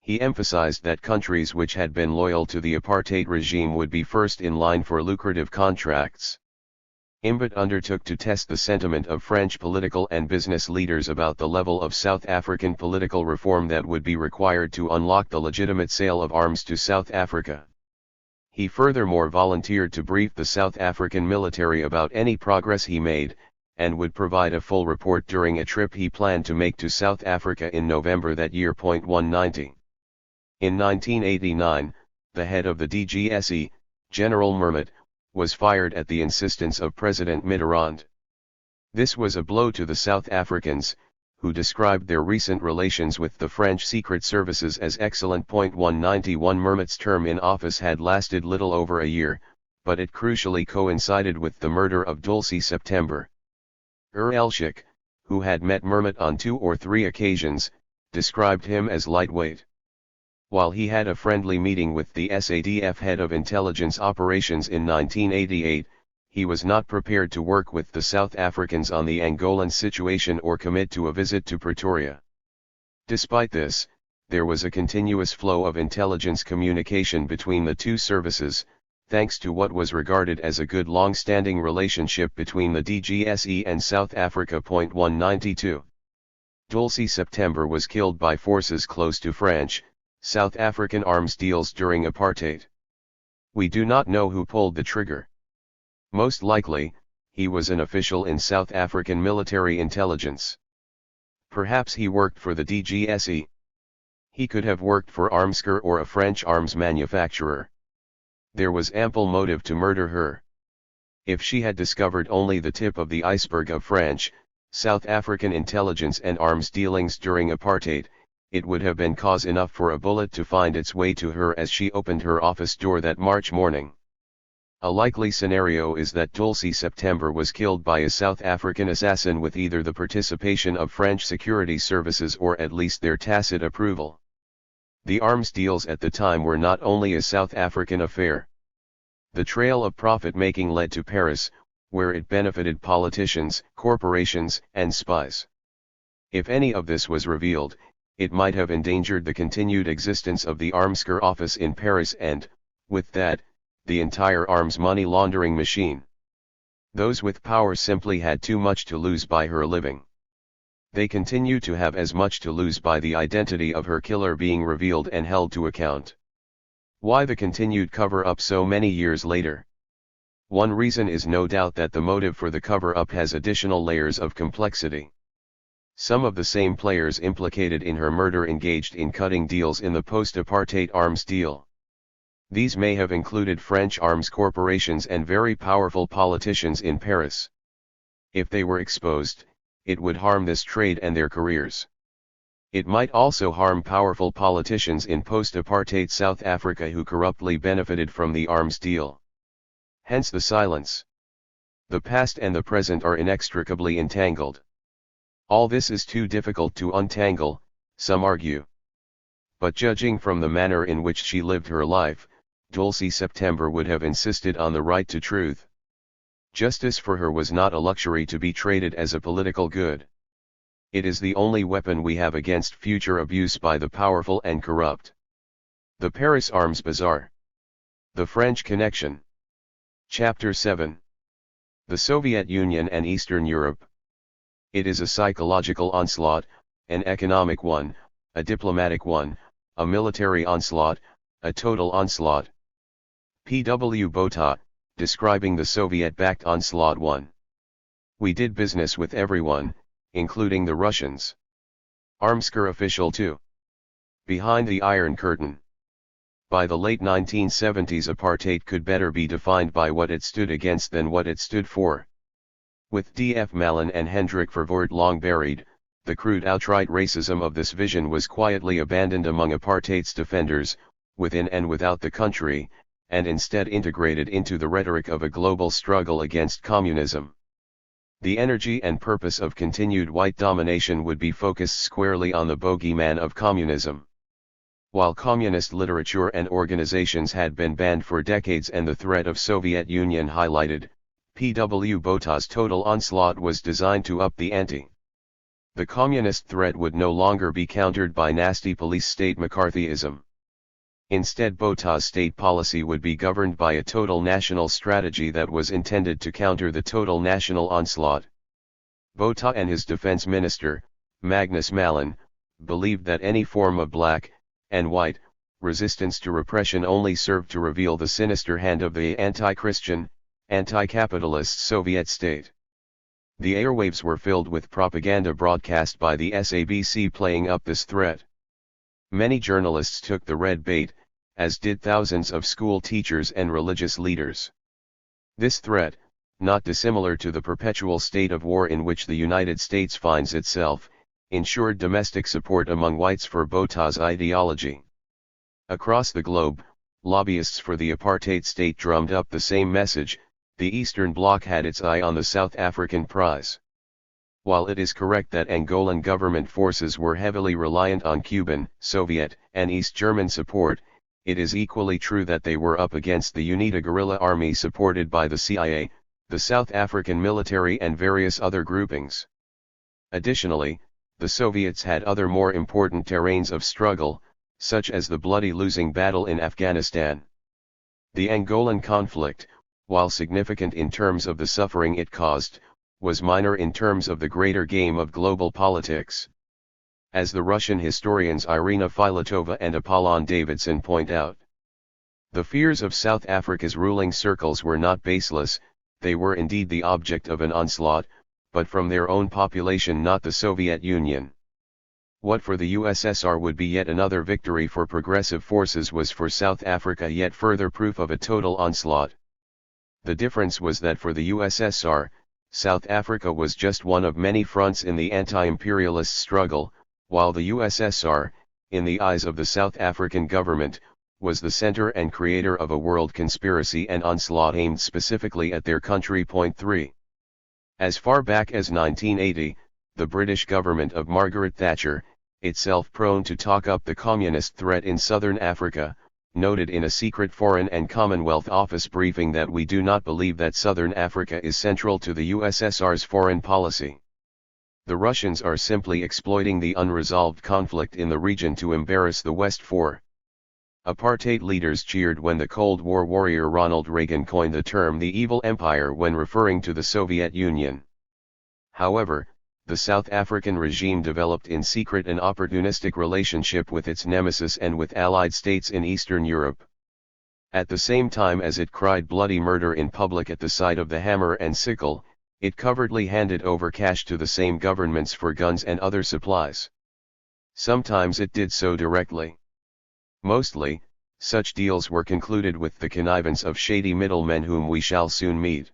He emphasized that countries which had been loyal to the apartheid regime would be first in line for lucrative contracts. Mbeki undertook to test the sentiment of French political and business leaders about the level of South African political reform that would be required to unlock the legitimate sale of arms to South Africa. He furthermore volunteered to brief the South African military about any progress he made, and would provide a full report during a trip he planned to make to South Africa in November that year. 190. In 1989, the head of the DGSE, General Mermet, was fired at the insistence of President Mitterrand. This was a blow to the South Africans, who described their recent relations with the French secret services as excellent. 191 Mermet's term in office had lasted little over a year, but it crucially coincided with the murder of Dulcie September. El-Sheikh, who had met Mermet on 2 or 3 occasions, described him as lightweight. While he had a friendly meeting with the SADF head of intelligence operations in 1988, he was not prepared to work with the South Africans on the Angolan situation or commit to a visit to Pretoria. Despite this, there was a continuous flow of intelligence communication between the two services, thanks to what was regarded as a good long-standing relationship between the DGSE and South Africa. 192. Dulcie September was killed by forces close to French, South African arms deals during apartheid. We do not know who pulled the trigger. Most likely, he was an official in South African military intelligence. Perhaps he worked for the DGSE. He could have worked for Armscor or a French arms manufacturer. There was ample motive to murder her. If she had discovered only the tip of the iceberg of French, South African intelligence and arms dealings during apartheid, it would have been cause enough for a bullet to find its way to her as she opened her office door that March morning. A likely scenario is that Dulcie September was killed by a South African assassin with either the participation of French security services or at least their tacit approval. The arms deals at the time were not only a South African affair. The trail of profit-making led to Paris, where it benefited politicians, corporations, and spies. If any of this was revealed, it might have endangered the continued existence of the Armscor office in Paris and, with that, the entire arms money laundering machine. Those with power simply had too much to lose by her living. They continue to have as much to lose by the identity of her killer being revealed and held to account. Why the continued cover-up so many years later? One reason is no doubt that the motive for the cover-up has additional layers of complexity. Some of the same players implicated in her murder engaged in cutting deals in the post-apartheid arms deal. These may have included French arms corporations and very powerful politicians in Paris. If they were exposed, it would harm this trade and their careers. It might also harm powerful politicians in post-apartheid South Africa who corruptly benefited from the arms deal. Hence the silence. The past and the present are inextricably entangled. All this is too difficult to untangle, some argue. But judging from the manner in which she lived her life, Dulcie September would have insisted on the right to truth. Justice for her was not a luxury to be traded as a political good. It is the only weapon we have against future abuse by the powerful and corrupt. The Paris Arms Bazaar. The French Connection. Chapter 7. The Soviet Union and Eastern Europe. It is a psychological onslaught, an economic one, a diplomatic one, a military onslaught, a total onslaught. P.W. Botha, describing the Soviet-backed onslaught 1. We did business with everyone, including the Russians. Armscor official 2. Behind the Iron Curtain. By the late 1970s, apartheid could better be defined by what it stood against than what it stood for. With D.F. Malin and Hendrik Verwoerd long buried, the crude outright racism of this vision was quietly abandoned among apartheid's defenders, within and without the country, and instead integrated into the rhetoric of a global struggle against communism. The energy and purpose of continued white domination would be focused squarely on the bogeyman of communism. While communist literature and organizations had been banned for decades and the threat of Soviet Union highlighted, P.W. Botha's total onslaught was designed to up the ante. The communist threat would no longer be countered by nasty police state McCarthyism. Instead, Botha's state policy would be governed by a total national strategy that was intended to counter the total national onslaught. Botha and his defense minister, Magnus Malin, believed that any form of black and white resistance to repression only served to reveal the sinister hand of the anti-Christian, anti-capitalist Soviet state. The airwaves were filled with propaganda broadcast by the SABC playing up this threat. Many journalists took the red bait, as did thousands of school teachers and religious leaders. This threat, not dissimilar to the perpetual state of war in which the United States finds itself, ensured domestic support among whites for Botha's ideology. Across the globe, lobbyists for the apartheid state drummed up the same message. The Eastern Bloc had its eye on the South African prize. While it is correct that Angolan government forces were heavily reliant on Cuban, Soviet, and East German support, it is equally true that they were up against the UNITA guerrilla army supported by the CIA, the South African military and various other groupings. Additionally, the Soviets had other more important terrains of struggle, such as the bloody losing battle in Afghanistan. The Angolan conflict, while significant in terms of the suffering it caused, was minor in terms of the greater game of global politics. As the Russian historians Irina Filatova and Apollon Davidson point out, the fears of South Africa's ruling circles were not baseless, they were indeed the object of an onslaught, but from their own population, not the Soviet Union. What for the USSR would be yet another victory for progressive forces was for South Africa yet further proof of a total onslaught. The difference was that for the USSR, South Africa was just one of many fronts in the anti-imperialist struggle, while the USSR, in the eyes of the South African government, was the center and creator of a world conspiracy and onslaught aimed specifically at their country. Point 3. As far back as 1980, the British government of Margaret Thatcher, itself prone to talk up the communist threat in southern Africa, noted in a secret Foreign and Commonwealth Office briefing that we do not believe that southern Africa is central to the USSR's foreign policy. The Russians are simply exploiting the unresolved conflict in the region to embarrass the West. 4. Apartheid leaders cheered when the Cold War warrior Ronald Reagan coined the term the evil empire when referring to the Soviet Union. However, the South African regime developed in secret an opportunistic relationship with its nemesis and with allied states in Eastern Europe. At the same time as it cried bloody murder in public at the sight of the hammer and sickle, it covertly handed over cash to the same governments for guns and other supplies. Sometimes it did so directly. Mostly, such deals were concluded with the connivance of shady middlemen whom we shall soon meet.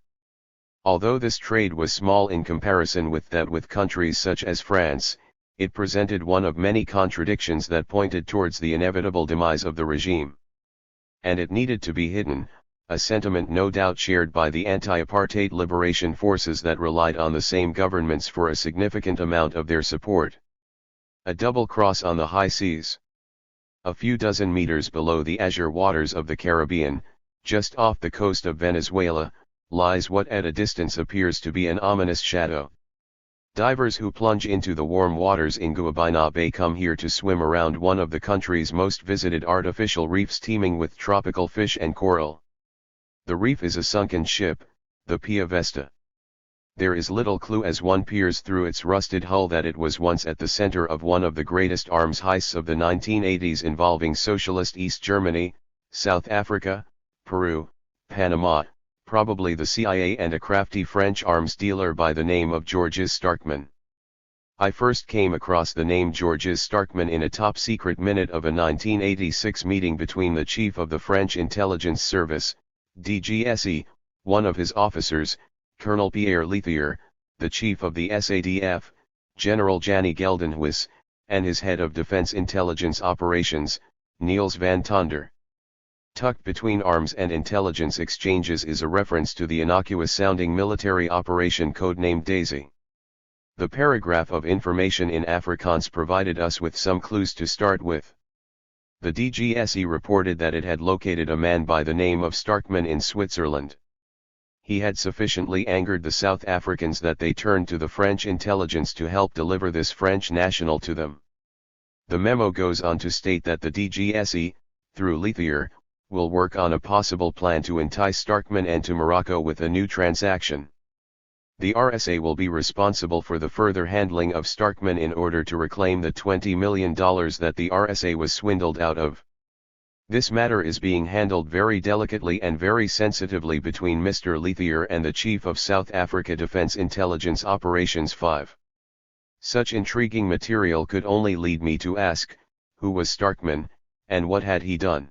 Although this trade was small in comparison with that with countries such as France, it presented one of many contradictions that pointed towards the inevitable demise of the regime. And it needed to be hidden, a sentiment no doubt shared by the anti-apartheid liberation forces that relied on the same governments for a significant amount of their support. A double cross on the high seas. A few dozen meters below the azure waters of the Caribbean, just off the coast of Venezuela, lies what at a distance appears to be an ominous shadow. Divers who plunge into the warm waters in Guabina Bay come here to swim around one of the country's most visited artificial reefs teeming with tropical fish and coral. The reef is a sunken ship, the Pia Vesta. There is little clue as one peers through its rusted hull that it was once at the center of one of the greatest arms heists of the 1980s involving socialist East Germany, South Africa, Peru, Panama, probably the CIA and a crafty French arms dealer by the name of Georges Starkman. I first came across the name Georges Starkman in a top-secret minute of a 1986 meeting between the chief of the French intelligence service, DGSE, one of his officers, Colonel Pierre Lethier, the chief of the SADF, General Jannie Geldenhuis, and his head of defense intelligence operations, Niels van Tonder. Tucked between arms and intelligence exchanges is a reference to the innocuous-sounding military operation codenamed Daisy. The paragraph of information in Afrikaans provided us with some clues to start with. The DGSE reported that it had located a man by the name of Starkman in Switzerland. he had sufficiently angered the South Africans that they turned to the French intelligence to help deliver this French national to them. The memo goes on to state that the DGSE, through Lethierre, will work on a possible plan to entice Starkman and to Morocco with a new transaction. The RSA will be responsible for the further handling of Starkman in order to reclaim the $20 million that the RSA was swindled out of. This matter is being handled very delicately and very sensitively between Mr. Lethierre and the Chief of South Africa Defence Intelligence Operations 5. Such intriguing material could only lead me to ask, who was Starkman, and what had he done?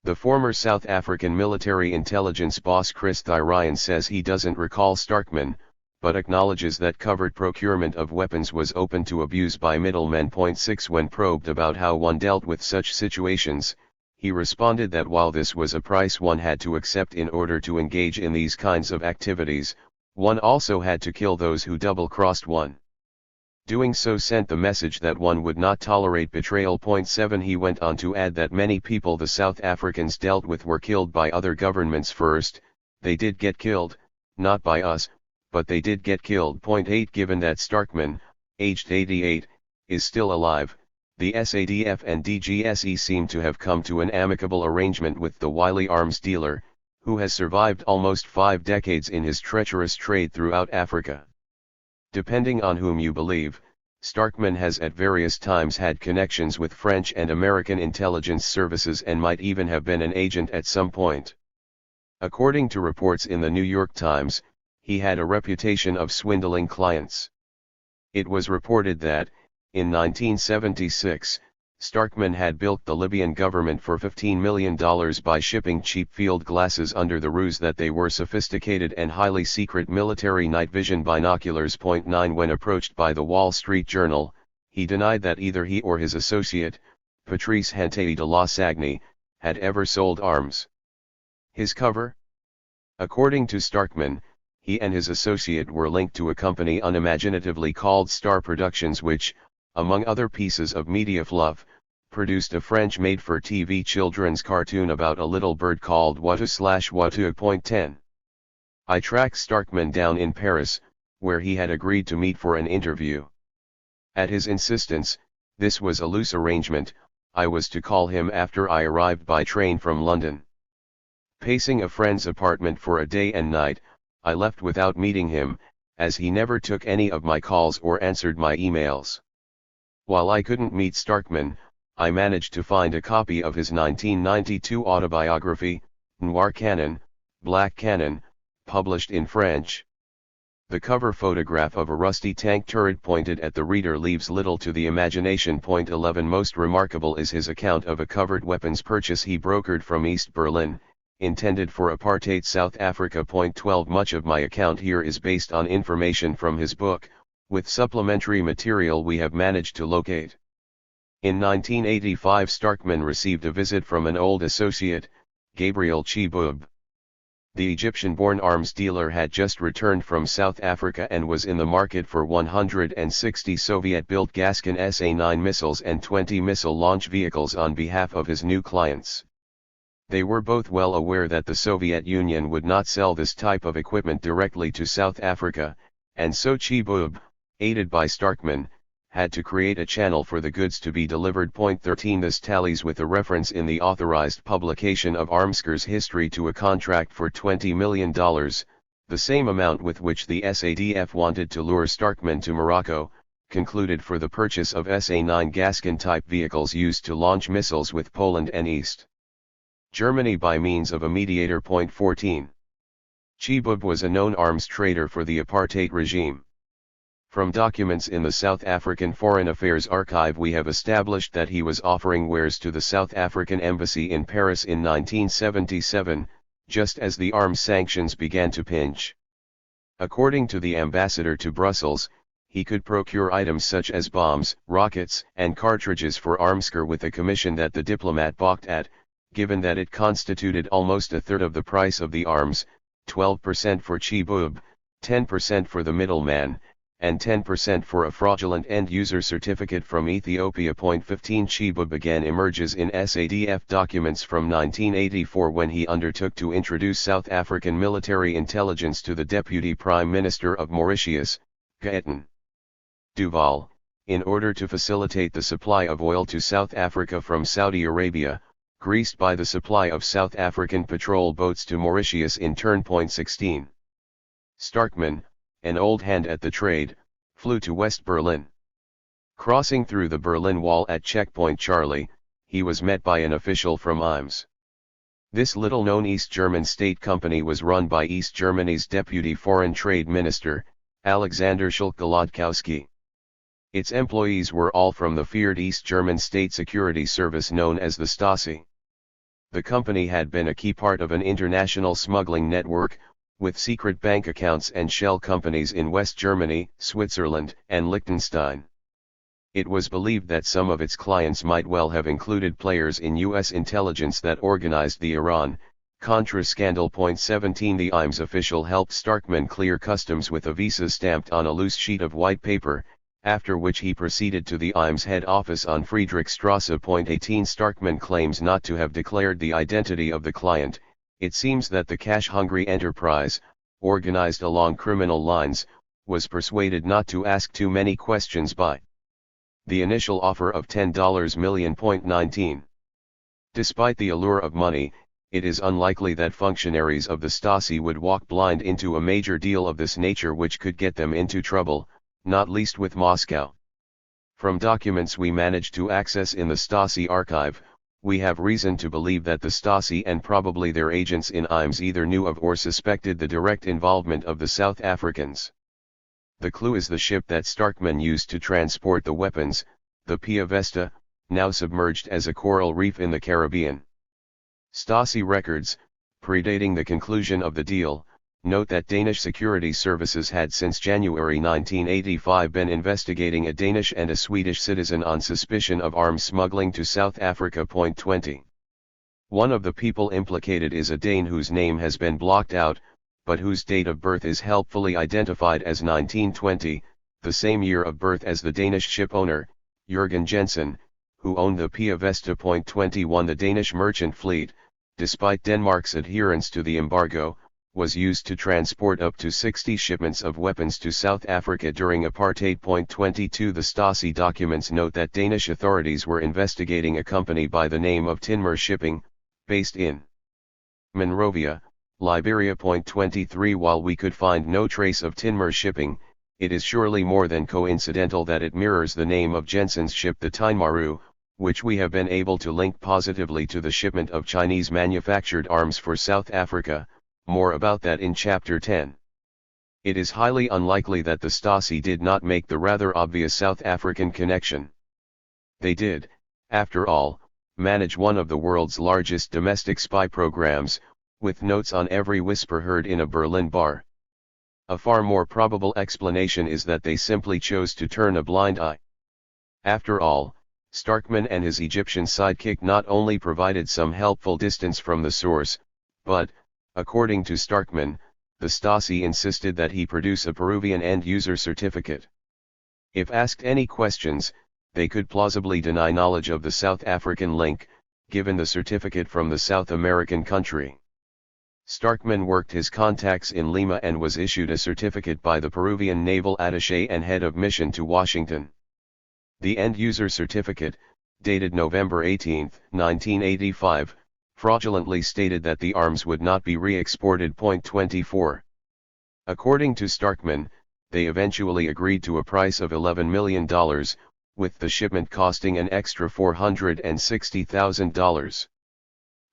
The former South African military intelligence boss Chris Ryan says he doesn't recall Starkman, but acknowledges that covert procurement of weapons was open to abuse by middlemen. 6 When probed about how one dealt with such situations, he responded that while this was a price one had to accept in order to engage in these kinds of activities, one also had to kill those who double-crossed one. Doing so sent the message that one would not tolerate betrayal. 7 He went on to add that many people the South Africans dealt with were killed by other governments first. They did get killed, not by us, but they did get killed. 8 Given that Starkman, aged 88, is still alive, the SADF and DGSE seem to have come to an amicable arrangement with the wily arms dealer, who has survived almost 5 decades in his treacherous trade throughout Africa. Depending on whom you believe, Starkman has at various times had connections with French and American intelligence services and might even have been an agent at some point. According to reports in the New York Times, he had a reputation of swindling clients. It was reported that, in 1976, Starkman had bilked the Libyan government for $15 million by shipping cheap field glasses under the ruse that they were sophisticated and highly secret military night vision binoculars. 9 When approached by the Wall Street Journal, he denied that either he or his associate, Patrice Hennie de la Sagne, had ever sold arms. His cover? According to Starkman, he and his associate were linked to a company unimaginatively called Star Productions which, among other pieces of media fluff, produced a French made-for-TV children's cartoon about a little bird called Watu/Watu. 10 I tracked Starkman down in Paris, where he had agreed to meet for an interview. At his insistence, this was a loose arrangement. I was to call him after I arrived by train from London. Pacing a friend's apartment for a day and night, I left without meeting him, as he never took any of my calls or answered my emails. While I couldn't meet Starkman, I managed to find a copy of his 1992 autobiography, Noir Cannon, Black Cannon, published in French. The cover photograph of a rusty tank turret pointed at the reader leaves little to the imagination. 11 Most remarkable is his account of a covert weapons purchase he brokered from East Berlin, intended for apartheid South Africa. 12 Much of my account here is based on information from his book, with supplementary material we have managed to locate. In 1985 Starkman received a visit from an old associate, Gabriel Chibub. The Egyptian-born arms dealer had just returned from South Africa and was in the market for 160 Soviet-built Gascon SA-9 missiles and 20 missile launch vehicles on behalf of his new clients. They were both well aware that the Soviet Union would not sell this type of equipment directly to South Africa, and so Chibub, aided by Starkman, had to create a channel for the goods to be delivered. 13 This tallies with a reference in the authorized publication of Armsker's history to a contract for $20 million, the same amount with which the SADF wanted to lure Starkman to Morocco, concluded for the purchase of SA-9 Gascon-type vehicles used to launch missiles with Poland and East Germany by means of a mediator. 14 Chibub was a known arms trader for the apartheid regime. From documents in the South African Foreign Affairs Archive we have established that he was offering wares to the South African Embassy in Paris in 1977, just as the arms sanctions began to pinch. According to the ambassador to Brussels, he could procure items such as bombs, rockets, and cartridges for Armsker with a commission that the diplomat balked at, given that it constituted almost a third of the price of the arms, 12% for Chibub, 10% for the middleman, and 10% for a fraudulent end-user certificate from Ethiopia. 15 Chibub again emerges in SADF documents from 1984 when he undertook to introduce South African military intelligence to the Deputy Prime Minister of Mauritius, Gaetan Duval, in order to facilitate the supply of oil to South Africa from Saudi Arabia, greased by the supply of South African patrol boats to Mauritius in turn. 16. Starkman, an old hand at the trade, flew to West Berlin. Crossing through the Berlin Wall at Checkpoint Charlie, he was met by an official from IMS. This little-known East German state company was run by East Germany's deputy foreign trade minister, Alexander Schulke-Lodkowski. Its employees were all from the feared East German state security service known as the Stasi. The company had been a key part of an international smuggling network, with secret bank accounts and shell companies in West Germany, Switzerland, and Liechtenstein. It was believed that some of its clients might well have included players in U.S. intelligence that organized the Iran-Contra scandal. 17 The IMS official helped Starkman clear customs with a visa stamped on a loose sheet of white paper, after which he proceeded to the IMS head office on Friedrichstrasse. 18 Starkman claims not to have declared the identity of the client. It seems that the cash-hungry enterprise, organized along criminal lines, was persuaded not to ask too many questions by the initial offer of $10 million. 19. Despite the allure of money, it is unlikely that functionaries of the Stasi would walk blind into a major deal of this nature which could get them into trouble, not least with Moscow. From documents we managed to access in the Stasi archive, we have reason to believe that the Stasi and probably their agents in IMS either knew of or suspected the direct involvement of the South Africans. The clue is the ship that Starkman used to transport the weapons, the Pia Vesta, now submerged as a coral reef in the Caribbean. Stasi records, predating the conclusion of the deal, note that Danish security services had since January 1985 been investigating a Danish and a Swedish citizen on suspicion of arms smuggling to South Africa. 20. One of the people implicated is a Dane whose name has been blocked out, but whose date of birth is helpfully identified as 1920, the same year of birth as the Danish ship owner, Jørgen Jensen, who owned the Pia Vesta. 21 The Danish merchant fleet, despite Denmark's adherence to the embargo, was used to transport up to 60 shipments of weapons to South Africa during apartheid. 22 The Stasi documents note that Danish authorities were investigating a company by the name of Tinmur Shipping, based in Monrovia, Liberia. 23 While we could find no trace of Tinmur Shipping, it is surely more than coincidental that it mirrors the name of Jensen's ship the Tinmaru, which we have been able to link positively to the shipment of Chinese-manufactured arms for South Africa. More about that in Chapter 10. It is highly unlikely that the Stasi did not make the rather obvious South African connection. They did, after all, manage one of the world's largest domestic spy programs, with notes on every whisper heard in a Berlin bar. A far more probable explanation is that they simply chose to turn a blind eye. After all, Starkman and his Egyptian sidekick not only provided some helpful distance from the source, but, according to Starkman, the Stasi insisted that he produce a Peruvian end-user certificate. If asked any questions, they could plausibly deny knowledge of the South African link, given the certificate from the South American country. Starkman worked his contacts in Lima and was issued a certificate by the Peruvian naval attaché and head of mission to Washington. The end-user certificate, dated November 18, 1985, fraudulently stated that the arms would not be re-exported. 24. According to Starkman, they eventually agreed to a price of $11 million, with the shipment costing an extra $460,000.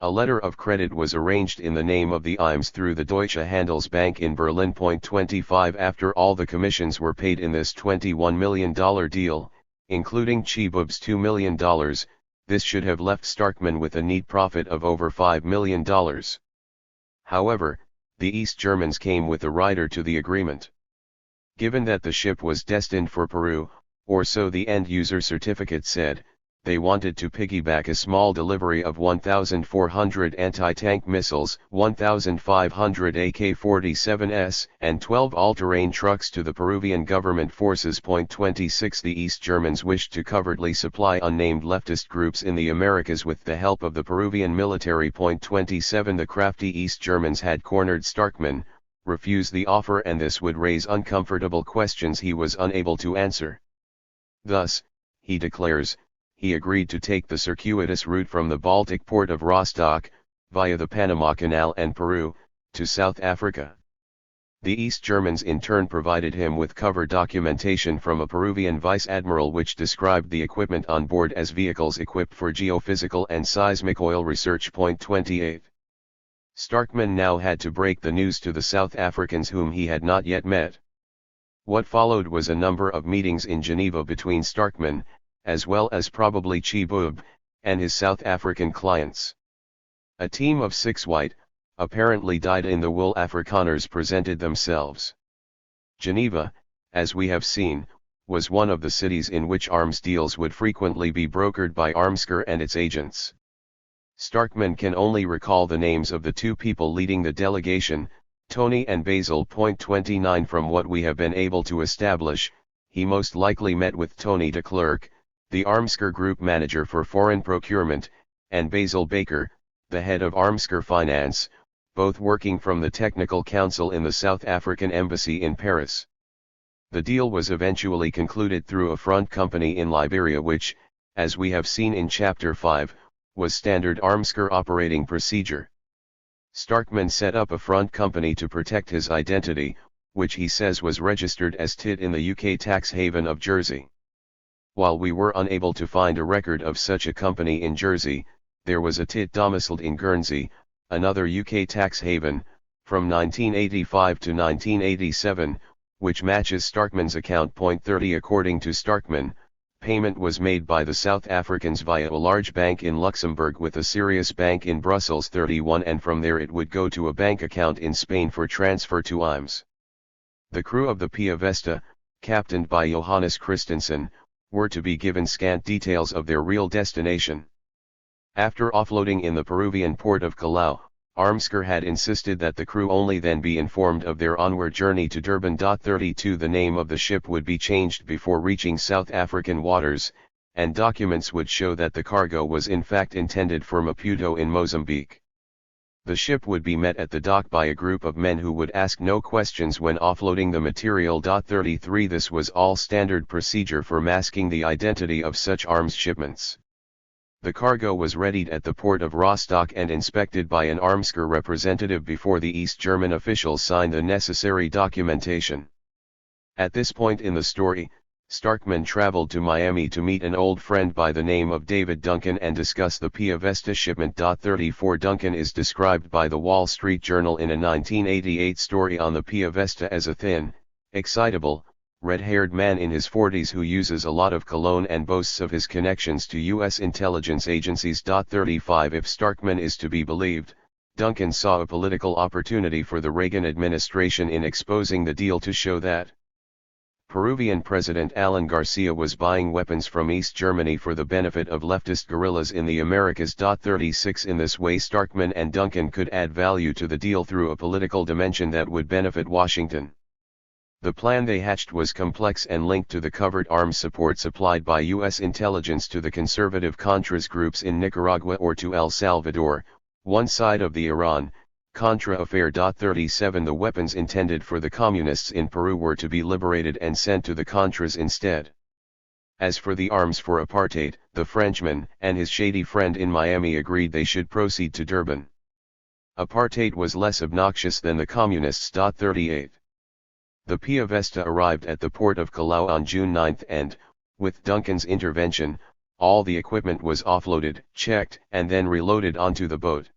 A letter of credit was arranged in the name of the IMS through the Deutsche Handelsbank in Berlin. 25 After all the commissions were paid in this $21 million deal, including Chibub's $2 million, this should have left Starkman with a neat profit of over $5 million. However, the East Germans came with a rider to the agreement. Given that the ship was destined for Peru, or so the end-user certificate said, they wanted to piggyback a small delivery of 1,400 anti-tank missiles, 1,500 AK-47s, and 12 all-terrain trucks to the Peruvian government forces. 26 The East Germans wished to covertly supply unnamed leftist groups in the Americas with the help of the Peruvian military. 27 The crafty East Germans had cornered Starkman, refused the offer, and this would raise uncomfortable questions he was unable to answer. Thus, he declares, he agreed to take the circuitous route from the Baltic port of Rostock, via the Panama Canal and Peru, to South Africa. The East Germans in turn provided him with cover documentation from a Peruvian vice admiral which described the equipment on board as vehicles equipped for geophysical and seismic oil research. 28. Starkman now had to break the news to the South Africans whom he had not yet met. What followed was a number of meetings in Geneva between Starkman, as well as probably Chibub, and his South African clients. A team of 6 white, apparently dyed-in-the-wool Afrikaners presented themselves. Geneva, as we have seen, was one of the cities in which arms deals would frequently be brokered by Armsker and its agents. Starkman can only recall the names of the 2 people leading the delegation, Tony and Basil. 29 From what we have been able to establish, he most likely met with Tony de Klerk, the Armsker Group Manager for Foreign Procurement, and Basil Baker, the head of Armsker Finance, both working from the Technical Council in the South African Embassy in Paris. The deal was eventually concluded through a front company in Liberia which, as we have seen in Chapter 5, was standard Armsker operating procedure. Starkman set up a front company to protect his identity, which he says was registered as TIT in the UK tax haven of Jersey. While we were unable to find a record of such a company in Jersey, there was a TIT domiciled in Guernsey, another UK tax haven, from 1985 to 1987, which matches Starkman's account. 30 According to Starkman, payment was made by the South Africans via a large bank in Luxembourg with a Sirius bank in Brussels. 31 And from there it would go to a bank account in Spain for transfer to IMS. The crew of the Pia Vesta, captained by Johannes Christensen, were to be given scant details of their real destination. After offloading in the Peruvian port of Callao, Armsker had insisted that the crew only then be informed of their onward journey to Durban. 32 The name of the ship would be changed before reaching South African waters, and documents would show that the cargo was in fact intended for Maputo in Mozambique. The ship would be met at the dock by a group of men who would ask no questions when offloading the material. 33 This was all standard procedure for masking the identity of such arms shipments. The cargo was readied at the port of Rostock and inspected by an Armsker representative before the East German officials signed the necessary documentation. At this point in the story, Starkman traveled to Miami to meet an old friend by the name of David Duncan and discuss the Pia Vesta shipment. 34 Duncan is described by the Wall Street Journal in a 1988 story on the Pia Vesta as a thin, excitable, red-haired man in his 40s who uses a lot of cologne and boasts of his connections to U.S. intelligence agencies. 35 If Starkman is to be believed, Duncan saw a political opportunity for the Reagan administration in exposing the deal to show that Peruvian President Alan Garcia was buying weapons from East Germany for the benefit of leftist guerrillas in the Americas. 36 In this way Starkman and Duncan could add value to the deal through a political dimension that would benefit Washington. The plan they hatched was complex and linked to the covert arms support supplied by U.S. intelligence to the conservative Contras groups in Nicaragua or to El Salvador, one side of the Iran-Contra affair. 37 The weapons intended for the communists in Peru were to be liberated and sent to the Contras instead. As for the arms for Apartheid, the Frenchman and his shady friend in Miami agreed they should proceed to Durban. Apartheid was less obnoxious than the communists. 38 The Pia Vesta arrived at the port of Callao on June 9 and, with Duncan's intervention, all the equipment was offloaded, checked, and then reloaded onto the boat.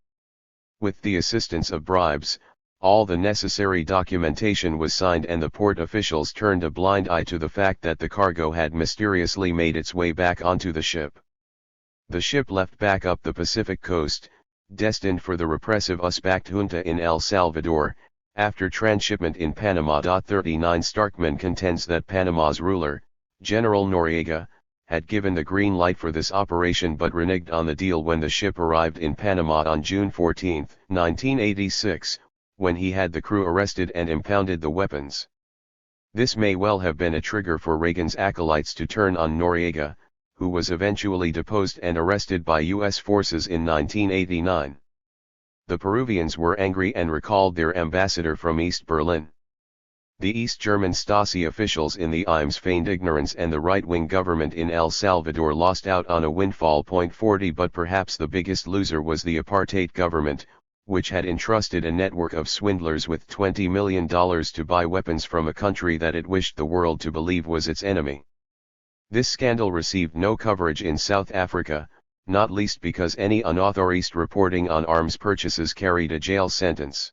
With the assistance of bribes, all the necessary documentation was signed and the port officials turned a blind eye to the fact that the cargo had mysteriously made its way back onto the ship. The ship left back up the Pacific coast, destined for the repressive US-backed junta in El Salvador, after transshipment in Panama. 39 Starkman contends that Panama's ruler, General Noriega, had given the green light for this operation but reneged on the deal when the ship arrived in Panama on June 14, 1986, when he had the crew arrested and impounded the weapons. This may well have been a trigger for Reagan's acolytes to turn on Noriega, who was eventually deposed and arrested by U.S. forces in 1989. The Peruvians were angry and recalled their ambassador from East Berlin. The East German Stasi officials in the IMS feigned ignorance and the right-wing government in El Salvador lost out on a windfall. 40 But perhaps the biggest loser was the apartheid government, which had entrusted a network of swindlers with $20 million to buy weapons from a country that it wished the world to believe was its enemy. This scandal received no coverage in South Africa, not least because any unauthorized reporting on arms purchases carried a jail sentence.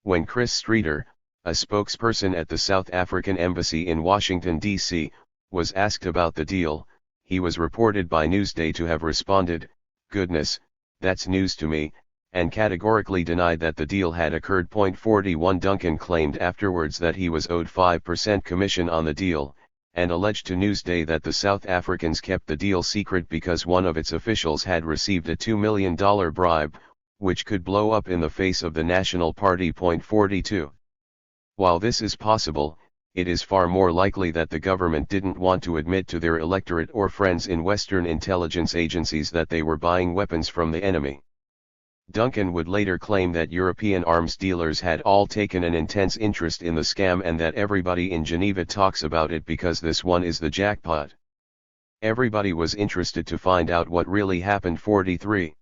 When Chris Streeter, a spokesperson at the South African Embassy in Washington, D.C., was asked about the deal, he was reported by Newsday to have responded, "Goodness, that's news to me," and categorically denied that the deal had occurred. 41 Duncan claimed afterwards that he was owed 5% commission on the deal, and alleged to Newsday that the South Africans kept the deal secret because one of its officials had received a $2 million bribe, which could blow up in the face of the National Party. 42 While this is possible, it is far more likely that the government didn't want to admit to their electorate or friends in Western intelligence agencies that they were buying weapons from the enemy. Duncan would later claim that European arms dealers had all taken an intense interest in the scam and that everybody in Geneva talks about it because this one is the jackpot. Everybody was interested to find out what really happened. 43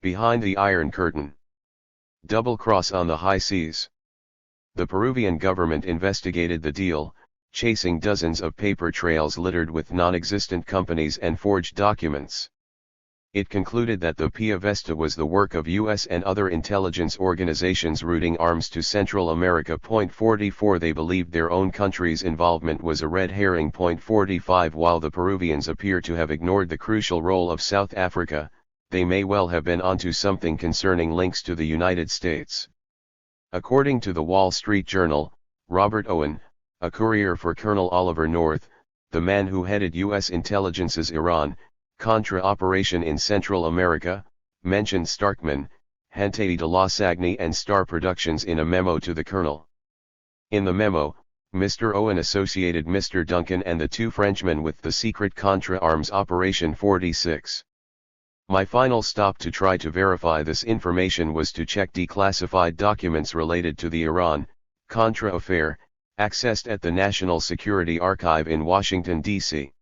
Behind the Iron Curtain. Double cross on the high seas. The Peruvian government investigated the deal, chasing dozens of paper trails littered with non-existent companies and forged documents. It concluded that the Pia Vesta was the work of U.S. and other intelligence organizations routing arms to Central America. 44 They believed their own country's involvement was a red herring. 45 While the Peruvians appear to have ignored the crucial role of South Africa, they may well have been onto something concerning links to the United States. According to the Wall Street Journal, Robert Owen, a courier for Colonel Oliver North, the man who headed U.S. intelligence's Iran-Contra operation in Central America, mentioned Starkman, Hennie de la Sagne and Star Productions in a memo to the colonel. In the memo, Mr. Owen associated Mr. Duncan and the two Frenchmen with the secret Contra arms operation. 46 My final stop to try to verify this information was to check declassified documents related to the Iran-Contra affair, accessed at the National Security Archive in Washington, D.C.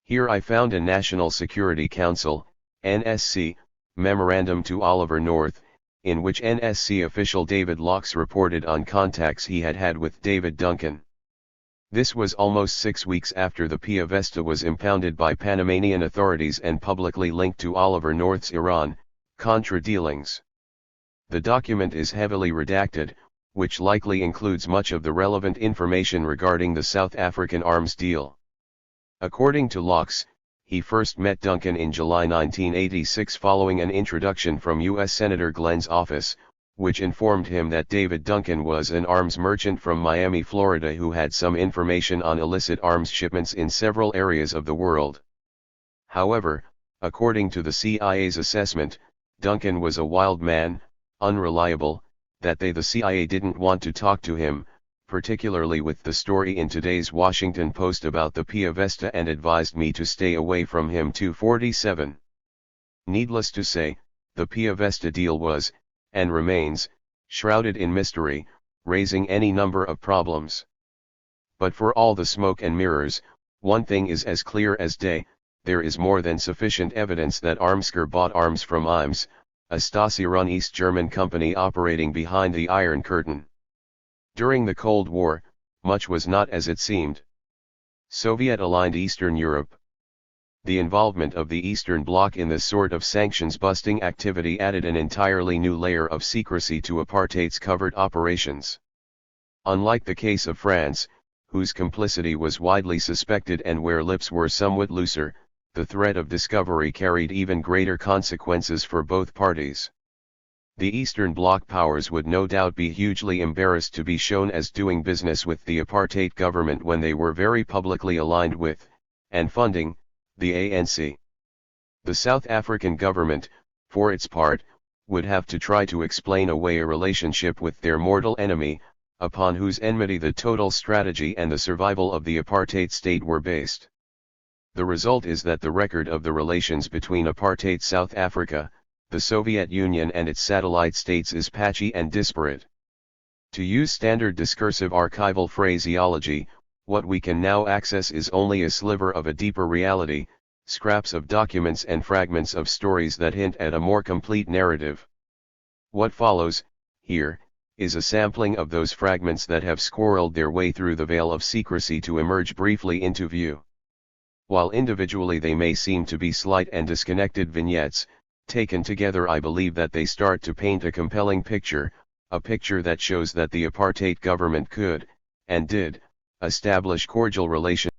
Here I found a National Security Council, NSC, memorandum to Oliver North, in which NSC official David Locks reported on contacts he had had with David Duncan. This was almost 6 weeks after the Pia Vesta was impounded by Panamanian authorities and publicly linked to Oliver North's Iran-Contra dealings. The document is heavily redacted, which likely includes much of the relevant information regarding the South African arms deal. According to Locks, he first met Duncan in July 1986 following an introduction from U.S. Senator Glenn's office, which informed him that David Duncan was an arms merchant from Miami, Florida who had some information on illicit arms shipments in several areas of the world. However, according to the CIA's assessment, Duncan was a wild man, unreliable, that the CIA didn't want to talk to him, particularly with the story in today's Washington Post about the Pia Vesta, and advised me to stay away from him. 247 Needless to say, the Pia Vesta deal was, and remains, shrouded in mystery, raising any number of problems. But for all the smoke and mirrors, one thing is as clear as day: there is more than sufficient evidence that Armsker bought arms from IMS, a Stasi-run East German company operating behind the Iron Curtain. During the Cold War, much was not as it seemed. Soviet-aligned Eastern Europe. The involvement of the Eastern Bloc in this sort of sanctions-busting activity added an entirely new layer of secrecy to apartheid's covert operations. Unlike the case of France, whose complicity was widely suspected and where lips were somewhat looser, the threat of discovery carried even greater consequences for both parties. The Eastern Bloc powers would no doubt be hugely embarrassed to be shown as doing business with the apartheid government when they were very publicly aligned with, and funding, the ANC. The South African government, for its part, would have to try to explain away a relationship with their mortal enemy, upon whose enmity the total strategy and the survival of the apartheid state were based. The result is that the record of the relations between apartheid South Africa, the Soviet Union and its satellite states is patchy and disparate. To use standard discursive archival phraseology, what we can now access is only a sliver of a deeper reality, scraps of documents and fragments of stories that hint at a more complete narrative. What follows, here, is a sampling of those fragments that have squirreled their way through the veil of secrecy to emerge briefly into view. While individually they may seem to be slight and disconnected vignettes, taken together I believe that they start to paint a compelling picture, a picture that shows that the apartheid government could, and did, establish cordial relations